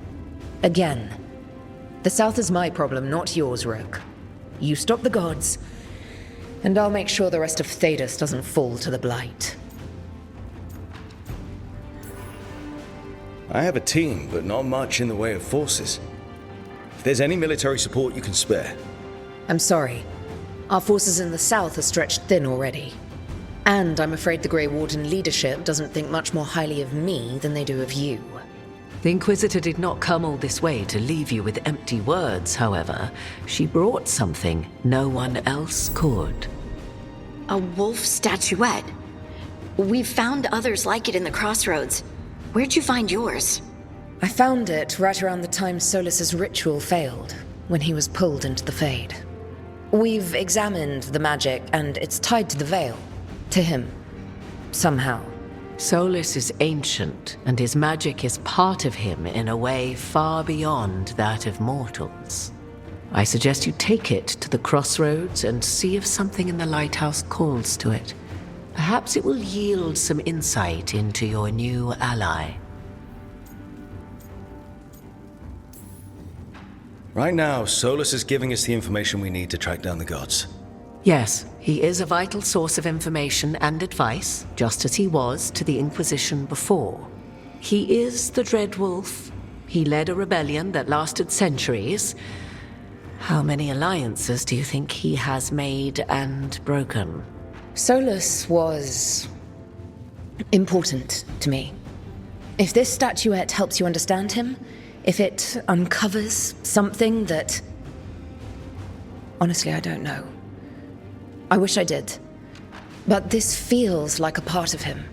Speaker 10: Again, the south is my problem, not yours, Rook. You stop the gods, and I'll make sure the rest of Thedas doesn't fall to the blight.
Speaker 2: I have a team, but not much in the way of forces. If there's any military support you can spare.
Speaker 10: I'm sorry. Our forces in the south are stretched thin already. And I'm afraid the Grey Warden leadership doesn't think much more highly of me than they do of you. The Inquisitor did not come all this way to leave you with empty words, however. She brought something no one else could.
Speaker 15: A wolf statuette. We've found others like it in the crossroads. Where'd you find yours?
Speaker 10: I found it right around the time Solas's ritual failed, when he was pulled into the Fade. We've examined the magic, and it's tied to the Veil. To him. Somehow. Solas is ancient, and his magic is part of him in a way far beyond that of mortals. I suggest you take it to the crossroads and see if something in the lighthouse calls to it. Perhaps it will yield some insight into your new ally.
Speaker 2: Right now, Solas is giving us the information we need to track down the gods.
Speaker 10: Yes, he is a vital source of information and advice, just as he was to the Inquisition before. He is the Dreadwolf. He led a rebellion that lasted centuries. How many alliances do you think he has made and broken?
Speaker 8: Solas was important to me. If this statuette helps you understand him, if it uncovers something that... Honestly, I don't know. I wish I did. But this feels like a part of him.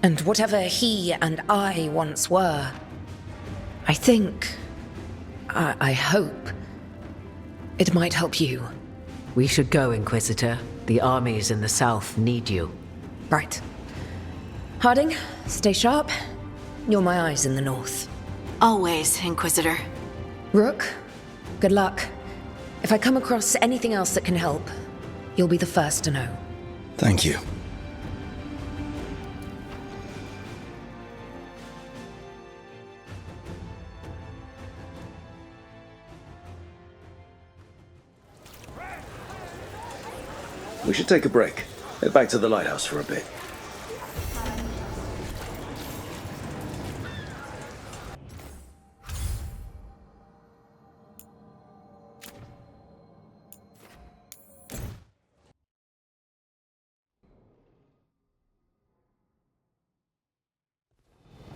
Speaker 8: And whatever he and I once were, I think, I hope, it might help you.
Speaker 10: We should go, Inquisitor. The armies in the south need you.
Speaker 8: Right. Harding, stay sharp. You're my eyes in the north.
Speaker 15: Always, Inquisitor.
Speaker 8: Rook, good luck. If I come across anything else that can help, you'll be the first to know.
Speaker 2: Thank you. We should take a break. Head back to the lighthouse for a bit.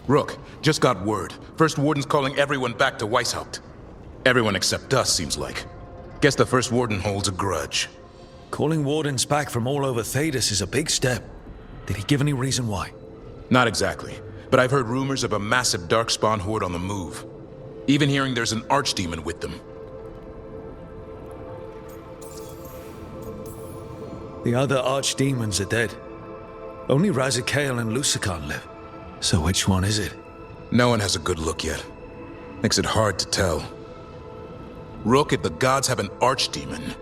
Speaker 16: Rook, just got word. First Warden's calling everyone back to Weishaupt. Everyone except us, seems like. Guess the First Warden holds a grudge.
Speaker 2: Calling Wardens back from all over Thedas is a big step. Did he give any reason why?
Speaker 16: Not exactly, but I've heard rumors of a massive Darkspawn horde on the move. Even hearing there's an archdemon with them.
Speaker 2: The other archdemons are dead. Only Razikael and Lucican live. So which one is it?
Speaker 16: No one has a good look yet. Makes it hard to tell. Rook, if the gods have an archdemon,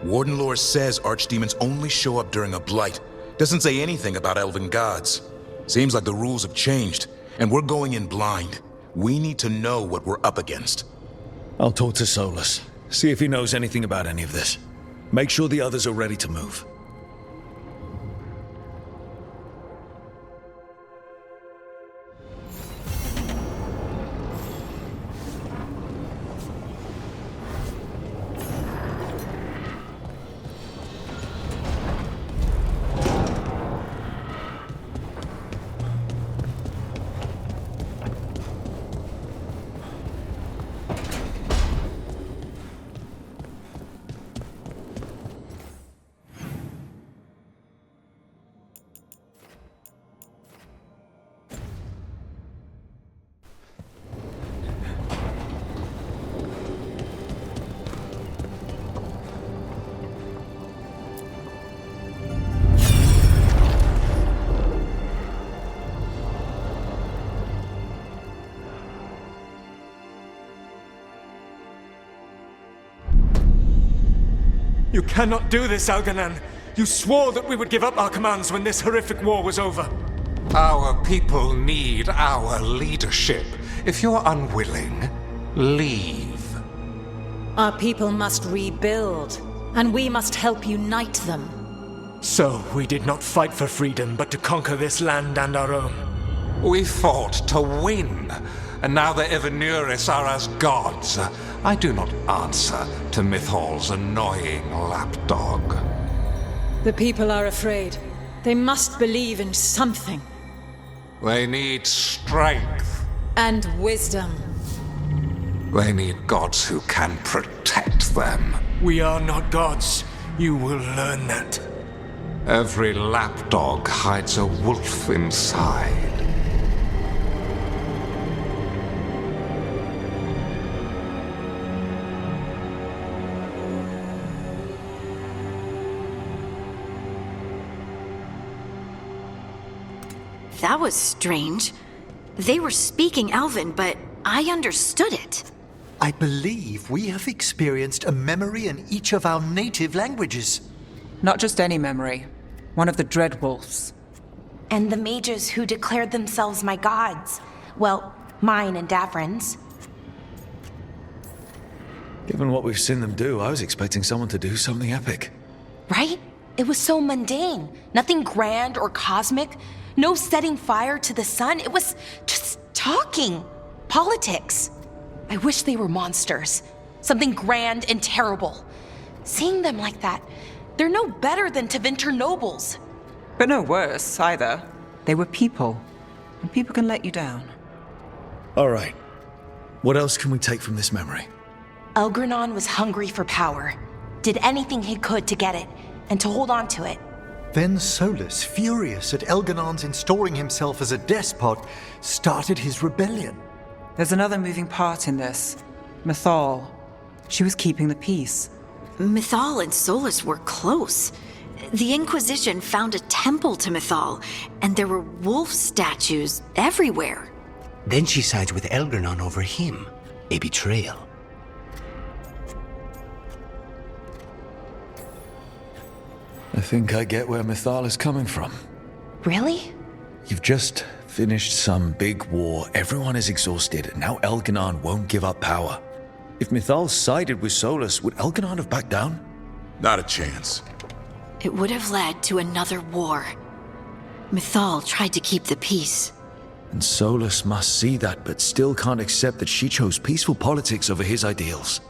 Speaker 16: Warden lore says archdemons only show up during a blight. Doesn't say anything about elven gods. Seems like the rules have changed, and we're going in blind. We need to know what we're up against.
Speaker 2: I'll talk to Solas, see if he knows anything about any of this. Make sure the others are ready to move.
Speaker 5: You cannot do this, Algernon. You swore that we would give up our commands when this horrific war was over.
Speaker 9: Our people need our leadership. If you're unwilling, leave.
Speaker 3: Our people must rebuild, and we must help unite them.
Speaker 5: So, we did not fight for freedom, but to conquer this land and our own.
Speaker 9: We fought to win, and now the Evenuris are as gods. I do not answer to Mythal's annoying lapdog.
Speaker 3: The people are afraid. They must believe in something.
Speaker 9: They need strength.
Speaker 3: And wisdom.
Speaker 9: They need gods who can protect them.
Speaker 5: We are not gods. You will learn that.
Speaker 9: Every lapdog hides a wolf inside.
Speaker 15: That was strange. They were speaking Elven, but I understood it.
Speaker 13: I believe we have experienced a memory in each of our native languages.
Speaker 6: Not just any memory. One of the Dreadwolves.
Speaker 12: And the mages who declared themselves my gods. Well, mine and Davrin's.
Speaker 2: Given what we've seen them do, I was expecting someone to do something epic.
Speaker 12: Right? It was so mundane. Nothing grand or cosmic. No setting fire to the sun. It was just talking. Politics. I wish they were monsters. Something grand and terrible. Seeing them like that, they're no better than Tevinter nobles.
Speaker 6: But no worse, either. They were people. And people can let you down.
Speaker 2: All right. What else can we take from this memory?
Speaker 12: Elgranon was hungry for power. Did anything he could to get it, and to hold on to it.
Speaker 13: Then Solas, furious at Elganon's installing himself as a despot, started his rebellion.
Speaker 6: There's another moving part in this. Mythal. She was keeping the peace.
Speaker 15: Mythal and Solas were close. The Inquisition found a temple to Mythal, and there were wolf statues everywhere.
Speaker 21: Then she sides with Elgranon over him. A betrayal.
Speaker 2: I think I get where Mythal is coming from.
Speaker 12: Really?
Speaker 2: You've just finished some big war, everyone is exhausted, and now Elganon won't give up power. If Mythal sided with Solas, would Elganon have backed down?
Speaker 16: Not a chance.
Speaker 15: It would have led to another war. Mythal tried to keep the peace.
Speaker 2: And Solas must see that, but still can't accept that she chose peaceful politics over his ideals.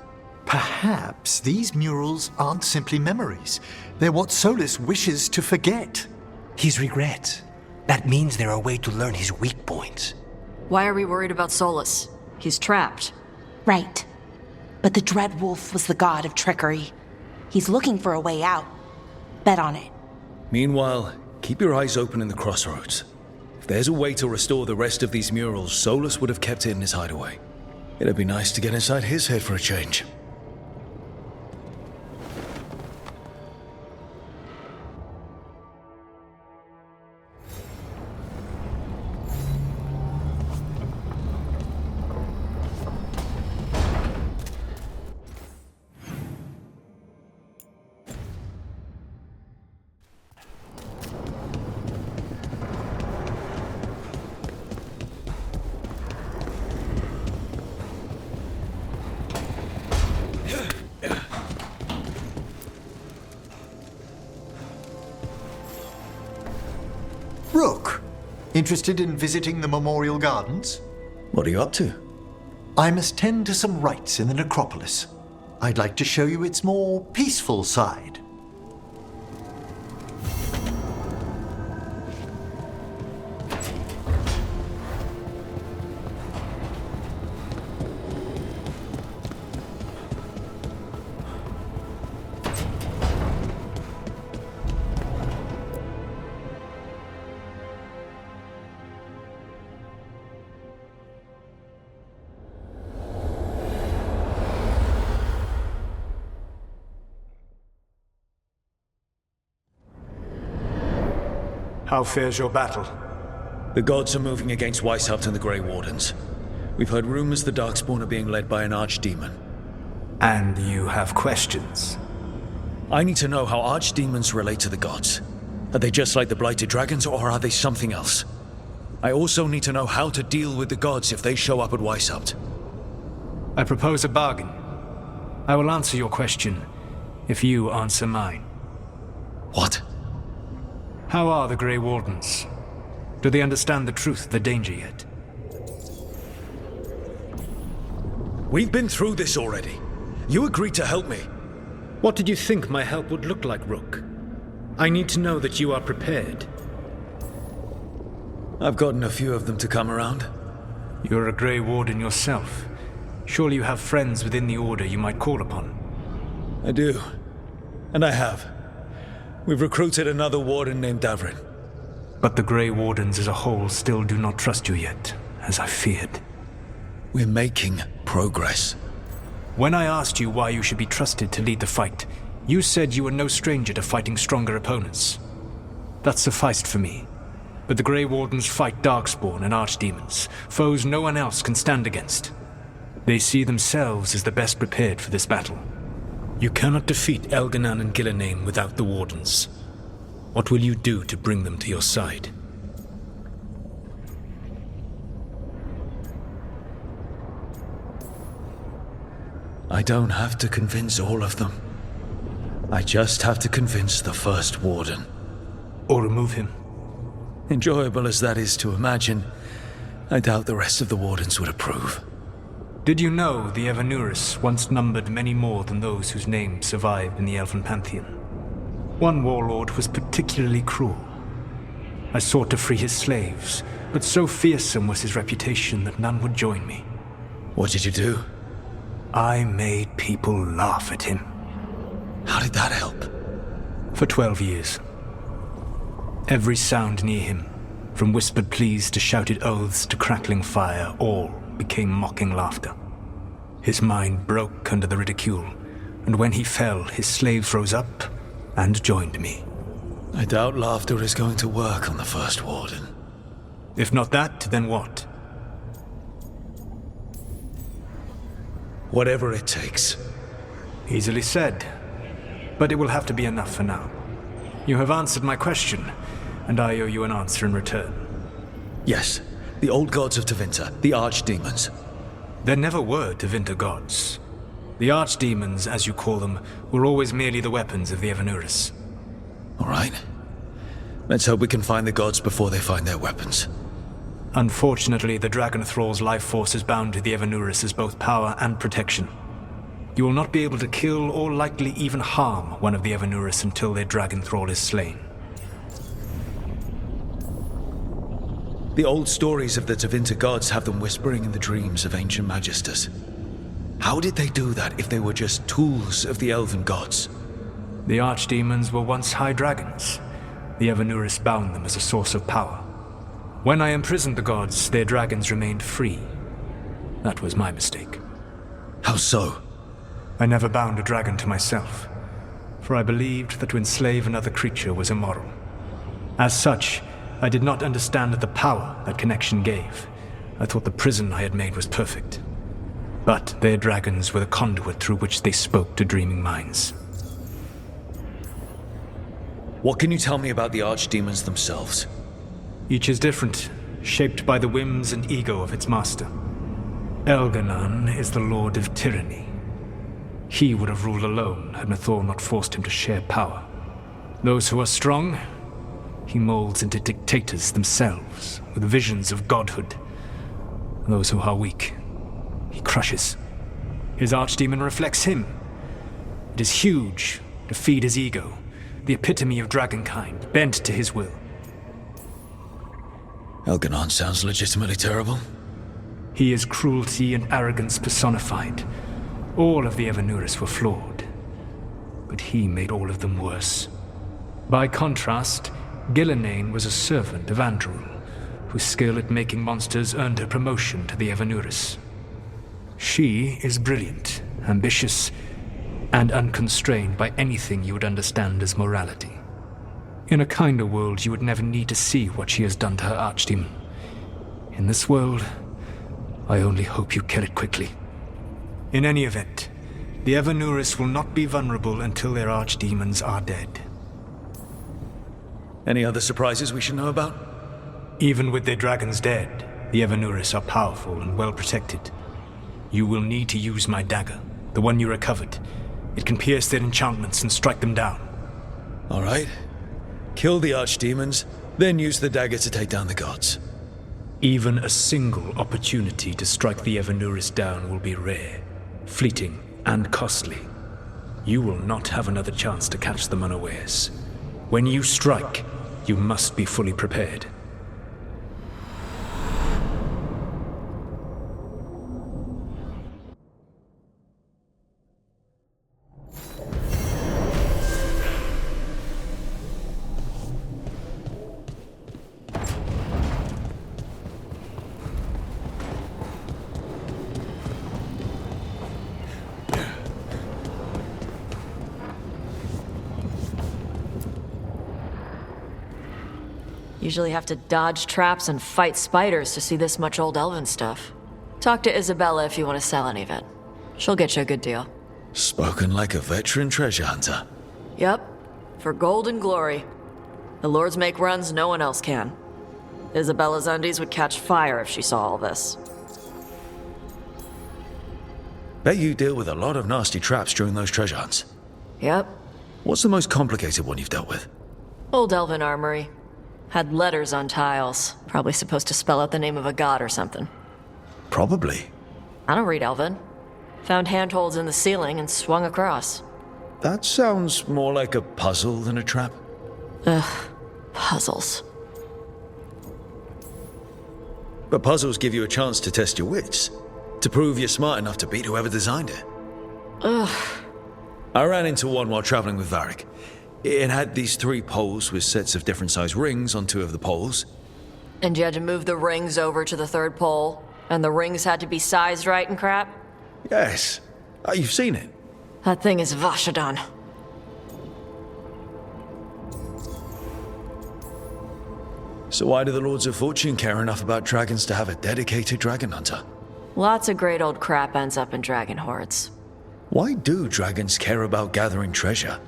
Speaker 13: Perhaps these murals aren't simply memories. They're what Solas wishes to forget.
Speaker 21: His regrets. That means they're a way to learn his weak points.
Speaker 11: Why are we worried about Solas? He's trapped.
Speaker 12: Right. But the Dreadwolf was the god of trickery. He's looking for a way out. Bet on it.
Speaker 2: Meanwhile, keep your eyes open in the crossroads. If there's a way to restore the rest of these murals, Solas would have kept it in his hideaway. It'd be nice to get inside his head for a change.
Speaker 13: Rook, interested in visiting the Memorial Gardens?
Speaker 2: What are you up to?
Speaker 13: I must tend to some rites in the necropolis. I'd like to show you its more peaceful side.
Speaker 5: How fares your battle?
Speaker 2: The gods are moving against Weishaupt and the Grey Wardens. We've heard rumors the Darkspawn are being led by an archdemon.
Speaker 19: And you have questions?
Speaker 2: I need to know how archdemons relate to the gods. Are they just like the Blighted Dragons, or are they something else? I also need to know how to deal with the gods if they show up at Weishaupt.
Speaker 19: I propose a bargain. I will answer your question if you answer mine.
Speaker 2: What?
Speaker 19: How are the Grey Wardens? Do they understand the truth of the danger yet?
Speaker 2: We've been through this already. You agreed to help me.
Speaker 19: What did you think my help would look like, Rook? I need to know that you are prepared.
Speaker 2: I've gotten a few of them to come around.
Speaker 19: You're a Grey Warden yourself. Surely you have friends within the Order you might call upon.
Speaker 2: I do. And I have. We've recruited another warden named Davrin.
Speaker 19: But the Grey Wardens as a whole still do not trust you yet, as I feared.
Speaker 2: We're making progress.
Speaker 19: When I asked you why you should be trusted to lead the fight, you said you were no stranger to fighting stronger opponents. That sufficed for me. But the Grey Wardens fight Darkspawn and Archdemons, foes no one else can stand against. They see themselves as the best prepared for this battle. You cannot defeat Elganan and Gillenane without the Wardens. What will you do to bring them to your side?
Speaker 2: I don't have to convince all of them. I just have to convince the first Warden.
Speaker 19: Or remove him.
Speaker 2: Enjoyable as that is to imagine, I doubt the rest of the Wardens would approve.
Speaker 19: Did you know the Evanuris once numbered many more than those whose names survived in the Elven Pantheon? One warlord was particularly cruel. I sought to free his slaves, but so fearsome was his reputation that none would join me.
Speaker 2: What did you do?
Speaker 19: I made people laugh at him.
Speaker 2: How did that help?
Speaker 19: For 12 years. Every sound near him, from whispered pleas to shouted oaths to crackling fire, all became mocking laughter. His mind broke under the ridicule, and when he fell, his slaves rose up and joined me.
Speaker 2: I doubt laughter is going to work on the first Warden.
Speaker 19: If not that, then what?
Speaker 2: Whatever it takes.
Speaker 19: Easily said, but it will have to be enough for now. You have answered my question, and I owe you an answer in return.
Speaker 2: Yes, the old gods of Tevinter, the archdemons.
Speaker 19: There never were Tevinter gods. The archdemons, as you call them, were always merely the weapons of the Evanuris.
Speaker 2: All right. Let's hope we can find the gods before they find their weapons.
Speaker 19: Unfortunately, the Dragon Thrall's life force is bound to the Evanuris as both power and protection. You will not be able to kill or likely even harm one of the Evanuris until their Dragon Thrall is slain.
Speaker 2: The old stories of the Tevinter gods have them whispering in the dreams of ancient magisters. How did they do that if they were just tools of the elven gods?
Speaker 19: The archdemons were once high dragons. The Evanuris bound them as a source of power. When I imprisoned the gods, their dragons remained free. That was my mistake.
Speaker 2: How so?
Speaker 19: I never bound a dragon to myself, for I believed that to enslave another creature was immoral. As such, I did not understand the power that connection gave. I thought the prison I had made was perfect. But their dragons were the conduit through which they spoke to dreaming minds.
Speaker 2: What can you tell me about the archdemons themselves?
Speaker 19: Each is different, shaped by the whims and ego of its master. Elganan is the Lord of Tyranny. He would have ruled alone had Nathor not forced him to share power. Those who are strong, he molds into dictators themselves, with visions of godhood. Those who are weak, he crushes. His archdemon reflects him. It is huge, to feed his ego, the epitome of dragonkind, bent to his will.
Speaker 2: Elganan sounds legitimately terrible.
Speaker 19: He is cruelty and arrogance personified. All of the Evanuris were flawed, but he made all of them worse. By contrast, Gillenane was a servant of Andrul, whose skill at making monsters earned her promotion to the Evanuris. She is brilliant, ambitious, and unconstrained by anything you would understand as morality. In a kinder world, you would never need to see what she has done to her archdemon. In this world, I only hope you kill it quickly. In any event, the Evanuris will not be vulnerable until their archdemons are dead.
Speaker 2: Any other surprises we should know about?
Speaker 19: Even with their dragons dead, the Evanuris are powerful and well protected. You will need to use my dagger, the one you recovered. It can pierce their enchantments and strike them down.
Speaker 2: All right. Kill the archdemons, then use the dagger to take down the gods.
Speaker 19: Even a single opportunity to strike the Evanuris down will be rare, fleeting, and costly. You will not have another chance to catch them unawares. When you strike, you must be fully prepared.
Speaker 11: Usually have to dodge traps and fight spiders to see this much old elven stuff. Talk to Isabella if you want to sell any of it. She'll get you a good deal.
Speaker 2: Spoken like a veteran treasure hunter.
Speaker 11: Yep. For gold and glory. The lords make runs no one else can. Isabella's undies would catch fire if she saw all this.
Speaker 2: Bet you deal with a lot of nasty traps during those treasure hunts.
Speaker 11: Yep.
Speaker 2: What's the most complicated one you've dealt with?
Speaker 11: Old elven armory. Had letters on tiles. Probably supposed to spell out the name of a god or something.
Speaker 2: Probably.
Speaker 11: I don't read elven. Found handholds in the ceiling and swung across.
Speaker 2: That sounds more like a puzzle than a trap.
Speaker 11: Ugh. Puzzles.
Speaker 2: But puzzles give you a chance to test your wits. To prove you're smart enough to beat whoever designed it.
Speaker 11: Ugh.
Speaker 2: I ran into one while traveling with Varric. It had these 3 poles with sets of different size rings on 2 of the poles.
Speaker 11: And you had to move the rings over to the 3rd pole? And the rings had to be sized right and crap?
Speaker 2: Yes. You've seen it.
Speaker 11: That thing is Vashadon.
Speaker 2: So why do the Lords of Fortune care enough about dragons to have a dedicated dragon hunter?
Speaker 11: Lots of great old crap ends up in dragon hordes.
Speaker 2: Why do dragons care about gathering treasure?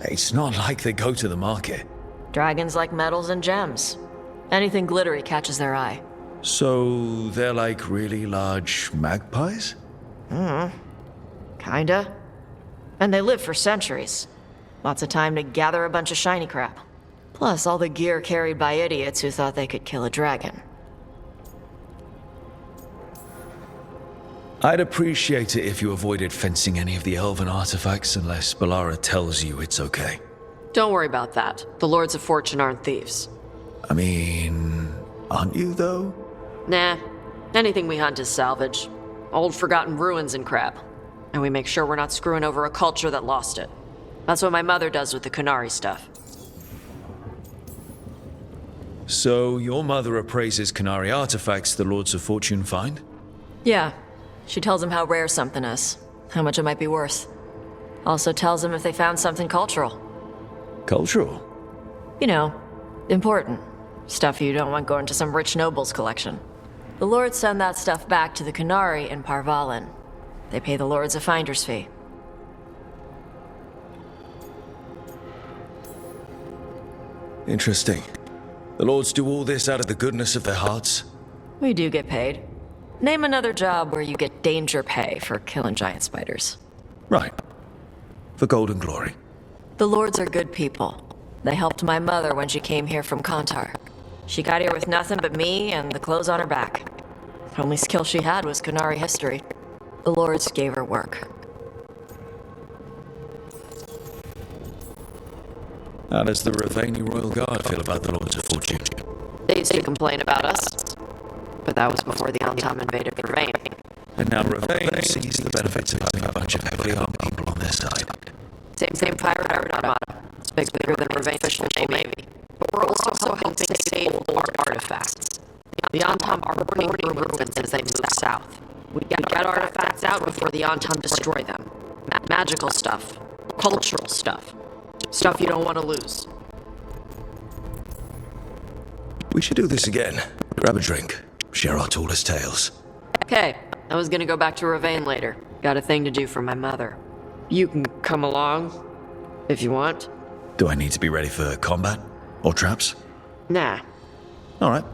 Speaker 2: It's not like they go to the market.
Speaker 11: Dragons like metals and gems. Anything glittery catches their eye.
Speaker 2: So they're like really large magpies?
Speaker 11: Kinda. And they live for centuries. Lots of time to gather a bunch of shiny crap. Plus all the gear carried by idiots who thought they could kill a dragon.
Speaker 2: I'd appreciate it if you avoided fencing any of the elven artifacts unless Balara tells you it's okay.
Speaker 11: Don't worry about that. The Lords of Fortune aren't thieves.
Speaker 2: I mean, aren't you though?
Speaker 11: Nah. Anything we hunt is salvage. Old forgotten ruins and crap. And we make sure we're not screwing over a culture that lost it. That's what my mother does with the Kunari stuff.
Speaker 2: So your mother appraises Kunari artifacts the Lords of Fortune find?
Speaker 11: Yeah. She tells them how rare something is, how much it might be worth. Also tells them if they found something cultural.
Speaker 2: Cultural?
Speaker 11: You know, important. Stuff you don't want going to some rich noble's collection. The lords send that stuff back to the Kunari in Parvalin. They pay the lords a finder's fee.
Speaker 2: Interesting. The lords do all this out of the goodness of their hearts?
Speaker 11: We do get paid. Name another job where you get danger pay for killing giant spiders.
Speaker 2: Right. For gold and glory.
Speaker 11: The lords are good people. They helped my mother when she came here from Kontar. She got here with nothing but me and the clothes on her back. The only skill she had was Kunari history. The lords gave her work.
Speaker 2: How does the Ravani Royal Guard feel about the Lords of Fortune?
Speaker 11: They used to complain about us. But that was before the Antam invaded Ravane.
Speaker 2: And now Ravane sees the benefits of having a bunch of heavily armed people on their side.
Speaker 11: Same pirate armada. It's bigger than Ravane's official navy. But we're also helping save old artifacts. The Antam are burning ruins as they move south. We get artifacts out before the Antam destroy them. Magical stuff. Cultural stuff. Stuff you don't want to lose.
Speaker 2: We should do this again. Grab a drink. Share our tallest tales.
Speaker 11: Okay, I was gonna go back to Ravane later. Got a thing to do for my mother. You can come along, if you want.
Speaker 2: Do I need to be ready for combat? Or traps?
Speaker 11: Nah.
Speaker 2: Alright.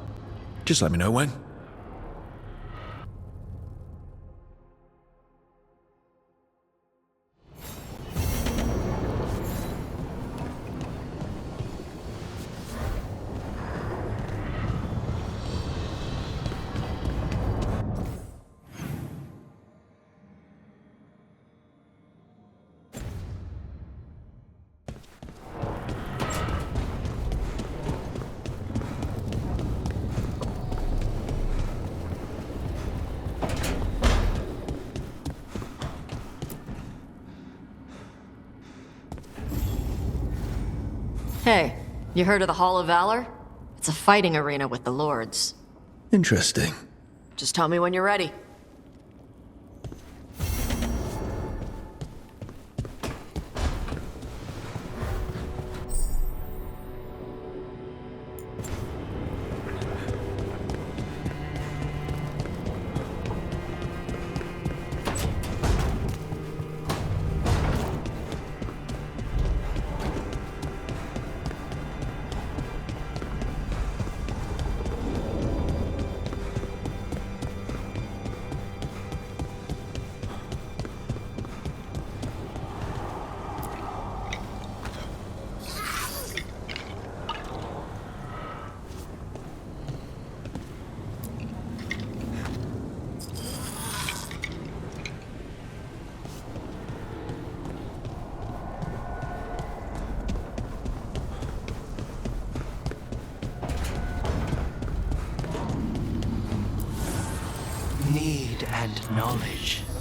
Speaker 2: Just let me know when.
Speaker 11: Hey, you heard of the Hall of Valor? It's a fighting arena with the lords.
Speaker 2: Interesting.
Speaker 11: Just tell me when you're ready.
Speaker 10: and knowledge.